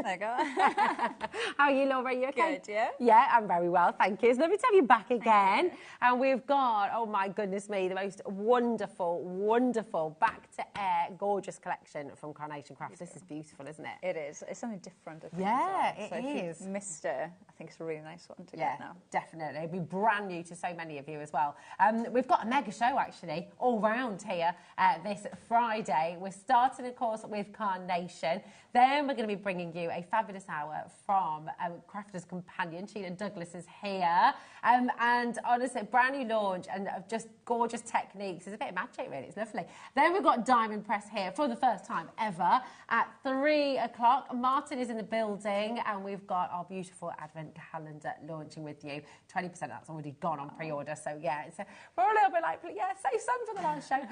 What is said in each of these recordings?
There you go. How are you, Laura? Are you okay? Good, yeah? Yeah, I'm very well, thank you. It's lovely to have you back again. And we've got, oh my goodness me, the most wonderful, wonderful, back-to-air, gorgeous collection from Carnation Crafts. This is beautiful, isn't it? It is. It's something different, I think. Yeah, as well. it is. If you've missed it, I think it's a really nice one to get now. Definitely. It'll be brand new to so many of you as well. We've got a mega show, actually, all round here this Friday. We're starting, of course, with Carnation. Then we're going to be bringing you a fabulous hour from Crafter's Companion. Sheena Douglas is here. And honestly, brand new launch and just gorgeous techniques. It's a bit of magic, really. It's lovely. Then we've got Diamond Press here for the first time ever at 3 o'clock. Martin is in the building, and we've got our beautiful Advent calendar launching with you. 20% that's already gone on pre-order. So, yeah, we're a little bit like, yeah, save some for the last show.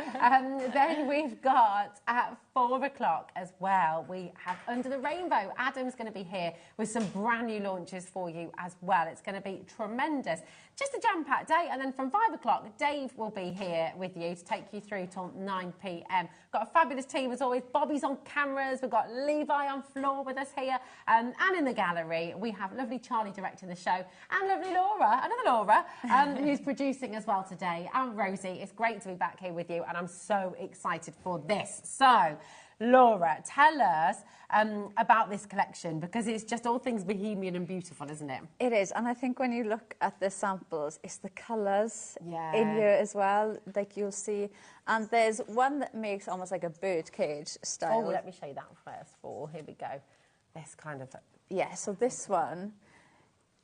Then we've got at 4 o'clock as well, we have Under the Rainbow. Adam's going to be here with some brand new launches for you as well. It's going to be tremendous. Just a jam-packed day. And then from 5 o'clock, Dave will be here with you to take you through till 9 p.m. Got a fabulous team as always. Bobby's on cameras. We've got Levi on floor with us here. And in the gallery, we have lovely Charlie directing the show and lovely Laura, another Laura, who's producing as well today. And Rosie, it's great to be back here with you. And I'm so excited for this. So, Laura, tell us about this collection, because it's just all things bohemian and beautiful, isn't it? It is, and I think when you look at the samples, it's the colours in here as well, like you'll see. And there's one that makes almost like a birdcage style. Oh, let me show you that first. Here we go. This kind of... Yeah, so this one,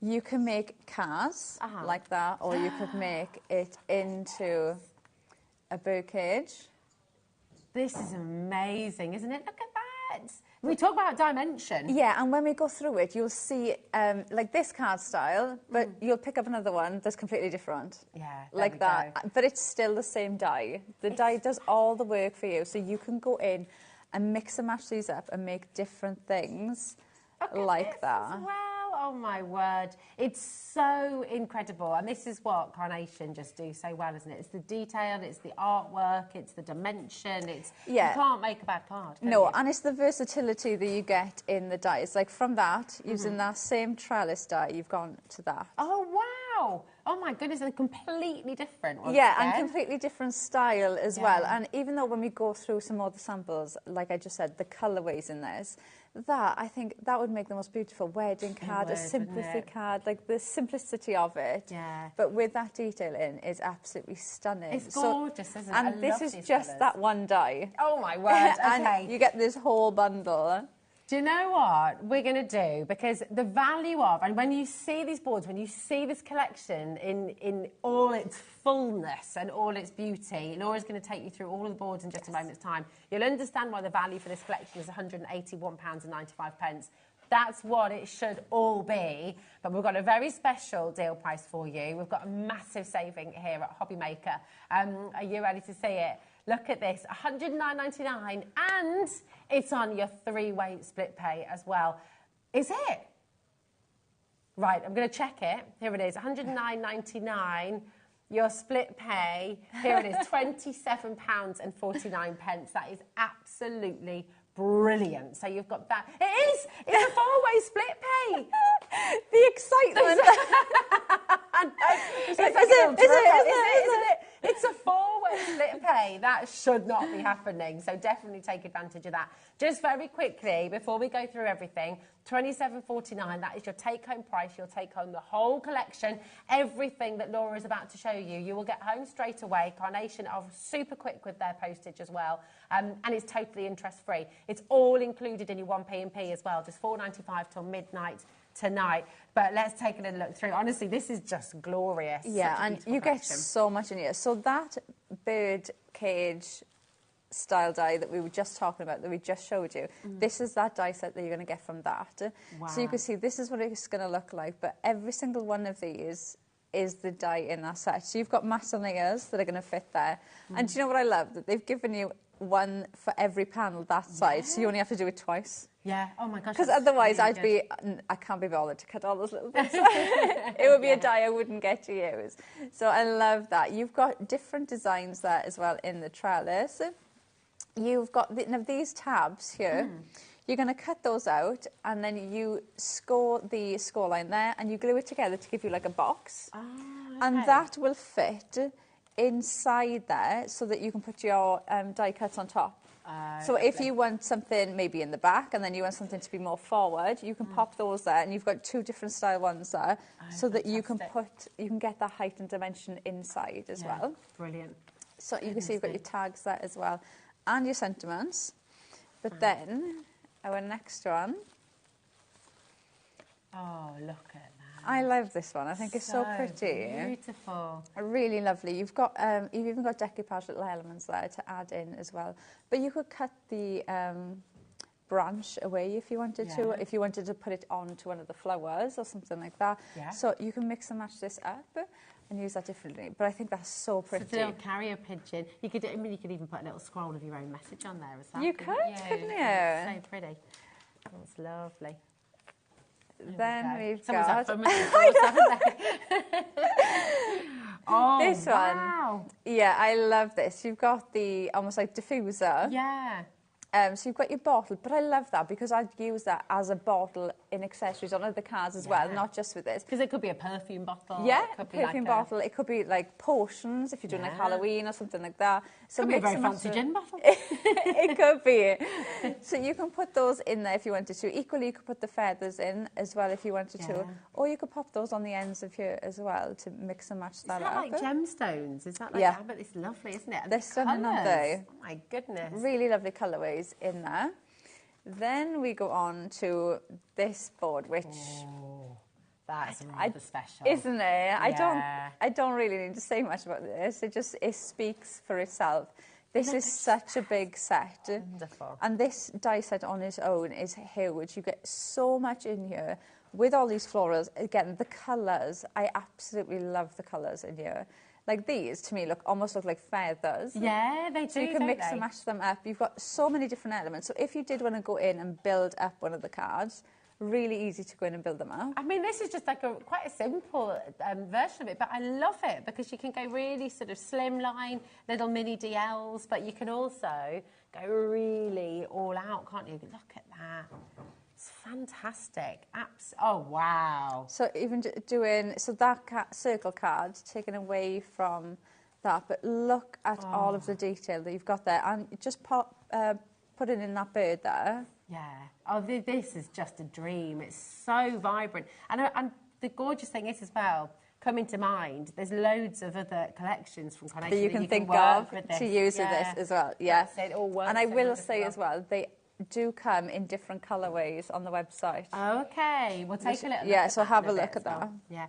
you can make cars like that, or you could make it into a birdcage. This is amazing, isn't it? Look at that. We talk about dimension. Yeah, and when we go through it, you'll see like this card style, but you'll pick up another one that's completely different. Yeah, like that. But it's still the same die. The die does all the work for you, so you can go in and mix and match these up and make different things like that. Wow. Oh my word, it's so incredible. And this is what Carnation just do so well, isn't it? It's the detail, it's the artwork, it's the dimension, you can't make a bad card, can you? And it's the versatility that you get in the die. It's like from that, using that same trellis die, you've gone to that. Oh wow. Oh my goodness, and completely different. And completely different style as well. And even though when we go through some of the samples, like I just said, the colourways in this, I think that would make the most beautiful wedding card, a sympathy card, like the simplicity of it. Yeah. But with that detail in is absolutely stunning. It's gorgeous, isn't it? And this is just that one die. Oh my word, okay. And you get this whole bundle. Do you know what we're going to do? Because the value of, and when you see these boards, when you see this collection in all its fullness and all its beauty, Laura's going to take you through all of the boards in just a moment's time. You'll understand why the value for this collection is £181.95. That's what it should all be. But we've got a very special deal price for you. We've got a massive saving here at HobbyMaker. Are you ready to see it? Look at this, £109.99, and it's on your 3-way split pay as well. Is it? Right, I'm going to check it. Here it is, £109.99, your split pay. Here it is, £27.49. That is absolutely brilliant. So you've got that. It is! It's a 4-way split pay. The excitement. Isn't it? It's a 4-way split pay. That should not be happening. So definitely take advantage of that. Just very quickly, before we go through everything, £27.49. That is your take-home price. You'll take home the whole collection. Everything that Laura is about to show you, you will get home straight away. Carnation are super quick with their postage as well. And it's totally interest-free. It's all included in your 1p&p as well. Just £4.95 till midnight tonight. But let's take a little look through. Honestly, this is just glorious. Yeah, and you get so much in here. So that birdcage style die that we were just talking about, that we just showed you, this is that die set that you're going to get from that. Wow. So you can see this is what it's going to look like, but every single one of these is the die in that set. So you've got master layers that are going to fit there. And do you know what I love? That they've given you one for every panel that size, so you only have to do it twice. Yeah, oh my gosh. Because otherwise I can't be bothered to cut all those little bits. It would be a die I wouldn't get to use. So I love that. You've got different designs there as well in the trellis. You've got these tabs here. You're going to cut those out, and then you score the score line there, and you glue it together to give you like a box. Oh, okay. And that will fit inside there so that you can put your die cuts on top. So if you want something maybe in the back and then you want something to be more forward, you can pop those there, and you've got 2 different style ones there, so that you can get that height and dimension inside as well. Brilliant. So you can see you've got your tags there as well, and your sentiments. But then our next one. Oh, look at that. I love this one. I think it's so pretty. Beautiful. Really lovely. You've even got decoupage little elements there to add in as well. But you could cut the branch away if you wanted to, if you wanted to put it onto one of the flowers or something like that. Yeah. So you can mix and match this up and use that differently. But I think that's so pretty. So it's a little carrier pigeon. You could even put a little scroll of your own message on there as well. You could, couldn't you? It's so pretty. That's lovely. Then we've Someone's got... had fun with oh, this one. Wow. Yeah, I love this. You've got the almost like diffuser. Yeah. So you've got your bottle, but I love that because I'd use that as a bottle in accessories on other cards as well, not just with this. Because it could be a perfume bottle. Yeah, it could be perfume bottle. It could be like potions if you're doing like Halloween or something like that. So it could be a very fancy gin bottle. It could be. So you can put those in there if you wanted to. Equally, you could put the feathers in as well if you wanted to. Or you could pop those on the ends of here as well to mix and match that up. Is that like gemstones? Is that like that? But it's lovely, isn't it? And they're stunning, aren't they? Oh my goodness. Really lovely colourways in there. Then we go on to this board, which that's rather special, isn't it? I don't really need to say much about this. It speaks for itself. This is such a big set. Wonderful. And this die set on its own is huge. You get so much in here with all these florals. Again, the colours, I absolutely love the colours in here. Like these, to me, almost look like feathers. Yeah, they do, so you can mix and match them up. You've got so many different elements. So if you did want to go in and build up one of the cards, really easy to go in and build them up. I mean, this is just like quite a simple version of it, but I love it because you can go really sort of slimline, little mini DLs, but you can also go really all out, can't you? Look at that. It's fantastic. Oh, wow. So even doing, so that circle card taken away from that, but look at all of the detail that you've got there, and just putting in that bird there. Yeah. Oh, this is just a dream. It's so vibrant. And the gorgeous thing is as well, coming to mind, there's loads of other collections from Carnation that you can think of to use with this as well. Yeah. It all works. And I will say as well, they do come in different colourways on the website. Okay, we'll take a little look. Yeah, so have a look at that. Yeah,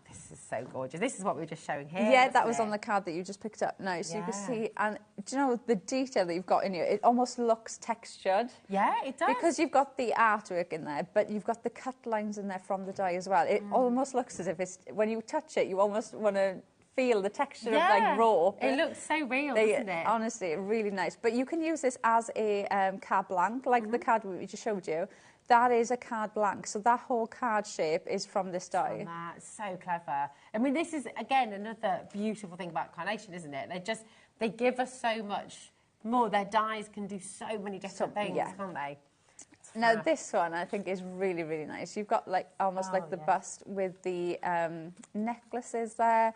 this is so gorgeous. This is what we were just showing here. Yeah, that was on the card that you just picked up now. So you can see, and do you know the detail that you've got in here? It almost looks textured. Yeah, it does. Because you've got the artwork in there, but you've got the cut lines in there from the die as well. It almost looks as if it's, when you touch it, you almost want to feel the texture of like rope. It looks so real, doesn't it? Honestly, really nice. But you can use this as a card blank, like the card we just showed you. That is a card blank, so that whole card shape is from this die. That's so clever. I mean, this is again another beautiful thing about Carnation, isn't it? They give us so much more. Their dies can do so many different things, can't they? Now this one I think is really, really nice. You've got like almost like the bust with the necklaces there.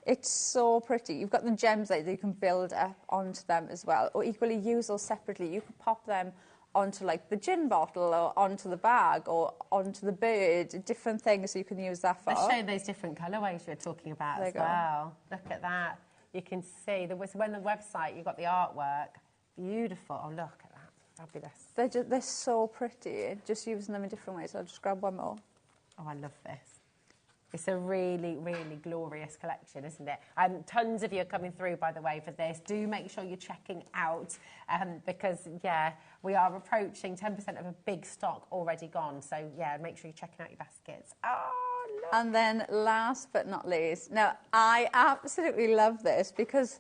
It's so pretty. You've got the gems that you can build up onto them as well, or equally use those separately. You can pop them onto like the gin bottle or onto the bag or onto the bird, different things you can use that for. Let's show those different colourways you were talking about as well. Look at that. You can see, so when the website, you've got the artwork. Beautiful. Oh, look at that. Fabulous. They're so pretty, just using them in different ways. I'll just grab one more. Oh, I love this. It's a really, really glorious collection, isn't it? Tons of you are coming through, by the way, for this. Do make sure you're checking out because, we are approaching 10% of a big stock already gone. So, make sure you're checking out your baskets. Oh, look. And then last but not least, now, I absolutely love this because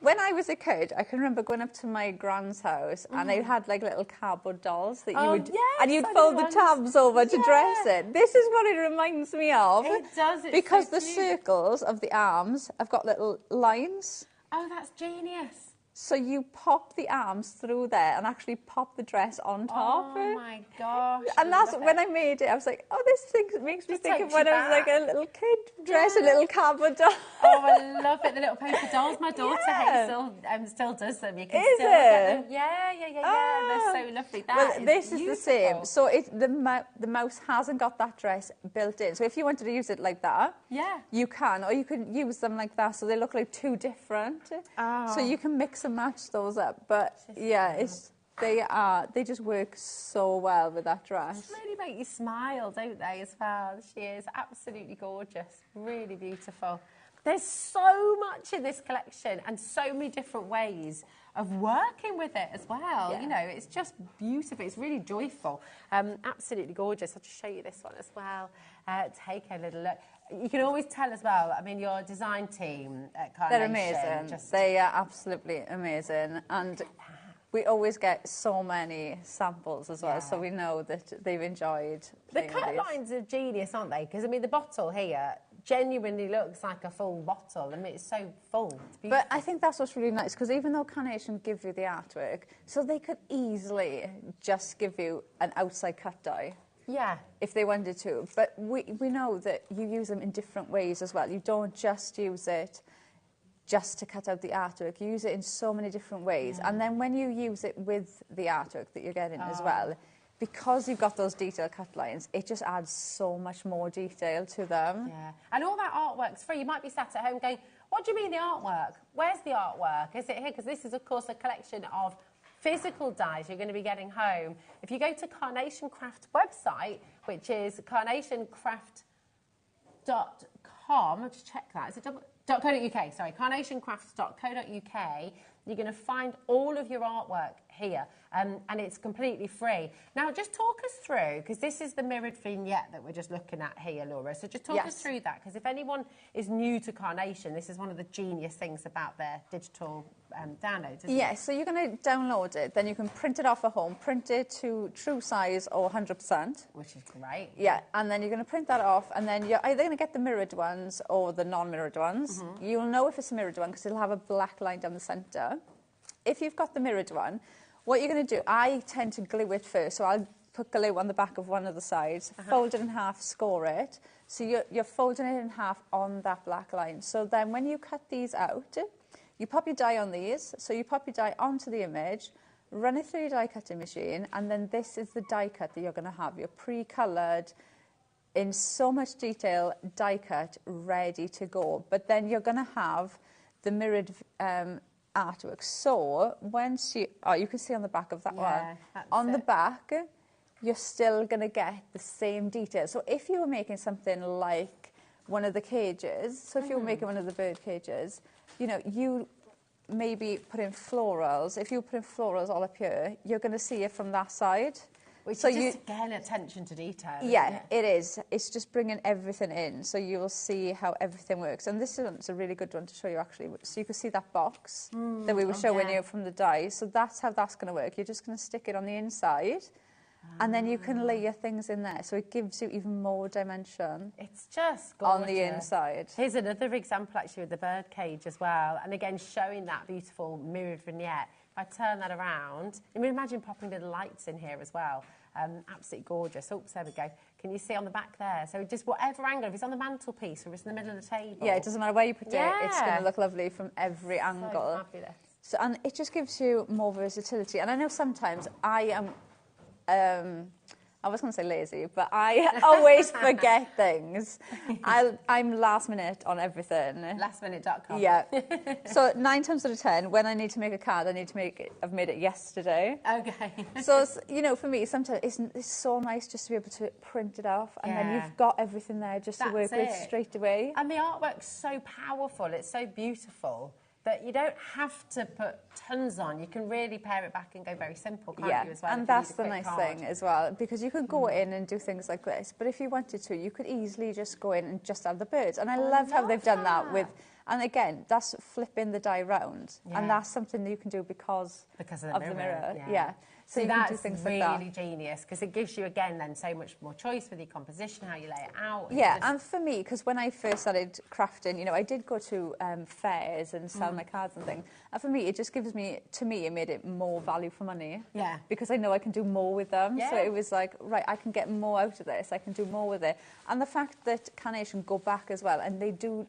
when I was a kid, I can remember going up to my grand's house and they had like little cardboard dolls that you would, and you'd fold the tabs over to dress it. This is what it reminds me of. It does. Because the circles of the arms have got little lines. Oh, that's genius. So you pop the arms through there and actually pop the dress on top. Oh my gosh. And that's when I made it, I was like, oh, this thing makes me think of when I was like a little kid dress, a little cardboard doll. Oh, I love it, the little paper dolls. My daughter Hazel still does them. You can still get them. Yeah. They're so lovely. This is the same. So the mouse hasn't got that dress built in. So if you wanted to use it like that, you can. Or you can use them like that so they look like two different. So you can mix and match those up. But yeah, they just work so well with that dress. They really make you smile, don't they, as well? She is absolutely gorgeous, really beautiful. There's so much in this collection and so many different ways of working with it as well. Yeah. You know, it's just beautiful. It's really joyful. Absolutely gorgeous. I'll just show you this one as well. Take a little look. You can always tell as well, I mean, your design team at Carnation. They're amazing. They are absolutely amazing. And we always get so many samples as well, so we know that they've enjoyed playing with these. The cut lines are genius, aren't they? Because, I mean, the bottle here genuinely looks like a full bottle. I mean, it's so full. It's but I think that's what's really nice, because even though Carnation give you the artwork, so they could easily just give you an outside cut die. Yeah. If they wanted to. But we know that you use them in different ways as well. You don't just use it just to cut out the artwork. You use it in so many different ways. And then when you use it with the artwork that you're getting as well, because you've got those detailed cut lines, it just adds so much more detail to them. Yeah. And all that artwork's free. You might be sat at home going, what do you mean the artwork? Where's the artwork? Is it here? Because this is, of course, a collection of physical dies you're going to be getting home. If you go to Carnation Craft website, which is carnationcraft.com, just check that. Is it .co.uk, sorry, carnationcrafts.co.uk, you're going to find all of your artwork here, and it's completely free. Now, just talk us through, because this is the mirrored vignette that we're just looking at here, Laura. So just talk us through that, because if anyone is new to Carnation, this is one of the genius things about their digital downloads, isn't it? Yes, so you're going to download it, then you can print it off at home, print it to true size or 100%. Which is great. Yeah, and then you're going to print that off, and then you're either going to get the mirrored ones or the non-mirrored ones. You'll know if it's a mirrored one because it'll have a black line down the centre. If you've got the mirrored one, what you're going to do, I tend to glue it first, so I'll put glue on the back of one of the sides, fold it in half, score it. So you're folding it in half on that black line. So then when you cut these out, you pop your die on these. So you pop your die onto the image, run it through your die cutting machine, and then this is the die cut that you're going to have. You're pre-coloured, in so much detail, die cut, ready to go. But then you're going to have the mirrored artwork. So once you can see on the back of that one, on the back, you're still going to get the same detail. So if you were making something like one of the cages, so if you were making one of the bird cages, you know, you maybe put in florals. If you put in florals all up here, you're going to see it from that side. Which is just, again, attention to detail, yeah, it is. It's just bringing everything in, so you'll see how everything works. And this is a really good one to show you, actually. So you can see that box that we were showing you from the die. So that's how that's going to work. You're just going to stick it on the inside, and then you can layer things in there. So it gives you even more dimension. It's just gorgeous. On the inside. Here's another example, actually, with the Birdcage as well. And again, showing that beautiful mirrored vignette. If I turn that around, I mean, imagine popping little lights in here as well. Absolutely gorgeous. Oops, there we go. Can you see on the back there? So just whatever angle, if it's on the mantelpiece or it's in the middle of the table. Yeah, it doesn't matter where you put it, it's going to look lovely from every angle. So fabulous. So, and it just gives you more versatility. And I know sometimes I am... I was going to say lazy, but I always forget things. I'm last minute on everything. Lastminute.com. Yeah. So 9 times out of 10, when I need to make a card, I need to make it. I've made it yesterday. Okay. So, you know, for me, sometimes it's so nice just to be able to print it off, and then you've got everything there just to work with straight away. And the artwork's so powerful. It's so beautiful that you don't have to put tons on. You can really pare it back and go very simple, can't you, as well? And that's the nice thing as well, because you could go in and do things like this, but if you wanted to, you could easily just go in and just add the birds. And I love how they've done that with, and again, that's flipping the die round, and that's something that you can do because of the mirror. Yeah. So you that's can do things really like that. genius, because it gives you, again, then so much more choice with your composition, how you lay it out. Yeah, and for me, because when I first started crafting, you know, I did go to fairs and sell my cards and things. And for me, it just gives me, to me, it made it more value for money. Yeah. Because I know I can do more with them. Yeah. So it was like, right, I can get more out of this. I can do more with it. And the fact that Carnation go back as well, and they do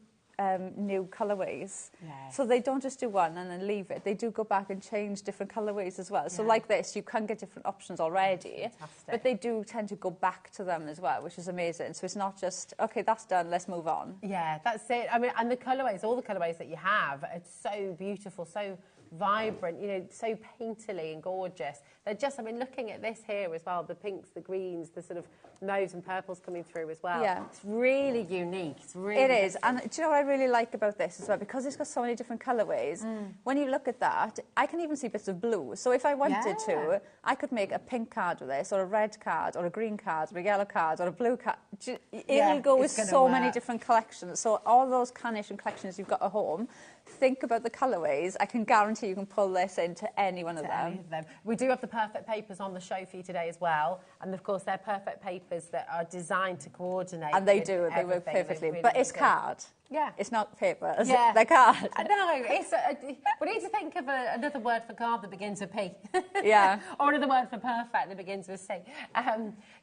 new colourways. Yes. So they don't just do one and then leave it. They do go back and change different colourways as well. So like this, you can get different options already. Fantastic. But they do tend to go back to them as well, which is amazing. So it's not just, okay, that's done, let's move on. Yeah, that's it. I mean, and the colourways, all the colourways that you have, it's so beautiful, so vibrant, you know, so painterly and gorgeous. They're just, I mean, looking at this here as well, the pinks, the greens, the sort of mauves and purples coming through as well. Yeah. It's really unique. It's really It is. different. And do you know what I really like about this as well? Because it's got so many different colourways, when you look at that, I can even see bits of blue. So if I wanted to, I could make a pink card with this, or a red card, or a green card, or a yellow card, or a blue card. It'll go with so many different collections. So all those Carnation collections you've got at home, think about the colourways. I can guarantee you can pull this into any one of them. We do have the perfect papers on the show for you today as well. And of course, they're perfect papers that are designed to coordinate. And they do, they work perfectly. Really but it's card. Yeah. It's not paper. Yeah. They're card. No, it's we need to think of another word for card that begins with P. Yeah. Or another word for perfect that begins with C.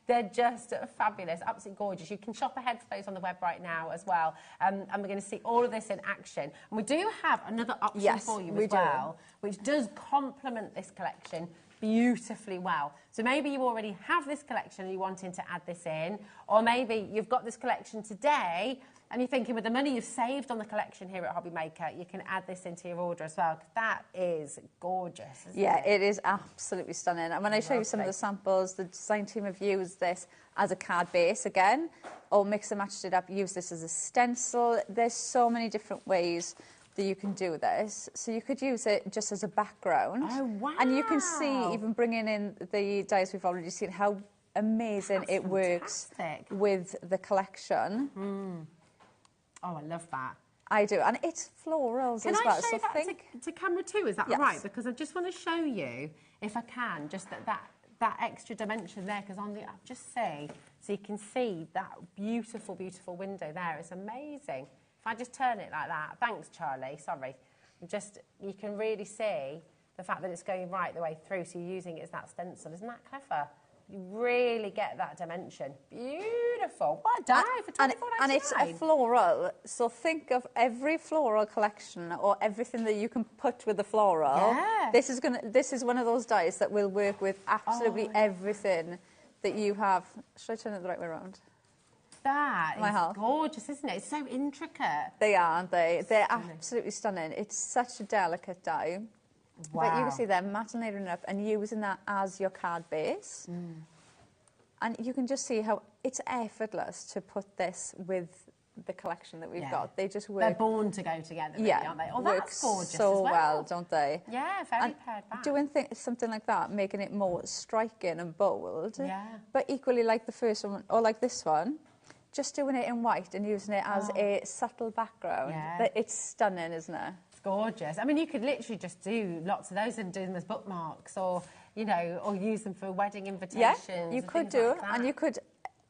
They're just fabulous, absolutely gorgeous. You can shop ahead for those on the web right now as well. And we're going to see all of this in action. And we do have another option for you as well, which does complement this collection beautifully well. So maybe you already have this collection and you're wanting to add this in, or maybe you've got this collection today and you're thinking with the money you've saved on the collection here at HobbyMaker, you can add this into your order as well, because that is gorgeous, isn't it? It is absolutely stunning. And when I show you some of the samples, the design team have used this as a card base again, or mix and matched it up, use this as a stencil. There's so many different ways that you can do this. So you could use it just as a background. Oh, wow. And you can see, even bringing in the dies we've already seen, how amazing it works with the collection. Oh, I love that. I do. And it's florals as well. Can I show that to camera too? Is that all right? Because I just want to show you, if I can, just that extra dimension there, because on the, just see, so you can see that beautiful, beautiful window there. It's amazing. If I just turn it like that, thanks, Charlie, sorry. You can really see the fact that it's going right the way through, so you're using it as that stencil. Isn't that clever? You really get that dimension. Beautiful. What a die for $24.99. And it's a floral, so think of every floral collection or everything that you can put with the floral. Yeah. This is one of those dies that will work with absolutely everything that you have. Should I turn it the right way around? That is gorgeous, isn't it? It's so intricate. They are, aren't they? They're absolutely stunning. It's such a delicate die. Wow. But you can see them matte layering up and using that as your card base. And you can just see how it's effortless to put this with the collection that we've got. They just work. They're born to go together, really, aren't they? Oh, that's gorgeous so as well, don't they? Yeah, very paired back. Doing something like that, making it more striking and bold. Yeah. But equally like the first one, or like this one, just doing it in white and using it as a subtle background. Yeah. It's stunning, isn't it? Gorgeous. I mean, you could literally just do lots of those and do them as bookmarks, or you know, or use them for wedding invitations. Yeah, you could do, like that. And you could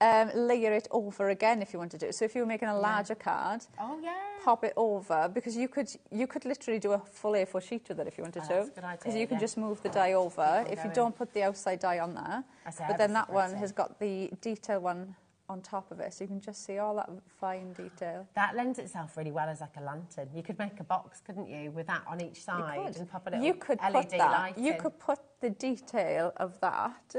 layer it over again if you want to do it. So if you were making a larger card, pop it over, because you could literally do a full A4 sheet with it if you wanted to. That's a good idea. Because you can just move the die over if you don't put the outside die on there. But then that one has got the detail one on top of it, so you can just see all that fine detail. That lends itself really well as like a lantern. You could make a box, couldn't you, with that on each side and pop a little LED light in. You could put the detail of that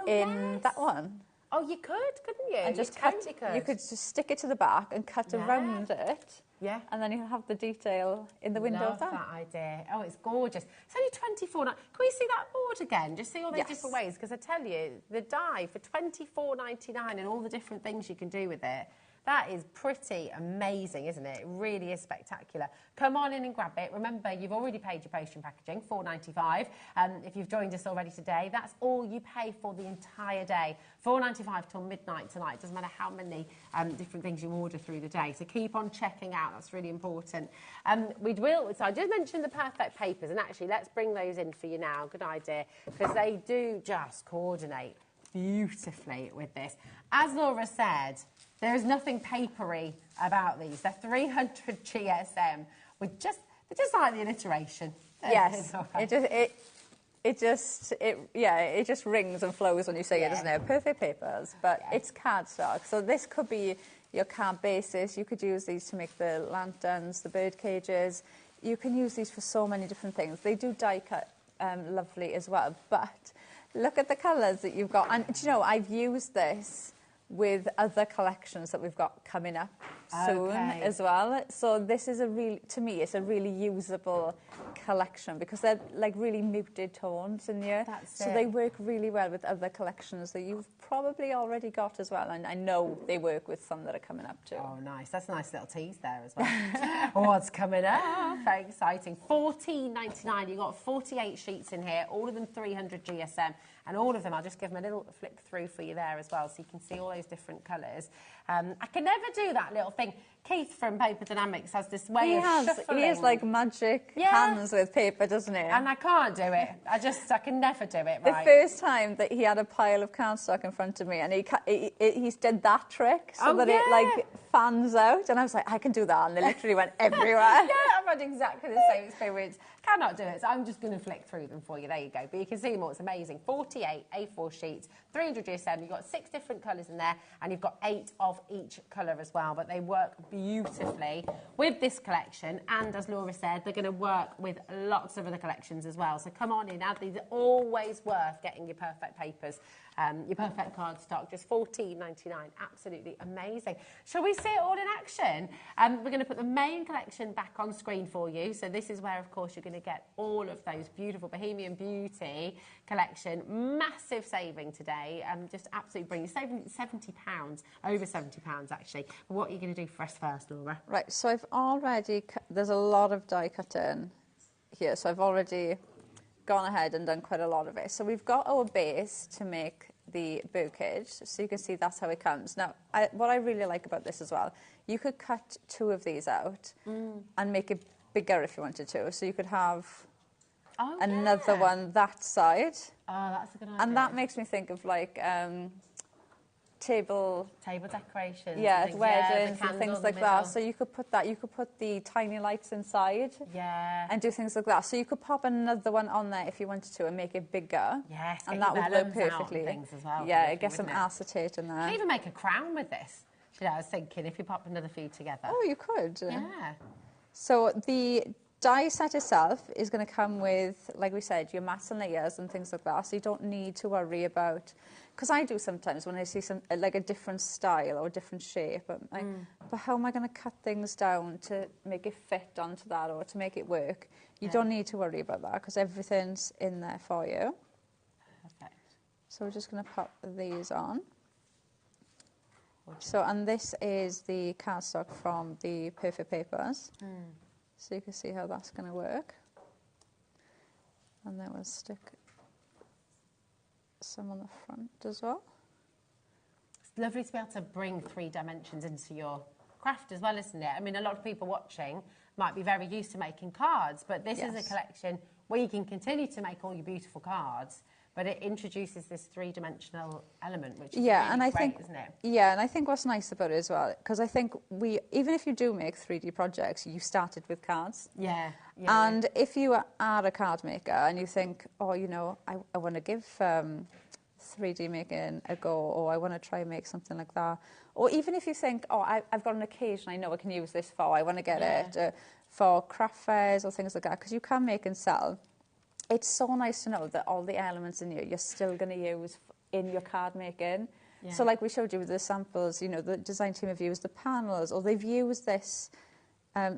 in that one. Oh, you could, couldn't you? And just cut. You could just stick it to the back and cut around it. Yeah. And then you have the detail in the window of that. Love that idea. Oh, it's gorgeous. It's only $24.99. Can we see that board again? Just see all these different ways, because I tell you, the die for $24.99 and all the different things you can do with it. That is pretty amazing, isn't it? It really is spectacular. Come on in and grab it. Remember, you've already paid your postage and packaging, $4.95. If you've joined us already today, that's all you pay for the entire day. $4.95 till midnight tonight. Doesn't matter how many different things you order through the day. So keep on checking out. That's really important. So I just mentioned the perfect papers, and actually, let's bring those in for you now. Good idea, because they do just coordinate beautifully with this. As Laura said, there is nothing papery about these. They're 300 GSM with just like the alliteration. Yes, it just rings and flows when you say it, doesn't it? Perfect papers, but it's cardstock. So this could be your card bases. You could use these to make the lanterns, the bird cages. You can use these for so many different things. They do die cut lovely as well, but look at the colours that you've got. And do you know, I've used this with other collections that we've got coming up soon as well. So this is to me, it's a really usable collection because they're like really muted tones in here. So they work really well with other collections that you've probably already got as well. And I know they work with some that are coming up too. Oh, nice. That's a nice little tease there as well. What's coming up? Very exciting. $14.99. You've got 48 sheets in here, all of them 300 GSM. And all of them, I'll just give them a little flick through for you there as well, so you can see all those different colours. I can never do that little thing. Keith from Paper Dynamics has this way of shuffling. He has like magic hands with paper, doesn't he? And I can't do it. I can never do it right. The first time that he had a pile of cardstock in front of me and he did that trick so that it like fans out, and I was like, I can do that, and they literally went everywhere. I've had exactly the same experience. Cannot do it, so I'm just going to flick through them for you. There you go. But you can see them all. It's amazing. 48 A4 sheets, 300 GSM. You've got 6 different colours in there, and you've got 8 of each colour as well. But they work beautifully with this collection, and as Laura said, they're going to work with lots of other collections as well. So come on in. These are always worth getting your perfect papers. Your perfect cardstock, just $14.99. Absolutely amazing. Shall we see it all in action? We're going to put the main collection back on screen for you. So this is where, of course, you're going to get all of those beautiful Bohemian Beauty collection. Massive saving today. Just absolutely brilliant. Saving £70, over £70 actually. But what are you going to do for us first, Laura? Right, so I've already, there's a lot of die cut in here. So I've already gone ahead and done quite a lot of it. So we've got our base to make the Birdcage, so you can see that's how it comes. Now, what I really like about this as well, you could cut 2 of these out and make it bigger if you wanted to. So you could have another one that side. Oh, that's a good idea. And that makes me think of like table decorations, weddings and things like that. So you could put the tiny lights inside and do things like that. So you could pop another one on there if you wanted to and make it bigger. Yes, and that would work perfectly. Things as well, get some acetate in there. You could even make a crown with this. I was thinking if you pop another few together. Oh, you could. Yeah. So the die set itself is going to come with, like we said, your mats and layers and things like that. So you don't need to worry about, because I do sometimes when I see some like a different style or a different shape, I'm like, but how am I going to cut things down to make it fit onto that or to make it work? You don't need to worry about that because everything's in there for you. Perfect. So we're just going to pop these on. So, and this is the cardstock from the Perfect Papers. So you can see how that's going to work. And then we'll stick some on the front as well. It's lovely to be able to bring 3 dimensions into your craft as well, isn't it? I mean, a lot of people watching might be very used to making cards, but this is a collection where you can continue to make all your beautiful cards, but it introduces this 3-dimensional element, which is really great, isn't it? Yeah, and I think what's nice about it as well, because I think even if you do make 3D projects, you started with cards. And if you are a card maker and you think, oh, you know, I want to give 3D making a go, or I want to try and make something like that. Or even if you think, oh, I've got an occasion I know I can use this for, I want to get it for craft fairs or things like that, because you can make and sell. It's so nice to know that all the elements in here you're still going to use in your card making. So like we showed you with the samples, you know, the design team have used the panels, or they've used this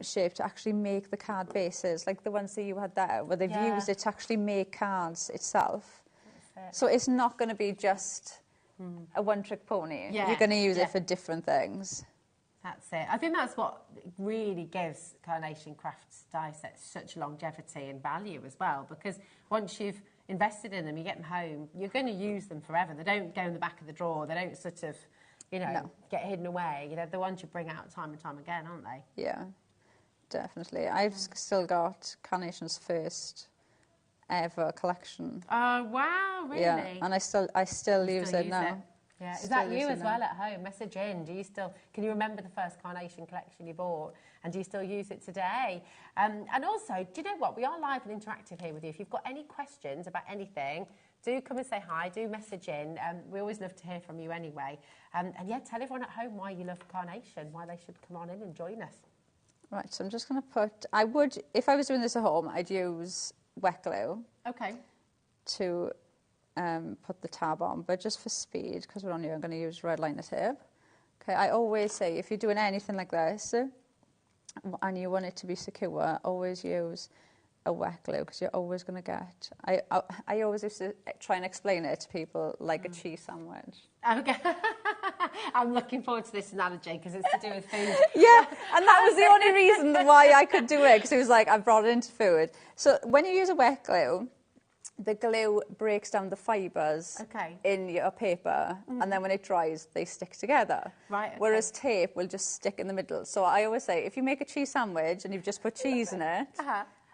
shape to actually make the card bases, like the ones that you had there, where they've used it to actually make cards itself. So it's not going to be just a one-trick pony. You're going to use it for different things. That's it. I think that's what really gives Carnation Crafts die sets such longevity and value as well, because once you've invested in them, you get them home, you're going to use them forever. They don't go in the back of the drawer. They don't sort of, you know, get hidden away. You know, the ones you bring out time and time again, aren't they? Yeah, definitely. I've still got Carnation's first ever collection. Oh, wow, really? Yeah, and I still use it now. Yeah. Is that you as well at home? Message in. Can you remember the first Carnation collection you bought? And do you still use it today? And also, do you know what? We are live and interactive here with you. If you've got any questions about anything, do come and say hi. Do message in. We always love to hear from you anyway. And yeah, tell everyone at home why you love Carnation, why they should come on in and join us. Right, so I'm just going to put... if I was doing this at home, I'd use wet glue. Okay. To... put the tab on, but just for speed, because we're on here, I'm going to use red liner tape. Okay, I always say if you're doing anything like this and you want it to be secure, always use a wet glue, because you're always going to get... I always used to try and explain it to people like a cheese sandwich. Okay. I'm looking forward to this analogy because it's to do with food. Yeah, and that was the only reason why I could do it, because it was like, I brought it into food. So when you use a wet glue, the glue breaks down the fibres in your paper, and then when it dries, they stick together. Right. Okay. Whereas tape will just stick in the middle. So I always say, if you make a cheese sandwich and you've just put cheese in it,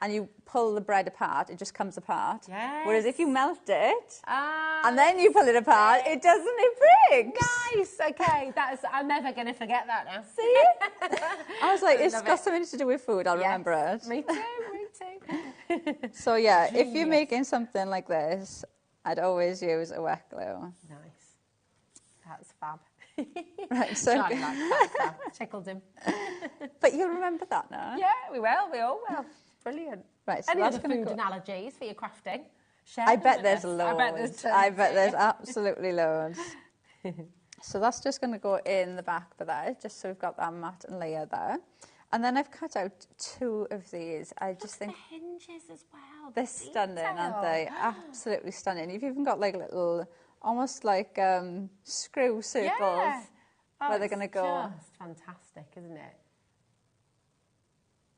and you pull the bread apart, it just comes apart. Yes. Whereas if you melt it, and then you pull it apart, it breaks. Nice. Okay, I'm never going to forget that now. See? I was like, it's got something to do with food. I'll remember it. Me too. Me too. So yeah, if you're making something like this, I'd always use a wet glue. Nice. That's fab. Right, so Charlie likes that stuff. Tickled him. But you'll remember that now. Yeah, we will. We all will. Brilliant. Right, so any that's other food analogies for your crafting? I bet there's loads. I bet there's absolutely loads. So that's just going to go in the back for that, just so we've got that mat and layer there. And then I've cut out 2 of these. I just think the hinges as well. They're stunning, aren't they? Absolutely stunning. You've even got like little, almost like screw circles where they're going to go. Just fantastic, isn't it?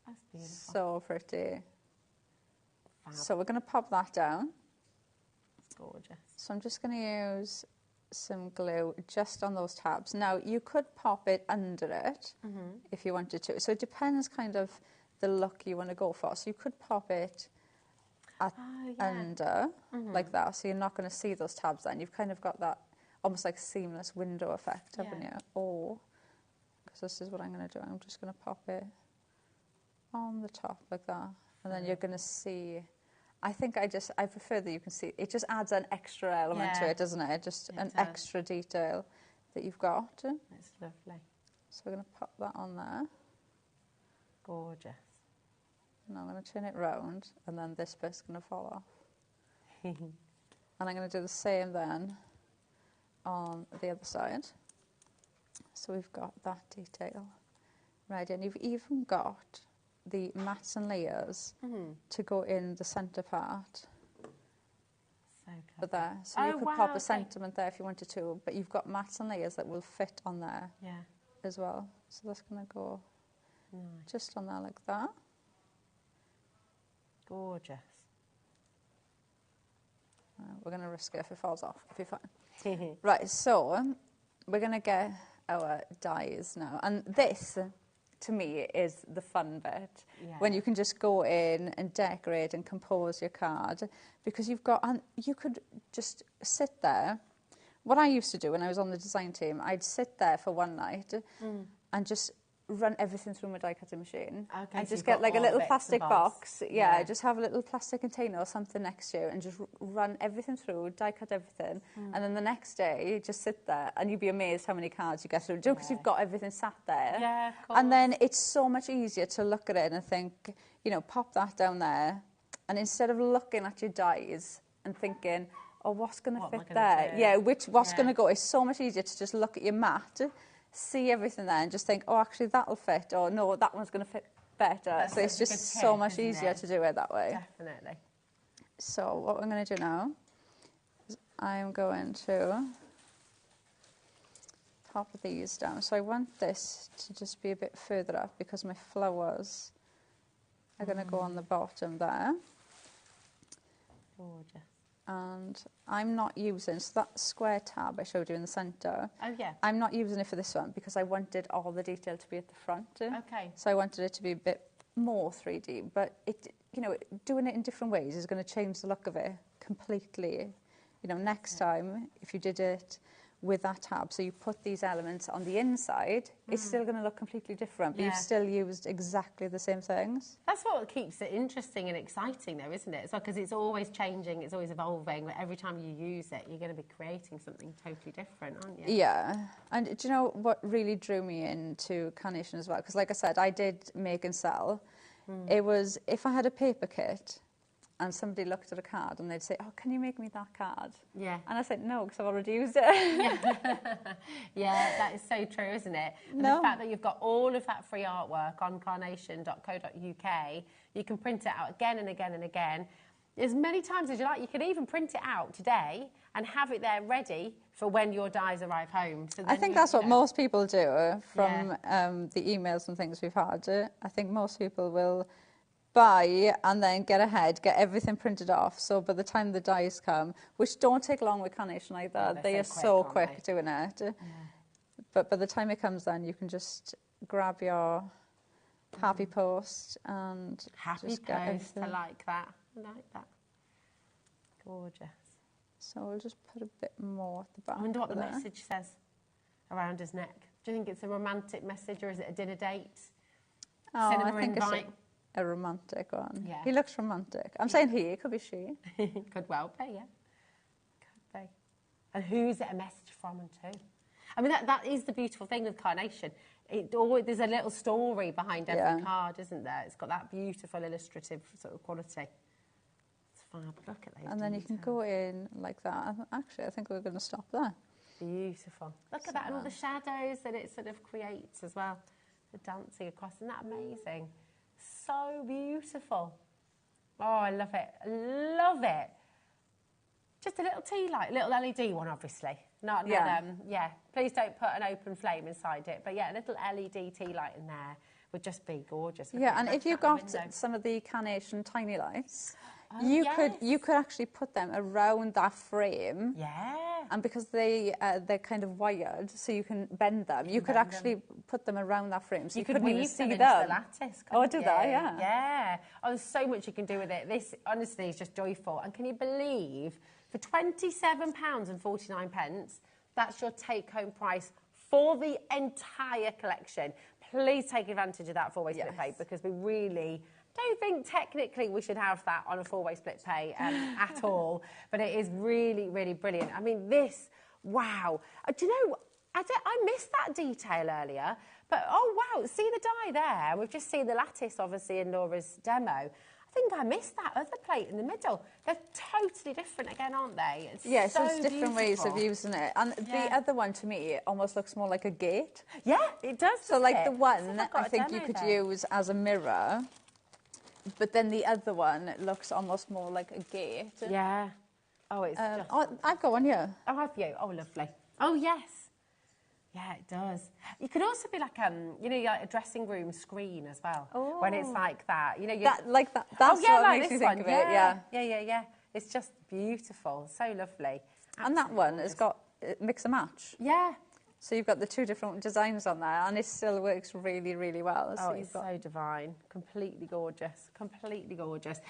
That's beautiful. So pretty. Fab. So we're going to pop that down. It's gorgeous. So I'm just going to use some glue just on those tabs. Now, you could pop it under it if you wanted to. So it depends kind of the look you want to go for. So you could pop it under like that. So you're not going to see those tabs then. You've kind of got that almost like seamless window effect, haven't you? Or, because this is what I'm going to do, I'm just going to pop it on the top like that. And then you're going to see... I think I prefer that you can see, it just adds an extra element to it, doesn't it? Just an extra detail that you've got. It's lovely. So we're going to pop that on there. Gorgeous. And I'm going to turn it round, and then this bit's going to fall off. And I'm going to do the same then on the other side. So we've got that detail. Right, and you've even got the mats and layers to go in the centre part. So But there, so you could pop a sentiment there if you wanted to, but you've got mats and layers that will fit on there as well. So that's going to go just on there like that. Gorgeous. We're going to risk it. If it falls off, it'll be fine. Right, so we're going to get our dies now, and this, to me, is the fun bit, when you can just go in and decorate and compose your card, because you've got, and you could just sit there. What I used to do when I was on the design team, I'd sit there for one night and just run everything through my die cutting machine. Okay, and so just get like a little plastic box. Yeah, just have a little plastic container or something next to you and just run everything through, die cut everything. And then the next day, you just sit there and you'd be amazed how many cards you get through, just because you've got everything sat there. Yeah, of course. And then it's so much easier to look at it and think, you know, pop that down there. And instead of looking at your dies and thinking, oh, what's going to fit there? Yeah, what's going to go? It's so much easier to just look at your mat, see everything there and just think, oh, actually that'll fit, or no, that one's going to fit better. So it's just so much easier to do it that way. Definitely. So what I'm going to do now is I'm going to pop these down. So I want this to just be a bit further up because my flowers are going to go on the bottom there. Gorgeous. And I'm not using, so that square tab I showed you in the centre, Oh, yeah. I'm not using it for this one because I wanted all the detail to be at the front. Okay. So I wanted it to be a bit more 3D, but it, you know, doing it in different ways is going to change the look of it completely. You know, next time, if you did it with that tab, so you put these elements on the inside, it's still going to look completely different, but you've still used exactly the same things. That's what keeps it interesting and exciting though, isn't it? It's because it's always changing, it's always evolving, but every time you use it, you're going to be creating something totally different, aren't you? Yeah, and do you know what really drew me into carnation as well? Because like I said, I did make and sell. It was, if I had a paper kit, and somebody looked at a card and they'd say, oh, can you make me that card? Yeah. And I said, no, because I've already used it. Yeah, that is so true, isn't it? And the fact that you've got all of that free artwork on carnation.co.uk, you can print it out again and again and again, as many times as you like. You can even print it out today and have it there ready for when your dies arrive home. So then I think that's what most people do from the emails and things we've had. I think most people will buy and then get ahead, get everything printed off. So by the time the dies come, which don't take long with carnation either, they are so quick doing it. Yeah. But by the time it comes then, you can just grab your happy post and happy just post. Get everything. I like that. I like that. Gorgeous. So we'll just put a bit more at the back. I wonder what the message says around his neck. Do you think it's a romantic message or is it a dinner date? Oh, Cinema I think invite? it's a romantic one. Yeah. He looks romantic. I'm saying he, it could be she. Could well be, yeah. Could be. And who's it a message from and to? I mean, that is the beautiful thing with carnation. It always, there's a little story behind every card, isn't there? It's got that beautiful illustrative sort of quality. It's fab. Look at those. And then you can go in like that. Actually, I think we're going to stop there. Beautiful. Look at that, and all the shadows that it sort of creates as well. The dancing across. Isn't that amazing? So beautiful. Oh, I love it. I love it. Just a little tea light, little LED one, obviously. Not please don't put an open flame inside it. But yeah, a little LED tea light in there would just be gorgeous. Yeah, and if you got some of the carnation tiny lights, you could actually put them around that frame. Yeah. And because they're kind of wired, so you can bend them. You could actually put them around that frame, so you couldn't even see them. The lattice. Oh, do that, yeah. Yeah. Oh, there's so much you can do with it. This honestly is just joyful. And can you believe, for £27.49, that's your take-home price for the entire collection. Please take advantage of that four-way split pay, because we really don't think technically we should have that on a four-way split pay at all, but it is really, really brilliant. I mean, this, wow. Do you know, I missed that detail earlier, but oh wow, see the die there? We've just seen the lattice, obviously, in Laura's demo. I think I missed that other plate in the middle. They're totally different again, aren't they? It's so it's different ways of using it. And the other one, to me, it almost looks more like a gate. Yeah, it does. So like the one, I think you could use as a mirror. But then the other one looks almost more like a gate. Yeah. Oh, it's just... I've got one here. Oh, have you? Oh, lovely. Oh, yes. Yeah, it does. You could also be like, you know, like a dressing room screen as well. Oh. When it's like that. You know, that's what like makes me think of it, Yeah. It's just beautiful. So lovely. Absolutely. And that one has got mix and match. Yeah. So you've got the two different designs on there, and it still works really, really well. Oh, it's so divine. Completely gorgeous. Completely gorgeous.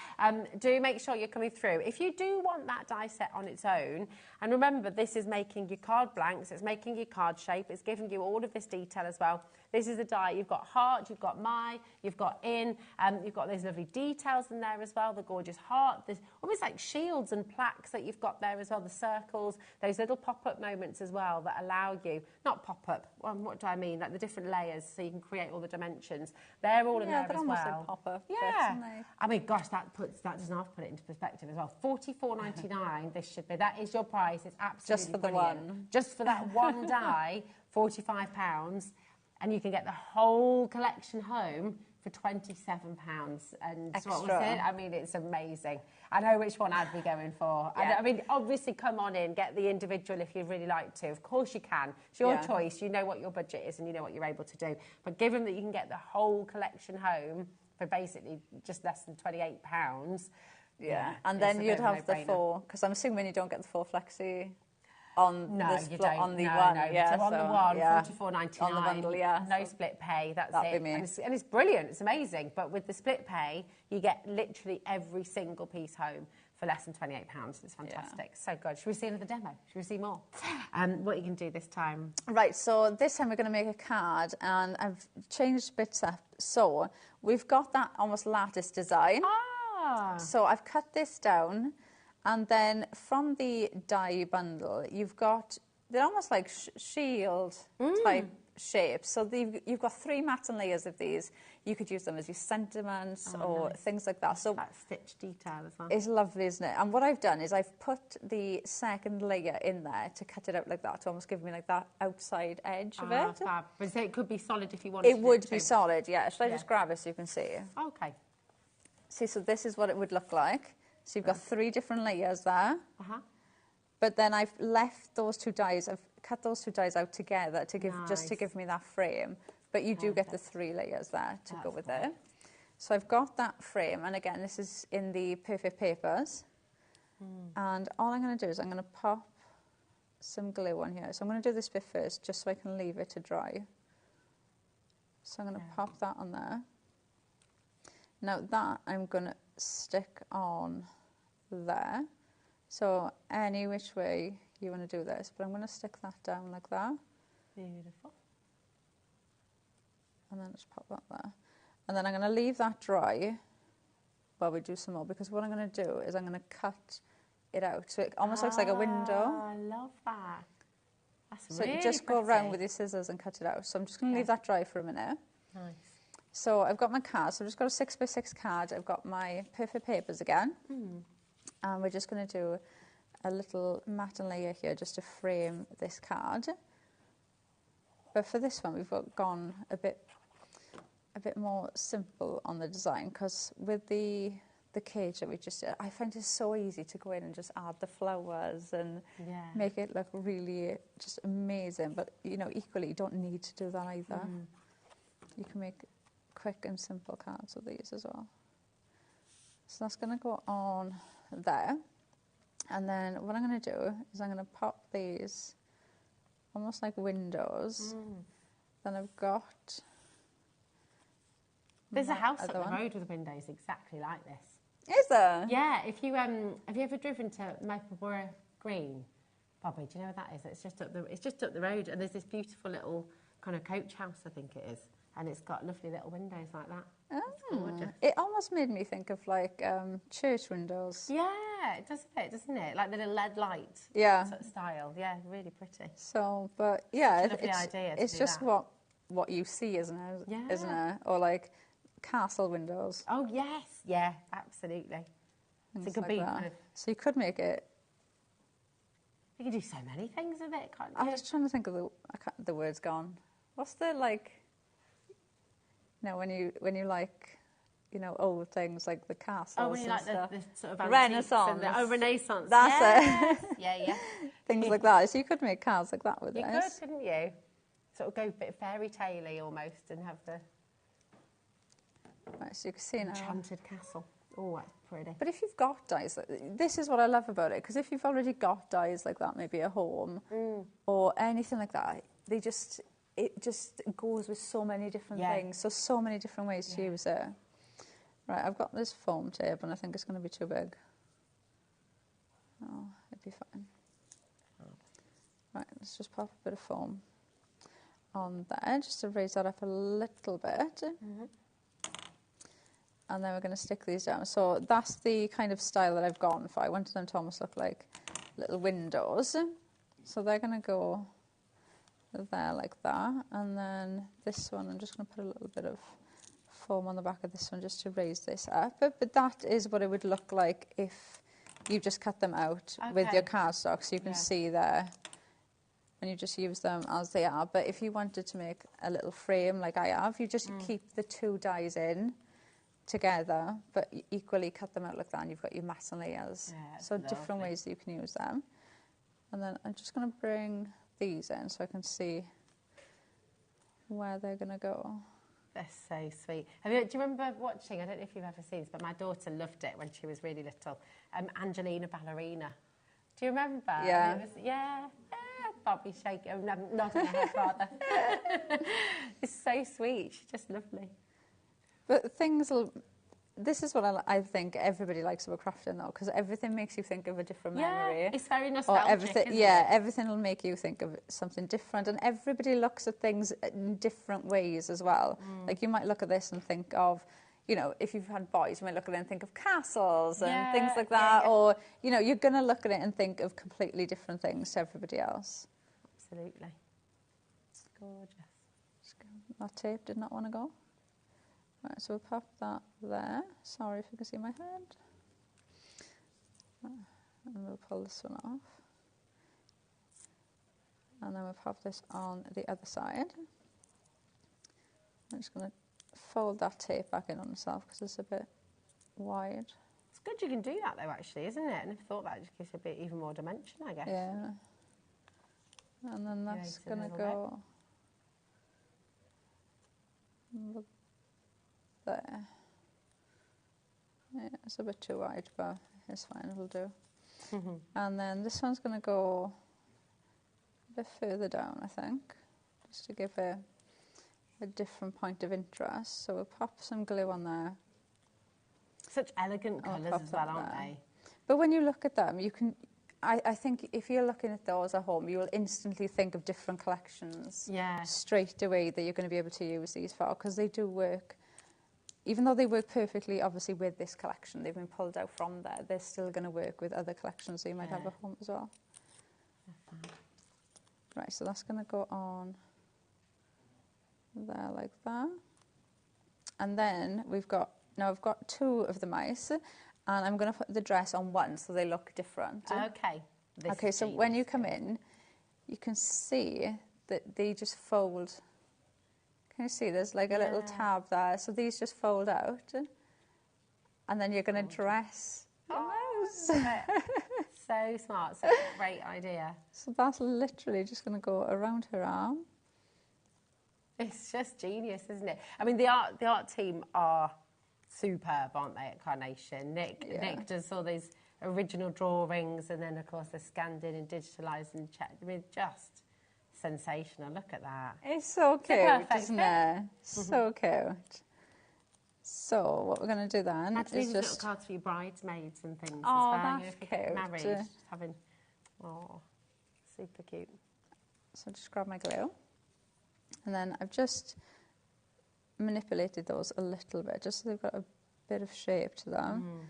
Do make sure you're coming through. If you do want that die set on its own, and remember, this is making your card blanks, it's making your card shape, it's giving you all of this detail as well. This is the die. You've got heart, you've got my, you've got in, you've got those lovely details in there as well, the gorgeous heart. There's almost like shields and plaques that you've got there as well, the circles, those little pop-up moments as well that allow you, not pop-up, what do I mean, like the different layers so you can create all the dimensions. They're all in there as well. Yeah, they're almost like pop-up. Yeah. I mean, gosh, that does not put it into perspective as well. $44.99, this should be. That is your price. It's absolutely just for brilliant. The one. Just for that one die, £45. And you can get the whole collection home for £27. And Extra. what was it? I mean, it's amazing. I know which one I'd be going for. Yeah. I mean, obviously, come on in, get the individual if you'd really like to. Of course you can. It's your choice. You know what your budget is and you know what you're able to do. But given that you can get the whole collection home for basically just less than £28, yeah. And then you'd have the 4, because I'm assuming you don't get the 4 flexi on no, this you don't. on the no, one. No. Yeah, so on the one, £44.99. On the bundle, yeah. No split pay, that's That'd it. be me. And it's brilliant, it's amazing. But with the split pay, you get literally every single piece home for less than £28. It's fantastic. So good. Should we see another demo? Should we see more? What you can do this time? Right, so this time we're going to make a card, and I've changed bits up. So we've got that almost lattice design. Ah. So I've cut this down, and then from the die bundle, you've got, they're almost like shield type shapes. So you've got 3 matte layers of these. You could use them as your sentiments or nice. Things like that. So That stitch detail as well. it's lovely, isn't it? And what I've done is I've put the second layer in there to cut it out like that, to almost give me like that outside edge of it. Fab. But so it could be solid if you wanted It would be to. solid, yeah. Should I just grab it so you can see? Okay. See, so this is what it would look like. So you've got 3 different layers there. But then I've left those 2 dies, I've cut those 2 dies out together to give just to give me that frame. But you do get the 3 layers there to go with it. So I've got that frame, and again, this is in the Perfect Papers. And all I'm going to do is I'm going to pop some glue on here. So I'm going to do this bit first, just so I can leave it to dry. So I'm going to pop that on there. Now that I'm going to stick on there. So any which way you want to do this, but I'm going to stick that down like that. Beautiful. And then just pop that there. And then I'm going to leave that dry while we do some more, because what I'm going to do is I'm going to cut it out. So it almost looks like a window. I love that. That's So really you just pretty. go around with your scissors and cut it out. So I'm just going to leave that dry for a minute. Nice. So I've got my card. So I've just got a 6x6 card. I've got my Perfect Papers again. And we're just going to do a little matte layer here just to frame this card. But for this one, we've gone a bit more simple on the design, because with the cage that we just did, I find it so easy to go in and just add the flowers and make it look really just amazing. But, you know, equally, you don't need to do that either. You can make quick and simple cards with these as well. So that's going to go on there. And then what I'm going to do is I'm going to pop these almost like windows. Then I've got... There's a house up the road with windows exactly like this. Is there? Yeah, if you have you ever driven to Mica Green, Bobby? Do you know where that is? It's just up the road, and there's this beautiful little kind of coach house, I think it is, and it's got lovely little windows like that. It almost made me think of like church windows. Yeah, it does a bit, doesn't it? Like the little LED light sort of style. Yeah, really pretty. So, but yeah, Such a lovely idea to it's do just that. what you see, isn't it? Yeah. Isn't it? Or like castle windows. Oh yes, yeah, absolutely. So it could be kind of. So you could make it. You can do so many things with it, can't you? I was trying to think of the word's gone. What's the like? No, when you like, you know, old things like the castles. Oh, when you like stuff. the sort of Renaissance. Renaissance. That's it. Yeah. Things like that. So you could make cards like that with You this. could, couldn't you? Sort of go a bit fairy tale-y almost and have the Right, so you can see now. enchanted castle. Oh, that's pretty. But if you've got dies, this is what I love about it, because if you've already got dies like that, maybe at home or anything like that, it just goes with so many different things, so many different ways to use it. Right, I've got this foam tape, and I think it's going to be too big. Oh, it'd be fine. Right, let's just pop a bit of foam on there, just to raise that up a little bit. And then we're going to stick these down. So that's the kind of style that I've gone for. I wanted them to almost look like little windows. So they're going to go there like that. And then this one, I'm just going to put a little bit of foam on the back of this one just to raise this up. But that is what it would look like if you just cut them out with your cardstock. So you can see there and you just use them as they are. But if you wanted to make a little frame like I have, you just keep the two dies in together, but equally cut them out like that, and you've got your matte and layers. Yeah, so different ways that you can use them. And then I'm just going to bring these in so I can see where they're going to go. They're so sweet. Do you remember watching, I don't know if you've ever seen this, but my daughter loved it when she was really little, Angelina Ballerina. Do you remember? Yeah. It was, Bobby shaking, nodding her head rather. It's so sweet. She's just lovely. But this is what I think everybody likes about crafting though, because everything makes you think of a different memory. Yeah, it's very nostalgic, isn't it? Everything will make you think of something different, and everybody looks at things in different ways as well. Like you might look at this and think of, you know, if you've had boys, you might look at it and think of castles and things like that, or, you know, you're going to look at it and think of completely different things to everybody else. Absolutely. It's gorgeous. That tape did not want to go. Right, so we'll pop that there. Sorry if you can see my head. And we'll pull this one off. And then we'll pop this on the other side. I'm just going to fold that tape back in on itself because it's a bit wide. It's good you can do that though, actually, isn't it? And if thought that just gives you a bit even more dimension, I guess. Yeah. And then that's going to go there. Yeah, it's a bit too wide, but it's fine, it'll do. And then this one's going to go a bit further down, I think, just to give it a different point of interest. So we'll pop some glue on there. Such elegant colours as well, aren't they? But when you look at them, you can... I think if you're looking at those at home, you will instantly think of different collections straight away that you're going to be able to use these for, because they do work. Even though they work perfectly, obviously, with this collection, they've been pulled out from there, they're still going to work with other collections that you might have at home as well. Right, so that's going to go on there like that. And then we've got, now I've got two of the mice, and I'm going to put the dress on one so they look different. Okay. Okay, so when you come in, you can see that they just fold. Can you see there's like a little tab there? So these just fold out. And then you're going to dress the mouse. So smart. Such a great idea. So that's literally just going to go around her arm. It's just genius, isn't it? I mean, the art team are superb, aren't they, at Carnation? Nick does all these original drawings, and then, of course, they're scanned in and digitalised and checked. I mean, just sensational. Look at that. It's so cute, isn't it? So cute. So what we're going to do then is just... little cards for your bridesmaids and things as well. That's you know, if cute. you get married, just having... Oh, super cute. So just grab my glue. And then I've just manipulated those a little bit, just so they've got a bit of shape to them.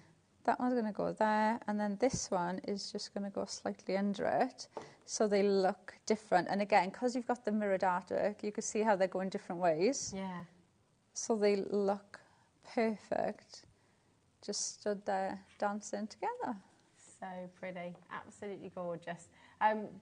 That one's going to go there, and then this one is just going to go slightly under it, so they look different. And again, because you've got the mirrored artwork, you can see how they're going different ways. Yeah. So they look perfect, just stood there dancing together. So pretty, absolutely gorgeous.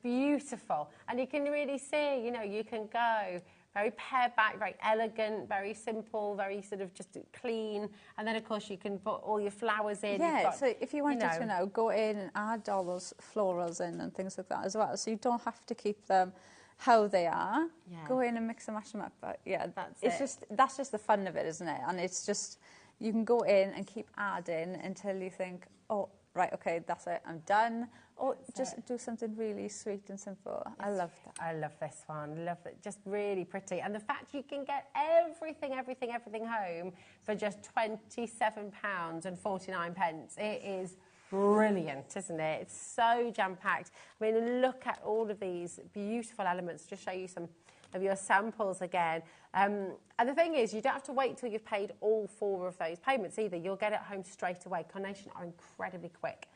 Beautiful. And you can really see, you know, you can go very pared back, very elegant, very simple, very sort of just clean. And then, of course, you can put all your flowers in. Yeah, so if you wanted to now go in and add all those florals in and things like that as well, so you don't have to keep them how they are. Go in and mix and mash them up. But yeah, that's just the fun of it, isn't it? And it's just, you can go in and keep adding until you think, oh, right, okay, that's it, I'm done. Or just do something really sweet and simple. I love that. I love this one. Love it. Just really pretty. And the fact you can get everything home for just £27.49. It is brilliant, isn't it? It's so jam-packed. I mean, look at all of these beautiful elements. Just show you some of your samples again. And the thing is, you don't have to wait till you've paid all 4 of those payments either. You'll get it home straight away. Carnation are incredibly quick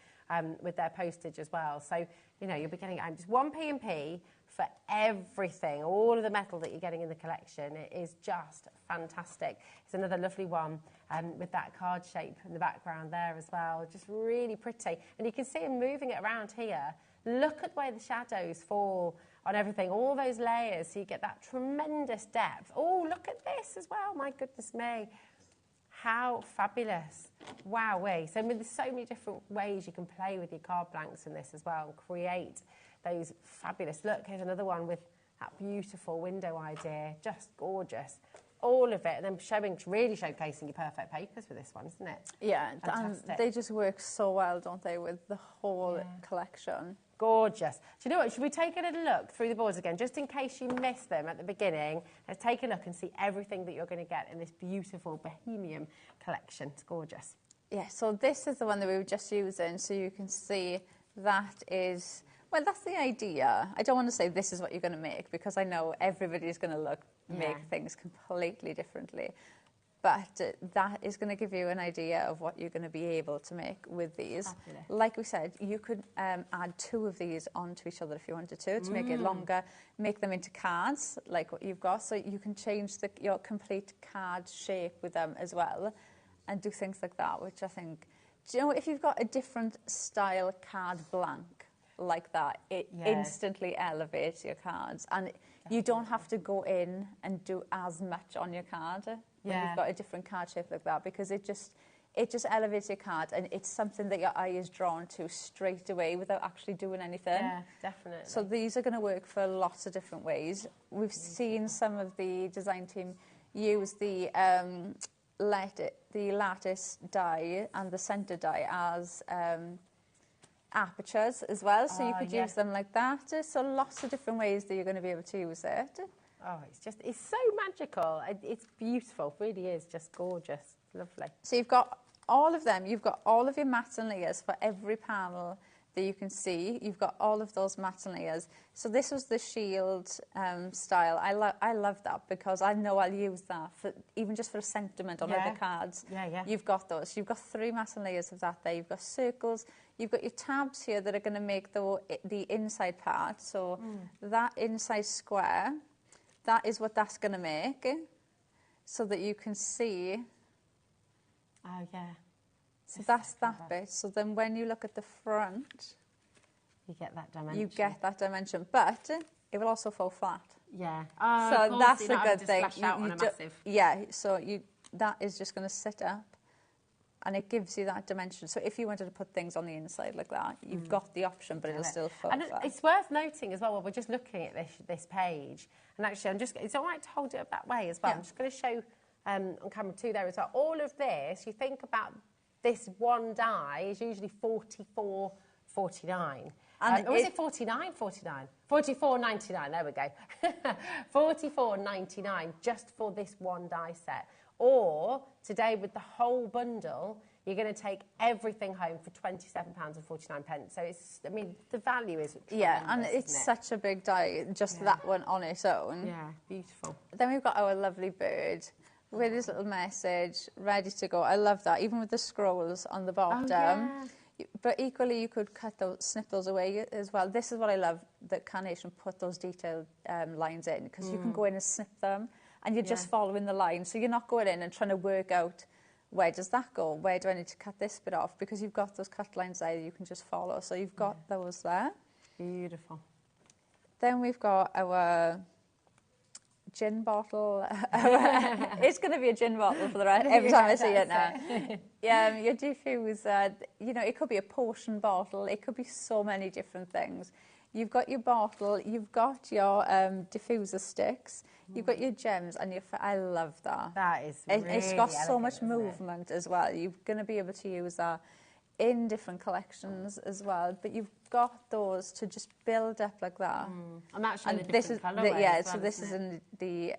with their postage as well. So, you know, you'll be getting it home. Just one P&P for everything, all of the metal that you're getting in the collection. It is just fantastic. It's another lovely one with that card shape in the background there as well. Just really pretty. And you can see him moving it around here. Look at the way the shadows fall on everything, all those layers, so you get that tremendous depth. Oh, look at this as well, my goodness me. How fabulous. Wowee. So I mean, there's so many different ways you can play with your card blanks in this as well and create those fabulous. Look, here's another one with that beautiful window idea, just gorgeous. All of it, and then really showcasing your perfect papers with this one, isn't it? Yeah, and they just work so well, don't they, with the whole collection. Gorgeous. Do you know what? Should we take a little look through the boards again, just in case you missed them at the beginning? Let's take a look and see everything that you're going to get in this beautiful Bohemian collection. It's gorgeous. Yeah, so this is the one that we were just using, so you can see that is, well, that's the idea. I don't want to say this is what you're going to make, because I know everybody's going to make things completely differently. But that is going to give you an idea of what you're going to be able to make with these. Fabulous. Like we said, you could add 2 of these onto each other if you wanted to make it longer, make them into cards, like what you've got. So you can change your complete card shape with them as well and do things like that, which I think, do you know, if you've got a different style card blank like that, it instantly elevates your cards. And you don't have to go in and do as much on your card when you've got a different card shape like that, because it just elevates your card, and it's something that your eye is drawn to straight away without actually doing anything. Yeah, definitely. So these are going to work for lots of different ways. We've seen some of the design team use the lattice die and the centre die as apertures as well, so you could use them like that. So lots of different ways that you're going to be able to use it. Oh, it's so magical. It's beautiful, it really is just gorgeous. Lovely. So you've got all of them, you've got all of your mats and layers for every panel that you can see. You've got all of those mats and layers. So this was the shield style. I love that, because I know I'll use that for even just for a sentiment on other cards. You've got those. You've got 3 mats and layers of that there. You've got circles. You've got your tabs here that are going to make the inside part. So that inside square, that is what that's going to make, so that you can see. Oh, yeah. So that's that bit. So then when you look at the front, you get that dimension. You get that dimension, but it will also fall flat. Yeah. So that's a good thing. So that is just going to sit up, and it gives you that dimension. So if you wanted to put things on the inside like that, you've got the option, but it'll still fall flat. And it's worth noting as well, while we're just looking at this page, and actually it's all right to hold it up that way as well. I'm just going to show on camera 2 there as well. All of this, you think about this one die is usually $44.49. Or is it $49.49? $44.99, there we go. $44.99 just for this one die set. Or today with the whole bundle, you're going to take everything home for £27.49. So it's, I mean, the value is and it's such a big die, just that one on its own. Yeah, beautiful. Then we've got our lovely bird with his little message ready to go. I love that, even with the scrolls on the bottom. But equally, you could snip those away as well. This is what I love, that Carnation put those detailed lines in, because you can go in and snip them, and you're just following the line. So you're not going in and trying to work out, where does that go? Where do I need to cut this bit off? Because you've got those cut lines there you can just follow. So you've got those there. Beautiful. Then we've got our gin bottle. It's going to be a gin bottle for the rest, every time I see it now. Your diffuser, you know, it could be a potion bottle. It could be so many different things. You've got your bottle, you've got your diffuser sticks, you've got your gems, and I love that. That is really It's got so much movement as well. You're going to be able to use that in different collections as well, but you've got those to just build up like that. And that's in a different colourway so this is in the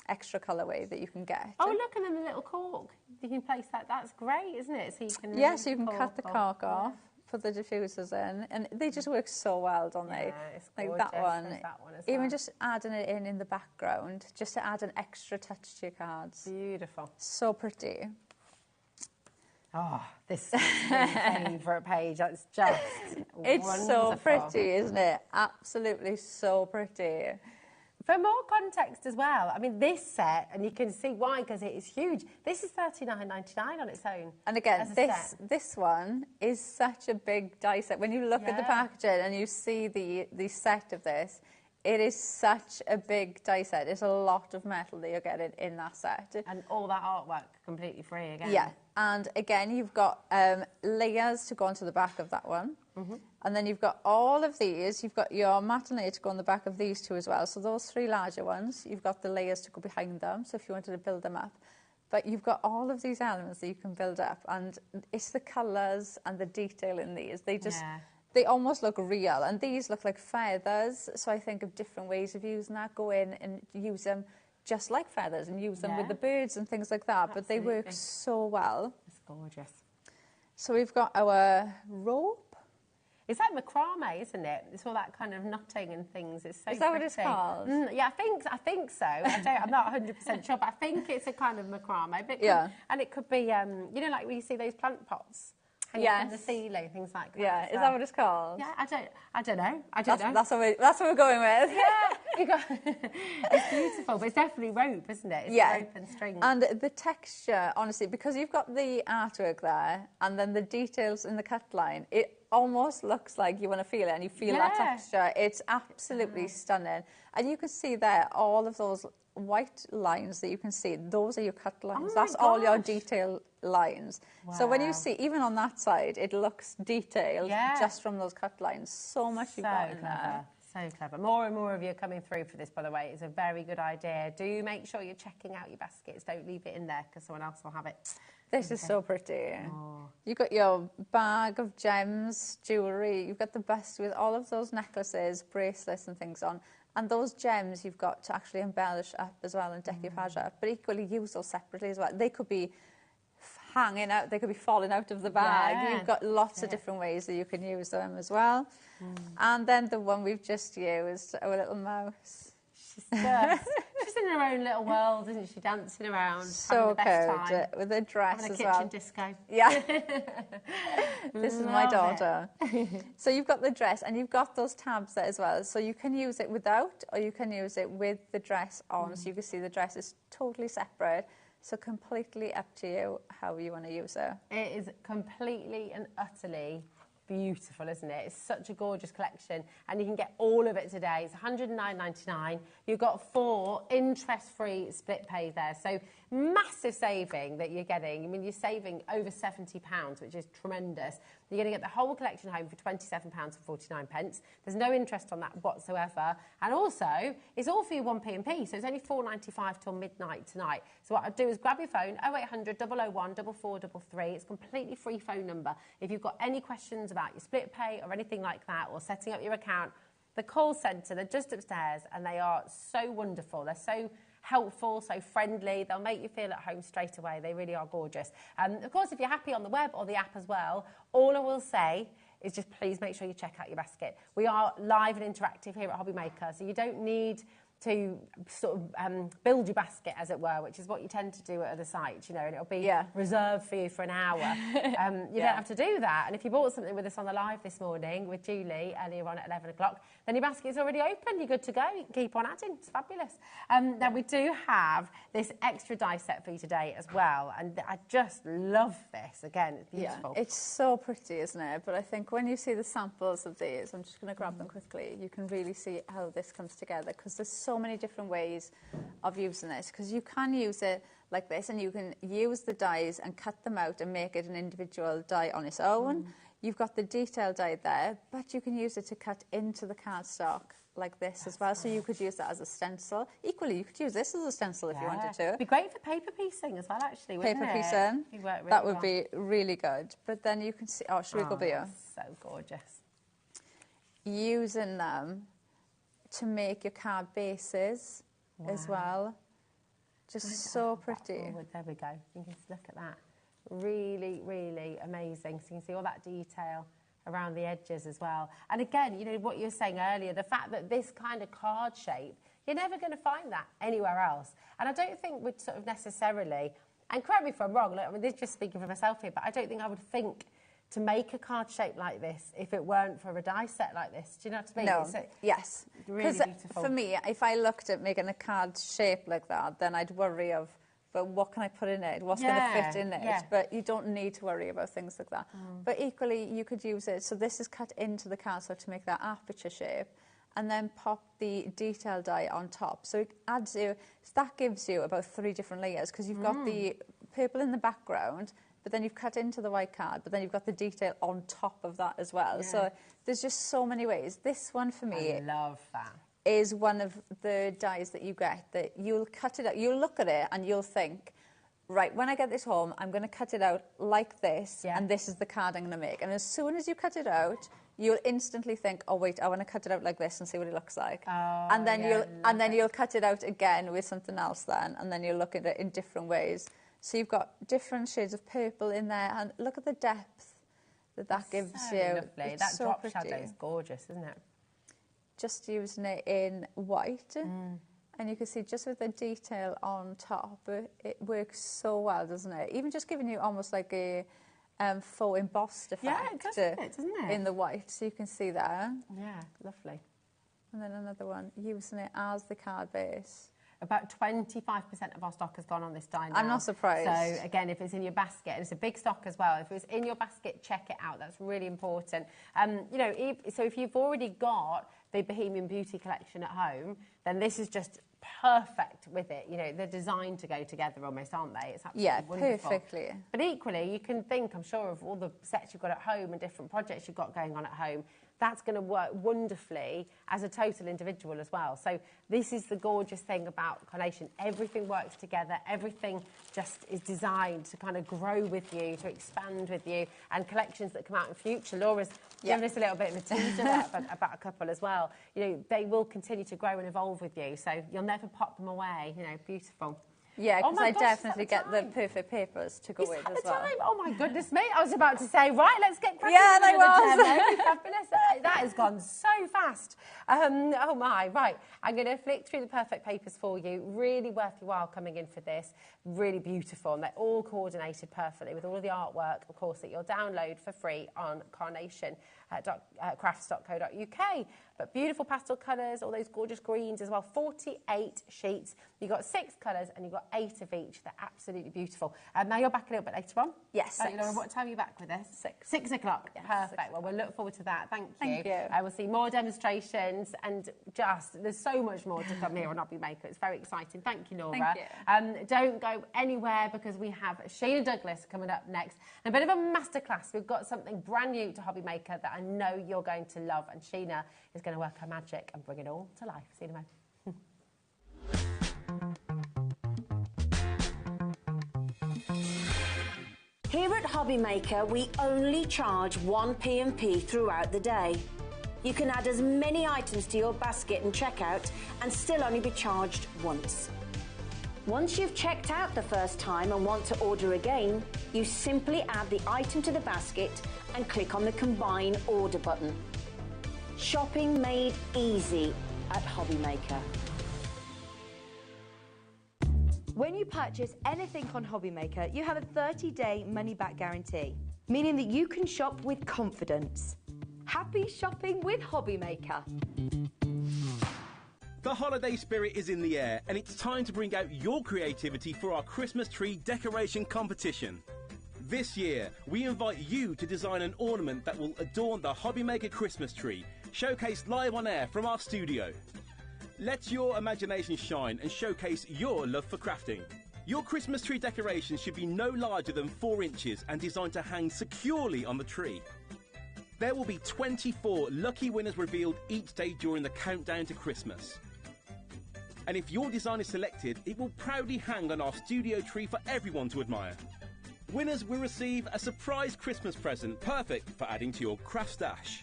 extra colourway that you can get. Oh, look, and then the little cork. You can place that. That's great, isn't it? So you can so you can cut the cork off, put the diffusers in, and they just work so well, don't they? It's like gorgeous. that one. There's that one as Even well. just adding it in the background, just to add an extra touch to your cards. Beautiful. So pretty. Oh, this is my favourite page. That's just It's wonderful. so pretty, isn't it? Absolutely so pretty. For more context as well, I mean, this set, and you can see why, because it is huge. This is $39.99 on its own. And again, this one is such a big die set. When you look at the packaging and you see the set of this, it is such a big die set. It's a lot of metal that you're getting in that set. And all that artwork completely free again. Yeah, and again, you've got layers to go onto the back of that one. And then you've got all of these. You've got your matte layer to go on the back of these two as well. So those 3 larger ones, you've got the layers to go behind them. So if you wanted to build them up. But you've got all of these elements that you can build up. And it's the colours and the detail in these. They just, they almost look real. And these look like feathers. So I think of different ways of using that. Go in and use them just like feathers and use them with the birds and things like that. Absolutely. But they work so well. It's gorgeous. So we've got our rope. It's like macrame, isn't it? It's all that kind of knotting and things. It's so Is that pretty. what it's called? Yeah, I think so. I'm not 100% sure, but I think it's a kind of macrame. But and it could be, you know, like when you see those plant pots hanging in the ceiling, things like that. Yeah, is that what it's called? Yeah, I don't know. That's what we're going with. Yeah, it's beautiful, but it's definitely rope, isn't it? It's rope and string. And the texture, honestly, because you've got the artwork there, and then the details in the cut line, it almost looks like you want to feel it, and you feel that texture. It's absolutely stunning. And you can see there all of those white lines that you can see. Those are your cut lines. That's all your detail lines. Wow. So when you see, even on that side, it looks detailed just from those cut lines. So much you've got in there. So clever. More and more of you are coming through for this, by the way. It's a very good idea. Do make sure you're checking out your baskets. Don't leave it in there because someone else will have it. This is so pretty. You've got your bag of gems, jewellery. You've got the bust with all of those necklaces, bracelets and things on. And those gems you've got to actually embellish up as well and decoupage up. But equally use those separately as well. They could be hanging out. They could be falling out of the bag. You've got lots of different ways that you can use them as well. And then the one we've just used, our little mouse. She's in her own little world, isn't she? Dancing around, so cute with a dress having a as kitchen well. disco. Yeah, this is my daughter. So you've got the dress and you've got those tabs there as well. So you can use it without, or you can use it with the dress on. So you can see the dress is totally separate. So completely up to you how you want to use it. It is completely and utterly beautiful, isn't it? It's such a gorgeous collection, and you can get all of it today. It's $109.99. You've got 4 interest-free split pays there, so massive saving that you're getting. I mean, you're saving over £70, which is tremendous. You're going to get the whole collection home for £27.49. There's no interest on that whatsoever, and also it's all for your 1p&p, so it's only $4.95 till midnight tonight. So what I'd do is grab your phone, 0800 001 4433. It's a completely free phone number. If you've got any questions about your split pay or anything like that, or setting up your account, the call centre, they're just upstairs, and they are so wonderful. They're so helpful, so friendly. They'll make you feel at home straight away. They really are gorgeous. Of course, if you're happy on the web or the app as well, all I will say is just please make sure you check out your basket. We are live and interactive here at HobbyMaker, so you don't need to sort of build your basket, as it were, which is what you tend to do at other sites, you know, and it'll be reserved for you for an hour. You don't have to do that. And if you bought something with us on the live this morning with Julie earlier on at 11 o'clock, then your basket's already open. You're good to go. You can keep on adding. It's fabulous. Now, we do have this extra die set for you today as well. And I just love this. Again, it's beautiful. Yeah, it's so pretty, isn't it? But I think when you see the samples of these, I'm just going to grab them quickly, you can really see how this comes together, because there's so many different ways of using this, because you can use it like this, and you can use the dies and cut them out and make it an individual die on its own. You've got the detail die there, but you can use it to cut into the cardstock like this as well. So you could use that as a stencil. Equally, you could use this as a stencil if you wanted to. It'd be great for paper piecing as well, actually, wouldn't paper it? piecing. Really that would be really good. But then you can see, should we go here? So gorgeous. Using them to make your card bases as well. Just so pretty. There we go. You can just look at that. Really, really amazing. So you can see all that detail around the edges as well. And again, you know, what you were saying earlier, the fact that this kind of card shape, you're never going to find that anywhere else. And I don't think we'd sort of necessarily, and correct me if I'm wrong, I mean, this is just speaking for myself here, but I don't think I would think to make a card shape like this if it weren't for a die set like this. Do you know what I mean? No, yes. Really beautiful. For me, if I looked at making a card shape like that, then I'd worry of, but what can I put in it? What's going to fit in it? Yeah. But you don't need to worry about things like that. But equally, you could use it. So this is cut into the card so to make that aperture shape. and then pop the detail die on top. So it adds you, so that gives you about 3 different layers, because you've got the purple in the background, but then you've cut into the white card, but then you've got the detail on top of that as well. Yeah. So there's just so many ways. This one for me, I love that, is one of the dies that you get that you'll cut it out, you'll look at it and you'll think, right, when I get this home, I'm going to cut it out like this, and this is the card I'm going to make. And as soon as you cut it out, you'll instantly think, oh wait, I want to cut it out like this and see what it looks like. Oh, and then you'll cut it out again with something else then, and then you'll look at it in different ways. So you've got different shades of purple in there, and look at the depth that gives you. Lovely. It's that so drop pretty. shadow is gorgeous, isn't it? Just using it in white. And you can see just with the detail on top, it works so well, doesn't it? Even just giving you almost like a faux embossed effect. Yeah, it does, doesn't it? In the white, so you can see there. Yeah, lovely. And then another one, using it as the card base. About 25% of our stock has gone on this die now. I'm not surprised. So again, if it's in your basket, and it's a big stock as well, if it's in your basket, check it out. That's really important. You know, so if you've already got the Bohemian Beauty collection at home, then this is just perfect with it. You know, they're designed to go together almost, aren't they? It's absolutely wonderful. Perfectly. But equally, you can think, I'm sure, of all the sets you've got at home and different projects you've got going on at home. That's going to work wonderfully as a total individual as well. So this is the gorgeous thing about Carnation. Everything works together. Everything just is designed to kind of grow with you, to expand with you. And collections that come out in future, Laura's given us a little bit of a teaser about a couple as well. You know, they will continue to grow and evolve with you. So you'll never pop them away. You know, beautiful. Yeah, because I definitely get the perfect papers to go with as well. Oh my goodness me! I was about to say, right, let's get cracking. Yeah, and I was. Fabulous. That has gone so fast. Oh my! Right, I'm going to flick through the perfect papers for you. Really worth your while coming in for this. Really beautiful, and they're all coordinated perfectly with all of the artwork, of course, that you'll download for free on carnation.crafts.co.uk. But beautiful pastel colours, all those gorgeous greens as well. 48 sheets. You've got 6 colours and you've got 8 of each. They're absolutely beautiful. Now you're back a little bit later on. Yes, 6. Laura, what time are you back with us? 6. 6 o'clock. Yes, perfect. 6. Well, we'll look forward to that. Thank you. Thank you. We'll see more demonstrations and there's so much more to come here on HobbyMaker. It's very exciting. Thank you, Laura. Thank you. Don't go anywhere because we have Sheena Douglas coming up next. And a bit of a masterclass. We've got something brand new to HobbyMaker that I know you're going to love. And Sheena is going to work her magic and bring it all to life. See you in a moment. Here at HobbyMaker, we only charge 1 P&P throughout the day. You can add as many items to your basket and checkout and still only be charged once. Once you've checked out the first time and want to order again, you simply add the item to the basket and click on the Combine Order button. Shopping made easy at HobbyMaker. When you purchase anything on HobbyMaker, you have a 30-day money-back guarantee, meaning that you can shop with confidence. Happy shopping with HobbyMaker. The holiday spirit is in the air, and it's time to bring out your creativity for our Christmas tree decoration competition. This year, we invite you to design an ornament that will adorn the HobbyMaker Christmas tree, showcased live on air from our studio. Let your imagination shine and showcase your love for crafting. Your Christmas tree decoration should be no larger than 4 inches and designed to hang securely on the tree. There will be 24 lucky winners revealed each day during the countdown to Christmas. And if your design is selected, it will proudly hang on our studio tree for everyone to admire. Winners will receive a surprise Christmas present, perfect for adding to your craft stash.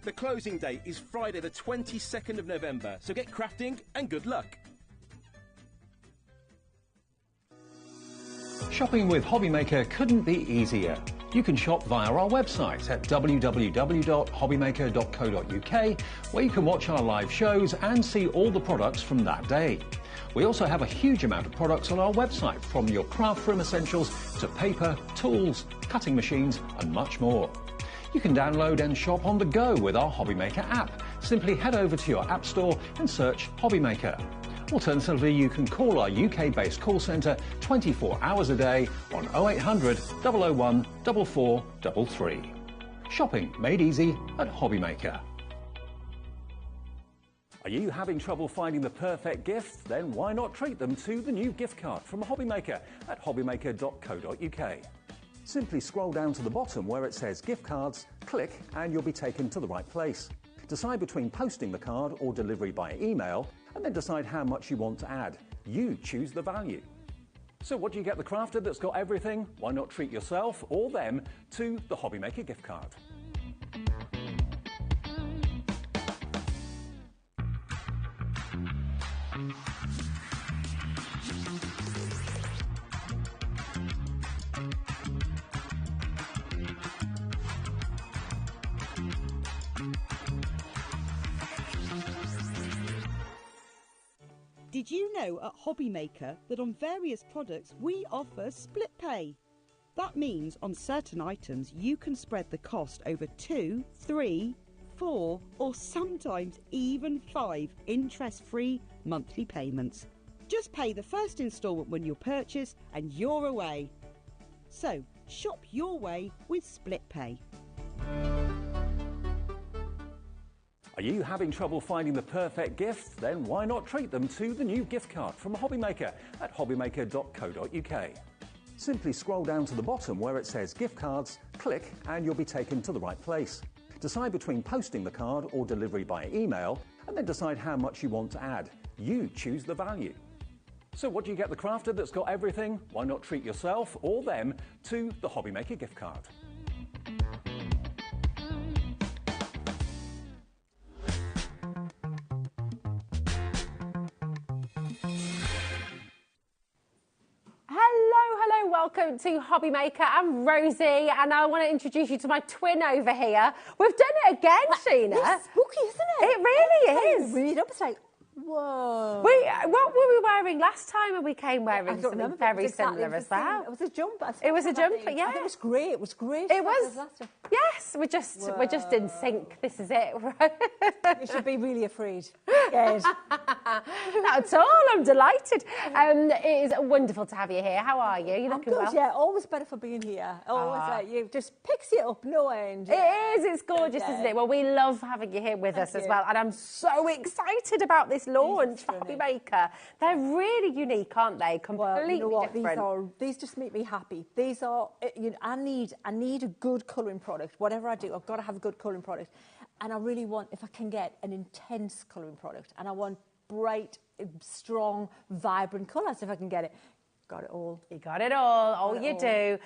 The closing date is Friday the 22nd of November, so get crafting and good luck. Shopping with HobbyMaker couldn't be easier. You can shop via our website at www.hobbymaker.co.uk, where you can watch our live shows and see all the products from that day. We also have a huge amount of products on our website, from your craft room essentials to paper, tools, cutting machines and much more. You can download and shop on the go with our HobbyMaker app. Simply head over to your app store and search HobbyMaker. Alternatively, you can call our UK-based call centre 24 hours a day on 0800 001 4433. Shopping made easy at HobbyMaker. Are you having trouble finding the perfect gift? Then why not treat them to the new gift card from HobbyMaker at hobbymaker.co.uk. Simply scroll down to the bottom where it says gift cards, click and you'll be taken to the right place. Decide between posting the card or delivery by email and then decide how much you want to add. You choose the value. So what do you get the crafter that's got everything? Why not treat yourself or them to the HobbyMaker gift card? Did you know at HobbyMaker that on various products we offer split pay? That means on certain items you can spread the cost over 2, 3, 4 or sometimes even 5 interest-free monthly payments. Just pay the first instalment when you purchase and you're away. So shop your way with split pay. Are you having trouble finding the perfect gift? Then why not treat them to the new gift card from HobbyMaker at hobbymaker.co.uk. Simply scroll down to the bottom where it says gift cards, click and you'll be taken to the right place. Decide between posting the card or delivery by email and then decide how much you want to add. You choose the value. So what do you get the crafter that's got everything? Why not treat yourself or them to the HobbyMaker gift card? Welcome to HobbyMaker. I'm Rosie and I want to introduce you to my twin over here. We've done it again, Sheena. It's spooky, isn't it? It really is. Read up, it's like, whoa. What were we wearing last time when we came wearing something very similar as well? It was a jumper. It was a jumper, yeah. I think it was great. It was great. It was. Yes, we're just in sync. This is it. You should be really afraid. Yes. Not at all. I'm delighted. It is wonderful to have you here. How are you? You looking good, well? Yeah, always better for being here. Always like you just picks you up no end. It is. It's gorgeous, isn't it? Well, we love having you here with us as well, and I'm so excited about this launch for HobbyMaker. They're really unique, aren't they? Completely you know what? different. These just make me happy. These are. I need a good colouring product. Whatever I do, I've got to have a good colouring product. And I really want, if I can get an intense colouring product, and I want bright, strong, vibrant colours, if I can get it. Got it all. You got it all. You do.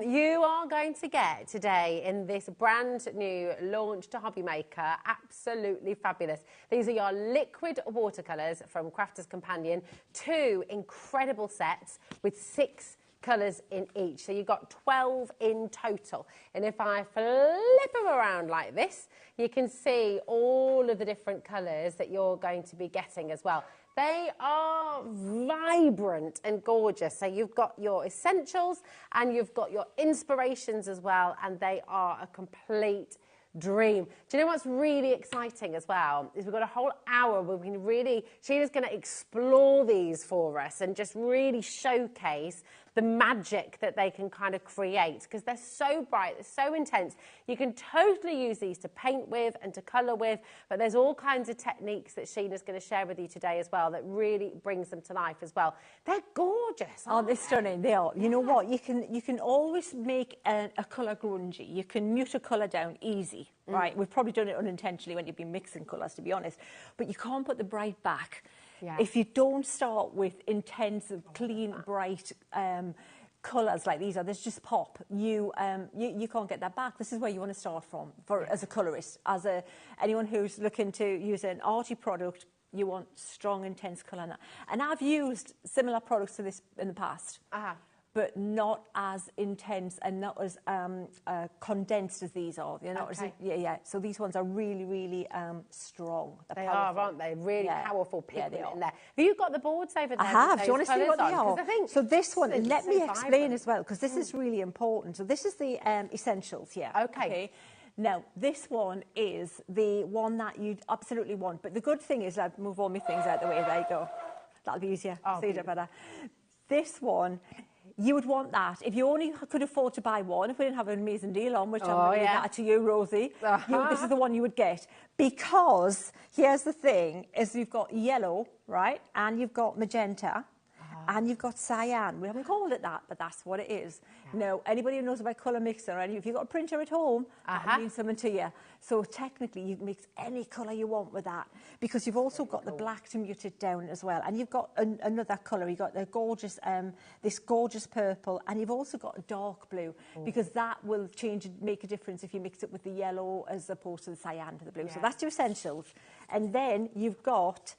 You are going to get today in this brand new launch to HobbyMaker, absolutely fabulous. These are your liquid watercolours from Crafter's Companion, 2 incredible sets with 6 colours in each. So you've got 12 in total. And if I flip them around like this, you can see all of the different colours that you're going to be getting as well. They are vibrant and gorgeous. So you've got your essentials and you've got your inspirations as well, and they are a complete dream. Do you know what's really exciting as well is we've got a whole hour where we can really, Sheena's going to explore these for us and just really showcase the magic that they can kind of create, because they're so bright, they're so intense. You can totally use these to paint with and to colour with, but there's all kinds of techniques that Sheena's going to share with you today as well that really brings them to life as well. They're gorgeous. Oh, they're stunning. They are. You know what? You can always make a colour grungy. You can mute a colour down easy, right? We've probably done it unintentionally when you've been mixing colours, to be honest. But you can't put the bright back. Yeah. If you don't start with intense, clean, bright colours like these are, there's just pop. You can't get that back. This is where you want to start from as a colourist. Anyone who's looking to use an arty product, you want strong, intense colour in that. And I've used similar products to this in the past. But not as intense and not as condensed as these are. They're not as, so these ones are really, really strong. They are, aren't they? Really powerful pigment in there. Have you got the boards over there? I have. Do you want to see what they are? So this one, and let me explain as well, because this is really important. So this is the essentials here. Okay. Now, this one is the one that you absolutely want. But the good thing is, I'll move all my things out the way. There you go. That'll be easier. See it better. This one You would want that. If you only could afford to buy one, if we didn't have an amazing deal on, which I'm going to leave that to you, Rosie, this is the one you would get. Because here's the thing, is you've got yellow, right? And you've got magenta. And you've got cyan. We haven't called it that, but that's what it is. Now, anybody who knows about colour mixing, or if you've got a printer at home, that means something to you. So technically, you can mix any colour you want with that, because you've also got the black to mute it down as well. And you've got another colour. You've got the gorgeous, this gorgeous purple, and you've also got a dark blue, because that will change and make a difference if you mix it with the yellow as opposed to the cyan to the blue. So that's your essentials. And then you've got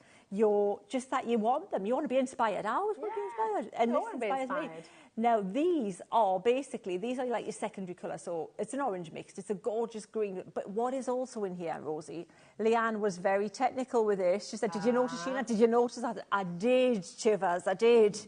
just that you want them. You want to be inspired. I always want to be inspired. And this inspires me. Now, these are like your secondary colour. So it's an orange mixed. It's a gorgeous green. But what is also in here, Rosie? Leanne was very technical with this. She said, did you notice, Sheena? Did you notice that? I did, Chivers. I did.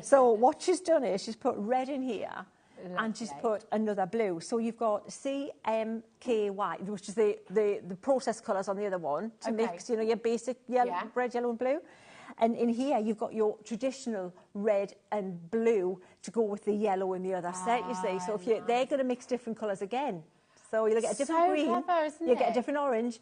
So what she's done is she's put red in here. Lovely. And she's put another blue. So you've got CMKY, which is the process colours on the other one to mix, your basic yellow, red, yellow and blue. And in here, you've got your traditional red and blue to go with the yellow in the other set, you see. So if they're going to mix different colours again. So you'll get a different green, you'll get a different orange.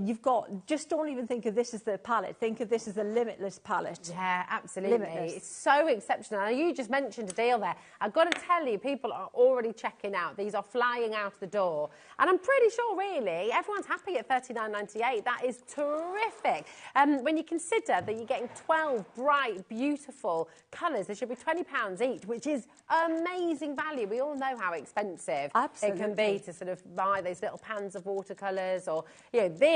You've got, just don't even think of this as the palette. Think of this as a limitless palette. Yeah, absolutely. Limitless. It's so exceptional. Now, you just mentioned a deal there. I've got to tell you, people are already checking out. These are flying out the door. And I'm pretty sure, really, everyone's happy at $39.98. That is terrific. When you consider that you're getting 12 bright, beautiful colours, they should be £20 each, which is amazing value. We all know how expensive it can be to sort of buy those little pans of watercolours, or,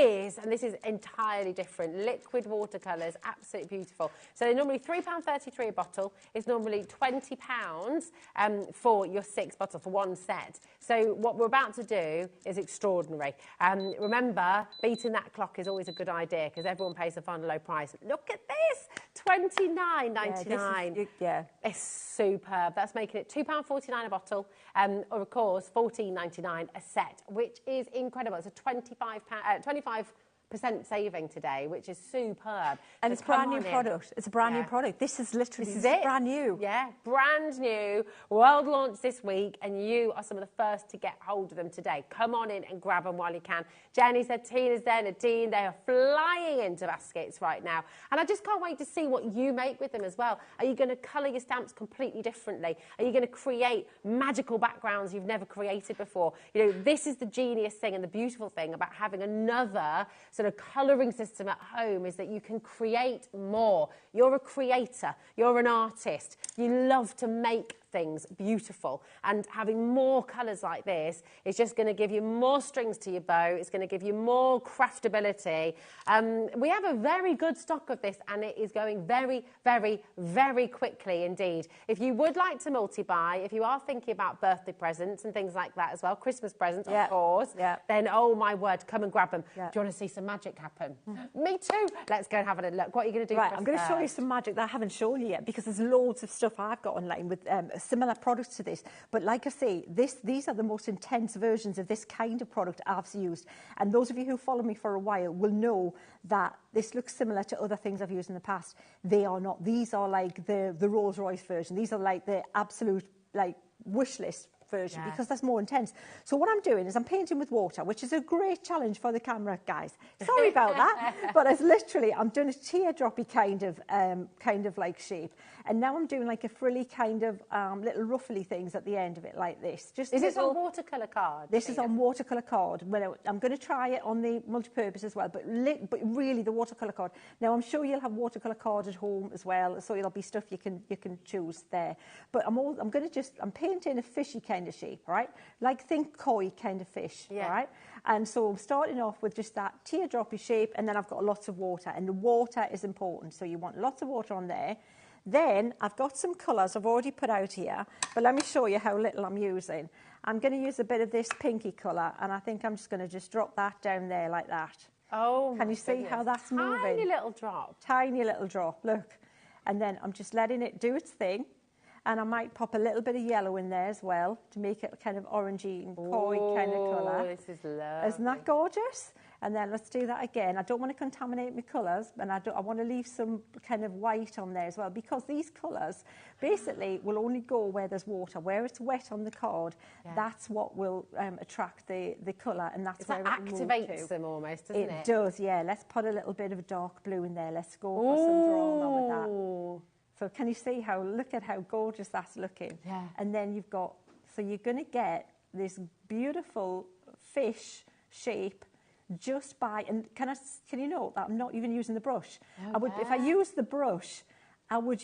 this is entirely different. Liquid watercolours, absolutely beautiful. So they're normally £3.33 a bottle. It's normally £20 for your 6 bottles, for one set. So what we're about to do is extraordinary. Remember, beating that clock is always a good idea, because everyone pays the final low price. Look at this, $29.99. It's superb. That's making it £2.49 a bottle, or of course $14.99 a set, which is incredible. It's a 25% saving today, which is superb. And it's brand new product. It's a brand new product. This is literally brand new. Yeah, brand new. World launch this week, and you are some of the first to get hold of them today. Come on in and grab them while you can. Jenny said Tina's there, Nadine, they are flying into baskets right now. And I just can't wait to see what you make with them as well. Are you going to colour your stamps completely differently? Are you going to create magical backgrounds you've never created before? This is the genius thing and the beautiful thing about having another sort of colouring system at home, is that you can create more. You're a creator, you're an artist, you love to make things beautiful, and having more colours like this is just going to give you more strings to your bow. It's going to give you more craftability. We have a very good stock of this, and it is going very, very, very quickly indeed. If you would like to multi-buy, if you are thinking about birthday presents and things like that as well, Christmas presents, of course, then, oh my word, come and grab them. Do you want to see some magic happen? Me too. Let's go and have a look. What are you going to do? Right, I'm going to show you some magic that I haven't shown you yet, because there's loads of stuff I've got online with similar products to this. But like I say, these are the most intense versions of this kind of product I've used. And those of you who follow me for a while will know that this looks similar to other things I've used in the past. They are not. These are like the Rolls Royce version. These are like the absolute wish list version, because that's more intense. So what I'm doing is I'm painting with water, which is a great challenge for the camera, guys. Sorry about that, but it's literally, I'm doing a teardroppy kind of like shape, and now I'm doing like a frilly kind of little ruffly things at the end of it, like this. Is this on watercolour card? This is on watercolour card. Well, I'm going to try it on the multi-purpose as well, but really the watercolour card. Now I'm sure you'll have watercolour card at home as well, so there'll be stuff you can choose there. But I'm painting a fishy kind of shape, right? Like think koi kind of fish, right? And so I'm starting off with just that teardroppy shape, and then I've got lots of water, and the water is important. So you want lots of water on there. Then I've got some colours I've already put out here, but let me show you how little I'm using. I'm going to use a bit of this pinky colour, and I think I'm just going to just drop that down there like that. Oh, can you see how that's moving? Tiny little drop. Tiny little drop, look. And then I'm just letting it do its thing. And I might pop a little bit of yellow in there as well to make it kind of orangey and koi kind of colour. This is lovely. Isn't that gorgeous? And then let's do that again. I don't want to contaminate my colours, and I want to leave some kind of white on there as well, because these colours basically will only go where there's water. Where it's wet on the card, that's what will attract the colour, and that's where it activates them almost, doesn't it? It does, yeah. Let's put a little bit of a dark blue in there. Let's go for some drama with that. So can you see how, look at how gorgeous that's looking? Yeah. And then you've got, so you're going to get this beautiful fish shape just by, and can you note that I'm not even using the brush? I would, if I use the brush, I would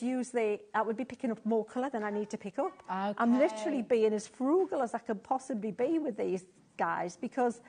be picking up more colour than I need to pick up. Okay. I'm literally being as frugal as I could possibly be with these guys, because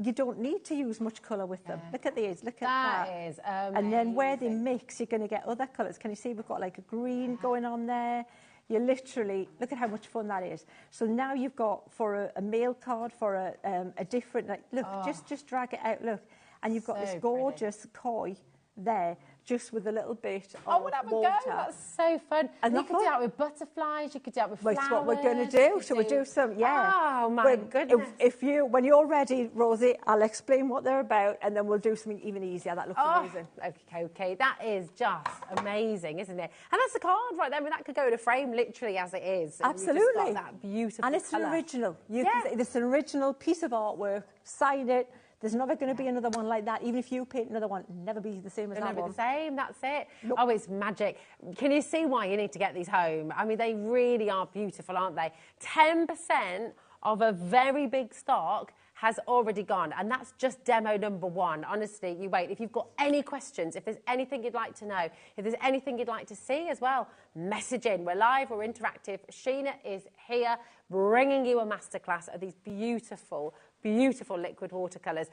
you don't need to use much colour with them. Look at these, look at that. That is amazing. And then where they mix, you're going to get other colours. Can you see we've got like a green going on there? You literally, look at how much fun that is. So now you've got, for a mail card, for a different, like, look, just drag it out, look. And you've got this gorgeous koi there, just with a little bit of we'll have a water. go. That's so fun. And you could do that with butterflies. You could do that with flowers. That's what we're going to do. Shall we do some? Yeah. Oh, my goodness. When you're ready, Rosie, I'll explain what they're about, and then we'll do something even easier. That looks amazing. Okay. That is just amazing, isn't it? And that's the card right there. I mean, that could go in a frame literally as it is. Absolutely. You've just got that beautiful And it's colour. an original. It's an original piece of artwork. Sign it. There's never going to be another one like that. Even if you paint another one, it'll never be the same as that one. It'll never be the same, that's it. Nope. Oh, it's magic. Can you see why you need to get these home? I mean, they really are beautiful, aren't they? 10% of a very big stock has already gone, and that's just demo number 1. Honestly, you wait. If you've got any questions, if there's anything you'd like to know, if there's anything you'd like to see as well, message in. We're live, we're interactive. Sheena is here bringing you a masterclass of these beautiful liquid watercolours.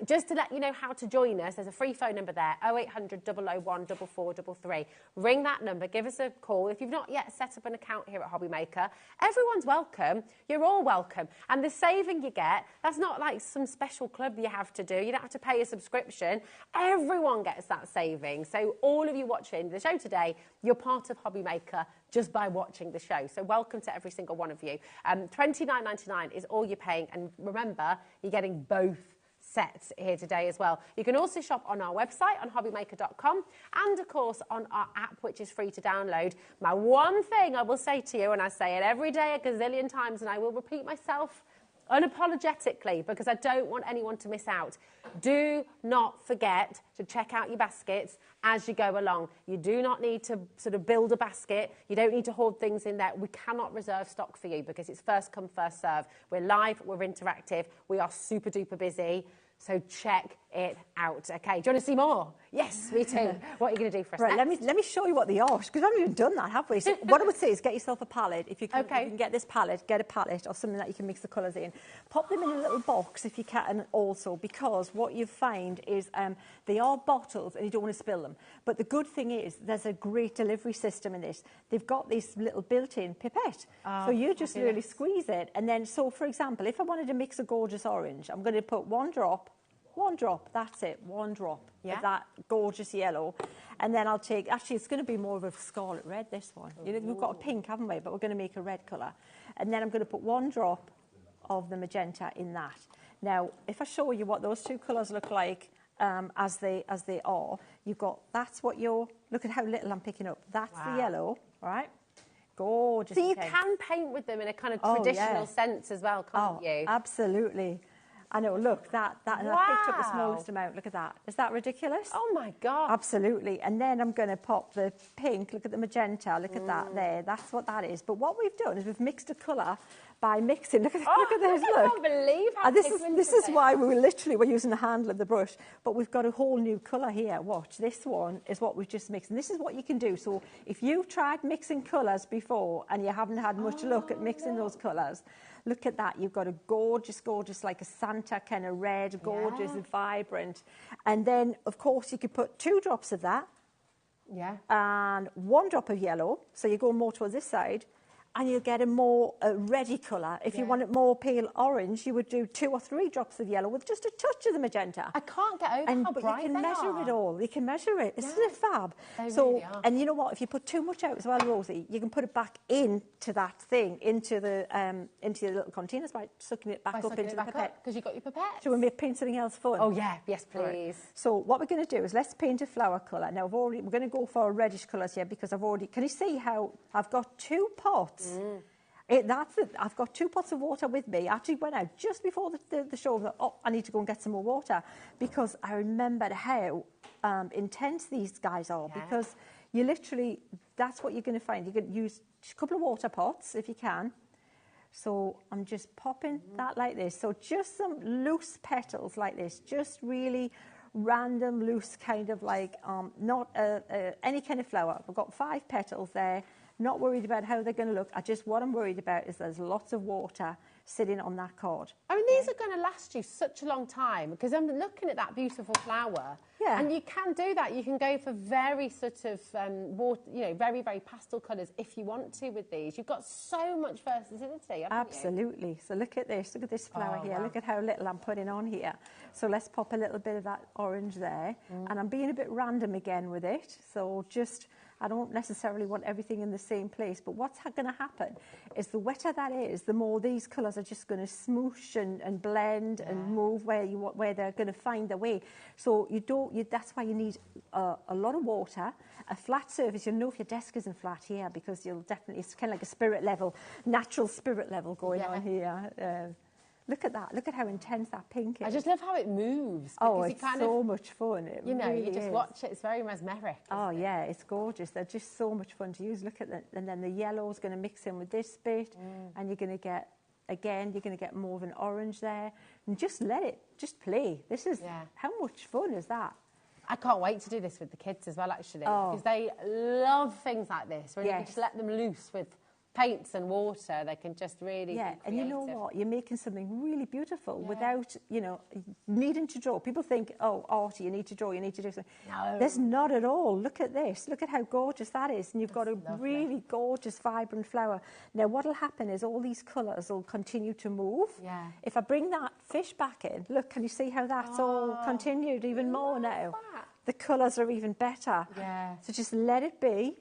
Just to let you know how to join us, there's a free phone number there, 0800 001 4433. Ring that number, give us a call. If you've not yet set up an account here at HobbyMaker, everyone's welcome. You're all welcome. And the saving you get, that's not like some special club you have to do. You don't have to pay a subscription. Everyone gets that saving. So all of you watching the show today, you're part of HobbyMaker just by watching the show. So welcome to every single one of you. $29.99 is all you're paying. And remember, you're getting both sets here today as well. You can also shop on our website on hobbymaker.com, and of course on our app, which is free to download. My one thing I will say to you, and I say it every day a gazillion times, and I will repeat myself unapologetically, because I don't want anyone to miss out. Do not forget to check out your baskets as you go along. You do not need to sort of build a basket. You don't need to hoard things in there. We cannot reserve stock for you because it's first come, first serve. We're live, we're interactive, we are super duper busy. So check it out. Okay, do you want to see more? Yes, me too. What are you going to do for us Right, next? let me show you what they are, because we haven't even done that, have we? So what I would say is get yourself a palette. If you can, if you can get this palette, get a palette or something that you can mix the colours in. Pop them in a little box if you can also, because what you find is they are bottles and you don't want to spill them. But the good thing is there's a great delivery system in this. They've got this little built-in pipette. So you just really squeeze it. And then, so for example, if I wanted to mix a gorgeous orange, I'm going to put one drop, that's it, one drop of that gorgeous yellow. And then I'll take, actually it's going to be more of a scarlet red, this one. You know, we've got a pink, haven't we? But we're going to make a red colour. And then I'm going to put one drop of the magenta in that. Now, if I show you what those two colours look like as they are, you've got, that's what you're, look at how little I'm picking up. That's the yellow, right? Gorgeous. So you can paint with them in a kind of traditional sense as well, can't you? Absolutely. I know, look, that, and I picked up the smallest amount, look at that. Is that ridiculous? Oh my God. Absolutely. And then I'm going to pop the pink, look at the magenta, look at that there, that's what that is. But what we've done is we've mixed a colour by mixing, look at this, look. I can't believe how this is why we're using the handle of the brush, but we've got a whole new colour here. Watch, this one is what we've just mixed, and this is what you can do. So if you've tried mixing colours before and you haven't had much luck at mixing those colours, look at that. You've got a gorgeous, like a Santa kind of red, gorgeous, vibrant. And then, of course, you could put 2 drops of that. And 1 drop of yellow. So you go more towards this side. and you'll get a more ready colour. If you want it more pale orange, you would do 2 or 3 drops of yellow with just a touch of the magenta. I can't get over how But bright you can they measure are. it all. You can measure it. Isn't it fab? They So, really are. and you know what? If you put too much out as well, Rosie, you can put it back into that thing, into the little containers by sucking it back up into the pipette. Because you've got your pipette. So we may paint something else fun. Oh yeah, yes please. Right. So what we're going to do is let's paint a flower colour. Now we're going to go for reddish colours here because can you see how I've got 2 pots? I've got 2 pots of water with me. I actually went out just before the show. I thought, oh, I need to go and get some more water because I remembered how intense these guys are. Yeah. Because you literally, that's what you're going to find. You can use a couple of water pots if you can. So I'm just popping that like this. So just some loose petals like this, just really random, loose kind of like, not any kind of flower. I've got 5 petals there. Not worried about how they're going to look. What I'm worried about is there's lots of water sitting on that card. I mean, these are going to last you such a long time because I'm looking at that beautiful flower. Yeah. And you can do that. You can go for very sort of, very, very pastel colours if you want to with these. You've got so much versatility, haven't Absolutely. you? So look at this. Look at this flower here. Wow. Look at how little I'm putting on here. So let's pop a little bit of that orange there. And I'm being a bit random again with it. So I don't necessarily want everything in the same place, but what's going to happen is the wetter that is, the more these colours are just going to smoosh and blend and move where they're going to find their way. So that's why you need a lot of water, a flat surface. You'll know if your desk isn't flat here because it's kind of like a spirit level, natural spirit level going on here. Look at that. Look at how intense that pink is. I just love how it moves. Oh, it's so much fun. You just watch it. It's very mesmeric. Oh, yeah, it's gorgeous. They're just so much fun to use. Look at that. And then the yellow's going to mix in with this bit. And you're going to get more of an orange there. And just play. How much fun is that? I can't wait to do this with the kids as well, actually. Because they love things like this. Where you can just let them loose with paints and water. They can just really be and you know what, you're making something really beautiful without needing to draw. People think, oh, art, you need to draw, you need to do something. No, there's not at all. Look at this. Look at how gorgeous that is. And you've got a really gorgeous vibrant flower. Now what will happen is all these colours will continue to move. If I bring that fish back in, look, can you see how that's all continued even more now? The colours are even better. So just let it be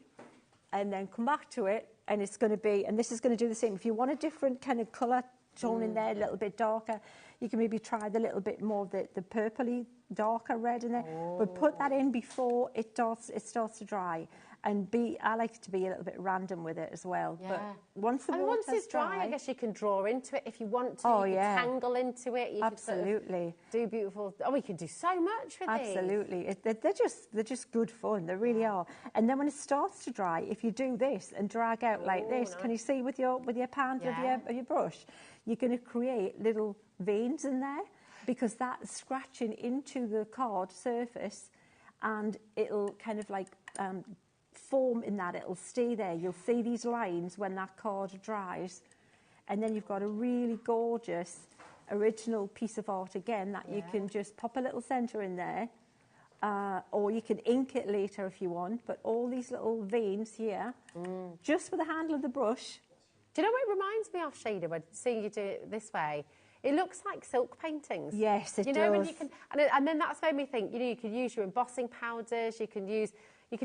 and then come back to it. And it's going to be, and this is going to do the same. If you want a different kind of colour tone in there, a little bit darker, you can maybe try the little bit more of the purpley, darker red in there. But put that in before it starts to dry. And I like to be a little bit random with it as well. But once it's dry, I guess you can draw into it if you want to. You can tangle into it. You Absolutely. Can do beautiful. Oh, we can do so much with these. Absolutely. They're just good fun. They really are. And then when it starts to dry, if you do this and drag out like this, can you see with your pan of your brush, you're going to create little veins in there because that's scratching into the card surface, and it'll kind of like form in that. It'll stay there. You'll see these lines when that card dries, and then you've got a really gorgeous original piece of art again that you can just pop a little centre in there, or you can ink it later if you want. But all these little veins here, just with the handle of the brush. Do you know what it reminds me of, Sheena, when seeing you do it this way? It looks like silk paintings. Yes, it does. When you can, and then that's made me think, you could use your embossing powders, you could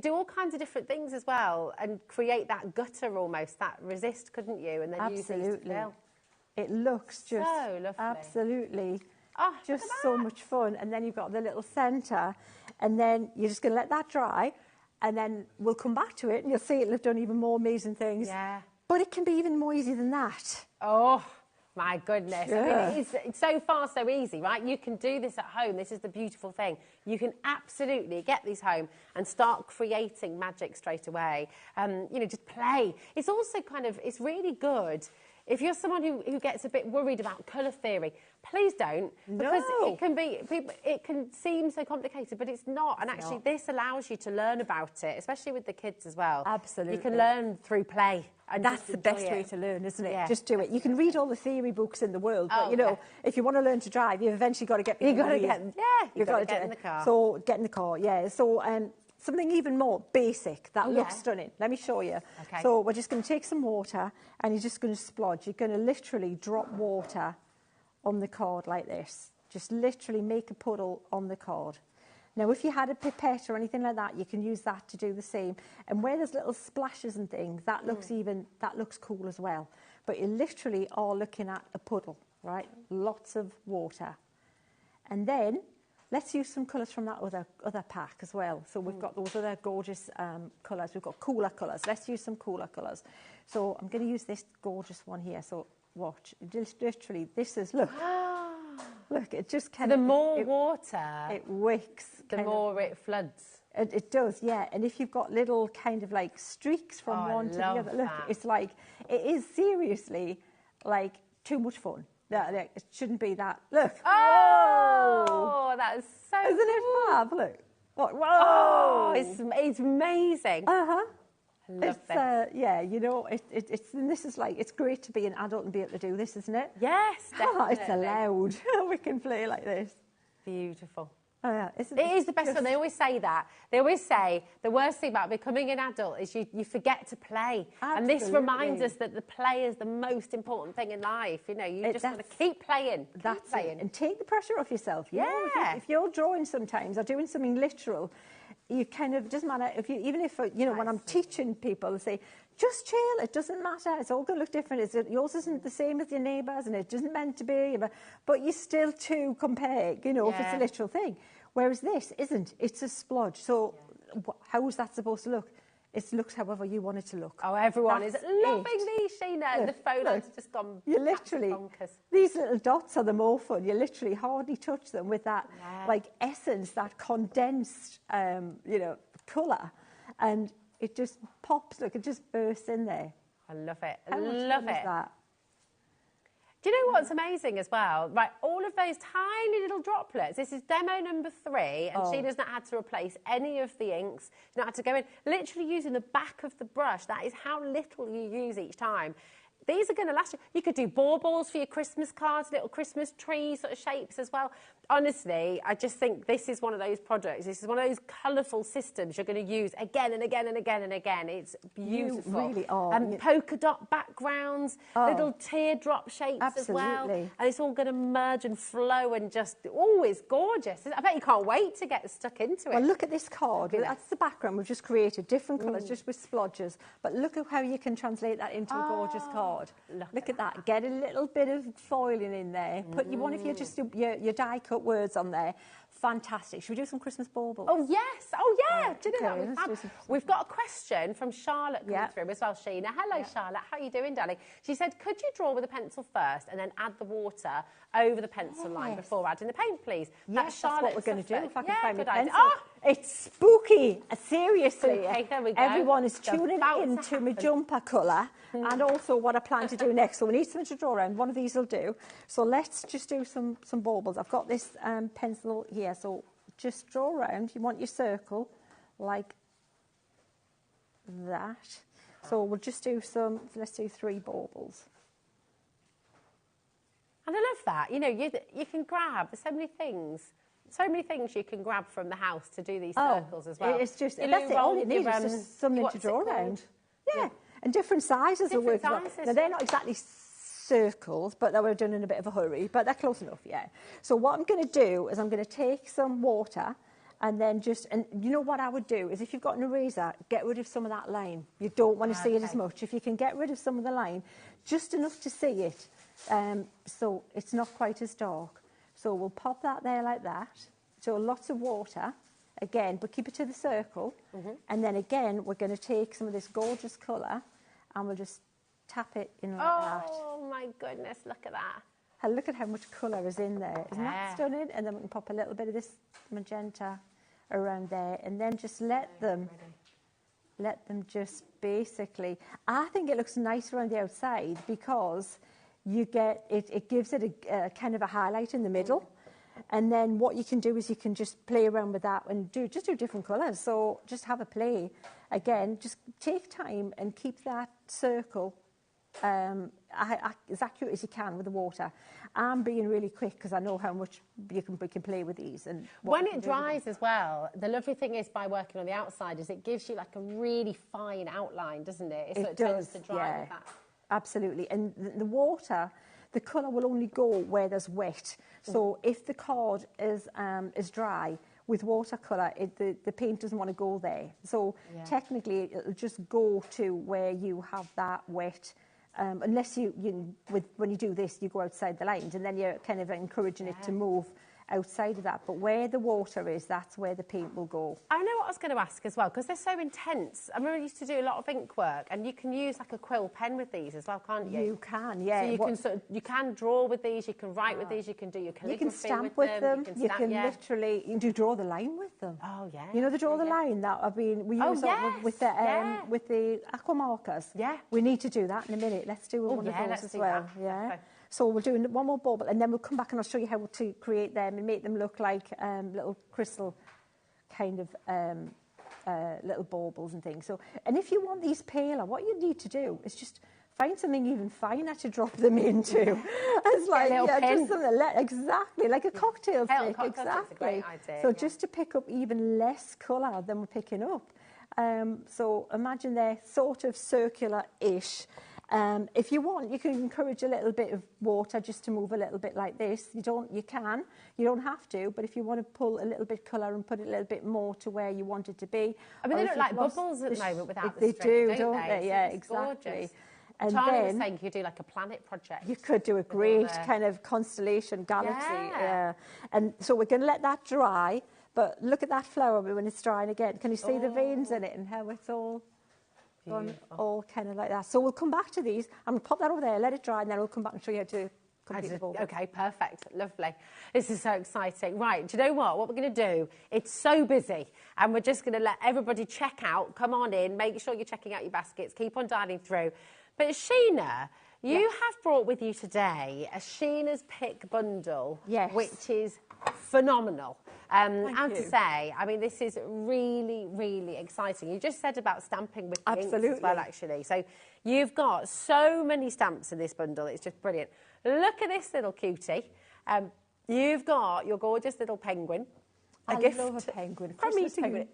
do all kinds of different things as well and create that gutter almost, that resist, couldn't you? And then use these to fill. It looks just so lovely. Absolutely. Just so much fun. And then you've got the little centre, and then you're just going to let that dry, and then we'll come back to it and you'll see it'll have done even more amazing things. But it can be even more easy than that. Oh, my goodness. I mean, it's so far so easy, right? You can do this at home. This is the beautiful thing. You can absolutely get these home and start creating magic straight away. Just play. It's also it's really good. If you're someone who gets a bit worried about colour theory, please don't, because it can seem so complicated, but it's not. And actually, this allows you to learn about it, especially with the kids as well. Absolutely. You can learn through play. And that's the best way to learn, isn't it? Yeah. Just do it. You can read all the theory books in the world, but if you want to learn to drive, you've eventually got to get. You've got to get in the car. So get in the car, yeah. So something even more basic that looks stunning. Let me show you. Okay. So we're just going to take some water and you're just going to splodge. You're going to literally drop water on the card like this. Just literally make a puddle on the card. Now, if you had a pipette or anything like that, you can use that to do the same. And where there's little splashes and things, that looks that looks cool as well. But you literally are looking at a puddle, right? Lots of water. And then let's use some colours from that other pack as well. So we've got those other gorgeous colours. We've got cooler colours. Let's use some cooler colours. So I'm going to use this gorgeous one here. So watch. Just literally, this is, look. Look, it just kind of... The more water... It wicks. The more it floods. It does, yeah. And if you've got little kind of like streaks from one to the other, look, it's like, it is seriously like too much fun. It shouldn't be that. Look. Oh, that is so Isn't it fab? Look. Whoa. Oh, it's amazing. Uh-huh. I love this. Yeah, you know, and this is like, it's great to be an adult and be able to do this, isn't it? Yes, definitely. It's allowed. We can play like this. Beautiful. It is the best one. They always say that. They always say the worst thing about becoming an adult is you forget to play. Absolutely. And this reminds us that the play is the most important thing in life. You know, you just want to keep playing. That's it. And take the pressure off yourself. You know, if you're drawing sometimes or doing something literal, you kind of, doesn't matter if you, even if, you know, when I'm teaching people, I say, just chill, it doesn't matter, it's all going to look different. Yours isn't the same as your neighbour's and it isn't meant to be, but you still two compare, you know, if it's a literal thing. Whereas this isn't, it's a splodge. So how is that supposed to look? It looks however you want it to look. Oh, everyone is loving these, Sheena. Look, the phone's just gone literally, bonkers. These little dots are the more fun. You literally hardly touch them with that like essence, that condensed, you know, colour. And it just pops, look, it just bursts in there. I love it. How much love fun it. is that? Do you know what's amazing as well? Right, all of those tiny little droplets. This is demo number 3, and Sheena's not had to replace any of the inks. Not had to go in, literally using the back of the brush. That is how little you use each time. These are going to last you. You could do baubles for your Christmas cards, little Christmas tree sort of shapes as well. Honestly, I just think this is one of those products. This is one of those colourful systems you're going to use again and again and again and again. It's beautiful. You really are. Polka dot backgrounds, little teardrop shapes as well. And it's all going to merge and flow and just, it's gorgeous. I bet you can't wait to get stuck into it. Well, look at this card. That's the background. We've just created different colours just with splodges. But look at how you can translate that into a gorgeous card. Look at that. Get a little bit of foiling in there. Put you one of your just your die cut words on there. Fantastic. Should we do some Christmas baubles? Oh yes. Oh yeah. Do you know that we've got a question from Charlotte coming through as well, Sheena. Hello Charlotte. How are you doing, darling? She said, could you draw with a pencil first and then add the water over the pencil line before adding the paint, please? Yes, that's what we're going to do. If I can find my pencil. Oh, it's spooky. Seriously. Okay, there we go. Everyone is tuning into my jumper colour and also what I plan to do next. So we need something to draw around. One of these will do. So let's just do some baubles. I've got this pencil here. So just draw around. You want your circle like that. So we'll just do let's do 3 baubles. And I love that. You know, you can grab so many things. So many things you can grab from the house to do these circles as well. It's just, that's it. All you need is just something to draw around. Yeah. And different sizes will work. Now, they're not exactly circles, but they were done in a bit of a hurry, but they're close enough, yeah. So what I'm going to do is I'm going to take some water and then and you know what I would do is if you've got an eraser, get rid of some of that line. You don't want to see it as much. If you can get rid of some of the line, just enough to see it, so it's not quite as dark. So we'll pop that there like that. So lots of water, again, but keep it to the circle. And then again, we're going to take some of this gorgeous colour and we'll just tap it in like that. Oh my goodness, look at that. And look at how much colour is in there. Isn't that stunning? And then we can pop a little bit of this magenta around there and then just let them just basically, I think it looks nice around the outside because you get, it gives it a kind of a highlight in the middle. And then what you can do is you can just play around with that and just do different colours. So just have a play. Again, just take time and keep that circle as accurate as you can with the water. I'm being really quick because I know how much we can play with these. And when it dries as well, the lovely thing is by working on the outside is it gives you like a really fine outline, doesn't it? It does, tends to dry with that. Absolutely. And the water, the colour will only go where there's wet. So if the card is dry, with watercolour, the paint doesn't want to go there. So technically, it'll just go to where you have that wet. Unless when you do this, you go outside the lines, and then you're kind of encouraging it to move outside of that. But where the water is, that's where the paint will go. I know what I was going to ask as well, because they're so intense. I remember I used to do a lot of ink work, and you can use like a quill pen with these as well, can't you? You can, yeah. So you can draw with these, you can write with these, you can do your calligraphy you can stamp with them. You can literally you draw the line with them. Oh yeah. You know the draw the line that we use with the aqua markers. Yeah. We need to do that in a minute. Let's do one of those as well. That. Yeah. Okay. So we'll do one more bauble, and then we'll come back and I'll show you how to create them and make them look like little crystal kind of little baubles and things. So, and if you want these paler, what you need to do is just find something even finer to drop them into. It's like just something exactly like a cocktail stick. Exactly. A great idea, so just to pick up even less colour than we're picking up. So imagine they're sort of circular-ish. If you want, you can encourage a little bit of water just to move a little bit like this. You don't have to, but if you want to pull a little bit colour and put it a little bit more to where you want it to be. I mean, they look like bubbles at the moment without the string, don't they? Yeah, exactly. Gorgeous. And Charlie then was saying you could do like a planet project. You could do a great kind of constellation galaxy. Yeah. And so we're going to let that dry, but look at that flower when it's drying again. Can you see the veins in it and how it's all... all kind of like that. So we'll come back to these. I'm going to pop that over there, let it dry, and then we'll come back and show you how to complete the bauble. Okay, perfect. Lovely. This is so exciting. Right, do you know what? What we're going to do, it's so busy, and we're just going to let everybody check out. Come on in, make sure you're checking out your baskets, keep on dialing through. But Sheena, you have brought with you today a Sheena's Pick bundle, which is phenomenal. And to say, I mean, this is really, really exciting. You just said about stamping with the inks as well, actually. So you've got so many stamps in this bundle. It's just brilliant. Look at this little cutie. You've got your gorgeous little penguin. I love a penguin. Penguin.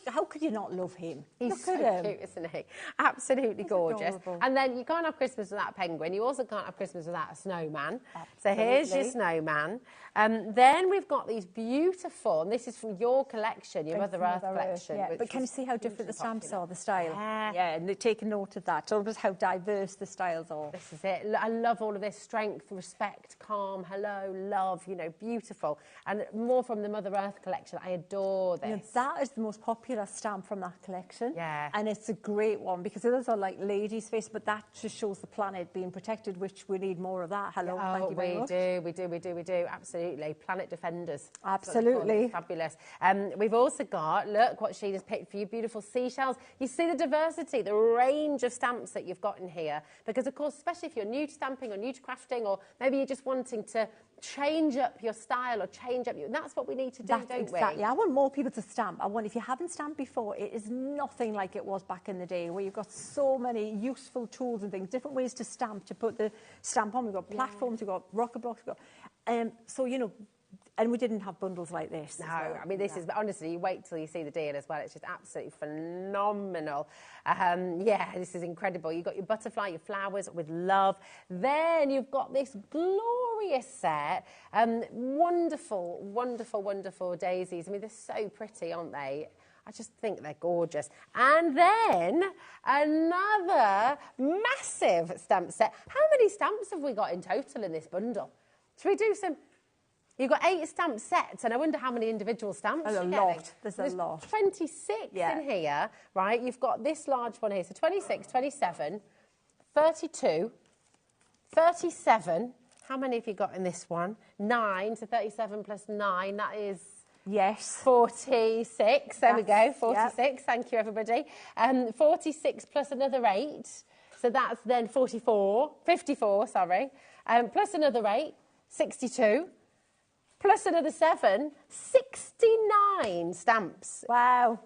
How could you not love him? He's so cute, isn't he? Absolutely gorgeous. Adorable. And then you can't have Christmas without a penguin. You also can't have Christmas without a snowman. Absolutely. So here's your snowman. Then we've got these beautiful, and this is from your collection, your Mother Earth collection. Yeah. But can you see how different the stamps are, the style? Yeah, and take a note of that. So just how diverse the styles are. This is it. I love all of this. Strength, respect, calm, hello, love, you know, beautiful. And more from the Mother Earth collection. I adore this. You know, that is the most popular stamp from that collection. Yeah. And it's a great one because others are like ladies' face, but that just shows the planet being protected, which we need more of that. Hello, thank you very much. We do. Absolutely. Planet defenders. Absolutely. Fabulous. We've also got, look what Sheena's picked for you, beautiful seashells. You see the diversity, the range of stamps that you've got in here. Because, of course, especially if you're new to stamping or new to crafting, or maybe you're just wanting to change up your style or change up your... That's what we need to do, don't we? Exactly. I want more people to stamp. If you haven't stamped before, it is nothing like it was back in the day, where you've got so many useful tools and things, different ways to stamp, to put the stamp on. We've got platforms, we've got rocker blocks, we've got... so, you know... And we didn't have bundles like this. No, I mean, this is, honestly, you wait till you see the deal as well. It's just absolutely phenomenal. This is incredible. You've got your butterfly, your flowers with love. Then you've got this glorious set. Wonderful, wonderful, wonderful daisies. I mean, they're so pretty, aren't they? I just think they're gorgeous. And then another massive stamp set. How many stamps have we got in total in this bundle? Should we do some... You've got 8 stamp sets, and I wonder how many individual stamps you're getting. There's a lot. 26 in here, right? You've got this large one here. So 26, 27, 32, 37. How many have you got in this one? 9, so 37 plus 9, that is... Yes. 46. There we go, 46. Yep. Thank you, everybody. 46 plus another 8. So that's then 54, sorry. Plus another 8, 62. Plus another 7, 69 stamps. Wow.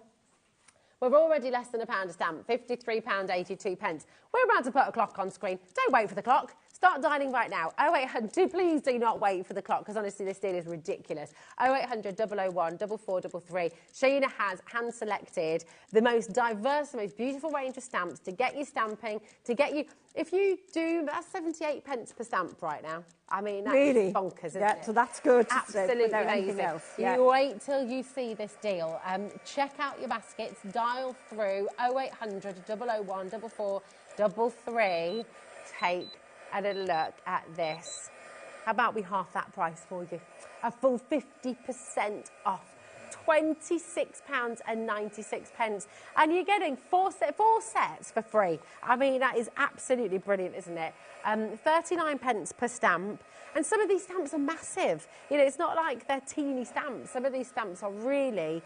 We're already less than £1 a stamp, £53.82. We're about to put a clock on screen. Don't wait for the clock. Start dialing right now. 0800, please do not wait for the clock, because honestly, this deal is ridiculous. 0800 001 4433. Sheena has hand-selected the most diverse, the most beautiful range of stamps to get you stamping, to get you... If you do, that's 78 pence per stamp right now. I mean, that's really bonkers, isn't yeah, it? so that's good. Absolutely without anything amazing. else. Yeah. You wait till you see this deal. Check out your baskets, dial through 0800 001 4433. Take a little look at this. How about we half that price for you? A full 50% off. £26.96, and you're getting four sets for free. I mean, that is absolutely brilliant, isn't it? 39 pence per stamp, and some of these stamps are massive. You know, it's not like they're teeny stamps. Some of these stamps are really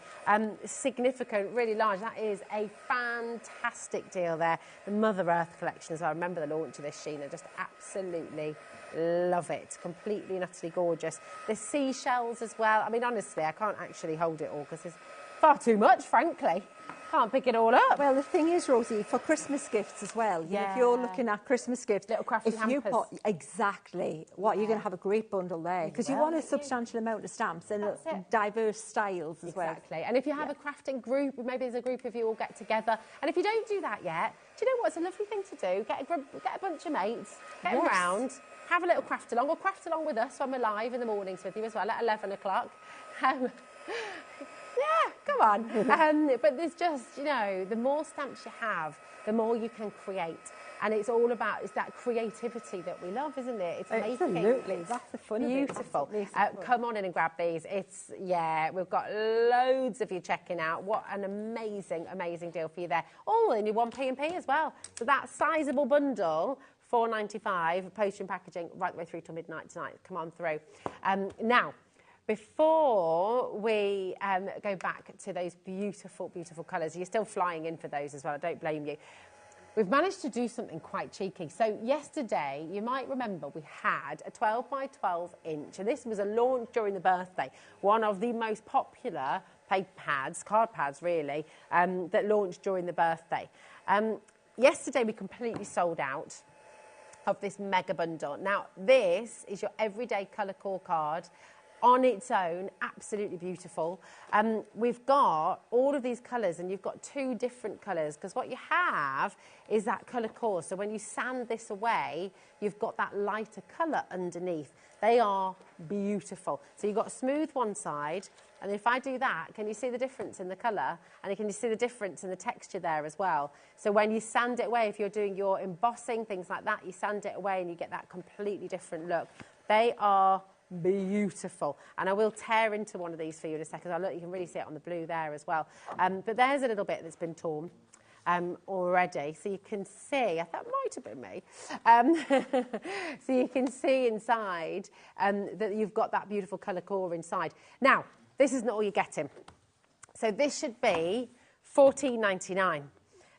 significant, really large. That is a fantastic deal there. The Mother Earth collection as well. I remember the launch of this, Sheena. Just absolutely love it. Completely and utterly gorgeous. The seashells as well. I mean, honestly, I can't actually hold it all because there's far too much, frankly. Can't pick it all up. Well, the thing is, Rosie, for Christmas gifts as well, you know, if you're looking at Christmas gifts, little crafty hampers. Exactly, you're going to have a great bundle there, because you want a substantial amount of stamps and diverse styles as well. Exactly. And if you have a crafting group, maybe there's a group of you all get together. And if you don't do that yet, do you know what? It's a lovely thing to do. Get a bunch of mates, get them round, have a little craft along, or craft along with us when we're live in the mornings with you as well at 11 o'clock. Yeah, come on. But there's just, you know, the more stamps you have, the more you can create. And it's all about, it's that creativity that we love, isn't it? It's absolutely. That's the fun beautiful. of it. Come on in and grab these. It's, yeah, we've got loads of you checking out. What an amazing, amazing deal for you there. All in your 1p&P as well. So that sizable bundle, £4.95, post and packaging right the way through till midnight tonight. Come on through. Now, before we go back to those beautiful, beautiful colours, you're still flying in for those as well, I don't blame you. We've managed to do something quite cheeky. So yesterday, you might remember, we had a 12 by 12 inch, and this was a launch during the birthday, one of the most popular paper pads, card pads really, that launched during the birthday. Yesterday, we completely sold out of this mega bundle. Now, this is your everyday colour core card. On its own, absolutely beautiful. We've got all of these colours, and you've got two different colours, because what you have is that colour core. So when you sand this away, you've got that lighter colour underneath. They are beautiful. So you've got smooth one side, and if I do that, can you see the difference in the colour? And can you see the difference in the texture there as well? So when you sand it away, if you're doing your embossing, things like that, you sand it away and you get that completely different look. They are beautiful, and I will tear into one of these for you in a second. Look, you can really see it on the blue there as well. But there's a little bit that's been torn already, so you can see. I thought it might have been me. So you can see inside that you've got that beautiful colour core inside. Now, this is not all you're getting. So this should be £14.99.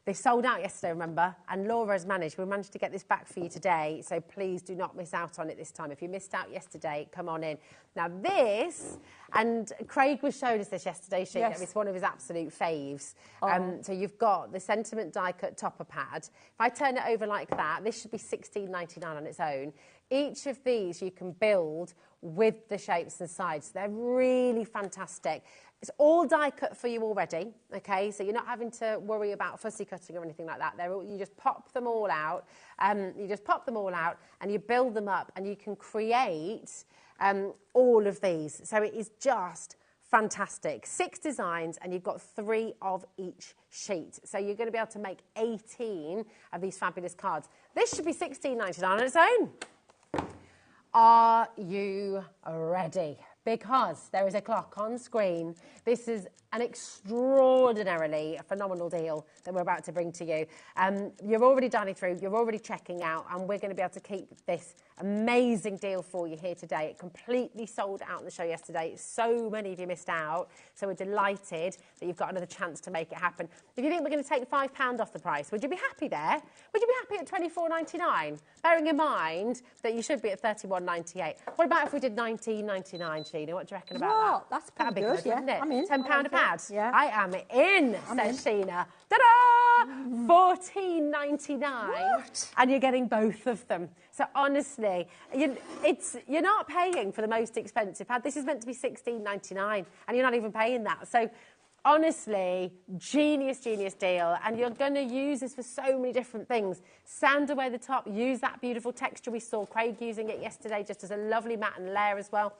They sold out yesterday, remember, and Laura has managed. We managed to get this back for you today, so please do not miss out on it this time. If you missed out yesterday, come on in. Now this, and Craig was showing us this yesterday, Sheena. Yes. It's one of his absolute faves. So you've got the sentiment die-cut topper pad. If I turn it over like that, this should be £16.99 on its own. Each of these you can build with the shapes and sides. They're really fantastic. It's all die cut for you already, okay? So you're not having to worry about fussy cutting or anything like that. You just pop them all out. And you build them up, and you can create all of these. So it is just fantastic. 6 designs, and you've got 3 of each sheet. So you're going to be able to make 18 of these fabulous cards. This should be £16.99 on its own. Are you ready? Because there is a clock on screen. This is an extraordinarily phenomenal deal that we're about to bring to you. You're already dialing through, you're already checking out, and we're going to be able to keep this amazing deal for you here today. It completely sold out on the show yesterday. So many of you missed out, so we're delighted that you've got another chance to make it happen. If you think we're going to take £5 off the price, would you be happy there? Would you be happy at £24.99? Bearing in mind that you should be at £31.98. What about if we did £19.99, Sheena? What do you reckon about that? That's pretty That'd be good, wouldn't it? I'm in. £10 a pound. pad. Yeah. I am in, says Sheena. Ta-da! $14.99. And you're getting both of them. So honestly, you're not paying for the most expensive pad. This is meant to be $16.99, and you're not even paying that. So honestly, genius deal. And you're going to use this for so many different things. Sand away the top, use that beautiful texture. We saw Craig using it yesterday just as a lovely matte and layer as well.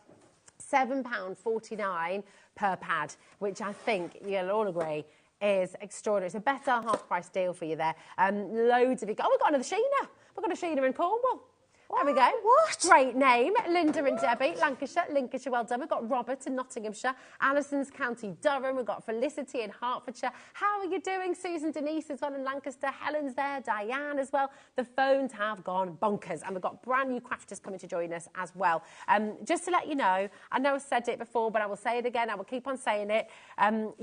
£7.49 per pad, which I think you'll all agree is extraordinary. It's a better half-price deal for you there. Loads of you. Oh, we've got another Sheena. We've got a Sheena in Cornwall. There we go. What? Great name. Linda and Debbie, Lancashire. Lincolnshire, well done. We've got Robert in Nottinghamshire. Alison's County Durham. We've got Felicity in Hertfordshire. How are you doing? Susan Denise as well in Lancaster. Helen's there. Diane as well. The phones have gone bonkers. And we've got brand new crafters coming to join us as well. Just to let you know, I know I've said it before, but I will say it again. I will keep on saying it.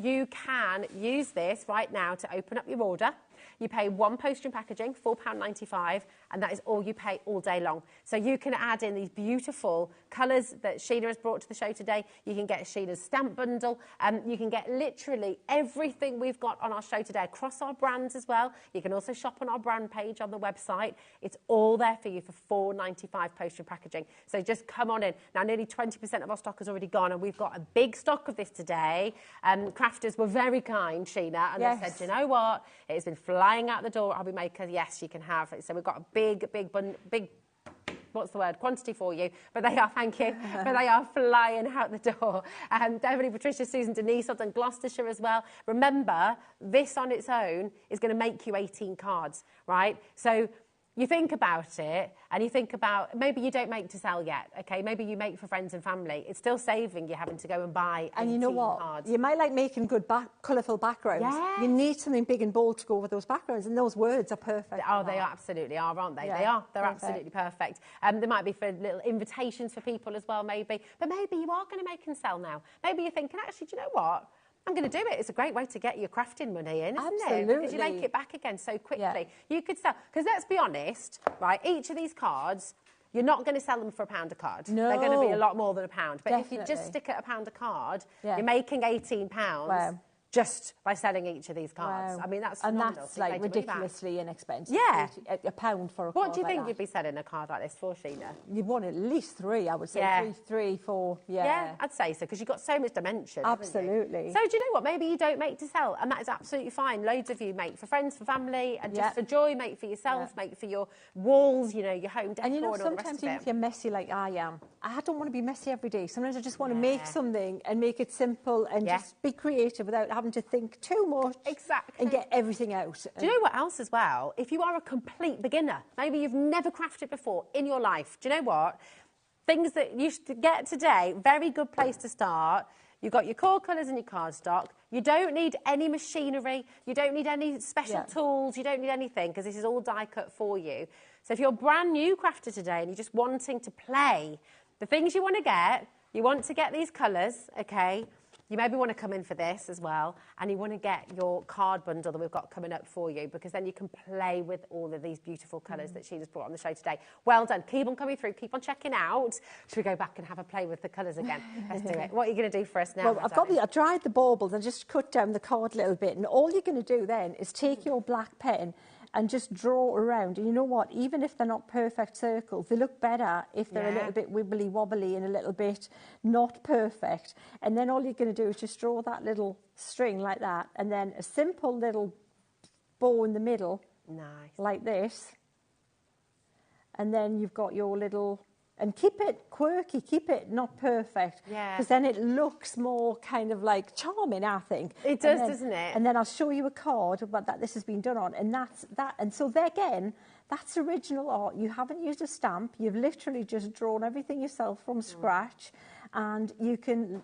You can use this right now to open up your order. You pay one postage and packaging, £4.95, and that is all you pay all day long. So you can add in these beautiful colours that Sheena has brought to the show today. You can get Sheena's stamp bundle. You can get literally everything we've got on our show today across our brands as well. You can also shop on our brand page on the website. It's all there for you for £4.95 postage and packaging. So just come on in. Now, nearly 20% of our stock has already gone, and we've got a big stock of this today. Crafters were very kind, Sheena, and they said, you know what? It has been flying out the door at HobbyMaker. Yes, you can have it. So we've got a big, what's the word, quantity for you. But they are, thank you, but they are flying out the door. Beverly, Patricia, Susan, Denise, I've done Gloucestershire as well. Remember, this on its own is going to make you 18 cards, right? So you think about it, and you think about, maybe you don't make to sell yet, okay? Maybe you make for friends and family. It's still saving you having to go and buy 18 And you know what? cards. You might like making good colourful backgrounds. Yes. You need something big and bold to go with those backgrounds, and those words are perfect. Oh, they absolutely are, aren't they? Yeah, they are. They're perfect. absolutely perfect. There might be for little invitations for people as well, maybe. But maybe you are going to make and sell now. Maybe you're thinking, actually, do you know what? I'm going to do it. It's a great way to get your crafting money in, isn't it? Because you make it back again so quickly. Yeah. You could sell, because let's be honest, right? Each of these cards, you're not going to sell them for £1 a card. No. They're going to be a lot more than £1. But if you Definitely. just stick at £1 a card, Yeah. you're making £18 Wow. just by selling each of these cards. Wow. I mean, that's and phenomenal. that's So you like made your money back. ridiculously inexpensive. Yeah. £1 for a card. What do you like think that. you'd be selling a card like this for, Sheena? You'd want at least 3, I would say. Yeah. 3, 4, Yeah, I'd say so, because you've got so much dimension. haven't you? Absolutely. So do you know what? Maybe you don't make to sell, and that is absolutely fine. Loads of you make for friends, for family, and just for joy, make for yourself, make for your walls, you know, your home decor, And you know, all the rest sometimes of even it. if you're messy like I am, I don't want to be messy every day. Sometimes I just want to make something and make it simple and just be creative without having to think too much. Exactly. And get everything out. Do you know what else as well? If you are a complete beginner, maybe you've never crafted before in your life, do you know what? Things that you should get today, very good place to start. You've got your core colours and your cardstock. You don't need any machinery. You don't need any special tools. You don't need anything, because this is all die cut for you. So if you're a brand new crafter today and you're just wanting to play, the things you want to get these colours, okay? You maybe want to come in for this as well, and you want to get your card bundle that we've got coming up for you, because then you can play with all of these beautiful colours that Sheena's brought on the show today. Well done. Keep on coming through. Keep on checking out. Should we go back and have a play with the colours again? Let's do it. What are you going to do for us now? Well, I've dried the baubles and just cut down the card a little bit, and all you're going to do then is take your black pen and just draw around. And you know what? Even if they're not perfect circles, they look better if they're a little bit wibbly wobbly and a little bit not perfect. And then all you're going to do is just draw that little string like that, and then a simple little bow in the middle, like this. And then you've got your little... And keep it quirky, keep it not perfect. Yeah. Because then it looks more kind of like charming, I think. It does, doesn't it? And then I'll show you a card that this has been done on. And that's that. And so there again, that's original art. You haven't used a stamp. You've literally just drawn everything yourself from scratch. And you can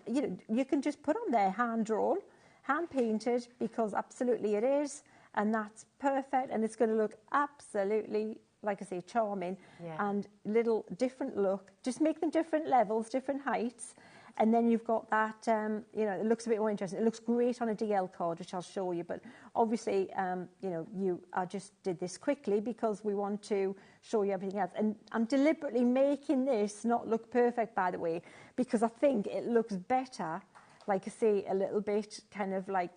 just put on there hand-drawn, hand-painted, because absolutely it is. And that's perfect. And it's going to look absolutely, like I say, charming, and little different look. Just make them different levels, different heights, and then you've got that, it looks a bit more interesting. It looks great on a DL card, which I'll show you, but obviously, I just did this quickly because we want to show you everything else. And I'm deliberately making this not look perfect, by the way, because I think it looks better like I say, a little bit kind of like,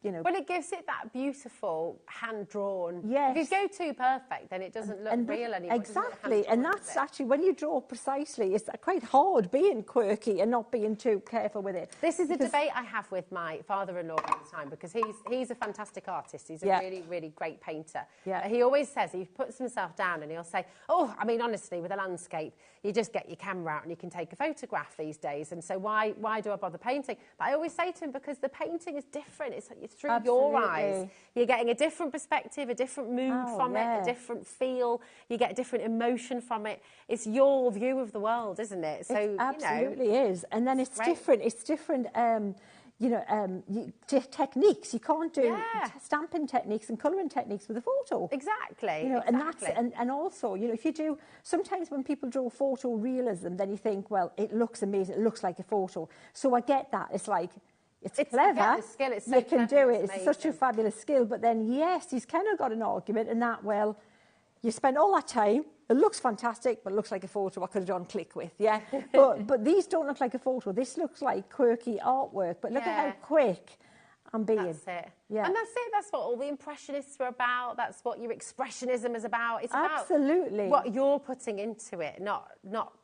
you know. Well, it gives it that beautiful hand-drawn. Yes. If you go too perfect, then it doesn't look real anymore. Exactly, and that's actually, when you draw precisely, it's quite hard being quirky and not being too careful with it. This is a debate I have with my father-in-law all the time, because he's a fantastic artist. He's a really, really great painter. Yeah. He always says, he puts himself down and he'll say, oh, I mean, honestly, with a landscape, you just get your camera out and you can take a photograph these days. And so why do I bother painting? But I always say to him, because the painting is different. It's through your eyes. You're getting a different perspective, a different mood from it, a different feel. You get a different emotion from it. It's your view of the world, isn't it? So it absolutely is. And then it's different. It's different. You know, techniques. You can't do stamping techniques and colouring techniques with a photo. Exactly. You know, and also, you know, if you do, sometimes when people draw photo realism, then you think, well, it looks amazing. It looks like a photo. So I get that. It's like, it's clever. The skill. It's so you can do it. It's it's such a fabulous skill. But then, yes, he's kind of got an argument in that, well, you spend all that time, it looks fantastic, but it looks like a photo I could have done click with, but these don't look like a photo. This looks like quirky artwork, but look at how quick I'm being. That's it. Yeah. And that's it. That's what all the Impressionists were about. That's what your expressionism is about. It's Absolutely. about what you're putting into it, not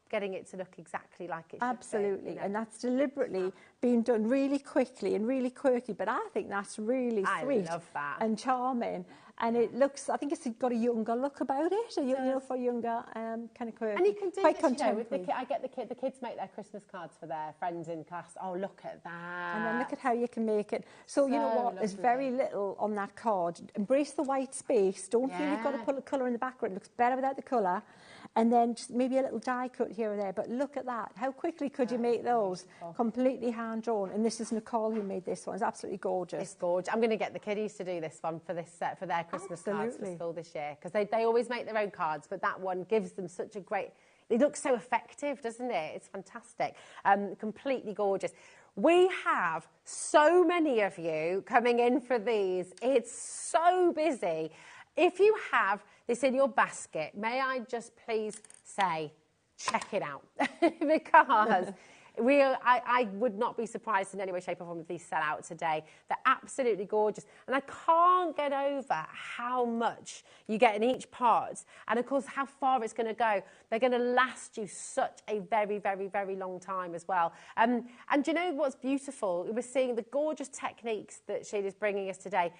getting it to look exactly like it should Absolutely. be, you know. And that's deliberately being done really quickly and really quirky, but I think that's really sweet. I love that. And charming. And it looks, I think it's got a younger look about it, you know, for younger kind of quirky. And you can do quite this, you know, contemporary. with I get the kids make their Christmas cards for their friends in class. Oh, look at that. And then look at how you can make it. So you know what, there's very little on that card. Embrace the white space. Don't feel you've got to put a colour in the background. It looks better without the colour. And then just maybe a little die cut here or there. But look at that. How quickly could you make those? Completely hand-drawn. And this is Nicole who made this one. It's absolutely gorgeous. It's gorgeous. I'm going to get the kiddies to do this one for their Christmas cards for school this year, because they always make their own cards, but that one gives them such a great... It looks so effective, doesn't it? It's fantastic. Completely gorgeous. We have so many of you coming in for these. It's so busy. If you have this in your basket, may I just please say, check it out, because I would not be surprised in any way, shape or form if these sell out today. They're absolutely gorgeous. And I can't get over how much you get in each part. And of course, how far it's going to go. They're going to last you such a very, very, very long time as well. And do you know what's beautiful? We're seeing the gorgeous techniques that Sheena's bringing us today.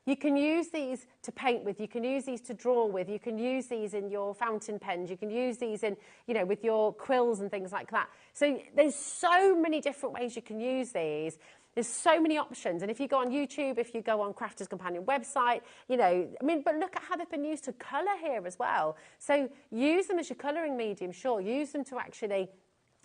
You can use these to paint with, you can use these to draw with, you can use these in your fountain pens, you can use these in, you know, with your quills and things like that. So there's so many different ways you can use these. There's so many options. And if you go on YouTube, if you go on Crafters Companion website, you know, I mean, but look at how they've been used to colour here as well. So use them as your colouring medium, sure. Use them to actually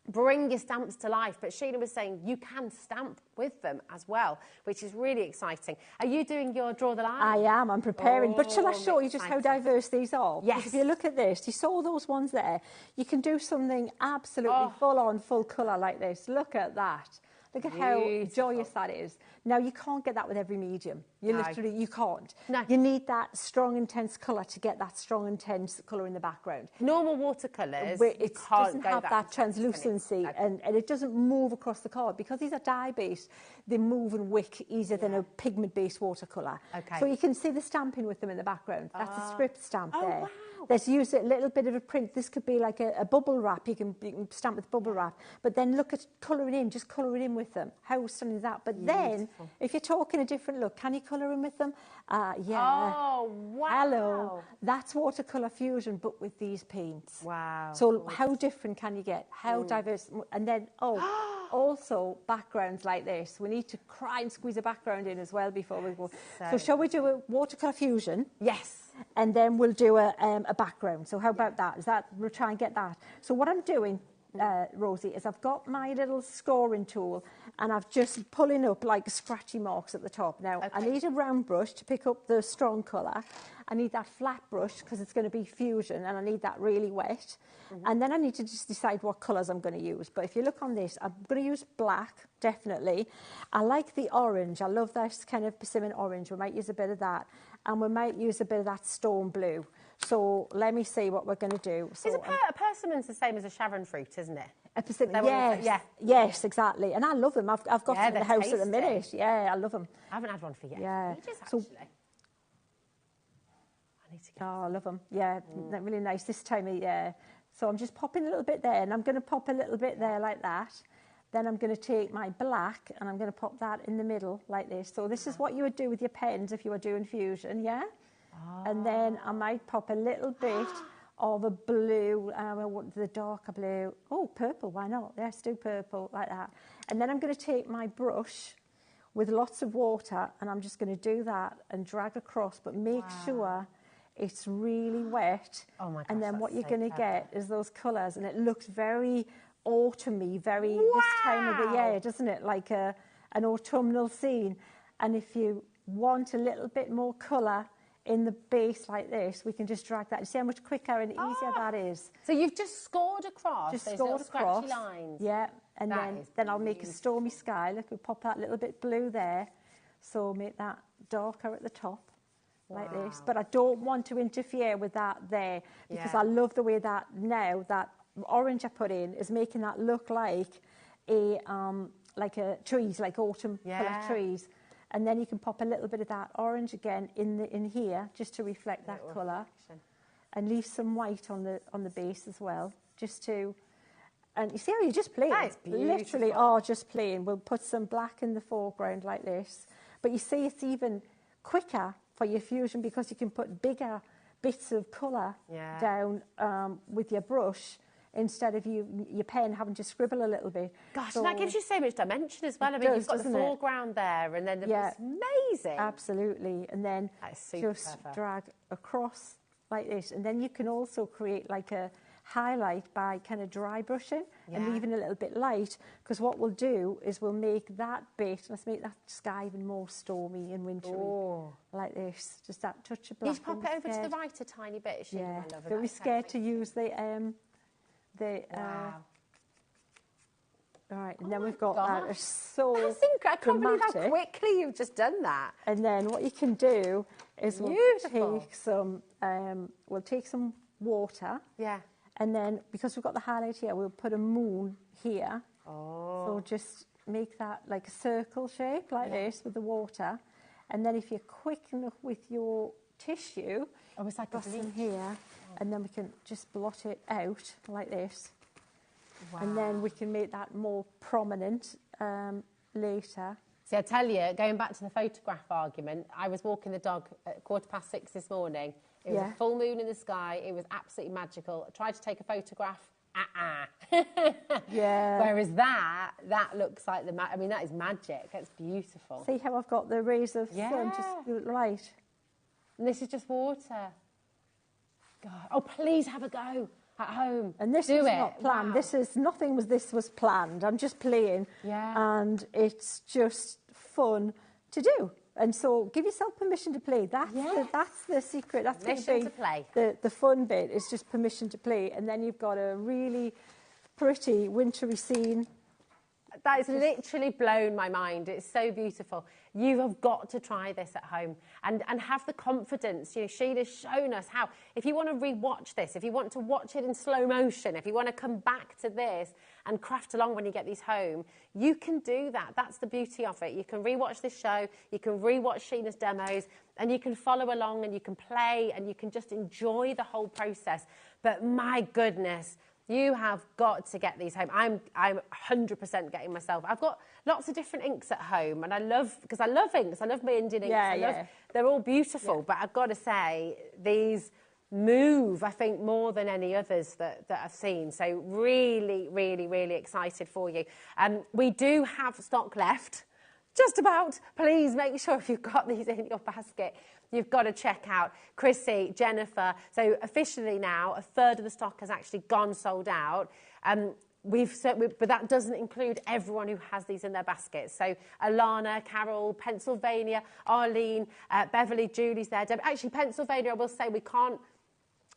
bring your stamps to life. But Sheena was saying you can stamp with them as well, which is really exciting. Are you doing your draw the line? I am. I'm preparing. But shall I show you just how diverse these are? Yes. Because if you look at this, you saw those ones there. You can do something absolutely full on, full colour like this. Look at that. Look at how joyous that is. Now, you can't get that with every medium. You literally, you can't. No. You need that strong, intense colour to get that strong, intense colour in the background. Normal watercolours, it doesn't have that translucency and it doesn't move across the card. Because these are dye-based, they move and wick easier than a pigment-based watercolour. Okay. So you can see the stamping with them in the background. That's a script stamp there. Wow. Let's use a little bit of a print. This could be like a bubble wrap. You can stamp with bubble wrap. But then look at colouring in. Just colour it in with them. How stunning is that? But then, if you're talking a different look, can you colour in with them? Yeah. Oh, wow. Hello. That's watercolour fusion, but with these paints. Wow. So how different can you get? How diverse? And then, also backgrounds like this. We need to try and squeeze a background in as well before we go. So shall we do a watercolour fusion? Yes. And then we'll do a background. So how about that? We'll try and get that. So what I'm doing, Rosie, is I've got my little scoring tool and I've just pulling up like scratchy marks at the top. Now, I need a round brush to pick up the strong colour. I need that flat brush because it's going to be fusion and I need that really wet. And then I need to just decide what colours I'm going to use. But if you look on this, I'm going to use black, definitely. I like the orange. I love that kind of persimmon orange. We might use a bit of that. and we might use a bit of that stone blue. So let me see what we're going to do. So, a persimmon's the same as a Sharon fruit, isn't it? a persimmon, yes, exactly. And I love them. I've got them in the house at the minute. Yeah, I love them. I haven't had one for years. Yeah. Ages, So, actually. I need to get I love them. Yeah, they're really nice this time of year. So I'm just popping a little bit there, and I'm going to pop a little bit there like that. Then I'm going to take my black, and I'm going to pop that in the middle like this. So this is what you would do with your pens if you were doing fusion, yeah? And then I might pop a little bit of a blue, the darker blue. Oh, purple, why not? Let's do purple like that. And then I'm going to take my brush with lots of water, and I'm just going to do that and drag across, but make sure it's really wet. Oh my gosh, and then what you're so going to get is those colours, and it looks very autumny, very this time of the year, doesn't it? Like an autumnal scene. And if you want a little bit more colour in the base like this, we can just drag that. You see how much quicker and easier that is? So you've just scored across Just those scored little across. scratchy lines. Yeah, and That is then I'll make a stormy sky. Look, we'll pop that little bit blue there. So make that darker at the top, like this. But I don't want to interfere with that there, because I love the way that now, that orange I put in is making that look like a trees, like autumn colour trees. And then you can pop a little bit of that orange again in here, just to reflect that colour, and leave some white on the base as well, just to. And you see how you're just playing? That is beautiful. Literally, just playing. We'll put some black in the foreground like this, but you see it's even quicker for your fusion because you can put bigger bits of colour down with your brush, instead of your pen having to scribble a little bit. Gosh, and that gives you so much dimension as well. I mean, you've got the foreground there, and then it's amazing. Absolutely. And then just drag across like this. And then you can also create like a highlight by kind of dry brushing and leaving a little bit light, because what we'll do is we'll make that bit, let's make that sky even more stormy and wintry, like this. Just that touch of black. You just pop it over to the right a tiny bit, Sheena, my love. Don't be scared to use the all right, and then we've got that. It's so I can't believe how quickly you've just done that. And then what you can do is we'll take some water. Yeah. And then, because we've got the highlight here, we'll put a moon here. Oh. So just make that like a circle shape, like this, with the water. And then if you're quick enough with your tissue, it's like a in here, and then we can just blot it out like this. Wow. And then we can make that more prominent later. See, I tell you, going back to the photograph argument, I was walking the dog at 6:15 this morning. It was a full moon in the sky. It was absolutely magical. I tried to take a photograph. Whereas that looks like that is magic. It's beautiful. See how I've got the rays of sun, just the light. And this is just water. God. Oh, please have a go at home. And this is not planned. Wow. This was planned. I'm just playing. Yeah. And it's just fun to do. And so give yourself permission to play. That's the secret. That's permission to play. The fun bit is just permission to play. And then you've got a really pretty wintry scene. That has literally blown my mind. It's so beautiful. You have got to try this at home and have the confidence. You know, Sheena's shown us how, if you want to re-watch this, if you want to watch it in slow motion, if you want to come back to this and craft along when you get these home, you can do that. That's the beauty of it. You can re-watch this show, you can re-watch Sheena's demos, and you can follow along and you can play and you can just enjoy the whole process. But my goodness, you have got to get these home. I'm 100% getting myself. I've got lots of different inks at home, and I love inks. I love my Indian inks. They're all beautiful, but I've got to say, these move, I think, more than any others that I've seen. So really, really, really excited for you. We do have stock left, just about. Please make sure if you've got these in your basket, you've got to check out Chrissy, Jennifer. So officially now, a third of the stock has actually gone sold out. But that doesn't include everyone who has these in their baskets. So Alana, Carol, Pennsylvania, Arlene, Beverly, Julie's there. Actually, Pennsylvania, I will say we can't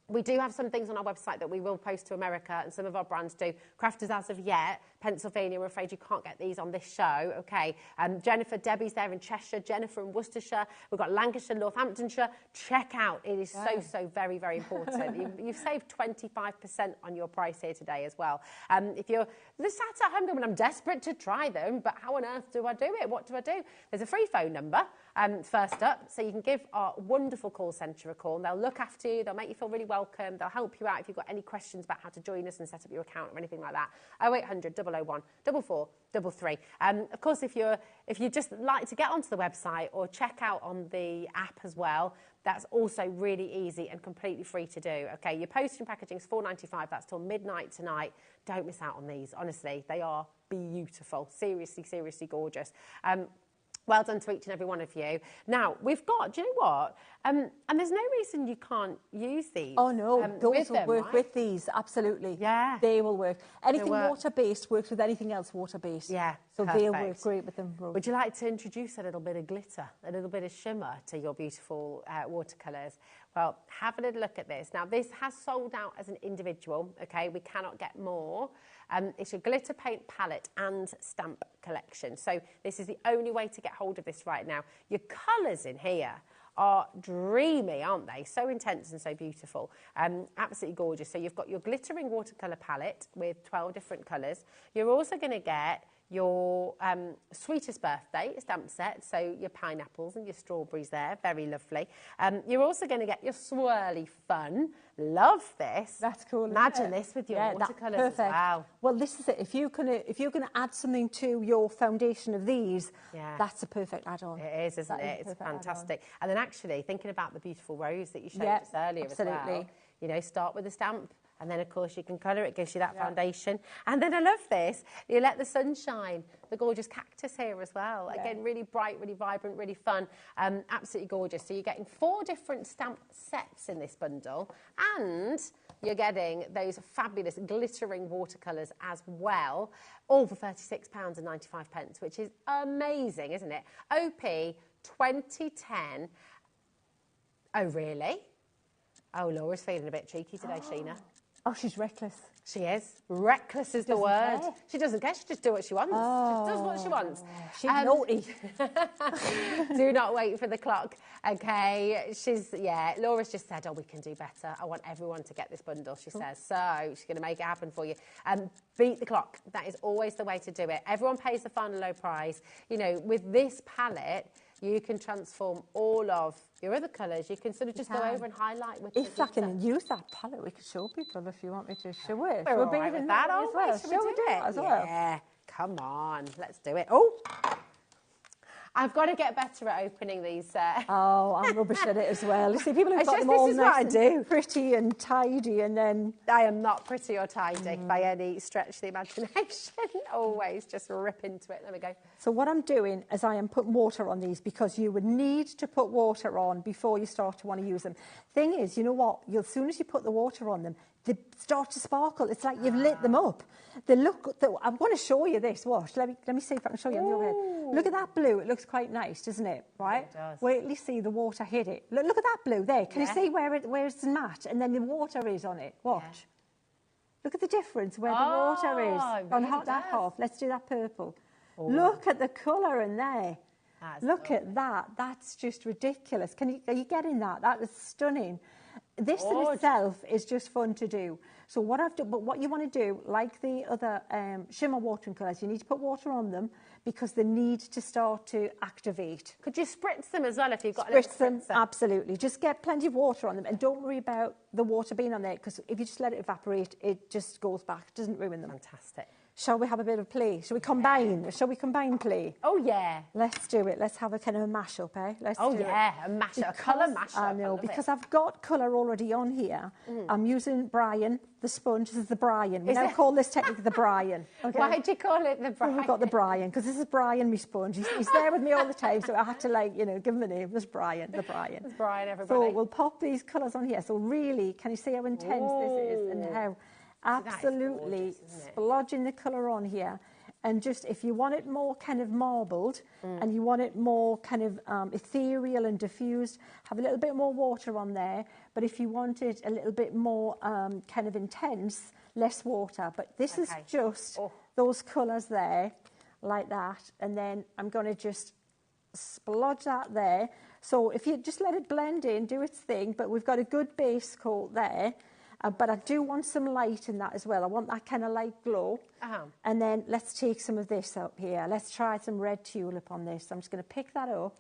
We do have some things on our website that we will post to America, and some of our brands do. Crafters as of yet, Pennsylvania, I'm afraid you can't get these on this show, okay? Jennifer, Debbie's there in Cheshire, Jennifer in Worcestershire, we've got Lancashire, Northamptonshire. Check out, it is so very, very important. You've saved 25% on your price here today as well. If you're sat at home going, I'm desperate to try them, but how on earth do I do it? What do I do? There's a free phone number, first up, so you can give our wonderful call centre a call, and they'll look after you, they'll make you feel really welcome, they'll help you out if you've got any questions about how to join us and set up your account or anything like that. 0800 001 4433. Of course, if you just like to get onto the website or check out on the app as well, that's also really easy and completely free to do. Okay, your postage and packaging is $4.95. That's till midnight tonight. Don't miss out on these. Honestly, they are beautiful. Seriously, seriously gorgeous. Well done to each and every one of you. Now, we've got, do you know what? And there's no reason you can't use these. Oh, no, those will work right? with these, absolutely. Yeah. They will work. Anything work. water-based works with anything else water-based. Yeah, so perfect. they'll work great with them. Would you like to introduce a little bit of glitter, a little bit of shimmer to your beautiful watercolours? Well, have a little look at this. Now, this has sold out as an individual, okay? We cannot get more. It's a glitter paint palette and stamp collection. So this is the only way to get hold of this right now. Your colours in here are dreamy, aren't they? So intense and so beautiful. Absolutely gorgeous. So you've got your glittering watercolour palette with 12 different colours. You're also going to get your sweetest birthday stamp set, so your pineapples and your strawberries there, very lovely. You're also going to get your swirly fun. Love this. That's cool. Imagine this with your watercolours as well. Well, this is it. If you're gonna add something to your foundation of these, that's a perfect add-on. It is, isn't it? It's fantastic. And then actually thinking about the beautiful rose that you showed us earlier as well. You know, start with a stamp. And then, of course, you can colour it, gives you that foundation. And then I love this. You let the sun shine. The gorgeous cactus here as well. Yeah. Again, really bright, really vibrant, really fun. Absolutely gorgeous. So you're getting 4 different stamp sets in this bundle. And you're getting those fabulous glittering watercolours as well. All for £36.95, which is amazing, isn't it? OP 2010. Oh, really? Oh, Laura's feeling a bit cheeky today, Sheena. Oh, she's reckless. She is. Reckless is the word. Care. She doesn't care. She just does what she wants. Oh. She does what she wants. She's naughty. Do not wait for the clock. Okay. Laura's just said, we can do better. I want everyone to get this bundle, she says. So she's going to make it happen for you. Beat the clock. That is always the way to do it. Everyone pays the final low price. You know, with this palette, you can transform all of your other colours. You can sort of just go over and highlight with If I can use that palette, we could show people if you want me to show it. We're all right with that, aren't we? Shall we do it? As well? Yeah, come on, let's do it. Oh, I've got to get better at opening these. Oh, I'm rubbish at it as well. You see, people have got them all nice and pretty and tidy, and then... I am not pretty or tidy by any stretch of the imagination. Always just rip into it. There we go. So what I'm doing is I am putting water on these, because you would need to put water on before you start to want to use them. Thing is, you know what? As soon as you put the water on them, they start to sparkle. It's like you've lit them up. They look. I'm going to show you this. Watch. Let me see if I can show you on the overhead. Look at that blue. It looks quite nice, doesn't it? Right. It does. Wait till you see the water hit it. Look at that blue there. Can you see where it's matte and then the water is on it? Watch. Yeah. Look at the difference where the water is on that half. Let's do that purple. Oh. Look at the colour in there. Look at that. That's just ridiculous. Are you getting that? That is stunning. This in itself is just fun to do. So what I've done, but what you want to do, like the other shimmer watering colours, you need to put water on them because they need to start to activate. Could you spritz them as well if you've got a spritz them? Absolutely. Just get plenty of water on them, and don't worry about the water being on there, because if you just let it evaporate, it just goes back. It doesn't ruin them. Fantastic. Shall we have a bit of play? Shall we combine? Shall we combine play? Oh, yeah. Let's do it. Let's have a kind of a mash-up, eh? Let's do it. A mash-up, a colour mash-up. I know, because I've got colour already on here. I'm using Brian, the sponge. This is the Brian. We now call this technique the Brian. Okay? Why do you call it the Brian? Well, we've got the Brian, because this is Brian, my sponge. He's there with me all the time, so I had to, give him a name. This Brian, the Brian. It's Brian, everybody. So we'll pop these colours on here. So really, can you see how intense this is and how... Absolutely, splodging the colour on here. And just if you want it more kind of marbled and you want it more kind of ethereal and diffused, have a little bit more water on there. But if you want it a little bit more kind of intense, less water. But this is just those colours there, like that. And then I'm going to just splodge that there. So if you just let it blend in, do its thing, but we've got a good base coat there. But I do want some light in that as well. I want that kind of light glow. And then let's take some of this up here. Let's try some red tulip on this. I'm just going to pick that up.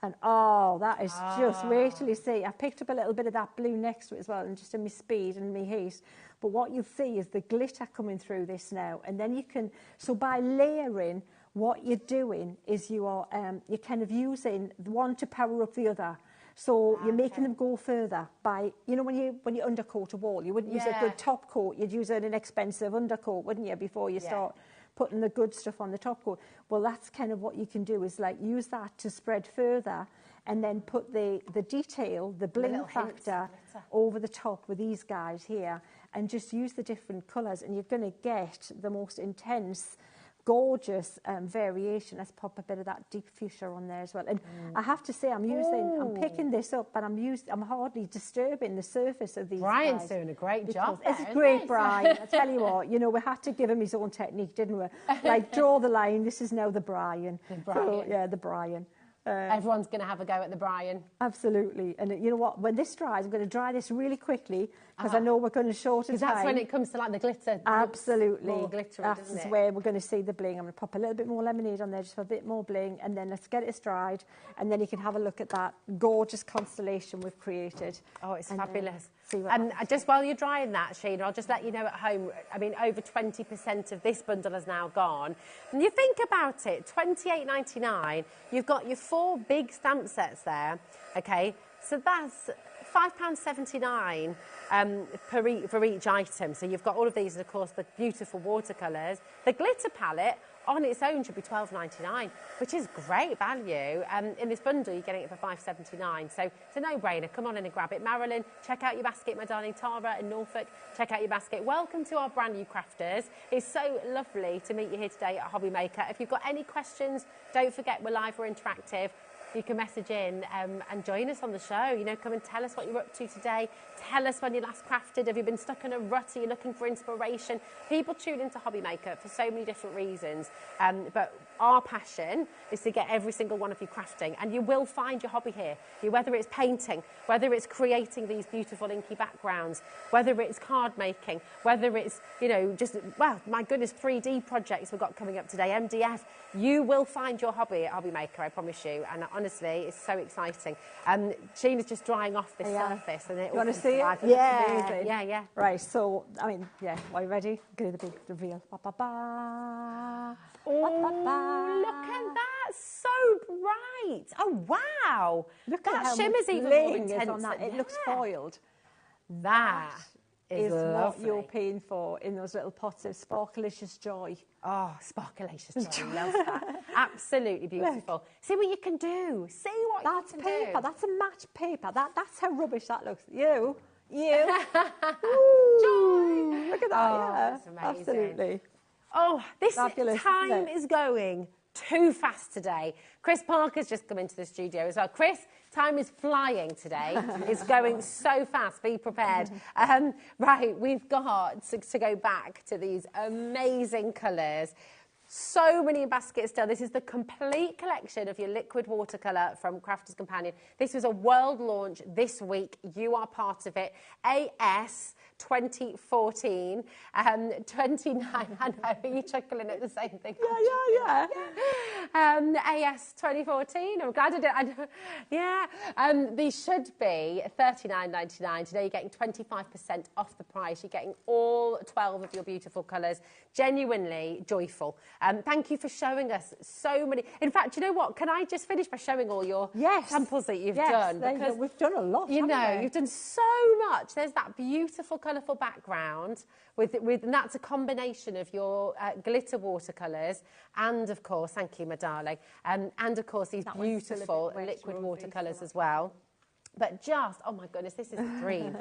And oh, that is just, wait till you see. I picked up a little bit of that blue next to it as well, and just in my speed and my haste. But what you'll see is the glitter coming through this now. And then you can, so by layering, what you're doing is you are, you're kind of using one to power up the other. So you're making them go further by, you know, when you undercoat a wall, you wouldn't use a good top coat, you'd use an inexpensive undercoat, wouldn't you, before you start putting the good stuff on the top coat. Well, that's kind of what you can do, is like use that to spread further and then put the detail, the bling factor over the top with these guys here, and just use the different colours, and you're going to get the most intense, gorgeous variation. Let's pop a bit of that deep fuchsia on there as well. And I have to say, I'm picking this up, but I'm hardly disturbing the surface of these. Brian's doing a great job there, It's great, Brian. I tell you what, you know, we had to give him his own technique, didn't we? Like, draw the line. This is now the Brian. So, yeah, the Brian. Everyone's going to have a go at the Brian. Absolutely. And you know what? When this dries, I'm going to dry this really quickly, because I know we're going to shorten time. That's when it comes to like the glitter. Absolutely. More glittery, That's where we're going to see the bling. I'm going to pop a little bit more lemonade on there just for a bit more bling, and then let's get it dried, and then you can have a look at that gorgeous constellation we've created. Oh, it's fabulous. And just while you're drying that, Sheena, I'll just let you know at home, I mean, over 20% of this bundle has now gone. And you think about it, $28.99, you've got your 4 big stamp sets there, okay? So that's £5.79 for each item. So you've got all of these, and of course, the beautiful watercolours. The glitter palette on its own should be £12.99, which is great value. In this bundle, you're getting it for £5.79, so it's a no-brainer. Come on in and grab it. Marilyn, check out your basket, my darling. Tara in Norfolk, check out your basket. Welcome to our brand new crafters. It's so lovely to meet you here today at HobbyMaker. If you've got any questions, don't forget we're live, we're interactive. You can message in and join us on the show. You know, come and tell us what you're up to today. Tell us when you last crafted. Have you been stuck in a rut? Are you looking for inspiration? People tune into HobbyMaker for so many different reasons. But our passion is to get every single one of you crafting. And you will find your hobby here. Whether it's painting, whether it's creating these beautiful inky backgrounds, whether it's card making, whether it's, you know, just, well, my goodness, 3D projects we've got coming up today, MDF. You will find your hobby at HobbyMaker, I promise you. And honestly, it's so exciting. Sheena's just drying off this surface, and it. You want to see it? Yeah, yeah. Right. So, I mean, yeah. Are you ready? Go to the big reveal. Ba, ba, ba. Oh, look at that! So bright. Oh wow! Look that at how shimmer's much even bling more is intense. on that. It looks foiled. That is lovely. what you're paying for in those little pots of sparklicious joy. Oh, sparklicious joy. Love that. Absolutely beautiful. Look. See what you can do. See what that's you can paper. do. That's a matte paper. That's how rubbish that looks. You. Joy. Look at that. Yeah, that's amazing. Absolutely. Oh, this fabulous, time is going too fast today. Chris Parker's just come into the studio as well. Chris, time is flying today. It's going so fast. Be prepared. Right, we've got to go back to these amazing colours. So many baskets still. This is the complete collection of your liquid watercolour from Crafters Companion. This was a world launch this week. You are part of it. AS 2014, 29, I know, are you chuckling at the same thing? Yeah. AS 2014, I'm glad I did. Yeah, these should be $39.99. Today you're getting 25% off the price. You're getting all 12 of your beautiful colours. Genuinely joyful. Thank you for showing us so many. In fact, you know what? Can I just finish by showing all your samples that you've done? Because we've done a lot. You know, you've done so much. There's that beautiful, colourful background and that's a combination of your glitter watercolours and, of course, thank you, my darling, and of course these beautiful liquid watercolours as well. But just, oh my goodness, this is a dream.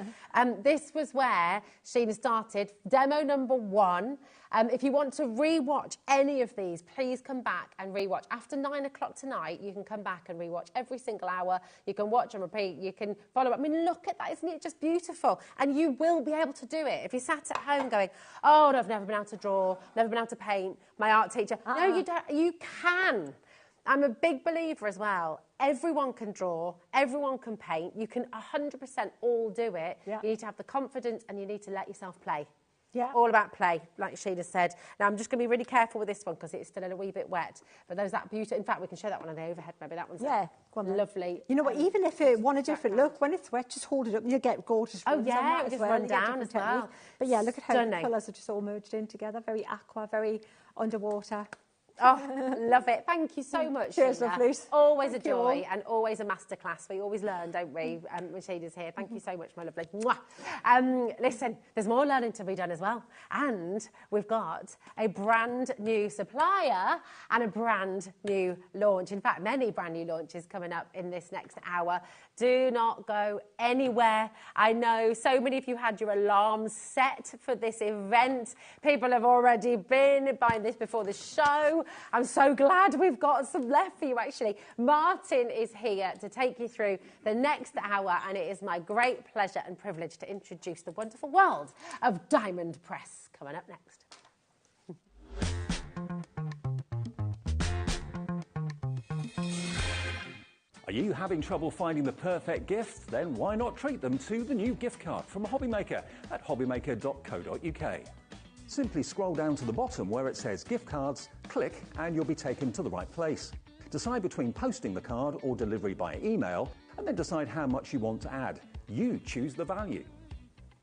This was where Sheena started, demo number 1. If you want to re-watch any of these, please come back and re-watch. After 9 o'clock tonight, you can come back and re-watch every single hour. You can watch and repeat. You can follow up. I mean, look at that. Isn't it just beautiful? And you will be able to do it. If you sat at home going, oh, I've never been able to draw, never been able to paint, my art teacher. No, you don't. You can. I'm a big believer as well. Everyone can draw, everyone can paint. You can 100% all do it. Yeah. You need to have the confidence and you need to let yourself play. Yeah. All about play, like Sheena said. Now, I'm just going to be really careful with this one because it's still a wee bit wet. But there's that beauty. In fact, we can show that one on the overhead. Maybe that one's lovely. You know what, even if it want a different look, when it's wet, just hold it up and you get gorgeous runs on that as just well. Run down as well. But yeah, look at how the colours are just all merged in together. Very aqua, very underwater. Oh, love it. Thank you so much, Cheers, Sheena. lovelies. Always a joy and always a masterclass. We always learn, don't we, when Sheena's here. Thank you so much, my lovely. Mwah. Listen, there's more learning to be done as well. And we've got a brand new supplier and a brand new launch. In fact, many brand new launches coming up in this next hour. Do not go anywhere. I know so many of you had your alarms set for this event. People have already been buying this before the show. I'm so glad we've got some left for you, actually. Martin is here to take you through the next hour, and it is my great pleasure and privilege to introduce the wonderful world of diamond press. Coming up next. Are you having trouble finding the perfect gift? Then why not treat them to the new gift card from HobbyMaker at hobbymaker.co.uk. Simply scroll down to the bottom where it says gift cards, click and you'll be taken to the right place. Decide between posting the card or delivery by email and then decide how much you want to add. You choose the value.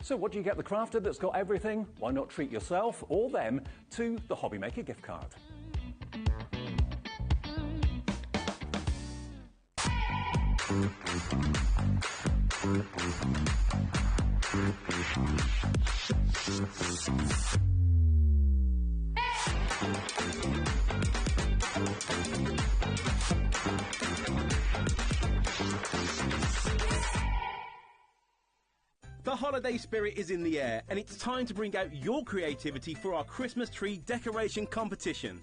So what do you get the crafter that's got everything? Why not treat yourself or them to the HobbyMaker gift card? The holiday spirit is in the air, and it's time to bring out your creativity for our Christmas tree decoration competition.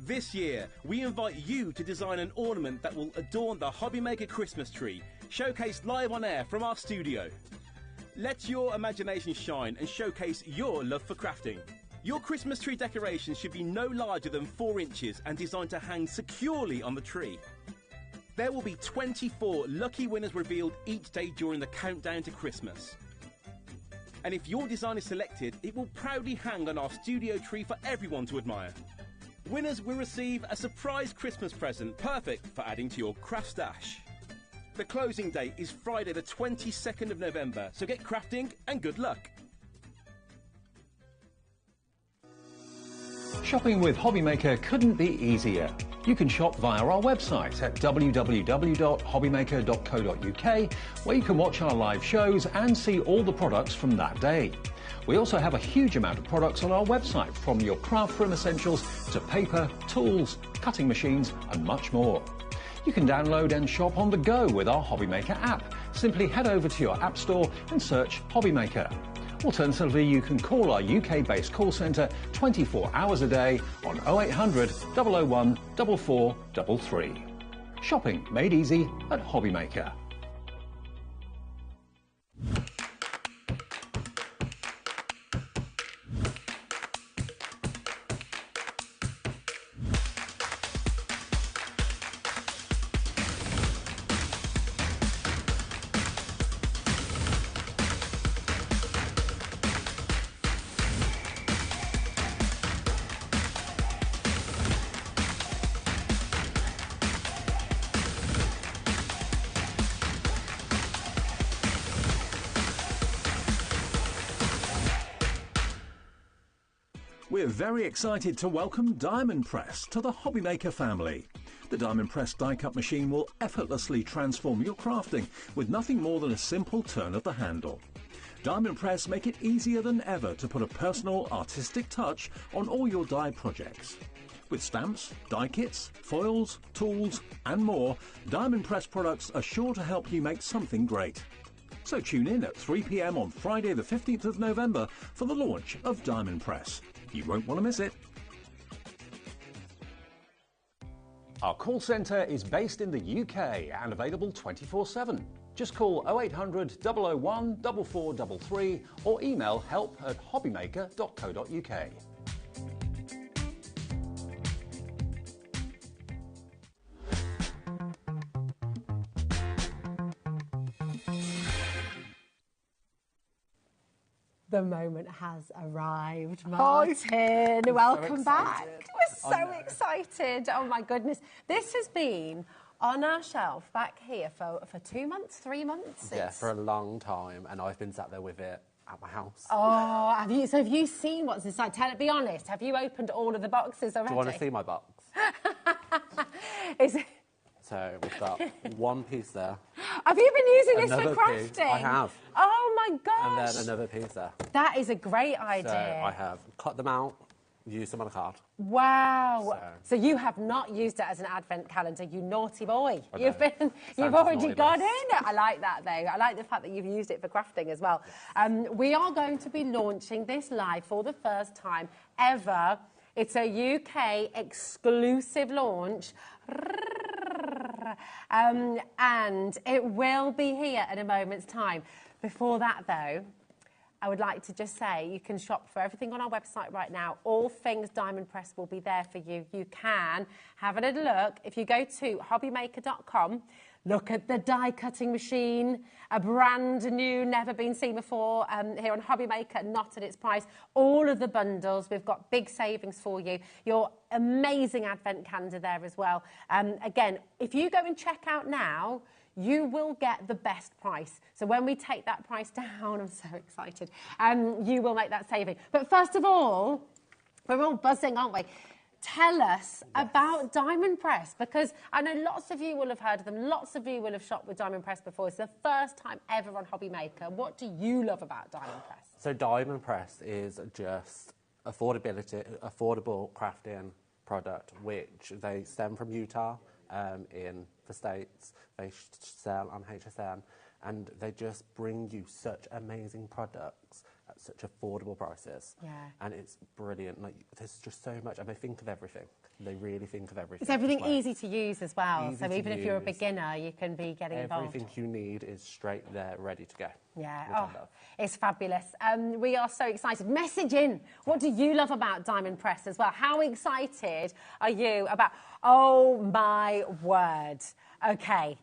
This year, we invite you to design an ornament that will adorn the HobbyMaker Christmas tree, showcased live on air from our studio. Let your imagination shine and showcase your love for crafting. Your Christmas tree decoration should be no larger than 4 inches and designed to hang securely on the tree. There will be 24 lucky winners revealed each day during the countdown to Christmas. And if your design is selected, it will proudly hang on our studio tree for everyone to admire. Winners will receive a surprise Christmas present, perfect for adding to your craft stash. The closing date is Friday the 22nd of November, so get crafting and good luck. Shopping with HobbyMaker couldn't be easier. You can shop via our website at www.hobbymaker.co.uk, where you can watch our live shows and see all the products from that day. We also have a huge amount of products on our website, from your craft room essentials to paper, tools, cutting machines and much more. You can download and shop on the go with our HobbyMaker app. Simply head over to your app store and search HobbyMaker. Alternatively, you can call our UK-based call centre 24 hours a day on 0800 001 4433. Shopping made easy at HobbyMaker. We're very excited to welcome Diamond Press to the HobbyMaker family. The Diamond Press die-cut machine will effortlessly transform your crafting with nothing more than a simple turn of the handle. Diamond Press make it easier than ever to put a personal, artistic touch on all your die projects. With stamps, die kits, foils, tools and more, Diamond Press products are sure to help you make something great. So tune in at 3 p.m. on Friday the 15th of November for the launch of Diamond Press. You won't want to miss it. Our call centre is based in the UK and available 24/7. Just call 0800 001 4433 or email help@hobbymaker.co.uk. The moment has arrived, Martin. Welcome back. We're so excited. Oh my goodness. This has been on our shelf back here for 2 months, 3 months? Yeah, for a long time, and I've been sat there with it at my house. Oh, have you seen what's inside? Be honest, have you opened all of the boxes already? Do you want to see my box? Is it... So we've got one piece there. Have you been using this for crafting? Piece. I have. Oh my gosh. And then another piece there. That is a great idea. So I have cut them out, used them on a card. Wow. So you have not used it as an advent calendar, you naughty boy. You've already got in. I like that though. I like the fact that you've used it for crafting as well. We are going to be launching this live for the first time ever. It's a UK exclusive launch. And it will be here in a moment's time. Before that, though, I would like to just say you can shop for everything on our website right now. All things Diamond Press will be there for you. You can have a little look. If you go to hobbymaker.com, look at the die cutting machine, a brand new, never been seen before here on HobbyMaker, not at its price. All of the bundles, we've got big savings for you. Your amazing advent calendar there as well. Again, if you go and check out now, you will get the best price. So when we take that price down, I'm so excited, you will make that saving. But first of all, we're all buzzing, aren't we? Tell us about Diamond Press, because I know lots of you will have heard of them. Lots of you will have shopped with Diamond Press before. It's the first time ever on HobbyMaker. What do you love about Diamond Press? So Diamond Press is just affordable crafting product, which they stem from Utah in the States. They sell on HSN, and they just bring you such amazing products at such affordable prices. Yeah. And it's brilliant. Like, there's just so much, and they think of everything. They really think of everything. Is everything easy to use as well? Easy So to even if you're a use. beginner, you can be getting involved. Everything you need is straight there, ready to go. Yeah, Which I love. It's fabulous. We are so excited. Message in. What do you love about Diamond Press as well? How excited are you about... Oh, my word. OK,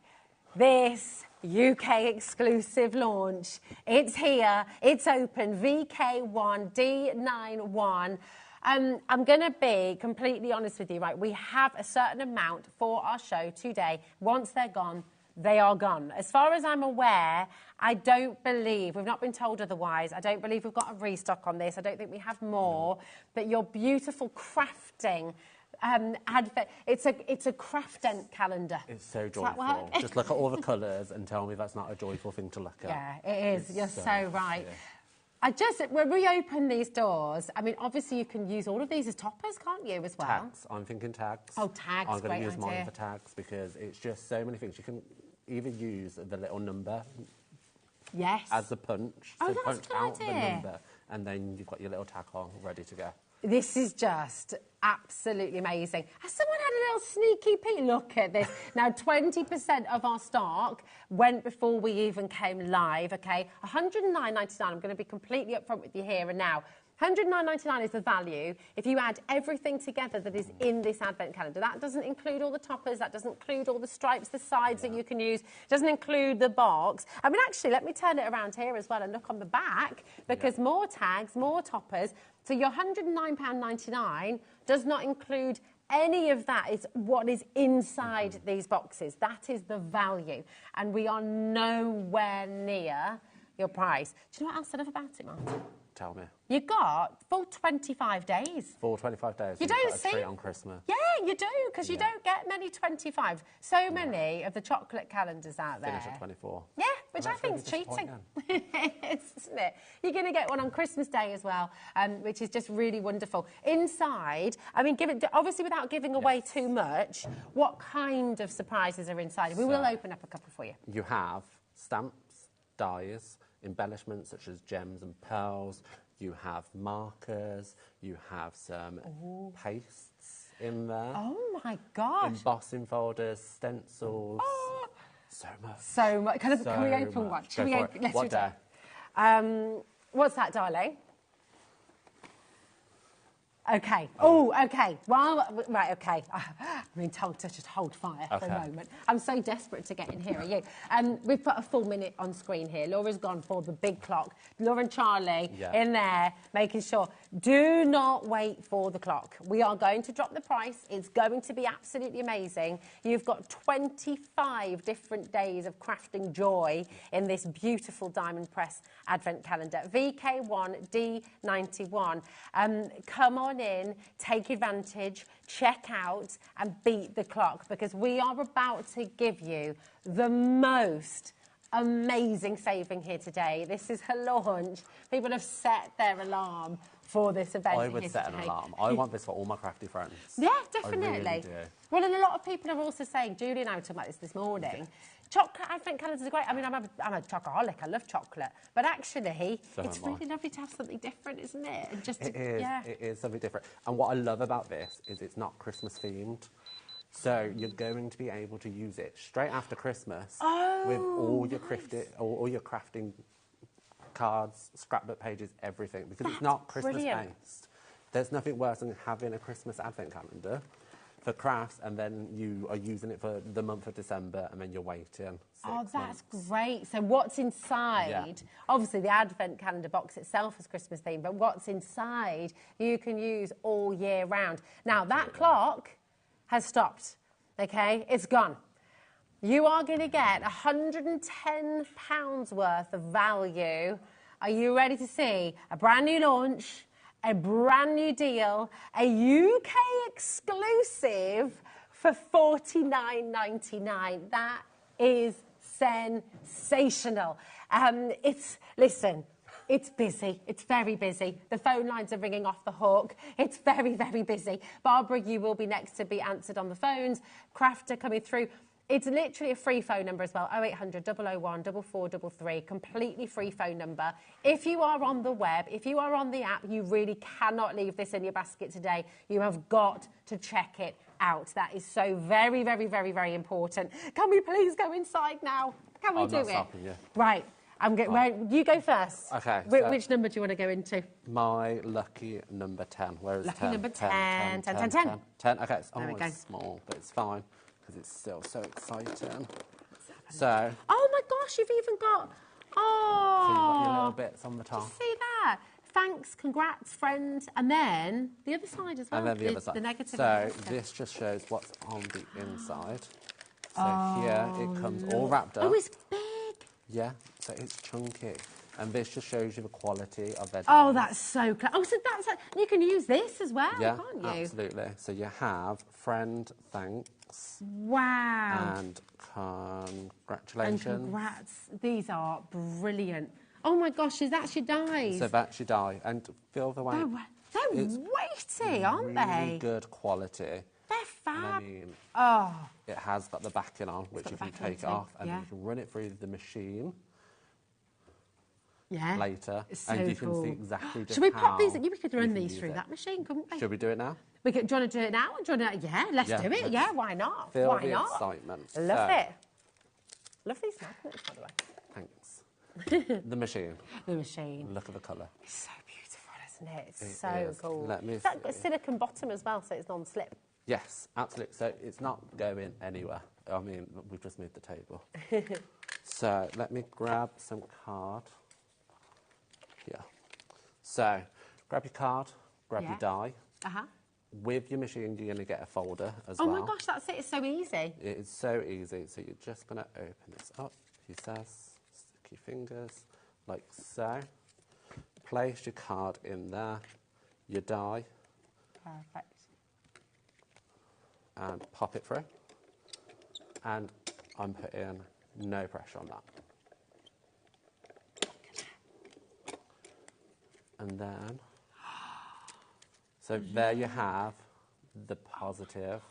this UK exclusive launch. It's here. It's open. VK1D91. I'm going to be completely honest with you, right? We have a certain amount for our show today. Once they're gone, they are gone. As far as I'm aware, I don't believe, we've not been told otherwise, I don't believe we've got a restock on this. I don't think we have more. But your beautiful crafting advent, it's a craftent calendar. It's so joyful. Just look at all the colours and tell me that's not a joyful thing to look at. Yeah, it is. You're so right. Yeah. When we open these doors, I mean, obviously you can use all of these as toppers, can't you, as well? Tags. I'm thinking tags. Oh, tags, I'm going to use idea. mine for tags because it's just so many things. You can either use the little number as the punch. Oh, so that's punch a good out the idea. number, and then you've got your little tag on ready to go. This is just absolutely amazing. Has someone had a little sneaky peek? Look at this. Now, 20% of our stock went before we even came live, OK? $109.99. I'm going to be completely upfront with you here and now. $109.99 is the value if you add everything together that is in this advent calendar. That doesn't include all the toppers, that doesn't include all the stripes, the sides that you can use, doesn't include the box. I mean, actually, let me turn it around here as well and look on the back, because more tags, more toppers. So your £109.99 does not include any of that. It's what is inside these boxes. That is the value. And we are nowhere near your price. Do you know what else I love about it, Martin? Tell me. You got full 25 days. Full 25 days. You don't got a see treat on Christmas. Yeah, you do, because you don't get many 25. So many of the chocolate calendars out there. Finish at 24. Yeah, which I think is cheating, isn't it? You're going to get one on Christmas Day as well, which is just really wonderful. Inside, I mean, obviously without giving away too much, what kind of surprises are inside? We will open up a couple for you. You have stamps, dies, embellishments such as gems and pearls. You have markers. You have some pastes in there. Oh my gosh! Embossing folders, stencils. Oh. So much. So much. Can we open one? Go for it. What day? What's that, darling? Okay. Oh, okay. Well, right, okay. I'm being told to just hold fire for a moment. I'm so desperate to get in here, are you? We've put a full minute on screen here. Laura's gone for the big clock. Laura and Charlie in there, making sure. Do not wait for the clock. We are going to drop the price. It's going to be absolutely amazing. You've got 25 different days of crafting joy in this beautiful diamond press advent calendar. VK1 D91. Come on in, take advantage, check out and beat the clock, because we are about to give you the most amazing saving here today. This is her launch. People have set their alarm for this event. I would set an alarm. I want this for all my crafty friends. Yeah, definitely. I really do. Well, and a lot of people are also saying, Julie and I were talking about this morning, chocolate advent calendars are great. I mean, I'm a chocoholic. I love chocolate. But actually, it's really lovely to have something different, isn't it? And just it is something different. And what I love about this is it's not Christmas themed. So you're going to be able to use it straight after Christmas with all your crafting cards, scrapbook pages, everything, because it's not Christmas based. There's nothing worse than having a Christmas advent calendar for crafts, and then you are using it for the month of December, and then you're waiting 6 months. Great. So what's inside? Obviously, the advent calendar box itself is Christmas themed, but what's inside you can use all year round. Now, that clock has stopped, okay? It's gone. You are going to get £110 worth of value. Are you ready to see a brand new launch, a brand new deal, a UK exclusive for $49.99? That is sensational. Listen, it's busy. It's very busy. The phone lines are ringing off the hook. It's very, very busy. Barbara, you will be next to be answered on the phones. Crafter coming through. It's literally a free phone number as well, 0800 001 4433, completely free phone number. If you are on the web, if you are on the app, you really cannot leave this in your basket today. You have got to check it out. That is so very, very, very, very important. Can we please go inside now? Can we do it? Stopping you. Right. You go first. Okay. Which number do you want to go into? My lucky number 10. Where is 10? Lucky number 10. 10. Okay, it's almost small, but it's fine, because it's still so exciting. So... Oh my gosh, you've even got... Oh! So you've got your little bits on the top. Just see that? Thanks, congrats, friend. And then the other side as well. And then the other side. The negative. So this just shows what's on the inside. So here it comes all wrapped up. Oh, it's big. Yeah, so it's chunky. And this just shows you the quality of their Oh, that's so clever. Oh, so that's... You can use this as well, can't you? Absolutely. So you have friend, thanks. Wow. And congratulations. And congrats. These are brilliant. Oh my gosh, that's your dies. So that's your die. And feel the weight. They're weighty, aren't they? Really good quality. They're fab. I mean, oh. It has got the backing on, which if you take it off, and you can run it through the machine later, so and you can see exactly just Should we pop these? We could run can these use through it. that machine, couldn't we? Should we do it now? Do you want to do it now? Do you want to, let's do it. Yeah, why not? Feel why the not? excitement. Love it. Love these magnets, by the way. Thanks. The machine. The machine. Look at the colour. It's so beautiful, isn't it? It's so cool. Let me It's got a silicone bottom as well, so it's non-slip. Yes, absolutely. So it's not going anywhere. I mean, we've just moved the table. So let me grab some card. Yeah. So grab your card, grab your die. With your machine, you're going to get a folder as well. Oh my gosh, that's it. It's so easy. It is so easy. So you're just going to open this up. He says, stick your fingers like so. place your card in there, your die, Perfect. and pop it through. And I'm putting no pressure on that. And then, so there you have the positive.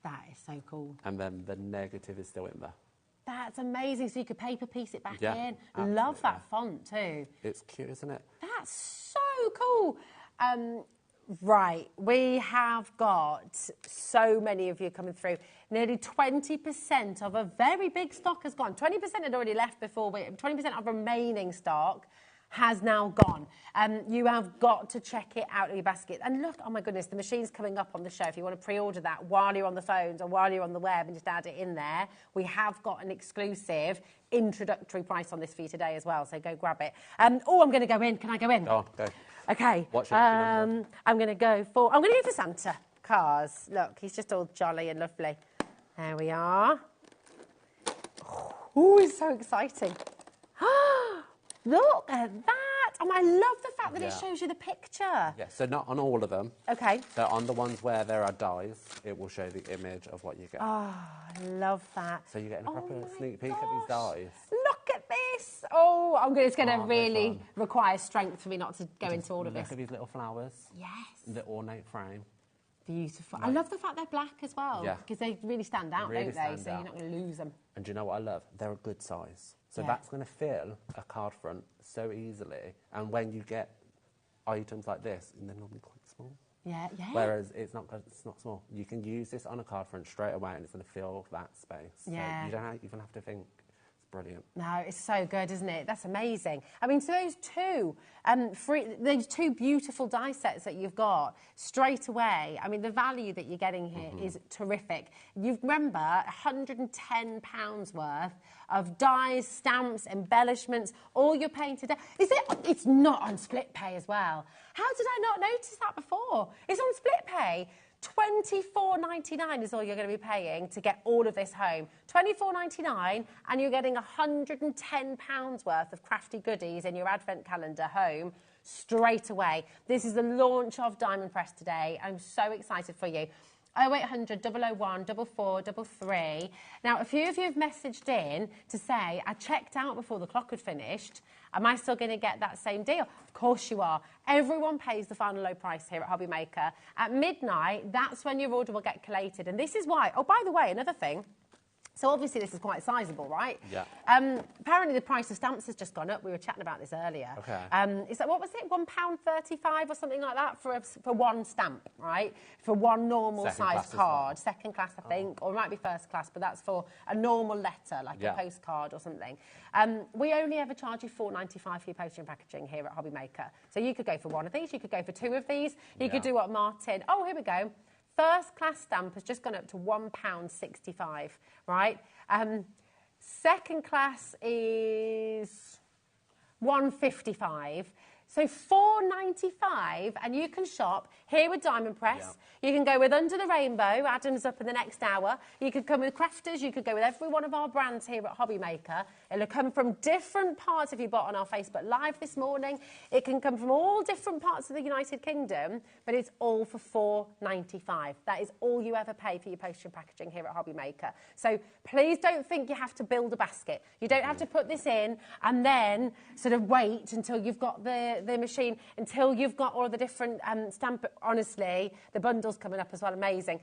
That is so cool. And then the negative is still in there. That's amazing. So you could paper piece it back Yeah, in. absolutely. Love that font too. It's cute, isn't it? That's so cool. Right, we have got so many of you coming through. Nearly 20% of a very big stock has gone. 20% had already left before. 20% of remaining stock has now gone. You have got to check it out in your basket. And look, oh my goodness, the machine's coming up on the show. If you want to pre-order that while you're on the phones or while you're on the web and just add it in there, we have got an exclusive introductory price on this for you today as well. So go grab it. Oh, I'm going to go in. Can I go in? Go on, go. Okay. What's your number? I'm going to go for Santa Claus. Look, he's just all jolly and lovely. There we are. Oh, it's so exciting. Look at that. Oh, I love the fact that it shows you the picture. Yeah, so not on all of them. Okay. So on the ones where there are dies, it will show the image of what you get. Oh, I love that. So you're getting a proper sneak peek at these dies. Look at this. Oh, it's going to Oh, really require strength for me not to go into all of this. Look at these little flowers. Yes. The ornate frame. Beautiful. I love the fact they're black as well. Yeah. Because they really stand out, Really don't they? stand So out. you're not going to lose them. And do you know what I love? They're a good size. So Yeah. that's going to fill a card front so easily. And when you get items like this, they're normally quite small. Yeah, yeah. Whereas it's not small. You can use this on a card front straight away and it's going to fill that space. Yeah. So you don't even have to think. It's brilliant. No, it's so good, isn't it? That's amazing. I mean, so those two beautiful die sets that you've got straight away, I mean, the value that you're getting here is terrific. You remember £110 worth of dies, stamps, embellishments, all you're paying today. It's not on split pay as well. How did I not notice that before? It's on split pay. $24.99 is all you're going to be paying to get all of this home. $24.99, and you're getting £110 worth of crafty goodies in your advent calendar home straight away. This is the launch of Diamond Press today. I'm so excited for you. 0800 001 4433. Now, a few of you have messaged in to say, I checked out before the clock had finished. Am I still going to get that same deal? Of course you are. Everyone pays the final low price here at HobbyMaker. At midnight, that's when your order will get collated. And this is why. Oh, by the way, another thing. So obviously this is quite sizable, right? Yeah. Apparently the price of stamps has just gone up. We were chatting about this earlier. Okay. Is that, what was it, £1.35 or something like that for one stamp, right? For one normal size card. Second class, I think, or it might be first class, but that's for a normal letter, like a postcard or something. We only ever charge you £4.95 for your postage and packaging here at HobbyMaker. So you could go for one of these, you could go for two of these, you could do what Martin... Oh, here we go. First class stamp has just gone up to £1.65, right? Second class is £1.55. So £4.95, and you can shop here with Diamond Press. You can go with Under the Rainbow, Adam's up in the next hour. You could come with Crafters. You could go with every one of our brands here at HobbyMaker. It'll come from different parts, if you bought on our Facebook Live this morning. It can come from all different parts of the United Kingdom, but it's all for £4.95. That is all you ever pay for your postage and packaging here at HobbyMaker. So please don't think you have to build a basket. You don't have to put this in and then sort of wait until you've got the machine, until you've got all the different stamp. Honestly, the bundle's coming up as well, amazing.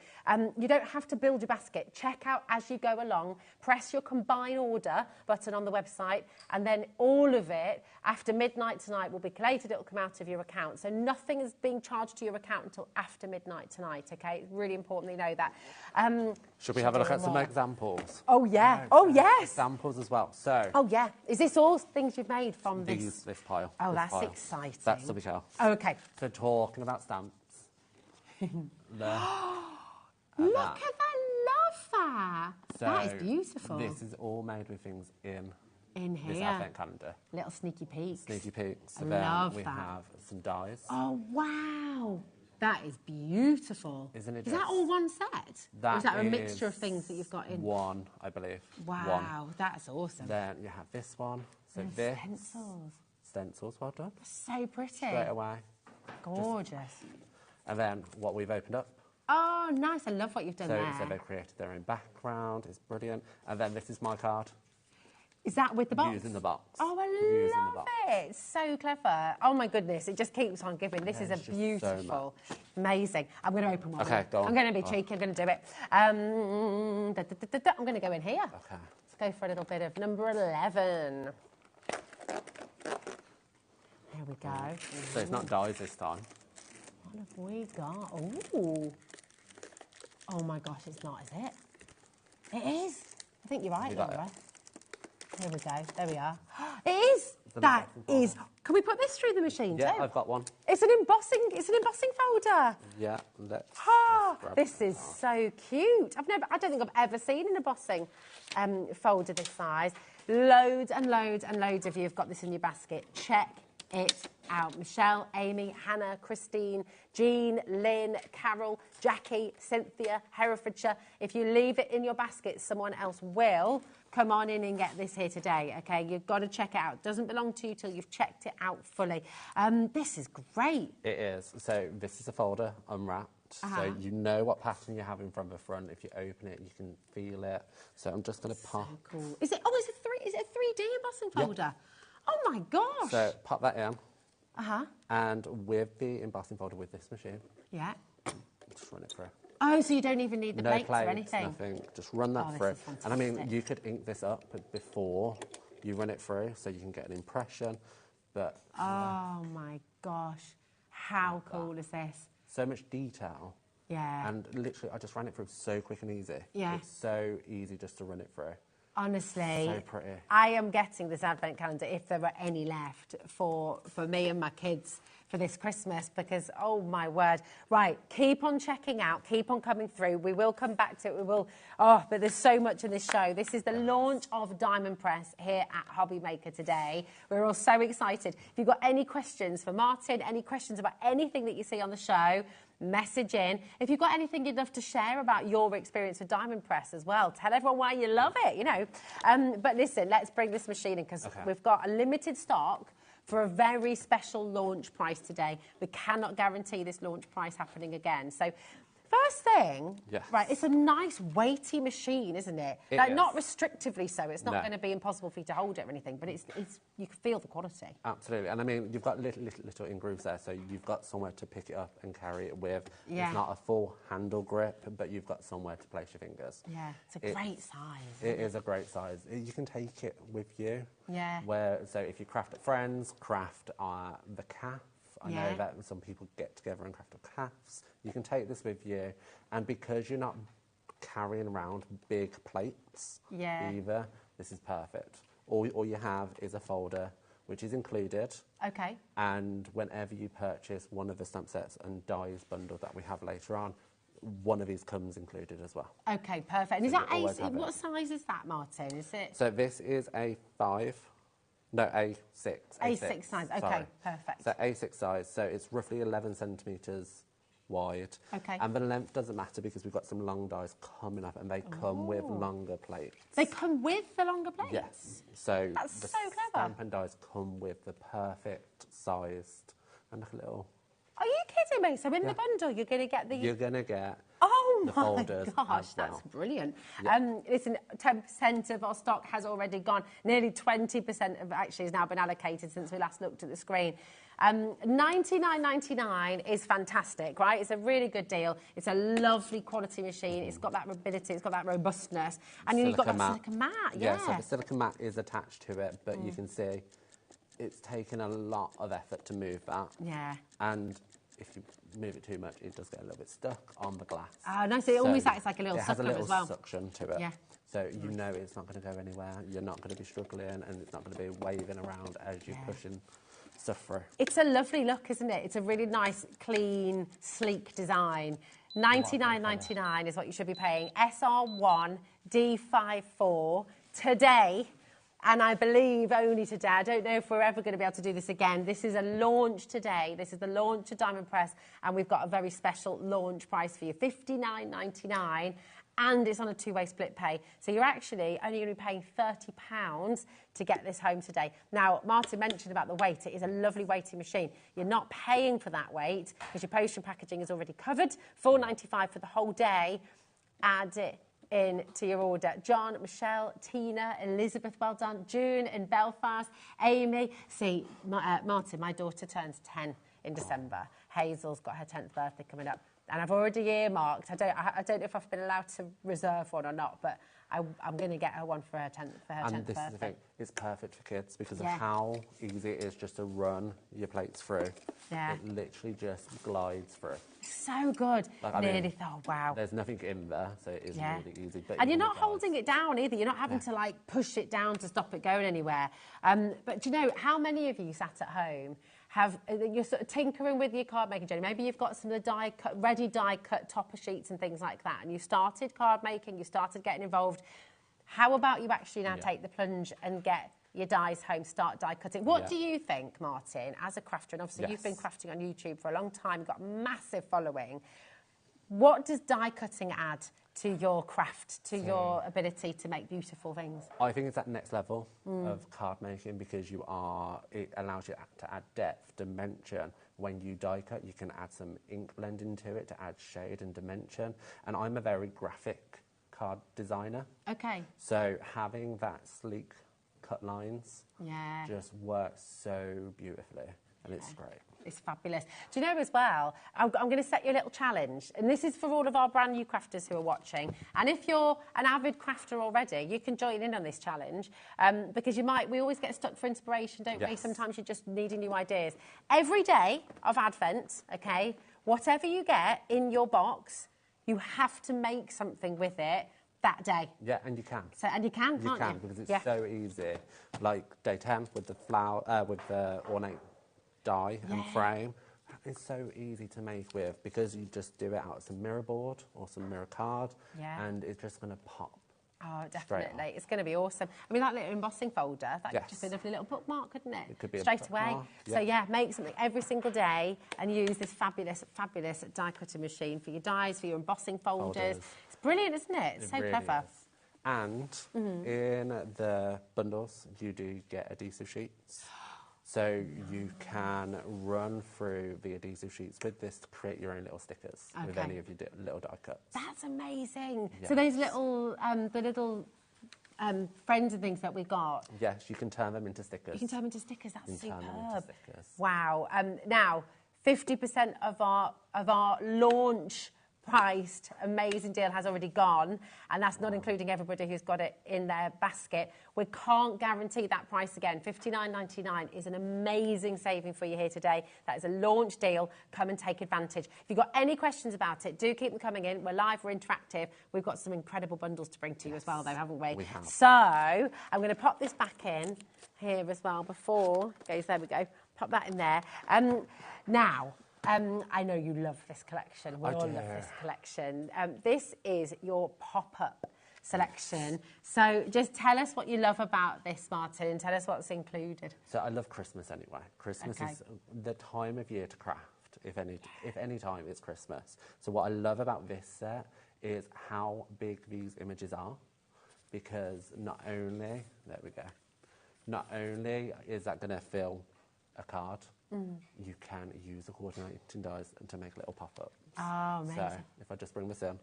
You don't have to build your basket. Check out as you go along. Press your combine order button on the website, and then all of it after midnight tonight will be collated. It'll come out of your account. So nothing is being charged to your account until after midnight tonight, okay? It's really important you know that. Should we have a look at some examples? Oh, yeah. Oh, yes. Examples as well. So. Oh, yeah. Is this all things you've made from this? This pile. Oh, this that's pile. exciting. That's something else. Oh, okay. So talking about stamps. Look at that. Love that. So that is beautiful. This is all made with things in here. This advent calendar. Little sneaky peeks. Sneaky peeks. So love we that. have some dies. Oh, wow. That is beautiful. Isn't it? Is that all one set? That or is that a mixture of things that you've got in? One, I believe. Wow, that's awesome. Then you have this one. So this. stencils. Well done. So pretty. Straight away. Gorgeous. And then what we've opened up. Oh, nice. I love what you've done there. So they've created their own background. It's brilliant. And then this is my card. Is that with the box? Using the box. Oh, I love it. So clever. Oh, my goodness. It just keeps on giving. This is a beautiful, amazing. I'm going to open one. Okay, go on. I'm going to be cheeky. I'm going to do it. I'm going to go in here. Okay. Let's go for a little bit of number 11. There we go. So it's not dies this time. What have we got? Ooh. Oh, my gosh, it's not, is it? It is. I think you're right, Laura. Here we go. There we are. It is. That is. Can we put this through the machine too? Yeah, I've got one. It's an embossing. It's an embossing folder. Yeah. Let's this is so cute. I don't think I've ever seen an embossing folder this size. Loads and loads and loads of you have got this in your basket. Check it out. Michelle, Amy, Hannah, Christine, Jean, Lynn, Carol, Jackie, Cynthia, Herefordshire. If you leave it in your basket, someone else will come on in and get this here today, okay? You've got to check it out. It doesn't belong to you till you've checked it out fully. This is great. It is. So this is a folder unwrapped. So you know what pattern you're having from the front. If you open it, you can feel it. So I'm just going to pop. So cool. Is it? Oh, is it a 3D embossing folder? Oh my gosh. So pop that in. Uh-huh. And with the embossing folder with this machine. Yeah. Just run it through. Oh, so you don't even need the no plates plates, or anything? Nothing. Just run that through. And I mean, you could ink this up before you run it through so you can get an impression. But oh my gosh. How cool is this? So much detail. Yeah. And literally, I just ran it through so quick and easy. Yeah. It's so easy just to run it through. Honestly, so pretty. I am getting this advent calendar, if there are any left, for me and my kids for this Christmas, because, oh my word. Right, keep on checking out, keep on coming through. We will come back to it. We will, but there's so much in this show. This is the launch of Diamond Press here at HobbyMaker today. We're all so excited. If you've got any questions for Martin, any questions about anything that you see on the show, message in. If you've got anything you'd love to share about your experience with Diamond Press as well, tell everyone why you love it, you know. But listen, let's bring this machine in, because we've got a limited stock for a very special launch price today. We cannot guarantee this launch price happening again. So first thing, right, it's a nice weighty machine, isn't it? Like, not restrictively so. It's not going to be impossible for you to hold it or anything, but it's you can feel the quality. Absolutely. And I mean, you've got little in grooves there, so you've got somewhere to pick it up and carry it with. Yeah. It's not a full handle grip, but you've got somewhere to place your fingers. Yeah, it's a great size. It is a great size. You can take it with you. Yeah. So if you craft at friends, craft the calf. I know that some people get together and craft calves. You can take this with you, and because you're not carrying around big plates either, this is perfect. All you have is a folder, which is included. Okay. And whenever you purchase one of the stamp sets and dies bundle that we have later on, one of these comes included as well. Okay, perfect. And is that what size is that, Martin? Is it? So this is A5. No, A6. A6 size, okay, perfect. So A6 size, so it's roughly 11 centimetres wide. Okay. And the length doesn't matter because we've got some long dies coming up and they come with longer plates. They come with the longer plates? Yes. So that's so clever. Stamp and dies come with the perfect sized, and look a little... Are you kidding me? So in the bundle you're going to get the... You're going to get... Oh my gosh, that's brilliant. Listen, 10% of our stock has already gone. Nearly 20% of actually has now been allocated since we last looked at the screen. $99.99 is fantastic, right? It's a really good deal. It's a lovely quality machine. It's got that rapidity, it's got that robustness. And you've got that silicone mat, yeah. So the silicone mat is attached to it, but you can see it's taken a lot of effort to move that. Yeah. And if you move it too much, it does get a little bit stuck on the glass. Oh, nice. So it almost acts like a little sucker as well. It has a little suction to it. Yeah. So you know it's not going to go anywhere. You're not going to be struggling, and it's not going to be waving around as you're pushing stuff through. It's a lovely look, isn't it? It's a really nice, clean, sleek design. $99.99 is what you should be paying. SR1 D54 today. And I believe only today. I don't know if we're ever going to be able to do this again. This is a launch today. This is the launch of Diamond Press, and we've got a very special launch price for you, $59.99. and it's on a two-way split pay. So you're actually only going to be paying £30 to get this home today. Now, Martin mentioned about the weight. It is a lovely weighting machine. You're not paying for that weight because your postage and packaging is already covered. £4.95 for the whole day. Add it in to your order. John, Michelle, Tina, Elizabeth, well done. June in Belfast, Amy. See, Martin, my daughter turns 10 in December. Hazel's got her 10th birthday coming up. And I've already earmarked. I don't know if I've been allowed to reserve one or not, but I'm going to get her one for her 10th birthday. And this is the thing, it's perfect for kids because of how easy it is just to run your plates through. Yeah. It literally just glides through. So good. Like, Nearly thought, wow. There's nothing in there, so it is really easy. But and you're not holding it down either. You're not having to like push it down to stop it going anywhere. But do you know, how many of you sat at home you're sort of tinkering with your card making journey? Maybe you've got some of the ready die-cut topper sheets and things like that, and you started card making, you started getting involved. How about you actually now take the plunge and get your dies home, start die cutting? What do you think, Martin, as a crafter? And obviously you've been crafting on YouTube for a long time, you've got a massive following. What does die cutting add to your craft, to your ability to make beautiful things? I think it's that next level of card making because it allows you to add depth, dimension. When you die cut, you can add some ink blend into it to add shade and dimension. And I'm a very graphic card designer. Okay. So having that sleek cut lines just works so beautifully, and it's great. It's fabulous. Do you know as well, I'm going to set you a little challenge, and this is for all of our brand new crafters who are watching. And if you're an avid crafter already, you can join in on this challenge because we always get stuck for inspiration, don't we? Sometimes you're just needing new ideas. Every day of Advent, okay, whatever you get in your box, you have to make something with it that day. Yeah, and you can. And you can, can't you? Because it's so easy. Like day 10 with the flower, with the ornate die and frame. It's so easy to make with because you just do it out of some mirror board or some mirror card and it's just going to pop. Oh, definitely. It's going to be awesome. I mean, that little embossing folder, that could just be a lovely little bookmark, couldn't it? It could be straight away. So, make something every single day and use this fabulous, fabulous die cutting machine for your dies, for your embossing folders. It's brilliant, isn't it? It's so really clever. Is. And in the bundles, you do get adhesive sheets. So you can run through the adhesive sheets with this to create your own little stickers with any of your little die cuts. That's amazing. Yes. So those little, the little friends and things that we got. Yes, you can turn them into stickers. You can turn them into stickers. That's superb. Turn them into stickers. Wow. Now, 50% of our launch priced amazing deal has already gone, and that's not including everybody who's got it in their basket. We can't guarantee that price again. $59.99 is an amazing saving for you here today. That is a launch deal. Come and take advantage. If you've got any questions about it, do keep them coming in. We're live, we're interactive. We've got some incredible bundles to bring to you as well, though, haven't we? We have. So I'm going to pop this back in here as well before it goes. There we go. Pop that in there. Now, I know you love this collection. We all love this collection. This is your pop-up selection. So just tell us what you love about this, Martin, and tell us what's included. So I love Christmas anyway. Christmas is the time of year to craft. If any time, it's Christmas. So what I love about this set is how big these images are, because not only is that going to fill a card, you can use the coordinating dies to make little pop-ups. Oh, amazing. So if I just bring this in.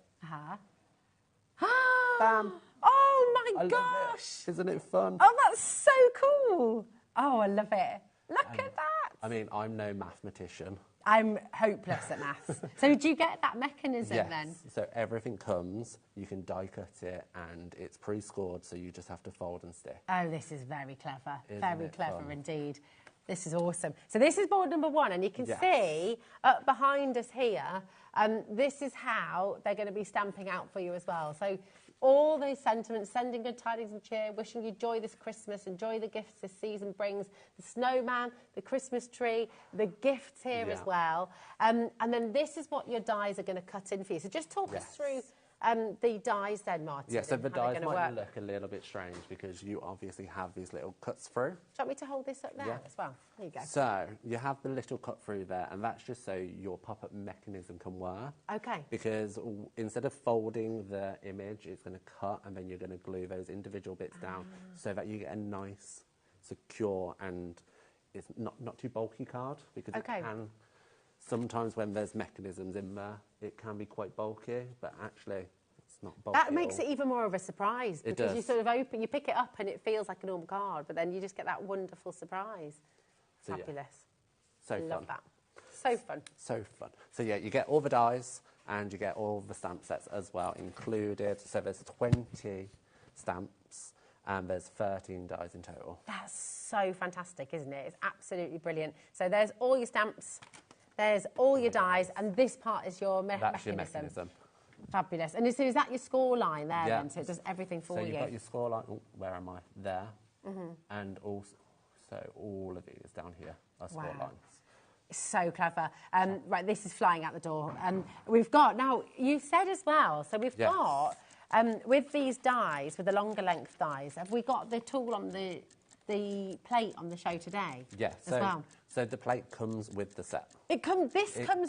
Bam. Oh, my gosh. Isn't it fun? Oh, that's so cool. Oh, I love it. Look at that. I mean, I'm no mathematician. I'm hopeless at maths. So do you get that mechanism then? So everything comes, you can die cut it, and it's pre-scored, so you just have to fold and stick. Oh, this is very clever. Isn't Clever indeed. This is awesome. So this is board number 1, and you can see up behind us here, this is how they're going to be stamping out for you as well. So all those sentiments, sending good tidings and cheer, wishing you joy this Christmas, enjoy the gifts this season brings, the snowman, the Christmas tree, the gifts here as well. And then this is what your dies are going to cut in for you. So just talk us through the dies then, Martin? Yeah, so the How they're dies gonna might work? look a little bit strange because you obviously have these little cuts through. Do you want me to hold this up there as well? There you go. So you have the little cut through there, and that's just so your pop-up mechanism can work. Okay. Because instead of folding the image, it's going to cut, and then you're going to glue those individual bits down so that you get a nice, secure, and it's not too bulky card, because it can, sometimes when there's mechanisms in there, it can be quite bulky, but actually it's not bulky. That makes it even more of a surprise, It because does. you sort of open, you pick it up and it feels like a normal card, but then you just get that wonderful surprise. So, yeah. Fabulous. So Love fun. that. So fun. So fun. So yeah, you get all the dies and you get all the stamp sets as well included. So there's 20 stamps and there's 13 dies in total. That's so fantastic, isn't it? It's absolutely brilliant. So there's all your stamps, there's all your dies, and this part is your That's your mechanism. Fabulous. And so is that your score line there Yeah. then? So it does everything for So you? you've got your score line, oh, where am I? There. And also, so all of these down here are score lines. So clever. Right, this is flying out the door. We've got, now, you said as well, so we've got, with these dies, with the longer length dies, have we got the tool on the plate on the show today? Yeah, as well? so the plate comes with the set. This comes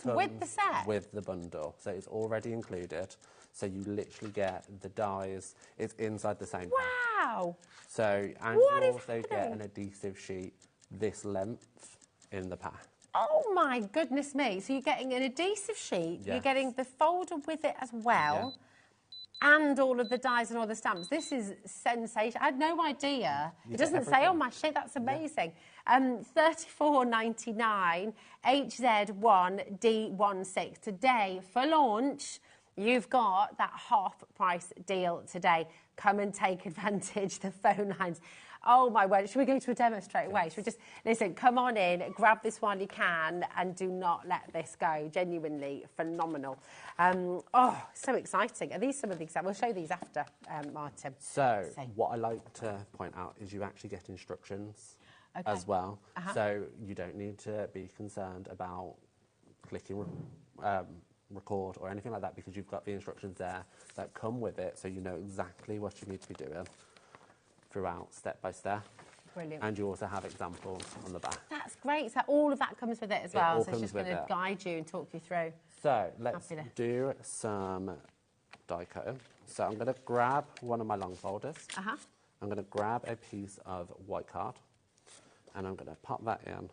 with the set? With the bundle. So it's already included. So you literally get the dies. It's inside the same pack. Wow! So, and you also get an adhesive sheet this length in the pack. Oh my goodness me. So you're getting an adhesive sheet, you're getting the folder with it as well, and all of the dies and all the stamps. This is sensational. I had no idea. It doesn't say on my sheet. That's amazing. $34.99, HZ1D16. Today, for launch, you've got that half price deal today. Come and take advantage. The phone lines. Oh my word, should we go to a demo straight away? Should we just, listen, come on in, grab this while you can, and do not let this go. Genuinely phenomenal. Oh, so exciting. Are these some of the examples? We'll show these after, Martin. So, what I like to point out is you actually get instructions as well. So you don't need to be concerned about clicking record or anything like that, because you've got the instructions there that come with it, so you know exactly what you need to be doing throughout, step by step. Brilliant. And you also have examples on the back. That's great. So all of that comes with it as well. So it's just going to it. guide you and talk you through. So let's do some die cutting. So I'm going to grab one of my long folders. I'm going to grab a piece of white card, and I'm going to pop that in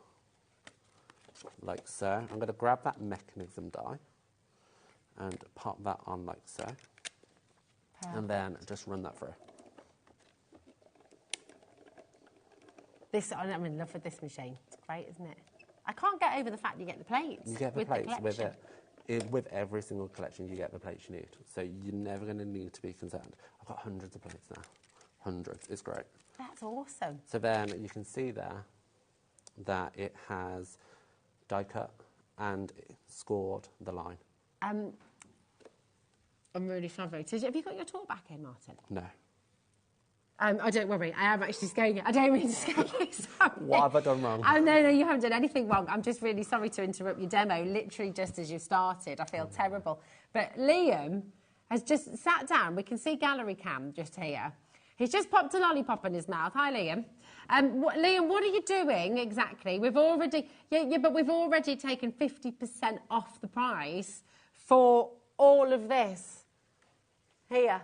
like so. I'm going to grab that mechanism die and pop that on like so. And then just run that through. I'm in love with this machine. It's great, isn't it? I can't get over the fact you get the plates. You get the plates with it. With every single collection, you get the plates you need. So you're never going to need to be concerned. I've got hundreds of plates now. Hundreds. It's great. That's awesome. So then you can see there that it has die cut and it scored the line. I'm really sorry. So have you got your tool back in, Martin? No. I don't worry, I am actually scaring you. I don't mean to scare you. Sorry. What have I done wrong? No, you haven't done anything wrong. I'm just really sorry to interrupt your demo, literally just as you started. I feel terrible. But Liam has just sat down. We can see gallery cam just here. He's just popped a lollipop in his mouth. Hi, Liam. Liam, what are you doing exactly? We've already, but we've already taken 50% off the price for all of this. Here.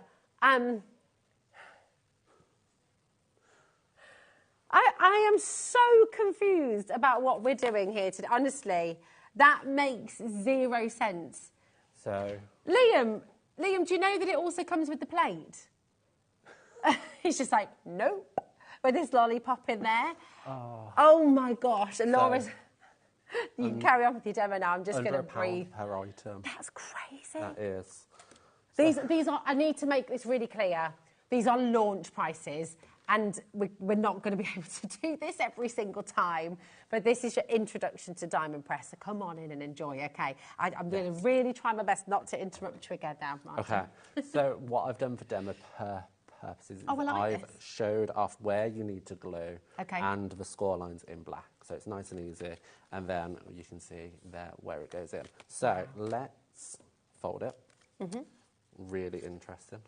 I am so confused about what we're doing here today. Honestly, that makes zero sense. So... Liam, do you know that it also comes with the plate? He's just like, nope, with this lollipop in there. Oh my gosh. And Laura's... You can carry on with your demo now. I'm just going to breathe. Per item. That's crazy. That is. These are, I need to make this really clear. These are launch prices. And we're not going to be able to do this every single time. But this is your introduction to Diamond Press. So come on in and enjoy, OK? I'm going to really try my best not to interrupt you again now, Martin. OK. So what I've done for demo purposes is I've showed off where you need to glue and the score lines in black. So it's nice and easy. And then you can see there where it goes in. So let's fold it. really interesting.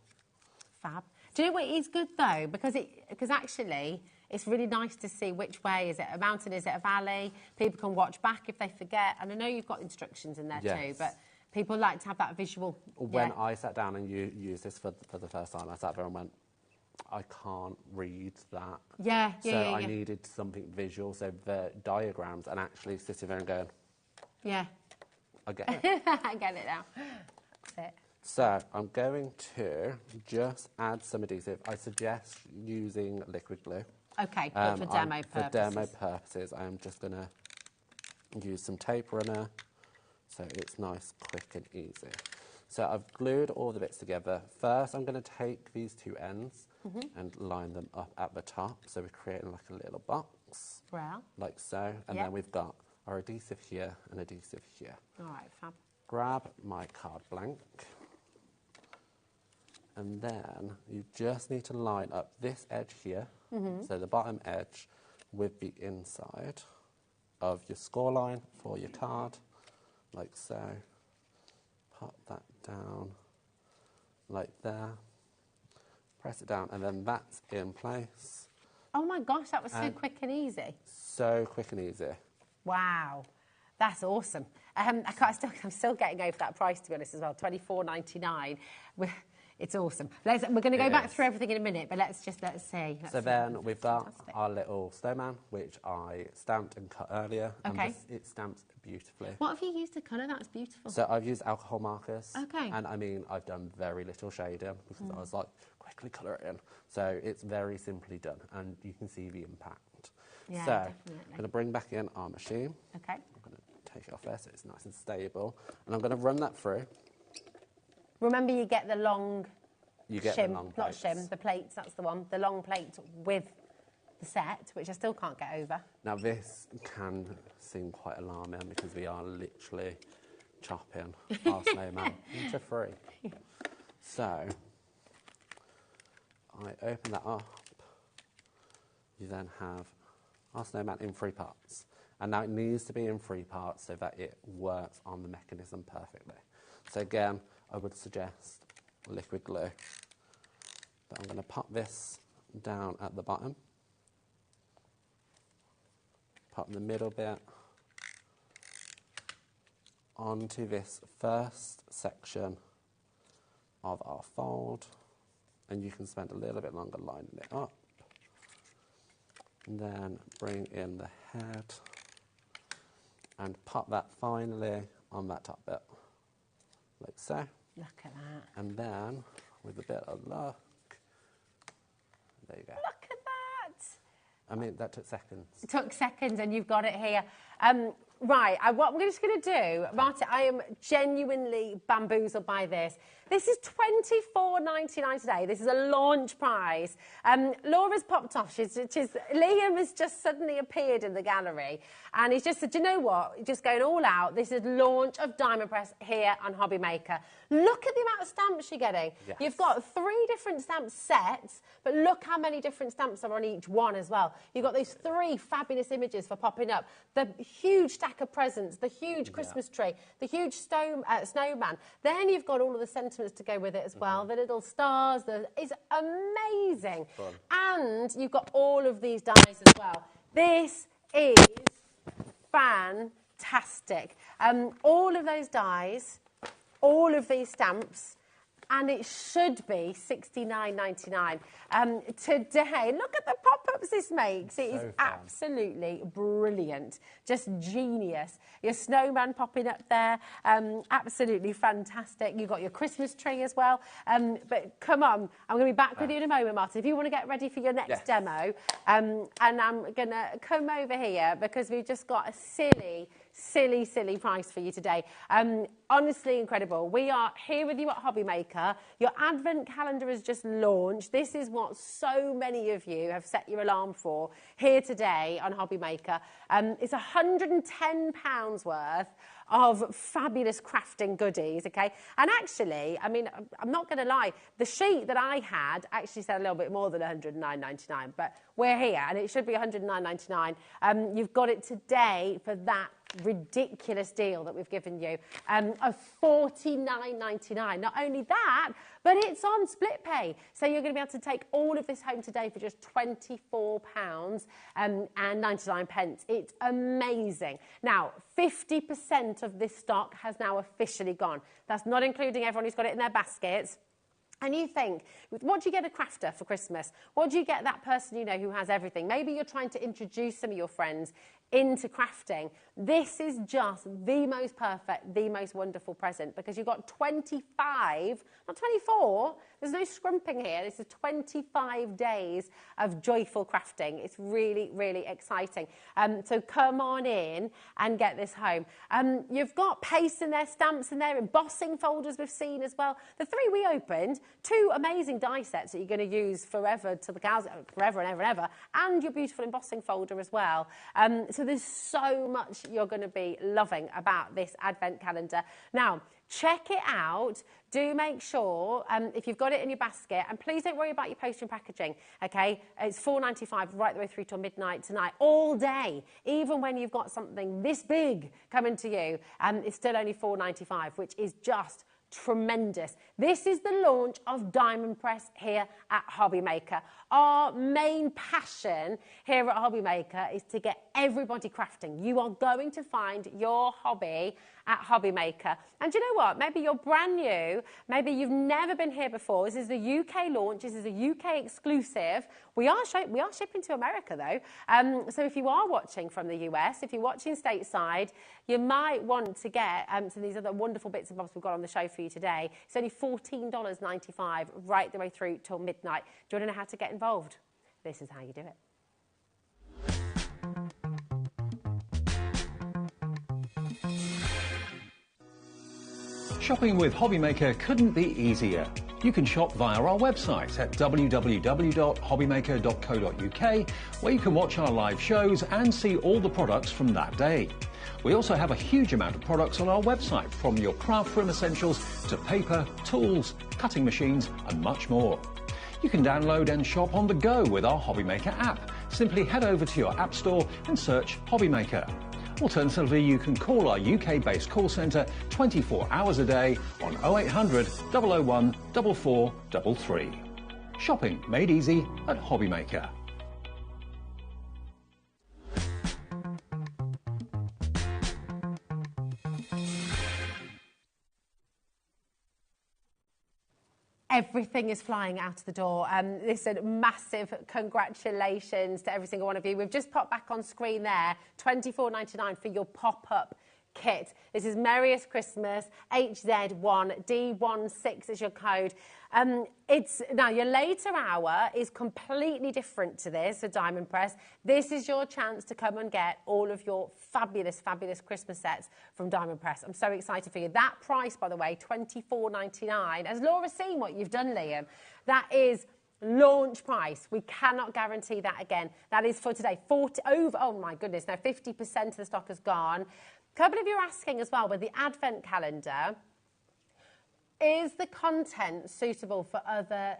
Fab. Do you know what is good though? Because actually it's really nice to see which way. Is it a mountain? Is it a valley? People can watch back if they forget. And I know you've got instructions in there too, but people like to have that visual. When I sat down and used this for the first time, I sat there and went, I can't read that. So I needed something visual, so the diagrams, and actually sitting there and going, I get it. I get it now. That's it. So I'm going to just add some adhesive. I suggest using liquid glue. Okay, but for demo purposes. For demo purposes, I'm just going to use some tape runner so it's nice, quick and easy. So I've glued all the bits together. First, I'm going to take these two ends and line them up at the top. So we're creating like a little box, like so. And then we've got our adhesive here and adhesive here. All right, fab. Grab my card blank. And then you just need to line up this edge here, so the bottom edge, with the inside of your score line for your card, like so. Pop that down, like there. Press it down, and then that's in place. Oh my gosh, that was so quick and easy. So quick and easy. Wow, that's awesome. I'm still getting over that price, to be honest, as well. $24.99. It's awesome. We're going to go back through everything in a minute, but let's see. Then we've got our little snowman, which I stamped and cut earlier. Okay. And it stamps beautifully. What have you used to colour? That's beautiful. So I've used alcohol markers. Okay. And I mean, I've done very little shading because I was like, quickly colour it in. So it's very simply done, and you can see the impact. Yeah, so definitely. I'm going to bring back in our machine. Okay. I'm going to take it off there so it's nice and stable. And I'm going to run that through. Remember, you get the long shim, the long not plates. shim, the plates, that's the one. The long plate with the set, which I still can't get over. Now, this can seem quite alarming because we are literally chopping our snowman into three. So, I open that up. You then have our snowman in 3 parts. And now it needs to be in 3 parts so that it works on the mechanism perfectly. So again, I would suggest liquid glue. But I'm going to pop this down at the bottom. Pop the middle bit onto this first section of our fold. And you can spend a little bit longer lining it up. And then bring in the head and pop that finally on that top bit, like so. Look at that. And then, with a bit of luck, there you go. Look at that. I mean, that took seconds. It took seconds and you've got it here. Right, what we're just going to do, Martin, I am genuinely bamboozled by this. This is $24.99 today. This is a launch prize. Laura's popped off. Liam has just suddenly appeared in the gallery. And he's just said, do you know what? Just going all out. This is launch of Diamond Press here on HobbyMaker. Look at the amount of stamps you're getting. Yes. You've got 3 different stamp sets, but look how many different stamps are on each one as well. You've got those 3 fabulous images for popping up. The huge stack of presents, the huge Christmas tree, the huge snowman. Then you've got all of the sentiments to go with it as well. The little stars. It's amazing. Fun. And you've got all of these dies as well. This is fantastic. All of those dies, all of these stamps, and it should be $69.99. Today, look at the pop-ups this makes. It is absolutely brilliant. Just genius. Your snowman popping up there, absolutely fantastic. You've got your Christmas tree as well. But come on, I'm going to be back with you in a moment, Martin. If you want to get ready for your next demo, and I'm going to come over here because we've just got a silly price for you today. Honestly incredible. We are here with you at HobbyMaker. Your advent calendar has just launched. This is what so many of you have set your alarm for here today on HobbyMaker. It's £110 worth of fabulous crafting goodies, okay? And actually, I mean, I'm not going to lie, the sheet that I had actually said a little bit more than £109.99, but we're here and it should be £109.99. You've got it today for that ridiculous deal that we've given you of $49.99. Not only that, but it's on split pay. So you're going to be able to take all of this home today for just £24.99. It's amazing. Now, 50% of this stock has now officially gone. That's not including everyone who's got it in their baskets. And you think, what do you get a crafter for Christmas? What do you get that person you know who has everything? Maybe you're trying to introduce some of your friends into crafting. This is just the most perfect, the most wonderful present, because you've got 25, not 24, there's no scrimping here. This is 25 days of joyful crafting. It's really, really exciting. So come on in and get this home. You've got paste in there, stamps in there, embossing folders we've seen as well. The 3 we opened, 2 amazing die sets that you're going to use forever till the cows, forever and ever and ever, and your beautiful embossing folder as well. So there's so much you're going to be loving about this advent calendar. Now, check it out. Do make sure, if you've got it in your basket, and please don't worry about your postage and packaging, okay? It's $4.95 right the way through till midnight tonight, all day. Even when you've got something this big coming to you, it's still only $4.95, which is just tremendous. This is the launch of Diamond Press here at HobbyMaker. Our main passion here at HobbyMaker is to get everybody crafting. You are going to find your hobby at HobbyMaker. And you know what? Maybe you're brand new. Maybe you've never been here before. This is the UK launch. This is a UK exclusive. We are shipping to America, though. So if you are watching from the US, if you're watching stateside, you might want to get some of these other wonderful bits and bobs we've got on the show for you today. It's only $14.95 right the way through till midnight. Do you want to know how to get involved? This is how you do it. Shopping with HobbyMaker couldn't be easier. You can shop via our website at www.hobbymaker.co.uk, where you can watch our live shows and see all the products from that day. We also have a huge amount of products on our website, from your craft room essentials to paper, tools, cutting machines and much more. You can download and shop on the go with our HobbyMaker app. Simply head over to your app store and search HobbyMaker. Alternatively, you can call our UK-based call centre 24 hours a day on 0800 001 4433. Shopping made easy at HobbyMaker. Everything is flying out of the door. Listen, massive congratulations to every single one of you. We've just popped back on screen there, $24.99 for your pop-up kit. This is Merriest Christmas, HZ1D16 is your code. Now, your later hour is completely different to this, so Diamond Press. This is your chance to come and get all of your fabulous, fabulous Christmas sets from Diamond Press. I'm so excited for you. That price, by the way, $24.99. Has Laura seen what you've done, Liam? That is launch price. We cannot guarantee that again. That is for today. Oh my goodness, now 50% of the stock has gone. A couple of you are asking as well with the advent calendar, is the content suitable for other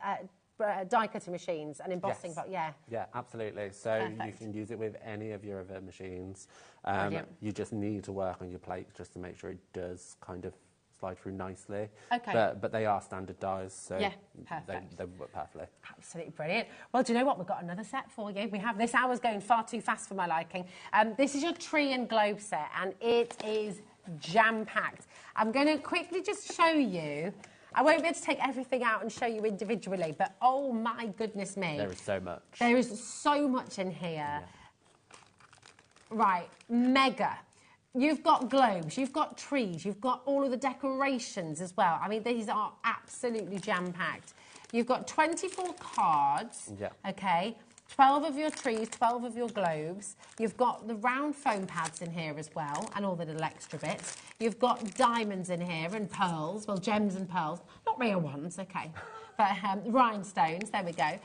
die cutting machines and embossing? Yes. Yeah, absolutely. So perfect. You can use it with any of your other machines. You just need to work on your plate just to make sure it does kind of slide through nicely. Okay. But they are standard dies, so yeah, perfect. They work perfectly. Absolutely brilliant. Well, do you know what? We've got another set for you. We have this hour's going far too fast for my liking. This is your tree and globe set, and it is jam-packed. I'm going to quickly just show you. I won't be able to take everything out and show you individually, but oh my goodness me. There is so much. There is so much in here. Yeah. Right, mega. You've got globes, you've got trees, you've got all of the decorations as well. I mean, these are absolutely jam-packed. You've got 24 cards, okay? 12 of your trees, 12 of your globes. You've got the round foam pads in here as well, and all the little extra bits. You've got diamonds in here and pearls, well, gems and pearls. Not real ones, okay, but rhinestones, there we go.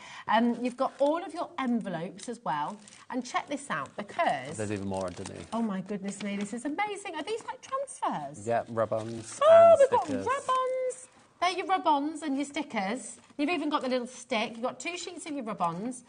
You've got all of your envelopes as well. And check this out, because... There's even more underneath. Oh, my goodness me, this is amazing. Are these like transfers? Yeah, rub-ons and we've got rub-ons. They're your rub-ons and your stickers. You've even got the little stick. You've got 2 sheets of your rub-ons.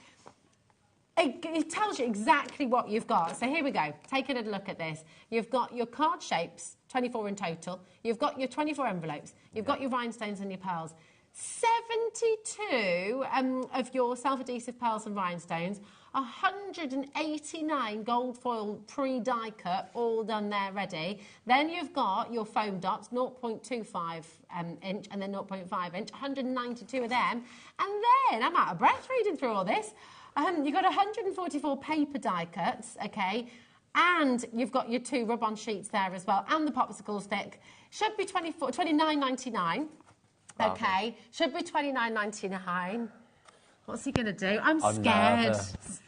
It tells you exactly what you've got. So here we go. Taking a look at this. You've got your card shapes, 24 in total. You've got your 24 envelopes. You've got your rhinestones and your pearls. 72 of your self-adhesive pearls and rhinestones. 189 gold foil pre-die cut, all done there ready. Then you've got your foam dots, 0.25 inch and then 0.5 inch, 192 of them. And then, I'm out of breath reading through all this. You've got 144 paper die cuts, okay? And you've got your 2 rub-on sheets there as well, and the popsicle stick. Should be $29.99. Okay, should be $29.99. What's he going to do? I'm scared. Nervous.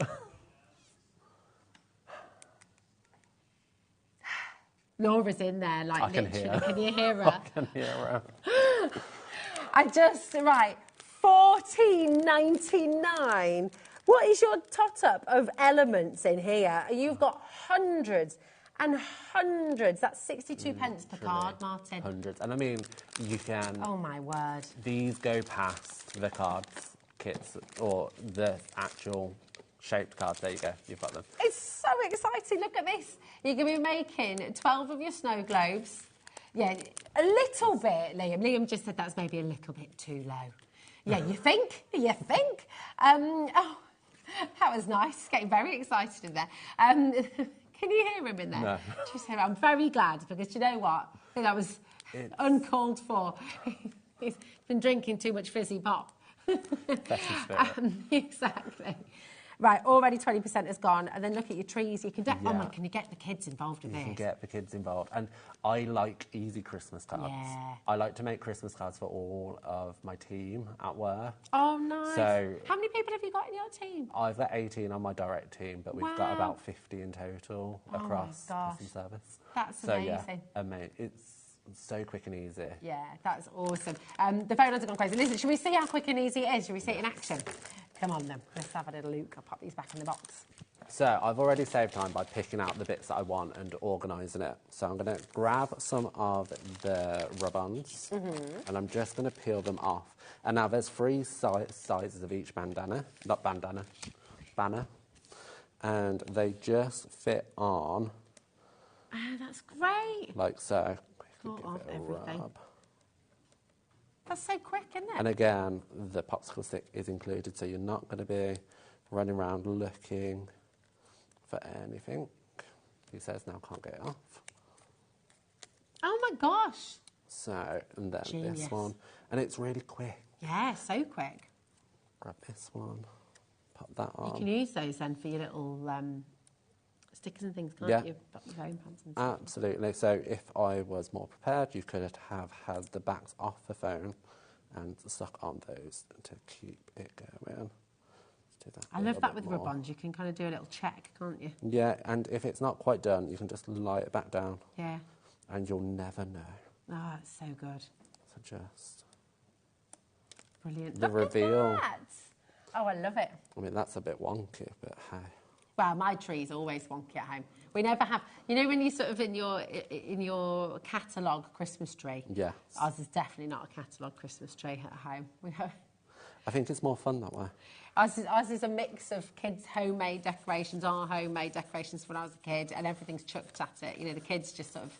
Laura's in there, like, I can literally. hear. Can you hear her? I can hear her. Right, $14.99. What is your tot-up of elements in here? You've got hundreds and hundreds. That's 62 pence per card, Martin. Hundreds. And I mean, you can... Oh, my word. These go past the cards, kits, or the actual shaped cards. There you go. You've got them. It's so exciting. Look at this. You're going to be making 12 of your snow globes. Yeah, a little bit, Liam. Liam just said that's maybe a little bit too low. Yeah, you think? You think? Oh, that was nice. Getting very excited in there. Can you hear him in there? No. Just hear, I'm very glad, because you know what? I think that was uncalled for. He's been drinking too much fizzy pop. Exactly. Right, already 20% has gone, and then look at your trees. You can oh my, can you get the kids involved in this? You can get the kids involved, and I like easy Christmas cards. Yeah. I like to make Christmas cards for all of my team at work. Oh, nice. So how many people have you got in your team? I've got 18 on my direct team, but we've got about 50 in total across customer service. That's amazing. Yeah, it's so quick and easy. Yeah, that's awesome. The phone lines have gone crazy. Listen, should we see how quick and easy it is? Should we see it in action? Come on then, let's have a little look. I'll pop these back in the box. So I've already saved time by picking out the bits that I want and organising it. So I'm going to grab some of the rub-ons and I'm just going to peel them off. And now there's 3 sizes of each banner. And they just fit on. Oh, that's great. Like so. Quickly give it a rub. That's so quick, isn't it? And again, the popsicle stick is included, so you're not going to be running around looking for anything. He says now can't get it off. Oh my gosh. So, and then this one. And it's really quick. Yeah, so quick. Grab this one, pop that on. You can use those then for your little stickers and things, can't you? Pop your foam pads and stuff. Absolutely. So if I was more prepared, you could have had the backs off the phone and stuck on those to keep it going. Let's do that. I love that with rub-ons. You can kind of do a little check, can't you? Yeah, and if it's not quite done, you can just lie it back down. Yeah. And you'll never know. Oh, it's so good. So just... Brilliant. The reveal. At that. Oh, I love it. I mean, that's a bit wonky, but hey. Well, my tree's always wonky at home. We never have... You know when you sort of in your catalogue Christmas tree? Yes. Ours is definitely not a catalogue Christmas tree at home. I think it's more fun that way. Ours is a mix of kids' homemade decorations, our homemade decorations when I was a kid, and everything's chucked at it. You know, the kids just sort of...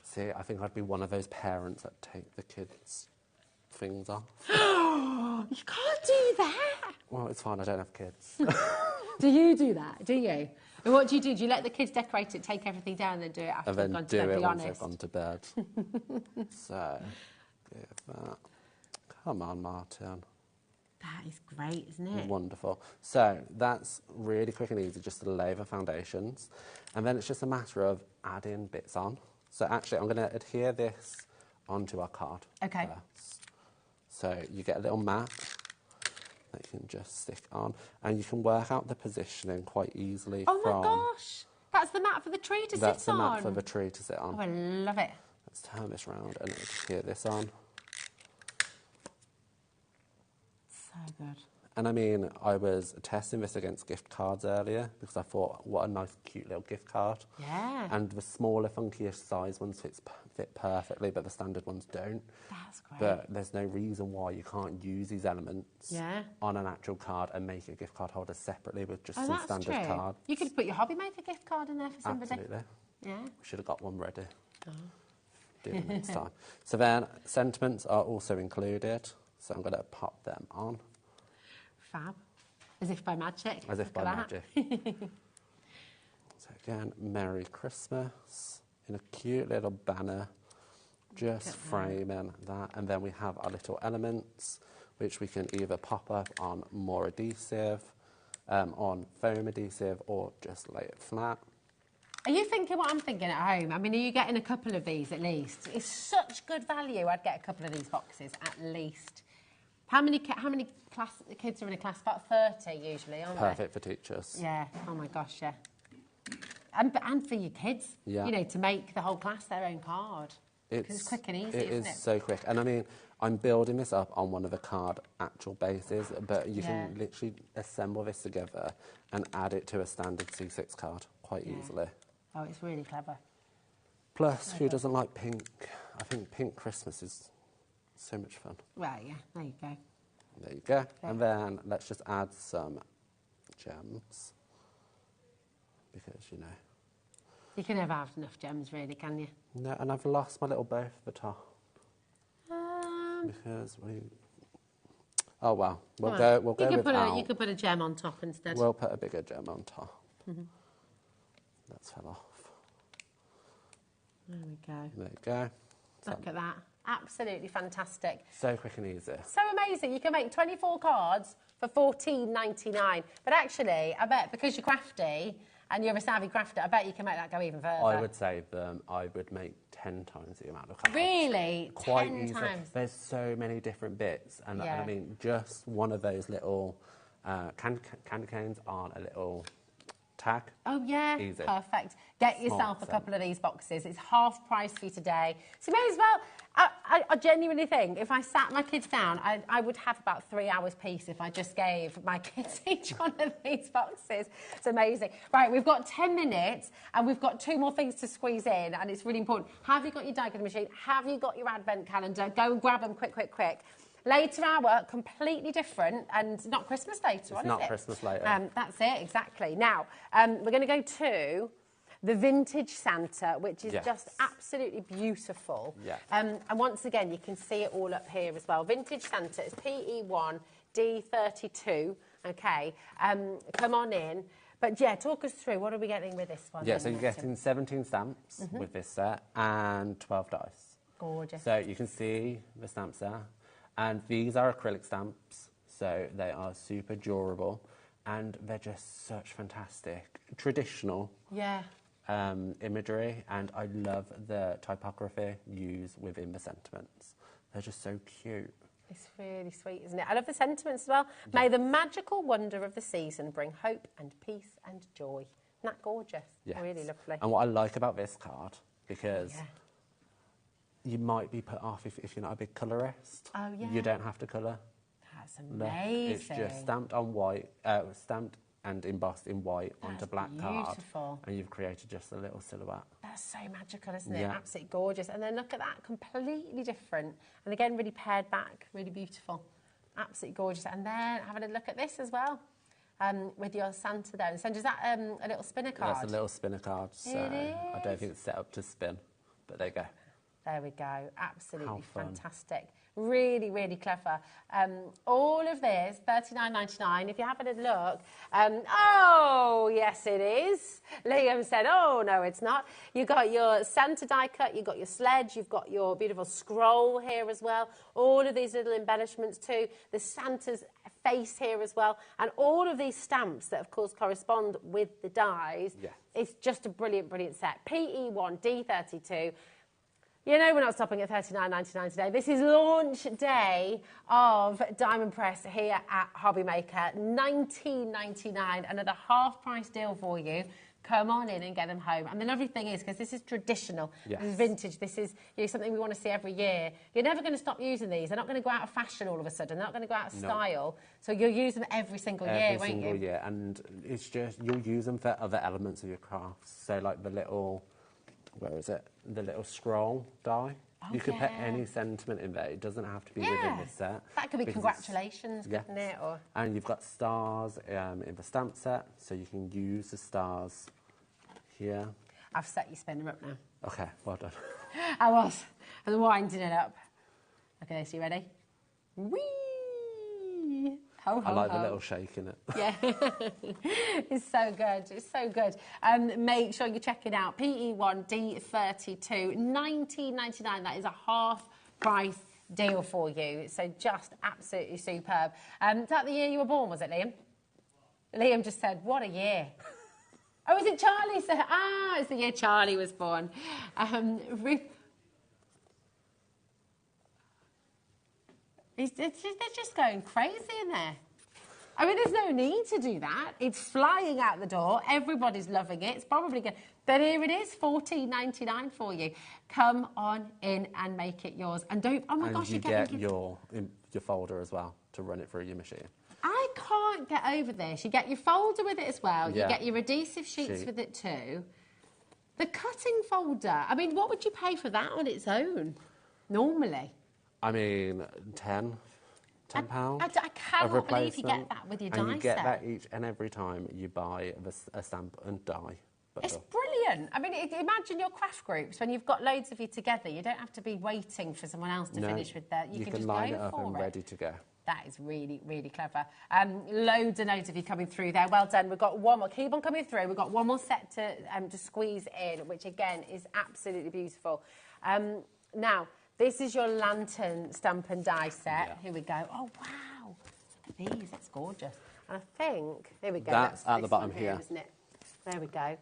See, I think I'd be one of those parents that take the kids' things off. You can't do that! Well, it's fine, I don't have kids. Do you do that? Do you? And what do you do? Do you let the kids decorate it, take everything down, and then do it after they've gone to bed? And then do it once they've gone to bed. So, give that. Come on, Martin. That is great, isn't it? Wonderful. So, that's really quick and easy, just to lay the foundations. And then it's just a matter of adding bits on. So, actually, I'm going to adhere this onto our card. Okay. First. So, you get a little mat that you can just stick on, and you can work out the positioning quite easily. Oh my gosh, that's the mat for the tree to sit on. That's the mat for the tree to sit on. Oh, I love it. Let's turn this round and adhere this on. So good. And I mean, I was testing this against gift cards earlier because I thought, what a nice, cute little gift card. Yeah. And the smaller, funkier size ones fit perfectly, but the standard ones don't. That's great. But there's no reason why you can't use these elements on an actual card and make a gift card holder separately with just some standard cards. You could put your HobbyMaker gift card in there for somebody. Absolutely. Yeah. We should have got one ready. Do it next time. So then, sentiments are also included. So I'm going to pop them on. Fab. As if by magic. As if by magic. So again, Merry Christmas in a cute little banner, just framing that. And then we have our little elements, which we can either pop up on more adhesive, on foam adhesive, or just lay it flat. Are you thinking what I'm thinking at home? I mean, are you getting a couple of these at least? It's such good value. I'd get a couple of these boxes at least. How many kids are in a class? About 30 usually, aren't they? Perfect for teachers. Yeah. Oh my gosh, yeah. And for your kids, you know, to make the whole class their own card. Because it's quick and easy, isn't it? It is so quick. And I mean, I'm building this up on one of the card actual bases, but you can literally assemble this together and add it to a standard C6 card quite easily. Oh, it's really clever. Plus, who doesn't like pink? I think pink Christmas is so much fun. Well, yeah, there you go. There you go. And then let's just add some gems. Because, you know. You can never have enough gems, really, can you? No, and I've lost my little bow for the top. Because we... Oh, well. We'll go without. You could put a gem on top instead. We'll put a bigger gem on top. That's fell off. There we go. There you go. Look at that. Absolutely fantastic. So quick and easy. So amazing. You can make 24 cards for $14.99. But actually, I bet because you're crafty and you're a savvy crafter, I bet you can make that go even further. I would say I would make 10 times the amount of cards. Really? Quite 10 easily. times? There's so many different bits. And I mean, just one of those little candy canes on a little tag. Oh, yeah. Easy. Perfect. Get yourself a couple of these boxes. It's half price for you today. So you may as well... I genuinely think if I sat my kids down, I would have about 3 hours piece if I just gave my kids each one of these boxes. It's amazing. Right, we've got 10 minutes and we've got 2 more things to squeeze in, and it's really important. Have you got your die cutting machine? Have you got your advent calendar? Go and grab them quick. Later hour, completely different, and not Christmas later on, is it? It's not Christmas later. That's it, exactly. Now, we're going to go to the vintage Santa, which is just absolutely beautiful. Yeah. And once again, you can see it all up here as well. Vintage Santa is PE1 D32. Okay. Come on in. But yeah, talk us through. What are we getting with this one? Yeah, so you're getting 17 stamps with this set and 12 dice. Gorgeous. So you can see the stamps there. And these are acrylic stamps, so they are super durable. And they're just such fantastic, traditional imagery. And I love the typography used within the sentiments. They're just so cute. It's really sweet, isn't it? I love the sentiments as well. Yeah. May the magical wonder of the season bring hope and peace and joy. Isn't that gorgeous? Yes. Really lovely. And what I like about this card, because you might be put off if you're not a big colourist. Oh, yeah. You don't have to colour. That's amazing. It's just stamped on white, stamped and embossed in white onto black card. And you've created just a little silhouette. That's so magical, isn't it? Absolutely gorgeous. And then look at that, completely different. And again, really pared back, really beautiful. Absolutely gorgeous. And then having a look at this as well. With your Santa there. And Santa, is that a little spinner card? That's a little spinner card. So I don't think it's set up to spin, but there you go. There we go. Absolutely fantastic. Really, really clever. All of this, $39.99. If you're having a look, oh, yes, it is. Liam said, oh, no, it's not. You've got your Santa die cut, you've got your sledge, you've got your beautiful scroll here as well. All of these little embellishments too. The Santa's face here as well. And all of these stamps that, of course, correspond with the dies. Yeah. It's just a brilliant, brilliant set. PE1 D32. You know we're not stopping at $39.99 today. This is launch day of Diamond Press here at HobbyMaker. $19.99, another half-price deal for you. come on in and get them home. And the lovely thing is, because this is traditional, Yes. this is vintage, this is something we want to see every year, you're never going to stop using these. They're not going to go out of fashion all of a sudden. They're not going to go out of style. So you'll use them every single year, won't you? Every single year. And it's just, you'll use them for other elements of your crafts. So like the little, where is it? The little scroll die. Oh, You could put any sentiment in there. It doesn't have to be within this set. That could be because congratulations, couldn't it? Or... And you've got stars in the stamp set, so you can use the stars here. I've set your spinner up now. Okay, well done. I was winding it up. Look at this, you ready? Whee! Ho, ho, I like ho. the little shake in it. Yeah, it's so good. It's so good. Make sure you check it out. PE1D32, $19.99. That is a half price deal for you. So just absolutely superb. Is that the year you were born, was it, Liam? Liam just said, what a year. Oh, is it Charlie? It's the year Charlie was born. Ruth. They're just going crazy in there. I mean, there's no need to do that. It's flying out the door. Everybody's loving it. It's probably good. But here it is, $14.99 for you. Come on in and make it yours. And don't, oh my gosh, you get your folder as well to run it through your machine. I can't get over this. You get your folder with it as well. Yeah. You get your adhesive sheets with it too. The cutting folder, I mean, what would you pay for that on its own, normally? I mean, £10. I cannot believe you get that with your die set. And you get that each and every time you buy a stamp and die. It's brilliant. I mean, imagine your craft groups when you've got loads of you together. You don't have to be waiting for someone else to finish with that. You can just line go it up for and ready to go. That is really, really clever. Loads and loads of you coming through there. Well done. We've got one more. Keep on coming through. We've got one more set to squeeze in, which again is absolutely beautiful. Now, this is your lantern stamp and die set. Yeah. Here we go. Oh, wow. Look at these. It's gorgeous. And I think, here we go. That's at the bottom here. Isn't it? There we go.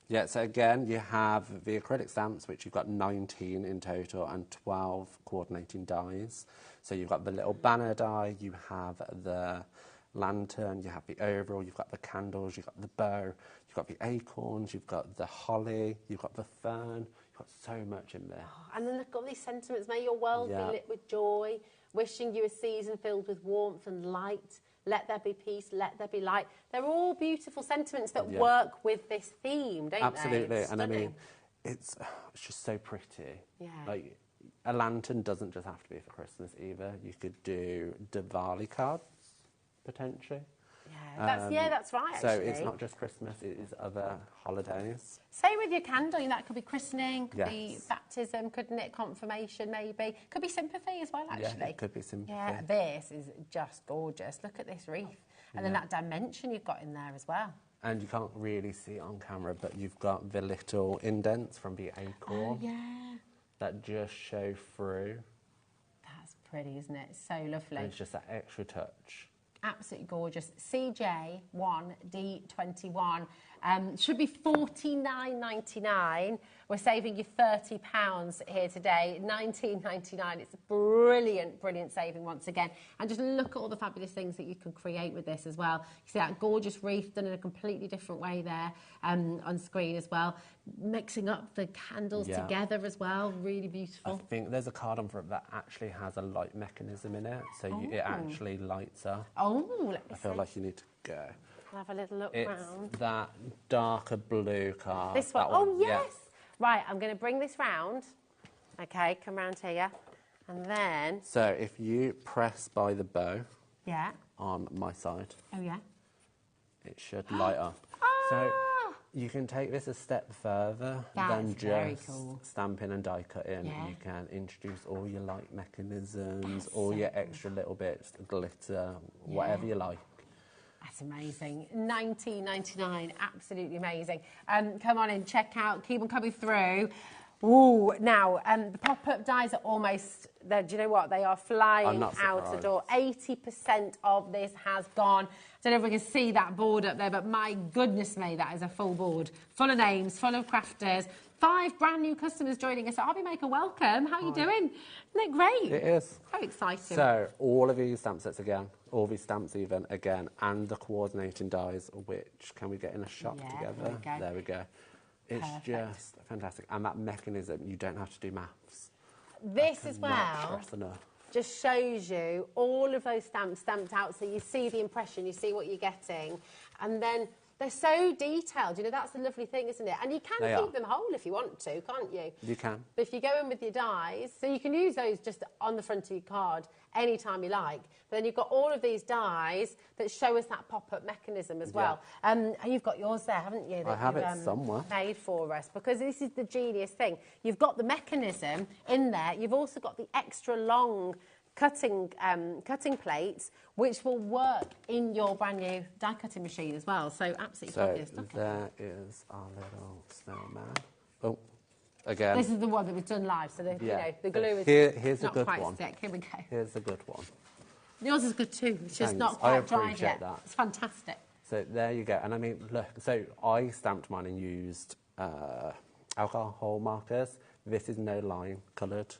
Yeah, so again, you have the acrylic stamps, which you've got 19 in total, and 12 coordinating dies. So you've got the little banner die, you have the lantern, you have the overall, you've got the candles, you've got the bow, you've got the acorns, you've got the holly, you've got the fern. You've got so much in there. Oh, and then look at all these sentiments. May your world be lit with joy, wishing you a season filled with warmth and light. Let there be peace, let there be light. They're all beautiful sentiments that work with this theme, don't Absolutely. they? And I mean, it's just so pretty. Yeah. Like, a lantern doesn't just have to be for Christmas either. You could do Diwali cards, potentially. Yeah, that's right, so actually. it's not just Christmas, it is other holidays. Same with your candle, that could be christening, could be baptism, couldn't it? Confirmation, maybe. Could be sympathy as well, actually. Yeah, it could be sympathy. Yeah, this is just gorgeous. Look at this wreath. And then that dimension you've got in there as well. And you can't really see it on camera, but you've got the little indents from the acorn. Oh, yeah. That just show through. That's pretty, isn't it? So lovely. And it's just that extra touch. Absolutely gorgeous. CJ1D21 should be $49.99. We're saving you £30 here today, $19.99. It's a brilliant, brilliant saving once again. And just look at all the fabulous things that you can create with this as well. You see that gorgeous wreath done in a completely different way there on screen as well. Mixing up the candles together as well, really beautiful. I think there's a card on for it that actually has a light mechanism in it, so it actually lights up. Oh, let me I feel like you need to go. I'll have a little look It's round. that darker blue card. This one. Oh, yes. Right, I'm going to bring this round. Okay, come round here. And then... So if you press by the bow on my side, it should light up. So you can take this a step further than just stamping and die cutting. You can introduce all your light mechanisms, all your extra little bits, glitter, whatever you like. That's amazing. $19.99, absolutely amazing. Come on in, check out, keep on coming through. Ooh, now, the pop-up dies are almost, do you know what? They are flying out the door. 80% of this has gone. I don't know if we can see that board up there, but my goodness me, that is a full board. Full of names, full of crafters, 5 brand new customers joining us at HobbyMaker. Welcome. How are you doing? Isn't it great? It is. Very exciting. So, all of these stamp sets again, all these stamps even again, and the coordinating dies, which can we get in a shop together? There we go. It's just fantastic. And that mechanism, you don't have to do maths. This as well just shows you all of those stamps stamped out, so you see the impression, you see what you're getting, and then they're so detailed. You know, that's the lovely thing, isn't it? And you can keep them whole if you want to, can't you? You can. But if you go in with your dies, so you can use those just on the front of your card anytime you like. But then you've got all of these dies that show us that pop-up mechanism as well. And you've got yours there, haven't you? That I have it somewhere. Made for us, because this is the genius thing. You've got the mechanism in there. You've also got the extra long cutting plates, which will work in your brand new die cutting machine as well. So absolutely fabulous. There is our little snowman. Oh, again. This is the one that was done live, so the, you know, the glue is here's not a good quite one. stick. Here we go. Here's a good one. Yours is good too. It's just Thanks. not quite dried appreciate yet. that. It's fantastic. So there you go. And I mean, look, so I stamped mine and used alcohol markers. This is no line coloured.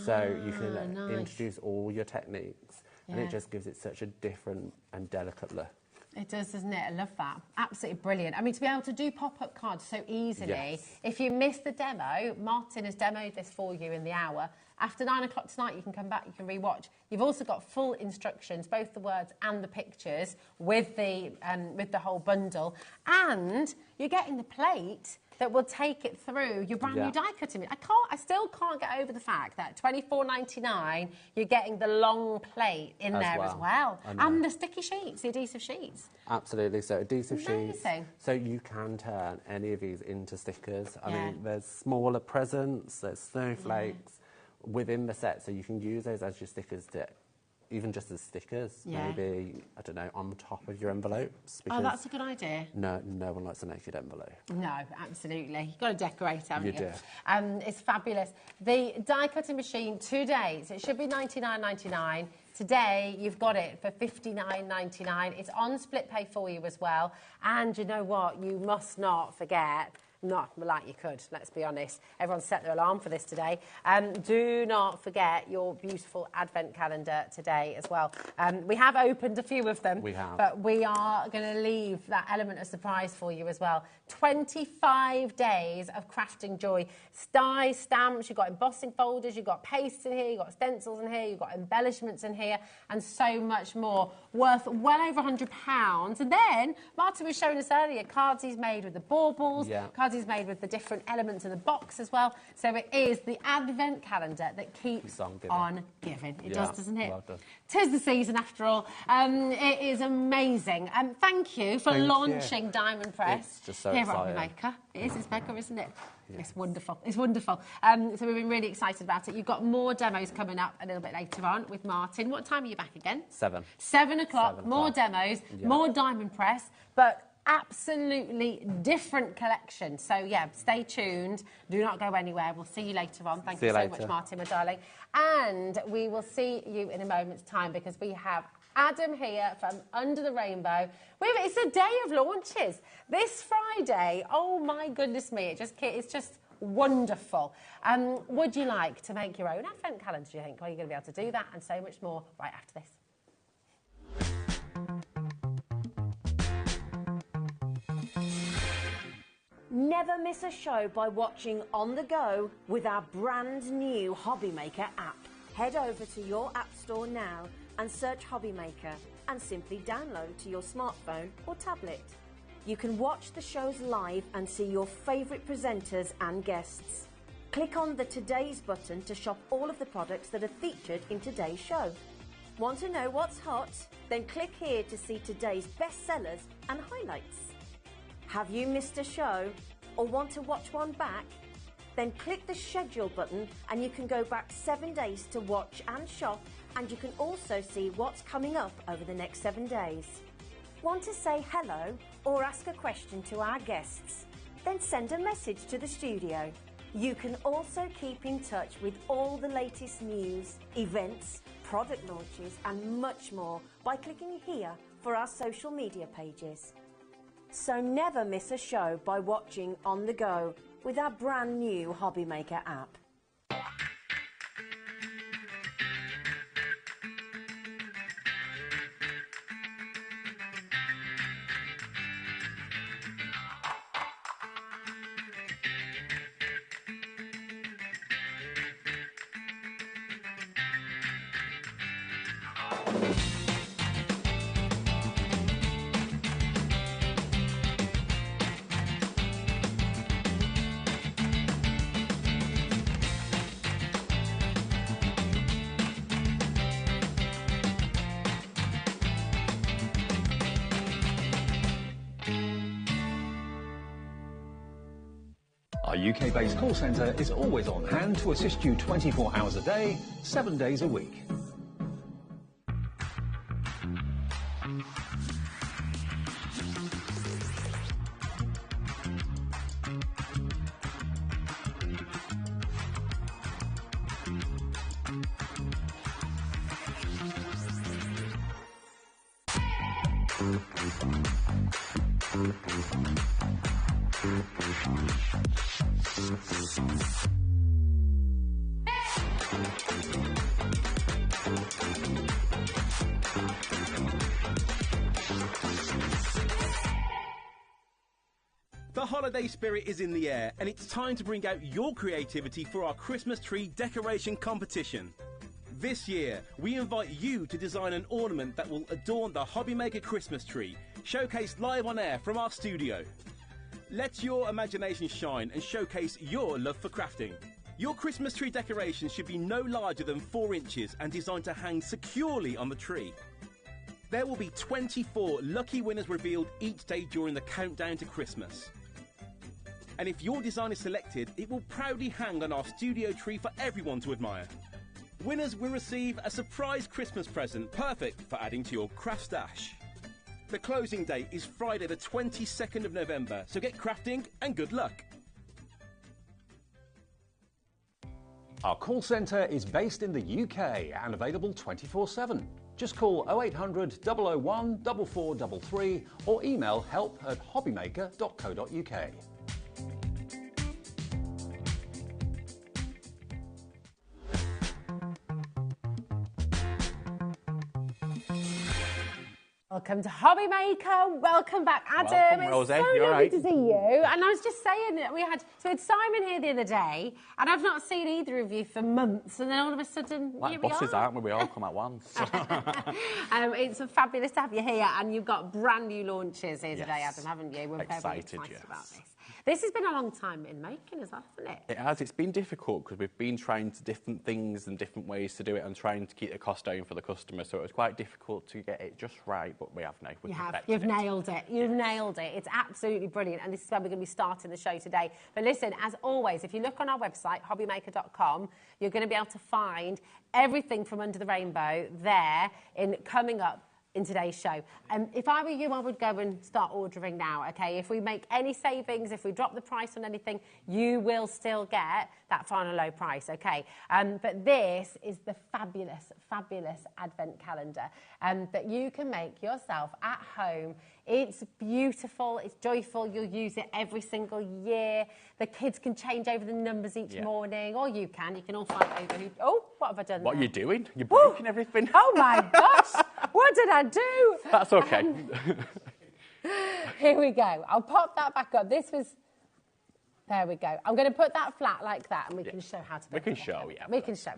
So you can introduce all your techniques, and it just gives it such a different and delicate look. It does, doesn't it? I love that. Absolutely brilliant. I mean, to be able to do pop-up cards so easily. If you missed the demo, Martin has demoed this for you in the hour. After 9 o'clock tonight, you can come back, you can re-watch. You've also got full instructions, both the words and the pictures, with the whole bundle. And you're getting the plate that will take it through your brand new die cutting. I still can't get over the fact that $24.99 you're getting the long plate in there as well, and the sticky sheets, the adhesive sheets. Absolutely. So adhesive sheets. So you can turn any of these into stickers. I mean, there's smaller presents, there's snowflakes within the set, so you can use those as your stickers to. Even just as stickers, maybe, I don't know, on top of your envelopes. Oh, that's a good idea. No one likes a naked envelope. No, absolutely. You've got to decorate, haven't you? You do. It's fabulous. The die cutting machine today, so it should be $99.99. Today, you've got it for $59.99. It's on split pay for you as well. And you know what? You must not forget. Not like you could, let's be honest. Everyone's set their alarm for this today. Do not forget your beautiful advent calendar today as well. We have opened a few of them. We have. But we are going to leave that element of surprise for you as well. 25 days of crafting joy. Die stamps, you've got embossing folders, you've got pastes in here, you've got stencils in here, you've got embellishments in here, and so much more. Worth well over £100. And then, Martin was showing us earlier, cards he's made with the baubles, cards he's made with the different elements in the box as well. So it is the advent calendar that keeps on giving. It does, doesn't it? Well done. 'Tis the season after all. It is amazing. Thank you for launching Diamond Press here at HobbyMaker. It's mega, isn't it? Yes. It's wonderful. It's wonderful. So we've been really excited about it. You've got more demos coming up a little bit later on with Martin. What time are you back again? 7. 7 o'clock. More demos, more Diamond Press, but absolutely different collection. So, yeah, stay tuned. Do not go anywhere. We'll see you later on. Thank you so much, Martin, my darling. And we will see you in a moment's time, because we have Adam here from Under the Rainbow. It's a day of launches. This Friday, oh, my goodness me, it's just wonderful. Would you like to make your own advent calendar, do you think? Well, you're going to be able to do that and so much more right after this. Never miss a show by watching on the go with our brand new HobbyMaker app. Head over to your app store now and search HobbyMaker and simply download to your smartphone or tablet. You can watch the shows live and see your favourite presenters and guests. Click on the Today's button to shop all of the products that are featured in today's show. Want to know what's hot? Then click here to see today's bestsellers and highlights. Have you missed a show or want to watch one back? Then click the schedule button and you can go back 7 days to watch and shop, and you can also see what's coming up over the next 7 days. Want to say hello or ask a question to our guests? Then send a message to the studio. You can also keep in touch with all the latest news, events, product launches and much more by clicking here for our social media pages. So never miss a show by watching on the go with our brand new HobbyMaker app. Our UK-based call centre is always on hand to assist you 24 hours a day, 7 days a week. The holiday spirit is in the air, and it's time to bring out your creativity for our Christmas tree decoration competition. This year, we invite you to design an ornament that will adorn the HobbyMaker Christmas tree, showcased live on air from our studio. Let your imagination shine and showcase your love for crafting. Your Christmas tree decoration should be no larger than 4 inches and designed to hang securely on the tree. There will be 24 lucky winners revealed each day during the countdown to Christmas. And if your design is selected, it will proudly hang on our studio tree for everyone to admire. Winners will receive a surprise Christmas present, perfect for adding to your craft stash. The closing date is Friday the 22nd of November, so get crafting and good luck. Our call centre is based in the UK and available 24/7. Just call 0800 001 4433 or email help@hobbymaker.co.uk. Welcome to HobbyMaker. Welcome back, Adam. Welcome, Rosie. It's so You're lovely right. to see you. And I was just saying that we had Simon here the other day, and I've not seen either of you for months, and then all of a sudden, Like here we bosses, are. aren't we? We all come at once. It's fabulous to have you here, and you've got brand new launches here today, Yes. Adam, haven't you? We're very Excited, excited yes. about this. This has been a long time in making as well, hasn't it? It has. It's been difficult because we've been trying to different things and different ways to do it and trying to keep the cost down for the customer. So it was quite difficult to get it just right, but we have now. You have. You've nailed it. You've nailed it. It's absolutely brilliant. And this is where we're going to be starting the show today. But listen, as always, if you look on our website, hobbymaker.com, you're going to be able to find everything from under the rainbow there in coming up in today's show. If I were you, I would go and start ordering now, okay? If we make any savings, if we drop the price on anything, you will still get that final low price, okay? But this is the fabulous, fabulous advent calendar that you can make yourself at home. It's beautiful, it's joyful, you'll use it every single year. The kids can change over the numbers each morning, or you can all fight over who... Oh, what have I done What there? are you doing? You're breaking everything. Oh my gosh! What did I do? That's okay. Here we go. I'll pop that back up. This was... There we go. I'm going to put that flat like that, and we can show how to We make can it. show, yeah. We can show.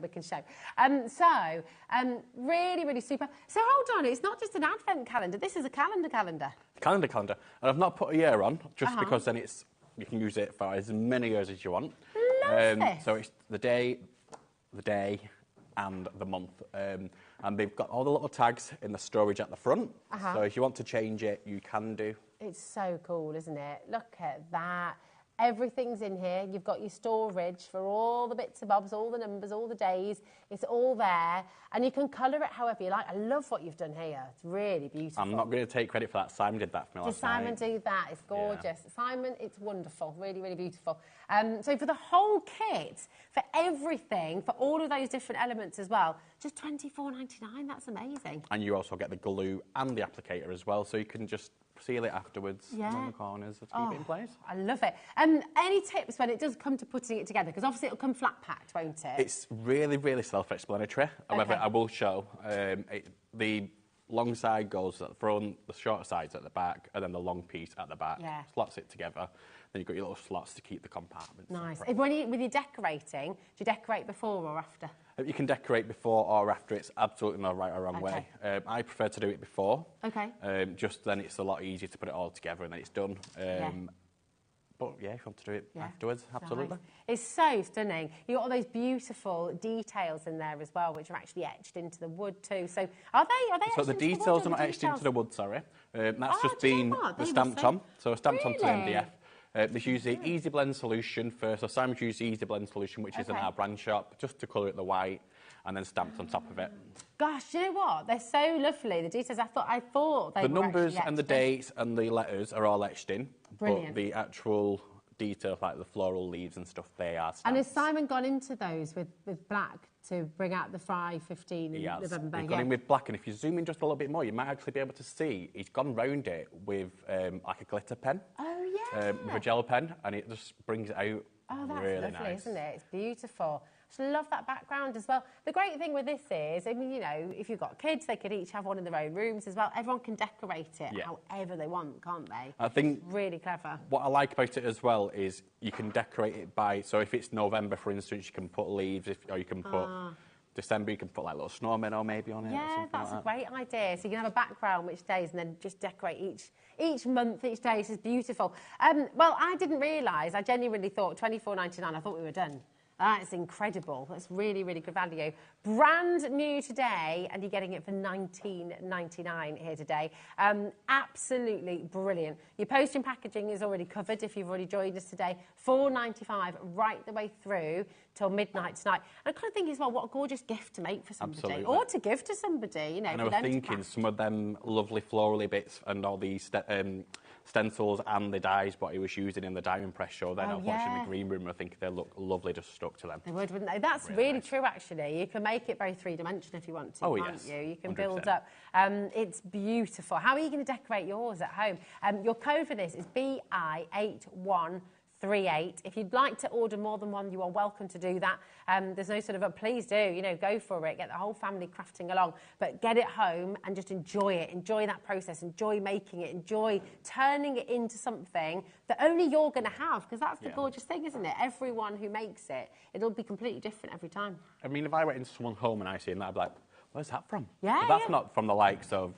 Really, really super. So hold on, it's not just an advent calendar. This is a calendar. Calendar. And I've not put a year on, just because then you can use it for as many years as you want. Love this. So it's the day, and the month. And they've got all the little tags in the storage at the front. So if you want to change it, you can do. It's so cool, isn't it? Look at that. Everything's in here. You've got your storage for all the bits and bobs, all the numbers, all the days. It's all there. And you can colour it however you like. I love what you've done here. It's really beautiful. I'm not going to take credit for that. Simon did that for me last night. Did Simon do that? It's gorgeous. Yeah. Simon, it's wonderful. Really, really beautiful. So for the whole kit, for everything, for all of those different elements as well. Just $24.99, that's amazing. And you also get the glue and the applicator as well, so you can just seal it afterwards on the corners to keep it in place. I love it. Any tips when it does come to putting it together? Because obviously it'll come flat packed, won't it? It's really, really self-explanatory. However, I will show the long side goes at the front, the shorter side's at the back, and then the long piece at the back. Yeah. Slots it together. Then you've got your little slots to keep the compartments. Nice. When you decorating, do you decorate before or after? You can decorate before or after. It's absolutely no right or wrong way. I prefer to do it before. Okay. Just then it's a lot easier to put it all together and then it's done. But yeah, if you want to do it afterwards, absolutely. Nice. It's so stunning. You've got all those beautiful details in there as well, which are actually etched into the wood too. So are they etched So the into the wood? details are not etched into the wood, sorry. That's just been stamped on. So stamped onto the MDF. There's usually Easy Blend solution first. So Simon's used Easy Blend solution, which is in our brand shop, just to colour it the white, and then stamped on top of it. Gosh, you know what? They're so lovely. The details. I thought they were the numbers actually and the etched in. dates and the letters are all etched in. Brilliant. But the actual details, like the floral leaves and stuff, they are stamped. And has Simon gone into those with black to bring out the Fry 15 in November? He's gone in with black, and if you zoom in just a little bit more, you might actually be able to see he's gone round it with like a glitter pen. Oh, yeah. With a gel pen, and it just brings it out. Oh, that's really lovely, nice. isn't it? It's beautiful. I just love that background as well. The great thing with this is, I mean, you know, if you've got kids, they could each have one in their own rooms as well. Everyone can decorate it however they want, can't they? I think it's really clever. What I like about it as well is you can decorate it by, so if it's November, for instance, you can put leaves, or you can put December, you can put like little snowmen or maybe on it. Yeah, that's like a great idea. So you can have a background which days and then just decorate each month, each day. This is beautiful. Well, I didn't realise, I genuinely thought $24.99, I thought we were done. That's incredible. That's really, really good value. Brand new today, and you're getting it for $19.99 here today. Absolutely brilliant. Your postage and packaging is already covered if you've already joined us today. $4.95 right the way through till midnight tonight. And I kind of think as well, what a gorgeous gift to make for somebody. Absolutely. Or to give to somebody, you know. And I was thinking some of them lovely florally bits and all these stencils and the dyes what he was using in the diamond press show. Then I was watching the green room, I think they look lovely just stuck to them. They would, wouldn't they? That's really nice. True, actually. You can make it very three-dimensional if you want to, can't you? You can 100%. Build up. It's beautiful. How are you going to decorate yours at home? Your code for this is BI8138. If you'd like to order more than one, you are welcome to do that. There's no sort of a please do, you know, go for it, get the whole family crafting along, but get it home and just enjoy it, enjoy that process, enjoy making it, enjoy turning it into something that only you're going to have, because that's the gorgeous thing, isn't it? Everyone who makes it, it'll be completely different every time. I mean, if I went into someone's home and I seen that, I'd be like, where's that from? Yeah, but that's not from the likes of...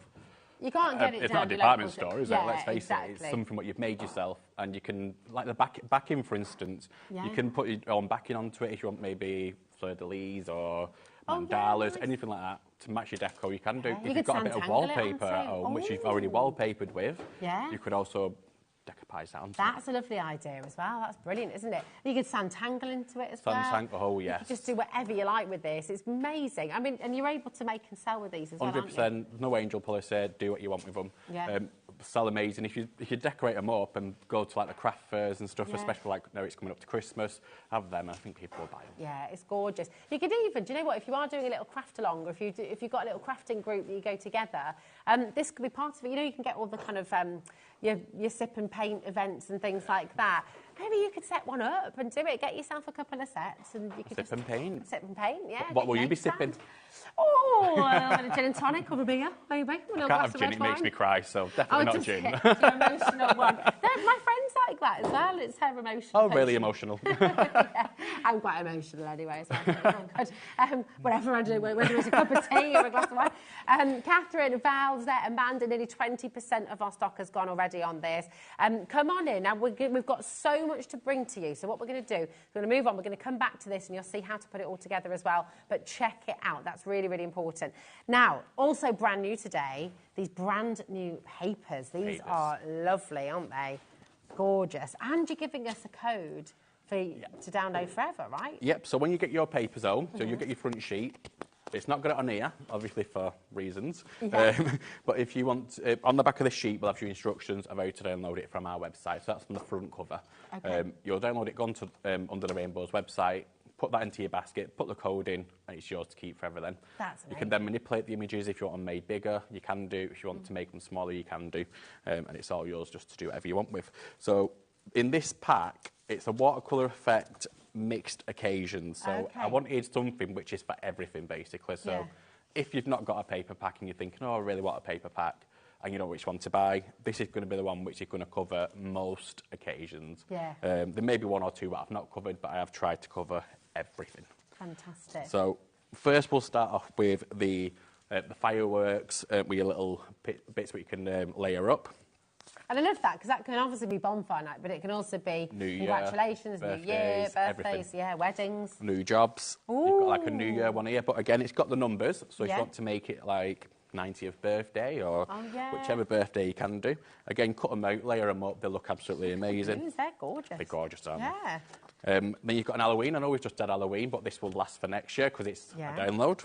You can't get it it's down not a department store, is it? Let's face it, it's something what you've made yourself, and you can, like the backing, for instance, you can put your own backing onto it if you want maybe fleur-de-lis or mandalas, anything like that to match your deco. You can do. If you've got a bit of wallpaper at home, which you've already wallpapered with, you could also decoupage that onto That's a lovely idea as well. That's brilliant, isn't it? You could sandtangle into it as well. Oh, yes. You could just do whatever you like with this. It's amazing. I mean, and you're able to make and sell with these as well, 100%. No angel policy. Do what you want with them. Yeah. Sell amazing. If you decorate them up and go to like the craft fairs and stuff, especially like now it's coming up to Christmas, have them. I think people will buy them. Yeah, it's gorgeous. You could even, do you know what? If you are doing a little craft along, or if you've got a little crafting group that you go together, this could be part of it. You know, you can get all the kind of your sip and paint events and things like that. Maybe you could set one up and do it. Get yourself a couple of sets, and you could sip and paint. Sip and paint, yeah. What will you be sipping? Oh, a little bit of gin and tonic or a beer, maybe. I can't have gin, it makes me cry, so definitely not gin. It's an emotional one. My friends like that as well. It's her emotional. Oh, really emotional. Yeah, I'm quite emotional anyway, so good. Whatever I do, whether it's a cup of tea or a glass of wine. Catherine, Val, Zet, Amanda, nearly 20% of our stock has gone already on this. Come on in. Now, we've got so much to bring to you. So what we're going to do, we're going to move on. We're going to come back to this and you'll see how to put it all together as well. But check it out. That's really, really important. Now, also brand new today, these brand new papers. These are lovely, aren't they? Gorgeous. And you're giving us a code to download forever, right? Yep. So when you get your papers home, so you get your front sheet. It's not got it on here, obviously for reasons. But if you want, on the back of the sheet, we'll have your instructions of how to download it from our website. So that's on the front cover. You'll download it, go onto Under the Rainbow's website, put that into your basket, put the code in, and it's yours to keep forever then. That's You can then manipulate the images if you want them made bigger, you can do. If you want to make them smaller, you can do. And it's all yours just to do whatever you want with. So in this pack, it's a watercolour effect mixed occasions. So I wanted something which is for everything, basically. So if you've not got a paper pack and you're thinking, oh, I really want a paper pack, and you know which one to buy, this is going to be the one which is going to cover most occasions. Yeah. There may be one or two that I've not covered, but I have tried to cover everything. Fantastic. So first we'll start off with the fireworks with your little bits that you can layer up. And I love that, because that can obviously be bonfire night, but it can also be congratulations, New Year, birthdays, weddings. New jobs. Ooh. You've got like a New Year one here, but again, it's got the numbers, so if you want to make it like 90th birthday or whichever birthday you can do. Again, cut them out, layer them up, they look absolutely amazing. They're gorgeous. They're gorgeous, aren't they? Then you've got an Halloween. I know we've just done Halloween, but this will last for next year because it's a download.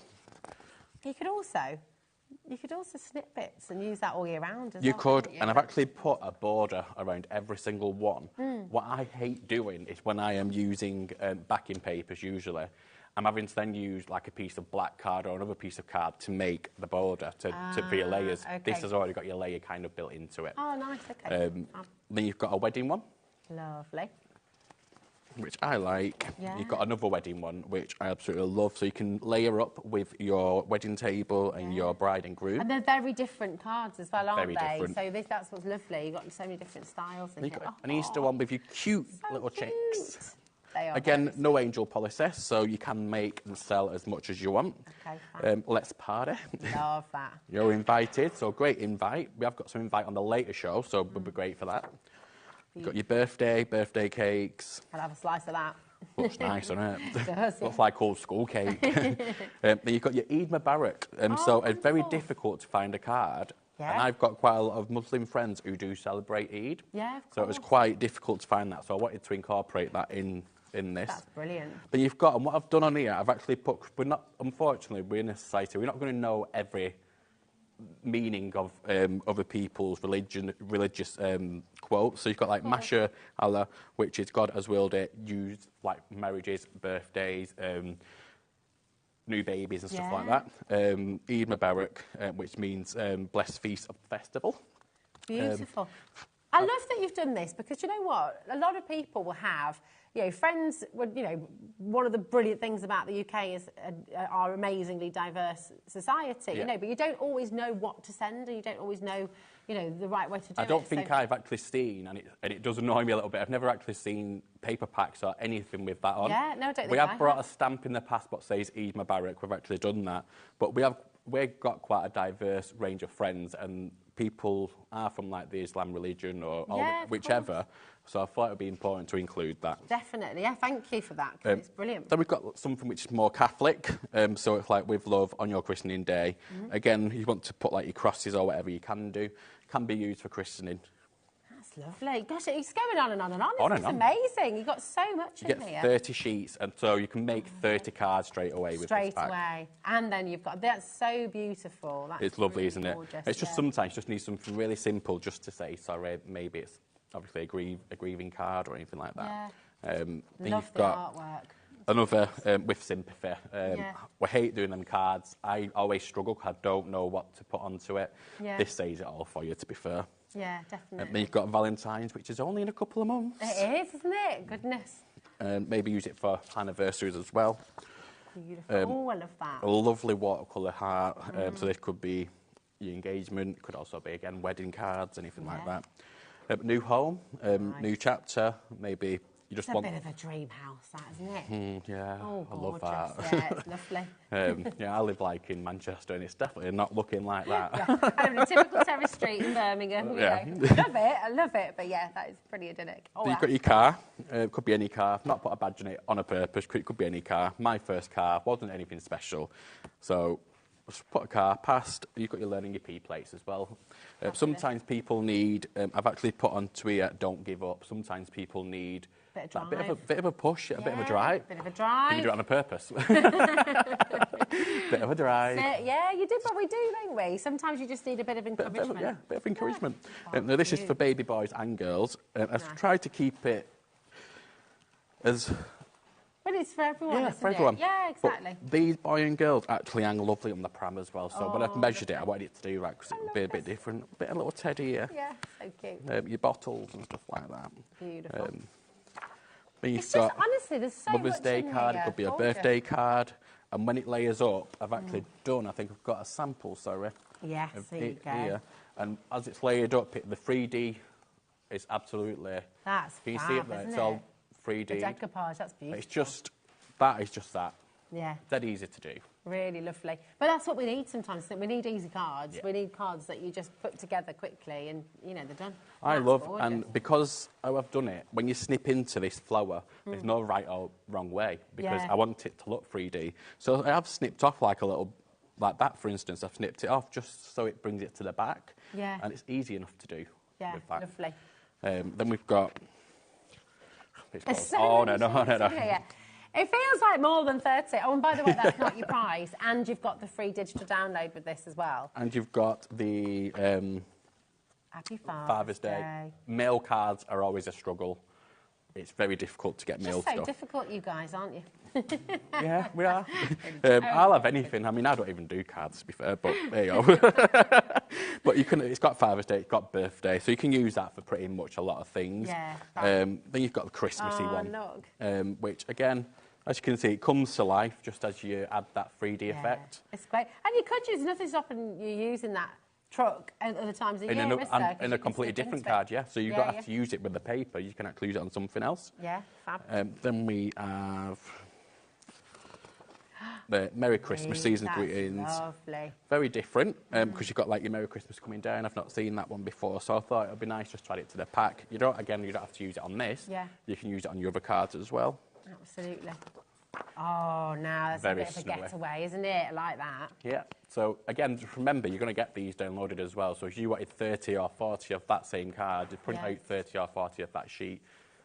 You could also snip bits and use that all year round as you well. Could, and I've actually put a border around every single one. What I hate doing is when I am using backing papers usually, I'm having to then use like a piece of black card or another piece of card to make the border for your layers. This has already got your layer kind of built into it. Oh, nice, okay. Then you've got a wedding one. Lovely. Which I like. You've got another wedding one, which I absolutely love. So you can layer up with your wedding table and your bride and groom. And they're very different cards as well, aren't Very they? different. So that's what's lovely. You've got so many different styles in You've here. got an Easter one with your cute little cute. chicks. They are Again, no angel polycess, so you can make and sell as much as you want. Okay, fine. Let's party. Love that. You're invited, so great invite. We have got some invite on the later show, so it would be great for that. You've got your birthday cakes. I'll have a slice of that. Looks nice, doesn't it? It does, Looks like old school cake. Then you've got your Eid Mubarak. So it's very difficult to find a card. And I've got quite a lot of Muslim friends who do celebrate Eid. Yeah, of course. So it was quite difficult to find that. So I wanted to incorporate that in this. That's brilliant. But you've got, and what I've done on here, I've actually put, unfortunately, we're in a society, we're not going to know every meaning of other people's religious quotes. So you've got like Masha Allah, which is God has willed it, used like marriages, birthdays, new babies and stuff like that. Eid Mubarak, which means blessed feast of festival. Beautiful. I love that you've done this, because you know what? A lot of people will have, friends would, one of the brilliant things about the UK is our amazingly diverse society, but you don't always know what to send, and you don't always know, the right way to do it. I don't think I've actually seen, and it does annoy me a little bit, I've never actually seen paper packs or anything with that on. Yeah, no, I don't think we have brought a stamp in the past that says Eid Mubarak, we've actually done that, but we've got quite a diverse range of friends, and people are from like the Islam religion or whichever, so I thought it would be important to include that. Definitely, thank you for that, 'cause it's brilliant. Then we've got something which is more Catholic, so it's like with love on your christening day. Again, you want to put like your crosses or whatever you can do, can be used for christening. That's lovely. Gosh, it's going on and on and on. It's amazing. You've got so much in here. You get 30 sheets, and so you can make 30 cards straight away with this pack. Straight away. And then you've got, that's so beautiful. It's lovely, isn't it? Gorgeous, it's just sometimes you just need something really simple just to say, sorry, maybe it's obviously a grieving card or anything like that. Then Love you've the got artwork. another with sympathy. We hate doing them cards. I always struggle because I don't know what to put onto it. This says it all for you, to be fair. Yeah, definitely. Then you've got Valentine's, which is only in a couple of months. It is, isn't it? Goodness. Maybe use it for anniversaries as well. Beautiful. I love that. A lovely watercolour heart. So this could be your engagement, could also be, again, wedding cards, anything like that. New home, new chapter, maybe you just want... It's a bit of a dream house, that, isn't it? I love that. Yeah, it's lovely. I live like in Manchester, and it's definitely not looking like that. I live in a typical terrace street in Birmingham. I love it, but that is pretty idyllic. You've got your car, could be any car. I've not put a badge on it on a purpose, it could be any car. My first car wasn't anything special, so just put a car past. You've got your learning your P plates as well. Sometimes people need, I've actually put onto here, don't give up. Sometimes people need a bit of a push, a bit of a drive. Bit of a drive. You do it on a purpose. Bit of a drive. Yeah, you did what we do, don't we? Sometimes you just need a bit of encouragement. Bit of encouragement. Now this is for baby boys and girls. I've tried to keep it as But it's for everyone, Yeah, isn't for everyone. it? Yeah, exactly. But these boy and girls actually hang lovely on the pram as well. So when I've measured it, I wanted it to do right because it would be a bit different. A bit of a little teddy here. Yeah, so cute. Your bottles and stuff like that. Beautiful. Then you've It's got just, honestly, there's so Mother's much Day in card. here. It could be a Gorgeous. birthday card. And when it layers up, I've actually done, I think I've got a sample, sorry. Yes, of there you it go. here. And as it's layered up, the 3D is absolutely... That's Can you fab, see it there? isn't It's all it? 3D. The decoupage, that's beautiful. It's just, that is just that. Yeah. Dead easy to do. Really lovely. But that's what we need sometimes. We need easy cards. Yeah. We need cards that you just put together quickly and, you know, they're done. I That's love, gorgeous. and because how I've done it, when you snip into this flower, there's no right or wrong way, because Yeah. I want it to look 3D. So I have snipped off like a little, like that for instance, I've snipped it off just so it brings it to the back. Yeah. And it's easy enough to do Yeah, with that. lovely. Then we've got... There's so oh, many no. shades in here. It feels like more than 30. Oh, and by the way, that's not your price. And you've got the free digital download with this as well. And you've got the Happy Father's Day. Mail cards are always a struggle. It's very difficult to get mail Just so stuff. difficult, you guys, aren't you? Yeah, we are. I'll have anything. I mean, I don't even do cards, to be fair, but there you go. But you can. It's got Father's Day, it's got birthday, so you can use that for pretty much a lot of things. Yeah. Then you've got the Christmassy one, Look. which, again, as you can see, it comes to life just as you add that 3D effect. It's great. And you could use, nothing stopping you using that truck at other times of year, is there? 'Cause In you a can completely slip different into it. card, yeah. So you Yeah, don't yeah. have to use it with the paper. You can actually use it on something else. Yeah, fab. Then we have the Merry Christmas season That's greetings. lovely. Very different because you've got like your Merry Christmas coming down. I've not seen that one before, so I thought it would be nice just to add it to the pack. You don't have to use it on this. Yeah. You can use it on your other cards as well. Absolutely. Oh, now that's Very a bit of a snowy. getaway, isn't it? I like that. Yeah. So again, just remember you're going to get these downloaded as well. So if you wanted 30 or 40 of that same card, you print Yeah. out 30 or 40 of that sheet.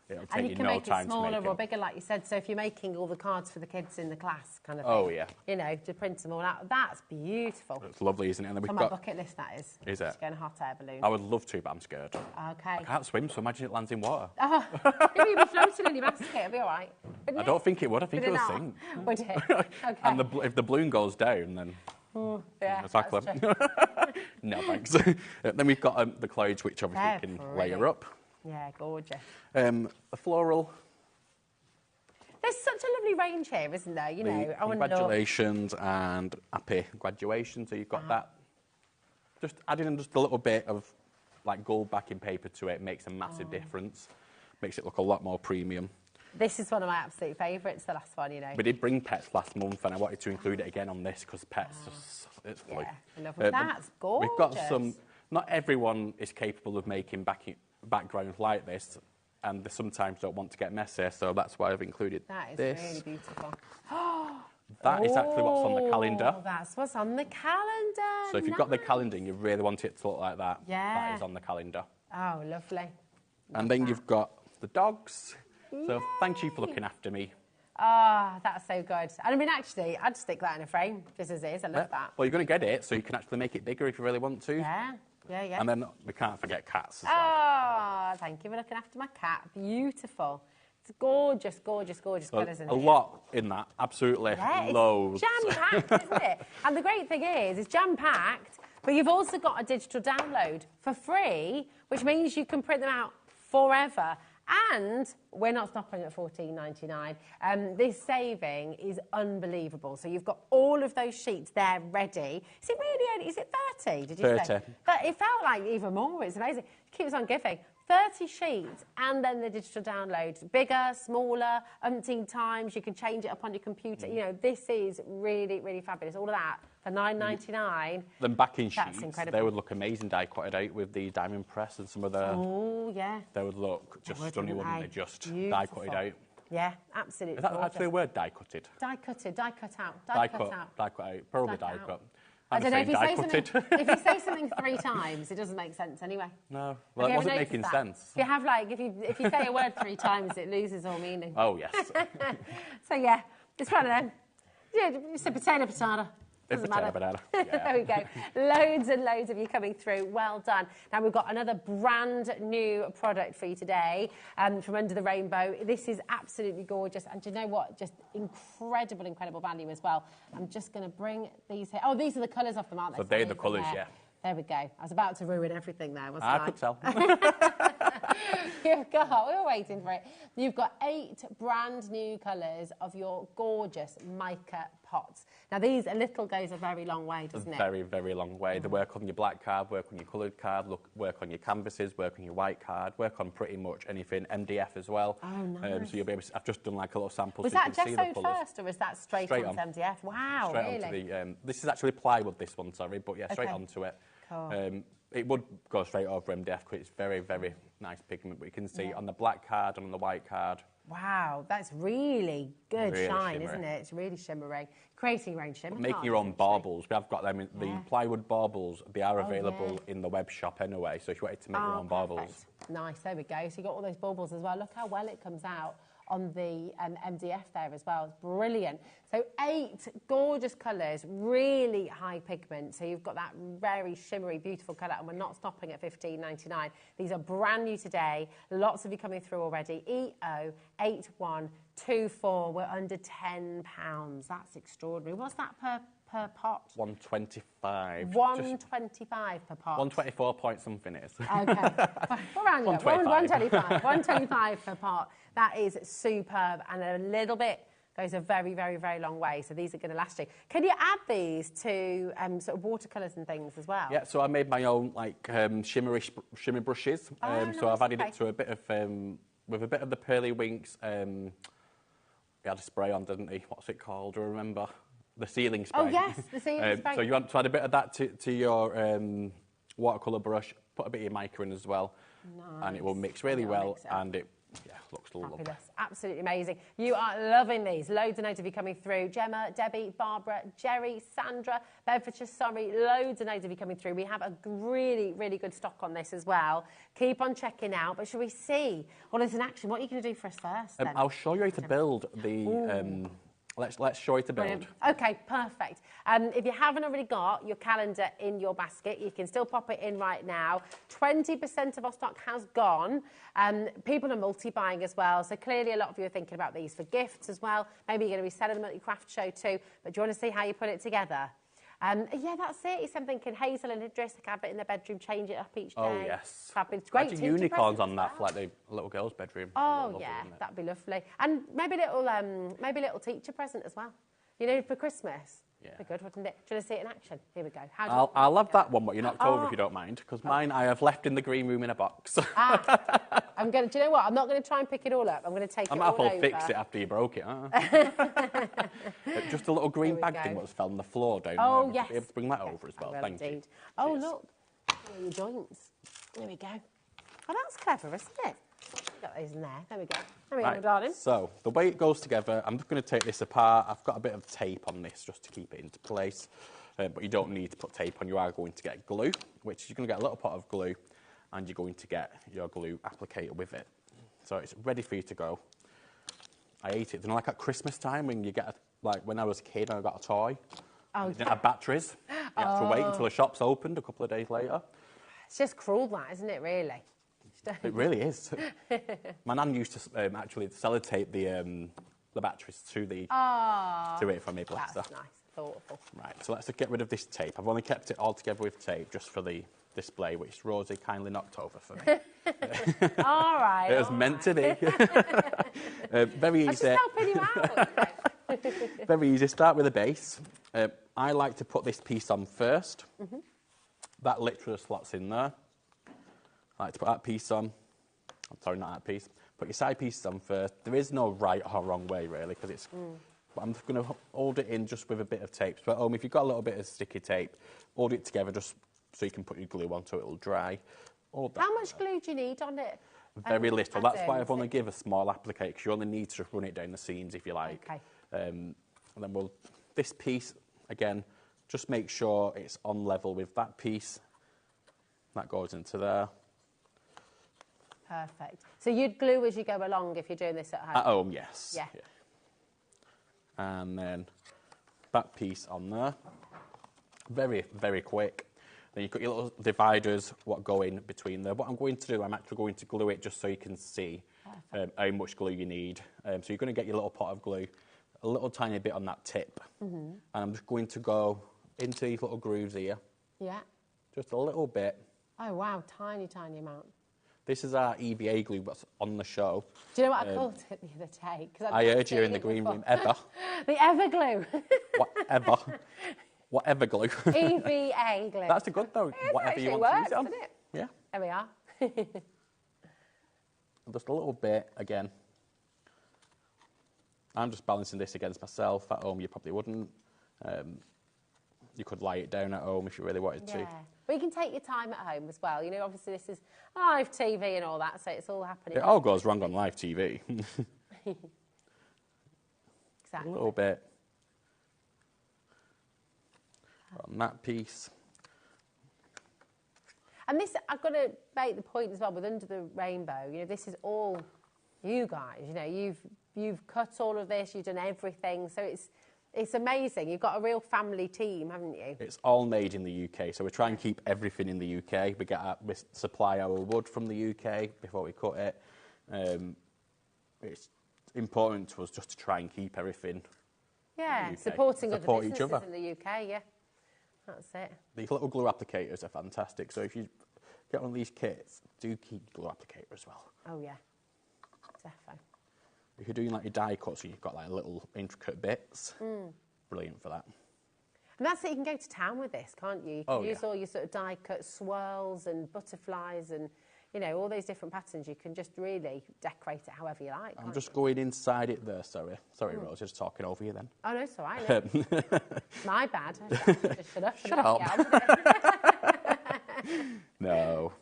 It'll take And you you can no make time it to smaller make or it. bigger, like you said. So if you're making all the cards for the kids in the class, kind of thing. Oh, yeah. You know, to print them all out. That's beautiful. It's lovely, isn't it? And then we've On my got. bucket list, that is. Is it? Just going a hot air balloon. I would love to, but I'm scared. Okay. I can't swim, so imagine it lands in water. Oh, maybe you'll be floating in your basket. It'll be all right. I don't think it would. I think it Would would it sink. not? Would it? Okay. And if the balloon goes down, then Yeah, exactly. that's true. No thanks. Then we've got the clouds, which obviously They're you can pretty. layer up. Yeah, gorgeous. A floral. There's such a lovely range here, isn't there? You know, The I want to look. congratulations and happy graduation. So you've got that. Just adding in just a little bit of like gold backing paper to it makes a massive difference. Makes it look a lot more premium. This is one of my absolute favourites, the last one, you know. We did bring pets last month, and I wanted to include it again on this because pets, it's Yeah, like I love it. That's gorgeous. We've got some. Not everyone is capable of making backgrounds like this, and they sometimes don't want to get messy. So that's why I've included That is this. really beautiful. That is actually what's on the calendar. Oh, that's what's on the calendar. So if you've got the calendar and you really want it to look like that, Yeah. that is on the calendar. Oh, lovely. And then you've got the dogs. So thank you for looking after me. Ah, that's so good. And I mean, actually, I'd stick that in a frame, just as is. I love that. Well, you're going to get it, so you can actually make it bigger if you really want to. Yeah, yeah, yeah. And then we can't forget cats as well. Oh, thank you for looking after my cat. Beautiful. It's gorgeous, gorgeous, gorgeous So colour, isn't it? a lot in that, absolutely Yeah, loads. it's jam-packed, isn't it? And the great thing is, it's jam-packed, but you've also got a digital download for free, which means you can print them out forever. And we're not stopping at $14.99. This saving is unbelievable. So you've got all of those sheets there ready. Is it really only, is it 30, did you 30. say? But it felt like even more. It's amazing. It keeps on giving. 30 sheets and then the digital download. Bigger, smaller, umpteen times. You can change it up on your computer. You know, this is really, really fabulous. All of that for $9.99. Then backing That's sheets, incredible. they would look amazing die-cutted out with the diamond press and some of the... Oh, yeah. They would look just would, stunning, wouldn't wouldn't they? they? Just Beautiful. die-cutted out. Yeah, absolutely. Is that gorgeous. actually a word, die-cutted? Die-cutted, die-cut out, Die die-cut cut, out. die-cut out. Probably Die-cut die-cut. out. I'm I don't know, if you, say die-cutted. something, if you say something 3 times, it doesn't make sense anyway. No, well, Have it you wasn't ever making noticed that? sense. If you have, like, if you say a word 3 times, it loses all meaning. Oh, yes. So, yeah, it's one of them. Yeah, it's a potato. Doesn't Banana, matter. banana. Yeah. There we go. Loads and loads of you coming through. Well done. Now we've got another brand new product for you today from Under the Rainbow. This is absolutely gorgeous. And do you know what? Just incredible, incredible value as well. I'm just going to bring these here. Oh, these are the colours off them, aren't they? So they're the colours, yeah. There we go. I was about to ruin everything there, wasn't I? I could tell. You've got, we were waiting for it. You've got 8 brand new colours of your gorgeous mica pots. Now these, a little goes a very long way, doesn't it? Very, very long way. They work on your black card, work on your coloured card, work on your canvases, work on your white card, work on pretty much anything. MDF as well. Oh, nice. So you'll be able to, I've just done like a little sample Was so you that can see the gessoed colours. first or was that straight Straight onto on. MDF? Wow, Straight really? onto the, this is actually plywood, this one, sorry, but yeah, straight Okay. onto it. Cool. It would go straight over MDF because it's very, very nice pigment, but you can see on the black card and on the white card. Wow, that's really good Really shine, shimmery. isn't it? It's really shimmering. Creating your own shimmer. Making your own baubles. We have got them, in, the plywood baubles, they are available in the web shop anyway, so if you wanted to make your own baubles. Nice, there we go. So you've got all those baubles as well. Look how well it comes out on the MDF there as well. It's brilliant. So 8 gorgeous colours, really high pigment. So you've got that very shimmery, beautiful colour, and we're not stopping at $15.99. These are brand new today. Lots of you coming through already. EO8124. We're under £10. That's extraordinary. What's that per pot? 125. 125 per pot. 124 point something it is. Okay. We're around 125. 125 per pot. That is superb, and a little bit goes a very, very, very long way. So these are going to last you. Can you add these to sort of watercolours and things as well? Yeah, so I made my own like shimmer brushes. So I've added it to a bit of with a bit of the pearly winks. He had a spray on, didn't he? What's it called? Do I remember? The sealing spray. Oh yes, the sealing spray. So you want to add a bit of that to your watercolour brush. Put a bit of mica in as well, and it will mix really well, and it looks lovely. Fabulous. Absolutely amazing. You are loving these. Loads and loads of you coming through. Gemma, Debbie, Barbara, Jerry, Sandra, Bedfordshire, sorry. Loads and loads of you coming through. We have a really, really good stock on this as well. Keep on checking out. But shall we see what is in action? What are you going to do for us first then? I'll show you how to build the... Let's show you to build. Brilliant. Okay, perfect. If you haven't already got your calendar in your basket, you can still pop it in right now. 20% of our stock has gone. People are multi-buying as well, so clearly a lot of you are thinking about these for gifts as well. Maybe you're going to be selling them at your craft show too, but do you want to see how you put it together? Yeah, that's it. It's something thinking Hazel and Idris can have it in their bedroom, change it up each day. Oh, yes. Fabulous. Great. Imagine unicorns on that for like the little girl's bedroom. Oh, yeah, that'd be lovely. And maybe a little teacher present as well. You know, for Christmas. Yeah. Be good, wouldn't it? Do you want to see it in action? Here we go. I'll have that one, but you're knocked over if you don't mind, because mine I have left in the green room in a box. I'm going to, do you know what? I'm not going to try and pick it all up. I'm going to take it all over. I'll fix it after you broke it. Just a little green bag thing that's fell on the floor down there. Oh, yes. Be able to bring that over as well. Thank you. Oh, look. Your joints. There we go. Oh, that's clever, isn't it? Got those in there. There we go. There we go, darling. So, the way it goes together, I'm just going to take this apart. I've got a bit of tape on this just to keep it into place. But you don't need to put tape on. You are going to get glue, which you're going to get a little pot of glue, and you're going to get your glue applicator with it. So it's ready for you to go. I ate it. You know, like at Christmas time when you get, like when I was a kid, I got a toy. Oh, you didn't have batteries. You have to wait until the shops opened a couple of days later. It's just cruel, that, isn't it, really? It really is. My nan used to actually sellotape the batteries to it for me, bless her. That's nice, thoughtful. Right, so let's get rid of this tape. I've only kept it all together with tape just for the display, which Rosie kindly knocked over for me. All right. It was meant to be. Very easy. I'm just helping you out. Very easy. Start with a base. I like to put this piece on first. That literally slots in there. I like to put that piece on. I'm sorry, not that piece. Put your side pieces on first. There is no right or wrong way, really, because it's... But I'm just going to hold it in just with a bit of tape. So at home, if you've got a little bit of sticky tape, hold it together just so you can put your glue on so it'll dry. How much glue do you need on it? Very little. That's why I've only given a small applicator, because you only need to run it down the seams if you like. Okay. And then this piece, again, just make sure it's on level with that piece. That goes into there. Perfect. So you'd glue as you go along if you're doing this at home? At home, yes. Yeah. And then that piece on there. Very, very quick. Then you've got your little dividers, what go in between there. What I'm going to do, I'm actually going to glue it just so you can see how much glue you need. So you're going to get your little pot of glue, a little tiny bit on that tip. And I'm just going to go into these little grooves here. Yeah. Just a little bit. Oh, wow, tiny, tiny amount. This is our EVA glue that's on the show. Do you know what I called it the other day? I heard you in the green room. Ever. The Everglue. Whatever. Whatever glue. EVA glue. That's a good though. Whatever you want to use it on. Doesn't it? Yeah. There we are. Just a little bit again. I'm just balancing this against myself. At home, you probably wouldn't. You could lie it down at home if you really wanted to. But you can take your time at home as well. You know, obviously this is live TV and all that, so it's all happening. It all goes wrong on live TV. Exactly. A little bit on that piece. And this, I've got to make the point as well with Under the Rainbow. You know, this is all you guys. You know, you've cut all of this, you've done everything, so it's amazing. You've got a real family team, haven't you? It's all made in the UK, so we try and keep everything in the UK. We supply our wood from the UK before we cut it. It's important to us just to try and keep everything. Yeah, UK. supporting Support other each other. businesses in the UK. Yeah, that's it. These little glue applicators are fantastic. So if you get one of these kits, do keep your glue applicator as well. Oh yeah, definitely. If you're doing like your die cuts, so you've got like little intricate bits, brilliant for that. And that's it, you can go to town with this, can't you? You can use all your sort of die cut swirls and butterflies and, you know, all those different patterns. You can just really decorate it however you like. I'm just going inside it there, sorry. Sorry, Rose, just talking over you then. Oh, no, it's all right. No. My bad. Just shut up. Shut up. No.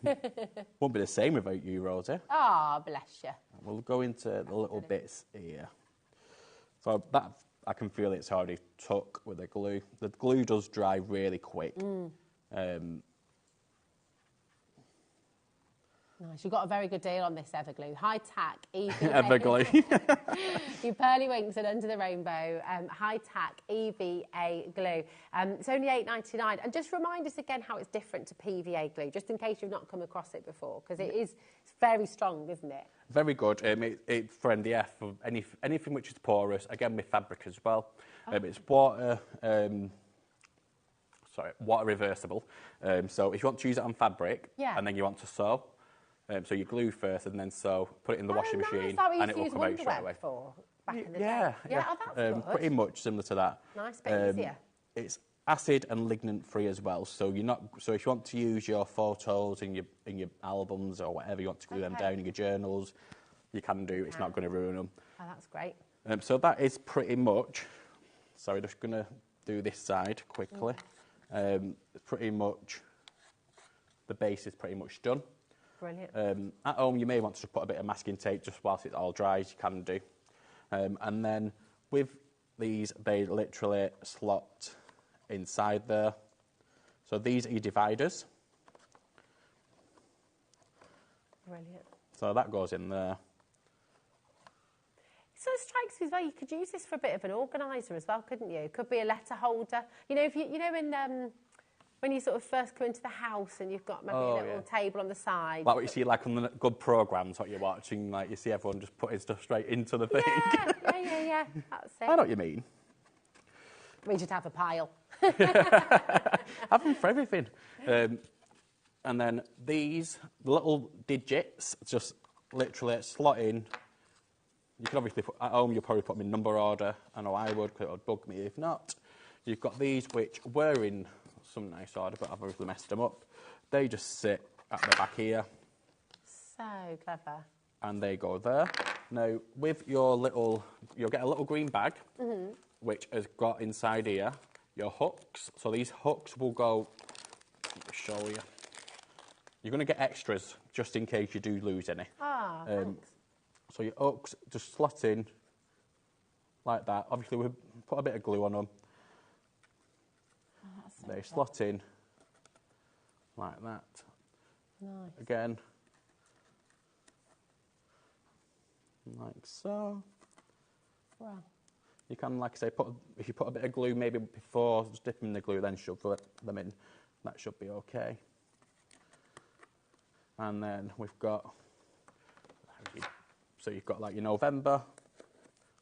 Won't be the same without you, Rosie. Oh, bless you. We'll go into the little bits here. So that, I can feel it's already took with the glue. The glue does dry really quick. Nice. You've got a very good deal on this Everglue. High tack, EVA. Everglue. Your Pearly Winks and Under the Rainbow, high tack EVA glue. It's only $8.99. And just remind us again how it's different to PVA glue, just in case you've not come across it before, because it's very strong, isn't it? Very good. It's for MDF, for anything which is porous, again with fabric as well. It's water reversible. So if you want to use it on fabric and then you want to sew, so you glue first and then sew, put it in the washing machine and it will come out straight away. Back in the day. Oh, that's good. Pretty much similar to that. Nice, bit easier. It's acid and ligament free as well. So so if you want to use your photos in your albums or whatever, you want to glue them down in your journals, you can do. It's not going to ruin them. Oh, that's great. So that is pretty much. Sorry, just going to do this side quickly. Pretty much. The base is pretty much done. Brilliant. At home, you may want to just put a bit of masking tape just whilst it all dries. You can do. And then with these, they literally slot inside there. So these are your dividers. Brilliant. So that goes in there. So it strikes me as well, you could use this for a bit of an organiser as well, couldn't you? It could be a letter holder. You know, if you know in when you sort of first come into the house and you've got maybe a little table on the side. Like what you see like on the good programmes, what you're watching, like you see everyone just putting stuff straight into the thing. Yeah. That's it. I know what you mean. We should have a pile. Have them for everything. And then these little digits just literally slot in. You can obviously put, at home, you'll probably put them in number order. I know I would, because it would bug me if not. You've got these, which were in some nice order, but I've obviously messed them up. They just sit at the back here. So clever. And they go there. Now, with your little, you'll get a little green bag, which has got inside here your hooks. So these hooks will go, let me show you. You're going to get extras, just in case you do lose any. Thanks. So your hooks just slot in like that. Obviously, we put a bit of glue on them. They slot in like that. Nice. Again, like so. Wow. You can, like I say, if you put a bit of glue maybe before, just dip them in the glue, then shove them in. That should be okay. And then we've got, so you've got like your November.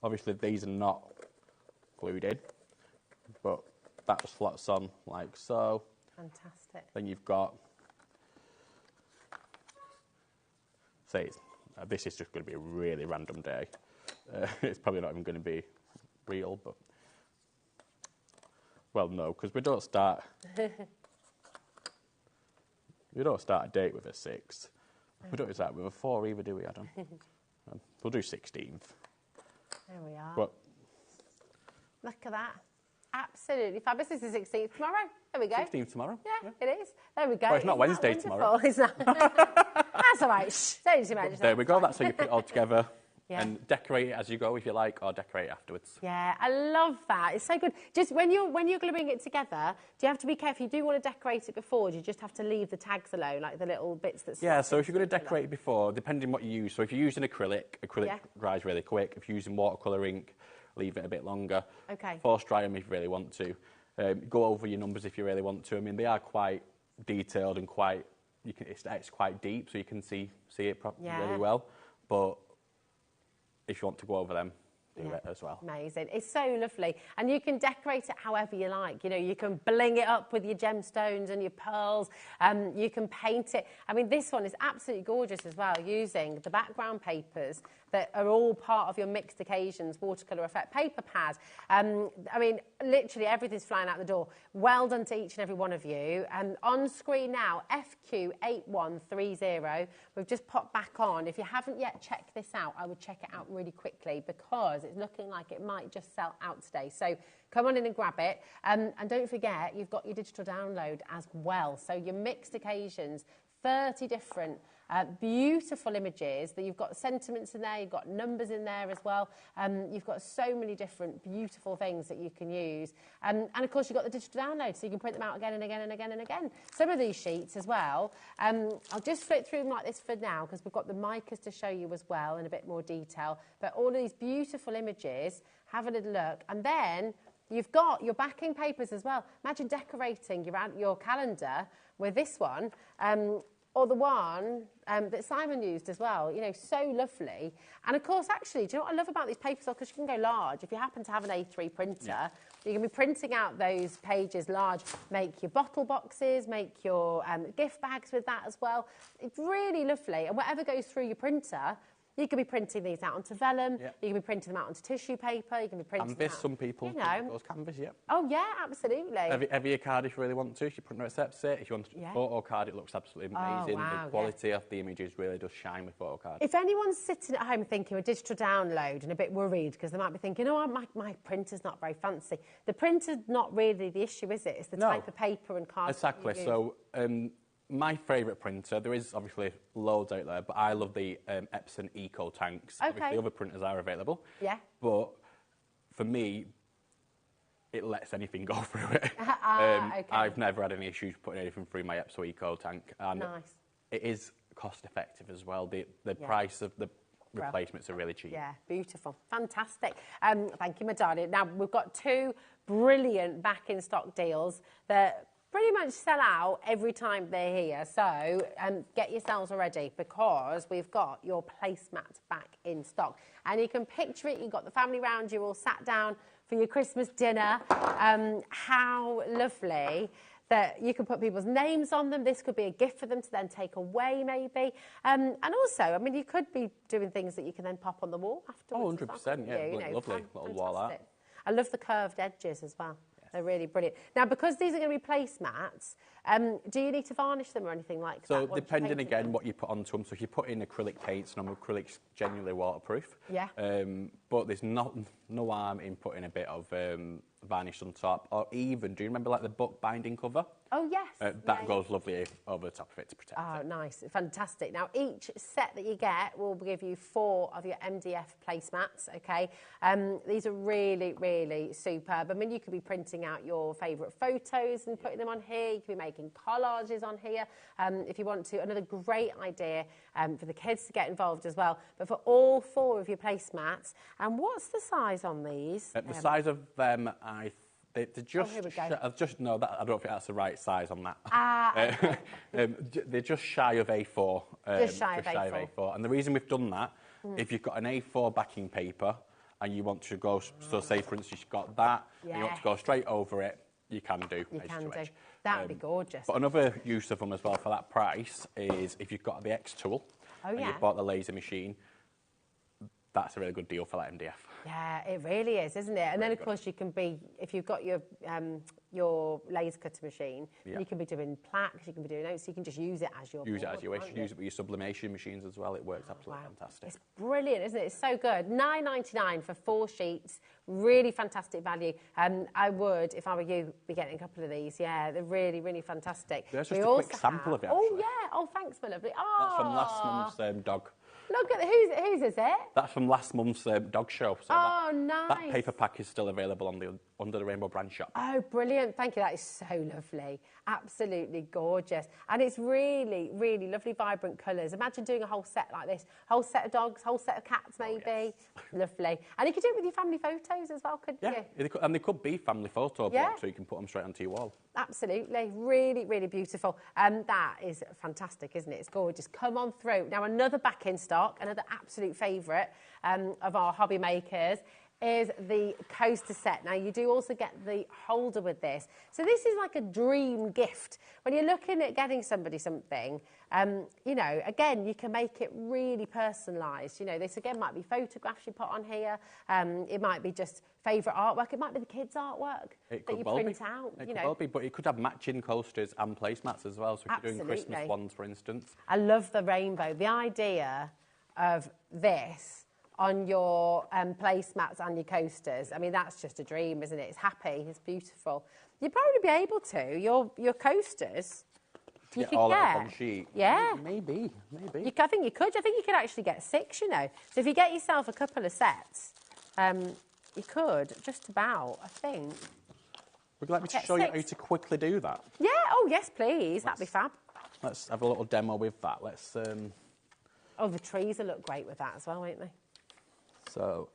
Obviously these are not glued in, but that just slots on like so. Fantastic. Then you've got, say, this is just going to be a really random day. It's probably not even going to be real, but, well, no, because we don't start a date with a 6. We don't start with a 4 either, do we, Adam? We'll do 16th. There we are. But look at that. Absolutely fabulous. This is 16th tomorrow. There we go. 16th tomorrow? Yeah, it is. There we go. Well, it's not Wednesday tomorrow. It's not. That's all right. Shh. Don't you mention there we go. That's how you put it all together. Yeah. And decorate it as you go if you like, or decorate afterwards. Yeah, I love that. It's so good. Just when you're gluing it together, do you have to be careful? You do want to decorate it before, do you just have to leave the tags alone, like the little bits that... Yeah, so if you're going to decorate it before, depending on what you use, so if you're using acrylic dries really quick. If you're using watercolour ink, leave it a bit longer. Okay. Force dry them if you really want to. Go over your numbers if you really want to. I mean, they are quite detailed and quite... It's quite deep, so you can see it really well. But if you want to go over them, do it as well. Amazing. It's so lovely. And you can decorate it however you like. You know, you can bling it up with your gemstones and your pearls. You can paint it. I mean, this one is absolutely gorgeous as well, using the background papers that are all part of your mixed occasions watercolour effect paper pad. I mean, literally everything's flying out the door. Well done to each and every one of you. On screen now, FQ8130. We've just popped back on. If you haven't yet checked this out, I would check it out really quickly because it's looking like it might just sell out today. So come on in and grab it. And don't forget, you've got your digital download as well. So your mixed occasions, 30 different beautiful images that you've got sentiments in there, you've got numbers in there as well. You've got so many different beautiful things that you can use. And of course, you've got the digital download, so you can print them out again and again and again and again. Some of these sheets as well. I'll just flip through them like this for now because we've got the Micas to show you as well in a bit more detail. But all of these beautiful images, have a little look. And then you've got your backing papers as well. Imagine decorating your calendar with this one. Or the one that Simon used as well, you know, so lovely. And of course, actually, do you know what I love about these papers? Because you can go large. If you happen to have an A3 printer, you can be printing out those pages large, make your bottle boxes, make your gift bags with that as well. It's really lovely. And whatever goes through your printer, you can be printing these out onto vellum, you can be printing them out onto tissue paper, you can be printing canvas, them out, some people print those canvas, Oh, yeah, absolutely. Every card if you really want to, if your printer accepts it. If you want a photo card, it looks absolutely amazing. Wow, the quality of the images really does shine with photo cards. If anyone's sitting at home thinking a digital download and a bit worried because they might be thinking, oh, my printer's not very fancy. The printer's not really the issue, is it? It's the type of paper and cards. Exactly. So my favourite printer, there is obviously loads out there, but I love the Epson Eco Tanks. Okay. Obviously, other printers are available. Yeah. But for me, it lets anything go through it. Okay. I've never had any issues putting anything through my Epson Eco Tank. And nice. It is cost effective as well. The price of the replacements are really cheap. Yeah, beautiful. Fantastic. Thank you, my darling. Now, we've got 2 brilliant back-in-stock deals that pretty much sell out every time they're here. So get yourselves ready because we've got your placemat back in stock. And you can picture it. You've got the family round you all sat down for your Christmas dinner. How lovely that you can put people's names on them. This could be a gift for them to then take away maybe. And also, I mean, you could be doing things that you can then pop on the wall afterwards. Oh, 100%, yeah. Lovely little wall art. I love the curved edges as well. They're really brilliant. Now, because these are going to be placemats, do you need to varnish them or anything like that? So, depending again what you put onto them. So, if you put in acrylic paints, and acrylic's genuinely waterproof. Yeah. But there's no harm in putting a bit of varnish on top, or even, do you remember like the book binding cover? Oh, yes. That goes lovely over the top of it to protect Oh, it. nice. Fantastic. Now, each set that you get will give you 4 of your MDF placemats, okay? These are really, really superb. I mean, you could be printing out your favourite photos and putting them on here. You could be making collages on here if you want to. Another great idea for the kids to get involved as well. But for all 4 of your placemats, and what's the size on these? The size of them, they're just, here we go. no, that, I don't think that's the right size on that. Okay. They're just shy of A4. Just shy of A4. And the reason we've done that, if you've got an A4 backing paper and you want to go, so say for instance you've got that, and you want to go straight over it, you can do. You can do. That would be gorgeous. But another use of them as well for that price is if you've got the X tool and you've bought the laser machine, that's a really good deal for that MDF. Yeah, it really is, isn't it? And then, of course, you can be, if you've got your laser cutter machine, you can be doing plaques, you can be doing notes, you can just use it as your Use it board, as you wish. can't Use it with your sublimation machines as well. It works absolutely fantastic. It's brilliant, isn't it? It's so good. $9.99 for 4 sheets. Really fantastic value. I would, if I were you, be getting a couple of these. Yeah, they're really, really fantastic. There's just a quick sample of it, actually. Oh, yeah. Oh, thanks, my lovely. Oh. That's from last month's dog. Look at whose is it? That's from last month's dog show. So nice. That paper pack is still available on the Under the Rainbow brand shop. Oh, brilliant. Thank you. That is so lovely. Absolutely gorgeous. And it's really, really lovely, vibrant colours. Imagine doing a whole set like this. Whole set of dogs, whole set of cats, maybe. Oh, yes. Lovely. And you could do it with your family photos as well, couldn't you? And they could be family photo blocks, so you can put them straight onto your wall. Absolutely. Really, really beautiful. That is fantastic, isn't it? It's gorgeous. Come on through. Now, another back in stock, another absolute favourite of our hobby makers is the coaster set. Now, you do also get the holder with this. So this is like a dream gift. When you're looking at getting somebody something, you know, again, you can make it really personalised. You know, this again might be photographs you put on here. It might be just favourite artwork. It might be the kids' artwork that you print out. It could well be, but it could have matching coasters and placemats as well. So if you're doing Christmas ones, for instance. I love the rainbow. The idea of this on your placemats and your coasters, I mean, that's just a dream, isn't it? It's happy, it's beautiful. You'd probably be able to, your coasters, you could all get. out on sheet. Yeah. Maybe. I think you could. I think you could actually get 6, you know. So if you get yourself a couple of sets, you could, just about, I think. Would you like me to show you how to quickly do that? Yeah, oh yes, please. That'd be fab. Let's have a little demo with that. Let's. Oh, the trees will look great with that as well, won't they? So,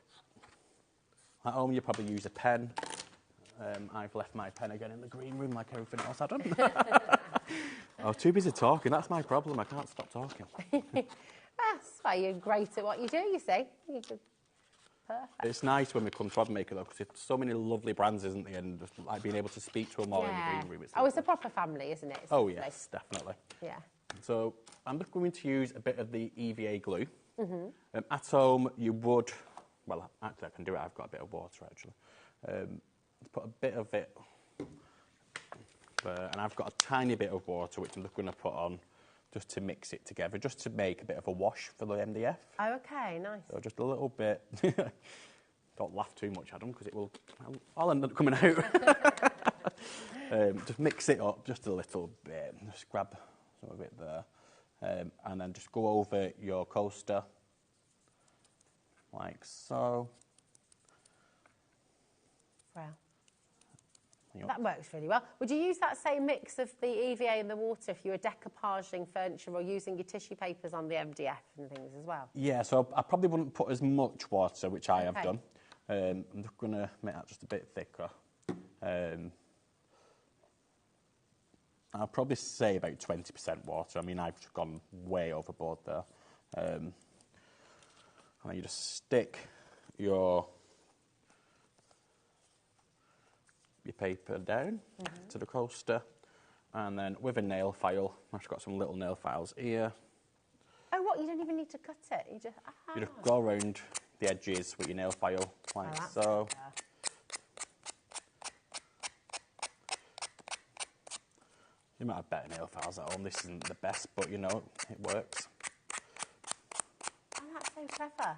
at home you probably use a pen. I've left my pen again in the green room like everything else I've done. I was too busy talking. That's my problem. I can't stop talking. That's why you're great at what you do, you see. Perfect. It's nice when we come to HobbyMaker though, because there's so many lovely brands, isn't there? And just like being able to speak to them all in the green room. It's a proper family, isn't it? Oh yes, definitely. Yeah. So I'm just going to use a bit of the EVA glue. At home, you would, well, actually I can do it. I've got a bit of water actually. Let's put a bit of it there, and I've got a tiny bit of water which I'm just going to put on just to mix it together, just to make a bit of a wash for the MDF. Oh, okay, nice. So just a little bit. Don't laugh too much, Adam, because it will all end up coming out. Just mix it up just a little bit. Just grab some of it there. And then just go over your coaster like so. Wow. That works really well. Would you use that same mix of the EVA and the water if you were decoupaging furniture or using your tissue papers on the MDF and things as well? Yeah, so I probably wouldn't put as much water, which I have done. I'm just going to make that just a bit thicker. I'll probably say about 20% water. I mean, I've gone way overboard there. And then you just stick your paper down to the coaster, and then with a nail file, I've got some little nail files here. Oh, what? You don't even need to cut it? You just go around the edges with your nail file, like so. You might have better nail files at home. This isn't the best, but you know, it works. Oh, that's so clever.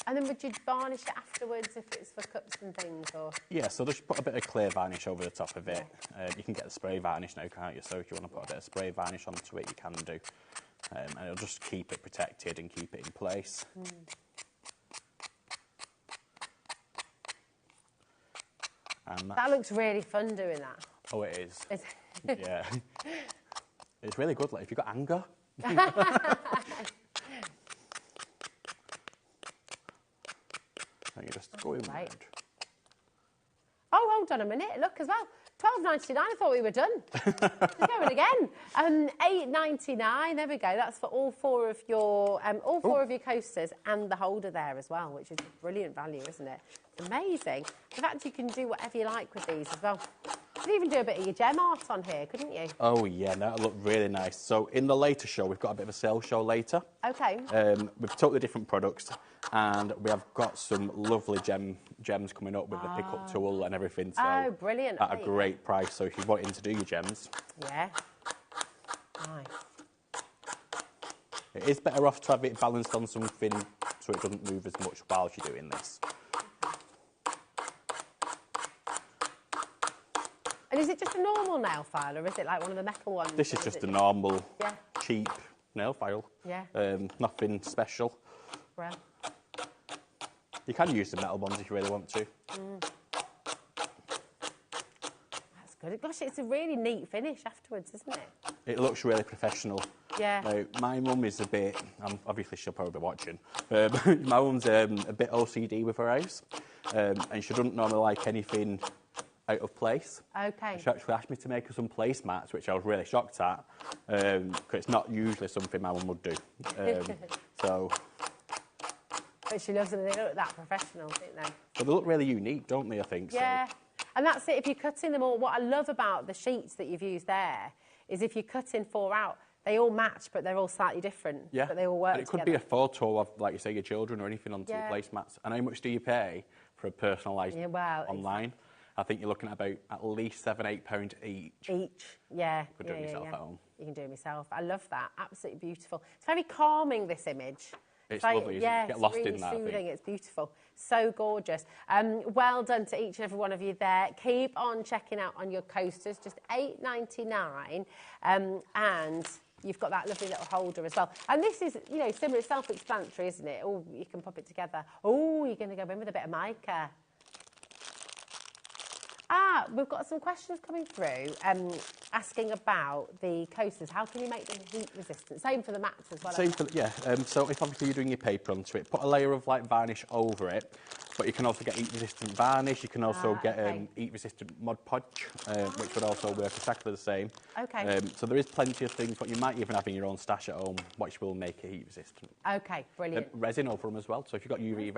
And then would you varnish it afterwards if it's for cups and things? Or? Yeah, so just put a bit of clear varnish over the top of it. You can get the spray varnish now, can't you? So if you want to put a bit of spray varnish onto it, you can do. And it'll just keep it protected and keep it in place. And that looks really fun doing that. Oh, it is. Yeah. It's really good, like, if you've got anger. And you just go in right. Oh, hold on a minute. Look as well. £12.99. I thought we were done. Just going again. £8.99. There we go. That's for all four of your coasters and the holder there as well, which is brilliant value, isn't it? It's amazing. The fact you can do whatever you like with these as well. You could even do a bit of your gem art on here, couldn't you? Oh yeah, that'll look really nice. So in the later show, we've got a bit of a sale show later. Okay. With totally different products, and we have got some lovely gems coming up with the pick-up tool and everything. So brilliant! At a great price. So if you're wanting to do your gems, yeah, nice. It is better off to have it balanced on something so it doesn't move as much while you're doing this. And is it just a normal nail file, or is it like one of the metal ones? This is just a normal, cheap nail file. Yeah. Nothing special. Well. You can use the metal ones if you really want to. That's good. Gosh, it's a really neat finish afterwards, isn't it? It looks really professional. Yeah. Now, my mum is a bit, obviously she'll probably be watching, my mum's a bit OCD with her house, and she doesn't normally like anything out of place. Okay. She actually asked me to make her some placemats, which I was really shocked at, because it's not usually something my mum would do. So. But she loves them, and they look that professional, don't they? But they look really unique, don't they, I think? Yeah. So. And that's it, if you're cutting them all, what I love about the sheets that you've used there is if you're cutting 4 out, they all match, but they're all slightly different. Yeah. But they all work and it could together. be a photo of, like you say, your children or anything onto your placemats. And how much do you pay for a personalised online? Exactly. I think you're looking at about at least £7-8 each. Yeah. For doing yourself at home. You can do it myself. I love that. Absolutely beautiful. It's very calming, this image. It's lovely, isn't it? You get lost really in that. Soothing. It's beautiful. So gorgeous. Well done to each and every one of you there. Keep on checking out on your coasters. Just £8.99. And you've got that lovely little holder as well. And this is, similar, self-explanatory, isn't it? Oh, you can pop it together. Oh, you're going to go in with a bit of mica. We've got some questions coming through asking about the coasters. How can you make them heat resistant? Same for the mats as well. Same for, so if obviously you're doing your paper onto it, put a layer of like varnish over it, but you can also get heat resistant varnish. You can also get heat resistant Mod Podge, which would also work exactly the same. Okay. So there is plenty of things, but you might even have in your own stash at home, which will make it heat resistant. Okay, brilliant. Resin over them as well. So if you've got UV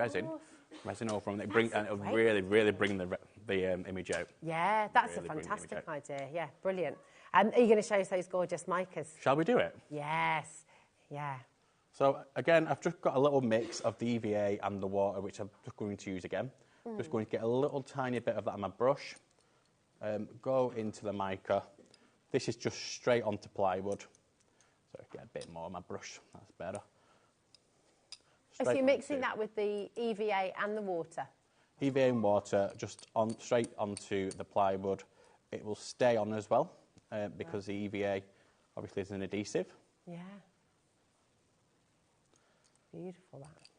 resin over them, it'll really bring the image out. Yeah, that's really a fantastic idea. Yeah, brilliant. And are you going to show us those gorgeous micas? Shall we do it? Yes. Yeah. So again, I've just got a little mix of the EVA and the water, which I'm just going to use again. Just going to get a little tiny bit of that on my brush. Go into the mica. This is just straight onto plywood. So get a bit more on my brush. That's better. So you're mixing that with the EVA and the water? EVA and water, just straight onto the plywood. It will stay on as well, because the EVA obviously is an adhesive. Yeah. Beautiful, that.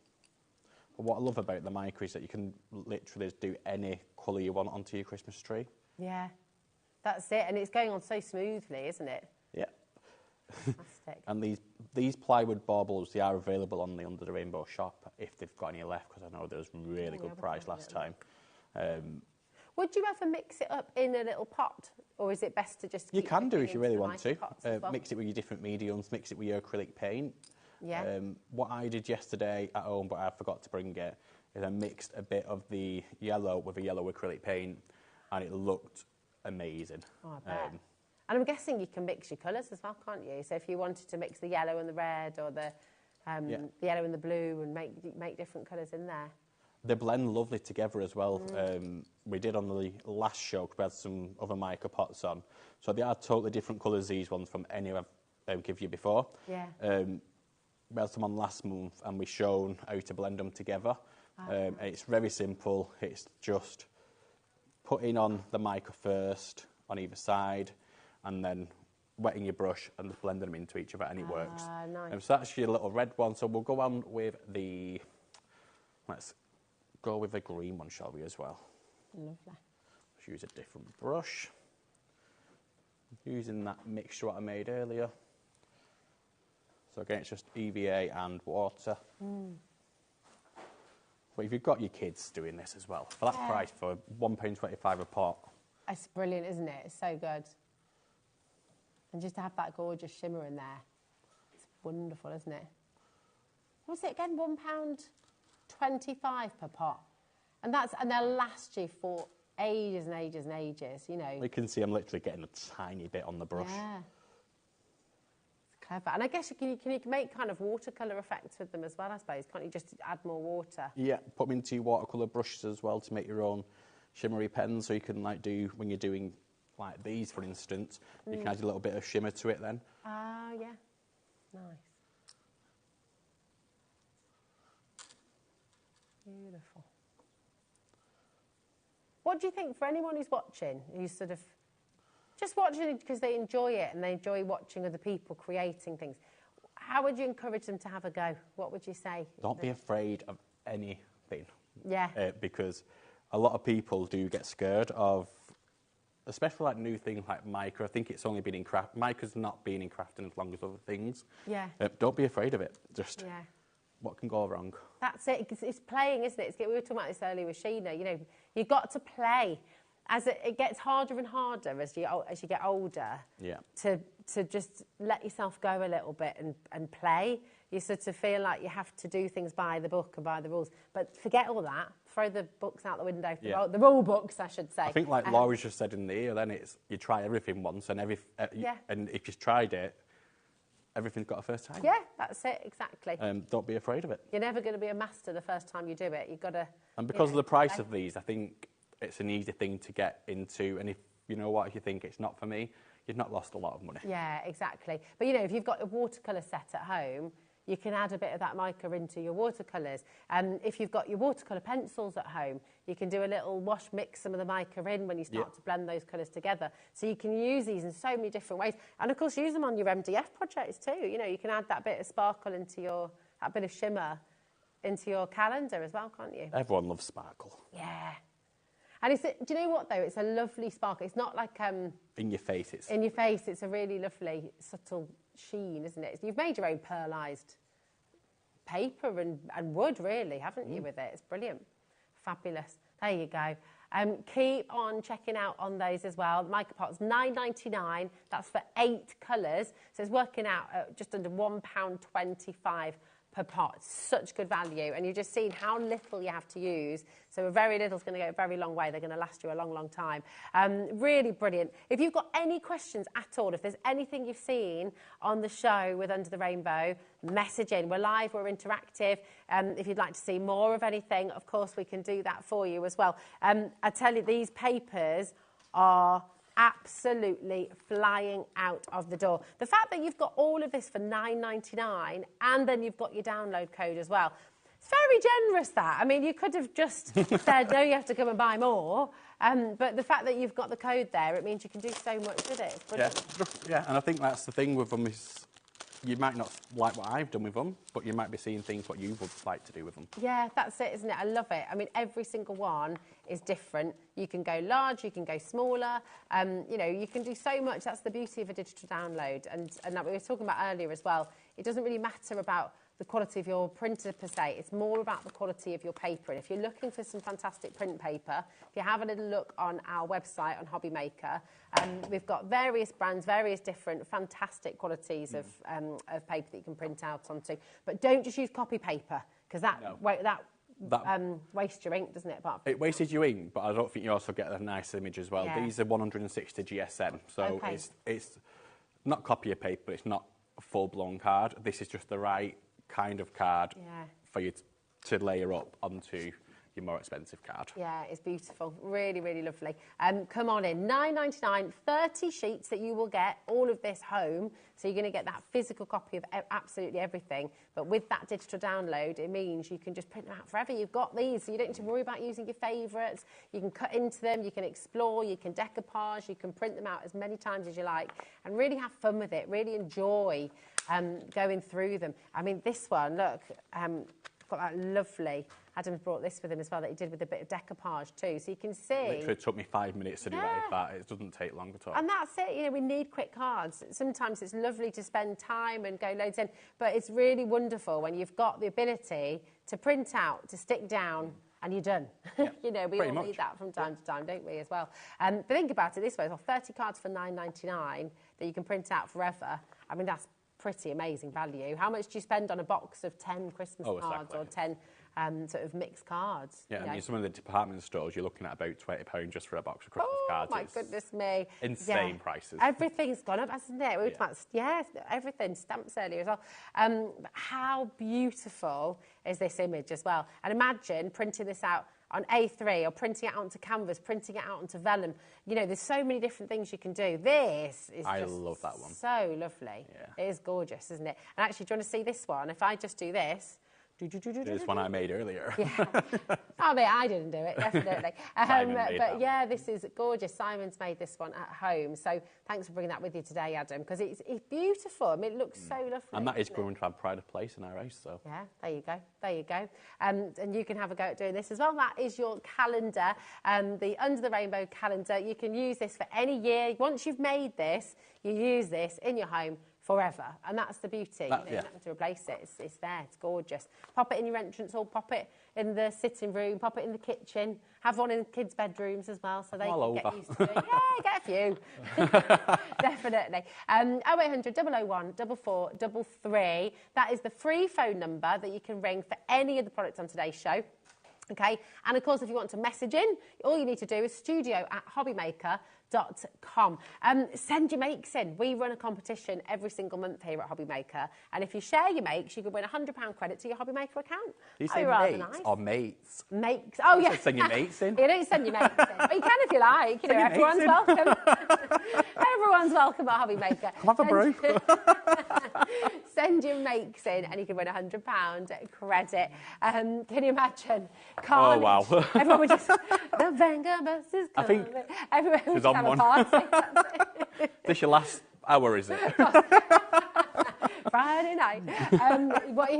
But what I love about the mica is that you can literally do any colour you want onto your Christmas tree. Yeah, that's it. And it's going on so smoothly, isn't it? Yeah. Fantastic. And these plywood baubles, they are available on the Under the Rainbow shop if they've got any left, because I know there was really good price last time. Would you ever mix it up in a little pot, or is it best to just keep You can do if you really want to. Well? Mix it with your different mediums, mix it with your acrylic paint. Yeah. What I did yesterday at home, but I forgot to bring it, is I mixed a bit of the yellow with a yellow acrylic paint, and it looked amazing. Oh, I bet. And I'm guessing you can mix your colours as well, can't you? So if you wanted to mix the yellow and the red, or the yellow and the blue, and make different colours in there. They blend lovely together as well. We did on the last show, because we had some other mica pots on. So they are totally different colours, these ones, from any I've given you before. Yeah. We had some on last month, and we shown how to blend them together. And it's very simple. It's just putting on the mica first on either side, and then wetting your brush and blending them into each other, and it works. Nice. So that's your little red one. So we'll go on with the, let's go with the green one, shall we, as well? Lovely. Let's use a different brush. Using that mixture what I made earlier. So again, it's just EVA and water. But if you've got your kids doing this as well, for that price, for £1.25 a pot. It's brilliant, isn't it? It's so good. And just to have that gorgeous shimmer in there, it's wonderful, isn't it? What's it again? £1.25 per pot. And they'll last you for ages and ages and ages, you know. You can see I'm literally getting a tiny bit on the brush. Yeah. It's clever. And I guess you can make kind of watercolour effects with them as well, I suppose. Can't you just add more water? Yeah, put them into your watercolour brushes as well to make your own shimmery pens. So you can like do, when you're doing like these, for instance, you can add a little bit of shimmer to it then. Ah, yeah. Nice. Beautiful. What do you think for anyone who's watching, who's sort of just watching it because they enjoy it and they enjoy watching other people creating things, how would you encourage them to have a go? What would you say? Don't be afraid of anything. Yeah. Because a lot of people do get scared of, especially like new things like mica. I think it's only been in craft. Mica's not been in crafting as long as other things. Yeah. Don't be afraid of it. Just yeah. What can go wrong? That's it. It's playing, isn't it? We were talking about this earlier with Sheena. You know, you've got to play. As it gets harder and harder as you get older. Yeah. To just let yourself go a little bit and play. You sort of feel like you have to do things by the book and by the rules. But forget all that. Throw the books out the window. Yeah. The rule books, I should say. I think like Laura just said in there, then it's you try everything once, and and if you've tried it, everything's got a first time. Yeah, that's it, exactly. Don't be afraid of it. You're never going to be a master the first time you do it. You've got to. And because of the price of these, I think it's an easy thing to get into. And if you know what, if you think it's not for me, you've not lost a lot of money. Yeah, exactly. But you know, if you've got a watercolour set at home, you can add a bit of that mica into your watercolours. And if you've got your watercolour pencils at home, you can do a little wash, mix some of the mica in when you start to blend those colours together. So you can use these in so many different ways. And of course, use them on your MDF projects too. You know, you can add that bit of sparkle into that bit of shimmer into your calendar as well, can't you? Everyone loves sparkle. Yeah. And do you know what though? It's a lovely sparkle. It's not like in your face. In your face, it's a really lovely subtle sheen, isn't it? You've made your own pearlised paper and wood, really, haven't you? With it, it's brilliant, fabulous. There you go. Keep on checking out on those as well. Mica pots, £9.99. That's for 8 colours, so it's working out at just under £1.25 per pot. Such good value, and you've just seen how little you have to use. So a very little is going to go a very long way. They're going to last you a long, long time. Really brilliant. If you've got any questions at all, if there's anything you've seen on the show with Under the Rainbow, message in. We're live, we're interactive. If you'd like to see more of anything, of course, we can do that for you as well. I tell you, these papers are absolutely flying out of the door. The fact that you've got all of this for £9.99 and then you've got your download code as well, it's very generous, that. I mean, you could have just said, no, you have to come and buy more. But the fact that you've got the code there, it means you can do so much with it. It's brilliant. Yeah, and I think that's the thing with them is you might not like what I've done with them, but you might be seeing things what you would like to do with them. Yeah, that's it, isn't it? I love it. I mean, every single one is different. You can go large, you can go smaller. You know, you can do so much. That's the beauty of a digital download. And that we were talking about earlier as well. It doesn't really matter about the quality of your printer per se. It's more about the quality of your paper. And if you're looking for some fantastic print paper, if you have a little look on our website on HobbyMaker, we've got various brands, various different fantastic qualities of paper that you can print out onto. But don't just use copy paper, because that wastes your ink, doesn't it? It wastes your ink, but I don't think you also get a nice image as well. Yeah. These are 160 GSM, so it's not copy of paper, it's not a full-blown card. This is just the right kind of card for you to layer up onto your more expensive card. Yeah, it's beautiful. Really, really lovely. Come on in. $9.99, 30 sheets that you will get all of this home. So you're going to get that physical copy of absolutely everything. But with that digital download, it means you can just print them out forever. You've got these, so you don't need to worry about using your favourites. You can cut into them, you can explore, you can decoupage, you can print them out as many times as you like and really have fun with it, really enjoy going through them. I mean, this one, look, got that lovely, Adam's brought this with him as well that he did with a bit of decoupage too, so you can see. It literally took me 5 minutes to do that. It doesn't take long at all. And that's it, you know, we need quick cards. Sometimes it's lovely to spend time and go loads in, but it's really wonderful when you've got the ability to print out, to stick down, and you're done. Yeah, you know, we all need that from time to time, don't we, as well? But think about it this way, well, 30 cards for $9.99 that you can print out forever. I mean, that's pretty amazing value. How much do you spend on a box of 10 Christmas cards or 10 sort of mixed cards? Yeah, I mean, some of the department stores, you're looking at about £20 just for a box of Christmas cards. Oh, my goodness me. Insane prices. Everything's gone up, hasn't it? We were talking about, everything, stamps earlier as well. But how beautiful is this image as well? And imagine printing this out on A3 or printing it out onto canvas, printing it out onto vellum. You know, there's so many different things you can do. This is I love that one. So lovely. Yeah. It is gorgeous, isn't it? And actually, do you want to see this one? If I just do this... This one I made earlier. Yeah. Oh, mate, I didn't do it, definitely. But yeah, this is gorgeous. Simon's made this one at home. So thanks for bringing that with you today, Adam, because it's beautiful. I mean, it looks so lovely. And that is going to have pride of place in our house, so. Yeah, there you go. There you go. And you can have a go at doing this as well. That is your calendar, the Under the Rainbow calendar. You can use this for any year. Once you've made this, you use this in your home forever, and that's the beauty. You don't have to replace it. It's there. It's gorgeous. Pop it in your entrance hall. Pop it in the sitting room. Pop it in the kitchen. Have one in the kids' bedrooms as well, so they can get used to it. Yeah, get a few. Definitely. 0800 001 4433. That is the free phone number that you can ring for any of the products on today's show. Okay, and of course, if you want to message in, all you need to do is studio@hobbymaker.com. Send your makes in. We run a competition every single month here at HobbyMaker, and if you share your makes, you can win a £100 credit to your HobbyMaker account. Do you say mates or mates? Makes. Oh, yeah. Send your mates in. You don't send your mates in. But you can if you like. You know, everyone's welcome. Everyone's welcome at HobbyMaker. Come have a brew. Send your makes in, and you can win a £100 credit. Can you imagine? Oh, wow. Everyone would just, the Vanguard bus is coming. I think everyone she's would on have one. a party. This your last hour, is it? Friday night. What are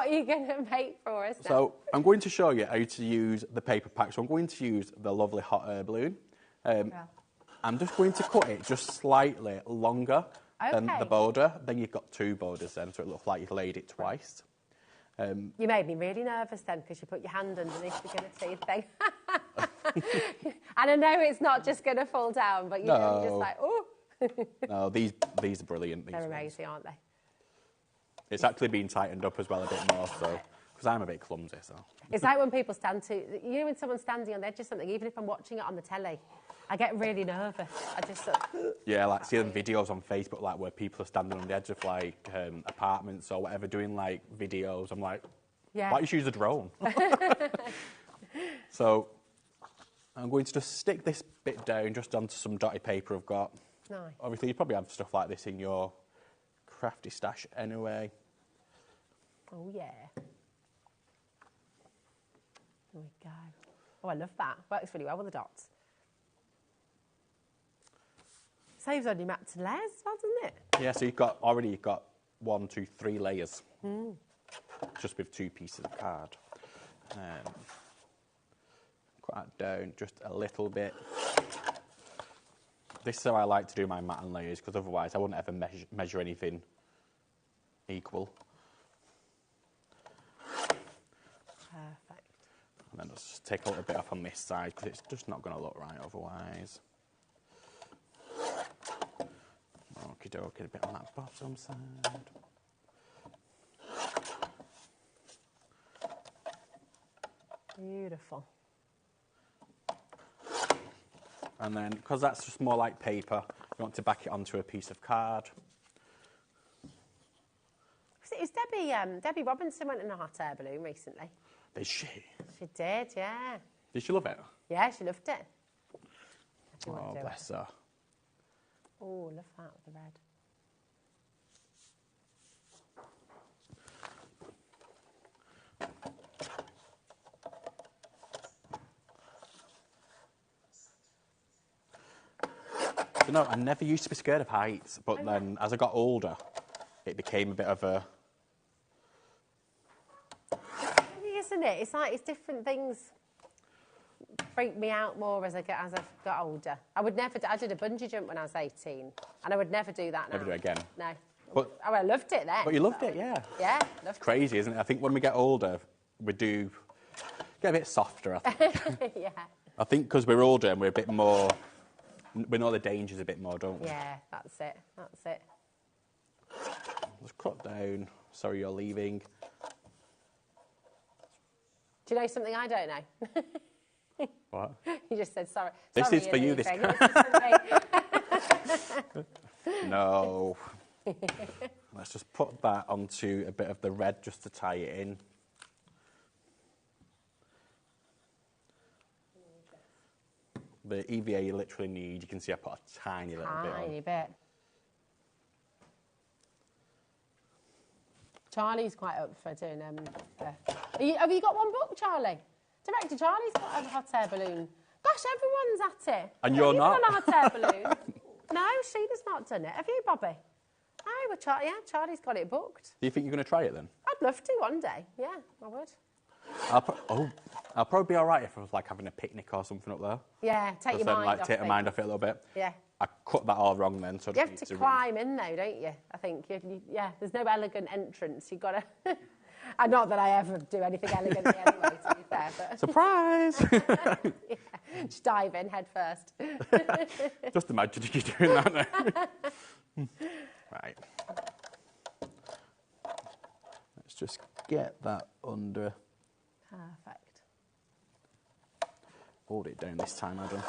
you going to make for us now? So I'm going to show you how to use the paper pack. So I'm going to use the lovely hot air balloon. I'm just going to cut it just slightly longer than the border. Then you've got two borders then, so it looks like you've laid it twice. You made me really nervous then because you put your hand underneath the guillotine thing. And I know it's not just going to fall down, but you know, you're just like, oh. No, these are brilliant. They're amazing, aren't they? It's actually been tightened up as well a bit more, so because I'm a bit clumsy. So it's like when people stand you know, when someone's standing on the edge of something, even if I'm watching it on the telly, I get really nervous. I just yeah, like seeing videos on Facebook like where people are standing on the edge of like apartments or whatever doing like videos. I'm like, why don't you use a drone? So I'm going to just stick this bit down just onto some dotted paper I've got. Nice. Obviously, you probably have stuff like this in your crafty stash anyway. Oh yeah. There we go. Oh, I love that. Works really well with the dots. Saves on your mats and layers as well, doesn't it? Yeah, so you've got 1, 2, 3 layers. Just with 2 pieces of card. Cut that down just a little bit. This is how I like to do my mat and layers, because otherwise I wouldn't ever measure anything equal. Perfect. And then just take a little bit off on this side, because it's just not going to look right otherwise. Okie dokie, a bit on that bottom side. Beautiful. And then, because that's just more like paper, you want to back it onto a piece of card. Is Debbie Robinson went in a hot air balloon recently? Did she? She did, yeah. Did she love it? Yeah, she loved it. Oh, bless her. Oh, love that with the red. You know, I never used to be scared of heights, but then as I got older, it became a bit of a... Isn't it? It's like, it's different things freak me out more as I've got older. I did a bungee jump when I was 18, and I would never do that now. Never do it again? No. But, I loved it then. But you loved it, yeah. Yeah, loved It's crazy, isn't it? I think when we get older, we do get a bit softer, I think. Yeah. I think because we're older and we're a bit more... We know the dangers a bit more, don't we? Yeah, that's it. That's it. Let's cut down. Sorry, you're leaving. Do you know something I don't know? What? You just said sorry. This Sorry, is for you, this No. Let's just put that onto a bit of the red just to tie it in. The EVA you literally need, you can see I put a tiny little bit on. Tiny bit. Charlie's quite up for doing... have you got one book, Charlie? Director Charlie's got a hot air balloon. Gosh, everyone's at it. And you're not? On a hot air balloon. No, Sheena's not done it. Have you, Bobby? Oh, well, Charlie's got it booked. Do you think you're going to try it then? I'd love to one day. Yeah, I would. I'll probably be all right if I was like having a picnic or something up there. Yeah, take your mind off it. Take my mind off it a little bit. Yeah. I cut that all wrong then. So you have to climb in though, don't you? I think. Yeah, there's no elegant entrance. You've got to... Not that I ever do anything elegantly anyway, to be fair. But... Surprise! Yeah, just dive in head first. Just imagine you doing that now. Right. Let's just get that under. Perfect. Hold it down this time, Adam.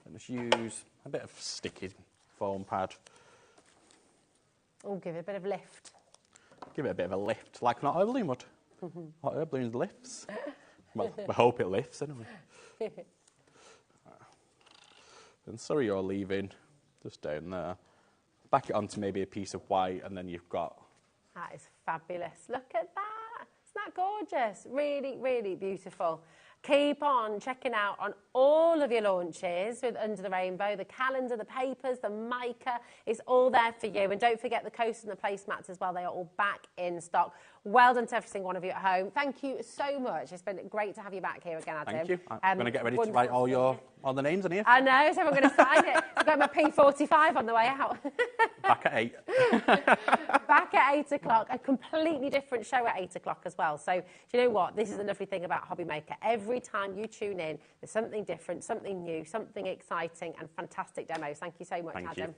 And just use a bit of sticky foam pad. Oh, give it a bit of lift. Give it a bit of a lift, like an hot air balloon would. Hot air balloon lifts. Well, we hope it lifts anyway. And sorry you're leaving, just down there. Back it onto maybe a piece of white, and then you've got... That is fabulous. Look at that. Isn't that gorgeous? Really, really beautiful. Keep on checking out on all of your launches with Under the Rainbow, the calendar, the papers, the mica. It's all there for you. And don't forget the coasters and the placemats as well. They are all back in stock. Well done to every single one of you at home. Thank you so much. It's been great to have you back here again, Adam. Thank you. I'm going to get ready to write all the names on here. I know, so I'm going to sign it. I've got my P45 on the way out. Back at 8. Back at 8 o'clock. A completely different show at 8 o'clock as well. So, do you know what? This is the lovely thing about HobbyMaker. Every time you tune in, there's something different, something new, something exciting, and fantastic demos. Thank you so much, Adam.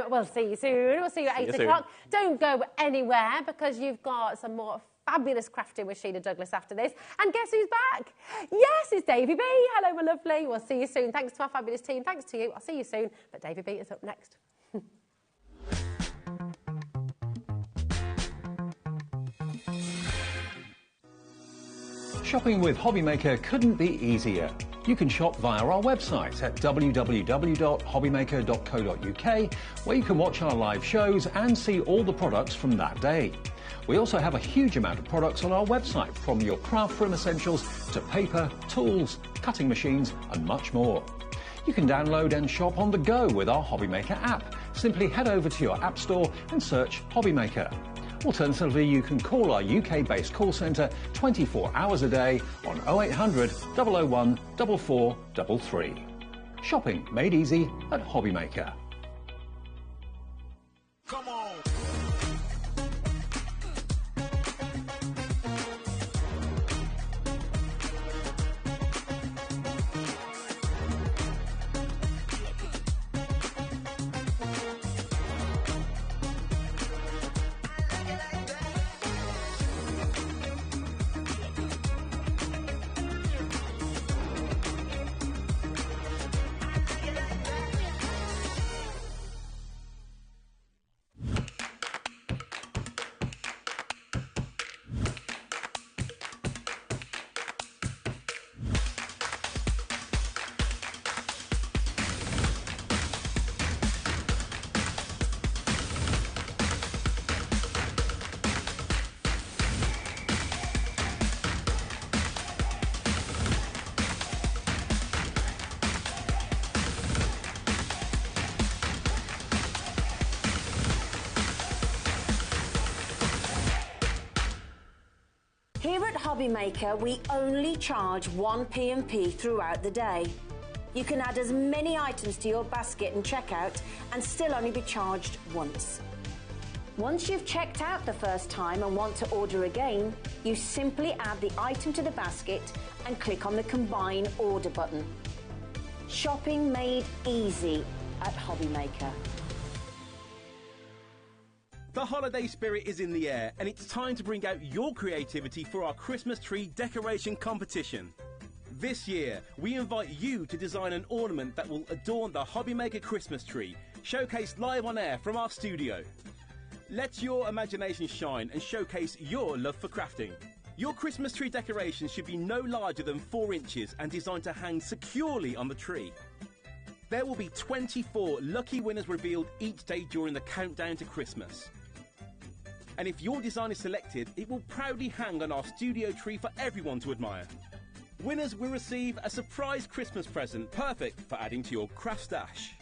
We'll see you soon. We'll see you at 8 o'clock. Don't go anywhere because you've got some more fabulous crafting with Sheena Douglas after this. And guess who's back? Yes, it's Davy B. Hello, my lovely. We'll see you soon. Thanks to our fabulous team. Thanks to you. I'll see you soon. But Davy B is up next. Shopping with HobbyMaker couldn't be easier. You can shop via our website at www.hobbymaker.co.uk, where you can watch our live shows and see all the products from that day. We also have a huge amount of products on our website, from your craft room essentials to paper, tools, cutting machines and much more. You can download and shop on the go with our HobbyMaker app. Simply head over to your app store and search HobbyMaker. Alternatively, you can call our UK-based call centre 24 hours a day on 0800 001 4433. Shopping made easy at HobbyMaker. Come on. HobbyMaker, we only charge 1 P&P throughout the day. You can add as many items to your basket and checkout and still only be charged once. Once you've checked out the first time and want to order again, you simply add the item to the basket and click on the Combine Order button. Shopping made easy at HobbyMaker. The holiday spirit is in the air, and it's time to bring out your creativity for our Christmas tree decoration competition. This year, we invite you to design an ornament that will adorn the HobbyMaker Christmas tree, showcased live on air from our studio. Let your imagination shine and showcase your love for crafting. Your Christmas tree decoration should be no larger than 4 inches and designed to hang securely on the tree. There will be 24 lucky winners revealed each day during the countdown to Christmas. And if your design is selected, it will proudly hang on our studio tree for everyone to admire. Winners will receive a surprise Christmas present, perfect for adding to your craft stash.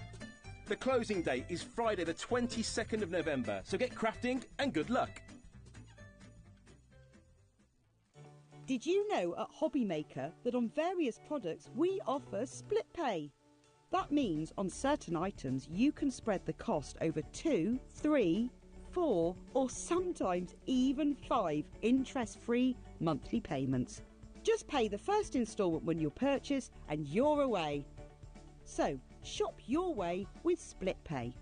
The closing date is Friday the 22nd of November, so get crafting and good luck. Did you know at HobbyMaker that on various products we offer split pay? That means on certain items you can spread the cost over 2, 3, 4 or sometimes even 5 interest-free monthly payments. Just pay the first instalment when you purchase and you're away. So shop your way with split pay.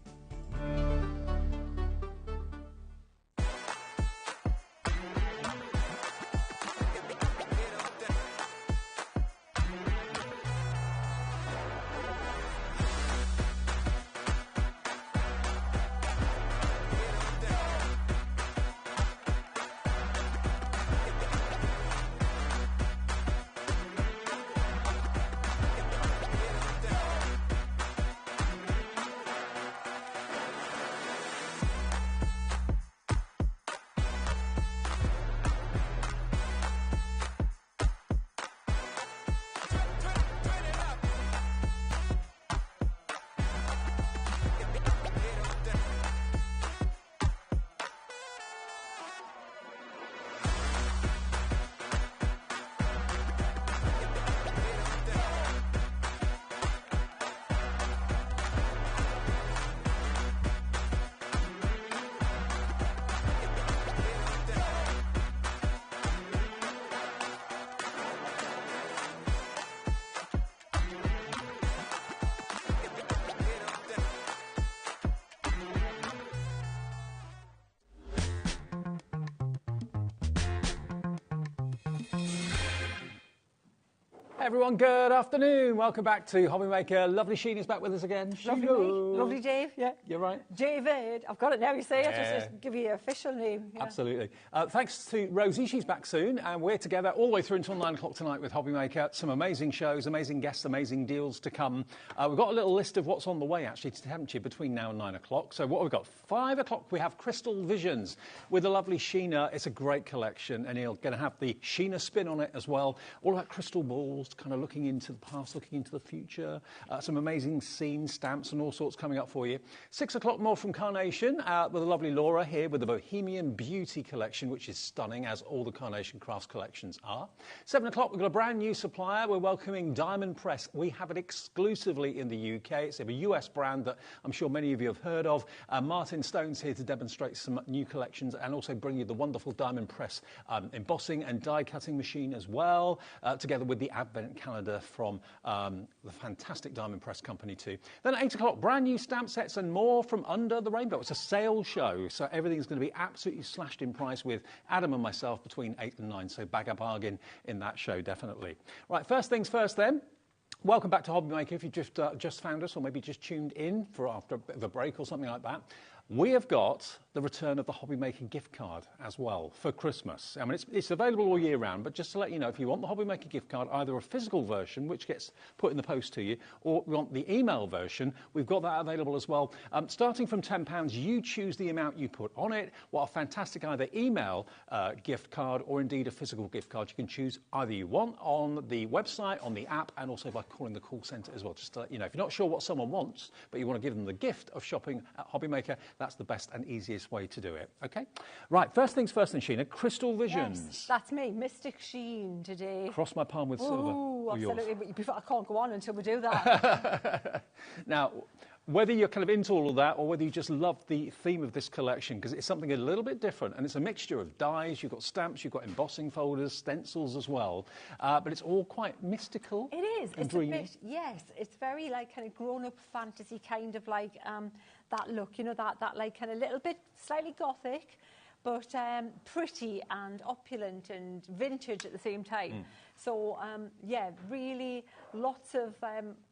Everyone, good afternoon. Welcome back to HobbyMaker. Lovely Sheena's back with us again. Lovely, Sheena. lovely Dave. Yeah, you're right. David. I've got it now, you say. I'll just give you your official name. Yeah. Absolutely. Thanks to Rosie. She's back soon. And we're together all the way through until 9 o'clock tonight with HobbyMaker. Some amazing shows, amazing guests, amazing deals to come. We've got a little list of what's on the way, actually, haven't you, between now and 9 o'clock. So what have we got? 5 o'clock, we have Crystal Visions with the lovely Sheena. It's a great collection. And you're going to have the Sheena spin on it as well. All about crystal balls, kind of looking into the past, looking into the future. Some amazing scenes, stamps and all sorts coming up for you. 6 o'clock more from Carnation with the lovely Laura here with the Bohemian Beauty collection, which is stunning, as all the Carnation Crafts collections are. 7 o'clock, we've got a brand new supplier. We're welcoming Diamond Press. We have it exclusively in the UK. It's a US brand that I'm sure many of you have heard of. Martin Stone's here to demonstrate some new collections and also bring you the wonderful Diamond Press embossing and die cutting machine as well, together with the Advent calendar from the fantastic Diamond Press company too. Then at 8 o'clock, brand new stamp sets and more from Under the Rainbow. It's a sale show, so everything's going to be absolutely slashed in price with Adam and myself between 8 and 9, so bag a bargain in that show, definitely. Right, first things first then. Welcome back to HobbyMaker. If you just found us or maybe just tuned in for after a bit of a break or something like that, we have got the return of the HobbyMaker gift card as well for Christmas. I mean, it's available all year round, but just to let you know, if you want the HobbyMaker gift card, either a physical version, which gets put in the post to you, or you want the email version, we've got that available as well. Starting from £10, you choose the amount you put on it. What a fantastic either email gift card or indeed a physical gift card. You can choose either you want on the website, on the app, and also by calling the call centre as well. Just to let you know, if you're not sure what someone wants, but you want to give them the gift of shopping at HobbyMaker, that's the best and easiest way to do it. Okay? Right, first things first then, Sheena, Crystal Visions. Yes, that's me, Mystic Sheen today. Cross my palm with silver. Oh, absolutely. Yours. Before, I can't go on until we do that. Now, whether you're kind of into all of that or whether you just love the theme of this collection, because it's something a little bit different, and it's a mixture of dies, you've got stamps, you've got embossing folders, stencils as well, but it's all quite mystical. It is. And It's dreamy. a bit, yes, it's very like kind of grown-up fantasy, kind of like that look, you know, that like kind of little bit slightly gothic, but pretty and opulent and vintage at the same time. So, yeah, really lots of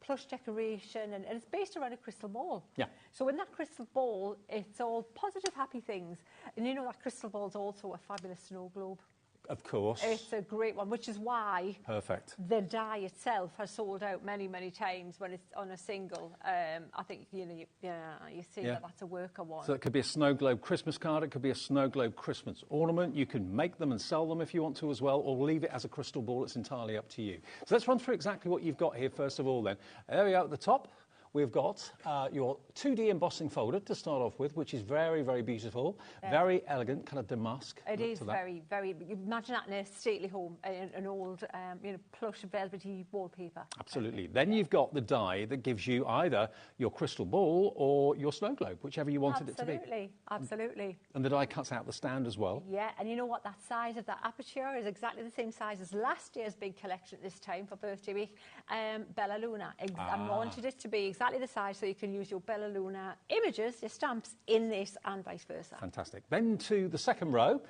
plush decoration, and it's based around a crystal ball. Yeah. So in that crystal ball, it's all positive, happy things. And you know that crystal ball is also a fabulous snow globe. Of course. It's a great one, which is why Perfect. the die itself has sold out many, many times when it's on a single. I think, you know, you see that that's a worker one. So it could be a snow globe Christmas card, it could be a snow globe Christmas ornament. You can make them and sell them if you want to as well, or leave it as a crystal ball. It's entirely up to you. So let's run through exactly what you've got here first of all then. There we go at the top. We've got your 2D embossing folder to start off with, which is very, very beautiful, very elegant, kind of damask. It is very, very. You imagine that in a stately home, an old, you know, plush velvety wallpaper. Absolutely. Then you've got the die that gives you either your crystal ball or your snow globe, whichever you wanted it to be. Absolutely, absolutely. And the die cuts out the stand as well. Yeah, and you know what? That size of that aperture is exactly the same size as last year's big collection at this time for birthday week, Bella Luna. I wanted it to be exactly the size so you can use your Bella Luna images, your stamps, in this and vice versa. Fantastic. Then to the second row,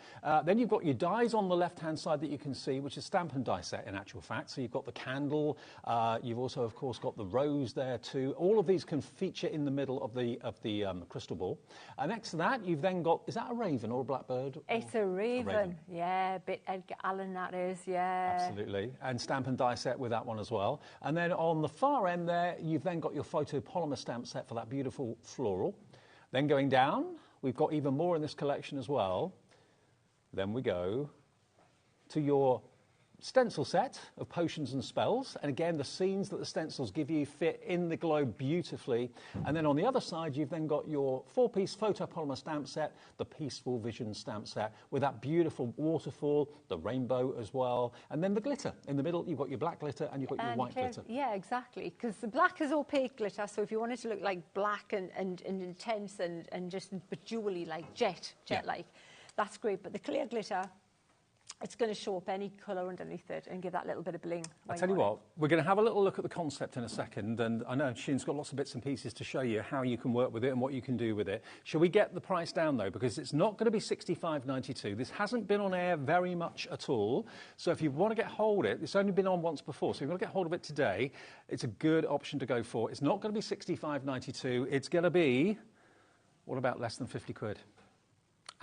then you've got your dies on the left-hand side that you can see, which is stamp and die set in actual fact. So you've got the candle, you've also, of course, got the rose there too. All of these can feature in the middle of the crystal ball. Next to that, you've then got, is that a raven or a blackbird? It's a raven. Yeah, a bit Edgar Allan that is, yeah. Absolutely. And stamp and die set with that one as well. And then on the far end there, you've then got your photopolymer stamp set for that beautiful floral. Then going down, we've got even more in this collection as well. Then we go to your stencil set of potions and spells, and again the scenes that the stencils give you fit in the globe beautifully. And then on the other side you've then got your 4-piece photopolymer stamp set, the Peaceful Vision stamp set with that beautiful waterfall, the rainbow as well, and then the glitter in the middle. You've got your black glitter and you've got your white glitter. Yeah, exactly, because the black is opaque glitter, so if you want it to look like black and intense and just bejewelly, like jet-like, that's great. But the clear glitter, it's going to show up any colour underneath it and give that little bit of bling. I'll tell you what, we're going to have a little look at the concept in a second, and I know Sheena's got lots of bits and pieces to show you how you can work with it and what you can do with it. Shall we get the price down though, because it's not going to be $65.92. This hasn't been on air very much at all, so if you want to get hold of it, it's only been on once before, so if you want to get hold of it today, it's a good option to go for. It's not going to be $65.92, it's going to be, what about less than 50 quid?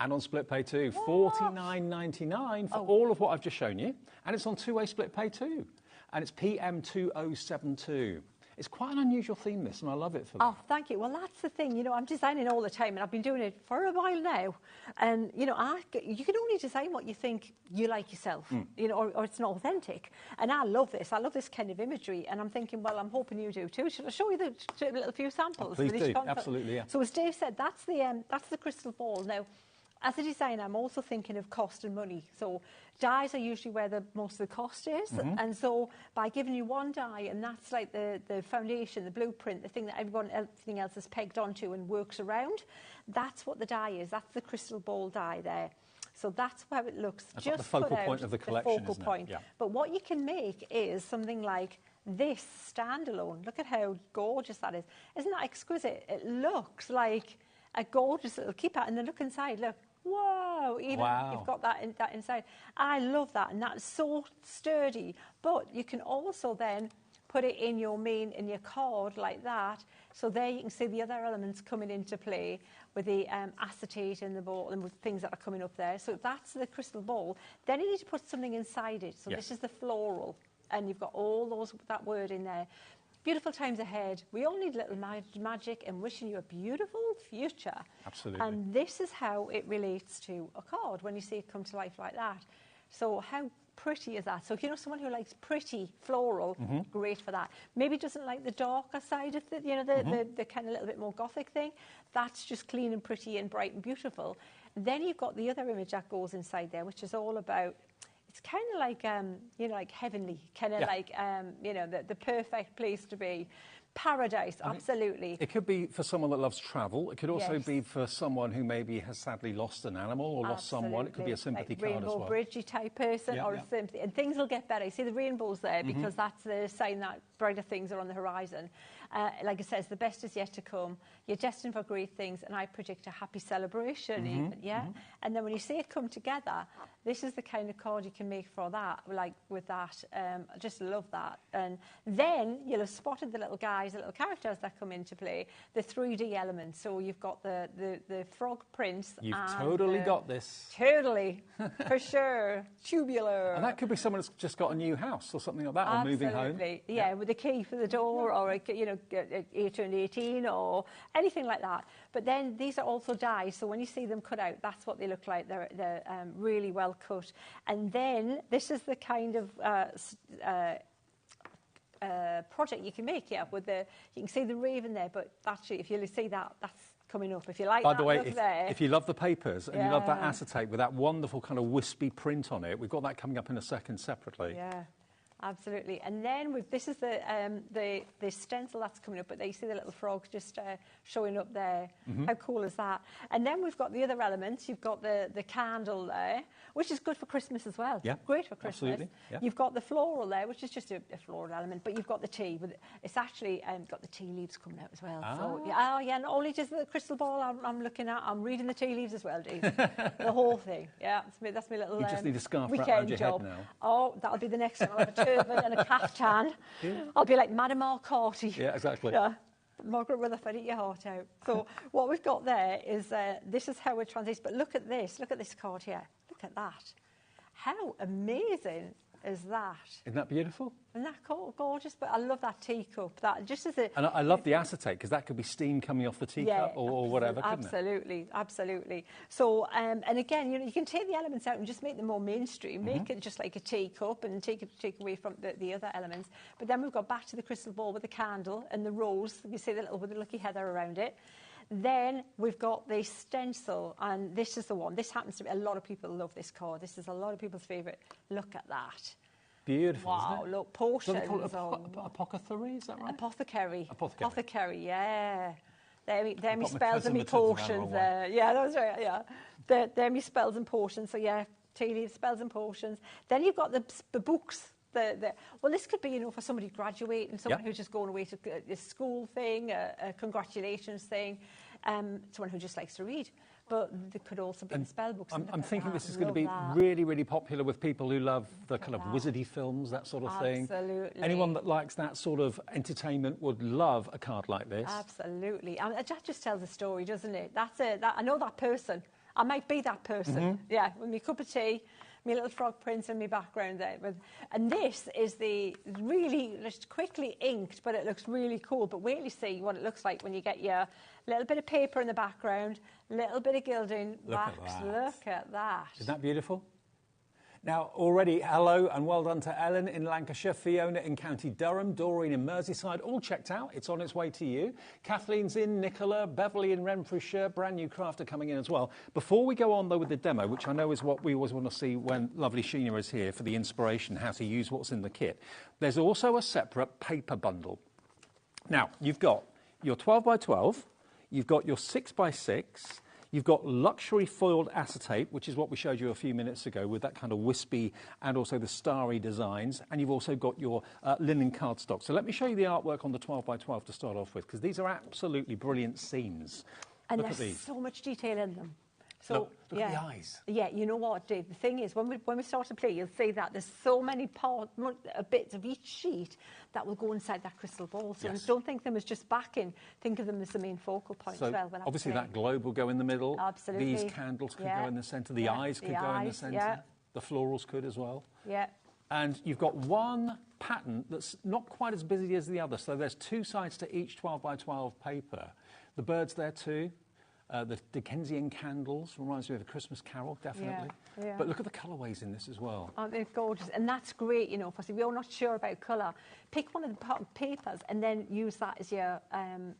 And on split pay too, $49.99 for all of what I've just shown you. And it's on two-way split pay too. And it's PM2072. It's quite an unusual theme, this, and I love it for that. Oh, thank you. Well, that's the thing. You know, I'm designing all the time, and I've been doing it for a while now. And, you know, you can only design what you think you like yourself, you know, or it's not authentic. And I love this. I love this kind of imagery. And I'm thinking, well, I'm hoping you do too. Should I show you a little few samples? Please do. Absolutely, yeah. So as Dave said, that's the crystal ball. Now, as a designer, I'm also thinking of cost and money. So dies are usually where most of the cost is. And so by giving you one die, and that's like the foundation, the blueprint, the thing that everything else is pegged onto and works around, that's what the die is. That's the crystal ball die there. So that's how it looks. That's just like the focal point of the collection, the focal point. Yeah. But what you can make is something like this standalone. Look at how gorgeous that is. Isn't that exquisite? It looks like a gorgeous little keeper. And then look inside, look. Whoa, even you've got that inside. I love that, and that's so sturdy. But you can also then put it in your card like that. So there you can see the other elements coming into play with the acetate in the ball and with things that are coming up there. So that's the crystal ball. Then you need to put something inside it. So this is the floral, and you've got all that word in there. Beautiful times ahead. We all need a little magic, and wishing you a beautiful future. Absolutely. And this is how it relates to a card when you see it come to life like that. So how pretty as that. So if you know someone who likes pretty floral, great for that. Maybe doesn't like the darker side of the, you know, the kind of little bit more gothic thing. That's just clean and pretty and bright and beautiful. Then you've got the other image that goes inside there, which is all about, it's kind of like, you know, like heavenly, kind of like, you know, the perfect place to be. Paradise, absolutely. It could be for someone that loves travel. It could also be for someone who maybe has sadly lost an animal or lost someone. It could be a sympathy card as well. Rainbow bridgey type person or a sympathy. And things will get better. You see the rainbows there because that's the sign that brighter things are on the horizon. Like it says, the best is yet to come. You're destined for great things, and I predict a happy celebration even, And then when you see it come together, this is the kind of card you can make for that, like with that. I just love that. And then you'll have spotted the little guys, the little characters that come into play, the 3D elements. So you've got the frog prints. You've totally got this. Totally, for sure. Tubular. And that could be someone that's just got a new house or something like that, or moving home. Yeah, with a key for the door, or, you know, turned 18 or anything like that. But then these are also dies, so when you see them cut out, that's what they look like. They're really well cut. And then this is the kind of project you can make, with the, you can see the raven there, but actually if you see that, that's coming up. If you like By that the way, look there. if you love the papers and you love that acetate with that wonderful kind of wispy print on it, we've got that coming up in a second separately. Yeah. Absolutely. And then this is the stencil that's coming up, but there you see the little frog just showing up there. How cool is that? And then we've got the other elements. You've got the candle there, which is good for Christmas as well. Yeah, great for Christmas. Absolutely. Yeah. You've got the floral there, which is just a floral element, but you've got the tea. It's actually got the tea leaves coming out as well. So, yeah, not only just the crystal ball I'm looking at, I'm reading the tea leaves as well, Dave. The whole thing. Yeah, that's my little You just need a scarf wrapped weekend around your job. head now. Oh, that'll be the next one. I'll have a turban and a caftan. I'll be like Madame Arcati. Yeah, exactly. Yeah. Margaret Rutherford, eat your heart out. So what we've got there is, this is how it translates. But look at this card here. Look at that. How amazing is that? Isn't that beautiful? Isn't that gorgeous? But I love that teacup. That just as a... And I love the acetate, because that could be steam coming off the teacup or whatever, couldn't it? Absolutely. So, and again, you know, you can take the elements out and just make them more mainstream. Make it just like a teacup and take away from the other elements. But then we've got back to the crystal ball with the candle and the rose. You see the little with the lucky heather around it. Then we've got the stencil, and this is the one. This happens to be, a lot of people love this card. This is a lot of people's favourite. Look at that. Beautiful, wow, isn't it? Look, portions. Do they call it apothecary, is that right? Apothecary. Apothecary, yeah. There me spells and me portions there. Yeah, that was right, yeah. There me spells and portions, so yeah, tea leaves, spells and portions. Then you've got the books. Well, this could be, you know, for somebody graduating, someone who's just going away to a school thing, a congratulations thing, someone who just likes to read. But there could also be spell books. I'm thinking this is going to be really, really popular with people who love the kind of wizardy films, that sort of thing. Absolutely. Anyone that likes that sort of entertainment would love a card like this. Absolutely. I mean, that just tells a story, doesn't it? I know that person. I might be that person. Yeah, with my cup of tea, my little frog prints and my background there. And this is the really just quickly inked, but it looks really cool. But wait till you see what it looks like when you get your little bit of paper in the background, little bit of gilding, wax. Look at that. Isn't that beautiful? Now, already, hello and well done to Ellen in Lancashire, Fiona in County Durham, Doreen in Merseyside, all checked out. It's on its way to you. Kathleen's in, Nicola, Beverly in Renfrewshire, brand new crafter coming in as well. Before we go on, though, with the demo, which I know is what we always want to see when lovely Sheena is here for the inspiration, how to use what's in the kit, there's also a separate paper bundle. Now, you've got your 12 by 12, you've got your 6 by 6, you've got luxury foiled acetate, which is what we showed you a few minutes ago with that kind of wispy and also the starry designs. And you've also got your linen cardstock. So let me show you the artwork on the 12 by 12 to start off with, because these are absolutely brilliant scenes. And look at there's these. So much detail in them. So, look at the eyes. Yeah, you know what, Dave? The thing is, when we start to play, you'll see that there's so many bits of each sheet that will go inside that crystal ball. So don't think of them as just backing. Think of them as the main focal point as well. Obviously, that globe will go in the middle. Absolutely. These candles could go in the centre. The eyes could go in the centre. The florals could as well. Yeah. And you've got one pattern that's not quite as busy as the other. So there's two sides to each 12 by 12 paper. The bird's there too. The Dickensian candles reminds me of A Christmas Carol, definitely. Yeah. But look at the colourways in this as well. Aren't they gorgeous? And that's great, you know, for if you're not sure about colour, pick one of the papers and then use that as your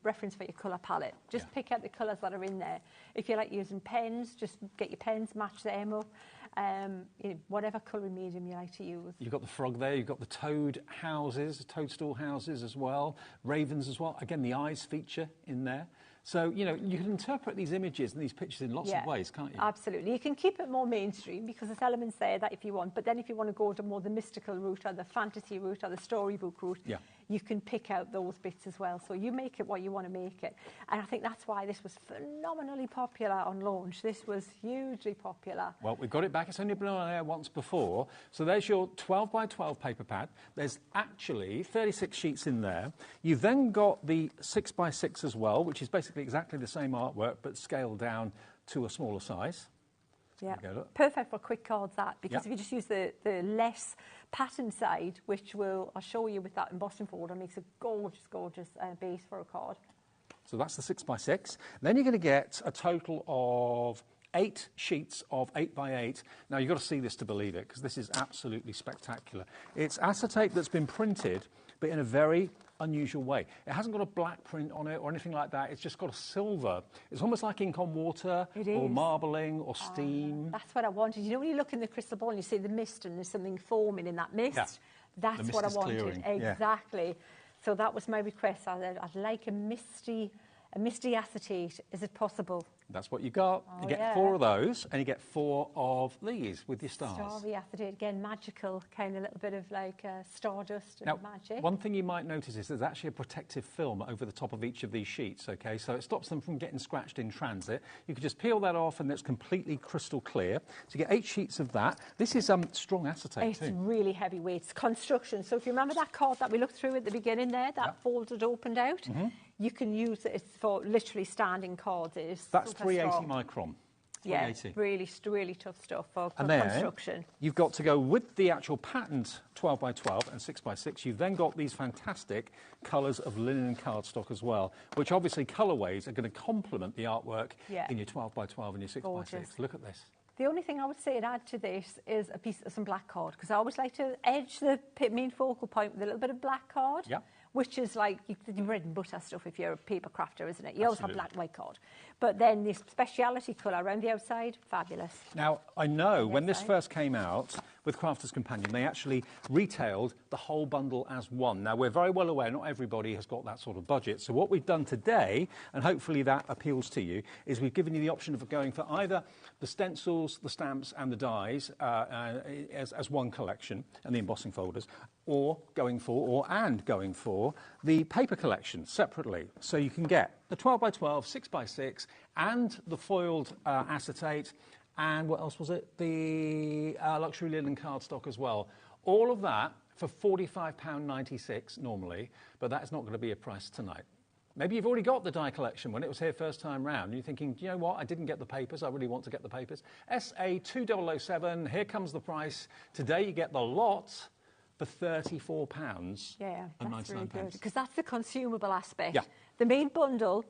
reference for your colour palette. Just pick out the colours that are in there. If you like using pens, just get your pens, match them up. You know, whatever colouring medium you like to use. You've got the frog there, you've got the toadstool houses as well, ravens as well. Again, the eyes feature in there. So, you know, you can interpret these images and these pictures in lots of ways, can't you? Absolutely. You can keep it more mainstream because there's elements there that if you want, but then if you want to go to more the mystical route or the fantasy route or the storybook route, you can pick out those bits as well. So you make it what you want to make it. And I think that's why this was phenomenally popular on launch. This was hugely popular. Well, we've got it back. It's only been on air once before. So there's your 12 by 12 paper pad. There's actually 36 sheets in there. You've then got the 6 by 6 as well, which is basically exactly the same artwork, but scaled down to a smaller size. Yeah, perfect for quick cards, that, because if you just use the less pattern side, which I'll show you with that embossing folder, makes a gorgeous, gorgeous base for a card. So that's the 6 by 6. Then you're going to get a total of 8 sheets of 8 by 8. Now, you've got to see this to believe it, because this is absolutely spectacular. It's acetate that's been printed, but in a very unusual way. It hasn't got a black print on it or anything like that. It's just got a silver. It's almost like ink on water or marbling or steam. That's what I wanted. You know, when you look in the crystal ball and you see the mist and there's something forming in that mist, that's what I wanted. Clearing. Exactly. So that was my request. I'd like a misty acetate. Is it possible? That's what you got. You get 4 of those, and you get 4 of these with your stars. Starry acetate, again, magical, kind of a little bit of like stardust and magic. One thing you might notice is there's actually a protective film over the top of each of these sheets, okay? So it stops them from getting scratched in transit. You can just peel that off, and it's completely crystal clear. So you get 8 sheets of that. This is strong acetate, It's really heavyweight. It's construction. So if you remember that card that we looked through at the beginning there, that folded opened out, you can use it for literally standing cards. That's 380 micron. 380. Yeah, really tough stuff for and then construction. You've got to go with the actual patterned 12 by 12 and 6 by 6. You've then got these fantastic colours of linen cardstock as well, which obviously colourways are going to complement the artwork in your 12 by 12 and your 6 by 6. Look at this. The only thing I would say to add to this is a piece of some black card, because I always like to edge the main focal point with a little bit of black card. Yeah. Which is like your bread and butter stuff if you're a paper crafter, isn't it? You always have black and white card. But then this speciality colour around the outside, fabulous. Now, I know when this first came out with Crafter's Companion, they actually retailed the whole bundle as one. Now, we're very well aware not everybody has got that sort of budget. So what we've done today, and hopefully that appeals to you, is we've given you the option of going for either the stencils, the stamps and the dies as one collection, and the embossing folders, or going for the paper collection separately. So you can get the 12 by 12, 6 by 6, and the foiled acetate, and what else was it? The luxury linen cardstock as well. All of that for £45.96 normally, but that is not going to be a price tonight. Maybe you've already got the die collection when it was here first time round, and you're thinking, do you know what, I didn't get the papers, I really want to get the papers. SA2007, here comes the price. Today you get the lot for £34 and 99 pence. Because that's the consumable aspect. Yeah. The main bundle,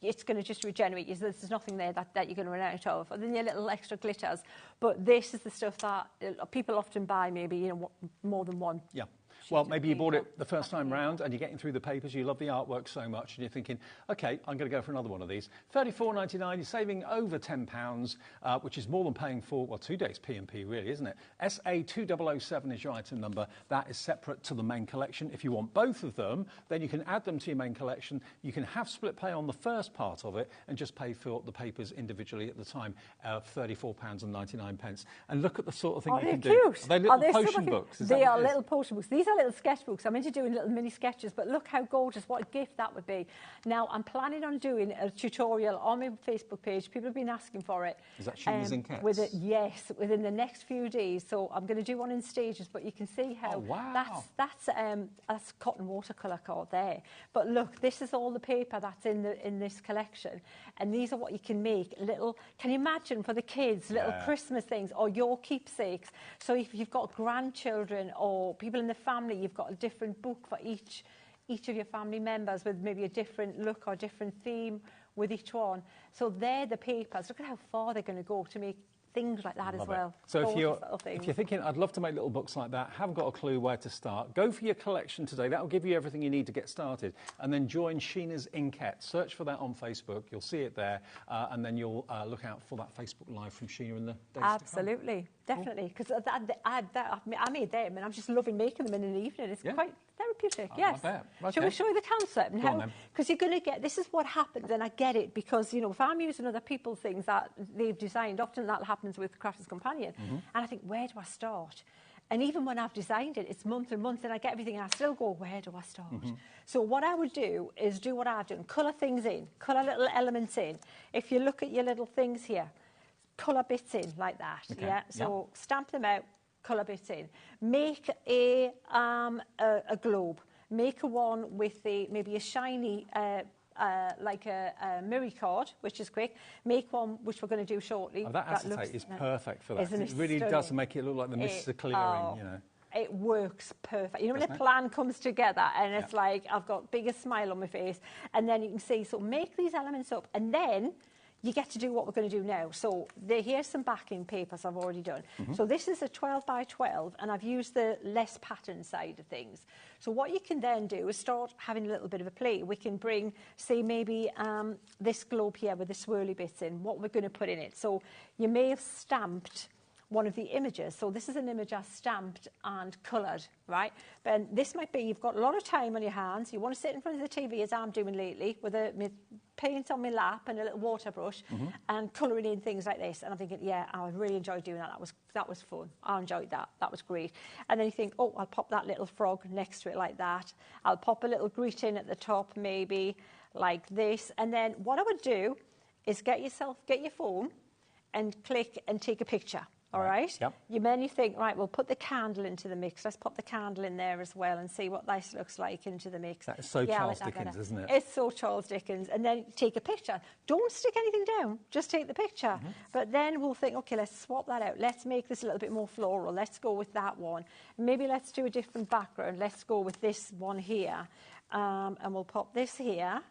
it's going to just regenerate you. There's nothing there that you're going to run out of. And then your little extra glitters. But this is the stuff that people often buy, maybe, more than one. Yeah. Well, maybe you bought it the first time round and you're getting through the papers, you love the artwork so much and you're thinking, OK, I'm going to go for another one of these. $34.99, you're saving over £10, which is more than paying for, 2 days P&P really, isn't it? SA2007 is your item number. That is separate to the main collection. If you want both of them, then you can add them to your main collection. You can have split pay on the first part of it and just pay for the papers individually at the time of £34.99. And look at the sort of thing you can do. Cute. Are they little potion books? They are little potion books. These are little sketchbooks. I'm into doing little mini sketches, but look how gorgeous, what a gift that would be. Now, I'm planning on doing a tutorial on my Facebook page. People have been asking for it. Is that Sheena's Inkettes? Yes, within the next few days. So I'm going to do one in stages, but you can see how that's cotton watercolour card there. But look, this is all the paper that's in this collection. And these are what you can make. Can you imagine for the kids, little Christmas things or your keepsakes? So if you've got grandchildren or people in the family, you've got a different book for each of your family members with maybe a different look or different theme. with each one. So they're the papers. Look at how far they're going to go to make things like that as well. So if you're thinking, I'd love to make little books like that, haven't got a clue where to start, go for your collection today. That will give you everything you need to get started. And then join Sheena's Inkette. Search for that on Facebook. You'll see it there. And then you'll look out for that Facebook Live from Sheena in the days to come. Absolutely. Definitely. Because I made them and I'm just loving making them in an evening. It's quite therapeutic. Yes. I bet. Okay. Shall we show you the concept and how? Because you're going to get, this is what happens, and I get it, because, you know, if I'm using other people's things that they've designed, often that happens with Crafter's Companion, and I think, where do I start? And even when I've designed it, it's months and months, and I get everything, and I still go, where do I start? So what I would do is do what I've done, colour things in, colour little elements in. If you look at your little things here, colour bits in like that, So stamp them out, colour bits in. Make a globe. Make a one with maybe a shiny, like a mirror card, which is quick. Make one, which we're going to do shortly. Oh, that acetate is perfect for that. It really does make it look like the mists are clearing, you know. It works perfect. You know, when a plan comes together and it's like, I've got biggest smile on my face, and then you can see, so make these elements up, and then you get to do what we're going to do now. So here's some backing papers I've already done. So this is a 12 by 12, and I've used the less pattern side of things. So what you can then do is start having a little bit of a play. We can bring, say, maybe this globe here with the swirly bits in, what we're going to put in it. So you may have stamped one of the images. So this is an image I stamped and coloured, right? But this might be, you've got a lot of time on your hands. You want to sit in front of the TV, as I'm doing lately, with my paint on my lap and a little water brush and colouring in things like this. And I'm thinking, yeah, I really enjoyed doing that. That was fun. I enjoyed that. That was great. And then you think, oh, I'll pop that little frog next to it like that. I'll pop a little greeting at the top, maybe like this. And then what I would do is get your phone and click and take a picture. All right? Yep. Then you think, right, we'll put the candle into the mix. Let's pop the candle in there as well and see what this looks like into the mix. That's so Charles Dickens, isn't it? It's so Charles Dickens. And then take a picture. Don't stick anything down. Just take the picture. But then we'll think, okay, let's swap that out. Let's make this a little bit more floral. Let's go with that one. Maybe let's do a different background. Let's go with this one here. And we'll pop this here,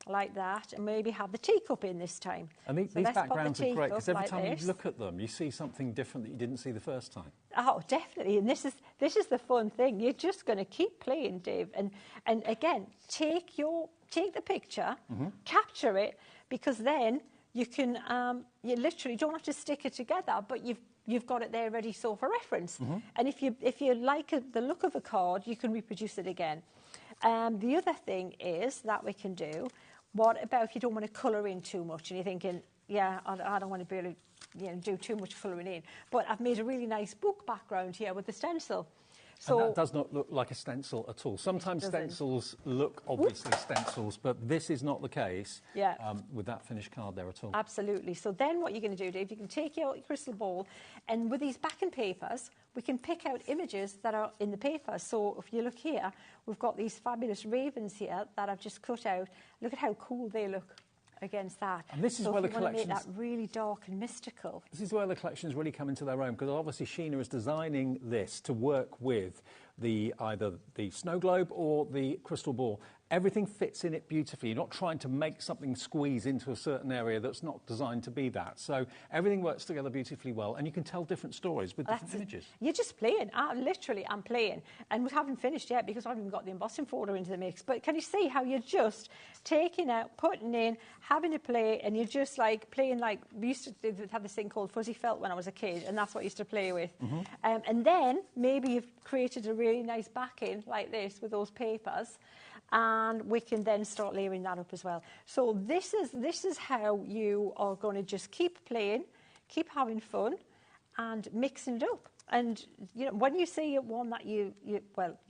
like that, and maybe have the teacup in this time. And these backgrounds are great, because every time you look at them, you see something different that you didn't see the first time. Oh, definitely. And this is the fun thing. You're just going to keep playing, Dave. And again, take the picture, capture it, because then you can you literally don't have to stick it together, but you've got it there ready for reference. And if you like the look of a card, you can reproduce it again. The other thing is that we can do, what about if you don't want to colour in too much and you're thinking, yeah, I don't want to really, do too much colouring in. But I've made a really nice book background here with the stencil. So and that does not look like a stencil at all. Sometimes stencils look obviously stencils, but this is not the case with that finished card there at all. Absolutely. So then what you're going to do, Dave, you can take your crystal ball, and with these backing papers, we can pick out images that are in the paper. So if you look here, we've got these fabulous ravens here that I've just cut out. Look at how cool they look against that. And this is where the collections... make that really dark and mystical. This is where the collections really come into their own, because obviously Sheena is designing this to work with either the snow globe or the crystal ball. Everything fits in it beautifully. You're not trying to make something squeeze into a certain area that's not designed to be that. So everything works together beautifully well, and you can tell different stories with different images. You're just playing. I'm playing. And we haven't finished yet because I haven't even got the embossing folder into the mix. But can you see how you're just taking out, putting in, having a play, and you're just like playing like... We used to have this thing called fuzzy felt when I was a kid, and that's what I used to play with. And then maybe you've created a really nice backing like this with those papers, and we can then start layering that up as well. So this is how you are going to just keep playing, keep having fun, and mixing it up. And when you see one that you're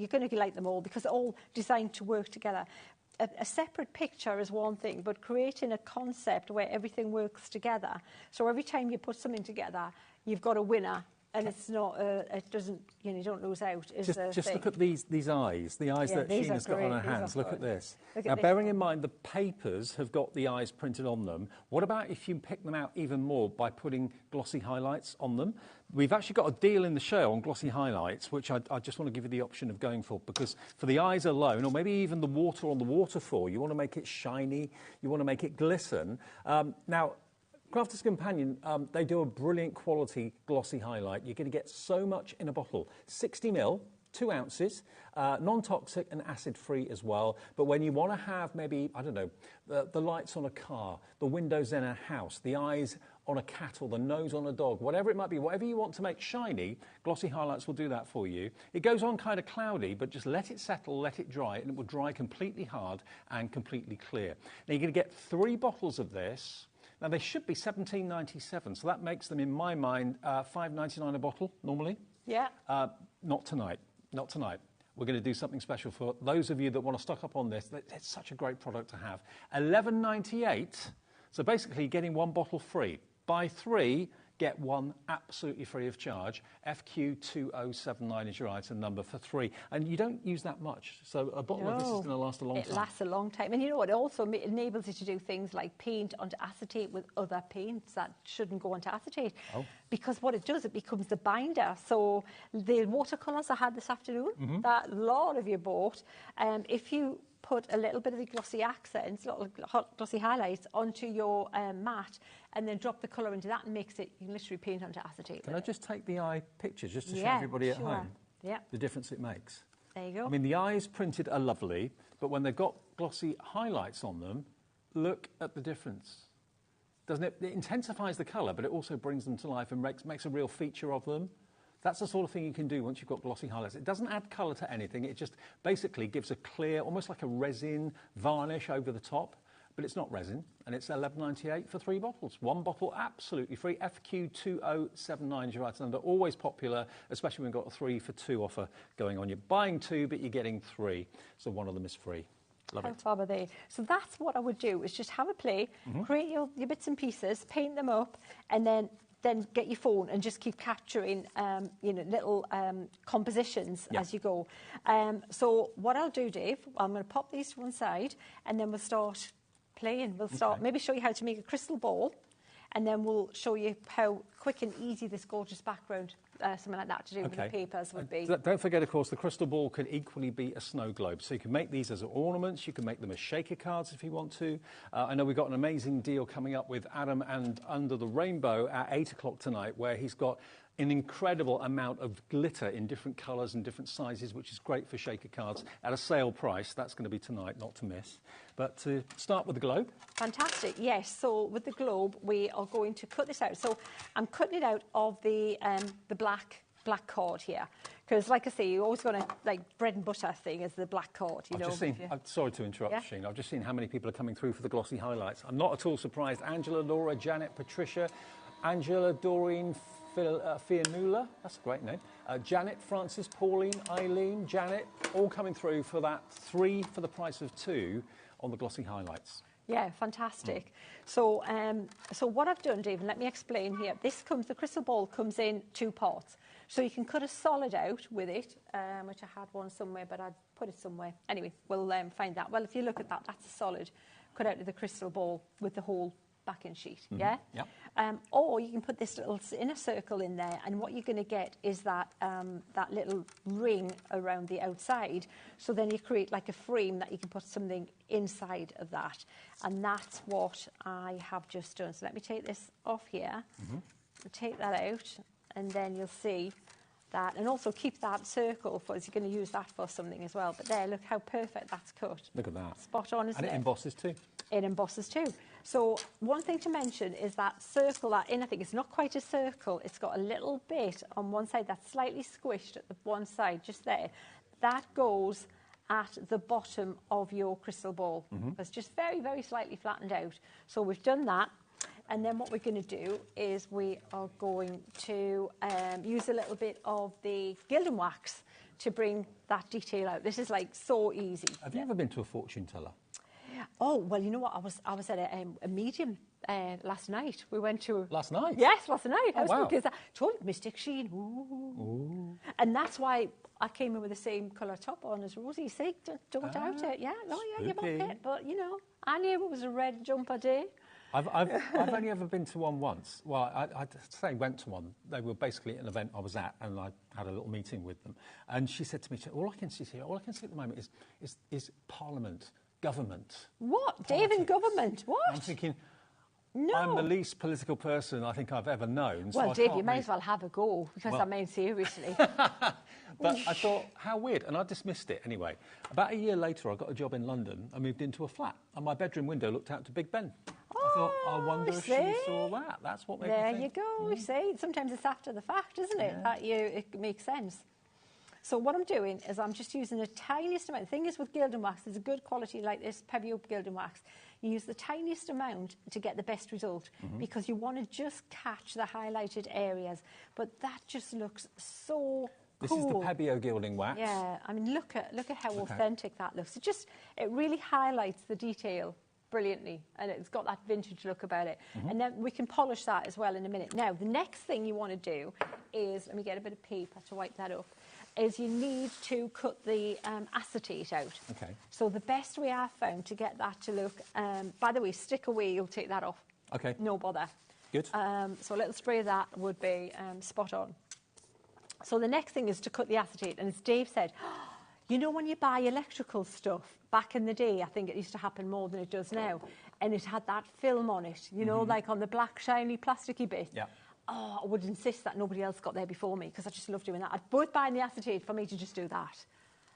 going to like them all, because they're all designed to work together. A separate picture is one thing, but creating a concept where everything works together. So every time you put something together, you've got a winner And it's not, it doesn't, you know, you don't lose out. Just look at these eyes, the eyes that Sheena's got on her hands. Look at this. Now, bearing in mind the papers have got the eyes printed on them, what about if you pick them out even more by putting glossy highlights on them? We've actually got a deal in the show on glossy highlights, which I just want to give you the option of going for, because for the eyes alone, or maybe even the water on the waterfall, you want to make it shiny, you want to make it glisten. Now, Crafter's Companion, they do a brilliant quality glossy highlight. You're going to get so much in a bottle. 60 ml, 2 ounces, non-toxic and acid-free as well. But when you want to have maybe, I don't know, the lights on a car, the windows in a house, the eyes on a cat or the nose on a dog, whatever it might be, whatever you want to make shiny, glossy highlights will do that for you. It goes on kind of cloudy, but just let it settle, let it dry, and it will dry completely hard and completely clear. Now, you're going to get 3 bottles of this. Now, they should be $17.97, so that makes them, in my mind, $5.99 a bottle, normally. Yeah. Not tonight. Not tonight. We're going to do something special for those of you that want to stock up on this. It's such a great product to have. $11.98, so basically getting 1 bottle free. Buy 3, get 1 absolutely free of charge. FQ2079 is your item number for 3. And you don't use that much, so a bottle of this is going to last a long time. It lasts a long time. And you know what? It also enables you to do things like paint onto acetate with other paints that shouldn't go onto acetate. Oh. Because what it does, it becomes the binder. So the watercolors I had this afternoon, that a lot of you bought, if you put a little bit of the glossy accents, little glossy highlights onto your mat, and then drop the colour into that and mix it. You can literally paint onto acetate. Can I just take the eye pictures just to show everybody at home the difference it makes? There you go. I mean, the eyes printed are lovely, but when they've got glossy highlights on them, look at the difference. Doesn't it? It intensifies the colour, but it also brings them to life and makes a real feature of them. That's the sort of thing you can do once you've got glossy highlights. It doesn't add colour to anything. It just basically gives a clear, almost like a resin varnish over the top. But it's not resin, and it's $11.98 for 3 bottles. 1 bottle absolutely free. FQ2079 is your item number. Always popular, especially when we've got a 3 for 2 offer going on. You're buying 2, but you're getting 3. So 1 of them is free. Love it. How far are they? So that's what I would do, is just have a play, create your bits and pieces, paint them up, and then get your phone and just keep capturing, you know, little compositions as you go. So what I'll do, Dave, I'm going to pop these to one side, and then we'll start playing. We'll start, maybe show you how to make a crystal ball, and then we'll show you how quick and easy this gorgeous background, something like that to do with the papers would be. Don't forget, of course, the crystal ball could equally be a snow globe. So you can make these as ornaments, you can make them as shaker cards if you want to. I know we've got an amazing deal coming up with Adam and Under the Rainbow at 8 o'clock tonight, where he's got an incredible amount of glitter in different colours and different sizes, which is great for shaker cards at a sale price. That's going to be tonight, not to miss. But to start with the globe. Fantastic, yes. So with the globe, we are going to cut this out. So I'm cutting it out of the black card here. Because, like I say, you always got a bread and butter thing as the black card, you know. I'm sorry to interrupt, Sheena. I've just seen how many people are coming through for the glossy highlights. I'm not at all surprised. Angela, Laura, Janet, Patricia, Angela, Doreen, Fianula, that's a great name. Janet, Francis, Pauline, Eileen, Janet, all coming through for that 3 for the price of 2 on the glossy highlights. Yeah, fantastic. So what I've done, Dave, and let me explain here. The crystal ball comes in 2 parts. So you can cut a solid out with it, which I had one somewhere, but I'd put it somewhere. Anyway, we'll find that. Well, if you look at that, that's a solid cut out of the crystal ball with the whole backing sheet, yeah? Yep. Or you can put this little inner circle in there, and what you're going to get is that little ring around the outside. So then you create like a frame that you can put something inside of that. And that's what I have just done. So let me take this off here, take that out, and then you'll see that, and also keep that circle for, as you're going to use that for something as well. But there, look how perfect that's cut. Look at that. Spot on, isn't it? And it embosses too. It embosses too. So one thing to mention is that circle that in, I think it's not quite a circle, it's got a little bit on one side that's slightly squished at the one side, just there. That goes at the bottom of your crystal ball. It's just very, very slightly flattened out. So we've done that. And then what we're going to do is we are going to use a little bit of the Gilded Wax to bring that detail out. This is like so easy. Have you ever been to a fortune teller? Oh, well, you know what? I was at a medium last night. We went to... Last night? Yes, last night. Oh, wow. Told Mystic Sheen. Ooh. And that's why I came in with the same colour top on as Rosie. See, don't doubt it. Yeah, you mock it. But, you know, I knew it was a red jumper day. I've only ever been to one once. Well, I say went to one. They were basically at an event I was at, and I had a little meeting with them. And she said to me, all I can see here, all I can see at the moment is Parliament, government. What? Dave in government? What? I'm thinking... No. I'm the least political person I think I've ever known. Well, Dave, you may as well have a go, because I mean seriously. But I thought, how weird, and I dismissed it anyway. About a year later, I got a job in London. I moved into a flat, and my bedroom window looked out to Big Ben. I thought, I wonder if she saw that. That's what made me think. There you go. You see, sometimes it's after the fact, isn't it? Yeah. It makes sense. So what I'm doing is I'm just using the tiniest amount. The thing is with gilding wax, there's a good quality like this Popup gilding wax. You use the tiniest amount to get the best result because you want to just catch the highlighted areas. But that just looks so This cool. is the Pebeo gilding wax. Yeah, I mean, look at how authentic that looks. It really highlights the detail brilliantly, and it's got that vintage look about it. And then we can polish that as well in a minute. Now, the next thing you want to do is, let me get a bit of paper to wipe that up, is you need to cut the acetate out. Okay. So the best way I've found to get that to look, by the way, stick away, you'll take that off. Okay. No bother. Good. So a little spray of that would be spot on. So the next thing is to cut the acetate, and as Dave said, you know when you buy electrical stuff, back in the day, I think it used to happen more than it does now, and it had that film on it, you know, like on the black, shiny, plasticky bit. Yeah. Oh, I would insist that nobody else got there before me, because I just love doing that. I'd both buy the acetate for me to just do that.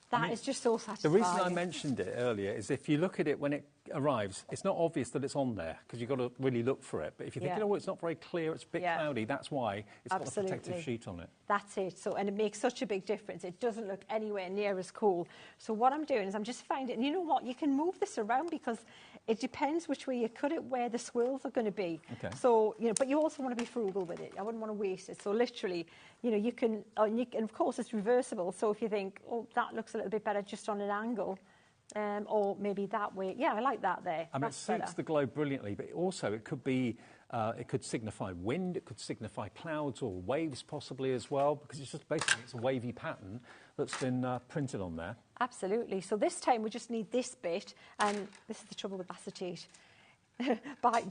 That is just so satisfying. The reason I mentioned it earlier is if you look at it when it arrives, it's not obvious that it's on there because you've got to really look for it. But if you think, oh, it's not very clear, it's a bit cloudy, that's why it's got a protective sheet on it. That's it. So, and it makes such a big difference. It doesn't look anywhere near as cool. So what I'm doing is I'm just finding, and you know what, you can move this around because it depends which way you cut it, where the swirls are going to be. Okay. So, you know, but you also want to be frugal with it. I wouldn't want to waste it. So literally, you know, you can, and of course it's reversible. So if you think, oh, that looks a little bit better just on an angle, or maybe that way. Yeah, I like that there. I mean, it suits the globe brilliantly, but also it could be, it could signify wind, it could signify clouds or waves possibly as well, because it's just basically, it's a wavy pattern that's been printed on there. Absolutely. So this time we just need this bit, and this is the trouble with acetate.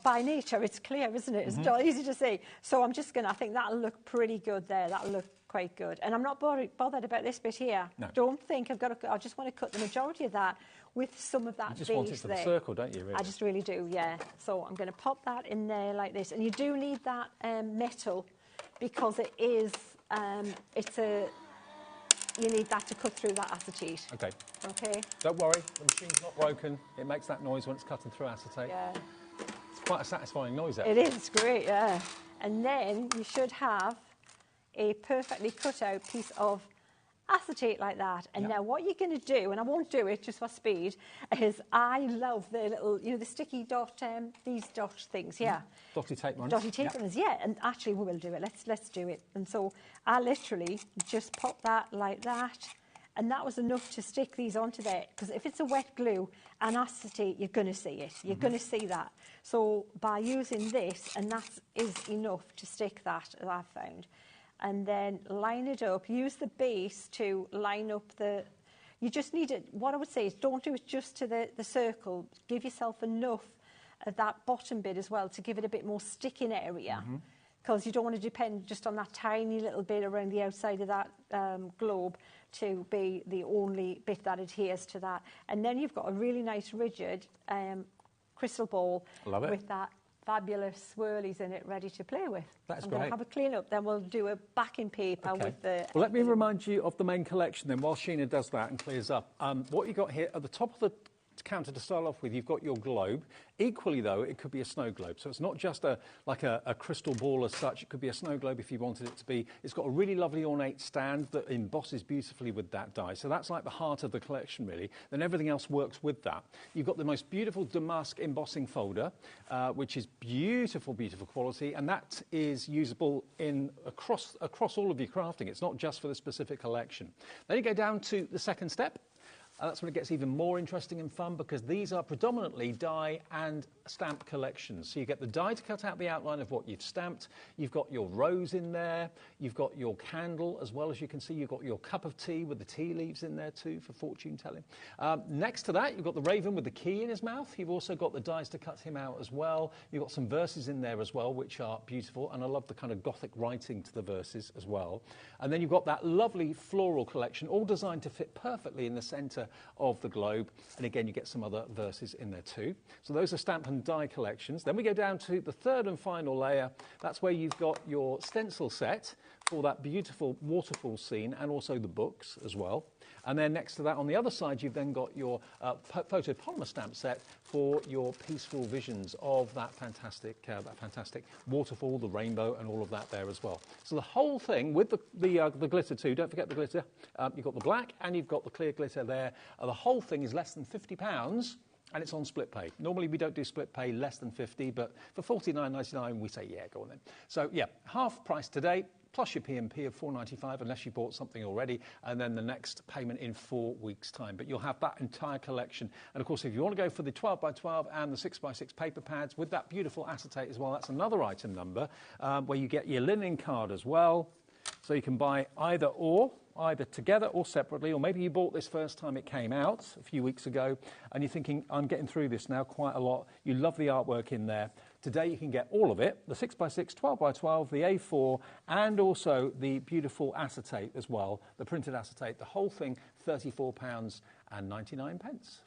by nature, it's clear, isn't it? It's not easy to see. So I'm just going to, I think that'll look pretty good there. That'll look quite good. And I'm not bothered about this bit here. No. Don't think I've got to, I just want to cut the majority of that with some of that base there. You just want it for the circle, don't you, really? I just really do, yeah. So I'm going to pop that in there like this. And you do need that metal because it is, you need that to cut through that acetate. Okay. Okay. Don't worry, the machine's not broken. It makes that noise when it's cutting through acetate. Yeah. It's quite a satisfying noise, actually. It is great, yeah. And then you should have a perfectly cut out piece of acetate like that. And now what you're going to do, and I won't do it just for speed, is I love the little, you know, the sticky dot, these dot things, Dotty tape runners. Dotty tape runners, yeah. And actually we will do it. Let's do it. And so I literally just pop that like that. And that was enough to stick these onto there. Because if it's a wet glue and acetate, you're going to see it. You're going to see that. So by using this, and that is enough to stick that, as I've found. And then line it up. Use the base to line up the... You just need it... What I would say is don't do it just to the circle. Give yourself enough of that bottom bit as well to give it a bit more sticking area. Because you don't want to depend just on that tiny little bit around the outside of that globe to be the only bit that adheres to that. And then you've got a really nice rigid crystal ball with that fabulous swirlies in it ready to play with. That's I'm great. going to have a clean up, then we'll do a backing paper with the... Well, let me remind you of the main collection then, while Sheena does that and clears up. What you've got here, at the top of the counter to start off with, you've got your globe. Equally, though, it could be a snow globe. So it's not just like a crystal ball as such. It could be a snow globe if you wanted it to be. It's got a really lovely ornate stand that embosses beautifully with that die. So that's like the heart of the collection, really. Then everything else works with that. You've got the most beautiful damask embossing folder, which is beautiful, beautiful quality. And that is usable in across all of your crafting. It's not just for the specific collection. Then you go down to the second step. That's when it gets even more interesting and fun, because these are predominantly die and stamp collections. So you get the die to cut out the outline of what you've stamped. You've got your rose in there. You've got your candle as well. As you can see, you've got your cup of tea with the tea leaves in there too for fortune telling. Next to that, you've got the raven with the key in his mouth. You've also got the dies to cut him out as well. You've got some verses in there as well, which are beautiful. And I love the kind of Gothic writing to the verses as well. And then you've got that lovely floral collection, all designed to fit perfectly in the centre of the globe. And again, you get some other verses in there too. So those are stamp and die collections. Then we go down to the third and final layer. That's where you've got your stencil set for that beautiful waterfall scene, and also the books as well. And then next to that, on the other side, you've then got your photopolymer stamp set for your peaceful visions of that fantastic waterfall, the rainbow, and all of that there as well. So the whole thing with the glitter too. Don't forget the glitter. You've got the black and you've got the clear glitter there. The whole thing is less than £50. And it's on split pay. Normally we don't do split pay less than 50, but for $49.99 we say, yeah, go on then. So yeah, half price today, plus your P&P of $4.95 unless you bought something already, and then the next payment in 4 weeks' time. But you'll have that entire collection. And of course, if you want to go for the 12x12 and the 6x6 paper pads with that beautiful acetate as well, that's another item number where you get your linen card as well. So you can buy either together or separately, or maybe you bought this first time it came out a few weeks ago and you're thinking, I'm getting through this now quite a lot. You love the artwork in there. Today you can get all of it, the 6x6, 12x12, the A4, and also the beautiful acetate as well, the printed acetate. The whole thing, £34.99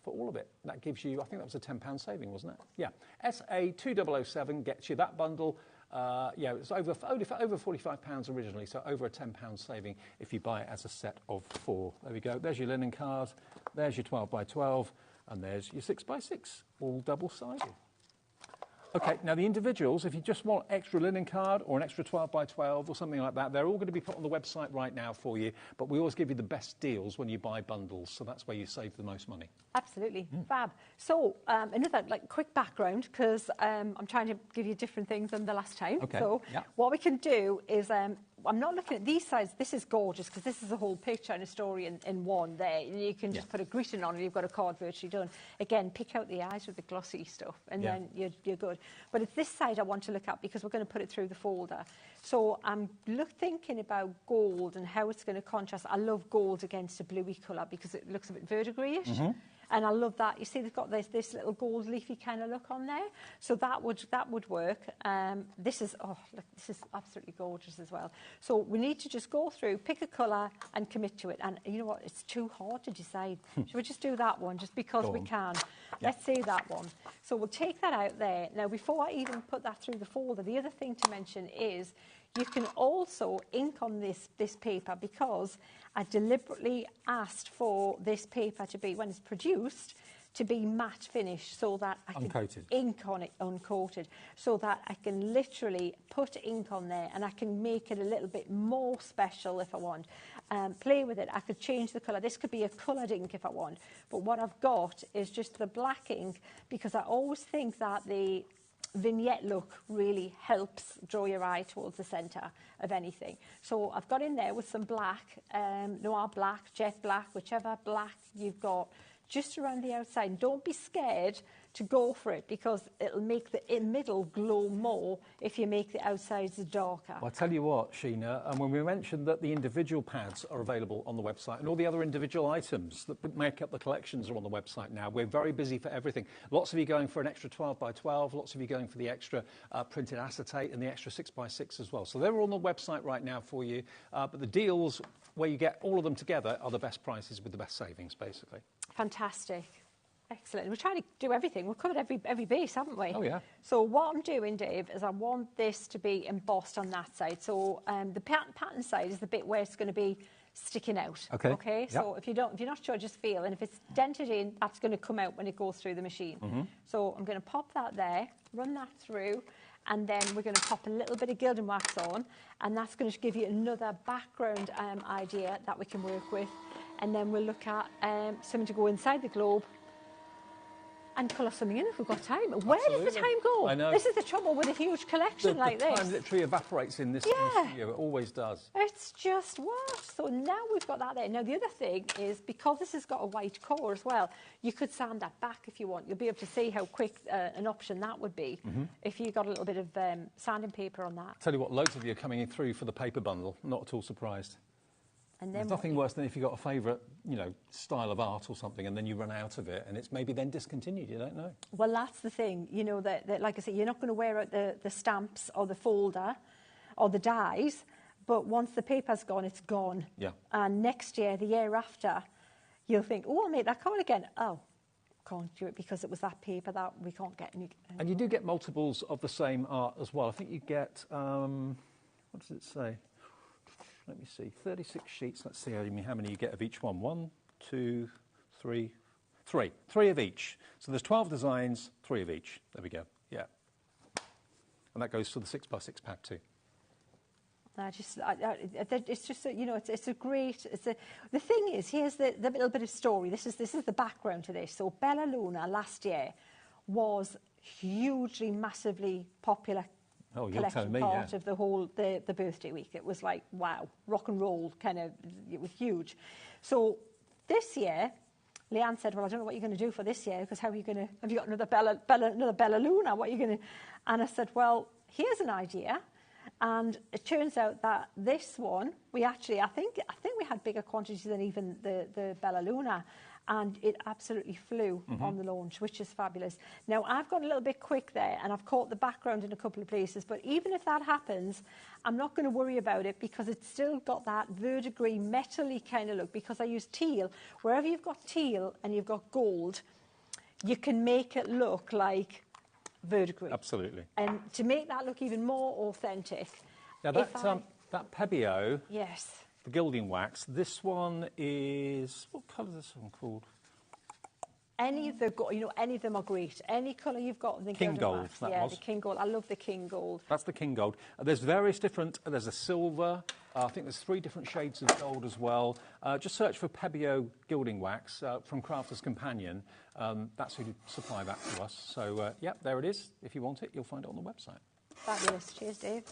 for all of it. That gives you, I think that was a £10 saving, wasn't it? Yeah. SA2007 gets you that bundle. Yeah, it's over £45 originally, so over a £10 saving if you buy it as a set of 4. There we go. There's your linen card, there's your 12x12, and there's your 6x6, all double-sided. Okay, now the individuals, if you just want extra linen card or an extra 12x12 or something like that, they're all going to be put on the website right now for you, but we always give you the best deals when you buy bundles, so that's where you save the most money. Absolutely. Fab. So another quick background, because I'm trying to give you different things than the last time. Okay. So what we can do is, I'm not looking at these sides. This is gorgeous because this is a whole picture and a story in one there. You can just put a greeting on and you've got a card virtually done. Again, pick out the eyes with the glossy stuff and then you're good. But it's this side I want to look at because we're going to put it through the folder. So I'm thinking about gold and how it's going to contrast. I love gold against a bluey colour because it looks a bit verdigris-ish. And I love that. You see, they've got this little gold leafy kind of look on there. So that would work. This is absolutely gorgeous as well. So we need to just go through, pick a colour and commit to it. And you know what? It's too hard to decide. Should we just do that one just because we can? Let's see that one. So we'll take that out there. Now, before I even put that through the folder, the other thing to mention is you can also ink on this paper, because I deliberately asked for this paper to be, when it's produced, to be matte finish, so that I can ink on it, uncoated, so that I can literally put ink on there and I can make it a little bit more special if I want. Play with it. I could change the colour. This could be a coloured ink if I want. But what I've got is just the black ink, because I always think that the vignette look really helps draw your eye towards the centre of anything. So I've got in there with some black, noir black, jet black, whichever black you've got, just around the outside. And don't be scared to go for it, because it'll make the middle glow more if you make the outsides darker. Well, I'll tell you what, Sheena, and when we mentioned that the individual pads are available on the website and all the other individual items that make up the collections are on the website now, we're very busy for everything. Lots of you going for an extra 12x12, lots of you going for the extra printed acetate and the extra 6x6 as well. So they're all on the website right now for you, but the deals where you get all of them together are the best prices with the best savings, basically. Fantastic. Excellent. We're trying to do everything. We've covered every base, haven't we? Oh, yeah. So what I'm doing, Dave, is I want this to be embossed on that side. So the pattern side is the bit where it's going to be sticking out. Okay. Okay. Yep. So if you're not sure, just feel. And if it's dented in, that's going to come out when it goes through the machine. So I'm going to pop that there, run that through, and then we're going to pop a little bit of gilding wax on, and that's going to give you another background idea that we can work with. And then we'll look at something to go inside the globe. and colour something in if we've got time. Where does the time go? I know. This is the trouble with a huge collection like this. The time literally evaporates in this studio. It always does. It's just what? So now we've got that there. Now the other thing is, because this has got a white core as well, you could sand that back if you want. You'll be able to see how quick an option that would be if you got a little bit of sanding paper on that. Tell you what, loads of you are coming in through for the paper bundle. Not at all surprised. And then there's nothing worse than if you've got a favourite, you know, style of art or something, and then you run out of it, and it's maybe then discontinued. You don't know. Well, that's the thing, you know, that like I say, you're not going to wear out the stamps or the folder or the dies, but once the paper's gone, it's gone. Yeah. And next year, the year after, you'll think, oh, I'll make that card again. Oh, can't do it because it was that paper that we can't get any. And you do get multiples of the same art as well. I think you get, what does it say? Let me see, 36 sheets. Let's see how many you get of each one. 1, 2, 3, 3. 3 of each. So there's 12 designs, 3 of each. There we go. Yeah. And that goes to the 6x6 pack too. It's just, you know, it's a great. The thing is, here's the little bit of story. This is the background to this. So Bella Luna last year was hugely, massively popular. Oh, you're telling me, part of the whole the birthday week. It was like, wow, rock and roll kind of. It was huge. So this year, Leanne said, "Well, I don't know what you're going to do for this year, because how are you going to? Have you got another Bella Luna? What are you going to?" And I said, "Well, here's an idea." And it turns out that this one, we actually, I think we had bigger quantities than even the Bella Luna, and it absolutely flew on the launch, which is fabulous. Now, I've gone a little bit quick there, and I've caught the background in a couple of places, but even if that happens, I'm not going to worry about it, because it's still got that verdigris, metal-y kind of look, because I use teal. Wherever you've got teal and you've got gold, you can make it look like verdigris. Absolutely. And to make that look even more authentic. Now that Pebeo, yes, the gilding wax, this one is, what colour is this one called? Any of them are great. Any colour you've got in the King gilding Gold, wax. that yeah, was. the King Gold. I love the King Gold. That's the King Gold. There's various different, there's a silver, I think there's 3 different shades of gold as well. Just search for Pebeo gilding wax from Crafter's Companion. That's who supply that to us. So, yeah, there it is. If you want it, you'll find it on the website. Fabulous. Cheers, Dave.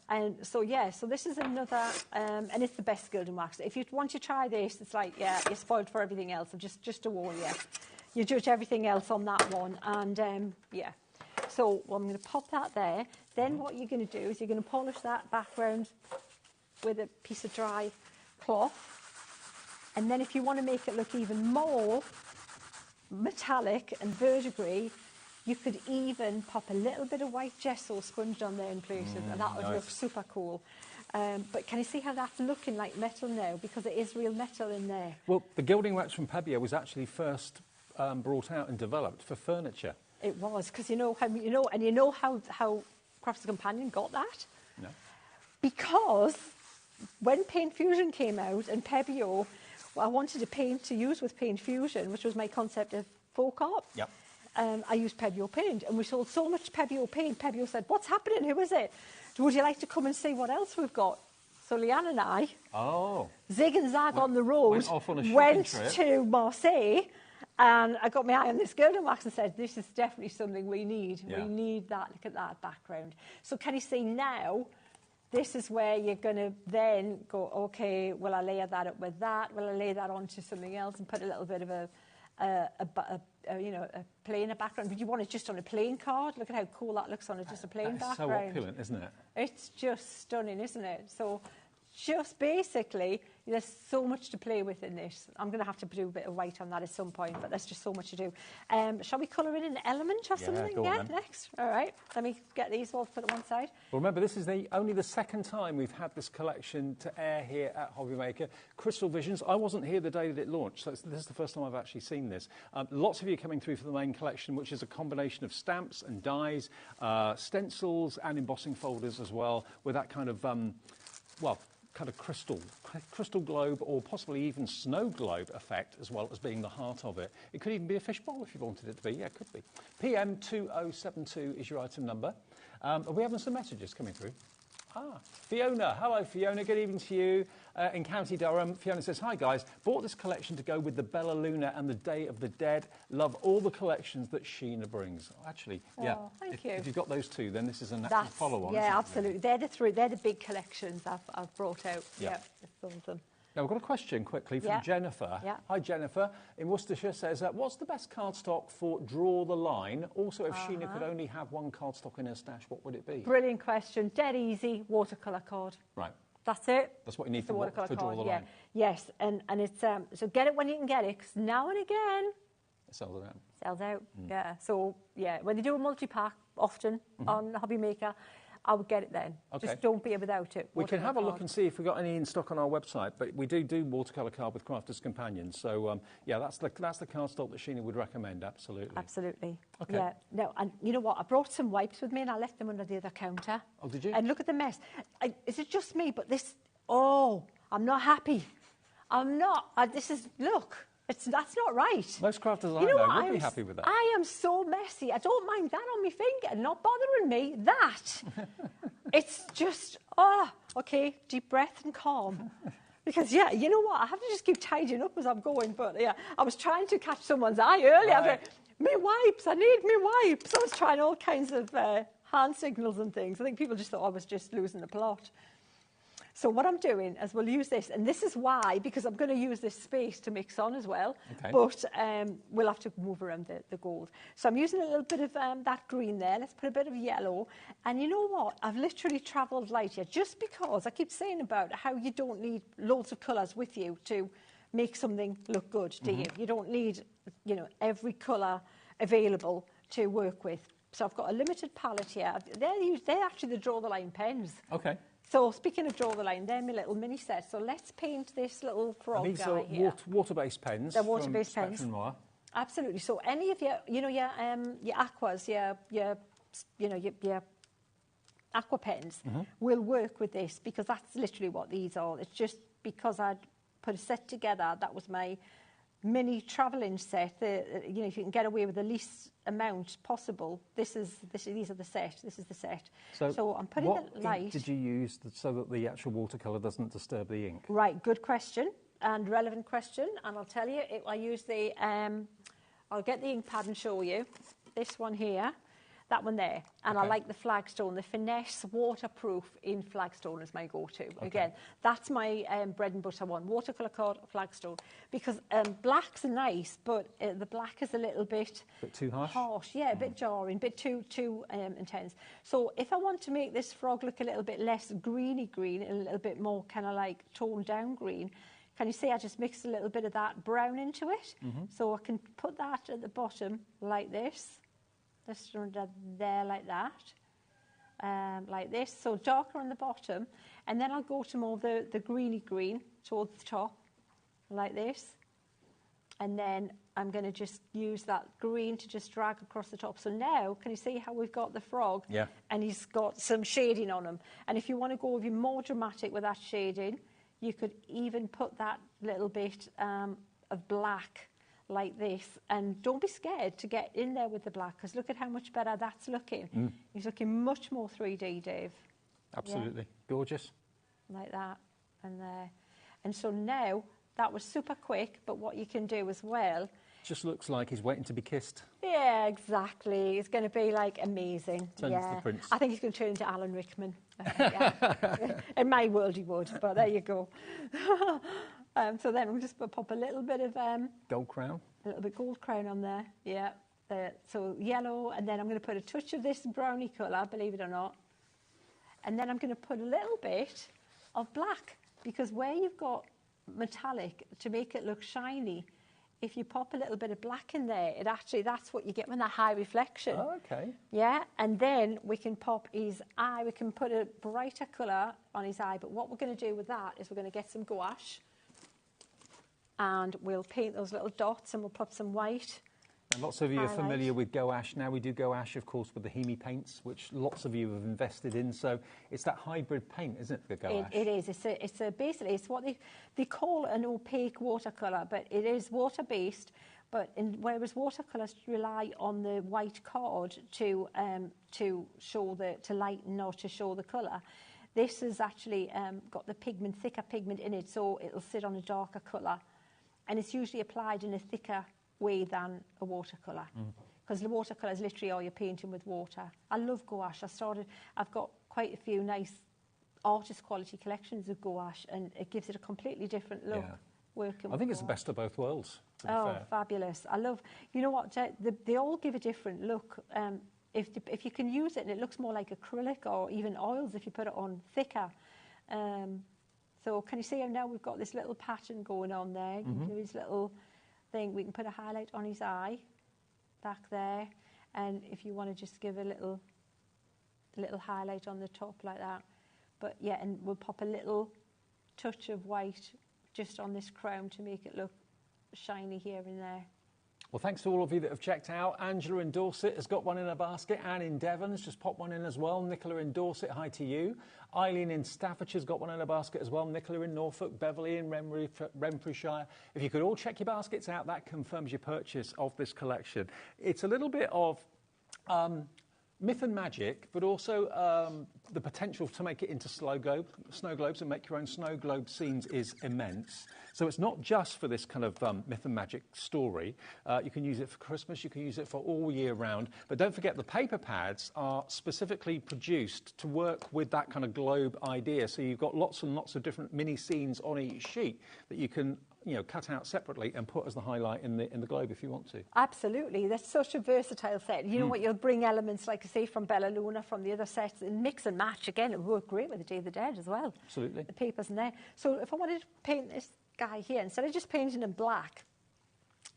And so, yeah, so this is another, and it's the best gilding wax. If you want to try this, it's like, yeah, you're spoiled for everything else. So just to warn you. You judge everything else on that one. And, yeah. So, well, I'm going to pop that there. Then what you're going to do is you're going to polish that background with a piece of dry cloth. And then if you want to make it look even more metallic and verdigris, you could even pop a little bit of white gesso sponged on there in places, and that would look super cool. But can you see how that's looking like metal now? Because it is real metal in there. Well, the gilding wax from Pebeo was actually first brought out and developed for furniture. It was, because you know how Crafter's Companion got that? No. Because when Paint Fusion came out and Pebeo, I wanted a paint to use with Paint Fusion, which was my concept of folk art. Yep. I used Pebeo paint, and we sold so much Pebeo paint. Pebeo said, "What's happening? Who is it? Would you like to come and see what else we've got?" So Leanne and I, zig and zag on the road, went to Marseille, and I got my eye on this gilding wax and said, "This is definitely something we need. Yeah. We need that. Look at that background." So can you see now? This is where you're going to then go, okay, will I layer that up with that? Will I lay that onto something else and put a little bit of a plainer background? Would you want it just on a plain card? Look at how cool that looks on just a plain background. It's so opulent, isn't it? It's just stunning, isn't it? So just basically, there's so much to play with in this. I'm going to have to do a bit of white on that at some point, but there's just so much to do. Shall we colour in an element or something? Next. All right. Let me get these all put on one side. Well, remember, this is only the second time we've had this collection to air here at HobbyMaker. Crystal Visions. I wasn't here the day that it launched, so this is the first time I've actually seen this. Lots of you coming through for the main collection, which is a combination of stamps and dies, stencils and embossing folders as well, with that kind of, kind of crystal globe, or possibly even snow globe effect, as well as being the heart of it. It could even be a fishbowl if you wanted it to be. Yeah, it could be. PM2072 is your item number. Are we having some messages coming through? Fiona. Hello, Fiona. Good evening to you in County Durham. Fiona says, hi, guys. Bought this collection to go with the Bella Luna and the Day of the Dead. Love all the collections that Sheena brings. Actually, yeah. Thank you. If you've got those two, then this is a natural follow-on. Yeah, absolutely. They're the three. They're the big collections I've brought out. Yeah. Some of them. Now, we've got a question quickly from Jennifer. Yeah. Hi, Jennifer. In Worcestershire says, what's the best cardstock for Draw the Line? Also, if Sheena could only have one cardstock in her stash, what would it be? Brilliant question. Dead easy. Watercolor card. Right. That's it. That's what you need for watercolor Draw card. the Line. Yes, and it's so get it when you can get it, because now and again It sells it out. sells out. Yeah. So yeah, when they do a multi-pack often on HobbyMaker, I would get it then. Okay. Just don't be without it. We can have a look card. and see if we've got any in stock on our website, but we do watercolour card with Crafters Companions. So, yeah, that's the cardstock that Sheena would recommend, absolutely. Absolutely. Okay. Yeah. No, and you know what? I brought some wipes with me and I left them under the other counter. Oh, did you? And look at the mess. Is it just me? But this, I'm not happy. I'm not. Look. That's not right. Most crafters You know what? would be happy with that. I am so messy. I don't mind that on my finger, not bothering me. That. It's just, okay, deep breath and calm. Because, yeah, you know what? I have to just keep tidying up as I'm going. But, yeah, I was trying to catch someone's eye earlier. I was like, me wipes, I need me wipes. I was trying all kinds of hand signals and things. I think people just thought I was just losing the plot. So what I'm doing is we'll use this, and this is why, because I'm going to use this space to mix on as well, but we'll have to move around the gold. So I'm using a little bit of that green there. Let's put a bit of yellow. And you know what? I've literally travelled light here, just because I keep saying about how you don't need loads of colours with you to make something look good, do you? You don't need, every colour available to work with. So I've got a limited palette here. They're actually the Draw the Line pens. Okay. So speaking of Draw the Line, they're my little mini set. So let's paint this little frog these guy are here. Water-based pens. They're water-based from pens. Spectrum Noir. Absolutely. So any of your, your aquas, your aqua pens will work with this, because that's literally what these are. It's just because I'd put a set together. That was my mini travelling set. If you can get away with the least amount possible, these are the set. This is the set. So I'm putting the light. What did you use so that the actual watercolour doesn't disturb the ink? Right, good question and relevant question. And I'll tell you, I use the. I'll get the ink pad and show you. This one here. That one there. And I like the Flagstone. The Finesse Waterproof in Flagstone is my go-to. Again, that's my bread and butter one. Watercolour card, Flagstone. Because blacks are nice, but the black is a little bit... too harsh? Yeah, a bit jarring, a bit too intense. So if I want to make this frog look a little bit less greeny green, and a little bit more kind of like toned down green, can you see I just mixed a little bit of that brown into it? So I can put that at the bottom like this. Just under there like that, like this. So darker on the bottom. And then I'll go to more of the greeny green towards the top, like this. And then I'm going to just use that green to just drag across the top. So now, can you see how we've got the frog? Yeah. And he's got some shading on him. And if you want to go even more dramatic with that shading, you could even put that little bit of black like this, and don't be scared to get in there with the black, because look at how much better that's looking. He's looking much more 3D, Dave. Absolutely. Gorgeous. Like that, and there. And so now, that was super quick, but what you can do as well... Just looks like he's waiting to be kissed. Yeah, exactly. It's going to be, like, amazing. Turn into the prince. I think he's going to turn into Alan Rickman. In my world, he would, but there you go. So then we'll just pop a little bit of... gold crown. A little bit gold crown on there, yeah. So yellow, and then I'm going to put a touch of this brownie colour, believe it or not. And then I'm going to put a little bit of black, because where you've got metallic, to make it look shiny, if you pop a little bit of black in there, that's what you get with that high reflection. Oh, okay. Yeah, and then we can pop his eye, we can put a brighter colour on his eye, but what we're going to do with that is we're going to get some gouache, and we'll paint those little dots, and we'll put some white. And lots of you are familiar with gouache. Now we do gouache, of course, with the Hemi paints, which lots of you have invested in. So it's that hybrid paint, isn't it, the gouache? It is. Basically, it's what they call an opaque watercolour, but it is water-based. Whereas watercolours rely on the white card to lighten or to show the colour, This has actually got the pigment, thicker pigment in it, so it'll sit on a darker colour. And it's usually applied in a thicker way than a watercolour. Because the watercolour is literally all you're painting with water. I love gouache. I've got quite a few nice artist quality collections of gouache, and it gives it a completely different look. Working I think it's the best of both worlds, to be fair. Fabulous. I love, you know what, they all give a different look. If you can use it and it looks more like acrylic or even oils if you put it on thicker. So can you see how now we've got this little pattern going on there? You can do his little thing. We can put a highlight on his eye back there. And if you want to just give a little highlight on the top like that. But yeah, and we'll pop a little touch of white just on this crown to make it look shiny here and there. Well, thanks to all of you that have checked out. Angela in Dorset has got one in her basket. Anne in Devon has just popped one in as well. Nicola in Dorset, hi to you. Eileen in Staffordshire's got one in her basket as well. Nicola in Norfolk, Beverley in Renfrewshire. If you could all check your baskets out, that confirms your purchase of this collection. It's a little bit of myth and magic, but also the potential to make it into snow globes and make your own snow globe scenes is immense. So it's not just for this kind of myth and magic story. You can use it for Christmas, you can use it for all year round. But don't forget, the paper pads are specifically produced to work with that kind of globe idea. So you've got lots and lots of different mini scenes on each sheet that you can cut out separately and put as the highlight in the globe if you want to. Absolutely. That's such a versatile set. You know what, you'll bring elements, like I say, from Bella Luna, from the other sets, and mix and match. Again, it would work great with the Day of the Dead as well. Absolutely. The paper's in there. So if I wanted to paint this guy here, instead of just painting in black,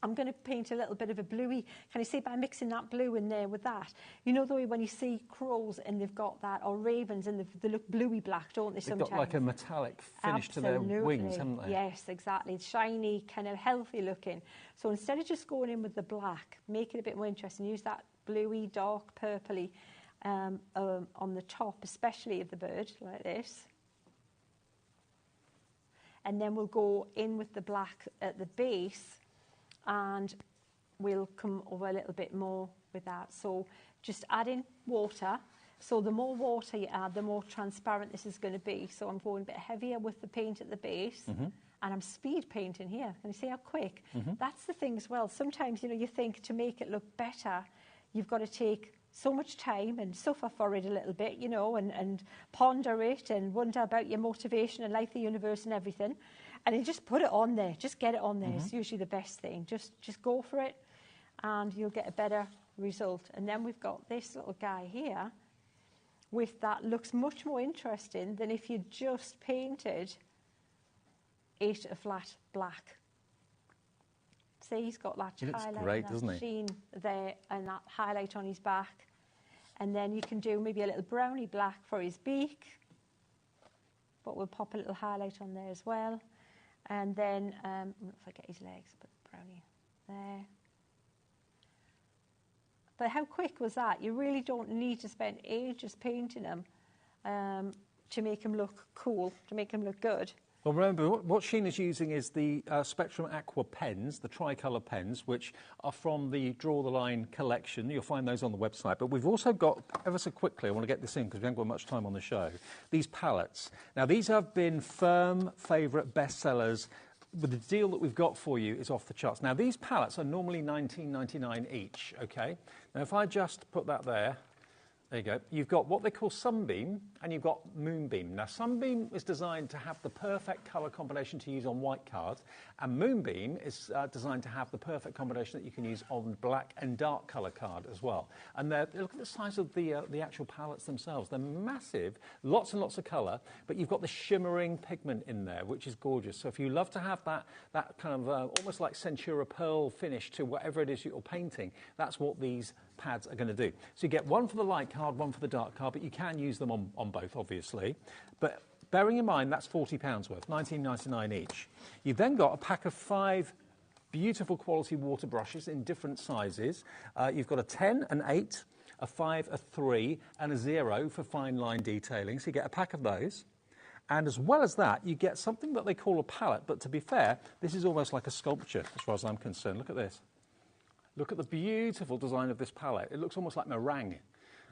I'm going to paint a little bit of a bluey. Can you see by mixing that blue in there with that? You know the way when you see crows and they've got that, or ravens, and they look bluey black, don't they, sometimes? They've got like a metallic finish to their wings, haven't they? Yes, exactly. It's shiny, kind of healthy looking. So instead of just going in with the black, make it a bit more interesting. Use that bluey, dark, purpley on the top, especially of the bird, like this. And then we'll go in with the black at the base, and we'll come over a little bit more with that. So just add in water. So the more water you add, the more transparent this is going to be. So I'm going a bit heavier with the paint at the base, and I'm speed painting here. Can you see how quick? That's the thing as well. Sometimes, you think to make it look better, you've got to take so much time and suffer for it a little bit, and ponder it and wonder about your motivation and life, the universe and everything. And you just put it on there. Just get it on there. It's usually the best thing. Just go for it, and you'll get a better result. And then we've got this little guy here with that looks much more interesting than if you just painted it a flat black. See, he's got that highlight and that sheen there and that highlight on his back. And then you can do maybe a little browny black for his beak, but we'll pop a little highlight on there as well. And then, I'm not forget his legs, but brownie there. But how quick was that? You really don't need to spend ages painting them to make them look cool, to make them look good. Well, remember, what Sheena's using is the Spectrum Aqua pens, the tricolour pens, which are from the Draw the Line collection. You'll find those on the website. But we've also got, ever so quickly, I want to get this in because we haven't got much time on the show, these palettes. Now, these have been firm favourite bestsellers. But the deal that we've got for you is off the charts. Now, these palettes are normally $19.99 each, OK? Now, if I just put that there you go. You've got what they call Sunbeam and you've got Moonbeam. Now, Sunbeam is designed to have the perfect colour combination to use on white cards, and Moonbeam is designed to have the perfect combination that you can use on black and dark colour card as well. And look at the size of the actual palettes themselves. They're massive, lots and lots of colour, but you've got the shimmering pigment in there, which is gorgeous. So if you love to have that kind of almost like Centura pearl finish to whatever it is you're painting, that's what these pads are going to do. So you get one for the light card, one for the dark card, but you can use them on both, obviously. But bearing in mind, that's £40 worth, $19.99 each. You've then got a pack of 5 beautiful quality water brushes in different sizes. You've got a 10, an 8, a 5, a 3, and a 0 for fine line detailing. So you get a pack of those. And as well as that, you get something that they call a palette. But to be fair, this is almost like a sculpture, as far as I'm concerned. Look at this. Look at the beautiful design of this palette. It looks almost like meringue.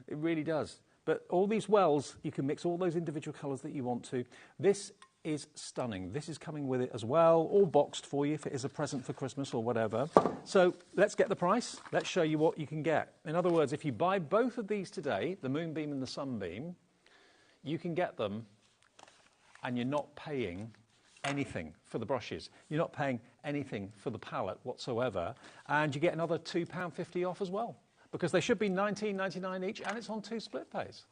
It really does. But all these wells, you can mix all those individual colours that you want to. This is stunning. This is coming with it as well, all boxed for you if it is a present for Christmas or whatever. So let's get the price. Let's show you what you can get. In other words, if you buy both of these today, the Moonbeam and the Sunbeam, you can get them and you're not paying anything for the brushes. You're not paying anything for the palette whatsoever. And you get another £2.50 off as well, because they should be $19.99 each, and it's on 2 split pays.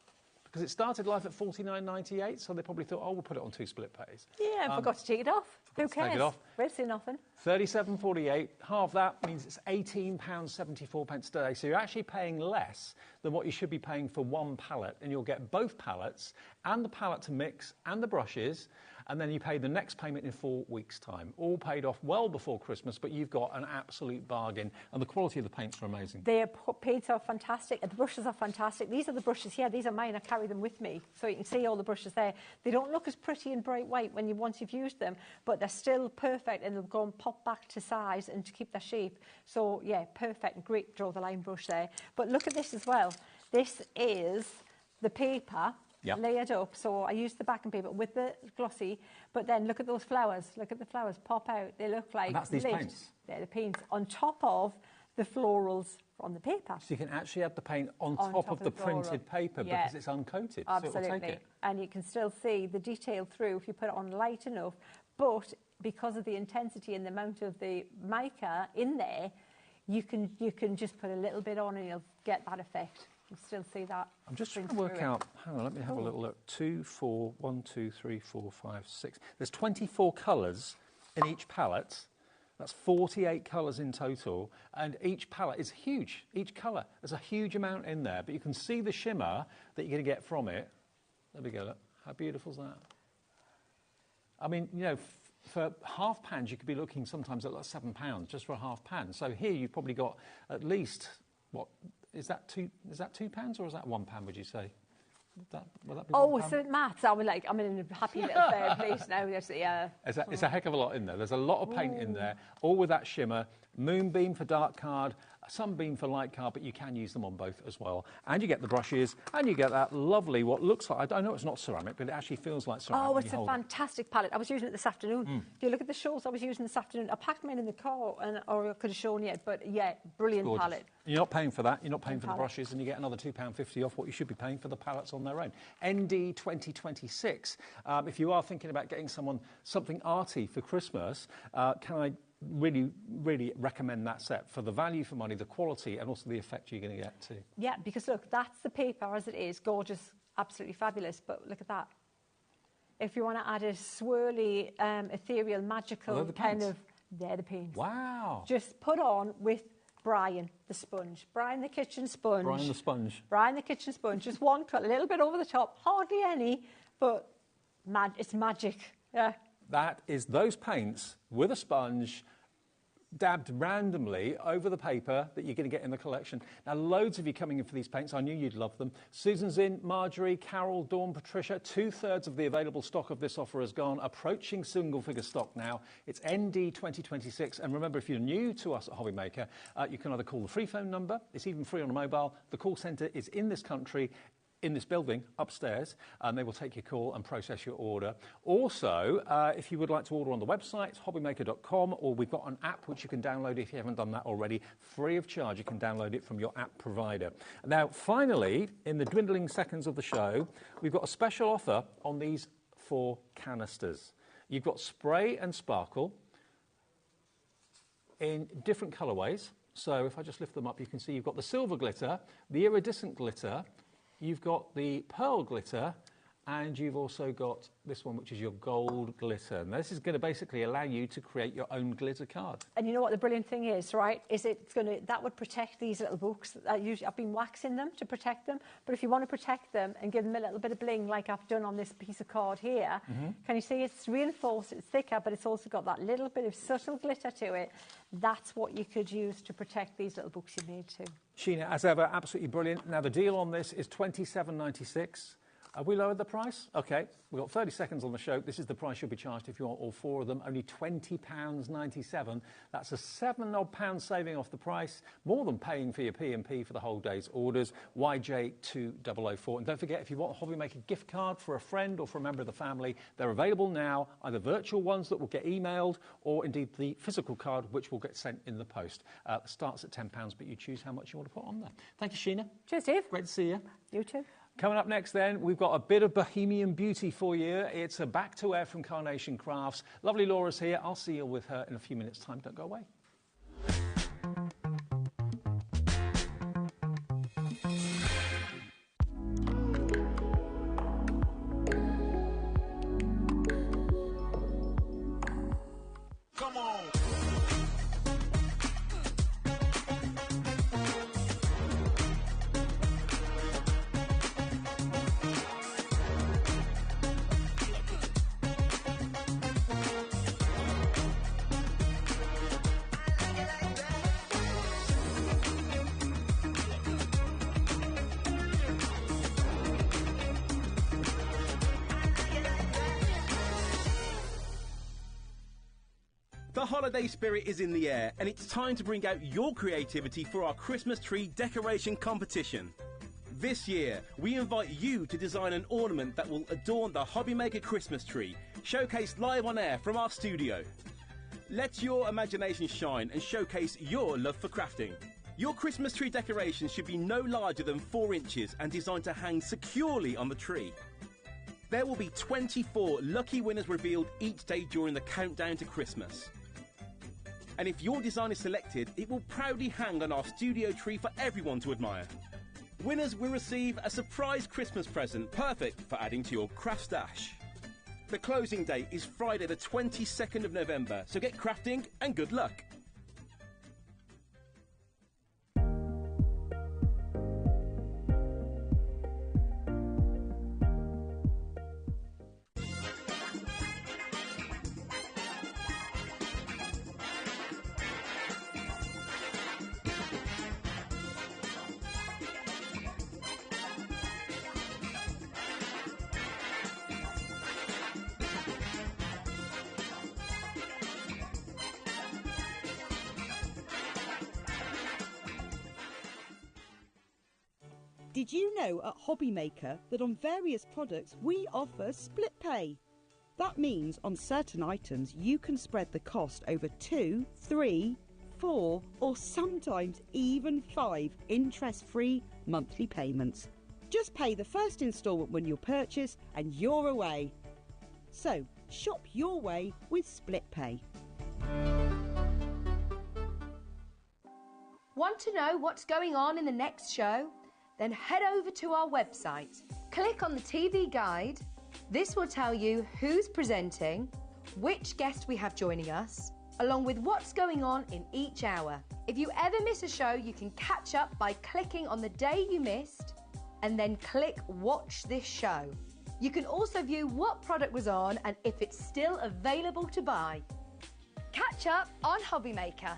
Because it started life at $49.98, so they probably thought, oh, we'll put it on 2 split pays. Yeah, I forgot to take it off. Who cares? Take it off. We'll see nothing. $37.48, half that means it's £18.74 today. So you're actually paying less than what you should be paying for one palette, and you'll get both palettes and the palette to mix and the brushes, and then you pay the next payment in 4 weeks' time. All paid off well before Christmas, but you've got an absolute bargain, and the quality of the paints are amazing. Their paints are fantastic, and the brushes are fantastic. These are the brushes here. These are mine. I carry them with me, so you can see all the brushes there. They don't look as pretty and bright white once you've used them, but they're still perfect, and they'll go and pop back to size and to keep their shape. So, yeah, perfect and great. Draw the line brush there. But look at this as well. This is the paper. Yep. Layered up, so I used the backing paper with the glossy, but then look at those flowers. Look at the flowers pop out. They look like and that's these paints. They're the paints on top of the florals on the paper. So you can actually add the paint on top of the printed paper because it's uncoated. Absolutely. So it'll take it. And you can still see the detail through if you put it on light enough, but because of the intensity and the amount of the mica in there, you can just put a little bit on and you'll get that effect. You still see that. I'm just trying to work out. Hang on, let me have a little look. 2, 4, 1, 2, 3, 4, 5, 6. There's 24 colours in each palette. That's 48 colours in total, and each palette is huge. Each colour, there's a huge amount in there, but you can see the shimmer that you're going to get from it. There we go. Look, how beautiful is that? I mean, you know, for half pans, you could be looking sometimes at like £7 just for a half pan. So here you've probably got at least what. Is that £2 or is that £1, would you say? Would that be £1? So maths, I'm in a happy little fair place now. It's a heck of a lot in there. There's a lot of paint in there, all with that shimmer. Moonbeam for dark card, Sunbeam for light card, but you can use them on both as well. And you get the brushes, and you get that lovely, what looks like, I know it's not ceramic, but it actually feels like ceramic. Oh, it's a fantastic palette. I was using it this afternoon. If you look at the shows I was using this afternoon, I packed mine in the car, or I could have shown you it, but yeah, brilliant palette. You're not paying for that, you're not paying for the brushes, and you get another £2.50 off what you should be paying for the palettes on their own. ND 2026. If you are thinking about getting someone something arty for Christmas, can I really recommend that set for the value for money, the quality, and also the effect you're going to get too. Yeah, because look, that's the paper as it is, gorgeous, absolutely fabulous, but look at that. If you want to add a swirly, ethereal, magical kind of, they're the paints. Wow. Just put on with Brian the sponge. Brian the kitchen sponge. Brian the sponge. Brian the kitchen sponge. Just one colour, a little bit over the top, hardly any, but it's magic. Yeah. That is those paints with a sponge dabbed randomly over the paper that you're going to get in the collection. Now, loads of you coming in for these paints. I knew you'd love them. Susan's in, Marjorie, Carol, Dawn, Patricia. 2/3 of the available stock of this offer has gone. Approaching single-figure stock now. It's ND 2026. And remember, if you're new to us at HobbyMaker, you can either call the free phone number. It's even free on a mobile. The call centre is in this country, in this building upstairs, and they will take your call and process your order. Also, if you would like to order on the website, it's hobbymaker.com, or we've got an app which you can download if you haven't done that already, free of charge. You can download it from your app provider. Now, finally, in the dwindling seconds of the show, we've got a special offer on these 4 canisters. You've got spray and sparkle in different colourways. So if I just lift them up, you can see you've got the silver glitter, the iridescent glitter, you've got the pearl glitter, and you've also got this one, which is your gold glitter. And this is going to basically allow you to create your own glitter card. And you know what the brilliant thing is, right? That would protect these little books. I've been waxing them to protect them, but if you want to protect them and give them a little bit of bling, like I've done on this piece of card here, can you see it's reinforced, it's thicker, but it's also got that little bit of subtle glitter to it. That's what you could use to protect these little books you made too. Sheena, as ever, absolutely brilliant. Now, the deal on this is $27.96. Have we lowered the price? OK, we've got 30 seconds on the show. This is the price you'll be charged if you want all 4 of them. Only £20.97. That's a £7 saving off the price, more than paying for your P&P for the whole day's orders. YJ2004. And don't forget, if you want a HobbyMaker gift card for a friend or for a member of the family, they're available now, either virtual ones that will get emailed or indeed the physical card which will get sent in the post. It starts at £10, but you choose how much you want to put on there. Thank you, Sheena. Cheers, Steve. Great to see you. You too. Coming up next then, we've got a bit of bohemian beauty for you. It's a back to air from Carnation Crafts. Lovely Laura's here. I'll see you with her in a few minutes' time. Don't go away. Come on. The holiday spirit is in the air, and it's time to bring out your creativity for our Christmas tree decoration competition. This year, we invite you to design an ornament that will adorn the HobbyMaker Christmas tree, showcased live on air from our studio. Let your imagination shine and showcase your love for crafting. Your Christmas tree decoration should be no larger than 4 inches and designed to hang securely on the tree. There will be 24 lucky winners revealed each day during the countdown to Christmas. And if your design is selected, it will proudly hang on our studio tree for everyone to admire. Winners will receive a surprise Christmas present, perfect for adding to your craft stash. The closing date is Friday the 22nd of November, so get crafting and good luck. Did you know at HobbyMaker that on various products we offer split pay? That means on certain items you can spread the cost over 2, 3, 4 or sometimes even 5 interest-free monthly payments. Just pay the first instalment when you purchase and you're away. So shop your way with split pay. Want to know what's going on in the next show? Then head over to our website. Click on the TV guide. This will tell you who's presenting, which guest we have joining us, along with what's going on in each hour. If you ever miss a show, you can catch up by clicking on the day you missed and then click Watch This Show. You can also view what product was on and if it's still available to buy. Catch up on HobbyMaker.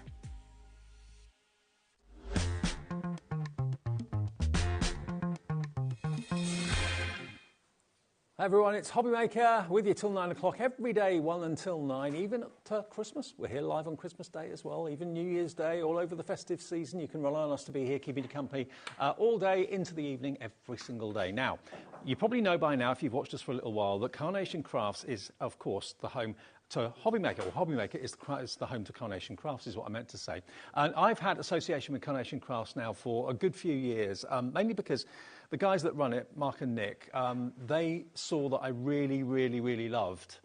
Hi everyone, it's HobbyMaker with you till 9 o'clock every day, 1 until 9, even at Christmas. We're here live on Christmas Day as well, even New Year's Day, all over the festive season. You can rely on us to be here, keeping you company all day into the evening, every single day. Now, you probably know by now, if you've watched us for a little while, that Carnation Crafts is, of course, the home to HobbyMaker, or HobbyMaker is the home to Carnation Crafts, is what I meant to say. And I've had association with Carnation Crafts now for a good few years, mainly because the guys that run it, Mark and Nick, they saw that I really loved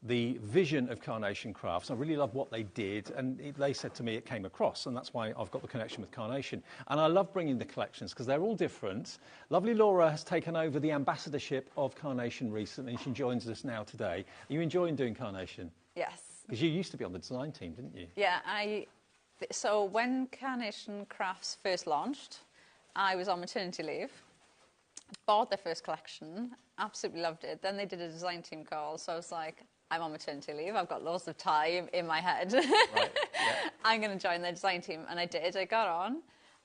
the vision of Carnation Crafts. I really loved what they did, and they said to me it came across, and that's why I've got the connection with Carnation. And I love bringing the collections because they're all different. Lovely Laura has taken over the ambassadorship of Carnation recently. She joins us now today. Are you enjoying doing Carnation? Yes. Because you used to be on the design team, didn't you? Yeah, so when Carnation Crafts first launched, I was on maternity leave. Bought their first collection, absolutely loved it. Then they did a design team call, so I was like, I'm on maternity leave, I've got loads of time in my head. Right, yeah. I'm going to join their design team. And I did, I got on,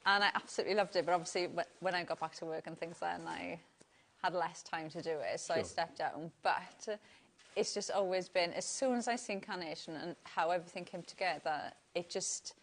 and I absolutely loved it. But obviously, when I got back to work and things then, I had less time to do it, so I stepped down. But it's just always been, as soon as I seen Carnation and how everything came together, it just,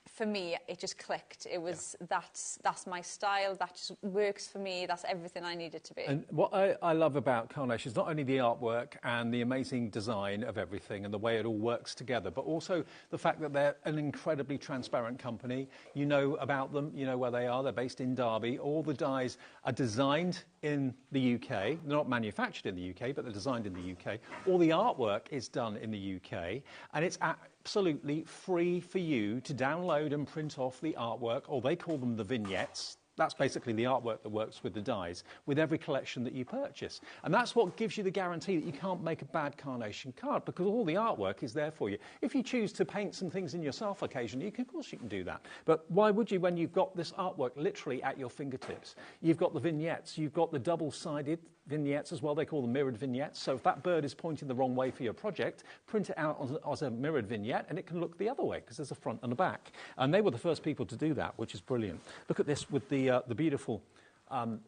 for me, it just clicked. It was, that's my style, that just works for me, that's everything I need it to be. And what I love about Carnation is not only the artwork and the amazing design of everything and the way it all works together, but also the fact that they're an incredibly transparent company. You know about them, you know where they are, they're based in Derby. All the dies are designed in the UK. They're not manufactured in the UK, but they're designed in the UK. All the artwork is done in the UK, and it's absolutely free for you to download and print off the artwork, or they call them the vignettes. That's basically the artwork that works with the dies, with every collection that you purchase. And that's what gives you the guarantee that you can't make a bad Carnation card, because all the artwork is there for you. If you choose to paint some things in yourself occasionally, of course you can do that. But why would you when you've got this artwork literally at your fingertips? You've got the vignettes, you've got the double-sided vignettes as well. They call them mirrored vignettes. So if that bird is pointing the wrong way for your project, print it out as a mirrored vignette, and it can look the other way because there's a front and a back. And they were the first people to do that, which is brilliant. Look at this with the beautiful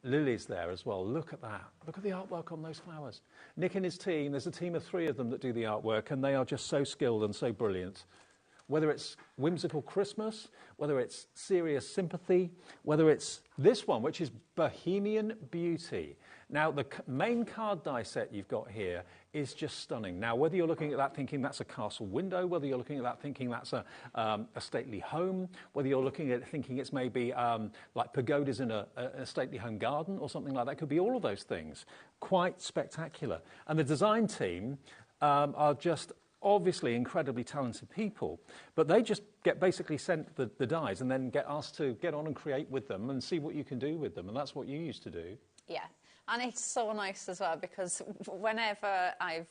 lilies there as well. Look at that. Look at the artwork on those flowers. Nick and his team, there's a team of 3 of them that do the artwork, and they are just so skilled and so brilliant. Whether it's whimsical Christmas, whether it's serious sympathy, whether it's this one, which is Bohemian Beauty. Now, the main card die set you've got here is just stunning. Now, whether you're looking at that thinking that's a castle window, whether you're looking at that thinking that's a stately home, whether you're looking at it thinking it's maybe like pagodas in a stately home garden or something like that, could be all of those things. Quite spectacular. And the design team are just obviously incredibly talented people, but they just get basically sent the dies and then get asked to get on and create with them and see what you can do with them, and that's what you used to do. Yeah, and it's so nice as well, because whenever I've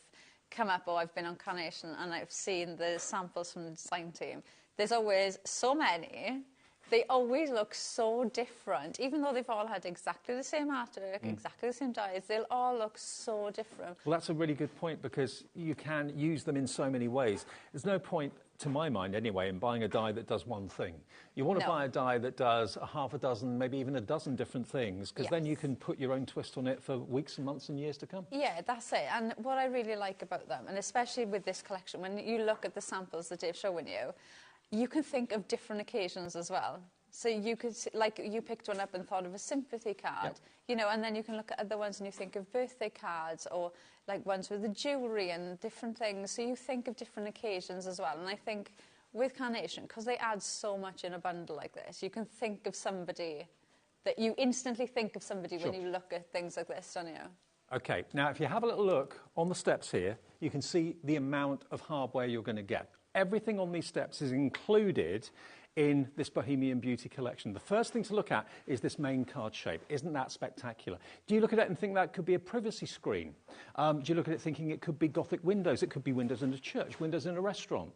come up or I've been on Carnation and I've seen the samples from the design team, there's always so many. They always look so different, even though they've all had exactly the same artwork, exactly the same dies, they'll all look so different. Well, that's a really good point, because you can use them in so many ways. There's no point, to my mind anyway, in buying a die that does one thing. You want to buy a die that does a half a dozen, maybe even a dozen different things, because then you can put your own twist on it for weeks and months and years to come. Yeah, that's it. And what I really like about them, and especially with this collection, when you look at the samples that Dave's showing you, you can think of different occasions as well. So you could, like, you picked one up and thought of a sympathy card, you know, and then you can look at other ones and you think of birthday cards, or like ones with the jewellery and different things. So you think of different occasions as well. And I think with Carnation, because they add so much in a bundle like this, you can think of somebody that you instantly think of somebody when you look at things like this, don't you? Okay, now if you have a little look on the steps here, you can see the amount of hardware you're going to get. Everything on these steps is included in this Bohemian Beauty collection. The first thing to look at is this main card shape. Isn't that spectacular? Do you look at it and think that could be a privacy screen? Do you look at it thinking it could be Gothic windows? It could be windows in a church, windows in a restaurant.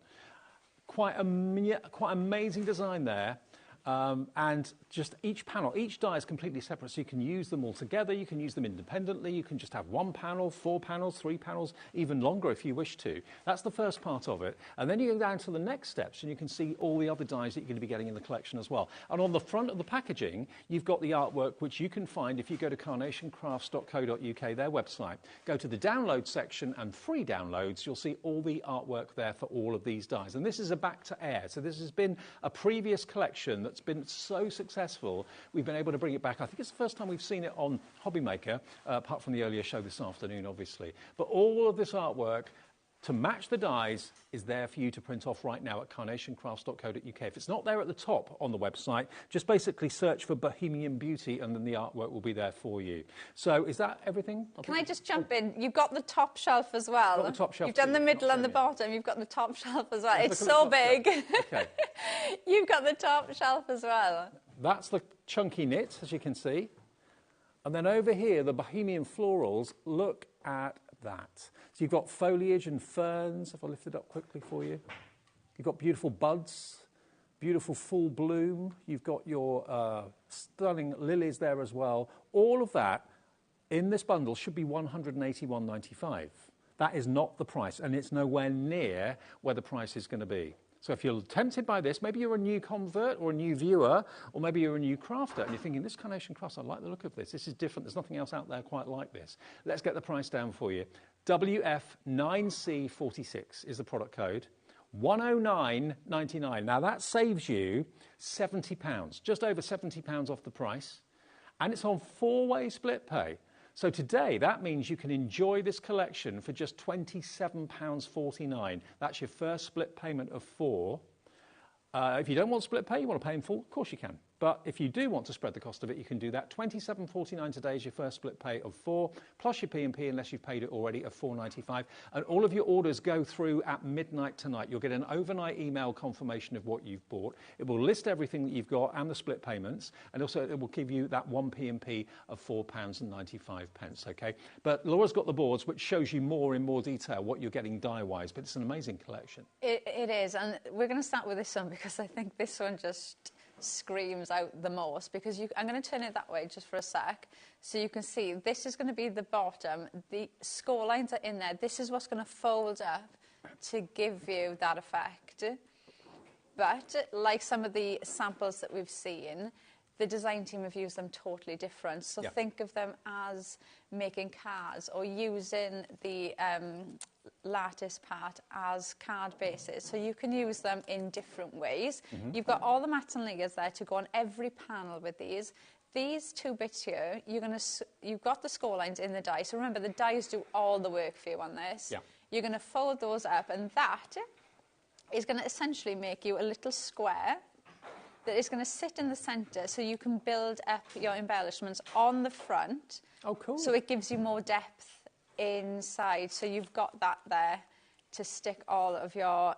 Quite amazing design there. And just each panel, each die is completely separate, so you can use them all together, you can use them independently, you can just have 1 panel, 4 panels, 3 panels, even longer if you wish to. That's the first part of it. And then you go down to the next steps and you can see all the other dies that you're going to be getting in the collection as well. And on the front of the packaging, you've got the artwork, which you can find if you go to carnationcrafts.co.uk, their website. Go to the download section and free downloads, you'll see all the artwork there for all of these dies. And this is a back to air, so this has been a previous collection that's been so successful, we've been able to bring it back. I think it's the first time we've seen it on HobbyMaker, apart from the earlier show this afternoon, obviously. But all of this artwork, to match the dies, is there for you to print off right now at carnationcrafts.co.uk. If it's not there at the top on the website, just basically search for Bohemian Beauty and then the artwork will be there for you. So is that everything? Can I just jump in? You've got the top shelf as well. Got the top shelf. You've done the middle and the bottom. You've got the top shelf as well. It's so big. Okay. You've got the top shelf as well. That's the chunky knit, as you can see. And then over here, the Bohemian florals, look at that. So you've got foliage and ferns, if I lift it up quickly for you. You've got beautiful buds, beautiful full bloom. You've got your stunning lilies there as well. All of that in this bundle should be £181.95. That is not the price, and it's nowhere near where the price is going to be. So if you're tempted by this, maybe you're a new convert or a new viewer, or maybe you're a new crafter and you're thinking, this carnation cross, I like the look of this. This is different. There's nothing else out there quite like this. Let's get the price down for you. WF9C46 is the product code. £109.99. Now that saves you £70, just over £70 off the price. And it's on 4-way split pay. So today, that means you can enjoy this collection for just £27.49. That's your first split payment of 4. If you don't want split pay, you want to pay in full, of course you can. But if you do want to spread the cost of it, you can do that. £27.49 today is your first split pay of 4, plus your P&P unless you've paid it already of £4.95. And all of your orders go through at midnight tonight. You'll get an overnight email confirmation of what you've bought. It will list everything that you've got and the split payments, and also it will give you that one P&P of £4.95. Okay. But Laura's got the boards, which shows you more in more detail what you're getting die-wise. But it's an amazing collection. It is, and we're going to start with this one because I think this one just screams out the most, because I'm going to turn it that way just for a sec so you can see this is going to be the bottom. The score lines are in there. This is what's going to fold up to give you that effect. But like some of the samples that we've seen, the design team have used them totally different. So think of them as making cards or using the lattice part as card bases. So you can use them in different ways. You've got all the mats and layers there to go on every panel with these. These 2 bits here, you've got the score lines in the die. So remember, the dies do all the work for you on this. You're going to fold those up, and that is going to essentially make you a little square that is going to sit in the centre, so you can build up your embellishments on the front. Oh, cool. So it gives you more depth inside. So you've got that there to stick all of your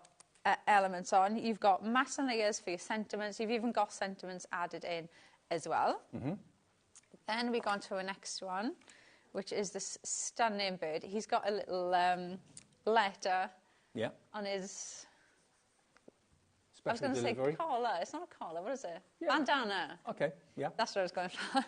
elements on. You've got matte and layers for your sentiments. You've even got sentiments added in as well. Then we go on to our next one, which is this stunning bird. He's got a little letter on his... I was going to say collar. It's not a collar. What is it? Bandana. Okay, yeah. That's what I was going for.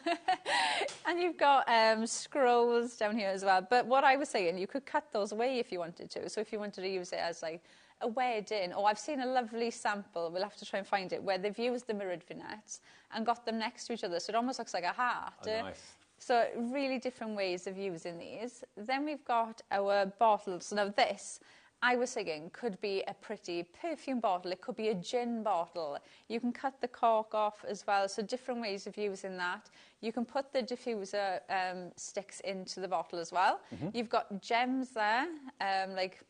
And you've got scrolls down here as well. But what I was saying, you could cut those away if you wanted to. So if you wanted to use it as like a wedding, or I've seen a lovely sample, we'll have to try and find it, where they've used the mirrored vignettes and got them next to each other. So it almost looks like a heart. Oh, nice. So really different ways of using these. Then we've got our bottles. Now this, I was thinking, could be a pretty perfume bottle. It could be a gin bottle. You can cut the cork off as well. So different ways of using that. You can put the diffuser sticks into the bottle as well. You've got gems there, like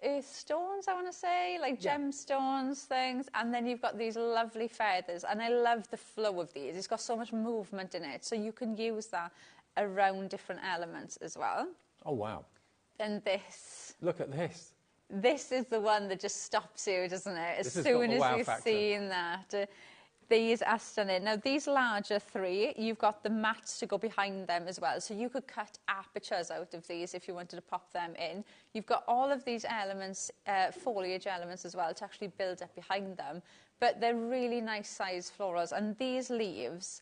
earth stones, I want to say, like gemstones things. And then you've got these lovely feathers. And I love the flow of these. It's got so much movement in it. So you can use that around different elements as well. Oh, wow. Then this. Look at this. This is the one that just stops you, doesn't it? As soon as you've seen that. These are stunning. Now, these larger 3, you've got the mats to go behind them as well. So you could cut apertures out of these if you wanted to pop them in. You've got all of these elements, foliage elements as well, to actually build up behind them. But they're really nice size florals. And these leaves,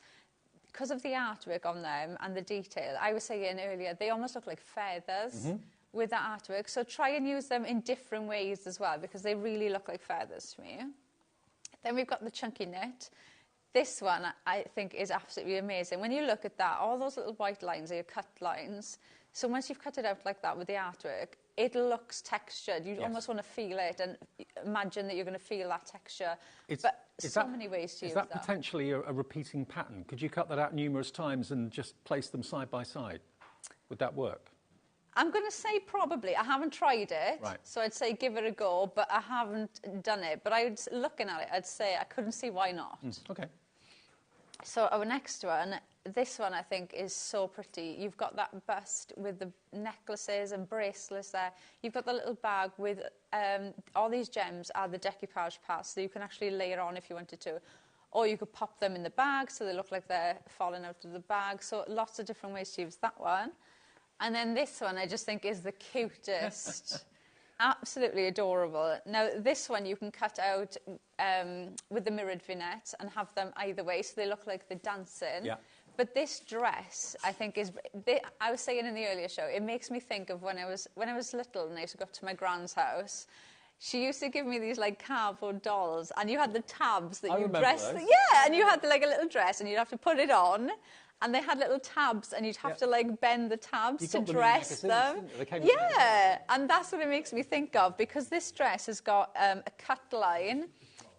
because of the artwork on them and the detail, I was saying earlier, they almost look like feathers with the artwork. So try and use them in different ways as well, because they really look like feathers to me. Then we've got the chunky knit. This one, I think, is absolutely amazing. When you look at that, all those little white lines are your cut lines. So once you've cut it out like that with the artwork, it looks textured. You almost want to feel it and imagine that you're going to feel that texture. But so many ways to use that. Is that potentially a repeating pattern? Could you cut that out numerous times and just place them side by side? Would that work? I'm going to say probably. I haven't tried it, so I'd say give it a go, but I haven't done it. But looking at it, I'd say I couldn't see why not. Okay. So our next one, this one I think is so pretty. You've got that bust with the necklaces and bracelets there. You've got the little bag with all these gems are the decoupage parts, so you can actually layer on if you wanted to. Or you could pop them in the bag so they look like they're falling out of the bag. So lots of different ways to use that one. And then this one I just think is the cutest. Absolutely adorable. Now, this one you can cut out with the mirrored vignettes and have them either way, so they look like they're dancing. Yeah. But this dress, I think, is... I was saying in the earlier show, it makes me think of when I was little and I used to go up to my grand's house. she used to give me these like cardboard dolls, and you had the tabs that I you remember dressed. those. Yeah, and you had like a little dress, and you'd have to put it on. And they had little tabs, and you'd have to like bend the tabs to dress them. Yeah, and that's what it makes me think of, because this dress has got a cut line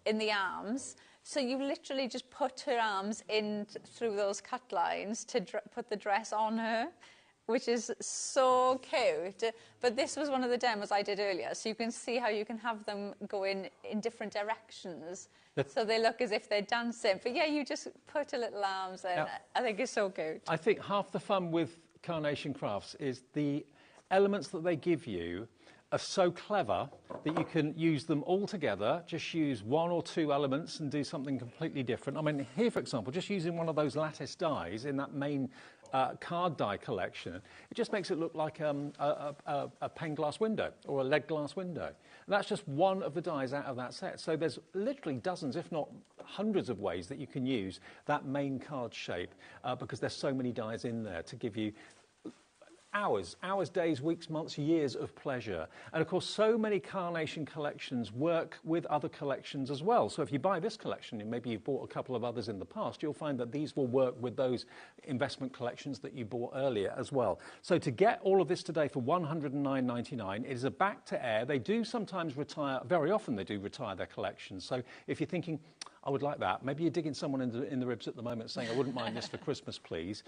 in the arms. So you literally just put her arms in through those cut lines to put the dress on her, which is so cute. But this was one of the demos I did earlier, so you can see how you can have them go in different directions. So they look as if they're dancing. But yeah, you just put a little arms in. I think it's so cute. I think half the fun with Carnation Crafts is the elements that they give you are so clever that you can use them all together, just use one or two elements and do something completely different. I mean, here, for example, just using one of those lattice dies in that main card die collection, it just makes it look like a pane glass window or a lead glass window. And that's just one of the dies out of that set. So there's literally dozens, if not hundreds of ways that you can use that main card shape because there's so many dies in there to give you hours, days, weeks, months, years of pleasure. And of course, so many Carnation collections work with other collections as well. So if you buy this collection, and maybe you've bought a couple of others in the past, you'll find that these will work with those investment collections that you bought earlier as well. So to get all of this today for $109.99, it is a back to air. They do sometimes retire, very often they do retire their collections. So if you're thinking, I would like that. Maybe you're digging someone in the ribs at the moment saying, I wouldn't mind this for Christmas, please.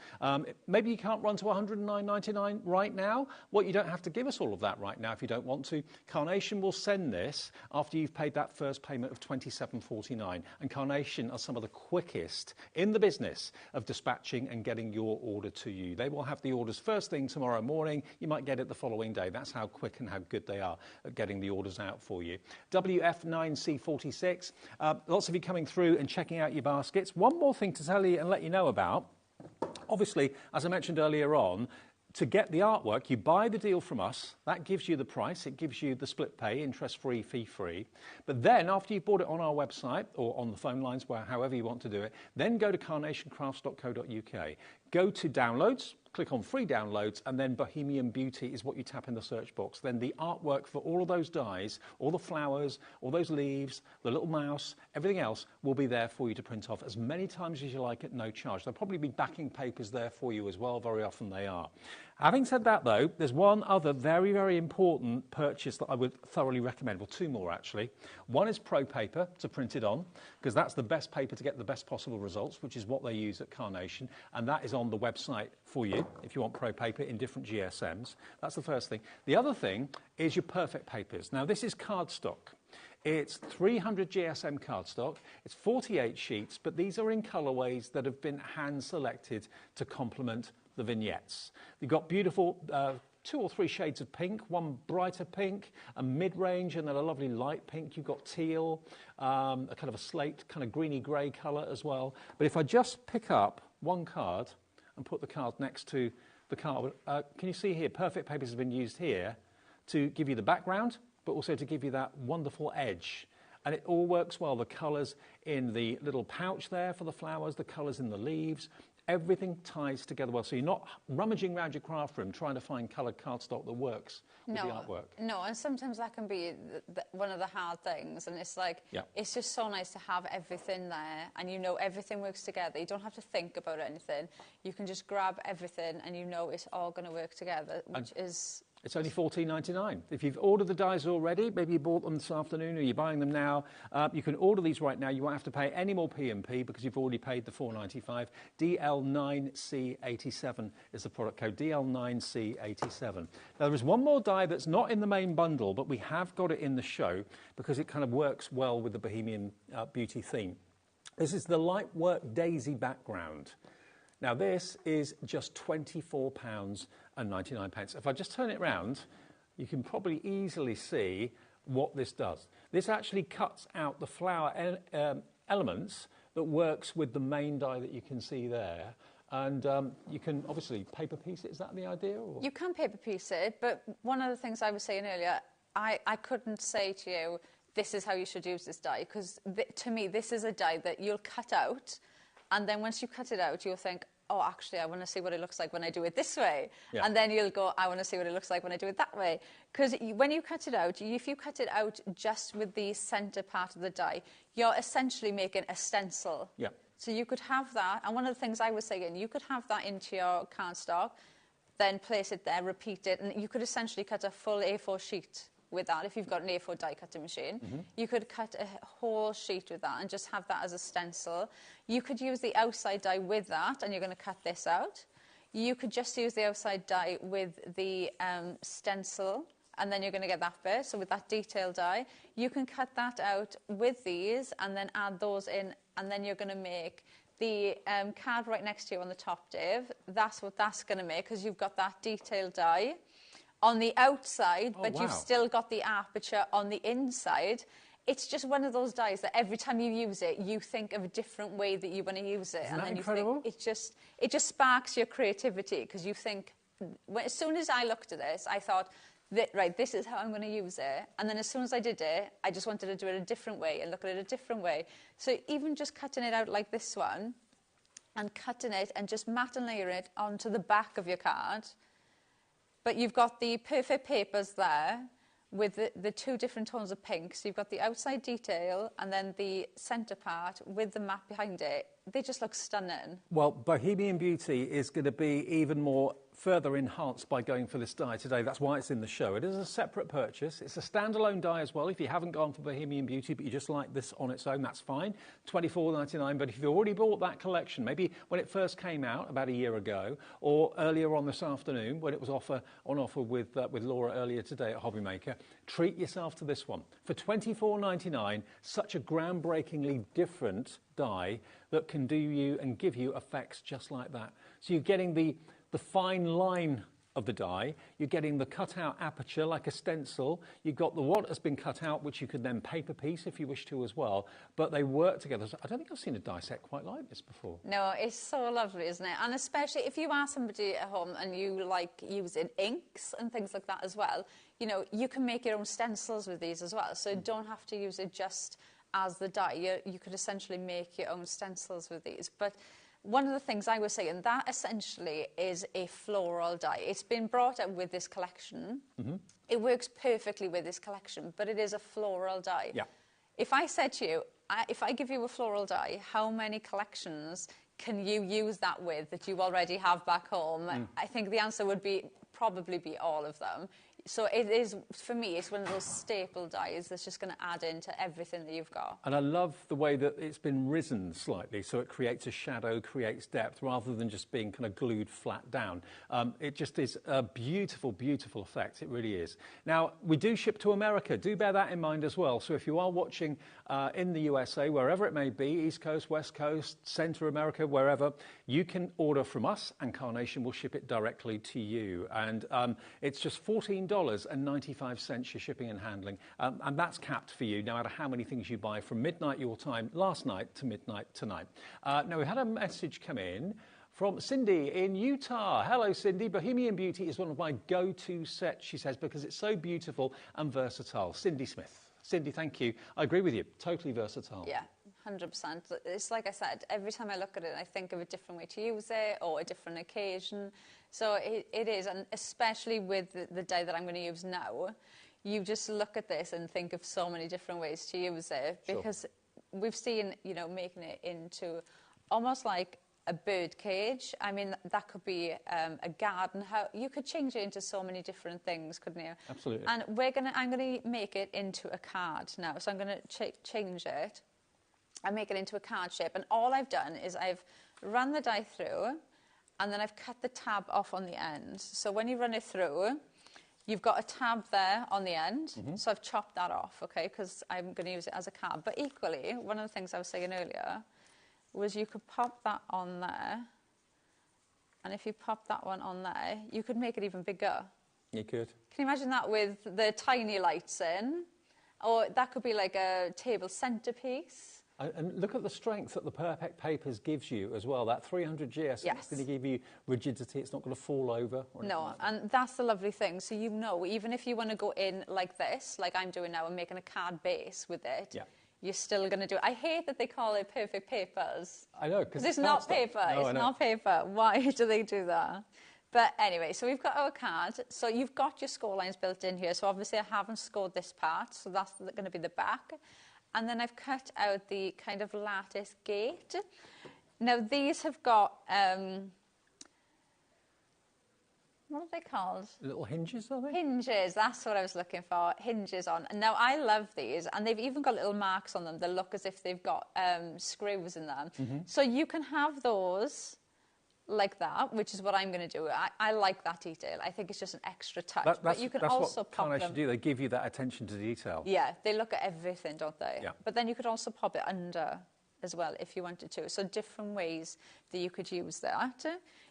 Maybe you can't run to $109.99 right now. Well, you don't have to give us all of that right now if you don't want to. Carnation will send this after you've paid that first payment of $27.49. And Carnation are some of the quickest in the business of dispatching and getting your order to you. They will have the orders first thing tomorrow morning. You might get it the following day. That's how quick and how good they are at getting the orders out for you. WF9C46. Lots of you coming through and checking out your baskets. One more thing to tell you and let you know about. Obviously, as I mentioned earlier on, to get the artwork, you buy the deal from us. That gives you the price. It gives you the split pay, interest-free, fee-free. But then, after you've bought it on our website or on the phone lines, however you want to do it, then go to carnationcrafts.co.uk. Go to downloads, click on free downloads, and then Bohemian Beauty is what you tap in the search box. Then the artwork for all of those dies, all the flowers, all those leaves, the little mouse, everything else will be there for you to print off as many times as you like at no charge. There'll probably be backing papers there for you as well. Very often they are. Having said that, though, there's one other very, very important purchase that I would thoroughly recommend. Well, two more, actually. One is Pro Paper to print it on, because that's the best paper to get the best possible results, which is what they use at Carnation, and that is on the website for you if you want Pro Paper in different GSMs. That's the first thing. The other thing is your Perfect Papers. Now, this is cardstock. It's 300 GSM cardstock. It's 48 sheets, but these are in colourways that have been hand-selected to complement the vignettes. You've got beautiful 2 or 3 shades of pink, one brighter pink, a mid-range, and then a lovely light pink. You've got teal, a kind of a slate, kind of greeny grey colour as well. But if I just pick up one card and put the card next to the card, can you see here, Perfect Papers has been used here to give you the background, but also to give you that wonderful edge. And it all works well. The colours in the little pouch there for the flowers, the colours in the leaves, everything ties together well. So you're not rummaging around your craft room trying to find coloured cardstock that works with the artwork. No, and sometimes that can be one of the hard things. And it's like, it's just so nice to have everything there and you know everything works together. You don't have to think about anything. You can just grab everything and you know it's all going to work together, which is... It's only $14.99. If you've ordered the dies already, maybe you bought them this afternoon or you're buying them now, you can order these right now. You won't have to pay any more P&P because you've already paid the $4.95. DL9C87 is the product code, DL9C87. Now, there is one more die that's not in the main bundle, but we have got it in the show because it kind of works well with the Bohemian Beauty theme. This is the Lightwork Daisy background. Now, this is just £24.99. If I just turn it round, you can probably easily see what this does. This actually cuts out the flower elements that works with the main die that you can see there. And you can obviously paper piece it. Is that the idea? Or? You can paper piece it, but one of the things I was saying earlier, I couldn't say to you, this is how you should use this die, because to me, this is a die that you'll cut out. And then once you cut it out, you'll think, oh, actually, I want to see what it looks like when I do it this way. Yeah. And then you'll go, I want to see what it looks like when I do it that way. Because when you cut it out, if you cut it out just with the centre part of the die, you're essentially making a stencil. Yeah. So you could have that. And one of the things I was saying, you could have that into your cardstock, then place it there, repeat it, and you could essentially cut a full A4 sheet with that. If you've got an A4 die cutting machine, you could cut a whole sheet with that and just have that as a stencil. You could use the outside die with that, and you're going to cut this out. You could just use the outside die with the stencil, and then you're going to get that bit. So with that detail die, you can cut that out with these and then add those in, and then you're going to make the card right next to you on the top, Dave. That's what that's going to make, because you've got that detail die on the outside, but you've still got the aperture on the inside. It's just one of those dies that every time you use it, you think of a different way that you want to use it. Isn't that then incredible? You think it just sparks your creativity, because you think, as soon as I looked at this, I thought, right, this is how I'm going to use it. And then as soon as I did it, I just wanted to do it a different way and look at it a different way. So even just cutting it out like this one, and cutting it and just matte and layering it onto the back of your card, but you've got the perfect papers there with the two different tones of pink. So you've got the outside detail and then the centre part with the matte behind it. They just look stunning. Well, Bohemian Beauty is going to be even more further enhanced by going for this die today. That's why it's in the show. It is a separate purchase. It's a standalone die as well. If you haven't gone for Bohemian Beauty, but you just like this on its own, that's fine. $24.99. But if you've already bought that collection, maybe when it first came out about a year ago, or earlier on this afternoon when it was on offer with Laura earlier today at HobbyMaker, treat yourself to this one. For $24.99, such a groundbreakingly different die that can do you and give you effects just like that. So you're getting the fine line of the die, you're getting the cut-out aperture like a stencil, you've got the what has been cut out, which you could then paper piece if you wish to as well, but they work together. So I don't think I've seen a die set quite like this before. No, it's so lovely, isn't it? And especially if you are somebody at home and you like using inks and things like that as well, you know, you can make your own stencils with these as well, so you don't have to use it just as the die. You could essentially make your own stencils with these. But one of the things I was saying, that essentially is a floral die. It's been brought out with this collection. It works perfectly with this collection, but it is a floral die. Yeah. If I said to you, if I give you a floral die, how many collections can you use that with that you already have back home? I think the answer would probably be all of them. So it is, for me, it's one of those staple dies that's just going to add into everything that you've got. And I love the way that it's been risen slightly, so it creates a shadow, creates depth, rather than just being kind of glued flat down. It just is a beautiful, beautiful effect. It really is. Now, we do ship to America. Do bear that in mind as well. So if you are watching in the USA, wherever it may be, East Coast, West Coast, Central America, wherever, you can order from us, and Carnation will ship it directly to you. And it's just $14.95 your shipping and handling, and that's capped for you no matter how many things you buy from midnight your time last night to midnight tonight. Now, we had a message come in from Cindy in Utah. Hello, Cindy. Bohemian Beauty is one of my go-to sets, she says, because it's so beautiful and versatile. Cindy Smith. Cindy, thank you. I agree with you. Totally versatile. Yeah, 100%. It's like I said, every time I look at it, I think of a different way to use it or a different occasion. So it is, and especially with the die that I'm going to use now, you just look at this and think of so many different ways to use it, because we've seen, you know, making it into almost like a bird cage. I mean, that could be a garden. You could change it into so many different things, couldn't you? Absolutely. And I'm going to make it into a card now. So I'm going to change it and make it into a card shape. And all I've done is I've run the die through, and then I've cut the tab off on the end. So when you run it through, you've got a tab there on the end. So I've chopped that off, okay, because I'm going to use it as a card. But equally, one of the things I was saying earlier was you could pop that on there, and if you pop that one on there, you could make it even bigger. You could. Can you imagine that with the tiny lights in? Or that could be like a table centerpiece. And look at the strength that the Perfect Papers gives you as well. That 300 GS, yes, it's going to give you rigidity. It's not going to fall over. Or no, like and that's the lovely thing. So you know, even if you want to go in like this, like I'm doing now, and making a card base with it, you're still going to do it. I hate that they call it perfect papers. I know, because it's not paper. No, it's not paper. Why do they do that? But anyway, so we've got our card. So you've got your score lines built in here. So obviously I haven't scored this part, so that's going to be the back. And then I've cut out the kind of lattice gate. Now these have got, what are they called? Little hinges, are they? Hinges, that's what I was looking for, hinges on. And now I love these, and they've even got little marks on them that look as if they've got screws in them. So you can have those like that, which is what I'm going to do. I like that detail. I think it's just an extra touch. But you can also pop them. That's what do. They give you that attention to detail. Yeah, they look at everything, don't they? Yeah. But then you could also pop it under as well if you wanted to. So different ways that you could use that.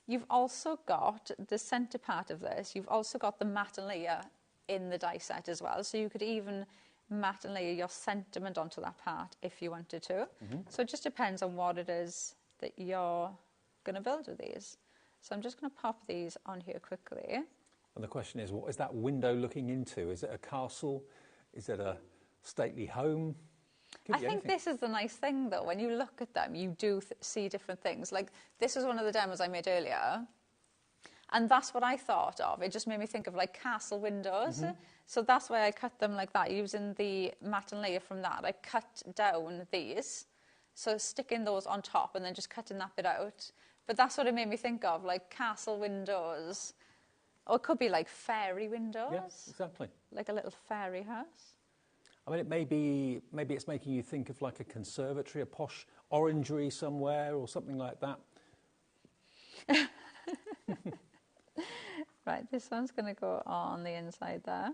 You've also got the centre part of this. You've also got the matte and layer in the die set as well. So you could even matte and layer your sentiment onto that part if you wanted to. So it just depends on what it is that you're going to build with these. So I'm just going to pop these on here quickly. And the question is, what is that window looking into? Is it a castle? Is it a stately home? I think this is the nice thing, though. When you look at them, you do see different things. Like, this was one of the demos I made earlier, and that's what I thought of. It just made me think of, like, castle windows. So that's why I cut them like that, using the matte and layer from that. I cut down these, so sticking those on top and then just cutting that bit out. But that's what it made me think of, like castle windows. Or it could be like fairy windows. Yeah, exactly. Like a little fairy house. I mean, maybe it's making you think of like a conservatory, a posh orangery somewhere or something like that. Right, this one's going to go on the inside there.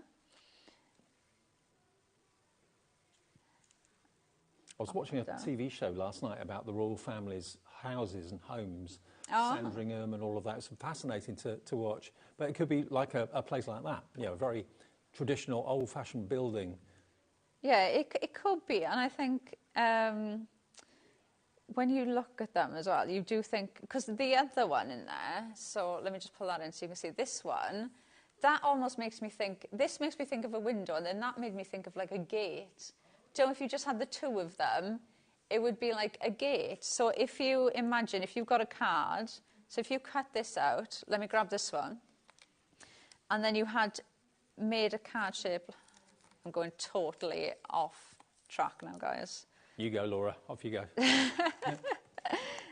I was watching a TV show last night about the royal family's houses and homes, Sandringham and all of that. It's fascinating to watch. But it could be like a place like that, you know, a very traditional, old-fashioned building. Yeah, it could be. And I think when you look at them as well, you do think, because the other one in there, so let me just pull that in so you can see this one, that almost makes me think, this makes me think of a window, and then that made me think of like a gate. So if you just had the two of them, it would be like a gate. So if you imagine, if you've got a card, so if you cut this out, let me grab this one, and then you had made a card shape. I'm going totally off track now, guys. You go, Laura. Off you go.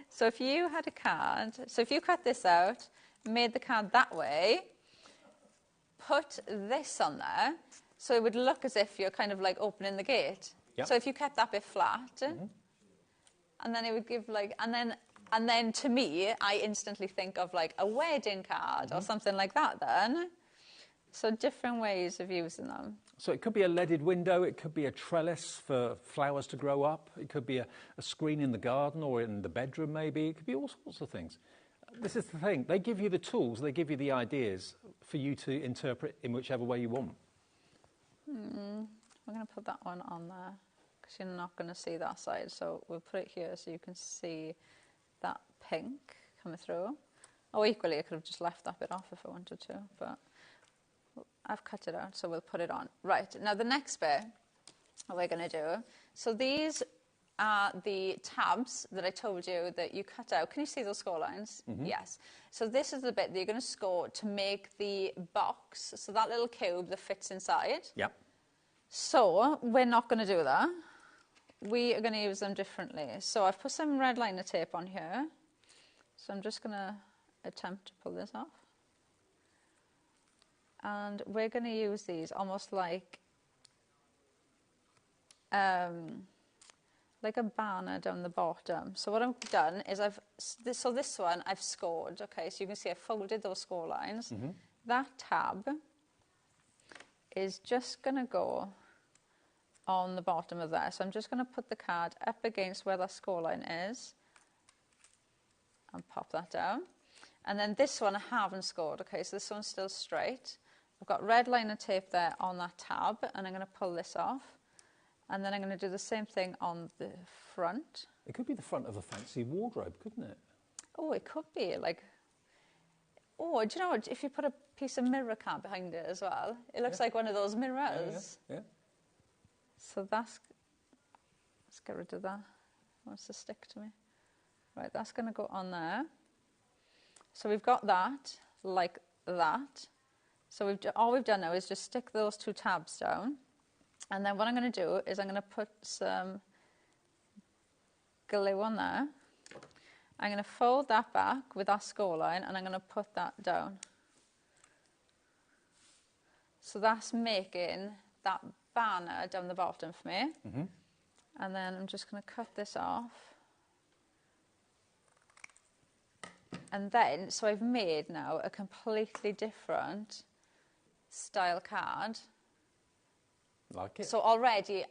So if you had a card, so if you cut this out, made the card that way, put this on there, so it would look as if you're kind of like opening the gate. Yep. So if you kept that bit flat, and then it would give like, and then to me, I instantly think of like a wedding card or something like that then. So different ways of using them. So it could be a leaded window, it could be a trellis for flowers to grow up, it could be a screen in the garden or in the bedroom maybe, it could be all sorts of things. This is the thing, they give you the tools, they give you the ideas for you to interpret in whichever way you want. I'm going to put that one on there because you're not going to see that side, so we'll put it here so you can see that pink coming through. Oh, equally I could have just left that bit off if I wanted to, but I've cut it out, so we'll put it on. Right, now the next bit we're going to do, so these are the tabs that I told you that you cut out. Can you see those score lines? Yes. So this is the bit that you're going to score to make the box, so that little cube that fits inside. Yep. So we're not going to do that. We are going to use them differently. So I've put some red liner tape on here. So I'm just going to attempt to pull this off. And we're going to use these almost like a banner down the bottom. So what I've done is this one I've scored. Okay, so you can see I folded those score lines. That tab is just going to go on the bottom of there. So I'm just going to put the card up against where that score line is and pop that down. And then this one I haven't scored. Okay, so this one's still straight. I've got red liner tape there on that tab, and I'm going to pull this off. And then I'm going to do the same thing on the front. It could be the front of a fancy wardrobe, couldn't it? Oh, it could be. Like, oh, do you know what? If you put a piece of mirror card behind it as well, it looks like one of those mirrors. Yeah. So that's get rid of that. It wants to stick to me. Right, that's going to go on there. So we've got that, like that. So all we've done now is just stick those 2 tabs down. And then what I'm going to do is I'm going to put some glue on there. I'm going to fold that back with that score line and I'm going to put that down. So that's making that banner down the bottom for me. And then I'm just going to cut this off. And then, so I've made now a completely different style card. Like it. So already,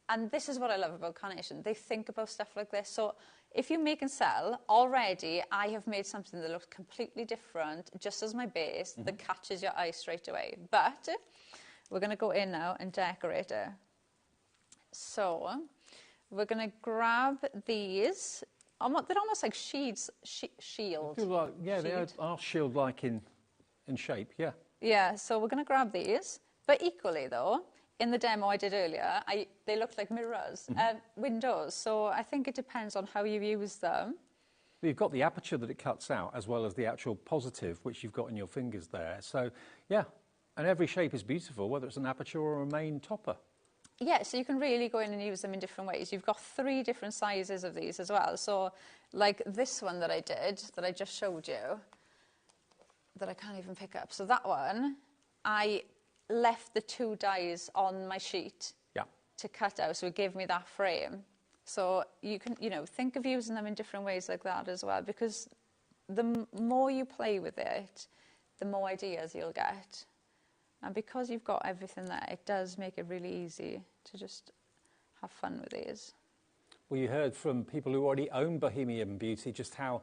and this is what I love about Carnation, they think about stuff like this. So if you make and sell, already I have made something that looks completely different, just as my base, that catches your eye straight away. But we're going to go in now and decorate it. So we're going to grab these. They're almost like shield. Like, yeah, they are shield-like in shape, yeah. Yeah, so we're going to grab these. But equally, though, in the demo I did earlier, they looked like mirrors, windows. So I think it depends on how you use them. You've got the aperture that it cuts out, as well as the actual positive, which you've got in your fingers there. So, yeah, and every shape is beautiful, whether it's an aperture or a main topper. Yeah, so you can really go in and use them in different ways. You've got 3 different sizes of these as well. So, like this one that I did, that I just showed you, that I can't even pick up. So that one, I left the 2 dies on my sheet to cut out, so it gave me that frame. So you can, think of using them in different ways like that as well, because the more you play with it, the more ideas you'll get. And because you've got everything there, it does make it really easy to just have fun with these. Well, you heard from people who already own Bohemian Beauty just how,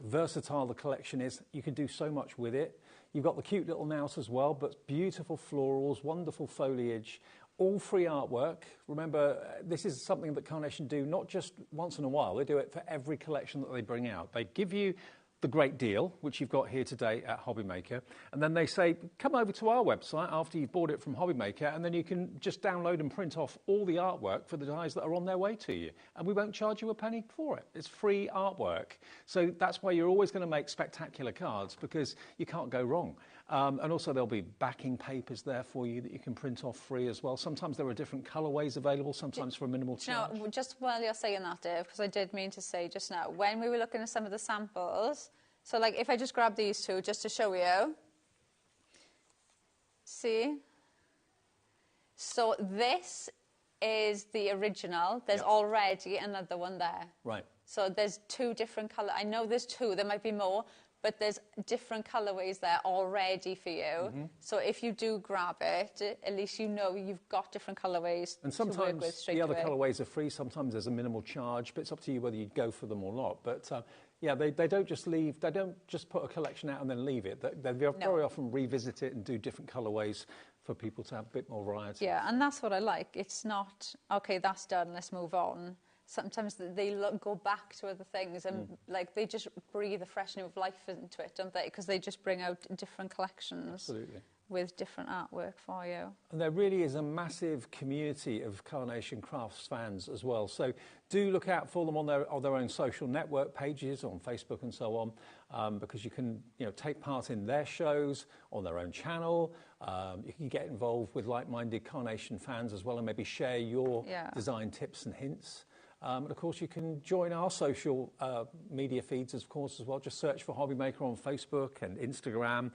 versatile the collection is. You can do so much with it. You've got the cute little mouse as well, but beautiful florals, wonderful foliage, all free artwork. Remember, this is something that Carnation do not just once in a while. They do it for every collection that they bring out. They give you the great deal, which you've got here today at HobbyMaker. And then they say, come over to our website after you've bought it from HobbyMaker, and then you can just download and print off all the artwork for the dies that are on their way to you. And we won't charge you a penny for it. It's free artwork. So that's why you're always going to make spectacular cards, because you can't go wrong. And also there'll be backing papers there for you that you can print off free as well. Sometimes there are different colourways available, sometimes for a minimal charge. Now, just while you're saying that, Dave, because I did mean to say just now, when we were looking at some of the samples, so like if I just grab these 2 just to show you, see? So this is the original. There's already another one there. Right. So there's 2 different colours. I know there's 2, there might be more, but there's different colourways there already for you. So if you do grab it, at least you know you've got different colourways and to work with straight the other away. colourways are free. Sometimes there's a minimal charge, but it's up to you whether you go for them or not. But yeah, they don't just leave. They don't just put a collection out and then leave it. They very often revisit it and do different colourways for people to have a bit more variety. Yeah, and that's what I like. It's not, okay, that's done, let's move on. Sometimes they go back to other things and like they just breathe a fresh new life into it, don't they? Because they just bring out different collections. Absolutely. With different artwork for you. And there really is a massive community of Carnation Crafts fans as well. So do look out for them on their own social network pages, on Facebook and so on, because you can take part in their shows on their own channel. You can get involved with like-minded Carnation fans as well, and maybe share your design tips and hints. And of course, you can join our social media feeds, of course, as well. Just search for HobbyMaker on Facebook and Instagram.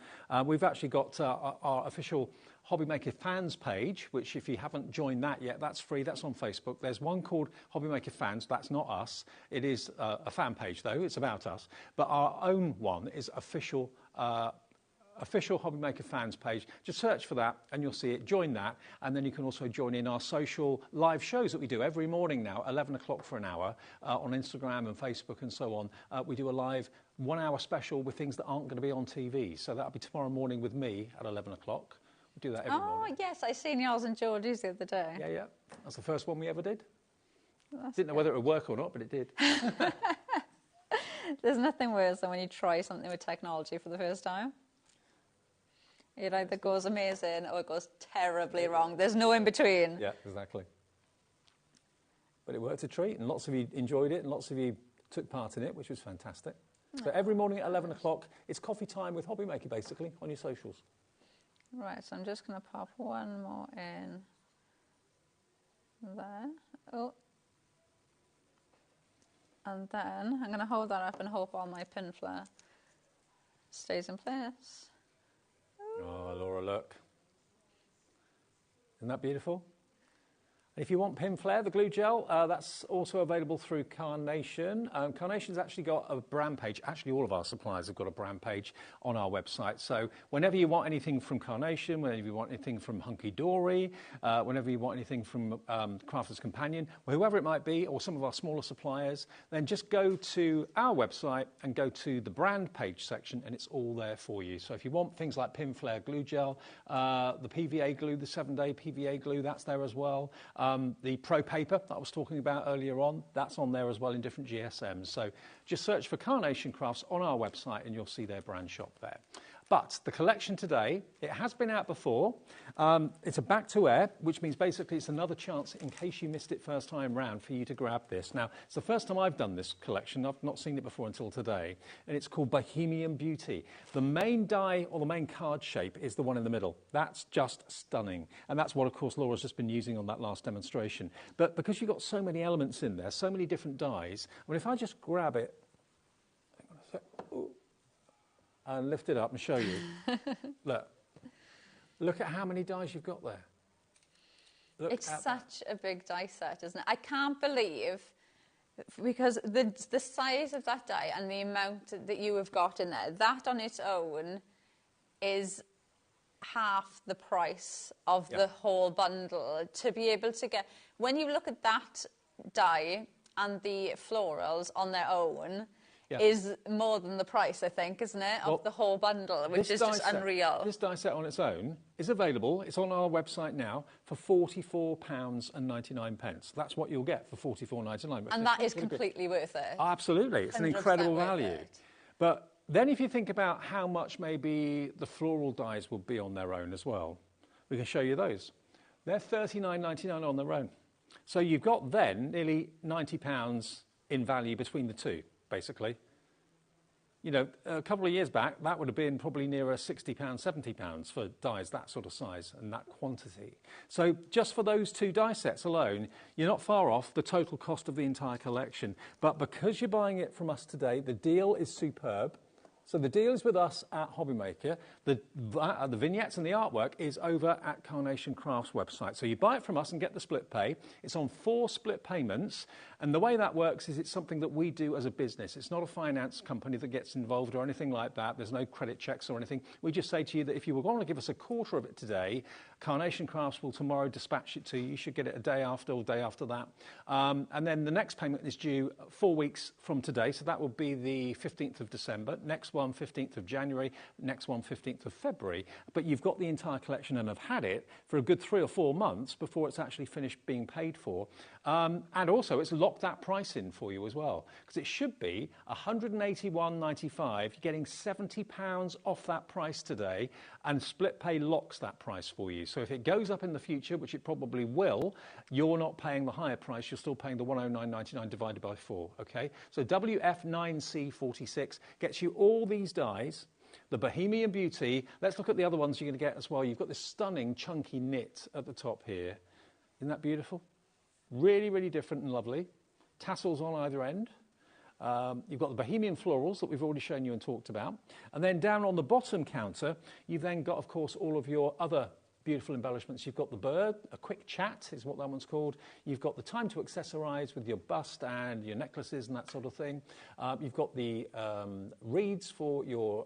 We've actually got our official HobbyMaker fans page, which if you haven't joined that yet, that's free. That's on Facebook. There's one called HobbyMaker Fans. That's not us. It is a fan page, though. It's about us. But our own one is official HobbyMaker fans page. Just search for that and you'll see it. Join that, and then you can also join in our social live shows that we do every morning now, 11 o'clock for an hour, on Instagram and Facebook and so on. We do a live 1 hour special with things that aren't going to be on TV. So that'll be tomorrow morning with me at 11 o'clock. We do that every morning. Oh, yes, I seen yours and Geordie's the other day. Yeah, yeah. That's the first one we ever did. Didn't know whether it would work or not, but it did. There's nothing worse than when you try something with technology for the first time. It either goes amazing or it goes terribly wrong. There's no in between. Yeah, exactly. but it worked a treat, and lots of you enjoyed it, and lots of you took part in it, which was fantastic. So every morning at 11 o'clock, it's coffee time with HobbyMaker, basically, on your socials. Right, so I'm just going to pop one more in there. Oh. And then I'm going to hold that up and hope all my pin flare stays in place. Oh, Laura, look. Isn't that beautiful? If you want pin flare, the glue gel, that's also available through Carnation. Carnation's actually got a brand page. Actually, all of our suppliers have got a brand page on our website. So whenever you want anything from Carnation, whenever you want anything from Hunky Dory, whenever you want anything from Crafter's Companion, whoever it might be, or some of our smaller suppliers, then just go to our website and go to the brand page section, and it's all there for you. So if you want things like pin flare glue gel, the PVA glue, the 7-day PVA glue, that's there as well. The Pro paper that I was talking about earlier on, that's on there as well in different GSMs. So just search for Carnation Crafts on our website and you'll see their brand shop there. But the collection today, it has been out before. It's a back to air, which means basically it's another chance in case you missed it first time round for you to grab this. Now, it's the first time I've done this collection. I've not seen it before until today. And it's called Bohemian Beauty. The main die or the main card shape is the one in the middle. That's just stunning. And that's what, of course, Laura's just been using on that last demonstration. But because you've got so many elements in there, so many different dies, I mean, if I just grab it, hang on a sec. Ooh. And lift it up and show you. Look at how many dies you've got there. It's such a big die set, isn't it? I can't believe, because the size of that die and the amount that you have got in there, that on its own is half the price of the whole bundle. To be able to get, when you look at that die and the florals on their own, is more than the price, I think, isn't it, of the whole bundle, which is just unreal. This die set on its own is available. It's on our website now for £44.99. That's what you'll get for £44.99. And that is completely worth it. Oh, absolutely. It's an incredible value. But then if you think about how much maybe the floral dies will be on their own as well, we can show you those. They're £39.99 on their own. So you've got then nearly £90 in value between the two, basically. You know, a couple of years back, that would have been probably nearer £60, £70 for dies that sort of size and that quantity. So just for those two die sets alone, you're not far off the total cost of the entire collection. But because you're buying it from us today, the deal is superb. So the deal is with us at HobbyMaker. The vignettes and the artwork is over at Carnation Crafts website. So you buy it from us and get the split pay. It's on 4 split payments. And the way that works is it's something that we do as a business. It's not a finance company that gets involved or anything like that. There's no credit checks or anything. We just say to you that if you were going to give us a quarter of it today, Carnation Crafts will tomorrow dispatch it to you. You should get it a day after or day after that. And then the next payment is due 4 weeks from today. So that will be the 15th of December. Next one, 15th of January. Next one, 15th of February. But you've got the entire collection and have had it for a good 3 or 4 months before it's actually finished being paid for. And also, it's locked that price in for you as well, because it should be £181.95. You're getting £70 off that price today, and split pay locks that price for you. So if it goes up in the future, which it probably will, you're not paying the higher price. You're still paying the £109.99 divided by 4. Okay. So WF9C46 gets you all these dies. The Bohemian Beauty. Let's look at the other ones you're going to get as well. You've got this stunning chunky knit at the top here. Isn't that beautiful? Really, really different and lovely. Tassels on either end. You've got the Bohemian florals that we've already shown you and talked about. And then down on the bottom counter, you've then got, of course, all of your other beautiful embellishments. You've got the bird, a quick chat is what that one's called. You've got the time to accessorize with your bust and your necklaces and that sort of thing. You've got the reeds for your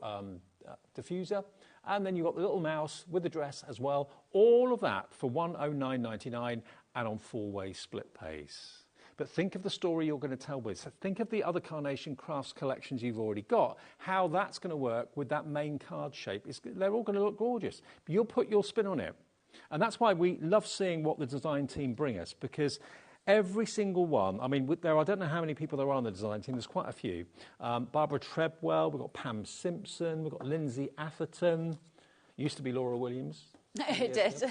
diffuser. And then you've got the little mouse with the dress as well. All of that for £109.99 and on 4-way split pays. But think of the story you're going to tell with. So think of the other Carnation Crafts collections you've already got, how that's going to work with that main card shape. They're all going to look gorgeous. But you'll put your spin on it. And that's why we love seeing what the design team bring us, because every single one, I mean, I don't know how many people there are on the design team. There's quite a few. Barbara Treadwell, we've got Pam Simpson, we've got Lindsay Atherton, used to be Laura Williams. It did.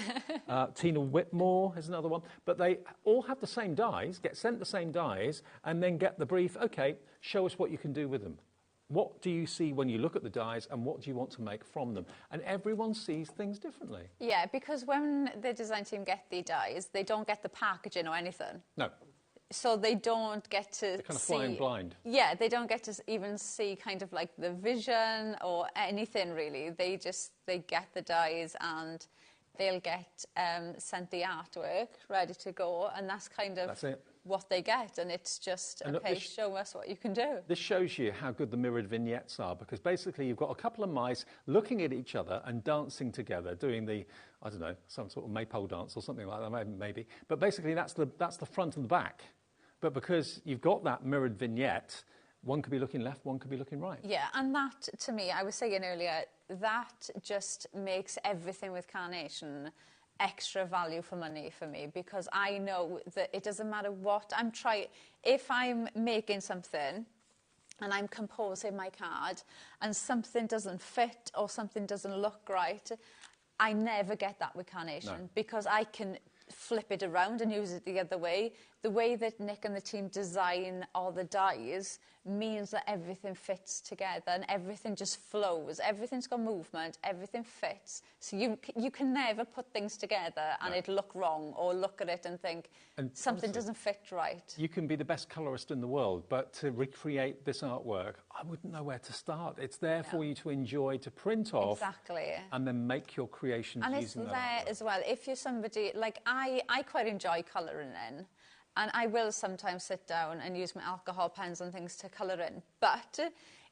Tina Whitmore is another one. But they all have the same dies, get sent the same dies, and then get the brief, OK, show us what you can do with them. What do you see when you look at the dies, and what do you want to make from them? And everyone sees things differently. Yeah, because when the design team get the dies, they don't get the packaging or anything. No. So they don't get to They're kind of flying blind. Yeah, they don't get to even see kind of like the vision or anything really. They get the dies and they'll get sent the artwork ready to go, and that's kind of what they get. And it's just, and okay, show us what you can do. This shows you how good the mirrored vignettes are, because basically you've got a couple of mice looking at each other and dancing together, doing the, I don't know, some sort of maypole dance or something like that, maybe. But basically that's the front and the back. But because you've got that mirrored vignette, one could be looking left, one could be looking right. Yeah, and that, to me, I was saying earlier, that just makes everything with Carnation extra value for money for me, because I know that it doesn't matter what I'm trying. If I'm making something and I'm composing my card and something doesn't fit or something doesn't look right, I never get that with Carnation, because I can flip it around and use it the other way. The way that Nick and the team design all the dies means that everything fits together and everything just flows. Everything's got movement, everything fits. So you can never put things together and it look wrong, or look at it and think something doesn't fit right. You can be the best colorist in the world, but to recreate this artwork, I wouldn't know where to start. It's there for you to enjoy, to print off, and then make your creations using that. And it's there as well. If you're somebody, like I quite enjoy colouring in, and I will sometimes sit down and use my alcohol pens and things to colour in, but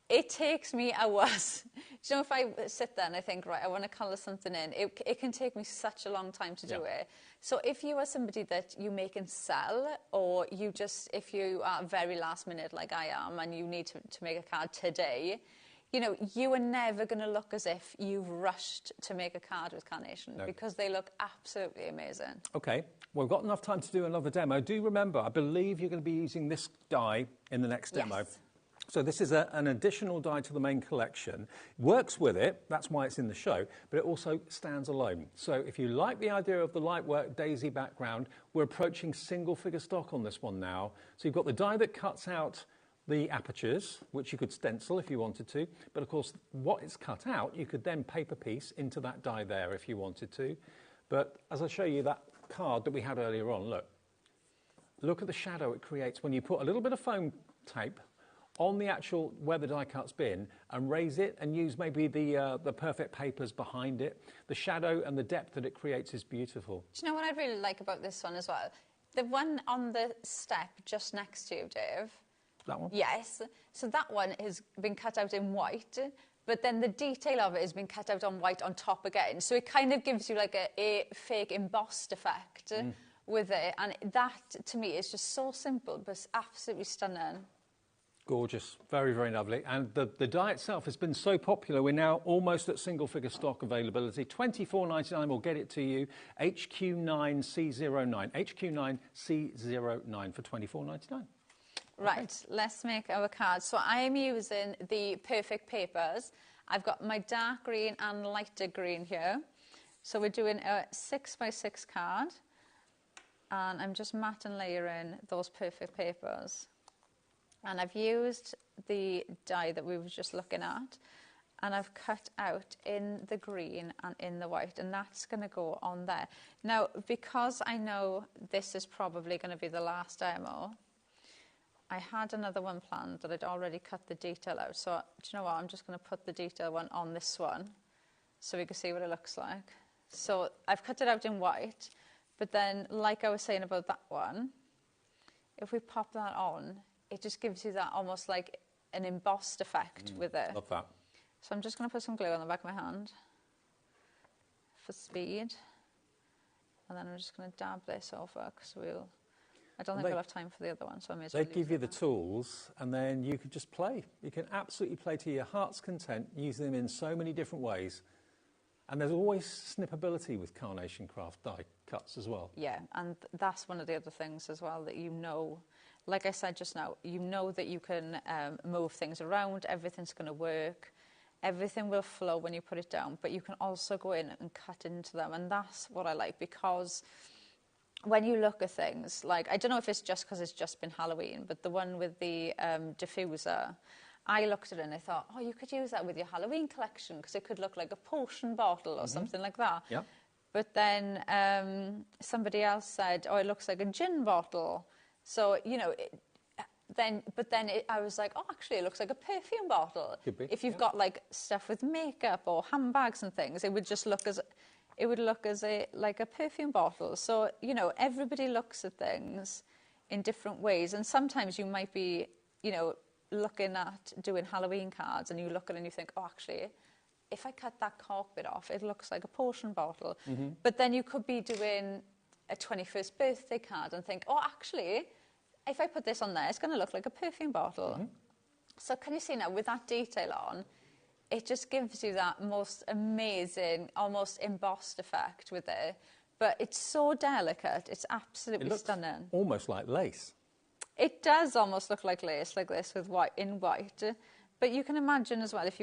it takes me hours. You know, if I sit there and I think, right, I want to colour something in, it can take me such a long time to do it. So if you are somebody that you make and sell, or you just, if you are very last minute like I am and you need to make a card today, you know, you are never going to look as if you've rushed to make a card with Carnation, because they look absolutely amazing. OK, well, we've got enough time to do another demo. Do remember, I believe you're going to be using this die in the next demo. So this is an additional die to the main collection. Works with it, that's why it's in the show, but it also stands alone. So if you like the idea of the lightwork daisy background, we're approaching single figure stock on this one now. So you've got the die that cuts out the apertures, which you could stencil if you wanted to, but of course what is cut out you could then paper piece into that die there if you wanted to. But as I show you that card that we had earlier on, look at the shadow it creates when you put a little bit of foam tape on the actual where the die cut's been and raise it and use maybe the perfect papers behind it. The shadow and the depth that it creates is beautiful. Do you know what I really like about this one as well? The one on the step just next to you, Dave. That one? Yes. So that one has been cut out in white, but then the detail of it has been cut out on white on top again. So it kind of gives you like a fake embossed effect with it. And that, to me, is just so simple, but absolutely stunning. Gorgeous. Very, very lovely. And the die itself has been so popular, we're now almost at single figure stock availability. $24.99 will get it to you. HQ9C09. HQ9C09 for $24.99. Right, let's make our cards. So I am using the Perfect Papers. I've got my dark green and lighter green here. So we're doing a 6x6 card. And I'm just matte and layering those Perfect Papers. And I've used the die that we were just looking at. And I've cut out in the green and in the white. And that's going to go on there. Now, because I know this is probably going to be the last demo, I had another one planned that I'd already cut the detail out. So, do you know what? I'm just going to put the detail one on this one so we can see what it looks like. So I've cut it out in white, but then, like I was saying about that one, if we pop that on, it just gives you that almost like an embossed effect with it. Love that. So I'm just going to put some glue on the back of my hand for speed. And then I'm just going to dab this over because I don't think we'll have time for the other one, so I may as well. They give you the tools, and then you could just play. You can absolutely play to your heart's content, use them in so many different ways. And there's always snippability with Carnation Craft die cuts as well. Yeah, and that's one of the other things as well, that you know, like I said just now, you know that you can move things around, everything's going to work. everything will flow when you put it down, but you can also go in and cut into them, and that's what I like, because when you look at things, like, I don't know if it's just because it's just been Halloween, but the one with the diffuser, I looked at it and I thought, oh, you could use that with your Halloween collection, because it could look like a potion bottle or something like that. Yep. But then somebody else said, oh, it looks like a gin bottle. So, you know, I was like, oh, actually, it looks like a perfume bottle. Could be, if you've got like stuff with makeup or handbags and things, it would just look as like a perfume bottle. So, you know, everybody looks at things in different ways, and sometimes you might be, you know, looking at doing Halloween cards, and you look at it and you think, oh, actually, if I cut that cork bit off, it looks like a potion bottle. But then you could be doing a 21st birthday card and think, oh, actually, if I put this on there, it's going to look like a perfume bottle. So can you see now, with that detail on, it just gives you that most amazing, almost embossed effect with it. But it's so delicate, it's absolutely stunning. Almost like lace. It does almost look like lace, like this, with white. But you can imagine as well, if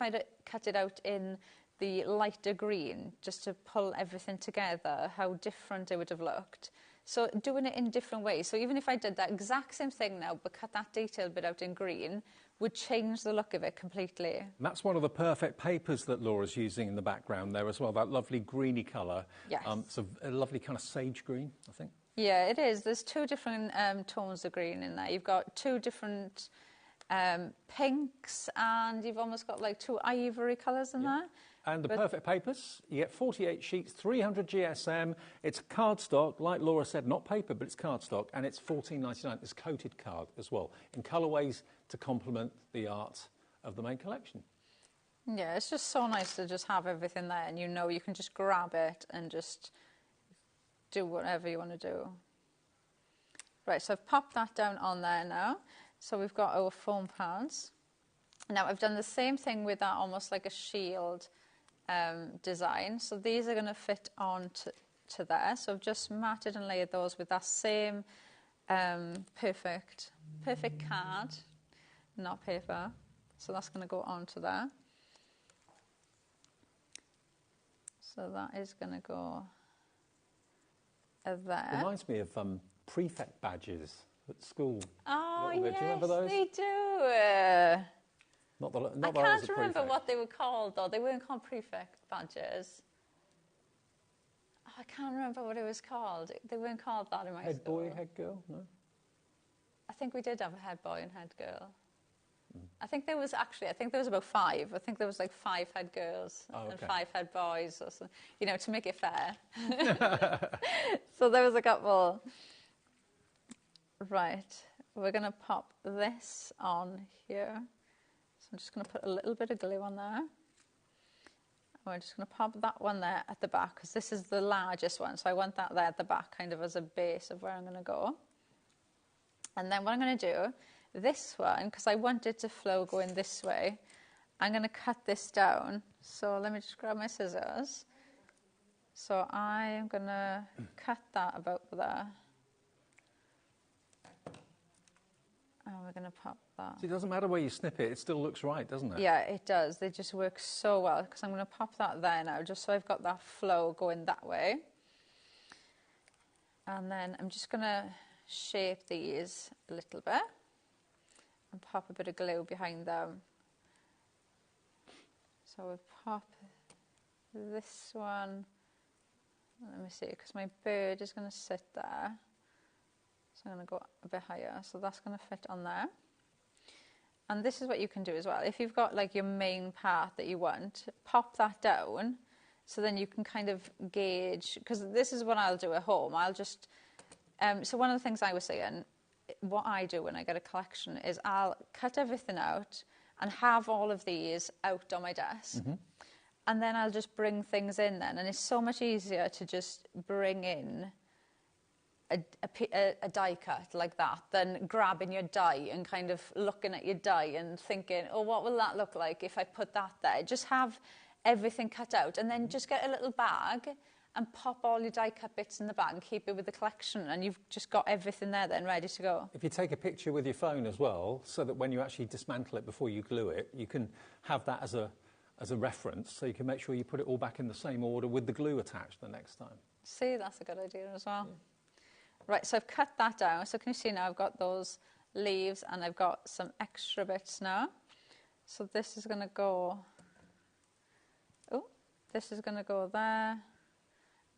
I'd cut it out in the lighter green, just to pull everything together, how different it would have looked. So doing it in different ways. So even if I did that exact same thing now, but cut that detail bit out in green, would change the look of it completely. And that's one of the perfect papers that Laura's using in the background there as well, that lovely greeny colour. Yes. It's a lovely kind of sage green, I think. Yeah, it is. There's two different tones of green in there. You've got two different pinks, and you've almost got like two ivory colours in there. And the perfect papers, you get 48 sheets, 300 GSM. It's cardstock, like Laura said, not paper, but it's cardstock, and it's $14.99. It's coated card as well, in colourways to complement the art of the main collection. Yeah, it's just so nice to just have everything there, and you know you can just grab it and just do whatever you want to do. Right, so I've popped that down on there now. So we've got our foam pads. Now I've done the same thing with that, almost like a shield design. So these are going to fit on to there. So I've just matted and layered those with that same perfect card, not paper. So that's going to go onto there. So that is going to go there. Reminds me of prefect badges at school. Oh, yes, do you remember those? they do. Not I can't remember what they were called, though. They weren't called prefect badges. Oh, I can't remember what it was called. They weren't called that in my Head school. boy, head girl, no? I think we did have a head boy and head girl. I think there was about 5. I think there was like 5 head girls and 5 head boys, or something, you know, to make it fair. So there was a couple. Right, we're going to pop this on here. So I'm just going to put a little bit of glue on there. And we're just going to pop that one there at the back, because this is the largest one. So I want that there at the back, kind of as a base of where I'm going to go. And then what I'm going to do, this one, because I want it to flow going this way, I'm going to cut this down. So let me just grab my scissors. So I'm going to cut that about there. And we're going to pop that. So it doesn't matter where you snip it, it still looks right, doesn't it? Yeah, it does. They just work so well, because I'm going to pop that there now, just so I've got that flow going that way. And then I'm just going to shape these a little bit and pop a bit of glue behind them. So we'll pop this one. Let me see, because my bird is going to sit there. So I'm going to go a bit higher. So that's going to fit on there. And this is what you can do as well. If you've got like your main part that you want, pop that down. So then you can kind of gauge, because this is what I'll do at home. I'll just, so one of the things I was saying, what I do when I get a collection is I'll cut everything out and have all of these out on my desk. And then I'll just bring things in then. And it's so much easier to just bring in a die cut like that than grabbing your die and kind of looking at your die and thinking, oh, what will that look like if I put that there? Just have everything cut out, and then just get a little bag and pop all your die cut bits in the back and keep it with the collection, and you've just got everything there then ready to go. If you take a picture with your phone as well, so that when you actually dismantle it before you glue it, you can have that as a reference, so you can make sure you put it all back in the same order with the glue attached the next time. See, that's a good idea as well. Right, so I've cut that down. So can you see now I've got those leaves and I've got some extra bits now. So this is going to go, this is going to go there.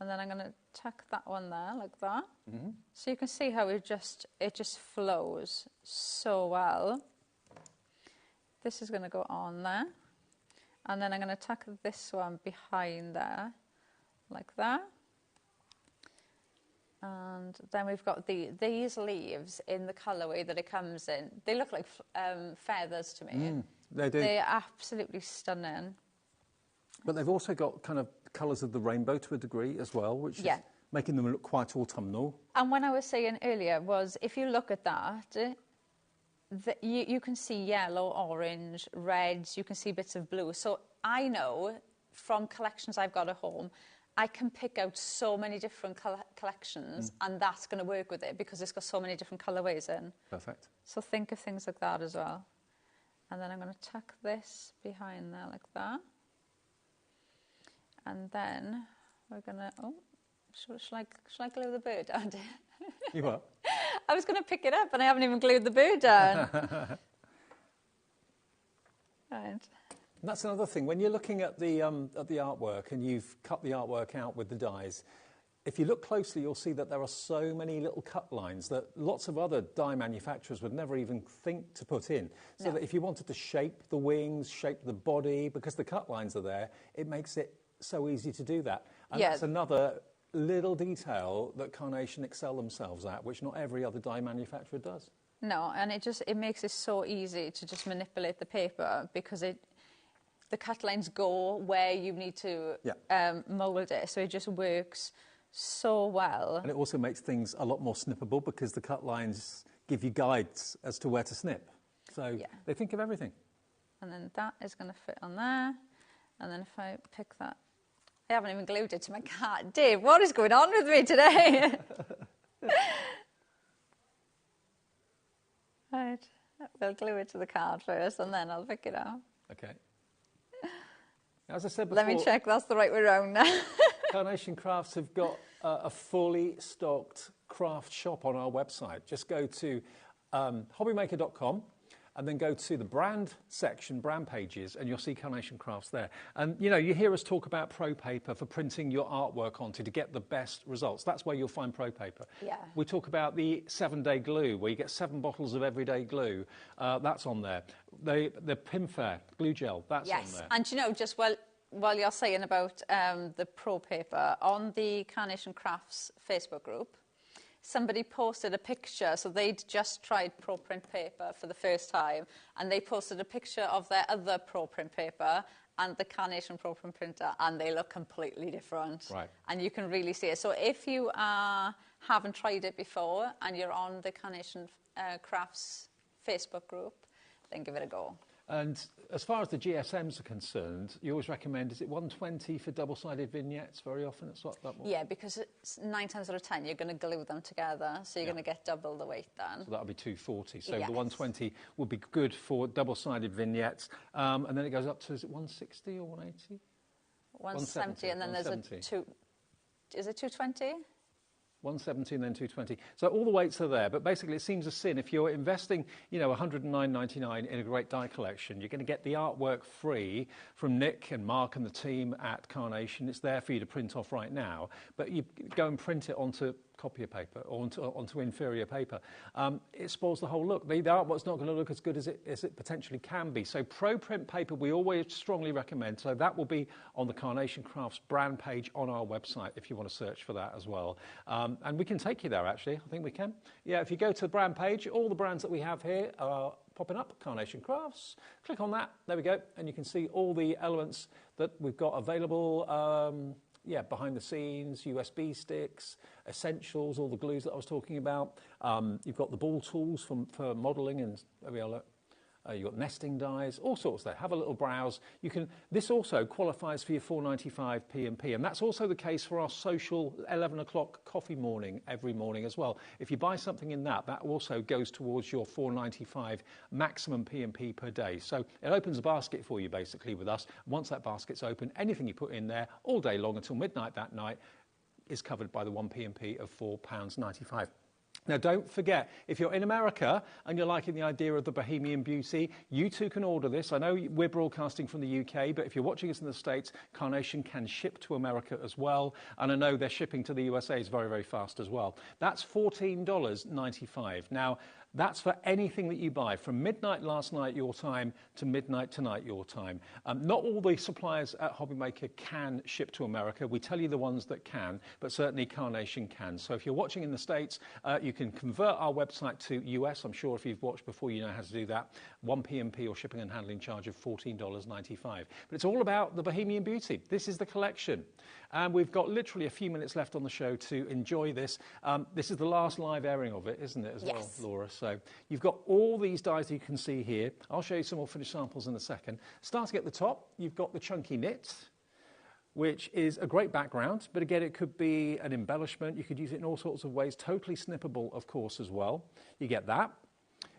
And then I'm going to tuck that one there like that. Mm-hmm. So you can see how it just flows so well. This is going to go on there. And then I'm going to tuck this one behind there like that. And then we've got these leaves in the colourway that it comes in. They look like feathers to me. They do. They're absolutely stunning. But they've also got kind of colours of the rainbow to a degree as well, which is making them look quite autumnal. And when I was saying earlier was, if you look at that, you can see yellow, orange, reds, you can see bits of blue. So I know from collections I've got at home, I can pick out so many different collections and that's going to work with it because it's got so many different colourways in. Perfect. So think of things like that as well. And then I'm going to tuck this behind there like that. And then we're going to, shall I glue the bird down? You what? I was going to pick it up and I haven't even glued the bird down. Right. And that's another thing. When you're looking at the artwork and you've cut the artwork out with the dies, if you look closely, you'll see that there are so many little cut lines that lots of other die manufacturers would never even think to put in. So that if you wanted to shape the wings, shape the body, because the cut lines are there, it makes it so easy to do that. And that's another little detail that Carnation excel themselves at, which not every other die manufacturer does. No, and it makes it so easy to just manipulate the paper because the cut lines go where you need to mould it, so it just works so well. And it also makes things a lot more snippable because the cut lines give you guides as to where to snip. So they think of everything. And then that is going to fit on there. And then if I pick that, I haven't even glued it to my card. Dave, what is going on with me today? Right, we'll glue it to the card first and then I'll pick it up. Okay. As I said before, let me check that's the right way round now. Carnation Crafts have got a fully stocked craft shop on our website. Just go to hobbymaker.com and then go to the brand section, brand pages, and you'll see Carnation Crafts there. And, you know, you hear us talk about Pro Paper for printing your artwork onto to get the best results. That's where you'll find Pro Paper. Yeah. We talk about the 7-day glue, where you get 7 bottles of everyday glue. That's on there. The Pinfair glue gel, that's on there. And, you know, just while you're saying about the Pro Paper, on the Carnation Crafts Facebook group, somebody posted a picture, so they'd just tried Pro Print paper for the first time, and they posted a picture of their other Pro Print paper and the Carnation Pro Print printer, and they look completely different. Right. And you can really see it. So if you haven't tried it before and you're on the Carnation Crafts Facebook group, then give it a go. And as far as the GSMs are concerned, you always recommend, is it 120 for double-sided vignettes very often? It's what that one? Yeah, because it's 9 times out of 10 you're going to glue them together, so you're going to get double the weight then. So that'll be 240. So the 120 will be good for double-sided vignettes. And then it goes up to, is it 160 or 180? 170, and then there's a is it 220? 170 and then 220. So all the weights are there, but basically it seems a sin. If you're investing, you know, $109.99 in a great die collection, you're going to get the artwork free from Nick and Mark and the team at Carnation. It's there for you to print off right now, but you go and print it onto copier paper or onto inferior paper. It spoils the whole look. The artwork's not going to look as good as it potentially can be. So Pro Print paper we always strongly recommend. So that will be on the Carnation Crafts brand page on our website if you want to search for that as well. And we can take you there actually. I think we can. Yeah, if you go to the brand page, all the brands that we have here are popping up, Carnation Crafts. Click on that. There we go. And you can see all the elements that we've got available. Yeah, behind the scenes, USB sticks, essentials, all the glues that I was talking about. You've got the ball tools for modelling, and there we are, look. You've got nesting dies, all sorts there. Have a little browse. This also qualifies for your 4.95 P&P, and that's also the case for our social 11 o'clock coffee morning every morning as well. If you buy something in that also goes towards your 4.95 maximum P&P per day. So it opens a basket for you basically with us. Once that basket's open, anything you put in there all day long until midnight that night is covered by the 1 P&P of £4.95. Now, don't forget, if you're in America and you're liking the idea of the Bohemian Beauty, you too can order this. I know we're broadcasting from the UK, but if you're watching us in the States, Carnation can ship to America as well. And I know their shipping to the USA is very, very fast as well. That's $14.95. Now, that's for anything that you buy, from midnight last night your time to midnight tonight your time. Not all the suppliers at HobbyMaker can ship to America. We tell you the ones that can, but certainly Carnation can. So if you're watching in the States, you can convert our website to US. I'm sure if you've watched before, you know how to do that. 1 P&P or shipping and handling charge of $14.95. But it's all about the Bohemian Beauty. This is the collection. And we've got literally a few minutes left on the show to enjoy this. This is the last live airing of it, isn't it, as well, Laura? So you've got all these dies that you can see here. I'll show you some more finished samples in a second. Starting at the top, you've got the chunky knit, which is a great background. But again, it could be an embellishment. You could use it in all sorts of ways. Totally snippable, of course, as well. You get that.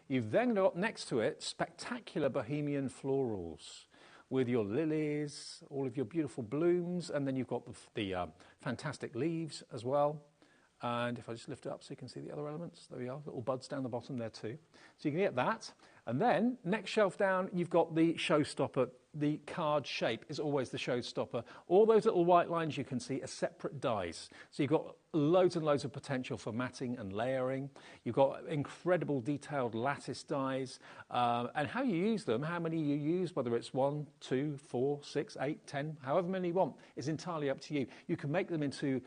You've then got next to it spectacular Bohemian florals with your lilies, all of your beautiful blooms, and then you've got the fantastic leaves as well. And if I just lift it up so you can see the other elements, there we are, little buds down the bottom there too. So you can get that. And then, next shelf down, you've got the showstopper. The card shape is always the showstopper. All those little white lines you can see are separate dies. So you've got loads and loads of potential for matting and layering. You've got incredible detailed lattice dies. And how you use them, how many you use, whether it's 1, 2, 4, 6, 8, 10, however many you want, is entirely up to you. You can make them into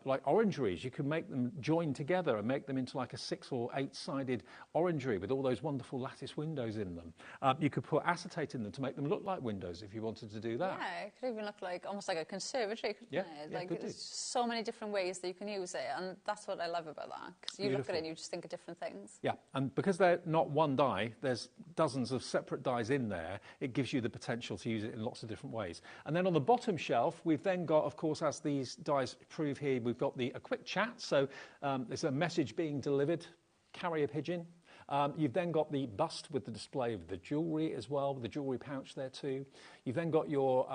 like orangeries. You can make them join together and make them into like a 6 or 8-sided orangery with all those wonderful lattice windows in them. You could put acetate in them to make them look like windows if you wanted to do that. Yeah, it could even look like almost like a conservatory, couldn't it? Like there's so many different ways that you can use it, and that's what I love about that, because you look at it and you just think of different things. Yeah, and because they're not one die, there's dozens of separate dies in there, it gives you the potential to use it in lots of different ways. And then on the bottom shelf, we've then got, of course, as these dies prove here, we've got a quick chat, so there's a message being delivered, carrier pigeon. You've then got the bust with the display of the jewellery as well, with the jewellery pouch there too. You've then got your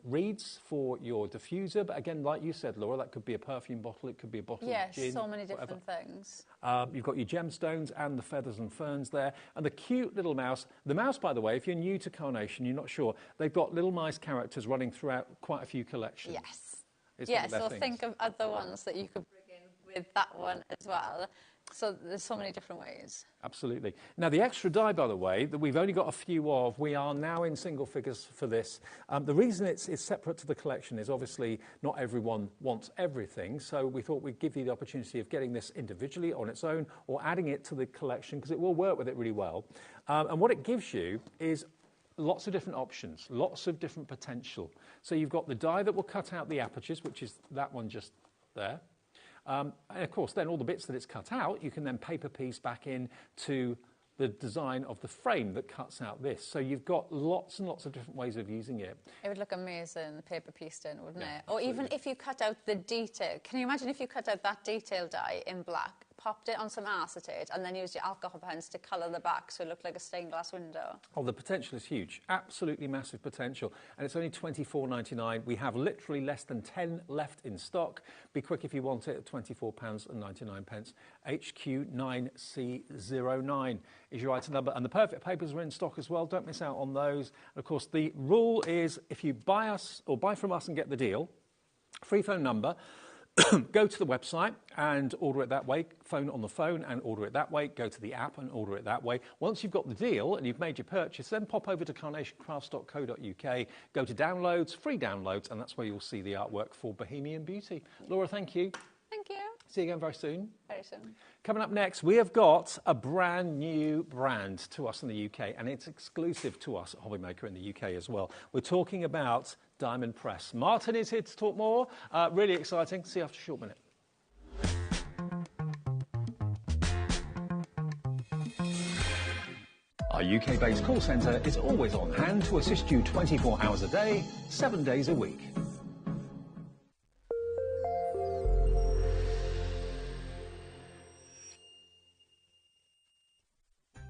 reeds for your diffuser, but again, like you said, Laura, that could be a perfume bottle, it could be a bottle of gin. So many different things. You've got your gemstones and the feathers and ferns there, and the cute little mouse. The mouse, by the way, if you're new to Carnation, you're not sure, they've got little mice characters running throughout quite a few collections. Yes. So think of other ones that you could bring in with that one as well. So there's so many different ways. Absolutely. Now, the extra die, by the way, that we've only got a few of, we are now in single figures for this. The reason it's separate to the collection is obviously not everyone wants everything, so we thought we'd give you the opportunity of getting this individually on its own or adding it to the collection, because it will work with it really well. And what it gives you is lots of different options, lots of different potential. So you've got the die that will cut out the apertures, which is that one just there. And of course, then all the bits that it's cut out, you can then paper piece back in to the design of the frame that cuts out this. So you've got lots and lots of different ways of using it. It would look amazing, paper pieced in, wouldn't it? Or even if you cut out the detail. Can you imagine if you cut out that detail die in black, popped it on some acetate, and then used your alcohol pens to colour the back so it looked like a stained glass window? Oh, the potential is huge. Absolutely massive potential. And it's only £24.99. We have literally less than 10 left in stock. Be quick if you want it at £24.99. HQ9C09 is your item number. And the perfect papers are in stock as well. Don't miss out on those. And of course, the rule is if you buy us or buy from us and get the deal, free phone number, go to the website and order it that way. Phone on the phone and order it that way. Go to the app and order it that way. Once you've got the deal and you've made your purchase, then pop over to carnationcrafts.co.uk, go to downloads, free downloads, and that's where you'll see the artwork for Bohemian Beauty. Laura, thank you. Thank you. See you again very soon. Very soon. Coming up next, we have got a brand new brand to us in the UK, and it's exclusive to us at HobbyMaker in the UK as well. We're talking about Diamond Press. Martin is here to talk more. Really exciting. See you after a short minute. Our UK-based call centre is always on hand to assist you 24 hours a day, 7 days a week.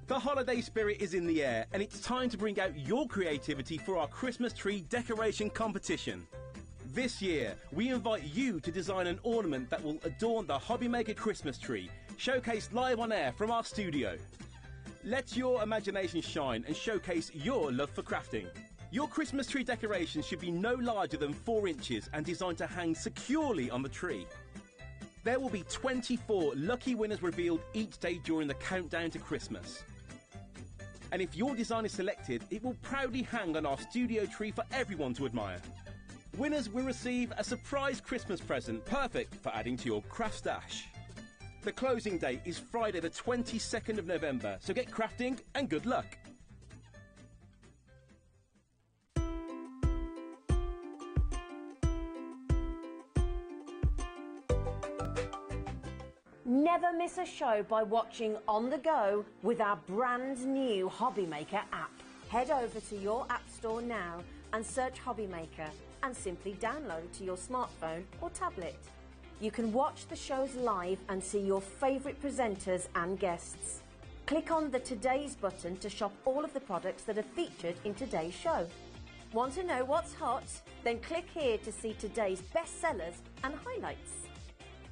The holiday spirit is in the air, and it's time to bring out your creativity for our Christmas tree decoration competition. This year, we invite you to design an ornament that will adorn the HobbyMaker Christmas tree, showcased live on air from our studio. Let your imagination shine and showcase your love for crafting. Your Christmas tree decoration should be no larger than 4 inches and designed to hang securely on the tree. There will be 24 lucky winners revealed each day during the countdown to Christmas. And if your design is selected, it will proudly hang on our studio tree for everyone to admire. Winners will receive a surprise Christmas present, perfect for adding to your craft stash. The closing date is Friday the 22nd of November, so get crafting and good luck. Never miss a show by watching on the go with our brand new HobbyMaker app. Head over to your app store now and search HobbyMaker and simply download it to your smartphone or tablet. You can watch the shows live and see your favourite presenters and guests. Click on the Today's button to shop all of the products that are featured in today's show. Want to know what's hot? Then click here to see today's bestsellers and highlights.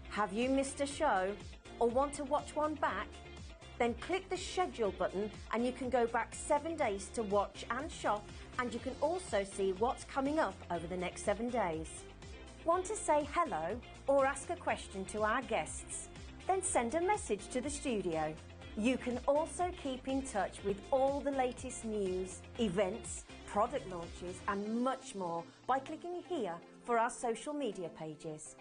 Have you missed a show or want to watch one back? Then click the schedule button and you can go back 7 days to watch and shop, and you can also see what's coming up over the next 7 days. Want to say hello or ask a question to our guests? Then send a message to the studio. You can also keep in touch with all the latest news, events, product launches and much more by clicking here for our social media pages.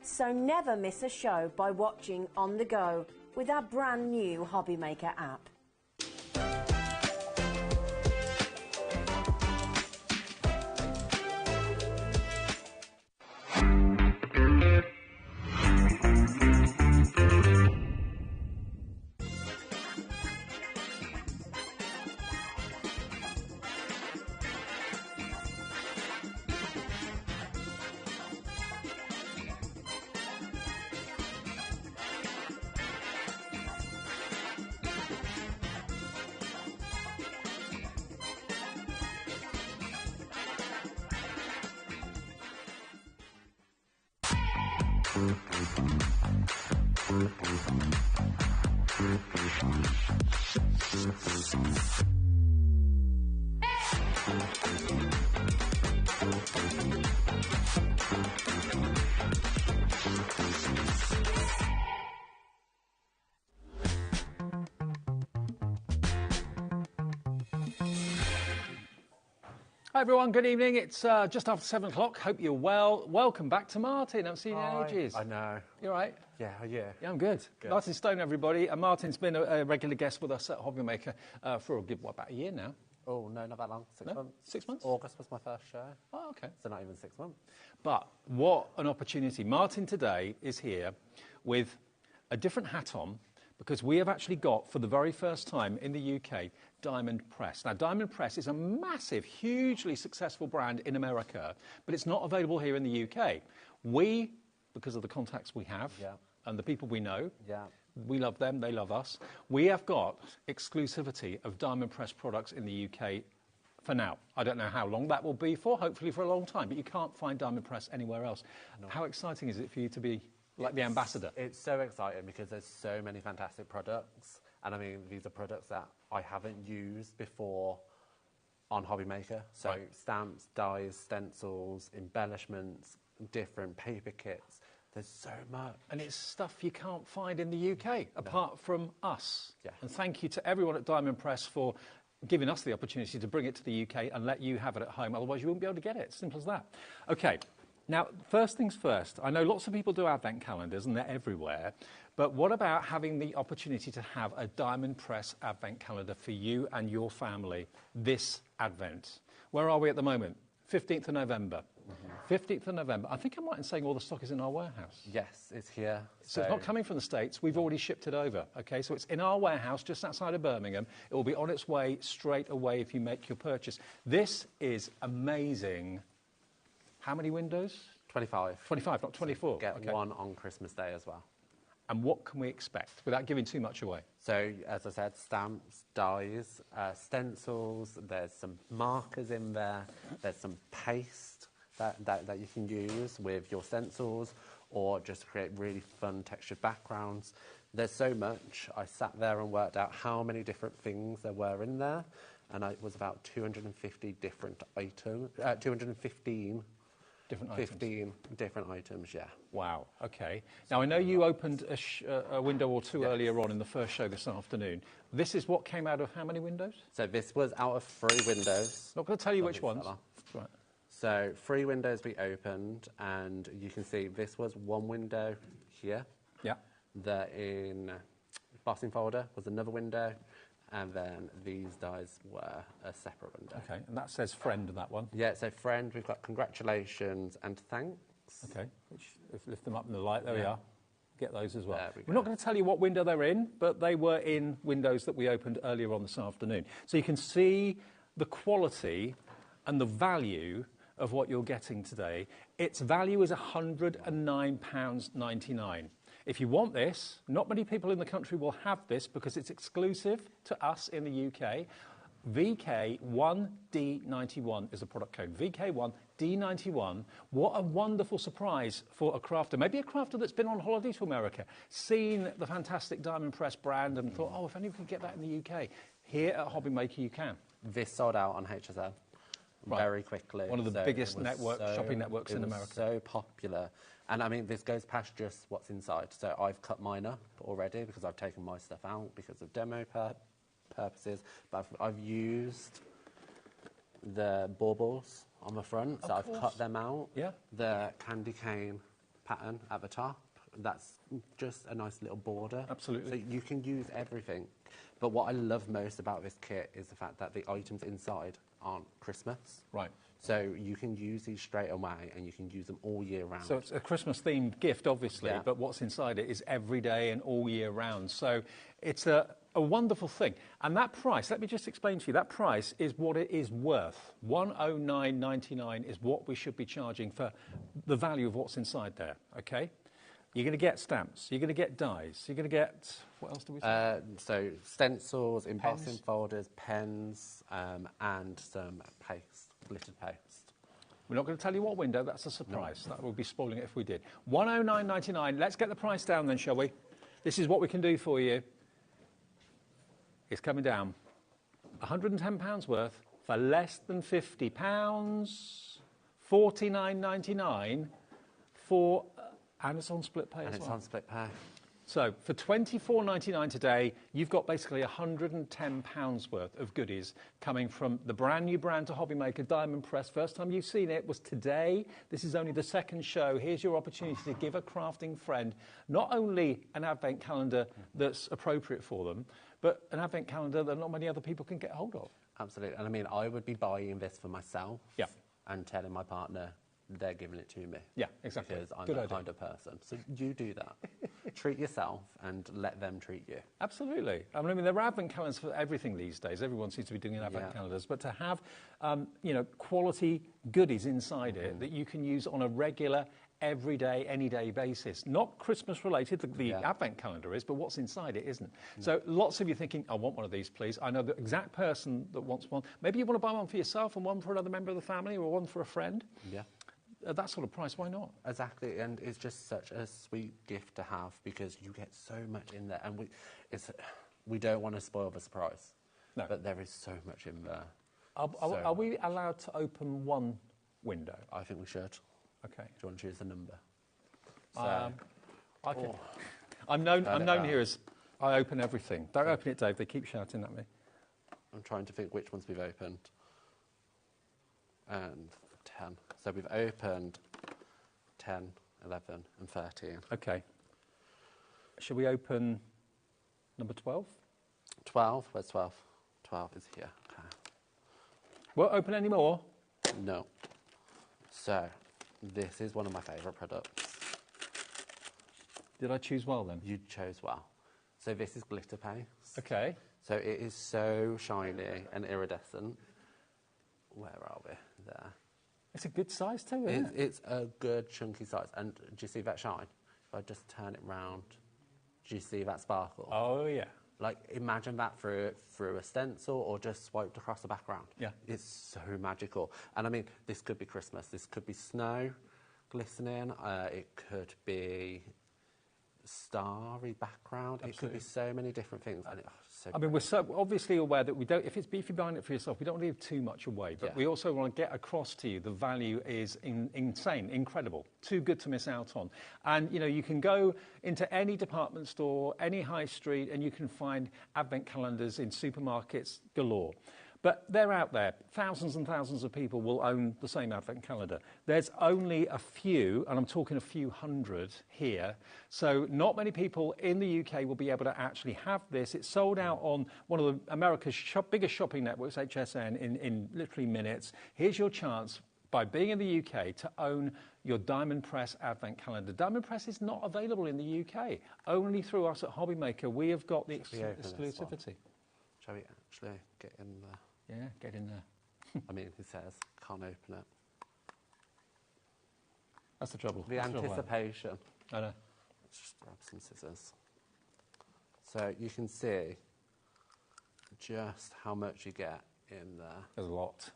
So never miss a show by watching on the go with our brand new HobbyMaker app. Hi everyone, good evening. It's just after 7 o'clock. Hope you're well. Welcome back to Martin. I haven't seen you in ages. I know. You all right? Yeah. Yeah, I'm good. Martin Stone, everybody. And Martin's been a regular guest with us at HobbyMaker for about a year now. Oh, no, not that long. 6 months. 6 months? August was my first show. Oh, okay. So not even 6 months. But what an opportunity. Martin today is here with a different hat on, because we have actually got, for the very first time in the UK, Diamond Press. Now, Diamond Press is a massive, hugely successful brand in America, but it's not available here in the UK. We, because of the contacts we have and the people we know, we love them, they love us. We have got exclusivity of Diamond Press products in the UK for now. I don't know how long that will be for, hopefully for a long time, but you can't find Diamond Press anywhere else. No. How exciting is it for you to be like the ambassador? It's so exciting because there's so many fantastic products. And I mean, these are products that I haven't used before on HobbyMaker. So stamps, dies, stencils, embellishments, different paper kits. There's so much. And it's stuff you can't find in the UK, apart from us. Yeah. And thank you to everyone at Diamond Press for giving us the opportunity to bring it to the UK and let you have it at home. Otherwise, you wouldn't be able to get it. Simple as that. OK. Now, first things first, I know lots of people do advent calendars and they're everywhere, but what about having the opportunity to have a Diamond Press advent calendar for you and your family this Advent? Where are we at the moment? 15th of November. 15th of November. I think I'm right in saying all the stock is in our warehouse. Yes, it's here. So it's not coming from the States. We've already shipped it over. Okay, so it's in our warehouse just outside of Birmingham. It will be on its way straight away if you make your purchase. This is amazing. How many windows? 25. 25, not 24. So get one on Christmas Day as well. And what can we expect without giving too much away? So, as I said, stamps, dies, stencils, there's some markers in there, there's some paste that you can use with your stencils or just create really fun textured backgrounds. There's so much. I sat there and worked out how many different things there were in there, and it was about 250 different items, 215 15 different items, yeah. Wow, okay. Now, I know you opened a window or two earlier on in the first show this afternoon. This is what came out of how many windows? So this was out of 3 windows. Not going to tell you which ones. Right. So 3 windows we opened, and you can see this was one window here. Yeah. The in embossing folder was another window. And then these dies were a separate window. Okay, and that says friend, that one. Yeah, so friend, we've got congratulations and thanks. Okay, which, lift them up in the light, there we are. Get those as well. We're not going to tell you what window they're in, but they were in windows that we opened earlier on this afternoon. So you can see the quality and the value of what you're getting today. Its value is £109.99. If you want this, not many people in the country will have this because it's exclusive to us in the UK. VK1D91 is a product code. VK1D91. What a wonderful surprise for a crafter. Maybe a crafter that's been on holiday to America, seen the fantastic Diamond Press brand and thought, oh, if only we could get that in the UK. Here at HobbyMaker, you can. This sold out on HSN very quickly. One of the biggest shopping networks in America. So popular. And I mean, this goes past just what's inside. So I've cut mine up already because I've taken my stuff out because of demo purposes. But I've used the baubles on the front, so I've cut them out. Yeah. The candy cane pattern at the top, that's just a nice little border. Absolutely. So you can use everything. But what I love most about this kit is the fact that the items inside aren't Christmas. Right. So you can use these straight away and you can use them all year round. So it's a Christmas-themed gift, obviously, but what's inside it is every day and all year round. So it's a wonderful thing. And that price, let me just explain to you, that price is what it is worth. £109.99 is what we should be charging for the value of what's inside there, OK? You're going to get stamps, you're going to get dies, you're going to get, what else do we say? So stencils, embossing folders, pens, and some paste. Glittered paste. We're not going to tell you what window, that's a surprise. No. That would be spoiling it if we did. £109.99. Let's get the price down then, shall we? This is what we can do for you. It's coming down. £110 worth for less than £50. $49.99 for... and it's on split pay as well. And it's on split pay. So for £24.99 today, you've got basically £110 worth of goodies coming from the brand new brand to HobbyMaker, Diamond Press. First time you've seen it was today. This is only the second show. Here's your opportunity to give a crafting friend not only an advent calendar that's appropriate for them, but an advent calendar that not many other people can get hold of. Absolutely. And I mean, I would be buying this for myself and telling my partner they're giving it to me. Yeah, exactly. Because I'm that kind of person. So you do that. Treat yourself and let them treat you. Absolutely. I mean, there are advent calendars for everything these days. Everyone seems to be doing advent calendars. But to have, quality goodies inside it that you can use on a regular, everyday, any-day basis. Not Christmas-related, the advent calendar is, but what's inside it isn't. So lots of you thinking, I want one of these, please. I know the exact person that wants one. Maybe you want to buy one for yourself and one for another member of the family or one for a friend. Yeah. At that sort of price, why not? Exactly, and it's just such a sweet gift to have because you get so much in there, and we don't want to spoil the surprise. No. But there is so much in there. Are we allowed to open one window? I think we should. Okay. Do you want to choose the number? I'm known here as I open everything. Don't open it, Dave. They keep shouting at me. I'm trying to think which ones we've opened. And 10. So we've opened 10, 11 and 13. Okay. Shall we open number 12? 12? Where's 12? 12 is here. Okay. Won't open any more? No. So, this is one of my favourite products. Did I choose well then? You chose well. So this is glitter paste. Okay. So it is so shiny and iridescent. Where are we? There. It's a good size too, isn't it? It's a good chunky size. And do you see that shine? If I just turn it round, do you see that sparkle? Oh, yeah. Like, imagine that through a stencil or just swiped across the background. Yeah. It's so magical. And I mean, this could be Christmas. This could be snow glistening. It could be starry background. Absolutely. It could be so many different things. And so I mean, we're so obviously aware that we don't, if you're buying it for yourself, we don't want to give too much away, but we also want to get across to you the value is insane, incredible, too good to miss out on. And, you know, you can go into any department store, any high street, and you can find advent calendars in supermarkets galore. But they're out there. Thousands and thousands of people will own the same advent calendar. There's only a few, and I'm talking a few hundred here, so not many people in the UK will be able to actually have this. It's sold out on one of America's biggest shopping networks, HSN, in literally minutes. Here's your chance, by being in the UK, to own your Diamond Press Advent Calendar. Diamond Press is not available in the UK. Only through us at HobbyMaker, we have got the exclusivity. Shall we actually get in there? Yeah, get in there. I mean, he says, can't open it. That's the trouble. The anticipation. I know. Let's just grab some scissors. So you can see just how much you get in there. There's a lot.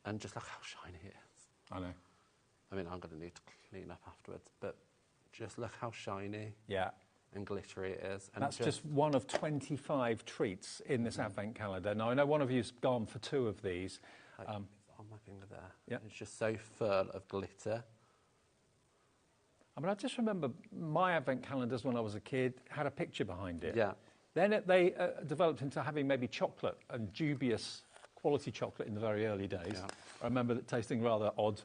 And just look how shiny it is. I know. I mean, I'm going to need to clean up afterwards, but just look how shiny and glittery it is. And that's just one of 25 treats in this advent calendar. Now, I know one of you's gone for 2 of these. Like, it's on my finger there. Yeah. It's just so full of glitter. I mean, I just remember my advent calendars when I was a kid had a picture behind it. Yeah. Then they developed into having maybe chocolate and dubious quality chocolate in the very early days. Yeah. I remember that tasting rather odd.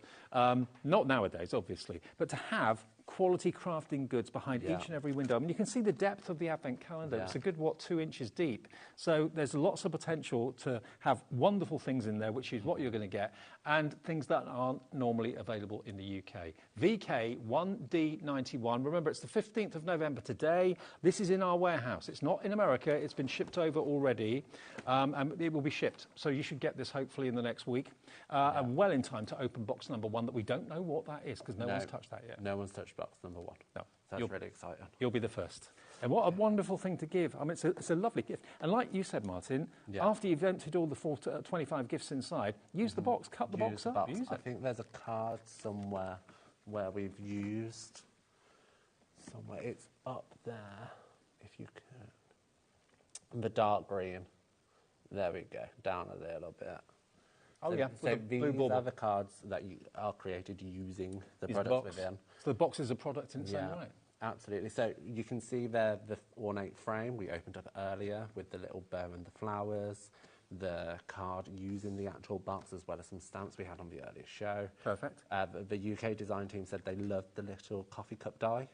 Not nowadays, obviously, but to have quality crafting goods behind each and every window. I mean, you can see the depth of the advent calendar. Yeah. It's a good, 2 inches deep. So there's lots of potential to have wonderful things in there, which is what you're going to get, and things that aren't normally available in the UK. VK1D91. Remember, it's the 15th of November today. This is in our warehouse. It's not in America. It's been shipped over already, and it will be shipped. So you should get this hopefully in the next week, and well in time to open box number 1 that we don't know what that is because no one's touched that yet. No one's touched box number 1. No. So that's really exciting. You'll be the first. And what a wonderful thing to give. I mean, it's a lovely gift. And like you said, Martin, after you've emptied all the 25 gifts inside, use the box, cut the box up, use it. I think there's a card somewhere where we've used somewhere. It's up there, if you could. The dark green. There we go, down a little bit. Oh, so, yeah. So these are the cards that are created using the products within. So the box is a product in its own right. Absolutely. So you can see there the ornate frame we opened up earlier with the little bow and the flowers, the card using the actual box as well as some stamps we had on the earlier show. Perfect. The UK design team said they loved the little coffee cup die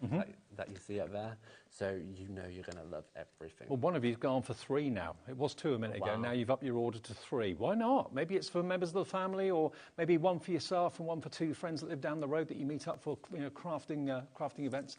that you see up there. So you know you're going to love everything. Well, one of you's gone for 3 now. It was 2 a minute ago. Now you've upped your order to 3. Why not? Maybe it's for members of the family, or maybe 1 for yourself and 1 for 2 friends that live down the road that you meet up for, crafting events.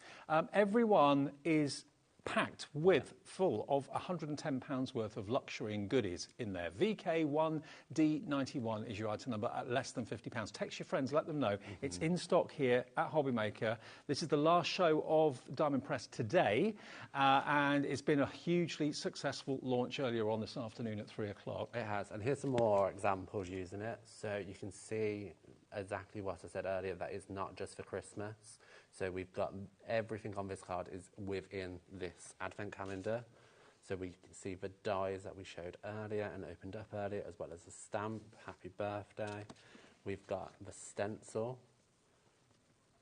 Everyone is packed with full of £110 worth of luxury and goodies in there. VK1D91 is your item number at less than £50. Text your friends, let them know. It's in stock here at HobbyMaker. This is the last show of Diamond Press today, and it's been a hugely successful launch earlier on this afternoon at 3 o'clock. It has, and here's some more examples using it. So you can see exactly what I said earlier, that is not just for Christmas. So we've got everything on this card is within this advent calendar. So we can see the dies that we showed earlier and opened up earlier, as well as the stamp, happy birthday. We've got the stencil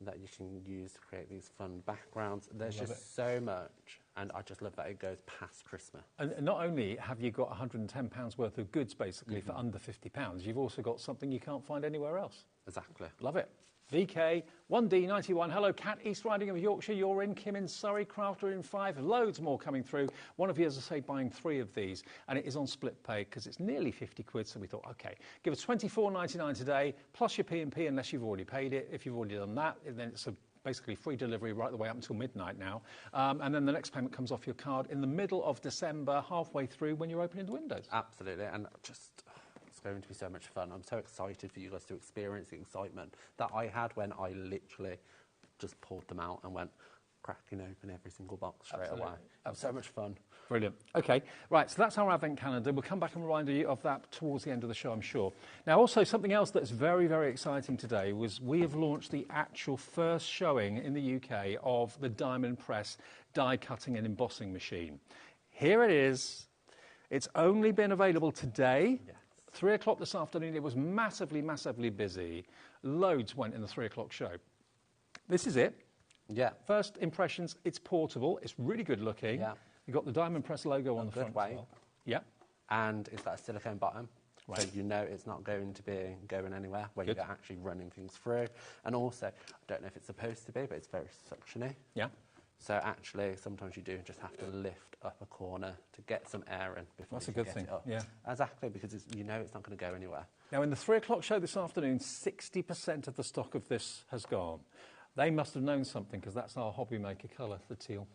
that you can use to create these fun backgrounds. There's just so much, and I just love that it goes past Christmas. And not only have you got £110 worth of goods, basically, for under £50, you've also got something you can't find anywhere else. Exactly. Love it. VK, 1D91, hello, Cat, East Riding of Yorkshire, you're in, Kim in Surrey, Crafter in 5, loads more coming through. One of you, as I say, buying 3 of these, and it is on split pay because it's nearly 50 quid, so we thought, OK, give us £24.99 today, plus your P&P, unless you've already paid it. If you've already done that, then it's basically free delivery right the way up until midnight now. And then the next payment comes off your card in the middle of December, halfway through when you're opening the windows. Absolutely, and just... it's going to be so much fun. I'm so excited for you guys to experience the excitement that I had when I literally just poured them out and went cracking open every single box straight away. It was so much fun. Brilliant. OK, right, so that's our Advent calendar. We'll come back and remind you of that towards the end of the show, I'm sure. Now, also, something else that's very, very exciting today was we have launched the actual first showing in the UK of the Diamond Press die cutting and embossing machine. Here it is. It's only been available today. Yeah. 3 o'clock this afternoon, it was massively, massively busy. Loads went in the 3 o'clock show. This is it. Yeah. First impressions, it's portable. It's really good looking. Yeah. You've got the Diamond Press logo on the front as well. Yeah. And it's got a silicone bottom. Right. So you know it's not going to be going anywhere where you're actually running things through. And also, I don't know if it's supposed to be, but it's very suctiony. Yeah. So actually, sometimes you do just have to lift up a corner to get some air in before That's you a good get thing. it up. Yeah. Exactly, because you know it's not going to go anywhere. Now, in the 3 o'clock show this afternoon, 60% of the stock of this has gone. They must have known something, because that's our HobbyMaker colour, the teal.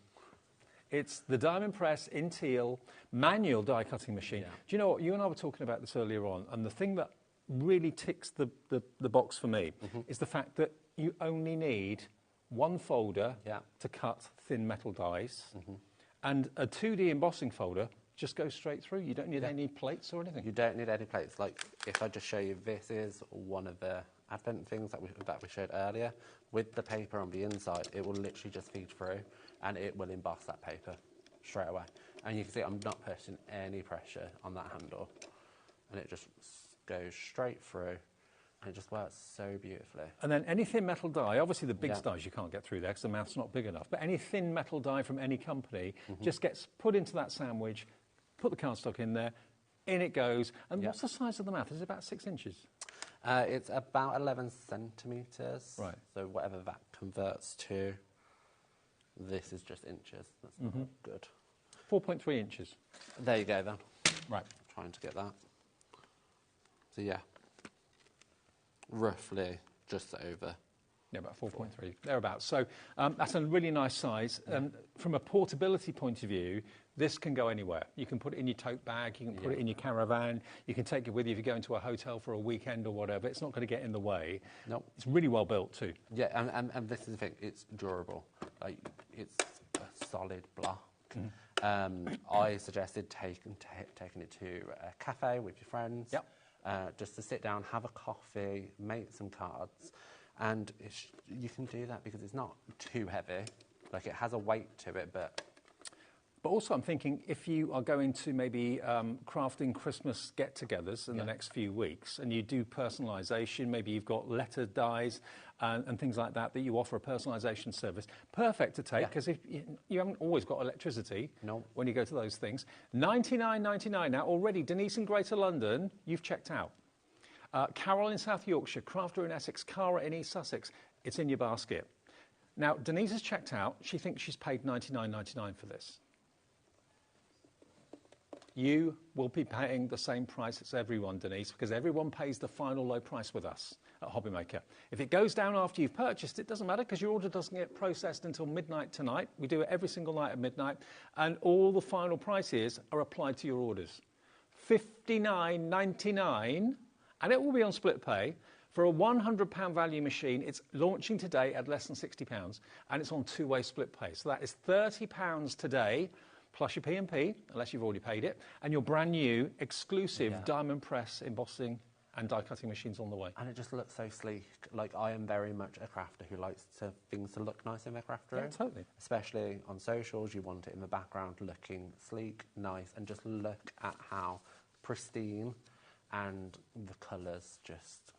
It's the Diamond Press in teal, manual die cutting machine. Yeah. Do you know what? You and I were talking about this earlier on, and the thing that really ticks the box for me is the fact that you only need one folder to cut thin metal dies, and a 2D embossing folder just goes straight through. You don't need any plates or anything. You don't need any plates. Like, if I just show you, this is one of the Advent things that we showed earlier. With the paper on the inside, it will literally just feed through, and it will emboss that paper straight away. And you can see I'm not putting any pressure on that handle, and it just goes straight through. And it just works so beautifully. And then any thin metal die, obviously the big dies you can't get through there because the mouth's not big enough, but any thin metal die from any company just gets put into that sandwich, put the cardstock in there, in it goes. And what's the size of the mouth? Is it about 6 inches? It's about 11 centimetres. Right. So whatever that converts to, this is just inches. That's not good. 4.3 inches. There you go then. Right. Trying to get that. So yeah. Roughly just over. Yeah, about 4.3, thereabouts. So that's a really nice size. From a portability point of view, this can go anywhere. You can put it in your tote bag, you can put it in your caravan, you can take it with you if you go into a hotel for a weekend or whatever. It's not going to get in the way. Nope. It's really well built too. Yeah, and this is the thing, it's durable. Like, it's a solid block. I suggested taking it to a cafe with your friends. Yep. Just to sit down, have a coffee, make some cards, and you can do that because it's not too heavy. Like, it has a weight to it, but also I'm thinking if you are going to maybe crafting Christmas get-togethers in the next few weeks and you do personalisation, maybe you've got letter dies and things like that you offer a personalisation service, perfect to take because if you haven't always got electricity when you go to those things. $99.99 now already. Denise in Greater London, you've checked out. Carol in South Yorkshire, Crafter in Essex, Cara in East Sussex, it's in your basket. Now, Denise has checked out. She thinks she's paid $99.99 for this. You will be paying the same price as everyone, Denise, because everyone pays the final low price with us at HobbyMaker. If it goes down after you've purchased, it doesn't matter because your order doesn't get processed until midnight tonight. We do it every single night at midnight, and all the final prices are applied to your orders. $59.99, and it will be on split pay. For a £100 value machine, it's launching today at less than £60, and it's on two-way split pay. So that is £30 today, plus your P&P, unless you've already paid it, and your brand new exclusive Diamond Press embossing and die cutting machines on the way. And it just looks so sleek. Like, I am very much a crafter who likes things to look nice in their craft room. Yeah, totally. Especially on socials, you want it in the background looking sleek, nice, and just look at how pristine and the colours just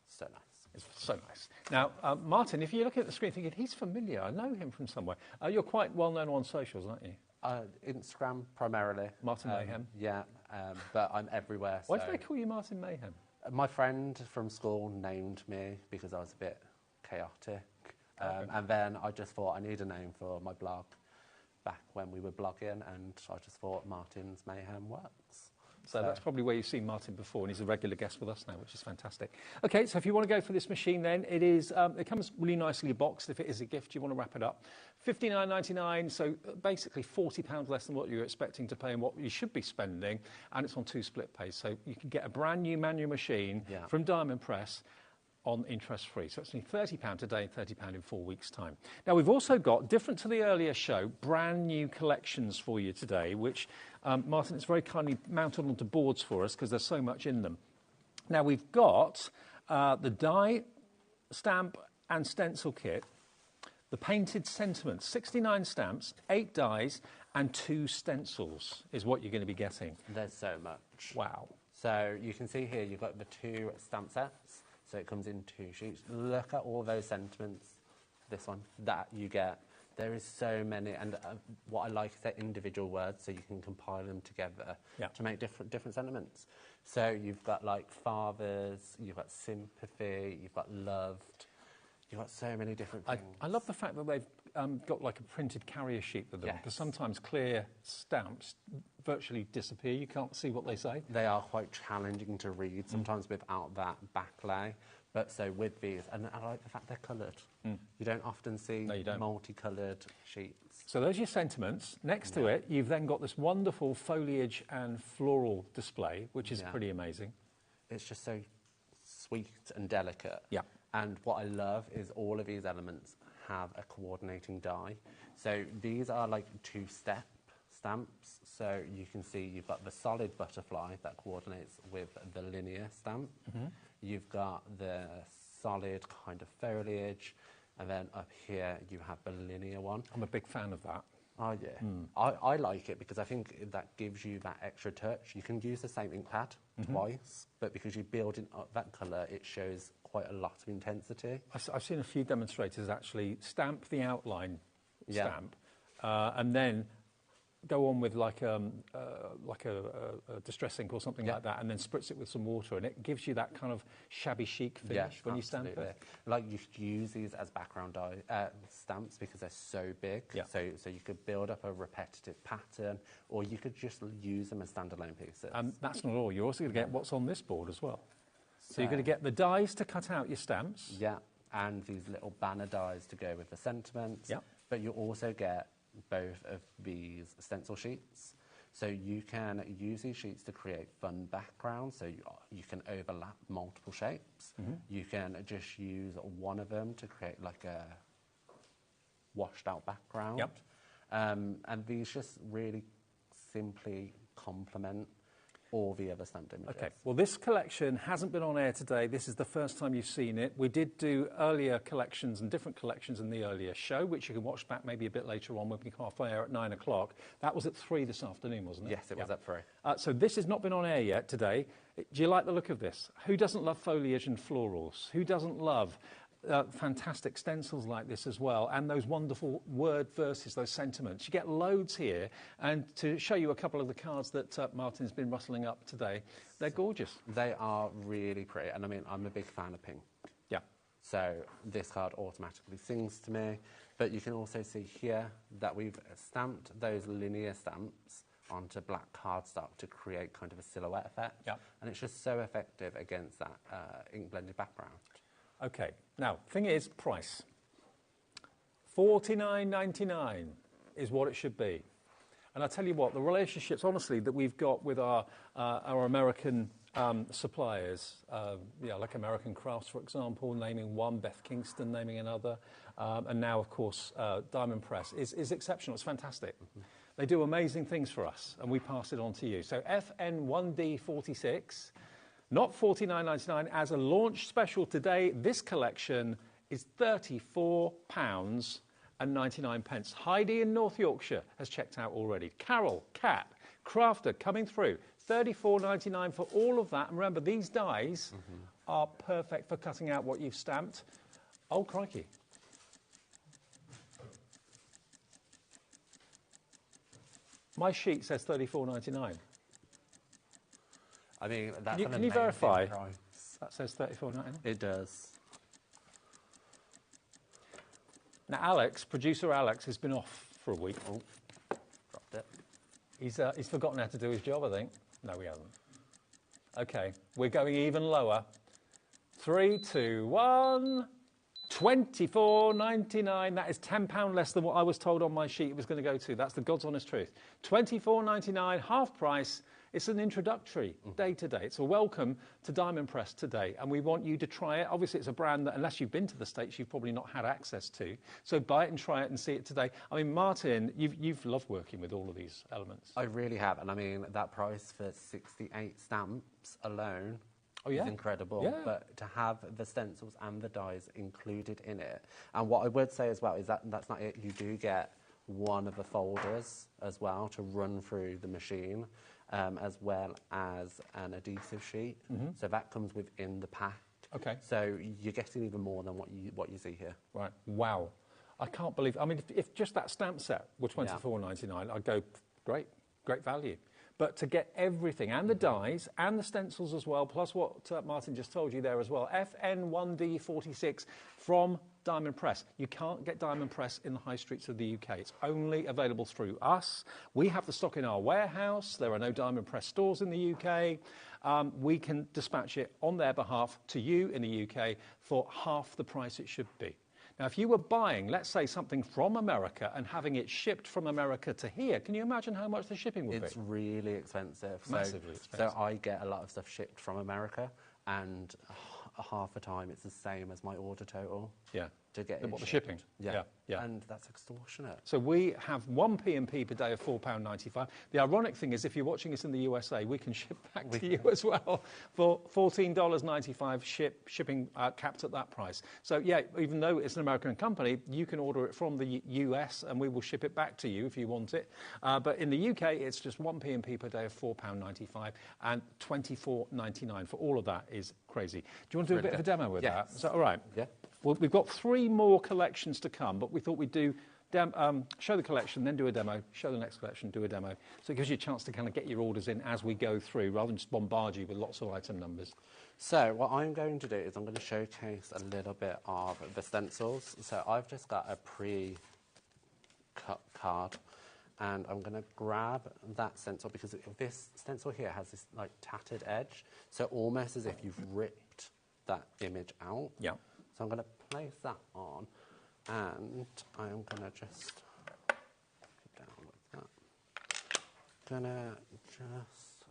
so nice. It's so nice. Now, Martin, if you're looking at the screen thinking, he's familiar, I know him from somewhere. You're quite well known on socials, aren't you? Instagram primarily. Martin Mayhem? Yeah, but I'm everywhere. Why do they call you Martin Mayhem? My friend from school named me because I was a bit chaotic. And then I just thought I need a name for my blog back when we were blogging, and I just thought Martin's Mayhem works. So that's probably where you've seen Martin before, and he's a regular guest with us now, which is fantastic. Okay, so if you want to go for this machine then, it comes really nicely boxed. If it is a gift, you want to wrap it up. $59.99, so basically £40 less than what you're expecting to pay and what you should be spending, and it's on 2 split pays. So you can get a brand new manual machine from Diamond Press on interest-free. So it's only £30 today and £30 in 4 weeks' time. Now, we've also got, different to the earlier show, brand new collections for you today, which Martin has very kindly mounted onto boards for us because there's so much in them. Now, we've got the die, stamp and stencil kit, the painted sentiments, 69 stamps, 8 dies and 2 stencils is what you're going to be getting. There's so much. Wow. So you can see here you've got the 2 stamp sets. So it comes in 2 sheets. Look at all those sentiments, this one, that you get. There is so many, and what I like is they're individual words, so you can compile them together to make different sentiments. So you've got like fathers, you've got sympathy, you've got loved, you've got so many different things. I love the fact that they've got like a printed carrier sheet with them, because sometimes clear stamps virtually disappear. You can't see what they say. They are quite challenging to read, sometimes without that backlay. But so with these, and I like the fact they're coloured. You don't often see multicoloured sheets. So those are your sentiments. Next to it, you've then got this wonderful foliage and floral display, which is pretty amazing. It's just so sweet and delicate. Yeah. And what I love is all of these elements have a coordinating die. So these are like 2-step stamps. So you can see you've got the solid butterfly that coordinates with the linear stamp. You've got the solid kind of foliage, and then up here you have the linear one. I'm a big fan of that. Oh yeah, I like it because I think that gives you that extra touch. You can use the same ink pad twice, but because you're building up that colour, it shows quite a lot of intensity. I've seen a few demonstrators actually stamp the outline stamp, and then go on with like a distress ink or something like that, and then spritz it with some water, and it gives you that kind of shabby chic finish when you stamp it. Like you should use these as background stamps because they're so big. So you could build up a repetitive pattern, or you could just use them as standalone pieces. That's not all. You're also going to get what's on this board as well. So you're going to get the dies to cut out your stamps. Yeah, and these little banner dies to go with the sentiments. Yeah. But you also get both of these stencil sheets. So you can use these sheets to create fun backgrounds, so you can overlap multiple shapes. You can just use one of them to create like a washed out background. And these just really simply complement all the other stamped images. Okay, well this collection hasn't been on air today. This is the first time you've seen it. We did do earlier collections and different collections in the earlier show, which you can watch back maybe a bit later on when we come off air at 9 o'clock. That was at 3 this afternoon, wasn't it? Yes, it was at 3. So this has not been on air yet today. Do you like the look of this? Who doesn't love foliage and florals? Who doesn't love fantastic stencils like this as well, and those wonderful word verses, those sentiments? You get loads here, and to show you a couple of the cards that Martin's been rustling up today, they're gorgeous. They are really pretty, and I mean, I'm a big fan of pink. Yeah. So this card automatically sings to me, but you can also see here that we've stamped those linear stamps onto black cardstock to create kind of a silhouette effect. Yeah. And it's just so effective against that ink blended background. Okay, now, thing is, price. $49.99 is what it should be. And I tell you what, the relationships, honestly, that we've got with our American suppliers, like American Crafts, for example, naming one, Beth Kingston naming another, and now, of course, Diamond Press, is exceptional. It's fantastic. They do amazing things for us, and we pass it on to you. So FN1D46, not $49.99. As a launch special today, this collection is £34.99. Heidi in North Yorkshire has checked out already. Carol, Kat, Crafter coming through. $34.99 for all of that. And remember, these dies are perfect for cutting out what you've stamped. Oh, crikey. My sheet says $34.99. I mean, that's can you verify? Price. That says $34.99. It does. Now, Alex, producer Alex, has been off for a week. Oh, dropped it. He's forgotten how to do his job, I think. No, he hasn't. Okay, we're going even lower. 3, 2, 1. £24.99. That is £10 less than what I was told on my sheet it was going to go to. That's the God's honest truth. £24.99, half price. It's an introductory day to day. It's a welcome to Diamond Press today, and we want you to try it. Obviously, it's a brand that, unless you've been to the States, you've probably not had access to. So buy it and try it and see it today. I mean, Martin, you've loved working with all of these elements. I really have, and I mean, that price for 68 stamps alone is incredible. Yeah. But to have the stencils and the dies included in it, and what I would say as well is that that's not it. You do get one of the folders as well to run through the machine. As well as an adhesive sheet. So that comes within the pack. Okay. So you're getting even more than what you see here. Right. Wow. I can't believe... I mean, if just that stamp set were £24.99, I'd go, great value. But to get everything, and the dies, and the stencils as well, plus what Martin just told you there as well, FN1D46 from Diamond Press. You can't get Diamond Press in the high streets of the UK. It's only available through us. We have the stock in our warehouse. There are no Diamond Press stores in the UK. We can dispatch it on their behalf to you in the UK for half the price it should be. Now, if you were buying, let's say, something from America and having it shipped from America to here, can you imagine how much the shipping would be? It's really expensive. Massively expensive. So I get a lot of stuff shipped from America, and half the time it's the same as my order total. Yeah. To get it What, the shipped. shipping? Yeah. Yeah. And that's extortionate. So we have one P&P per day of £4.95. The ironic thing is, if you're watching us in the USA, we can ship back to you as well for $14.95 shipping capped at that price. So, yeah, even though it's an American company, you can order it from the US and we will ship it back to you if you want it. But in the UK, it's just one P&P per day of £4.95 and £24.99 for all of that is crazy. Do you want to do a bit of a demo with that? Is that all right? Yeah. Well, we've got 3 more collections to come, but we thought we'd do show the collection, then do a demo, show the next collection, do a demo. So it gives you a chance to kind of get your orders in as we go through, rather than just bombard you with lots of item numbers. So what I'm going to do is I'm going to showcase a little bit of the stencils. So I've just got a pre-cut card, and I'm going to grab that stencil because this stencil here has this like tattered edge, so almost as if you've ripped that image out. Yeah. So I'm going to place that on, and I am going to just put it down like that.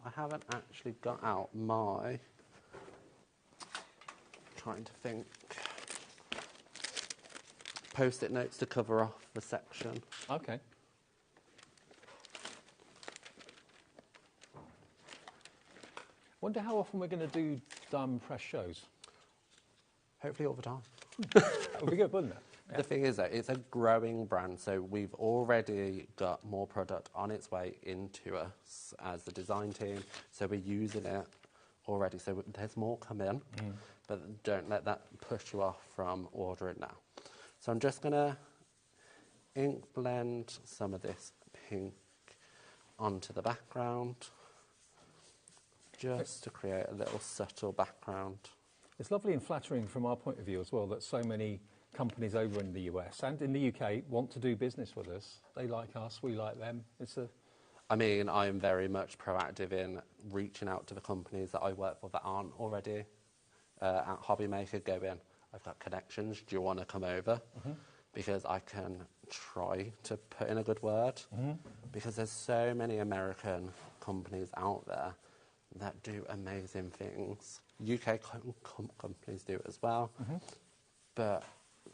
I haven't actually got out my, trying to think, post-it notes to cover off the section. Okay. Wonder how often we're going to do Diamond Press shows. Hopefully all the time. That would be good, wouldn't it? Yeah. The thing is that it's a growing brand, so we've already got more product on its way into us as the design team, so we're using it already, so there's more coming, but don't let that push you off from ordering now. So I'm just going to ink blend some of this pink onto the background, just to create a little subtle background. It's lovely and flattering from our point of view as well that so many companies over in the US and in the UK want to do business with us. They like us, we like them. I mean, I am very much proactive in reaching out to the companies that I work for that aren't already at HobbyMaker, going, I've got connections, do you want to come over? Because I can try to put in a good word. Because there's so many American companies out there that do amazing things. UK companies do it as well. But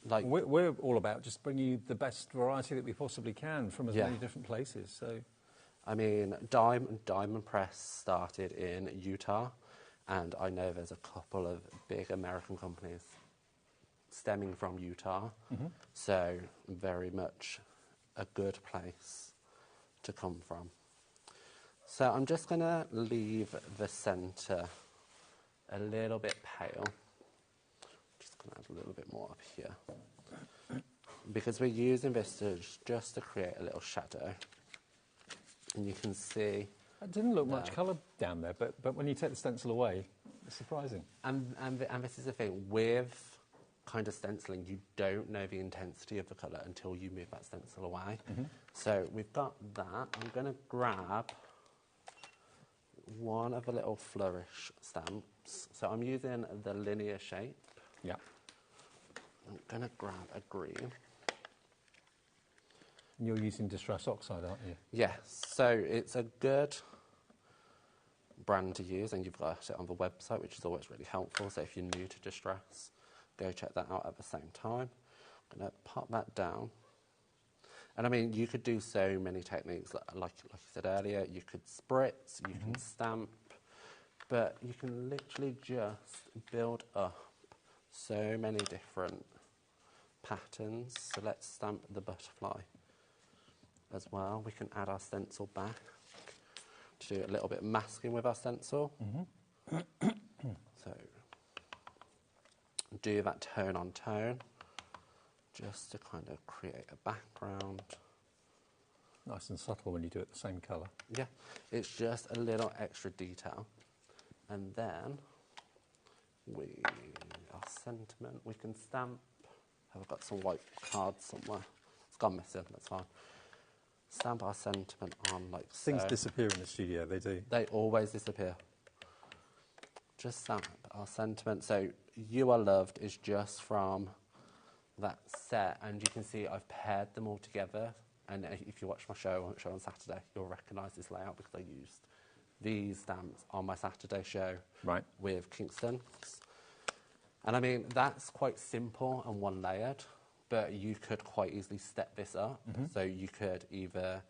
like we're all about just bringing you the best variety that we possibly can from as many different places. So, I mean, Diamond Press started in Utah, and I know there's a couple of big American companies stemming from Utah. So very much a good place to come from. So I'm just going to leave the centre a little bit pale. Just going to add a little bit more up here. Because we're using this just to create a little shadow. And you can see... It didn't look much colour down there, but when you take the stencil away, it's surprising. And this is the thing, with kind of stenciling, you don't know the intensity of the colour until you move that stencil away. So we've got that. I'm going to grab one of the little flourish stamps. So I'm using the linear shape. Yeah. I'm going to grab a green. And you're using Distress Oxide, aren't you? Yes, so it's a good brand to use, and you've got it on the website, which is always really helpful. So if you're new to Distress, go check that out at the same time. I'm going to pop that down. And I mean, you could do so many techniques, like you said earlier. You could spritz, you can stamp, but you can literally just build up so many different patterns. So let's stamp the butterfly as well. We can add our stencil back to do a little bit of masking with our stencil. So do that tone on tone, just to kind of create a background. Nice and subtle when you do it the same colour. Yeah, it's just a little extra detail. And then our sentiment, we can stamp. I've got some white cards somewhere. It's gone missing, that's fine. Stamp our sentiment on like so. Things disappear in the studio, they do. They always disappear. Just stamp our sentiment. So You Are Loved is just from that set, and you can see I've paired them all together. And if you watch my show on Saturday, you'll recognise this layout because I used these stamps on my Saturday show with Kingston. And I mean, that's quite simple and one-layered, but you could quite easily step this up. So you could either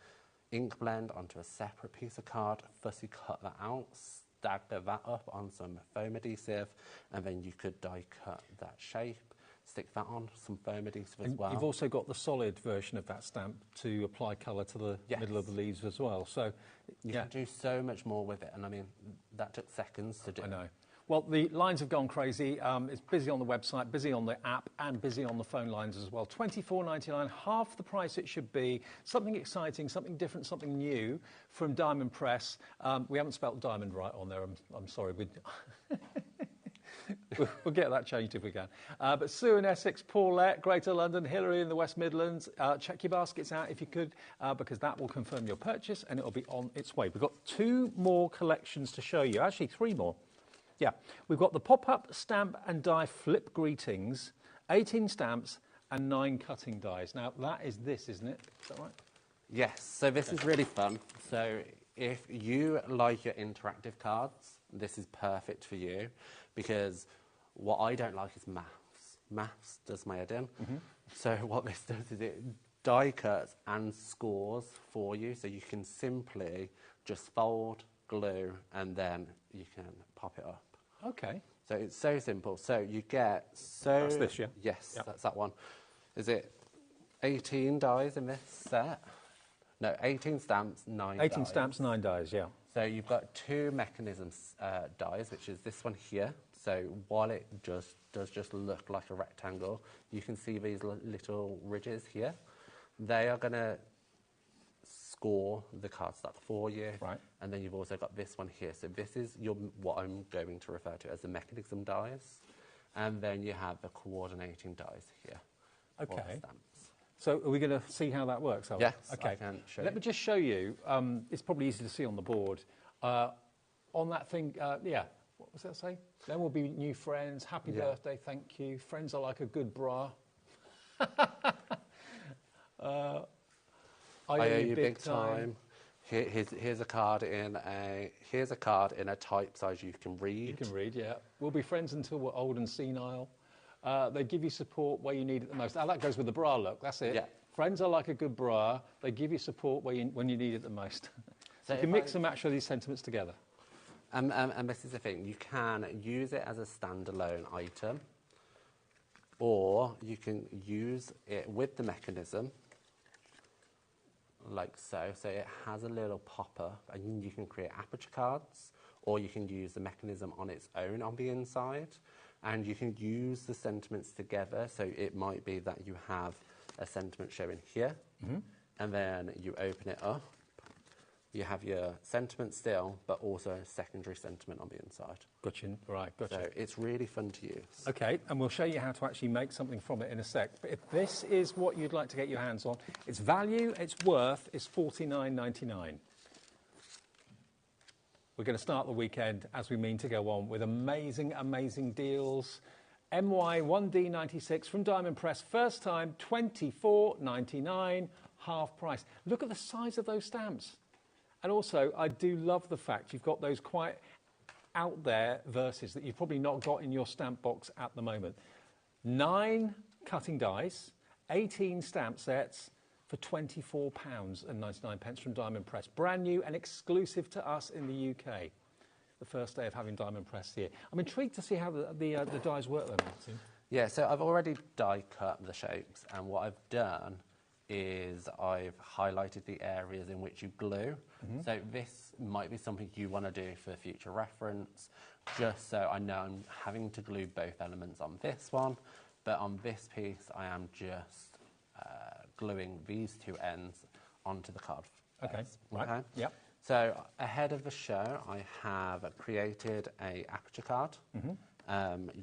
ink blend onto a separate piece of card, fussy cut that out, stagger that up on some foam adhesive, and then you could die cut that shape, stick that on some foam adhesive as well. You've also got the solid version of that stamp to apply colour to the middle of the leaves as well. So you can do so much more with it, and I mean, that took seconds to do. I know. Well, the lines have gone crazy. It's busy on the website, busy on the app, and busy on the phone lines as well. $24.99, half the price it should be. Something exciting, something different, something new from Diamond Press. We haven't spelt diamond right on there. I'm sorry. We'll get that changed if we can. But Sue in Essex, Paulette, Greater London, Hillary in the West Midlands, check your baskets out if you could, because that will confirm your purchase and it'll be on its way. We've got 2 more collections to show you, actually 3 more. Yeah, we've got the Pop-Up Stamp and Die Flip Greetings, 18 stamps and 9 cutting dies. Now, that is this, isn't it? Is that right? Yes, so this is really fun. So if you like your interactive cards, this is perfect for you, because what I don't like is maths. Maths does my head in. So what this does is it die cuts and scores for you, so you can simply just fold, glue, and then you can pop it up. Okay. So it's so simple. So you get That's this, yeah? Yes, that's that one. Is it 18 dies in this set? No, 18 stamps, 9 dies. 18 stamps, 9 dies, yeah. So you've got 2 mechanisms dies, which is this one here. So while it does just look like a rectangle, you can see these little ridges here. They are going to score the card stuck for you. Right. And then you've also got this one here. So this is what I'm going to refer to as the mechanism dies. And then you have the coordinating dies here. Okay. Stamps. So are we going to see how that works? Yes, okay. I can show Let me just show you. It's probably easy to see on the board. On that thing, what was that say? Then we'll be new friends. Happy birthday, thank you. Friends are like a good bra. I owe you big time. Here's a card in a type size you can read. You can read, yeah. We'll be friends until we're old and senile. They give you support where you need it the most. That goes with the bra look. That's it. Yeah. Friends are like a good bra. They give you support when you need it the most. So you can mix and match these sentiments together. And this is the thing. You can use it as a standalone item, or you can use it with the mechanism, like so. So it has a little popper, and you can create aperture cards, or you can use the mechanism on its own on the inside, and you can use the sentiments together. So it might be that you have a sentiment showing here, and then you open it up you have your sentiment still, but also secondary sentiment on the inside. Gotcha. Right, gotcha. So it's really fun to use. Okay, and we'll show you how to actually make something from it in a sec. But if this is what you'd like to get your hands on, its value, its worth is $49.99. We're going to start the weekend, as we mean to go on, with amazing, amazing deals. MY1D96 from Diamond Press, first time, $24.99, half price. Look at the size of those stamps. And also, I do love the fact you've got those quite out there verses that you've probably not got in your stamp box at the moment. 9 cutting dies, 18 stamp sets for £24.99 from Diamond Press. Brand new and exclusive to us in the UK. The first day of having Diamond Press here. I'm intrigued to see how the dies work then, Martin. Yeah, so I've already die cut the shapes, and what I've done is I've highlighted the areas in which you glue. So this might be something you want to do for future reference, just so I know I'm having to glue both elements on this one, but on this piece I am just gluing these two ends onto the card. Okay, right, okay? Yep. So ahead of the show I have created a aperture card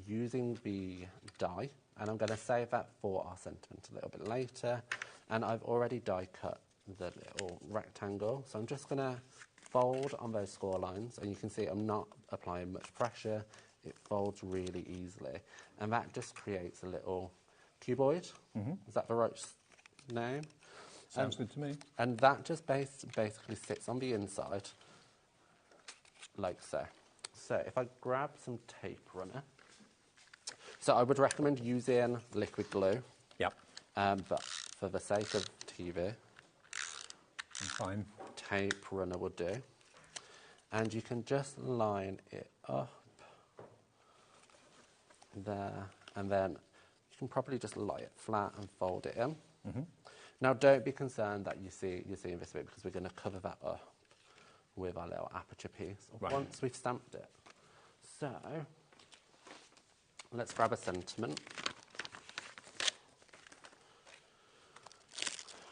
using the die, and I'm going to save that for our sentiment a little bit later. And I've already die cut the little rectangle, so I'm just going to fold on those score lines, and you can see I'm not applying much pressure. It folds really easily, and that just creates a little cuboid. Is that the right name? Sounds good to me. And that just basically sits on the inside, like so. So if I grab some tape runner, so I would recommend using liquid glue. Yep. But for the sake of TV, fine. Tape runner would do. And you can just line it up there, and then you can probably just lie it flat and fold it in. Now don't be concerned that you're seeing this bit, because we're going to cover that up with our little aperture piece once we've stamped it. So let's grab a sentiment.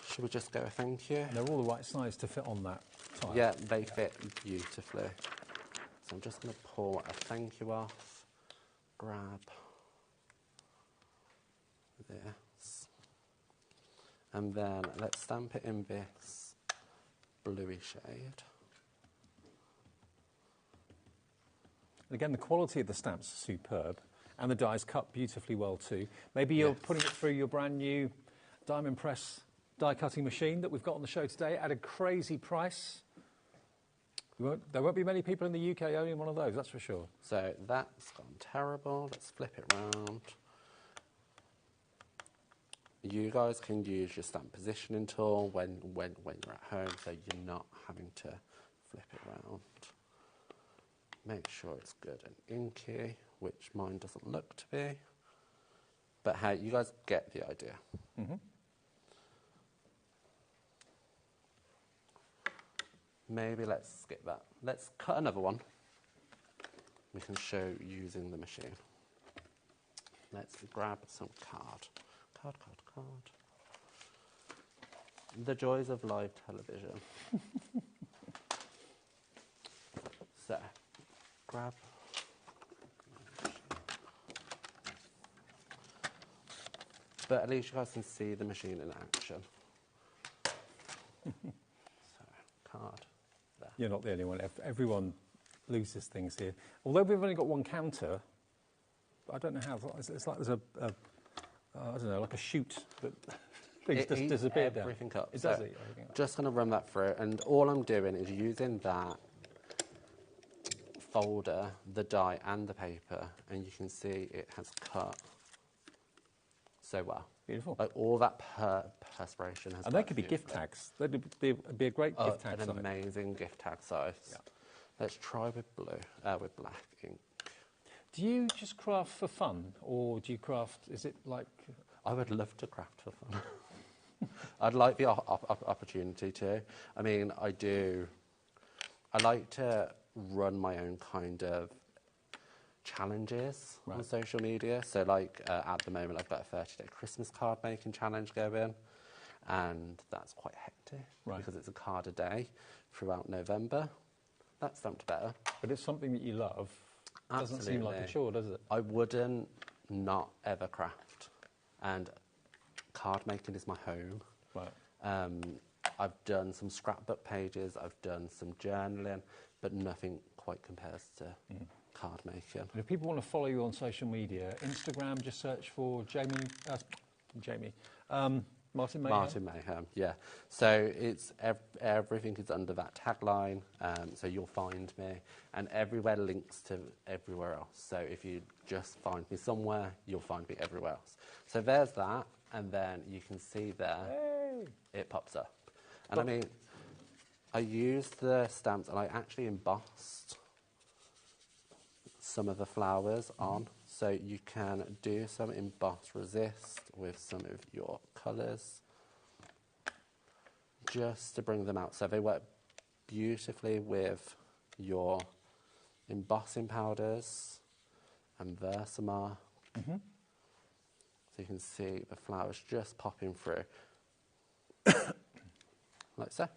Should we just go a thank you? They're all the right size to fit on that tile. Yeah, they fit beautifully. So I'm just going to pull a thank you off, grab this, and then let's stamp it in this bluey shade. And again, the quality of the stamps is superb, and the die's cut beautifully well too. Maybe you're putting it through your brand new Diamond Press die cutting machine that we've got on the show today at a crazy price. There won't be many people in the UK owning one of those, that's for sure. So that's gone terrible. Let's flip it round. You guys can use your stamp positioning tool when you're at home, so you're not having to flip it round. Make sure it's good and inky, which mine doesn't look to be. But hey, you guys get the idea. Maybe let's skip that. Let's cut another one. We can show using the machine. Let's grab some card. Card. The joys of live television. So, grab. But at least you guys can see the machine in action. So, card. You're not the only one. Everyone loses things here. Although we've only got one counter, I don't know how. It's like there's I don't know, like a chute that things just disappear down. Everything up. It so does eat everything up. Just going to run that through, and all I'm doing is using that folder, the die and the paper, and you can see it has cut so well. Beautiful. Like all that perspiration has. And they could be gift tags. They'd be a great gift tag size. An amazing gift tag size. Yeah. Let's try with blue, with black ink. Do you just craft for fun, or do you craft? Is it like? I would love to craft for fun. I'd like the opportunity to. I mean, I do. I like to run my own kind of challenges on social media. So, like at the moment, I've got a 30-day Christmas card making challenge going, and that's quite hectic because it's a card a day throughout November. That's stamped better. But it's something that you love. Doesn't seem like a chore, does it? I wouldn't not ever craft. And card making is my home. Right. I've done some scrapbook pages, I've done some journaling, but nothing quite compares to card making. And if people want to follow you on social media, Instagram, just search for Martin Mayhem. Martin Mayhem, yeah. So it's everything is under that tagline, so you'll find me, and everywhere links to everywhere else. So if you just find me somewhere, you'll find me everywhere else. So there's that, and then you can see there, it pops up. And I mean, I used the stamps, and I actually embossed some of the flowers on, so you can do some emboss resist with some of your colours just to bring them out. So they work beautifully with your embossing powders and Versamark. So you can see the flowers just popping through like so.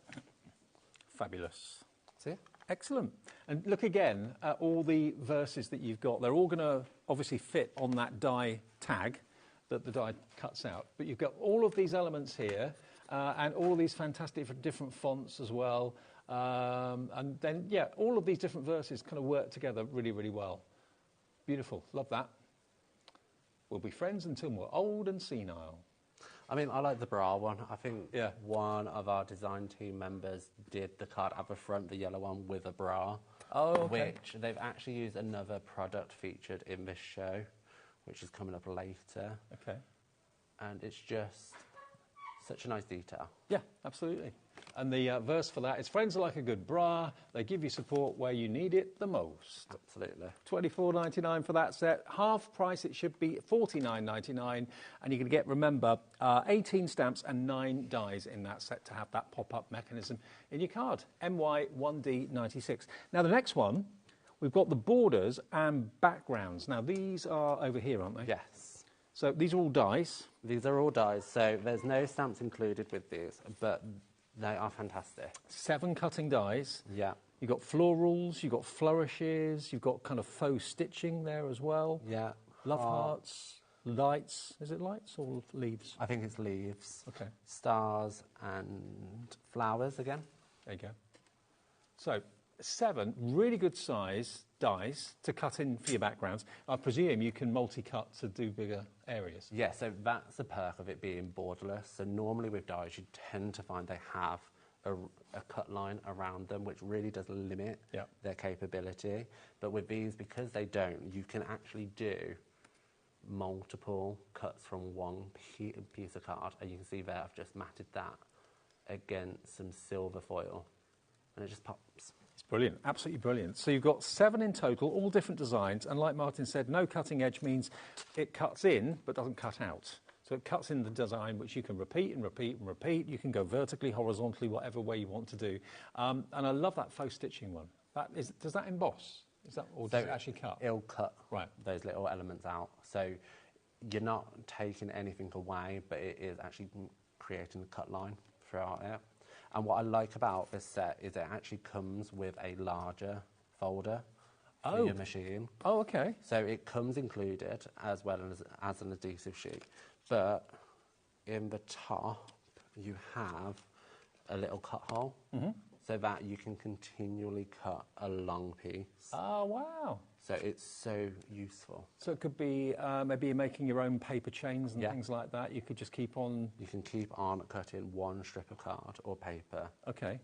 Fabulous. See? Excellent. And look again at all the verses that you've got. They're all going to obviously fit on that die tag that the die cuts out. But you've got all of these elements here and all of these fantastic different fonts as well. And then, yeah, all of these different verses kind of work together really, really well. Beautiful. Love that. We'll be friends until we're old and senile. I mean, I like the bra one. I think one of our design team members did the card at the front, the yellow one, with a bra. Oh, okay. Which they've actually used another product featured in this show, which is coming up later. Okay. And it's just such a nice detail. Yeah, absolutely. And the verse for that is, friends are like a good bra. They give you support where you need it the most. Absolutely. $24.99 for that set. Half price, it should be $49.99. And you're going to get, remember, 18 stamps and 9 dies in that set to have that pop-up mechanism in your card. MY1D96. Now, the next one, we've got the borders and backgrounds. Now, these are over here, aren't they? Yes. So these are all dies? These are all dies. So there's no stamps included with these, but they are fantastic. 7 cutting dies. Yeah. You've got florals, you've got flourishes, you've got kind of faux stitching there as well. Yeah. Love hearts, lights. Is it lights or leaves? I think it's leaves. Okay. Stars and flowers again. There you go. So 7 really good size dies to cut in for your backgrounds. I presume you can multi-cut to do bigger areas. Yeah, so that's the perk of it being borderless. So normally with dies, you tend to find they have a cut line around them, which really does limit their capability. But with these, because they don't, you can actually do multiple cuts from one piece of card. And you can see there, I've just matted that against some silver foil, and it just pops. It's brilliant, absolutely brilliant. So you've got 7 in total, all different designs, and like Martin said, no cutting edge means it cuts in but doesn't cut out. So it cuts in the design, which you can repeat and repeat and repeat. You can go vertically, horizontally, whatever way you want to do. And I love that faux stitching one. Does that emboss? Or does it actually cut? It'll cut those little elements out. So you're not taking anything away, but it is actually creating a cut line throughout it. And what I like about this set is it actually comes with a larger folder for your machine. Oh, okay. So it comes included as well as an adhesive sheet. But in the top, you have a little cut hole so that you can continually cut a long piece. Oh, wow. So it's so useful. So it could be maybe you're making your own paper chains and things like that. You could just keep on... You can keep on cutting one strip of card or paper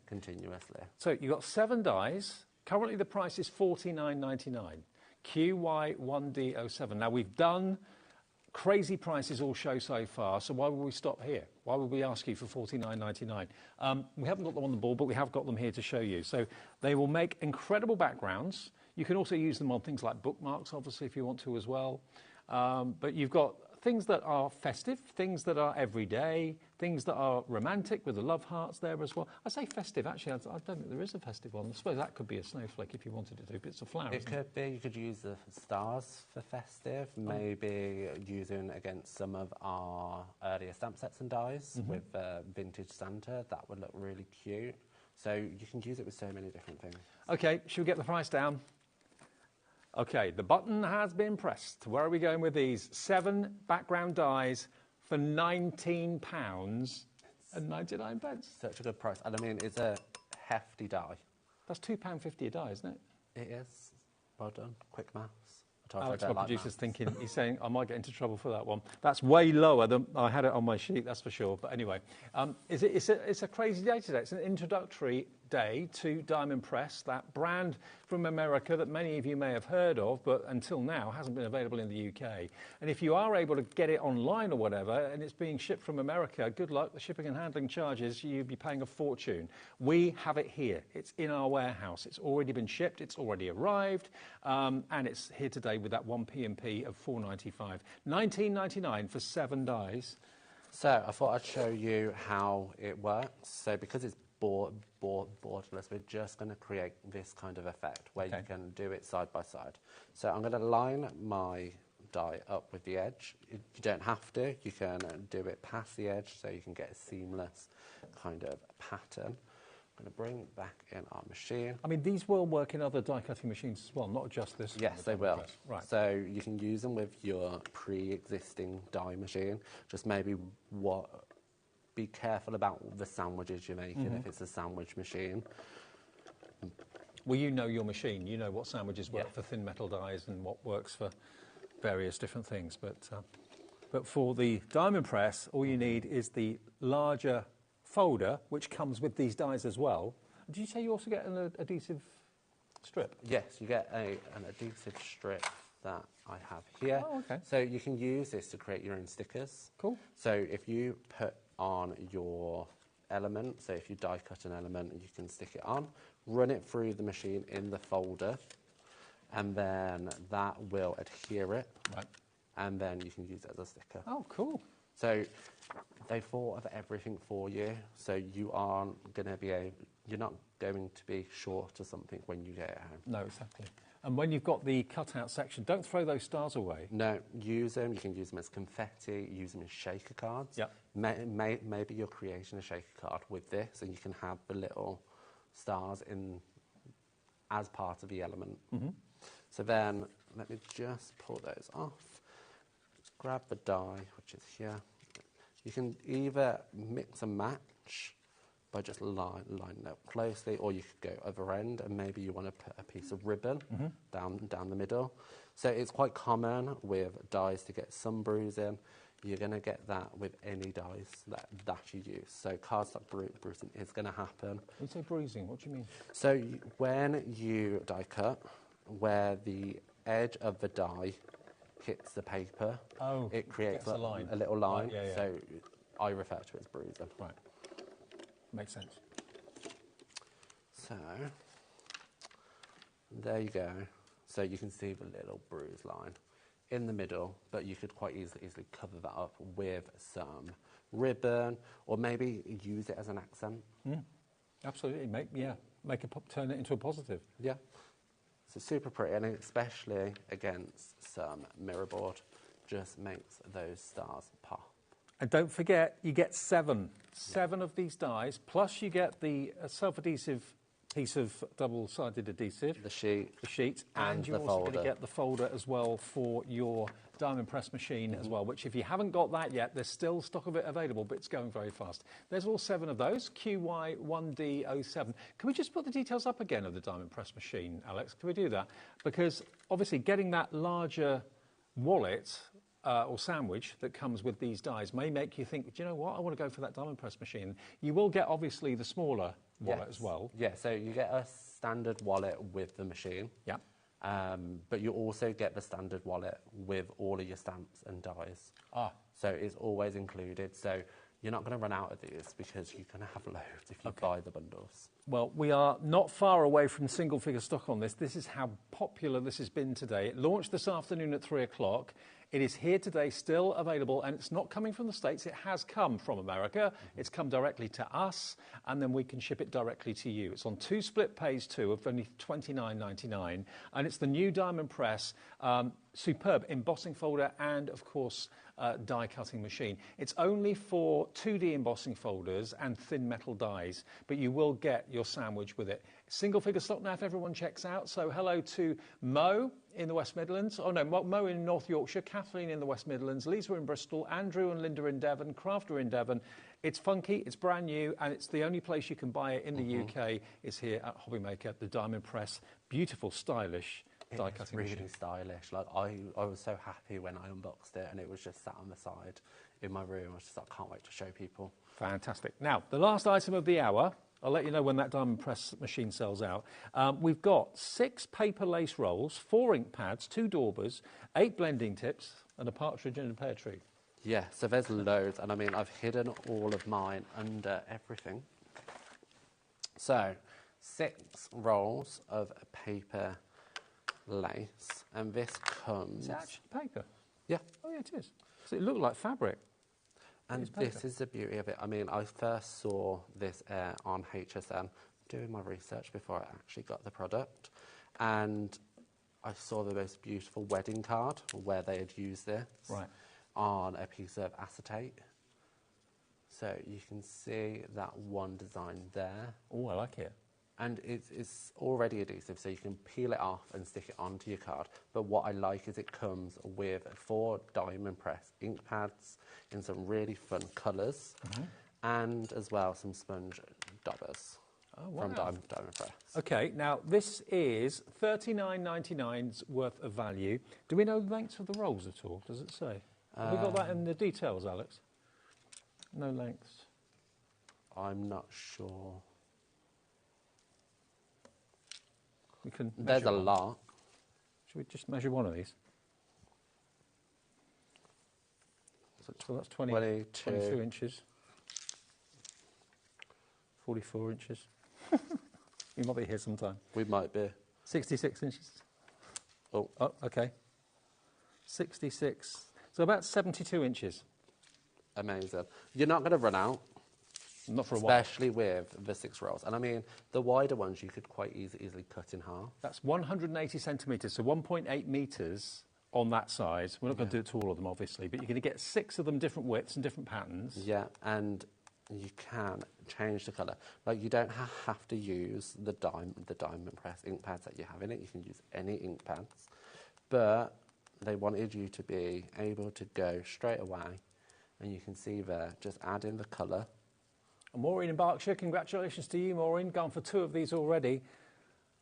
continuously. So you've got 7 dies. Currently the price is $49.99. QY1D07. Now we've done crazy prices all show so far, so why would we stop here? Why would we ask you for $49.99? We haven't got them on the board, but we have got them here to show you. So they will make incredible backgrounds. You can also use them on things like bookmarks, obviously, if you want to as well. But you've got things that are festive, things that are everyday, things that are romantic with the love hearts there as well. I say festive, actually, I don't think there is a festive one. I suppose that could be a snowflake if you wanted to do, but it's a flower. It could be. You could use the stars for festive, maybe using against some of our earlier stamp sets and dies with vintage Santa. That would look really cute. So you can use it with so many different things. Okay, should we get the price down? Okay, the button has been pressed. Where are we going with these? 7 background dies for £19.99. Such a good price. And I mean, it's a hefty die. That's £2.50 a die, isn't it? It is. Well done. Quick maths. Alex, my producer's thinking, he's saying, I might get into trouble for that one. That's way lower than I had it on my sheet, that's for sure. But anyway, it's a crazy day today. It's an introductory day to Diamond Press, that brand from America that many of you may have heard of, but until now hasn't been available in the UK. And if you are able to get it online or whatever, and it's being shipped from America, good luck. The shipping and handling charges, you'd be paying a fortune. We have it here. It's in our warehouse. It's already been shipped. It's already arrived. And it's here today with that 1 P&P of $4.95. $19.99 for 7 dies. So I thought I'd show you how it works. So because it's borderless, we're just going to create this kind of effect where you can do it side by side. So I'm going to line my die up with the edge. You don't have to. You can do it past the edge so you can get a seamless kind of pattern. I'm going to bring it back in our machine. I mean, these will work in other die cutting machines as well, not just this. Yes, they will. Right. So you can use them with your pre-existing die machine. Just maybe be careful about the sandwiches you're making if it's a sandwich machine. Well, you know your machine. You know what sandwiches work for thin metal dies and what works for various different things. But for the Diamond Press, all you need is the larger folder, which comes with these dies as well. Did you say you also get an adhesive strip? Yes, you get an adhesive strip that I have here. Oh, okay. So you can use this to create your own stickers. Cool. So if you put on your element, so if you die cut an element, you can stick it on, run it through the machine in the folder, and then that will adhere it. Right. And then you can use it as a sticker. Oh, cool. So they thought of everything for you, so you aren't going to be you're not going to be short of something when you get it home. No, exactly. And when you've got the cutout section, don't throw those stars away. No, use them. You can use them as confetti, use them as shaker cards. Yep. Maybe you're creating a shaker card with this, and you can have the little stars in as part of the element. So then, let me just pull those off. Just grab the die, which is here. You can either mix and match by just lining up closely, or you could go other end, and maybe you want to put a piece of ribbon down the middle. So it's quite common with dies to get some bruising. You're going to get that with any dies that you use. So cardstock bruising is going to happen. When you say bruising, what do you mean? So when you die cut, where the edge of the die hits the paper, it creates a little line. Right, yeah. So I refer to it as bruising. Right. Makes sense. So there you go. So you can see the little bruise line in the middle, but you could quite easily cover that up with some ribbon, or maybe use it as an accent. Absolutely. Turn it into a positive. Yeah. So super pretty, and especially against some mirror board, just makes those stars pop. And don't forget, you get 7 of these dies, plus you get the self-adhesive piece of double-sided adhesive. The sheet. And you're also going to get the folder as well for your Diamond Press machine as well, which if you haven't got that yet, there's still stock of it available, but it's going very fast. There's all 7 of those, QY1D07. Can we just put the details up again of the Diamond Press machine, Alex? Can we do that? Because obviously getting that larger wallet or sandwich that comes with these dies may make you think, do you know what, I want to go for that Diamond Press machine. You will get, obviously, the smaller wallet as well. Yeah, so you get a standard wallet with the machine. Yeah. But you also get the standard wallet with all of your stamps and dies. So it's always included. So you're not going to run out of these because you're going to have loads if you buy the bundles. Well, we are not far away from single-figure stock on this. This is how popular this has been today. It launched this afternoon at 3 o'clock. It is here today, still available, and it's not coming from the States. It has come from America. It's come directly to us, and then we can ship it directly to you. It's on 2 split pays, 2 of only $29.99, and it's the new Diamond Press. superb embossing folder and, of course, die cutting machine. It's only for 2D embossing folders and thin metal dies, but you will get your sandwich with it. Single figure stock now if everyone checks out. So hello to Mo in the West Midlands. Oh no, Mo in North Yorkshire, Kathleen in the West Midlands, Lisa in Bristol, Andrew and Linda in Devon, Crafter in Devon. It's funky, it's brand new, and it's the only place you can buy it in the UK is here at HobbyMaker, the Diamond Press. Beautiful, stylish die cutting really machine. stylish. Like I was so happy when I unboxed it and it was just sat on the side in my room. I was just like, I can't wait to show people. Fantastic. Now, the last item of the hour, I'll let you know when that Diamond Press machine sells out. We've got 6 paper lace rolls, 4 ink pads, 2 daubers, 8 blending tips, and a partridge in a pear tree. Yeah, so there's loads, and I mean, I've hidden all of mine under everything. So, 6 rolls of paper lace, and this comes... Is it actually paper? Yeah. Oh, yeah, it is. So it looked like fabric. And this is the beauty of it. I mean, I first saw this on HSN, doing my research before I actually got the product, and I saw the most beautiful wedding card where they had used this on a piece of acetate. So you can see that one design there. Oh, I like it. And it's already adhesive, so you can peel it off and stick it onto your card. But what I like is it comes with 4 diamond press ink pads in some really fun colours, and as well some sponge daubers from Diamond Press. Okay, now this is $39.99's worth of value. Do we know the lengths of the rolls at all? Does it say? Have we got that in the details, Alex? No lengths. I'm not sure. We can. There's a lot. Should we just measure one of these? So that's 22 inches. 44 inches. You might be here sometime. We might be. 66 inches. Oh, okay. 66. So about 72 inches. Amazing. You're not going to run out. Not for a while. Especially with the 6 rolls. And I mean, the wider ones you could quite easily cut in half. That's 180 centimetres, so 1.8 metres on that size. We're not going to do it to all of them, obviously, but you're going to get 6 of them different widths and different patterns. Yeah, and you can change the colour. Like, you don't have to use the Diamond Press ink pads that you have in it. You can use any ink pads. But they wanted you to be able to go straight away, and you can see there, just add in the colour. Maureen in Berkshire, congratulations to you, Maureen. Gone for 2 of these already,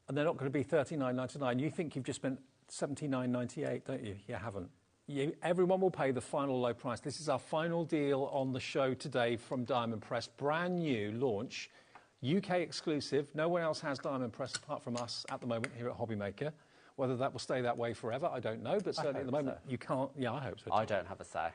and they're not going to be $39.99. You think you've just spent $79.98, don't you? You haven't. Everyone will pay the final low price. This is our final deal on the show today from Diamond Press. Brand new launch, UK exclusive. No one else has Diamond Press apart from us at the moment here at HobbyMaker. Whether that will stay that way forever, I don't know, but certainly at the moment you can't. Yeah, I hope so too. I don't have a say.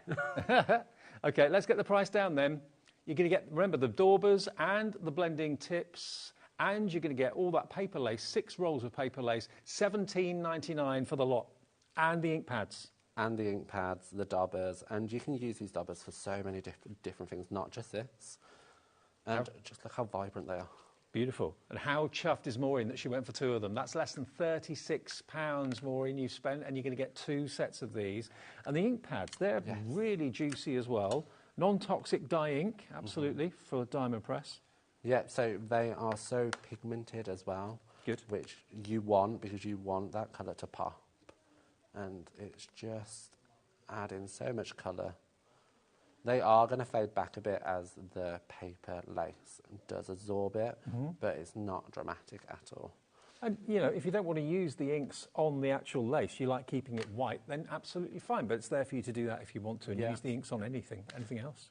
Okay, let's get the price down then. You're going to get, remember, the daubers and the blending tips, and you're going to get all that paper lace, 6 rolls of paper lace, $17.99 for the lot, and the ink pads. And the ink pads, the daubers, and you can use these daubers for so many different things, not just this. And just look how vibrant they are. Beautiful. And how chuffed is Maureen that she went for 2 of them? That's less than £36, Maureen, you've spent, and you're going to get 2 sets of these. And the ink pads, they're really juicy as well. Non-toxic dye ink, absolutely, for Diamond Press. Yeah, so they are so pigmented as well. Good. Which you want, because you want that colour to pop. And it's just adding so much colour. They are going to fade back a bit as the paper lace does absorb it, but it's not dramatic at all. And, you know, if you don't want to use the inks on the actual lace, you like keeping it white, then absolutely fine. But it's there for you to do that if you want to, and use the inks on anything else.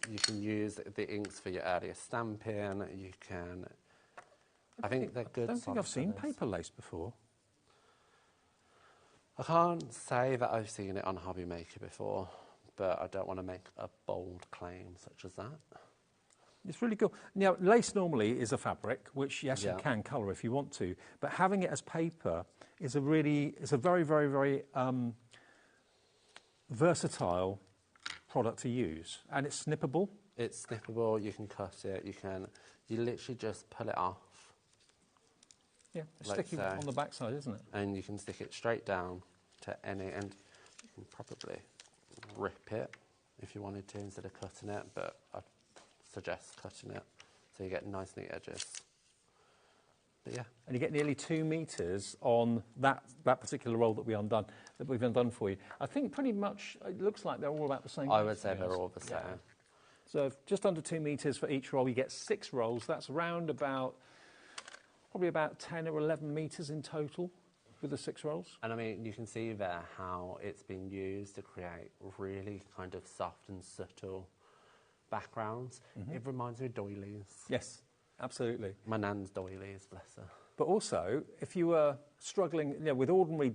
You can use the inks for your earlier stamping. You can... I think they're good. I don't think I've seen paper lace before. I can't say that I've seen it on HobbyMaker before, but I don't want to make a bold claim such as that. It's really cool. Now, lace normally is a fabric, which, yes, you can colour if you want to, but having it as paper is a very, very, very versatile product to use. And it's snippable. It's snippable, you can cut it, you literally just pull it off. Yeah, it's sticky on the backside, isn't it? And you can stick it straight down to any, and you can probably rip it if you wanted to instead of cutting it, but I suggest cutting it so you get nice neat edges. But yeah. And you get nearly 2 metres on that particular roll that we've undone for you. I think pretty much it looks like they're all about the same. I would say they're all the same. Yeah. So just under 2 metres for each roll. You get 6 rolls. That's around about, probably about 10 or 11 metres in total with the 6 rolls. And I mean, you can see there how it's been used to create really kind of soft and subtle backgrounds. It reminds me of doilies. Yes, absolutely. My nan's doilies, bless her. But also, if you were struggling with ordinary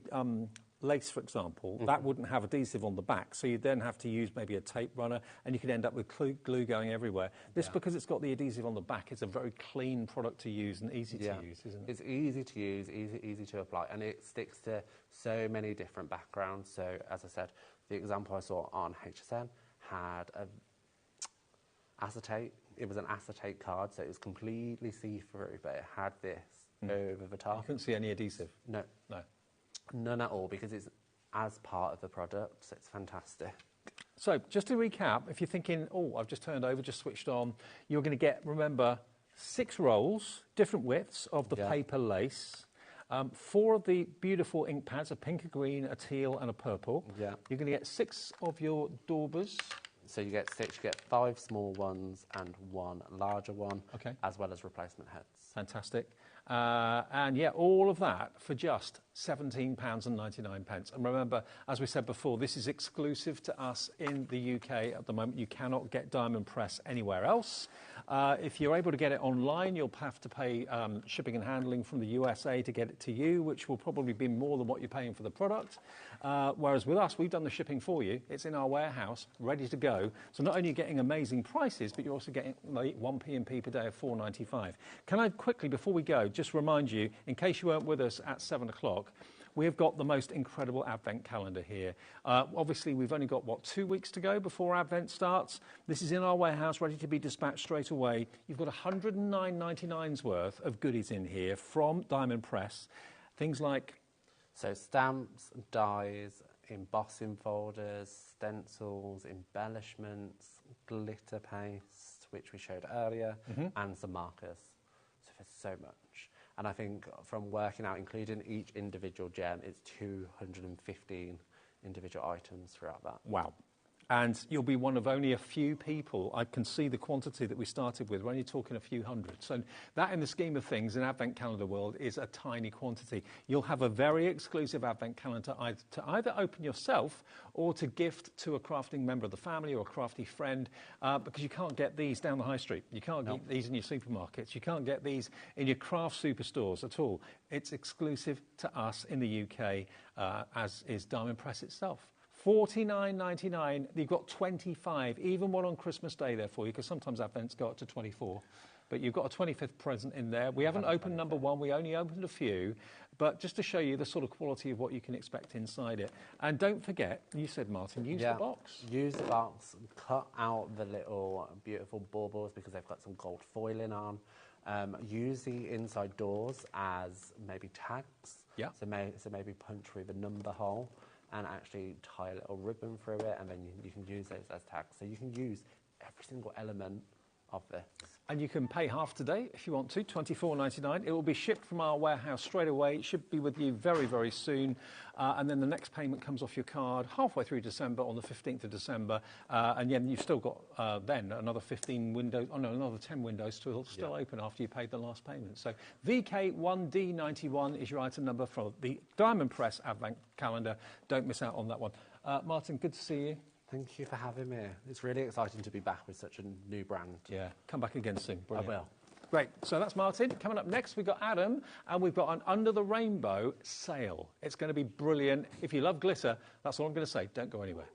lace, for example, that wouldn't have adhesive on the back, so you'd then have to use maybe a tape runner, and you could end up with glue going everywhere. This, because it's got the adhesive on the back, it's a very clean product to use and easy to use, isn't it? It's easy to use, easy to apply, and it sticks to so many different backgrounds. So, as I said, the example I saw on HSN had acetate. It was an acetate card, so it was completely see-through, but it had this over the top. You couldn't see any adhesive? No. No. None at all, because it's as part of the product, so it's fantastic. So, just to recap, if you're thinking, oh, I've just turned over, just switched on, you're going to get, remember, 6 rolls, different widths of the paper lace, 4 of the beautiful ink pads, a pink, a green, a teal and a purple. Yeah. You're going to get 6 of your daubers. So you get 6, you get 5 small ones and 1 larger one, as well as replacement heads. Fantastic. And yeah, all of that for just £17.99. And remember, as we said before, this is exclusive to us in the UK at the moment. You cannot get Diamond Press anywhere else. If you're able to get it online, you'll have to pay shipping and handling from the USA to get it to you, which will probably be more than what you're paying for the product. Whereas with us, we've done the shipping for you. It's in our warehouse, ready to go. So not only are you getting amazing prices, but you're also getting like 1 P&P per day of £4.95. Can I quickly, before we go, just remind you, in case you weren't with us at 7 o'clock, we've got the most incredible Advent calendar here. Obviously, we've only got, 2 weeks to go before Advent starts. This is in our warehouse, ready to be dispatched straight away. You've got 109.99's worth of goodies in here from Diamond Press. Things like... So stamps, dies, embossing folders, stencils, embellishments, glitter paste, which we showed earlier, and some markers. So there's so much. And I think from working out, including each individual gem, it's 215 individual items throughout that. Wow. And you'll be one of only a few people. I can see the quantity that we started with. We're only talking a few hundred. So that, in the scheme of things, in Advent Calendar world, is a tiny quantity. You'll have a very exclusive Advent Calendar to either open yourself or to gift to a crafting member of the family or a crafty friend, because you can't get these down the high street. You can't get these in your supermarkets. You can't get these in your craft superstores at all. It's exclusive to us in the UK, as is Diamond Press itself. $49.99. You've got 25, even one on Christmas Day there for you, because sometimes Advents go up to 24. But you've got a 25th present in there. We haven't opened number 1. We only opened a few. But just to show you the sort of quality of what you can expect inside it. And don't forget, you said, Martin, use the box. Use the box. Cut out the little beautiful baubles because they've got some gold foiling on. Use the inside doors as maybe tags. Yeah. So maybe punch through the number hole and actually tie a little ribbon through it, and then you can use those as tags. So you can use every single element of this. And you can pay half today if you want to, $24.99. It will be shipped from our warehouse straight away. It should be with you very, very soon. And then the next payment comes off your card halfway through December, on the 15th of December. And then you've still got then another 15 windows, another 10 windows to still open after you paid the last payment. So VK1D91 is your item number for the Diamond Press Advent Calendar. Don't miss out on that one. Martin, good to see you. Thank you for having me. It's really exciting to be back with such a new brand. Yeah, come back again soon. Brilliant. I will. Great, so that's Martin. Coming up next, we've got Adam, and we've got an Under the Rainbow sale. It's going to be brilliant. If you love glitter, that's all I'm going to say. Don't go anywhere.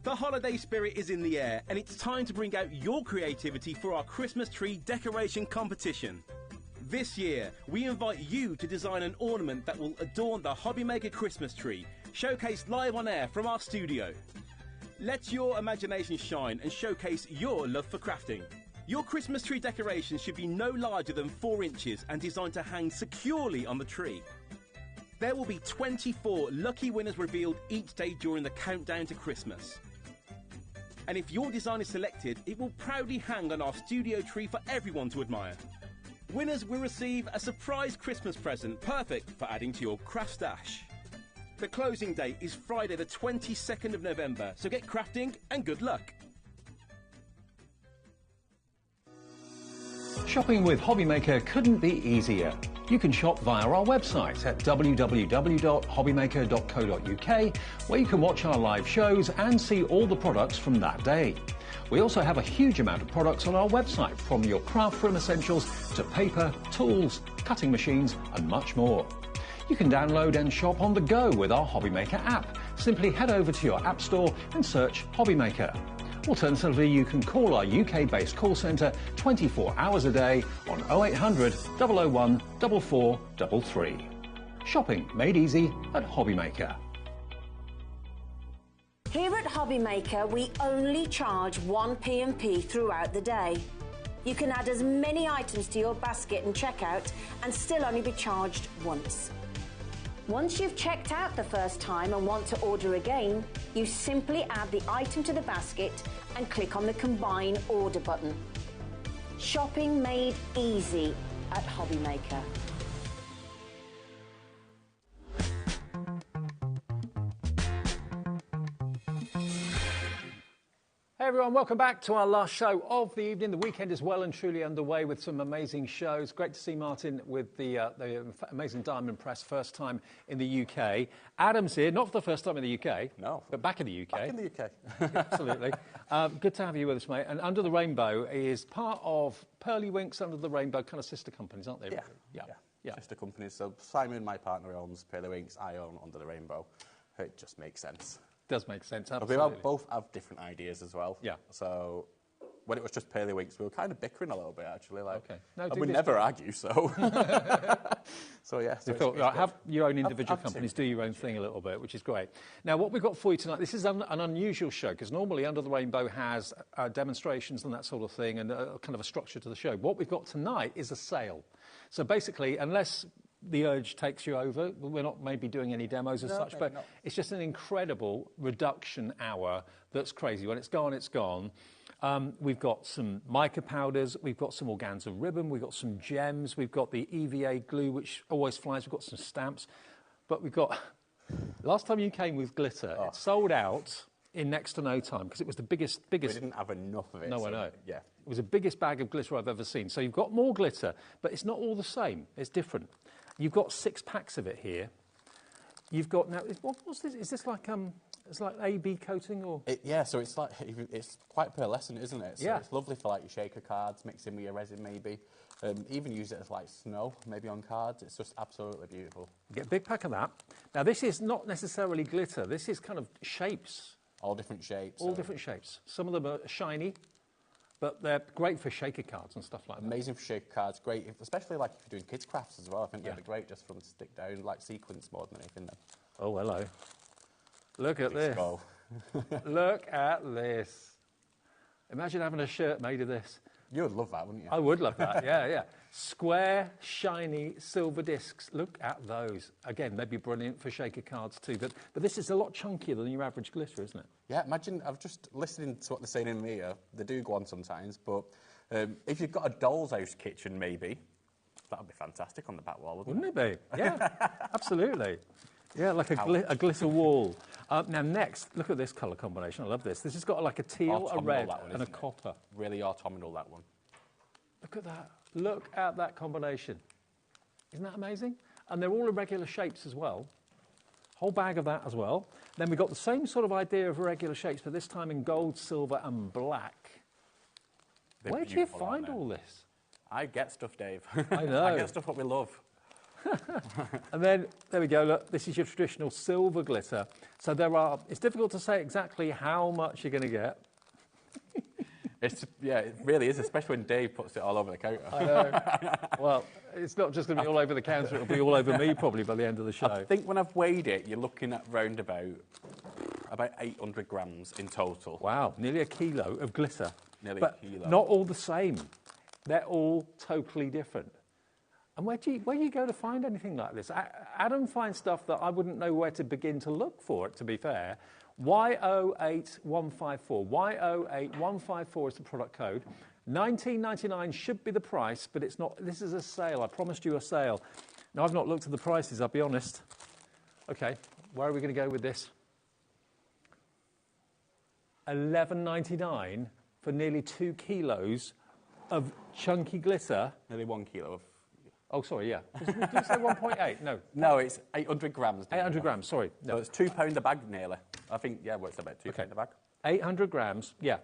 The holiday spirit is in the air, and it's time to bring out your creativity for our Christmas tree decoration competition. This year, we invite you to design an ornament that will adorn the HobbyMaker Christmas tree, showcased live on air from our studio. Let your imagination shine and showcase your love for crafting. Your Christmas tree decoration should be no larger than 4 inches and designed to hang securely on the tree. There will be 24 lucky winners revealed each day during the countdown to Christmas. And if your design is selected, it will proudly hang on our studio tree for everyone to admire. Winners will receive a surprise Christmas present, perfect for adding to your craft stash. The closing date is Friday the 22nd of November, so get crafting and good luck. Shopping with HobbyMaker couldn't be easier. You can shop via our website at www.hobbymaker.co.uk, where you can watch our live shows and see all the products from that day. We also have a huge amount of products on our website, from your craft room essentials to paper, tools, cutting machines and much more. You can download and shop on the go with our HobbyMaker app. Simply head over to your app store and search HobbyMaker. Alternatively, you can call our UK-based call centre 24 hours a day on 0800 001 4433. Shopping made easy at HobbyMaker. Here at HobbyMaker, we only charge 1 P&P throughout the day. You can add as many items to your basket and checkout and still only be charged once. Once you've checked out the first time and want to order again, you simply add the item to the basket and click on the Combine Order button. Shopping made easy at HobbyMaker. Hey everyone, welcome back to our last show of the evening. The weekend is well and truly underway with some amazing shows. Great to see Martin with the amazing Diamond Press, first time in the UK. Adam's here, not for the first time in the UK. No. But back in the UK. Back in the UK. Absolutely. Good to have you with us, mate. And Under the Rainbow is part of Pearly Winks, Under the Rainbow, kind of sister companies, aren't they? Yeah. Sister companies. So Simon, my partner, owns Pearly Winks. I own Under the Rainbow. It just makes sense. Does make sense, absolutely. We both have different ideas as well. Yeah. So when it was just Pearly Winks, we were kind of bickering a little bit, actually. Okay. And we never argue, so... So, yeah. So we thought, have your own individual companies, do your own thing a little bit, which is great. Now, what we've got for you tonight, this is an unusual show, because normally Under the Rainbow has demonstrations and that sort of thing, and kind of a structure to the show. What we've got tonight is a sale. So basically, unless the urge takes you over, we're not maybe doing any demos as such, but it's just an incredible reduction hour that's crazy. When it's gone, it's gone. We've got some mica powders, we've got some organza ribbon, we've got some gems, we've got the EVA glue, which always flies, we've got some stamps, but we've got... Last time you came with glitter, it sold out in next to no time, because it was the biggest... We didn't have enough of it. No, I know. Yeah. It was the biggest bag of glitter I've ever seen. So you've got more glitter, but it's not all the same. It's different. You've got 6 packs of it here. You've got now. What's this? Is this like It's like A/B coating, or Yeah, so it's like it's quite pearlescent, isn't it? So Yeah. it's lovely for like your shaker cards, mixing with your resin maybe. Even use it as like snow, maybe on cards. It's just absolutely beautiful. get a big pack of that. Now, this is not necessarily glitter. This is kind of shapes. All different shapes. All different shapes. Some of them are shiny, but they're great for shaker cards and stuff like that. Amazing for shaker cards, great, especially like if you're doing kids' crafts as well. I think they'd be great just for them to stick down, like sequins more than anything. Oh, hello. Look at Big this. skull. Look at this. Imagine having a shirt made of this. You would love that, wouldn't you? I would love that, yeah. Square, shiny, silver discs. Look at those. Again, they'd be brilliant for shaker cards too. But this is a lot chunkier than your average glitter, isn't it? Yeah, imagine, I've just listening to what they're saying in here. They do go on sometimes, but if you've got a doll's house kitchen, maybe, that would be fantastic on the back wall, wouldn't it be? Yeah, absolutely. Yeah, like a glitter wall. Now, next, look at this colour combination. I love this. This has got like a teal, a red, and a copper. Really autumnal, that one. Look at that. Look at that combination. Isn't that amazing? And they're all irregular shapes as well. Whole bag of that as well. Then we've got the same sort of idea of irregular shapes, but this time in gold, silver, and black. Where do you find all this? I get stuff, Dave. I know. I get stuff what we love. And then, there we go, look, this is your traditional silver glitter. So it's difficult to say exactly how much you're going to get. Yeah, it really is, especially when Dave puts it all over the counter. I know. Well, it's not just going to be all over the counter, it'll be all over me probably by the end of the show. I think when I've weighed it, you're looking at round about 800 grams in total. Wow, nearly a kilo of glitter. Nearly but a kilo. Not all the same. They're all totally different. And where do you go to find anything like this? Adam finds stuff that I wouldn't know where to begin to look for it, to be fair. Y08154. Y08154 is the product code. $19.99 should be the price, but it's not. This is a sale. I promised you a sale. Now, I've not looked at the prices, I'll be honest. Okay, where are we going to go with this? $11.99 for nearly 2 kilos of chunky glitter. Nearly 1 kilo of... Oh, sorry, yeah. Did you say 1.8? No. No, it's 800 grams. 800 grams, sorry. No. So it's £2 a bag nearly. I think, yeah, well, it's about £2 a bag. 800 grams, yeah.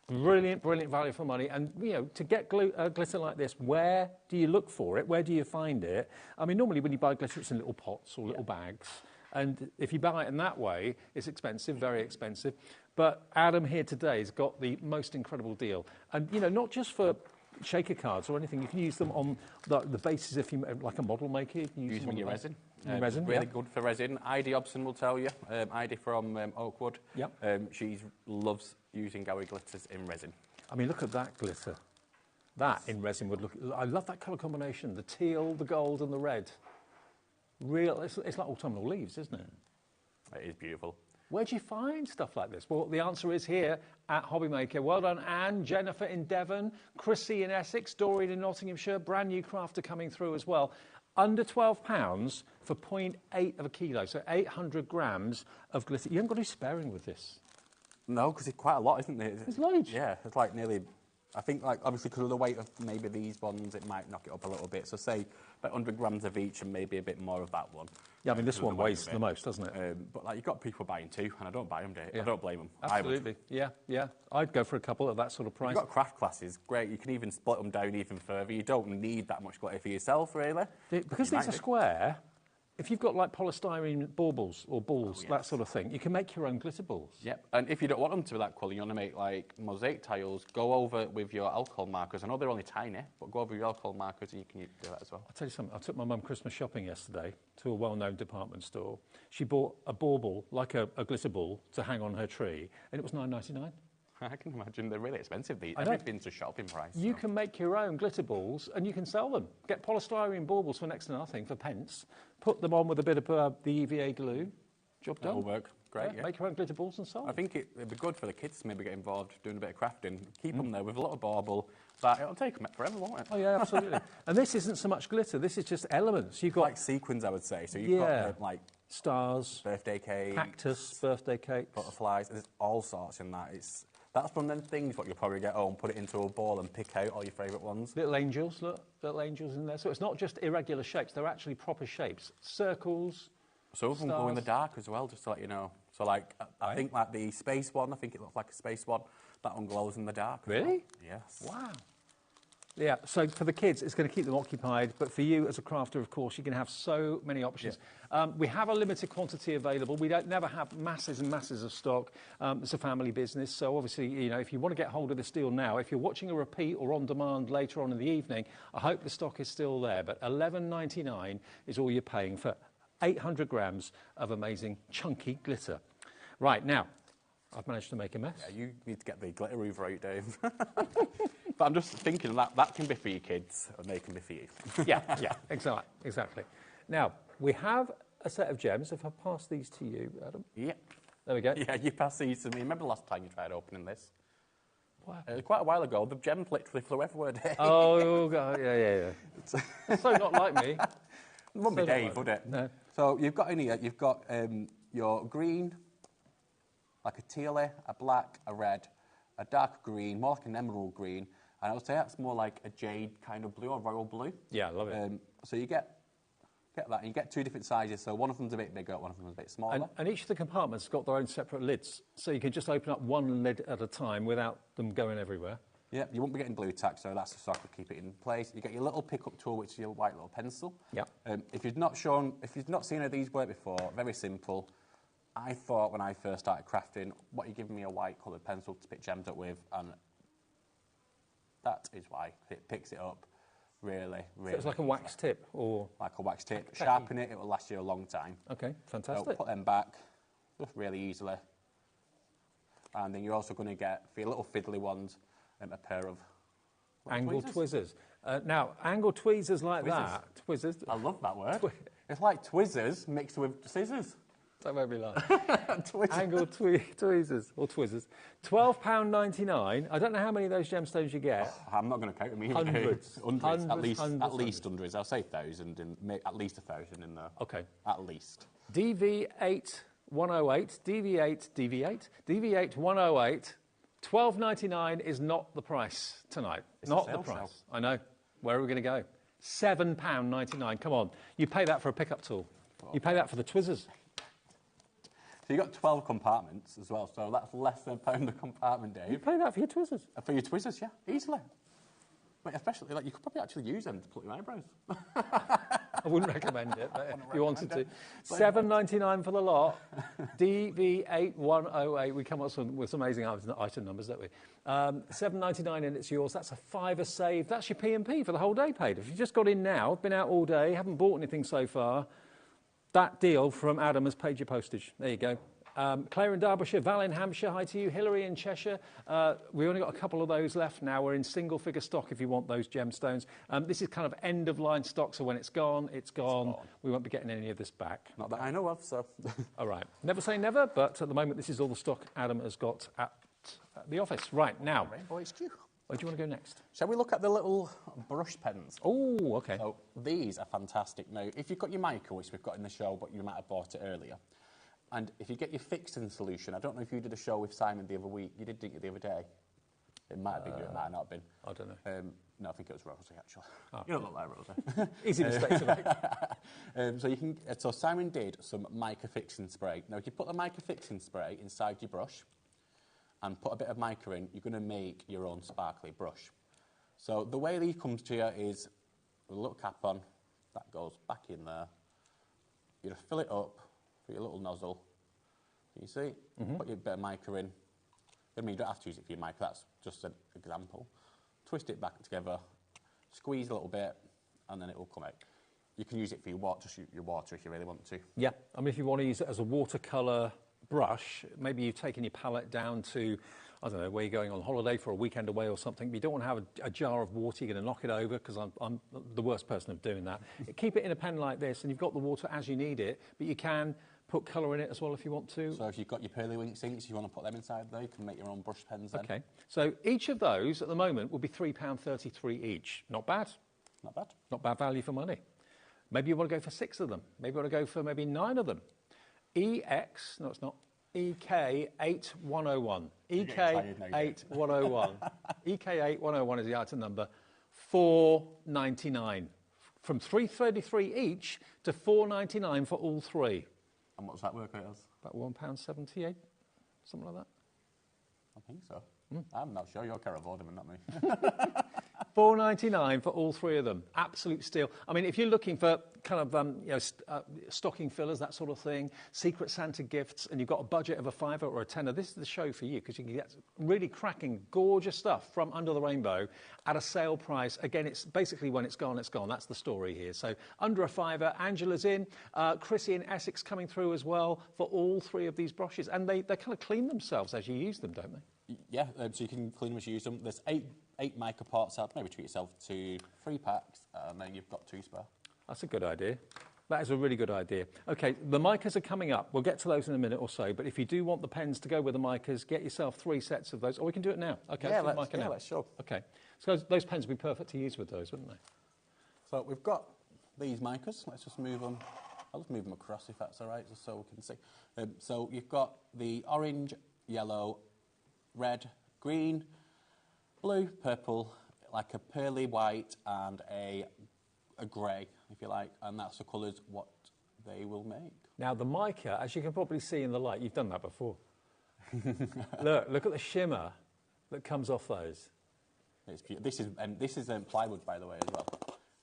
Brilliant, brilliant value for money. And, you know, to get glitter like this, where do you look for it? Where do you find it? I mean, normally when you buy glitter, it's in little pots or little bags. And if you buy it in that way, it's expensive, very expensive. But Adam here today has got the most incredible deal. And, you know, not just for shaker cards or anything, you can use them on the basis if you like a model maker. You can use them on your resin. Resin, really good for resin. Heidi Hobson will tell you. Heidi from Oakwood. Yep. She loves using our glitters in resin. I mean, look at that glitter. That in resin would look... I love that colour combination. The teal, the gold and the red. It's like autumnal leaves, isn't it? It is beautiful. Where do you find stuff like this? Well, the answer is here at HobbyMaker. Well done, Anne, Jennifer in Devon, Chrissy in Essex, Dorian in Nottinghamshire, brand new crafter coming through as well. Under £12 for 0.8 of a kilo, so 800 grams of glitter. You haven't got to be sparing with this. No, because it's quite a lot, isn't it? It's loads. Yeah, it's like nearly... I think, like, obviously, because of the weight of maybe these ones, it might knock it up a little bit. So say about 100 grams of each and maybe a bit more of that one. Yeah, I mean, this one weighs the most, doesn't it? But, like, you've got people buying two, and I don't buy them, Dave. Yeah. I don't blame them. Absolutely, yeah. I'd go for a couple at that sort of price. You've got craft classes, great. You can even split them down even further. You don't need that much glitter for yourself, really. Because these are square, if you've got, like, polystyrene baubles or balls, that sort of thing, you can make your own glitter balls. Yep, and if you don't want them to be that colour, you want to make, like, mosaic tiles, go over with your alcohol markers. I know they're only tiny, but go over with your alcohol markers and you can do that as well. I'll tell you something. I took my mum Christmas shopping yesterday to a well-known department store. She bought a bauble, like a glitter ball, to hang on her tree, and it was $9.99. I can imagine they're really expensive. I know. Everything's a shopping price. You can make your own glitter balls and you can sell them. Get polystyrene baubles for next to nothing, for pence. Put them on with a bit of the EVA glue. Job done. That'll work. Great, yeah. Make your own glitter balls and sell them. I think it'd be good for the kids to maybe get involved doing a bit of crafting. Keep them there with a little bauble. But it'll take them forever, won't it? Oh, yeah, absolutely. And this isn't so much glitter. This is just elements. You've got... like sequins, I would say. So you've got, like... stars. Birthday cakes. Cactus, birthday cakes. Butterflies. There's all sorts in that. That's one of them things what you'll probably get home, put it into a ball and pick out all your favourite ones. Little angels, look. Little angels in there. So it's not just irregular shapes. They're actually proper shapes. Circles, some of them go in the dark as well, just to let you know. So like, I think like the space one, I think it looks like a space one. That one glows in the dark. Really? Yes. Wow. Yeah, so for the kids, it's going to keep them occupied, but for you as a crafter, of course, you can have so many options. Yeah. We have a limited quantity available. We don't never have masses and masses of stock. It's a family business, so obviously, you know, if you want to get hold of this deal now, if you're watching a repeat or on demand later on in the evening, I hope the stock is still there, but $11.99 is all you're paying for 800 grams of amazing chunky glitter. Right, now, I've managed to make a mess. Yeah, you need to get the glitter hoover out, Dave. But I'm just thinking that can be for your kids, and they can be for you. Yeah, exactly. Now, we have a set of gems. If I pass these to you, Adam. Yeah. There we go. Yeah, you pass these to me. Remember the last time you tried opening this? What? Quite a while ago. The gems literally flew everywhere, Dave. Oh, God, yeah. So not like me. It wouldn't be Dave, would it? No. So you've got in here, you've got your green, like a tealy, a black, a red, a dark green, more like an emerald green, and I would say that's more like a jade kind of blue or royal blue. Yeah, I love it. So you get that, and you get two different sizes, so one of them's a bit bigger, one of them's a bit smaller. And each of the compartments has got their own separate lids, so you can just open up one lid at a time without them going everywhere. Yeah, you won't be getting blue tack, so that's just so I could keep it in place. You get your little pickup tool, which is your white little pencil. Yeah. If you've not seen any of these work before, very simple. I thought when I first started crafting, what you're giving me a white coloured pencil to pick gems up with, and that is why it picks it up really. So it's like a wax tip, or like a wax tip. Sharpen it; it will last you a long time. Okay, fantastic. So put them back, just really easily, and then you're also going to get for your little fiddly ones a pair of angle tweezers. Now, angle tweezers like that. Tweezers. I love that word. It's like tweezers mixed with scissors. That made me laugh. Angle tweezers or twizzers. £12.99. I don't know how many of those gemstones you get. Oh, I'm not going to count them either. Hundreds. At least hundreds. I'll say 1,000 and at least 1,000 in there. Okay. At least. DV8 108. DV8 108. £12.99 is not the price tonight. It's not the price. Shelf. I know. Where are we going to go? £7.99. Come on. You pay that for a pickup tool. You pay that for the twizzers. So you've got 12 compartments as well, so that's less than £1 a compartment, Dave. You pay that for your twizzers? For your twizzers, yeah, easily. But especially, like, you could probably actually use them to pluck your eyebrows. I wouldn't recommend it, but if you wanted to. £7.99 for the lot. DV8108. We come up with some amazing item numbers, don't we? £7.99 and it's yours. That's a £5 saved. That's your P&P for the whole day paid. If you've just got in now, been out all day, haven't bought anything so far, that deal from Adam has paid your postage. There you go. Claire in Derbyshire, Val in Hampshire, hi to you. Hilary in Cheshire. We only got a couple of those left now. We're in single figure stock if you want those gemstones. This is kind of end of line stock, so when it's gone, it's gone. We won't be getting any of this back. Not that I know of, so. All right. Never say never, but at the moment, this is all the stock Adam has got at the office. Right, now. Rainbow HQ. Where do you want to go next? Shall we look at the little brush pens? Oh, okay. So these are fantastic. Now, if you've got your Mica, which we've got in the show, but you might have bought it earlier, and if you get your fixing solution, I don't know if you did a show with Simon the other week. You did, didn't you, the other day? It might have been you, it might have not been. I don't know. No, I think it was Rosie, actually. Oh. You don't look like Rosie. Easy mistake to make. So Simon did some Mica fixing spray. Now, if you put the Mica fixing spray inside your brush and put a bit of Mica in, you're going to make your own sparkly brush. So the way these comes to you is with a little cap on, that goes back in there. You just fill it up with your little nozzle. You see? Put your bit of Mica in. I mean, you don't have to use it for your Mica, that's just an example. Twist it back together, squeeze a little bit, and then it will come out. You can use it for your water if you really want to. Yeah, I mean, if you want to use it as a watercolour brush, maybe you've taken your palette down to, I don't know, where you're going on holiday for a weekend away or something, but you don't want to have a jar of water, you're going to knock it over, because I'm the worst person of doing that. Keep it in a pen like this, and you've got the water as you need it, but you can put colour in it as well if you want to. So if you've got your pearly inks, you want to put them inside there, you can make your own brush pens then. Okay, so each of those at the moment will be £3.33 each. Not bad. Not bad. Not bad value for money. Maybe you want to go for 6 of them. Maybe you want to go for maybe 9 of them. no it's not, EK8101. EK8101. EK8101 is the item number. $4.99. From $3.33 each to $4.99 for all 3. And what's that work out as? About £1.78, something like that. I think so. I'm not sure. You're Carol Vorderman, not me. $4.99 for all three of them. Absolute steal. I mean, if you're looking for kind of stocking fillers, that sort of thing, Secret Santa gifts, and you've got a budget of a £5 or a £10, this is the show for you because you can get really cracking, gorgeous stuff from under the rainbow at a sale price. Again, it's basically when it's gone, it's gone. That's the story here. So under a £5, Angela's in, Chrissy in Essex coming through as well for all three of these brushes, and they kind of clean themselves as you use them, don't they? Yeah, so you can clean them as you use them. There's eight Mica pots out. Maybe treat yourself to 3 packs, and then you've got 2 spare. That's a good idea. That is a really good idea. OK, the Micas are coming up. We'll get to those in a minute or so. But if you do want the pens to go with the Micas, get yourself 3 sets of those. Or we can do it now. OK, yeah, let's sure. OK, so those pens would be perfect to use with those, wouldn't they? So we've got these Micas. Let's just move them. I'll just move them across if that's all right, just so we can see. So you've got the orange, yellow, red, green, blue, purple, like a pearly white and a grey, if you like, and that's the colours what they will make. Now, the Mica, as you can probably see in the light, you've done that before. Look at the shimmer that comes off those. It's beautiful. This is plywood, by the way, as well.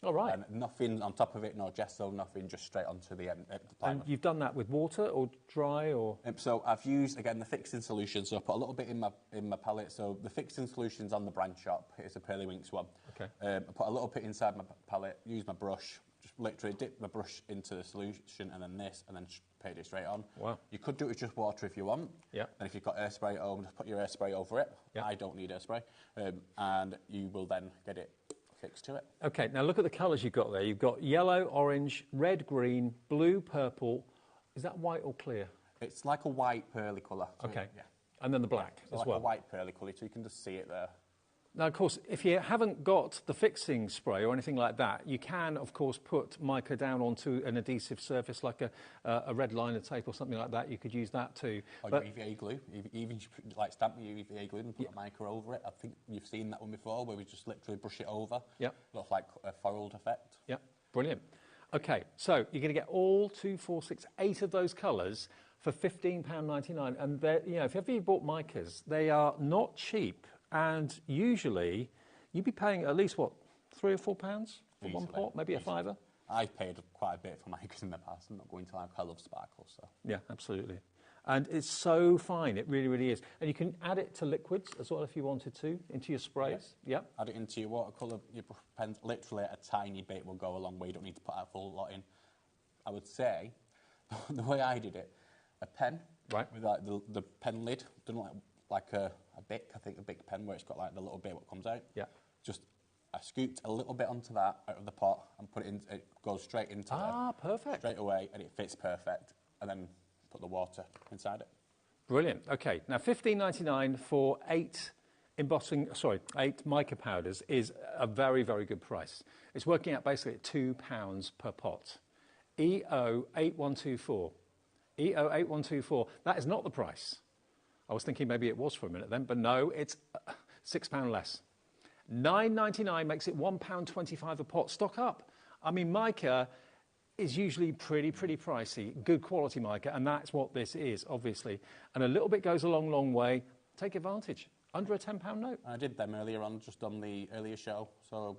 All right. Nothing on top of it, no gesso, nothing, just straight onto the plywood. And you've done that with water or dry or? So I've used, again, the fixing solution. So I put a little bit in my palette. So the fixing solution's on the brand shop. It's a Pearly Winks one. Okay. I put a little bit inside my palette, use my brush, just literally dip my brush into the solution and then this, and then paint it straight on. Wow. You could do it with just water if you want. Yeah. And if you've got airspray at home, just put your airspray over it. Yeah. I don't need airspray. And you will then get it fixed to it. OK, now look at the colours you've got there. You've got yellow, orange, red, green, blue, purple. Is that white or clear? It's like a white pearly colour. So OK. Yeah. And then the black So as like well. a white pearly colour, so you can just see it there. Now, of course, if you haven't got the fixing spray or anything like that, you can, of course, put Mica down onto an adhesive surface like a red liner tape or something like that. You could use that too. Or your EVA glue. Even like stamp your EVA glue and put a Mica over it. I think you've seen that one before where we just literally brush it over. Yep. Looks like a foiled effect. Yeah, brilliant. OK, so you're going to get all 2, 4, 6, 8 of those colours for £15.99. And you know, if ever you bought Micas, they are not cheap. And usually, you'd be paying at least, what, £3 or £4 for one pot, maybe a £5? I've paid quite a bit for Micas in the past. I'm not going to like, I love sparkles. So. Yeah, absolutely. And it's so fine, it really, really is. And you can add it to liquids as well if you wanted to, into your sprays. Yeah. Add it into your watercolour, your pens, literally a tiny bit will go a long way. You don't need to put a full lot in. I would say, the way I did it, a pen with like the pen lid, done like a Bic, I think a Bic pen where it's got like the little bit what comes out. Yeah. Just I scooped a little bit onto that out of the pot and put it in. It goes straight into there. Perfect. Straight away, and it fits perfect. And then put the water inside it. Brilliant. Okay, now £15.99 for 8 mica powders is a very, very good price. It's working out basically at £2 per pot. EO8124. EO8124. That is not the price. I was thinking maybe it was for a minute then, but no, it's £6 less. $9.99 makes it £1.25 a pot. Stock up. I mean, Mica is usually pretty pricey, good quality Mica, and that's what this is, obviously. And a little bit goes a long, long way. Take advantage. Under a £10 note. I did them earlier on, just on the earlier show. So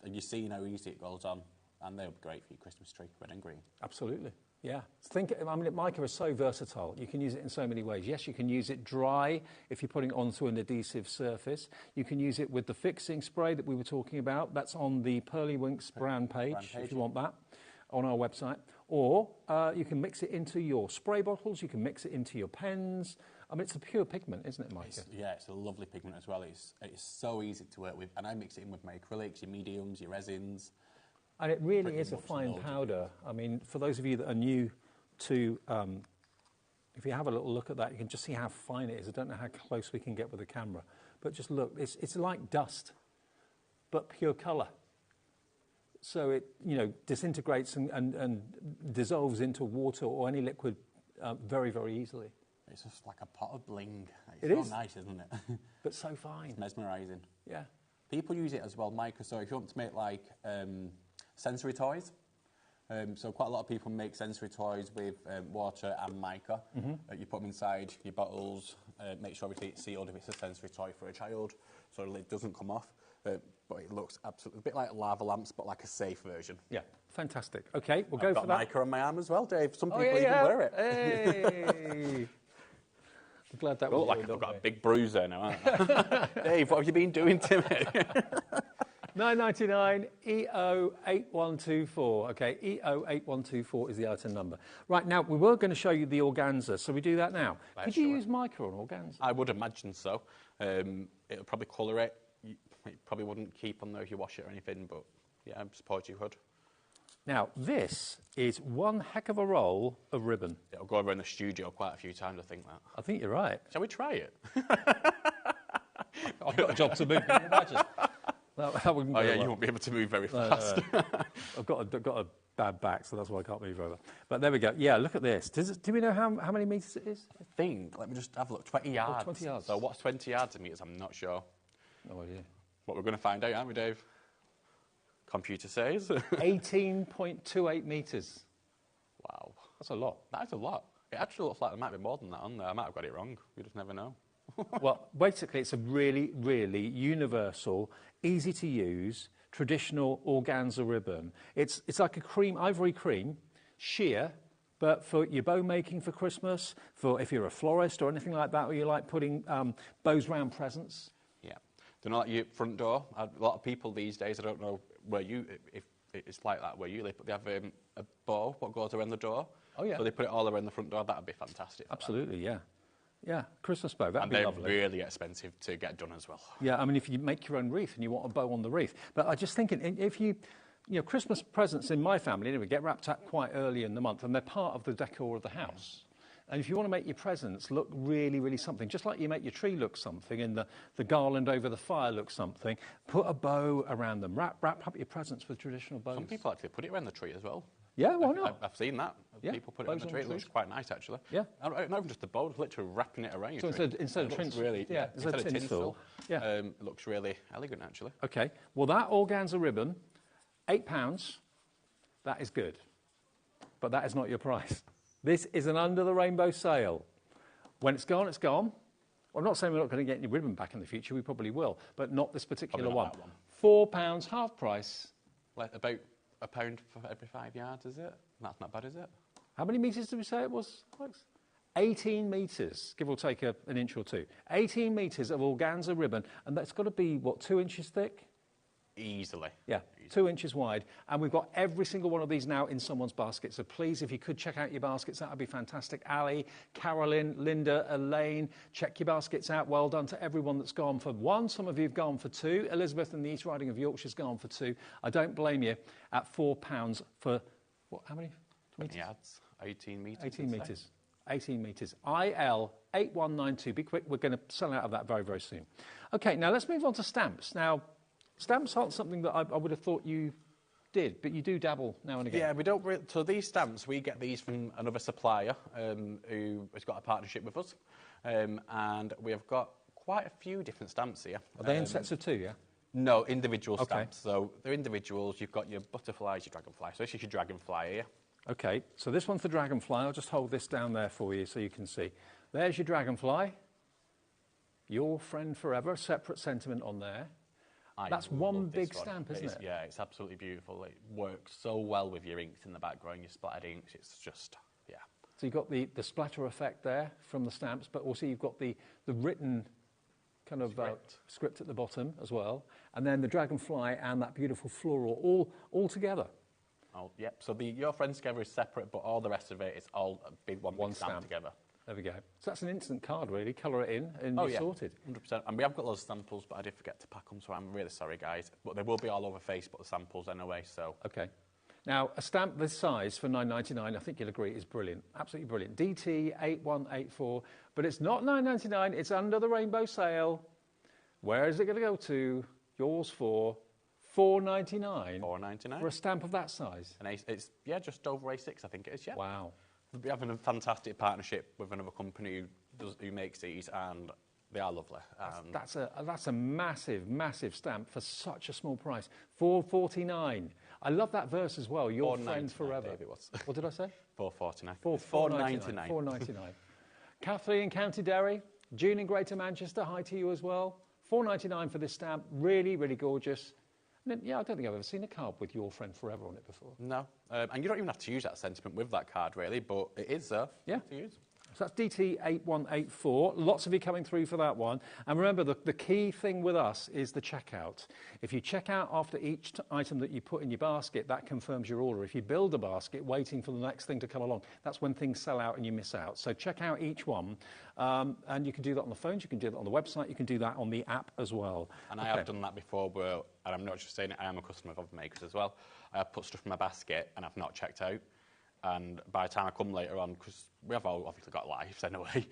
you see how easy it goes on, and they're great for your Christmas tree, red and green. Absolutely. Yeah. I mean, Mica is so versatile. You can use it in so many ways. Yes, you can use it dry if you're putting it onto an adhesive surface. You can use it with the fixing spray that we were talking about. That's on the Pearly Winks brand page, if you want that, on our website. Or you can mix it into your spray bottles. You can mix it into your pens. I mean, it's a pure pigment, isn't it, Mica? It's a lovely pigment as well. It's so easy to work with. And I mix it in with my acrylics, your mediums, your resins. And it really is a fine powder. I mean, for those of you that are new to, if you have a little look at that, you can just see how fine it is. I don't know how close we can get with the camera. But just look, it's like dust, but pure colour. So it, disintegrates and dissolves into water or any liquid very, very easily. It's just like a pot of bling. It is is. So nice, isn't it? But so fine. It's mesmerising. Yeah. People use it as well, Mica. So if you want to make like sensory toys, So quite a lot of people make sensory toys with water and mica. You put them inside your bottles, make sure everything's sealed if it's a sensory toy for a child, so the lid doesn't come off. But it looks absolutely a bit like lava lamps, but like a safe version. Yeah, fantastic. Okay, we'll go I've for got that. mica on my arm as well, Dave. Some people even wear it. Hey. I'm glad that was look like I've got a big bruise there now, haven't I? Dave, what have you been doing to me? $9.99 EO8124. Okay, EO8124 is the item number. Right, now, we were going to show you the organza, so we do that now. Could you use mica on organza? I would imagine so. It'll probably colour it. It probably wouldn't keep on there if you wash it or anything, but yeah, I suppose you could. Now, this is one heck of a roll of ribbon. It'll go around the studio quite a few times, I think that. I think you're right. Shall we try it? I've got a job to move, can you imagine? That wouldn't oh, go yeah, well. you won't be able to move very fast. No. I've got a bad back, so that's why I can't move over. But there we go. Yeah, look at this. Do we know how many metres it is? I think, let me just have a look, 20 yards. Oh, 20 yards. So what's 20 yards in metres? I'm not sure. No idea. What we're going to find out, aren't we, Dave? Computer says. 18.28 metres. Wow. That's a lot. That is a lot. It actually looks like there might be more than that on there. I might have got it wrong. You just never know. Well, basically, it's a really, really universal, easy to use, traditional organza ribbon. It's like a ivory cream, sheer, but for your bow making for Christmas, for if you're a florist or anything like that, or you like putting bows round presents. Yeah. Do you know, like your front door? A lot of people these days, I don't know where if it's like that where you live, but they have a bow what goes around the door. Oh, yeah. So they put it all around the front door. That would be fantastic. Absolutely, yeah. Yeah, Christmas bow, that'd be lovely. And they're really expensive to get done as well. Yeah, I mean, if you make your own wreath and you want a bow on the wreath. But I just thinking, if you know, Christmas presents in my family, anyway, get wrapped up quite early in the month, and they're part of the decor of the house. And if you want to make your presents look really, really something, just like you make your tree look something and the garland over the fire look something, put a bow around them. Wrap up your presents with traditional bows. Some people actually put it around the tree as well. Yeah, why not? I've seen that. Yeah, people put it on the tree. It looks quite nice, actually. Yeah. Not even just the bow, literally wrapping it around your so tree. Instead of tinsel. Really, yeah, instead of tinsel. Yeah. It looks really elegant, actually. OK. Well, that organza ribbon, £8, that is good. But that is not your price. This is an under-the-rainbow sale. When it's gone, it's gone. Well, I'm not saying we're not going to get any ribbon back in the future. We probably will, but not this particular one. £4, half price. Like about £1 for every 5 yards, is it? That's not bad, is it? How many metres did we say it was, Alex? 18 metres, give or take an inch or two. 18 metres of organza ribbon, and that's got to be, what, 2 inches thick? Easily. Yeah, 2 inches wide. And we've got every single one of these now in someone's basket. So please, if you could check out your baskets, that would be fantastic. Ali, Carolyn, Linda, Elaine, check your baskets out. Well done to everyone that's gone for one. Some of you have gone for two. Elizabeth in the East Riding of Yorkshire's gone for two. I don't blame you at £4 for, what, how many? 20 yards, 18 metres. 18 metres. 18 metres. IL8192. Be quick, we're going to sell out of that very, very soon. OK, now let's move on to stamps. Now, stamps aren't something that I would have thought you did, but you do dabble now and again. Yeah, we don't really... So these stamps, we get these from another supplier who has got a partnership with us. And we have got quite a few different stamps here. Are they in sets of two, yeah? No, individual stamps. So they're individuals. You've got your butterflies, your dragonfly. So this is your dragonfly here. OK, so this one's the dragonfly. I'll just hold this down there for you so you can see. There's your dragonfly. Your friend forever, separate sentiment on there. That's one big stamp, isn't it? Yeah, it's absolutely beautiful. It works so well with your inks in the background, your splattered inks. It's just, yeah. So you've got the splatter effect there from the stamps, but also you've got the written kind of script at the bottom as well. And then the dragonfly and that beautiful floral all together. Oh, yep. So your friends together is separate, but all the rest of it is all a big one stamp together. There we go. So that's an instant card, really. Colour it in and you're sorted. 100%. And we have got those samples, but I did forget to pack them, so I'm really sorry, guys. But they will be all over Facebook, the samples anyway, so... OK. Now, a stamp this size for $9.99, I think you'll agree, is brilliant. Absolutely brilliant. DT8184. But it's not $9.99. It's under the rainbow sale. Where is it going to go to? Yours for $4.99. $4.99. For a stamp of that size. And it's just over A6, I think it is, yeah. Wow. We're having a fantastic partnership with another company who makes these, and they are lovely. That's a massive, massive stamp for such a small price. $4.49. I love that verse as well. Your friend $4.99, forever. Dave, it was. What did I say? $4.49. $4.99. $4.99. Kathleen in County Derry. June in Greater Manchester. Hi to you as well. $4.99 for this stamp. Really, really gorgeous. And yeah, I don't think I've ever seen a card with your friend forever on it before. No. And you don't even have to use that sentiment with that card, really, but it is there to use. So that's DT8184. Lots of you coming through for that one. And remember, the key thing with us is the checkout. If you check out after each item that you put in your basket, that confirms your order. If you build a basket waiting for the next thing to come along, that's when things sell out and you miss out. So check out each one. And you can do that on the phones, you can do that on the website, you can do that on the app as well. And I have done that before, and I'm not just saying it, I am a customer of HobbyMakers as well. I have put stuff in my basket and I've not checked out. And by the time I come later on, because we have all obviously got lives anyway,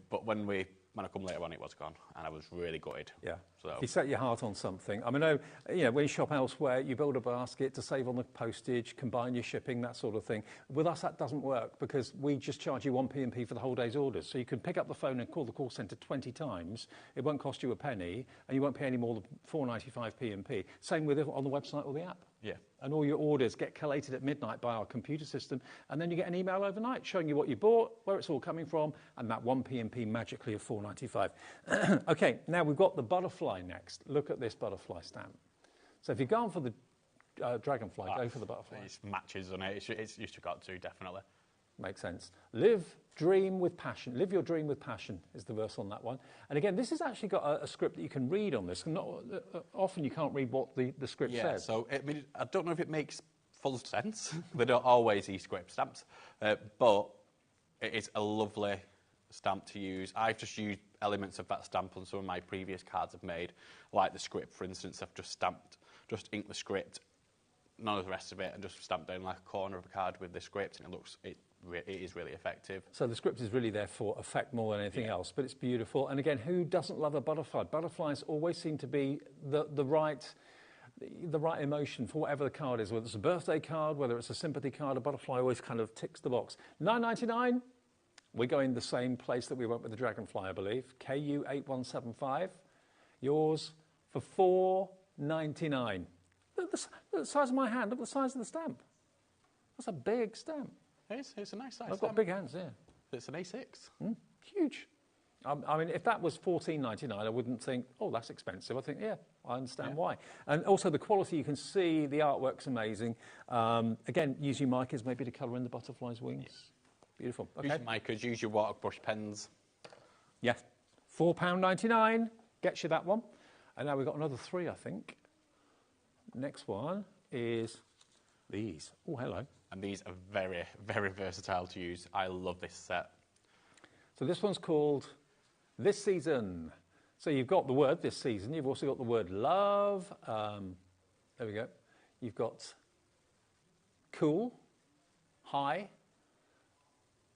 but when I come later on, it was gone, and I was really gutted. Yeah. So if you set your heart on something, I mean, when you shop elsewhere, you build a basket to save on the postage, combine your shipping, that sort of thing. With us, that doesn't work because we just charge you 1 P&P for the whole day's orders. So you can pick up the phone and call the call centre 20 times. It won't cost you a penny, and you won't pay any more than $4.95 P&P. Same with it on the website or the app. Yeah. And all your orders get collated at midnight by our computer system, and then you get an email overnight showing you what you bought, where it's all coming from, and that 1 P&P magically of $4.95. Okay, now we've got the butterfly next. Look at this butterfly stamp. So if you're going for the dragonfly, go for the butterfly. It matches on it. It's used to got to, definitely. Makes sense. Live, dream with passion. Live your dream with passion is the verse on that one. And again, this has actually got a script that you can read on this. Often you can't read what the script says. So I don't know if it makes full sense. They don't always use script stamps, but it is a lovely stamp to use. I've just used elements of that stamp on some of my previous cards I've made, like the script, for instance. I've just inked the script, none of the rest of it, and just stamped down like a corner of a card with the script, and it is really effective. So the script is really there for effect more than anything else, but it's beautiful. And again, who doesn't love a butterfly? Butterflies always seem to be the right emotion for whatever the card is, whether it's a birthday card, whether it's a sympathy card. A butterfly always kind of ticks the box. $9.99. We're going the same place that we went with the dragonfly, I believe. KU8175. Yours for $4.99. Look at the size of my hand. Look at the size of the stamp. That's a big stamp. It's a nice size. I've got big hands, yeah. It's an A6. Huge. I mean, if that was $14.99, I wouldn't think, oh, that's expensive. I think, yeah, I understand why. And also the quality, you can see the artwork's amazing. Again, use your Micas maybe to colour in the butterfly's wings. Yeah. Beautiful. Okay. Use your Micas, use your watercolour pens. Yeah. £4.99 gets you that one. And now we've got another 3, I think. Next one is these. Oh, hello. And these are very, very versatile to use. I love this set. So this one's called This Season. So you've got the word this season. You've also got the word love. There we go. You've got cool, high,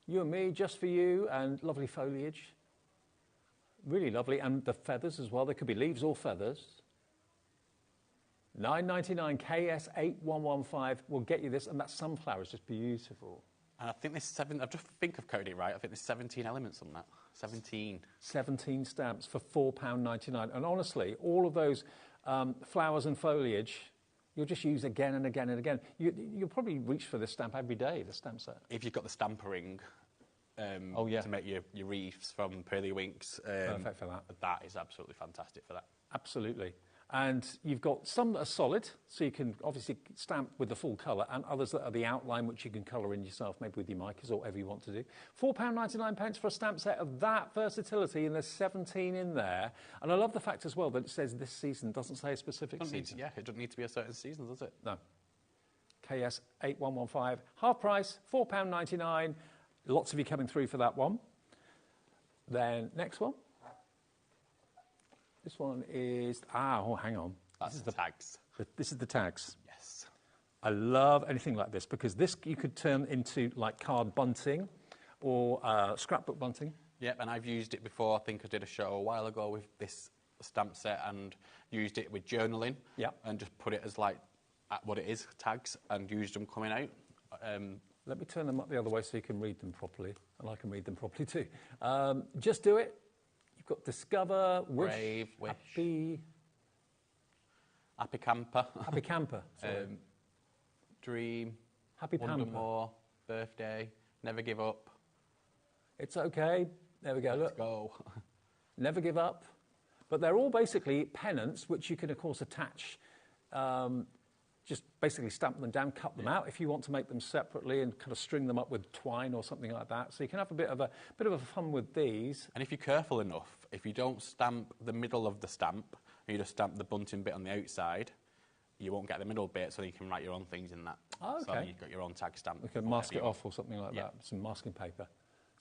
you and me, just for you, and lovely foliage. Really lovely. And the feathers as well. There could be leaves or feathers. $9.99 KS8115 will get you this, and that sunflower is just beautiful. And I think there's I just think I've coded it right. I think there's 17 elements on that. 17. 17 stamps for £4.99. And honestly, all of those flowers and foliage, you'll just use again and again and again. You'll probably reach for this stamp every day, the stamp set. If you've got the stampering to make your wreaths from Pearly Winks, perfect for that. That is absolutely fantastic for that. Absolutely. And you've got some that are solid, so you can obviously stamp with the full colour, and others that are the outline, which you can colour in yourself, maybe with your Micas or whatever you want to do. £4.99 for a stamp set of that versatility, and there's 17 in there. And I love the fact as well that it says this season, doesn't say a specific season. It doesn't need to be a certain season, does it? No. KS8115, half price, £4.99. Lots of you coming through for that one. Then next one. This one is, hang on. This is the tags. This is the tags. Yes. I love anything like this because this you could turn into like card bunting or scrapbook bunting. Yep, and I've used it before. I think I did a show a while ago with this stamp set and used it with journaling. Yep. And just put it as like what it is, tags, and used them coming out. Let me turn them up the other way so you can read them properly, and I can read them properly too. Just do it. You've got Discover, Wish, Brave, Wish. Happy Camper. Happy Camper. dream, Happy wonder pamper. more, birthday, never give up. It's okay. There we go. Let's Look. go. Never give up. But they're all basically pennants, which you can, of course, attach. Just basically stamp them down, cut them out if you want to make them separately and kind of string them up with twine or something like that. So you can have a bit of a fun with these. And if you're careful enough, if you don't stamp the middle of the stamp, and you just stamp the bunting bit on the outside, you won't get the middle bit, so you can write your own things in that. Oh, okay. So you've got your own tag stamp. We can mask it off or something like that, some masking paper.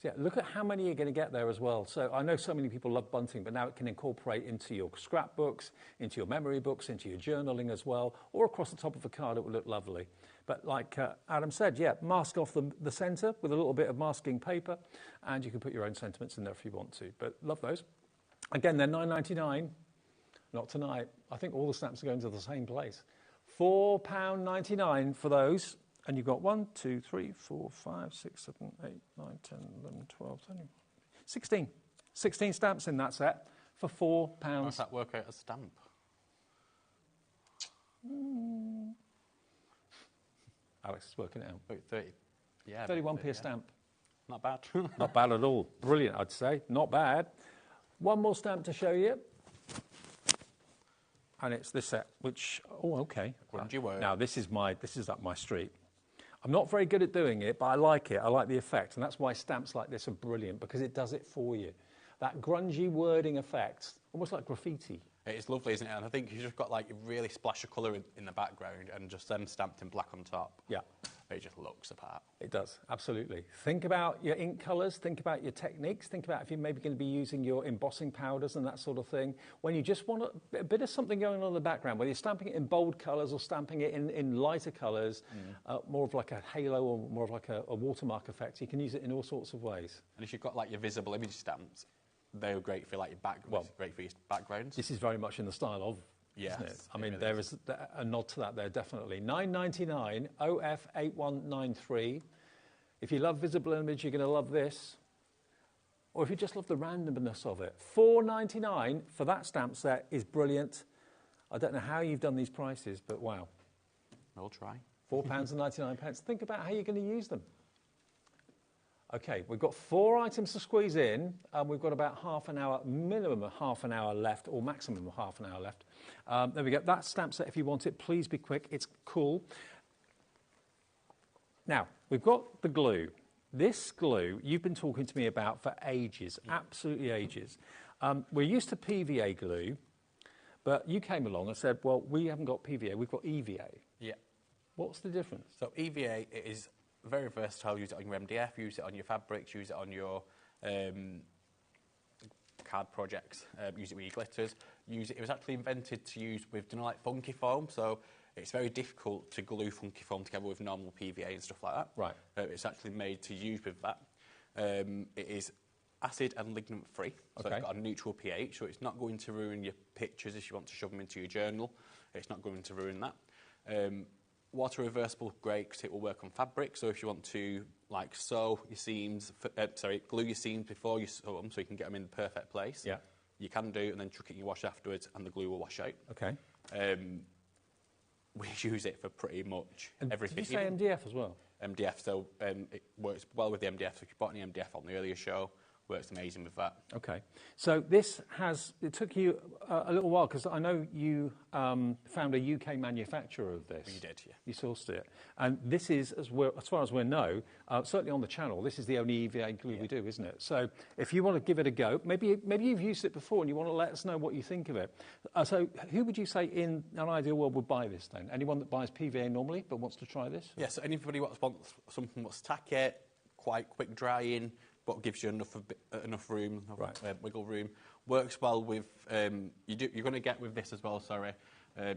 So yeah, look at how many you're going to get there as well. So I know so many people love bunting, but now it can incorporate into your scrapbooks, into your memory books, into your journaling as well, or across the top of a card. It will look lovely. But like Adam said, yeah, mask off the centre with a little bit of masking paper, and you can put your own sentiments in there if you want to. But love those. Again, they're £9.99. Not tonight. I think all the stamps are going to the same place. £4.99 for those. And you've got 1, 2, 3, 4, 5, 6, 7, 8, 9, 10, 11, 12, 13, 16. 16 stamps in that set for £4. How does that work out as a stamp? Alex is working it out. About 30. Yeah. 31p a stamp. Not bad. Not bad at all. Brilliant, I'd say. Not bad. One more stamp to show you. And it's this set, which, oh, okay. Grungy work. Now, this is up my street. I'm not very good at doing it, but I like it. I like the effect, and that's why stamps like this are brilliant, because it does it for you. That grungy wording effect, almost like graffiti. It's lovely, isn't it? And I think you just got like really splash of colour in the background and just them stamped in black on top. Yeah. It just looks apart. It does, absolutely. Think about your ink colours, think about your techniques, think about if you're maybe going to be using your embossing powders and that sort of thing. When you just want a bit of something going on in the background, whether you're stamping it in bold colours or stamping it in lighter colours, more of like a halo or more of like a watermark effect, you can use it in all sorts of ways. And if you've got like your visible image stamps, they're great for like your background. Well, great for your backgrounds. This is very much in the style of. Yes, isn't it? I mean, there is a nod to that there, definitely. $9.99, OF8193. If you love visible image, you're going to love this. Or if you just love the randomness of it. $4.99 for that stamp set is brilliant. I don't know how you've done these prices, but wow. We'll try. £4.99. Think about how you're going to use them. Okay, we've got 4 items to squeeze in, and we've got about half an hour, minimum of half an hour left, or maximum of half an hour left. There we go. That stamp set, if you want it, please be quick. It's cool. Now, we've got the glue. This glue, you've been talking to me about for ages, absolutely ages. We're used to PVA glue, but you came along and said, well, we haven't got PVA, we've got EVA. Yeah. What's the difference? So EVA is very versatile. Use it on your MDF, use it on your fabrics, use it on your card projects, use it with your glitters. It was actually invented to use with, like funky foam, so it's very difficult to glue funky foam together with normal PVA and stuff like that. Right. It's actually made to use with that. It is acid and ligament free, so it's got a neutral pH, so it's not going to ruin your pictures if you want to shove them into your journal. It's not going to ruin that. Water reversible, great, because it will work on fabric. So if you want to like sew your seams, glue your seams before you sew them, so you can get them in the perfect place. Yeah. You can do, and then chuck it in your wash afterwards, and the glue will wash out. Okay. We use it for pretty much and everything. Did you say MDF as well? MDF, so it works well with the MDF. So if you bought any MDF on the earlier show, works amazing with that. Okay. So this it took you a little while, because I know you found a UK manufacturer of this. You did, yeah. You sourced it. And this is, as far as we know, certainly on the channel, this is the only EVA glue we do, isn't it? So if you want to give it a go, maybe you've used it before and you want to let us know what you think of it. So who would you say in an ideal world would buy this then? Anyone that buys PVA normally but wants to try this? Yeah, so anybody wants something that's tacky, quite quick drying, but gives you enough room, wiggle room. Works well with, you're going to get with this as well,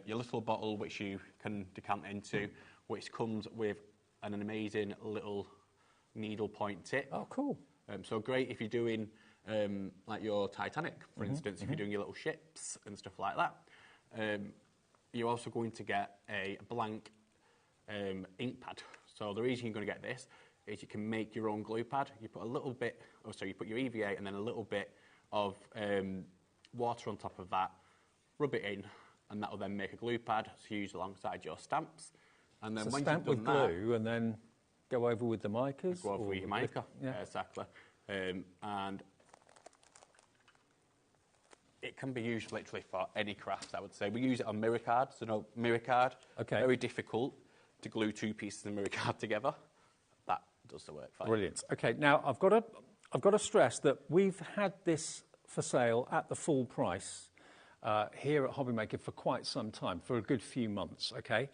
your little bottle which you can decant into, which comes with an amazing little needle point tip. Oh, cool. So great if you're doing like your Titanic, for instance, if you're doing your little ships and stuff like that. You're also going to get a blank ink pad. So the reason you're going to get this is you can make your own glue pad. You put a little bit, you put your EVA and then a little bit of water on top of that, rub it in, and that will then make a glue pad to use alongside your stamps. And then so once stamp you've with done glue and then go over with the micas? Go over with your mica, yeah. exactly. And it can be used literally for any craft, I would say. We use it on mirror cards, so no mirror card. Okay. Very difficult to glue 2 pieces of mirror card together. That does the work fine. Brilliant. Okay, now I've got to stress that we've had this for sale at the full price here at HobbyMaker for quite some time, for a good few months, okay?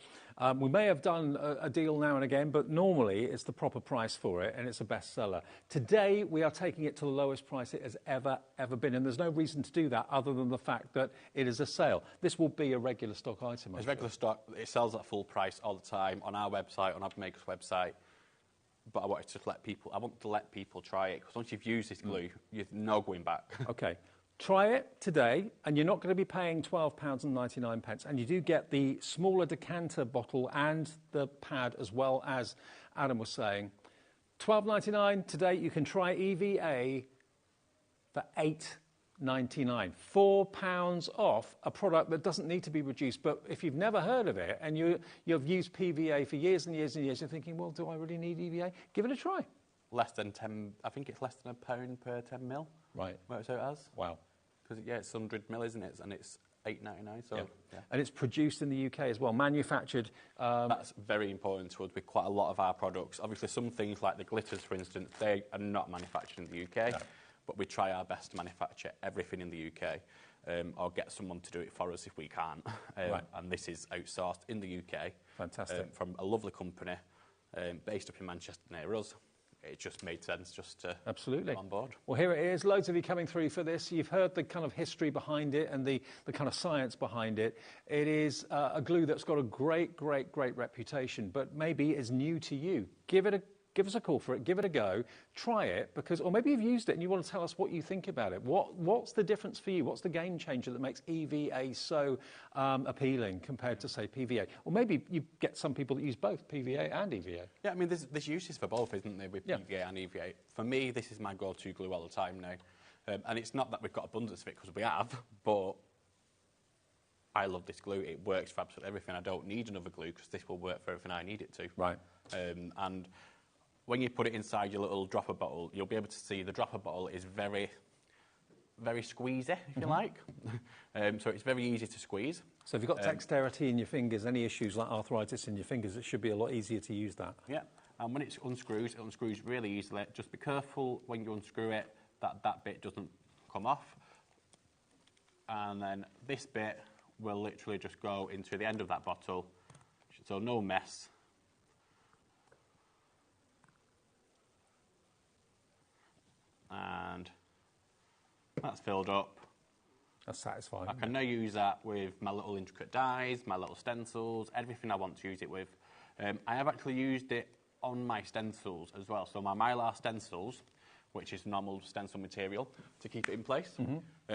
We may have done a deal now and again, but normally it's the proper price for it and it's a bestseller. Today, we are taking it to the lowest price it has ever been, and there's no reason to do that other than the fact that it is a sale. This will be a regular stock item. It's regular stock. It sells at full price all the time on our website, on HobbyMaker's website. But I want to let people try it, because once you've used this glue, you're no going back. Okay. Try it today, and you're not going to be paying £12.99, and you do get the smaller decanter bottle and the pad, as well as Adam was saying. £12.99 today. You can try EVA for £8.99. £4 off a product that doesn't need to be reduced. But if you've never heard of it and you've used PVA for years and years and years, you're thinking, well, do I really need EVA? Give it a try. Less than 10, I think it's less than £1 per 10 mil. Right. Works out as. Wow. Because, yeah, it's 100 mil, isn't it? And it's £8.99, so, yeah. And it's produced in the UK as well, manufactured. That's very important to us with quite a lot of our products. Obviously, some things like the glitters, for instance, they are not manufactured in the UK, but we try our best to manufacture everything in the UK, or get someone to do it for us if we can't. And this is outsourced in the UK. Fantastic. From a lovely company based up in Manchester near us. It just made sense just to Absolutely. Come on board. Well, here it is. Loads of you coming through for this. You've heard the kind of history behind it and the kind of science behind it. It is a glue that's got a great reputation, but maybe is new to you. Give us a call for it. Give it a go. Try it, or maybe you've used it and you want to tell us what you think about it. What's the difference for you? What's the game changer that makes EVA so appealing compared to, say, PVA? Or maybe you get some people that use both PVA and EVA. Yeah, I mean, there's uses for both, isn't there, with PVA and EVA. For me, this is my go-to glue all the time now. And it's not that we've got abundance of it, because we have, but I love this glue. It works for absolutely everything. I don't need another glue, because this will work for everything I need it to. Right. And when you put it inside your little dropper bottle, you'll be able to see the dropper bottle is very, very squeezy, if you like. So it's very easy to squeeze. So if you've got dexterity in your fingers, any issues like arthritis in your fingers, it should be a lot easier to use that. Yeah, and when it unscrews really easily. Just be careful when you unscrew it that bit doesn't come off. And then this bit will literally just go into the end of that bottle, so no mess. And that's filled up. That's satisfying. I can now use that with my little intricate dies, my little stencils, everything I want to use it with. I have actually used it on my stencils as well. So my Mylar stencils, which is normal stencil material, to keep it in place.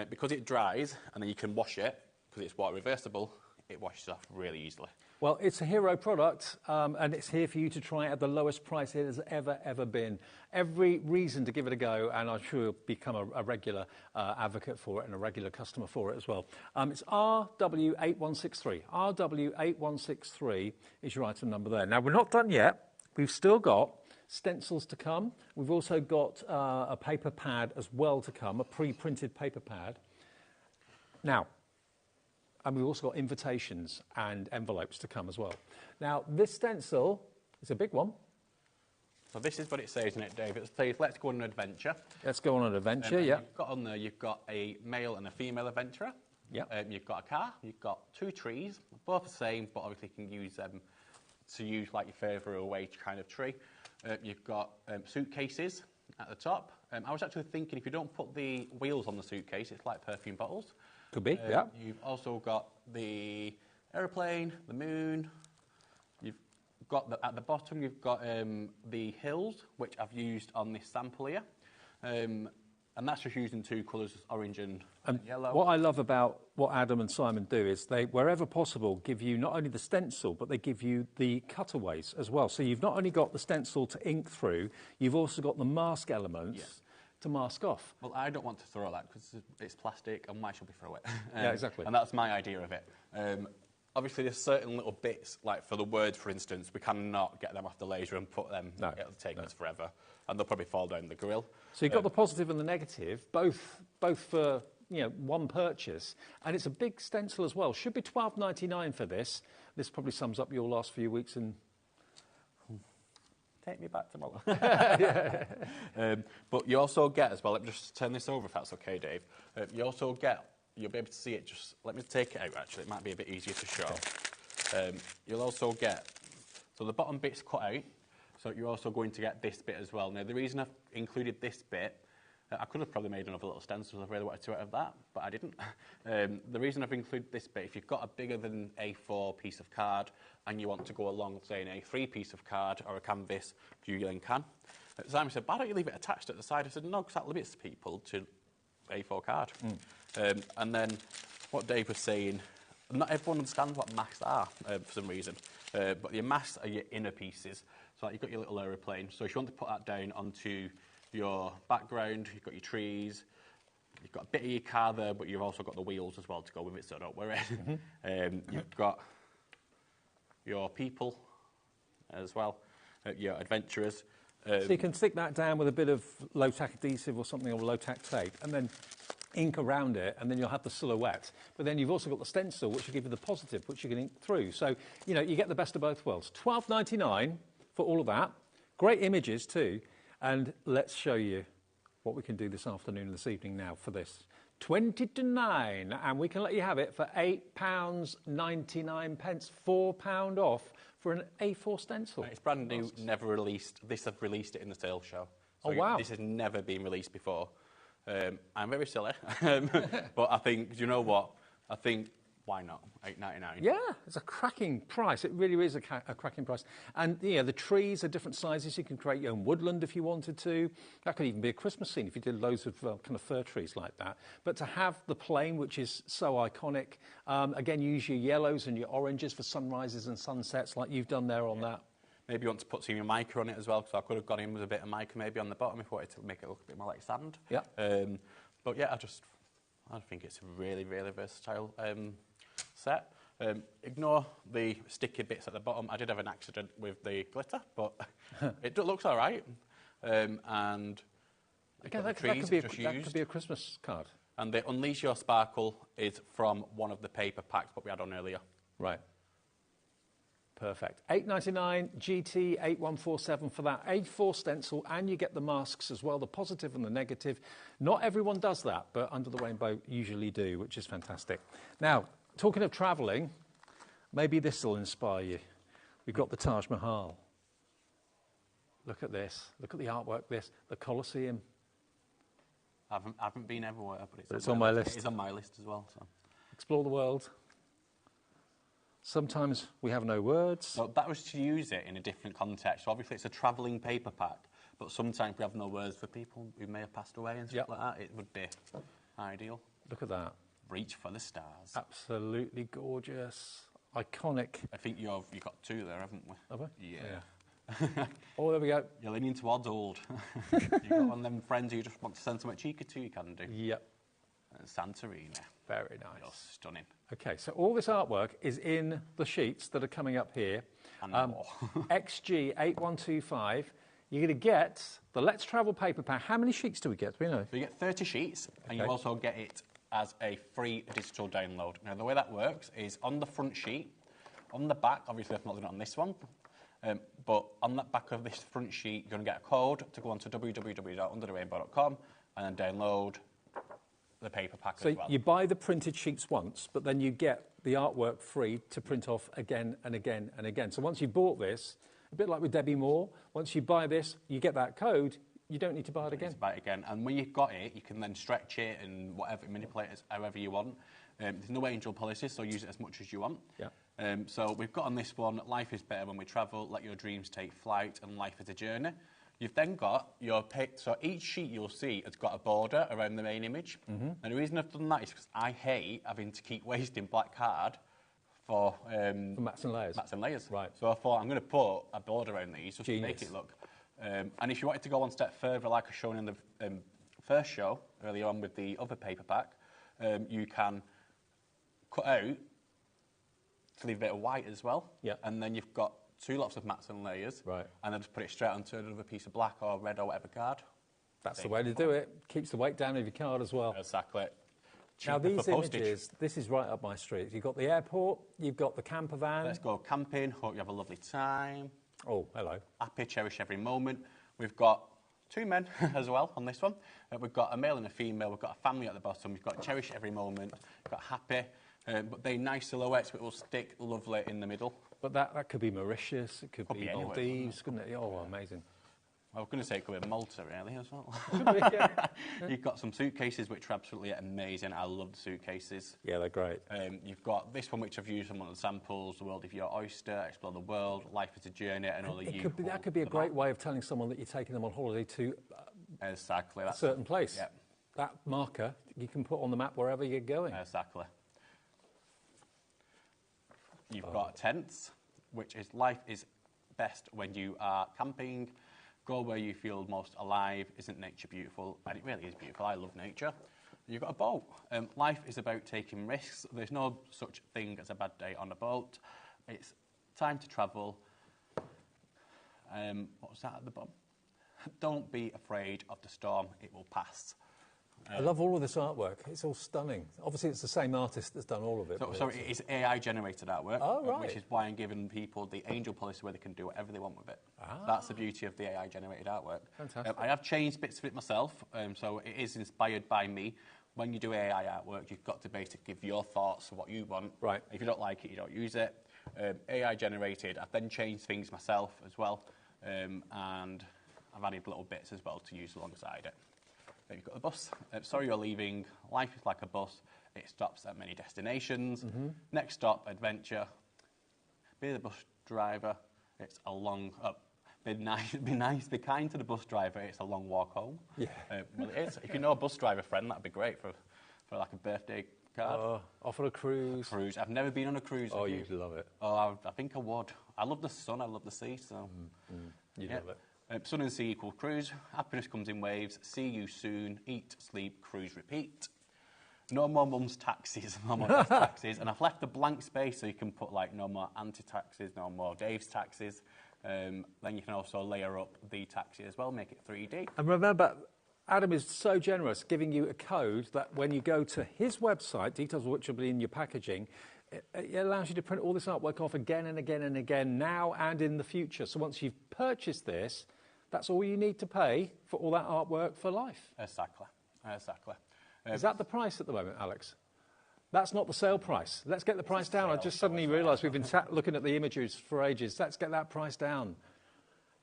Because it dries and then you can wash it, because it's water reversible, it washes off really easily. Well, it's a hero product, and it's here for you to try at the lowest price it has ever been. Every reason to give it a go, and I'm sure you'll become a regular advocate for it and a regular customer for it as well. It's RW8163. RW8163 is your item number there. Now, we're not done yet. We've still got stencils to come. We've also got a paper pad as well to come, a pre-printed paper pad. Now, and we've also got invitations and envelopes to come as well. Now, this stencil is a big one. So this is what it says in it, Dave. It says, let's go on an adventure. Let's go on an adventure, yeah. You've got on there, you've got a male and a female adventurer. Yeah. You've got a car, you've got 2 trees, both the same, but obviously you can use them to use like your further away kind of tree. You've got suitcases at the top. I was actually thinking, if you don't put the wheels on the suitcase, it's like perfume bottles. Could be, yeah. You've also got the aeroplane, the moon. You've got at the bottom, you've got the hills, which I've used on this sample here. And that's just using 2 colours, orange and yellow. What I love about what Adam and Simon do is they, wherever possible, give you not only the stencil, but they give you the cutaways as well. So you've not only got the stencil to ink through, you've also got the mask elements to mask off. Well, I don't want to throw that because it's plastic and why should we throw it? Yeah, exactly. And that's my idea of it. Obviously, there's certain little bits, like for the words, for instance, we cannot get them off the laser and put them. No, it'll take us forever, and they'll probably fall down the grill. So you've got the positive and the negative, both for one purchase, and it's a big stencil as well. Should be $12.99 for this. This probably sums up your last few weeks in. Take me back tomorrow. But you also get as well. Let me just turn this over if that's okay, Dave. You also get. You'll be able to see it. Just let me take it out. Actually, it might be a bit easier to show. You'll also get. So the bottom bit's cut out. So you're also going to get this bit as well. Now the reason I've included this bit. I could have probably made another little stencil if I really wanted to out of that, but I didn't. The reason I've included this bit, if you've got a bigger than A4 piece of card and you want to go along, say, an A3 piece of card or a canvas, you then can. Simon said, why don't you leave it attached at the side? I said, no, because that limits people to A4 card. And then what Dave was saying, not everyone understands what masks are for some reason, but your masks are your inner pieces. So like you've got your little aeroplane. So if you want to put that down onto your background, you've got your trees, you've got a bit of your car there, but you've also got the wheels as well to go with it, so don't worry. You've got your people as well, your adventurers. So you can stick that down with a bit of low-tack adhesive or something, or low-tack tape, and then ink around it, and then you'll have the silhouette. But then you've also got the stencil, which will give you the positive, which you can ink through. So, you get the best of both worlds. $12.99 for all of that. Great images too. And let's show you what we can do this afternoon and this evening now for this. 20 to 9, and we can let you have it for £8.99, £4 off for an A4 stencil. It's brand new, never released. I've released it in the sales show. So oh, wow. This has never been released before. I'm very silly, but I think, do you know what? I think, why not? $8.99. Yeah, it's a cracking price. It really is a cracking price. And the trees are different sizes. You can create your own woodland if you wanted to. That could even be a Christmas scene if you did loads of kind of fir trees like that. But to have the plain, which is so iconic, again, use your yellows and your oranges for sunrises and sunsets like you've done there on that. Maybe you want to put some Mica on it as well, because I could have gone in with a bit of Mica maybe on the bottom if I wanted to make it look a bit more like sand. Yeah. But yeah, I think it's a really, really versatile set. Ignore the sticky bits at the bottom. I did have an accident with the glitter, but it looks all right. And again, that could be a Christmas card. And the Unleash Your Sparkle is from one of the paper packs that we had on earlier. Right. Perfect. $8.99 GT 8147 for that A4 stencil, and you get the masks as well, the positive and the negative. Not everyone does that, but Under the Rainbow usually do, which is fantastic. Now, talking of travelling, maybe this will inspire you. We've got the Taj Mahal. Look at this. Look at the artwork. The Colosseum. I haven't been everywhere, but it's on my list. It is on my list as well. So. Explore the world. Sometimes we have no words. So that was to use it in a different context. So obviously it's a travelling paper pack, but sometimes we have no words for people who may have passed away and stuff like that. It would be ideal. Look at that. Reach for the stars. Absolutely gorgeous. Iconic. I think you've got two there, haven't we? Have we? Yeah. Oh, there we go. You're leaning towards old. You've got one of them friends who you just want to send something cheeky to, you can do. Yep. Santorini. Very nice. You're stunning. Okay, so all this artwork is in the sheets that are coming up here. And more. XG8125. You're going to get the Let's Travel paper pack. How many sheets do we get? Do we know? So you get 30 sheets, and you also get it as a free digital download. Now, the way that works is on the front sheet, on the back, obviously I've not done it on this one, but on the back of this front sheet, you're going to get a code to go on to www.undertherainbow.com and then download the paper pack as well. So you buy the printed sheets once, but then you get the artwork free to print off again and again and again. So once you bought this, a bit like with Debbie Moore, once you buy this, you get that code, you don't need to buy it again. Buy it again. And when you've got it, you can then stretch it and whatever, manipulate it however you want. There's no angel policy, so use it as much as you want. Yeah. So we've got on this one, life is better when we travel, let your dreams take flight, and life is a journey. You've then got your pick, so each sheet you'll see has got a border around the main image. And the reason I've done that is because I hate having to keep wasting black card for mats and layers. Mats and layers. Right. So I thought I'm going to put a border around these just to make it look. And if you wanted to go one step further, like I showed in the first show earlier on with the other paper pack, you can cut out actually a bit of white as well. Yeah. And then you've got 2 lots of mats and layers. Right. And then just put it straight onto another piece of black or red or whatever card. That's the way to do it. Keeps the weight down of your card as well. Exactly. Now, Cheaper these for postage. images, this is right up my street. You've got the airport, you've got the camper van. Let's go camping. Hope you have a lovely time. Oh, hello. Happy, cherish every moment. We've got 2 men as well on this one. We've got a male and a female. We've got a family at the bottom. We've got cherish every moment. We've got happy. But they're nice silhouettes, but will stick lovely in the middle. But that could be Mauritius, it could be anywhere, Maldives, couldn't it? Oh, amazing. I was going to say it could be Malta, really, as well. Could be, yeah. You've got some suitcases, which are absolutely amazing. I love the suitcases. Yeah, they're great. You've got this one, which I've used on one of the samples, The World is Your Oyster, Explore the World, Life is a Journey, and all the That could be a great way of telling someone that you're taking them on holiday to exactly, a certain place. Yep. That marker you can put on the map wherever you're going. Exactly. You've got tents, which is life is best when you are camping. Go where you feel most alive. Isn't nature beautiful? And it really is beautiful. I love nature. You've got a boat. Life is about taking risks. There's no such thing as a bad day on a boat. It's time to travel. What was that at the bottom? Don't be afraid of the storm. It will pass. I love all of this artwork. It's all stunning. Obviously, it's the same artist that's done all of it. So it is AI-generated artwork, Oh, right. which is why I'm giving people the angel policy where they can do whatever they want with it. That's the beauty of the AI-generated artwork. Fantastic. I have changed bits of it myself, so it is inspired by me. When you do AI artwork, you've got to basically give your thoughts of what you want. Right. If you don't like it, you don't use it. AI-generated, I've then changed things myself as well, and I've added little bits as well to use alongside it. Then you've got the bus. Sorry you're leaving. Life is like a bus. It stops at many destinations. Next stop, adventure. Be the bus driver. It's a long... be nice, be kind to the bus driver. It's a long walk home. Yeah. Well, it is. If you know a bus driver friend, that'd be great for like a birthday card. Offer a cruise. I've never been on a cruise. Oh, you'd love it. Oh, I think I would. I love the sun. I love the sea. So You'd love it. Sun and sea equal cruise. Happiness comes in waves. See you soon. Eat, sleep, cruise, repeat. No more mum's taxis, no more dad's taxis. And I've left a blank space so you can put like no more anti-taxes, no more Dave's taxes. Then you can also layer up the taxi as well, make it 3D. And remember, Adam is so generous, giving you a code that when you go to his website, details of which will be in your packaging, it allows you to print all this artwork off again and again and again, now and in the future. So once you've purchased this, that's all you need to pay for all that artwork for life. Exactly. Is that the price at the moment, Alex? That's not the sale price. Let's get the price down. I just suddenly realised we've been looking at the images for ages. Let's get that price down.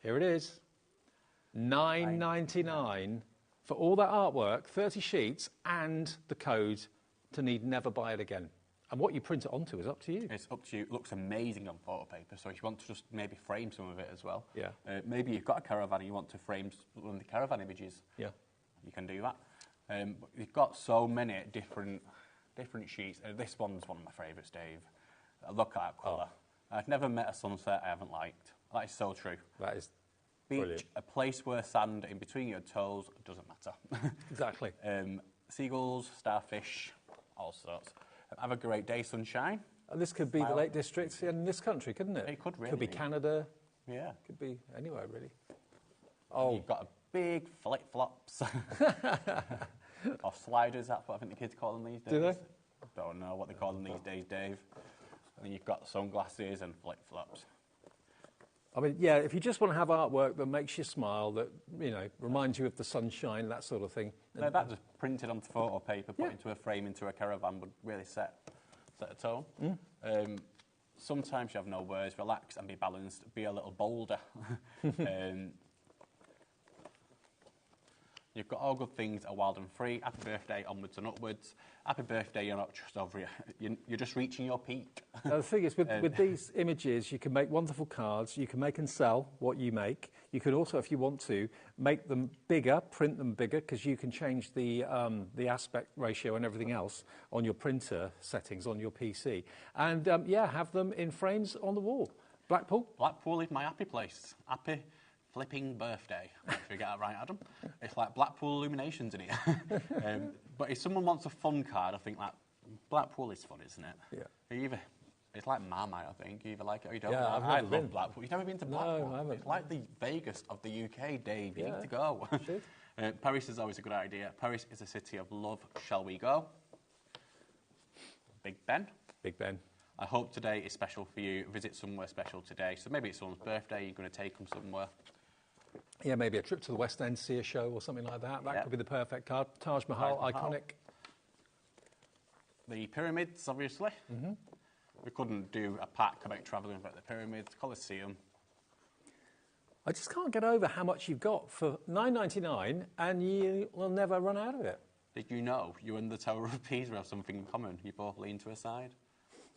Here it is. $9.99 for all that artwork, 30 sheets, and the code to need never buy it again. And what you print it onto is up to you. It's up to you. It looks amazing on photo paper. So if you want to just maybe frame some of it as well. Yeah. Maybe you've got a caravan and you want to frame one of the caravan images. Yeah. You can do that. But you've got so many different sheets. This one's one of my favourites, Dave. Look at that colour. I've never met a sunset I haven't liked. That is so true. That is Beach, brilliant. a place where sand in between your toes doesn't matter. Exactly. Seagulls, starfish, all sorts. Have a great day, sunshine. And this could be the Lake District in this country, couldn't it? It could really. Could be Canada. Yeah. Could be anywhere, really. Oh. You've got a big flip-flops. Or sliders, that's what I think the kids call them these days. Do they? Don't know what they call them these days, Dave. And then you've got sunglasses and flip-flops. I mean, yeah, if you just want to have artwork that makes you smile, that, you know, reminds you of the sunshine, that sort of thing. No, that just printed onto photo paper, put into a frame, into a caravan would really set a tone. Sometimes you have no words, relax and be balanced, be a little bolder. You've got all good things are wild and free. Happy birthday, onwards and upwards. Happy birthday, you're not just over you're just reaching your peak. Now, the thing is, with these images, you can make wonderful cards. You can make and sell what you make. You can also, if you want to, make them bigger, print them bigger, because you can change the aspect ratio and everything else on your printer settings on your PC. And, yeah, have them in frames on the wall. Blackpool? Blackpool is my happy place. Happy flipping birthday. Make sure you get that right, Adam. It's like Blackpool illuminations in here. But if someone wants a fun card, I think like Blackpool is fun, isn't it? Yeah. Either It's like Marmite, I think. You either like it or you don't. Yeah, I've I never love been. Blackpool. You've never been to Blackpool? No, I haven't. It's like the Vegas of the UK, Dave. You need to go. Should. Paris is always a good idea. Paris is a city of love. Shall we go? Big Ben. Big Ben. I hope today is special for you. Visit somewhere special today. So maybe it's someone's birthday. You're going to take them somewhere. Yeah, maybe a trip to the West End, see a show or something like that. That could be the perfect card. Taj Mahal, iconic. The pyramids, obviously. We couldn't do a pack about travelling about the pyramids, Colosseum. I just can't get over how much you've got for $9.99 and you will never run out of it. Did you know you and the Tower of Pisa have something in common? You both lean to a side.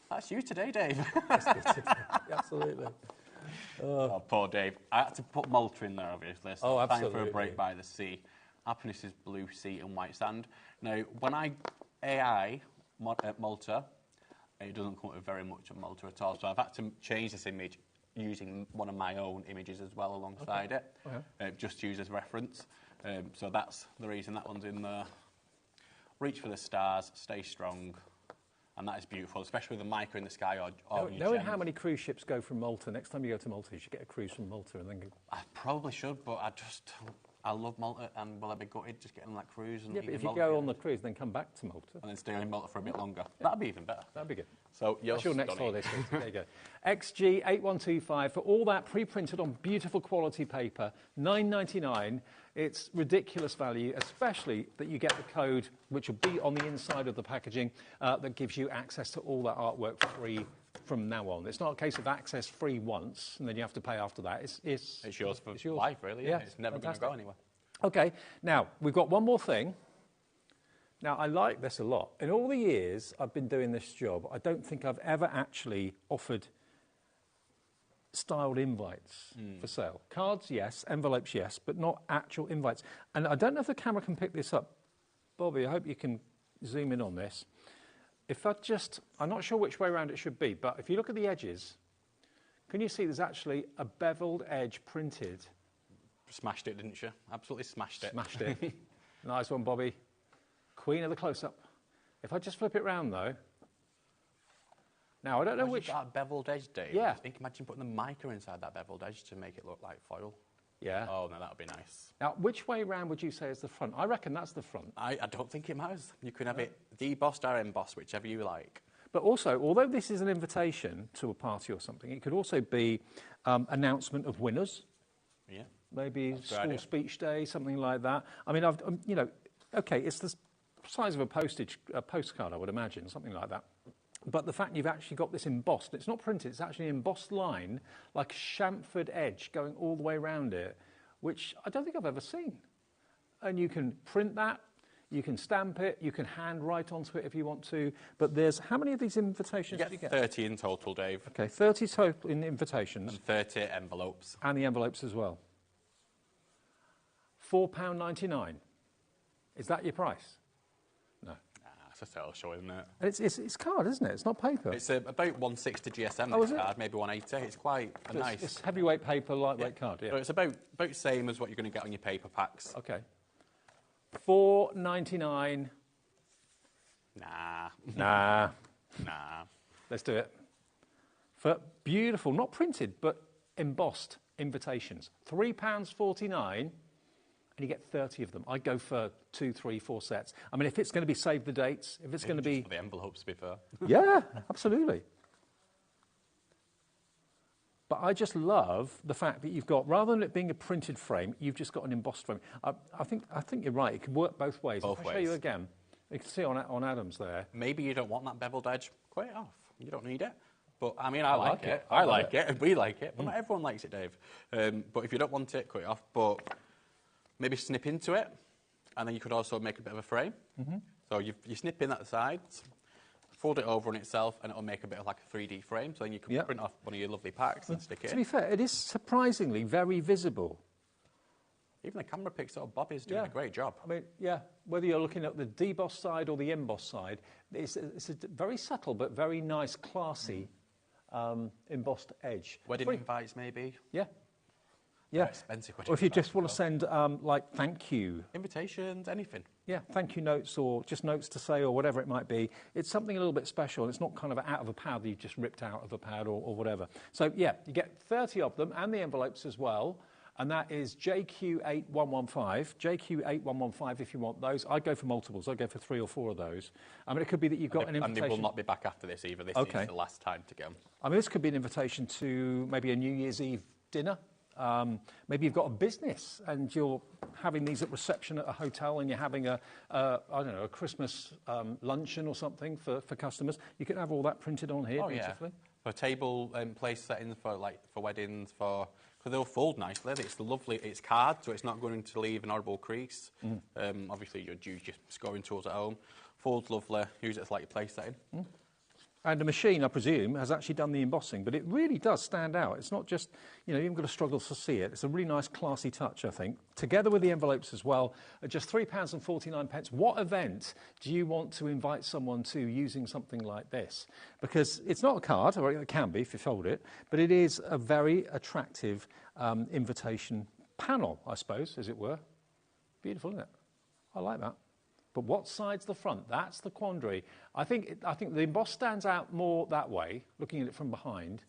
That's you today, Dave. Absolutely. Oh, poor Dave. I had to put Malta in there, obviously. So absolutely. Time for a break by the sea. Happiness is blue sea and white sand. Now, when I AI Malta, it doesn't come with very much of Malta at all. So I've had to change this image using one of my own images as well alongside it, just to use as reference. So that's the reason that one's in there. Reach for the stars, stay strong. And that is beautiful, especially with the mica in the sky or knowing how many cruise ships go from Malta, next time you go to Malta, you should get a cruise from Malta and then go. I probably should, but I love Malta, and will I be gutted just getting on that cruise? And yeah, but if you go on the cruise, then come back to Malta. And then stay in Malta for a bit longer. That'd be even better. That'd be good. So that's your next holiday. There you go. XG8125 for all that pre-printed on beautiful quality paper, $9.99. It's ridiculous value, especially that you get the code, which will be on the inside of the packaging, that gives you access to all that artwork for free from now on. It's not a case of access free once, and then you have to pay after that. It's yours for life, really. Yeah, it's never going to go anywhere. Okay, now, we've got one more thing. Now, I like this a lot. In all the years I've been doing this job, I don't think I've ever actually offered styled invites for sale. Cards, yes. Envelopes, yes. But not actual invites. And I don't know if the camera can pick this up. Bobby, I hope you can zoom in on this. If I just... I'm not sure which way around it should be, but if you look at the edges, can you see there's actually a beveled edge printed? Smashed it, didn't you? Absolutely smashed it. Smashed it. Nice one, Bobby. Queen of the close-up. If I just flip it round, though... Now, I don't know which... That beveled edge, Dave. Yeah. Imagine putting the mica inside that beveled edge to make it look like foil. Yeah. Oh, no, that would be nice. Now, which way round would you say is the front? I reckon that's the front. I don't think it matters. You can have it debossed or embossed, whichever you like. But also, although this is an invitation to a party or something, it could also be announcement of winners. Yeah. Maybe school speech day, something like that. I mean, you know, okay, it's the size of a postcard, I would imagine, something like that. But the fact you've actually got this embossed, it's not printed, it's actually an embossed line, like a chamfered edge going all the way around it, which I don't think I've ever seen. And you can print that, you can stamp it, you can handwrite onto it if you want to. But there's, how many of these invitations do you get? 30 in total, Dave. Okay, 30 total in invitations. And 30 envelopes. And the envelopes as well. £4.99. Is that your price? No. It's a sales show, isn't it? It's card, isn't it? It's not paper. It's about 160 GSM, this card, maybe 180. It's quite nice. It's heavyweight paper, lightweight card, yeah. So it's about the same as what you're going to get on your paper packs. Okay. $4.99. Nah. Nah. Nah. Let's do it. For beautiful, not printed, but embossed invitations. £3.49. And you get 30 of them. I'd go for 2, 3, 4 sets. I mean, if it's going to be save the dates, if it's going to be... For the envelopes, to be fair. Yeah, absolutely. But I just love the fact that you've got, rather than it being a printed frame, you've just got an embossed frame. I think you're right. It can work both ways. Both I'll show you again. You can see on Adam's there. Maybe you don't want that beveled edge. Cut it off. You don't need it. But, I mean, I like it. I like it. We like it. But not everyone likes it, Dave. But if you don't want it, cut it off. But... maybe snip into it, and then you could also make a bit of a frame. So you snip in at the sides, fold it over on itself, and it'll make a bit of like a 3D frame. So then you can print off one of your lovely packs and stick it in. To be fair, it is surprisingly very visible. Even the camera picks it up. Bobby's doing a great job. I mean, yeah, whether you're looking at the deboss side or the emboss side, it's a very subtle but very nice, classy embossed edge. Wedding invites, maybe? Yeah. Yeah. Expensive. Or if you just want to send, like, thank you. Invitations, anything. Yeah, thank you notes or just notes to say or whatever it might be. It's something a little bit special. It's not kind of out of a pad that you've just ripped out of a pad or whatever. So, yeah, you get 30 of them and the envelopes as well. And that is JQ8115. JQ8115 if you want those. I'd go for multiples. I'd go for 3 or 4 of those. I mean, it could be that you've got an invitation. And they will not be back after this either. This is the last time to go. I mean, this could be an invitation to maybe a New Year's Eve dinner. Maybe you've got a business and you're having these at reception at a hotel and you're having I don't know, a Christmas luncheon or something for customers. You can have all that printed on here beautifully. For table place settings, for weddings, because they'll fold nicely. It's lovely. It's card, so it's not going to leave an horrible crease. Obviously, you'd use your scoring tools at home. Folds lovely. Use it as like your place setting. And the machine, I presume, has actually done the embossing, but it really does stand out. It's not just, you haven't got to struggle to see it. It's a really nice, classy touch, I think. Together with the envelopes as well, at just £3.49. What event do you want to invite someone to using something like this? Because it's not a card, or it can be if you fold it, but it is a very attractive invitation panel, I suppose, as it were. Beautiful, isn't it? I like that. But what side's the front? That's the quandary. I think the emboss stands out more that way, looking at it from behind.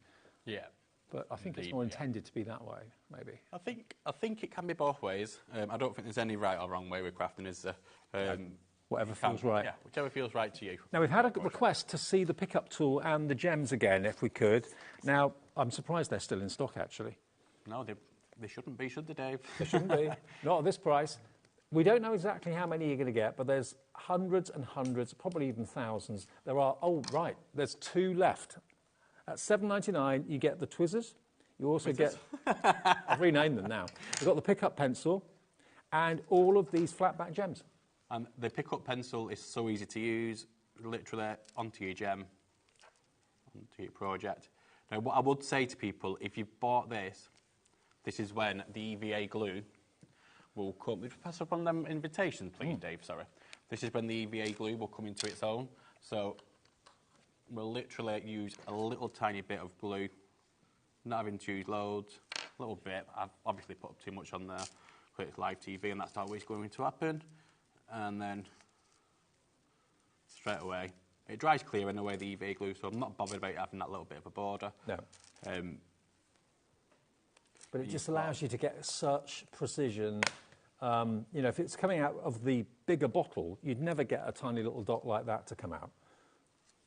Yeah. But I think it's more intended to be that way, maybe. I think it can be both ways. I don't think there's any right or wrong way with crafting, is there? Whatever feels right. Yeah, whichever feels right to you. Now, we've had a request to see the pickup tool and the gems again, if we could. Now, I'm surprised they're still in stock, actually. No, they shouldn't be, should they, Dave? They shouldn't be. Not at this price. We don't know exactly how many you're going to get, but there's hundreds and hundreds, probably even thousands. There's 2 left. At $7.99, you get the Twizzlers. You also get, I've renamed them now. You've got the pickup pencil and all of these flat back gems. And the pickup pencil is so easy to use, literally onto your gem, onto your project. Now, what I would say to people, if you've bought this is when the EVA glue will come. Pass up on them invitations, please, Dave, sorry. This is when the EVA glue will come into its own. So we'll literally use a little tiny bit of glue, not having to use loads, a little bit. I've obviously put up too much on there because it's live TV and that's always going to happen. And then straight away, it dries clear in the way the EVA glue, so I'm not bothered about having that little bit of a border. No. But it just allows you to get such precision. If it's coming out of the bigger bottle, you'd never get a tiny little dot like that to come out.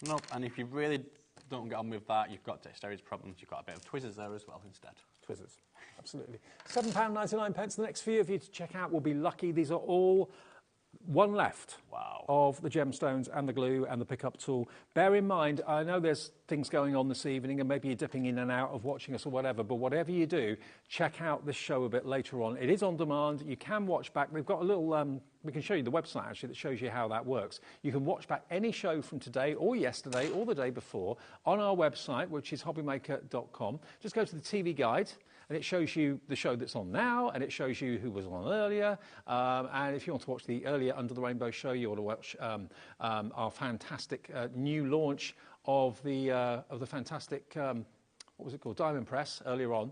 No, and if you really don't get on with that, you've got dexterity problems, you've got a bit of Twizzlers there as well instead. Twizzlers, absolutely. £7.99. The next few of you to check out will be lucky. These are all one left of the gemstones and the glue and the pickup tool. Bear in mind, I know there's things going on this evening and maybe you're dipping in and out of watching us or whatever, but whatever you do, check out this show a bit later on. It is on demand. You can watch back. We've got a little, we can show you the website actually that shows you how that works. You can watch back any show from today or yesterday or the day before on our website, which is hobbymaker.com. Just go to the TV guide. And it shows you the show that's on now, and it shows you who was on earlier. And if you want to watch the earlier Under the Rainbow show, you want to watch our fantastic new launch of the fantastic, what was it called, Diamond Press earlier on.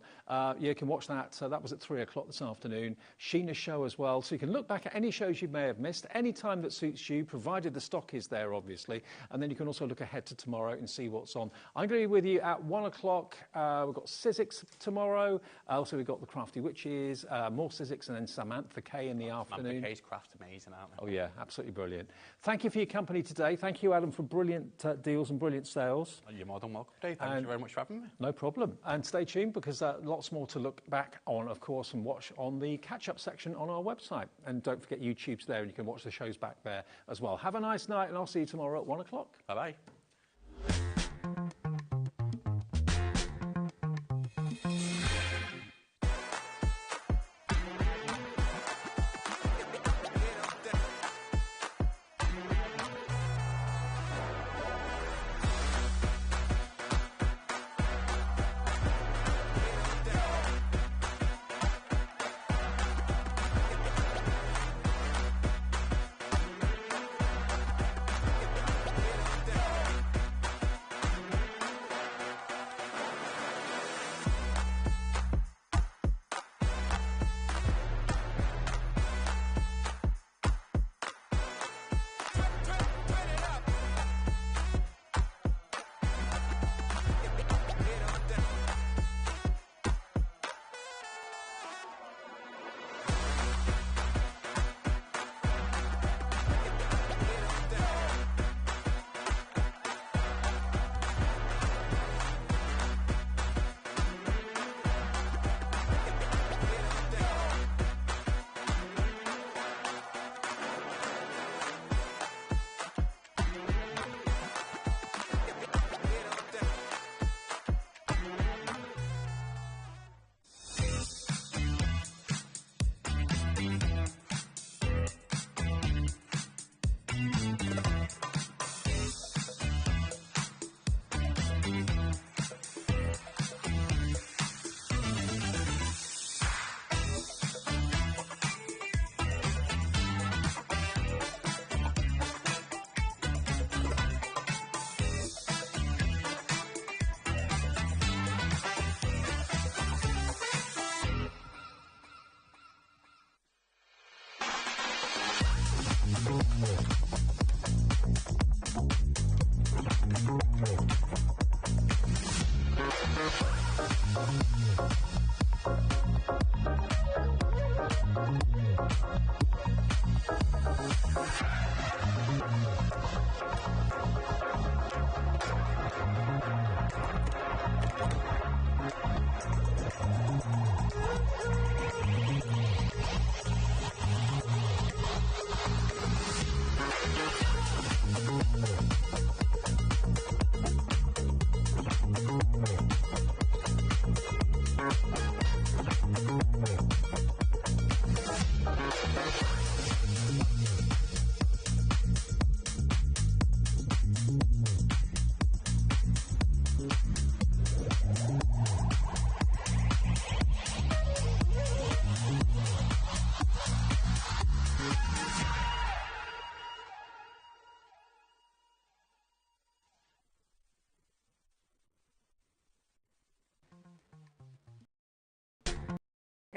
You can watch that. That was at 3 o'clock this afternoon. Sheena's show as well. So you can look back at any shows you may have missed, any time that suits you, provided the stock is there, obviously. And then you can also look ahead to tomorrow and see what's on. I'm going to be with you at 1 o'clock. We've got Sizzix tomorrow. Also, we've got the Crafty Witches, more Sizzix, and then Samantha K in the afternoon. Samantha K's craft's amazing, aren't they? Oh, yeah, absolutely brilliant. Thank you for your company today. Thank you, Adam, for brilliant deals and brilliant sales. You're more than welcome, Dave. Thank you very much for having me. No problem. And stay tuned because lots more to look back on, of course, and watch on the catch-up section on our website. And don't forget YouTube's there and you can watch the shows back there as well. Have a nice night and I'll see you tomorrow at 1 o'clock. Bye-bye.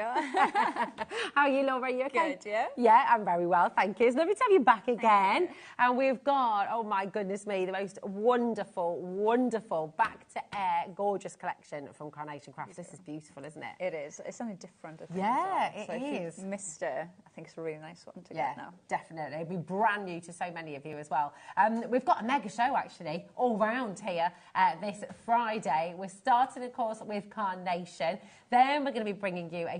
How are you, Laura? Are you okay? Good, yeah? Yeah, I'm very well, thank you. It's lovely to have you back again. And we've got, oh my goodness me, the most wonderful, wonderful, back-to-air, gorgeous collection from Carnation Crafts. This is beautiful, isn't it? It is. It's something different, I think. Yeah, as well. it so is. If you missed it, I think it's a really nice one to Yeah, get now. definitely. It'll be brand new to so many of you as well. We've got a mega show, actually, all round here this Friday. We're starting, of course, with Carnation. Then we're going to be bringing you a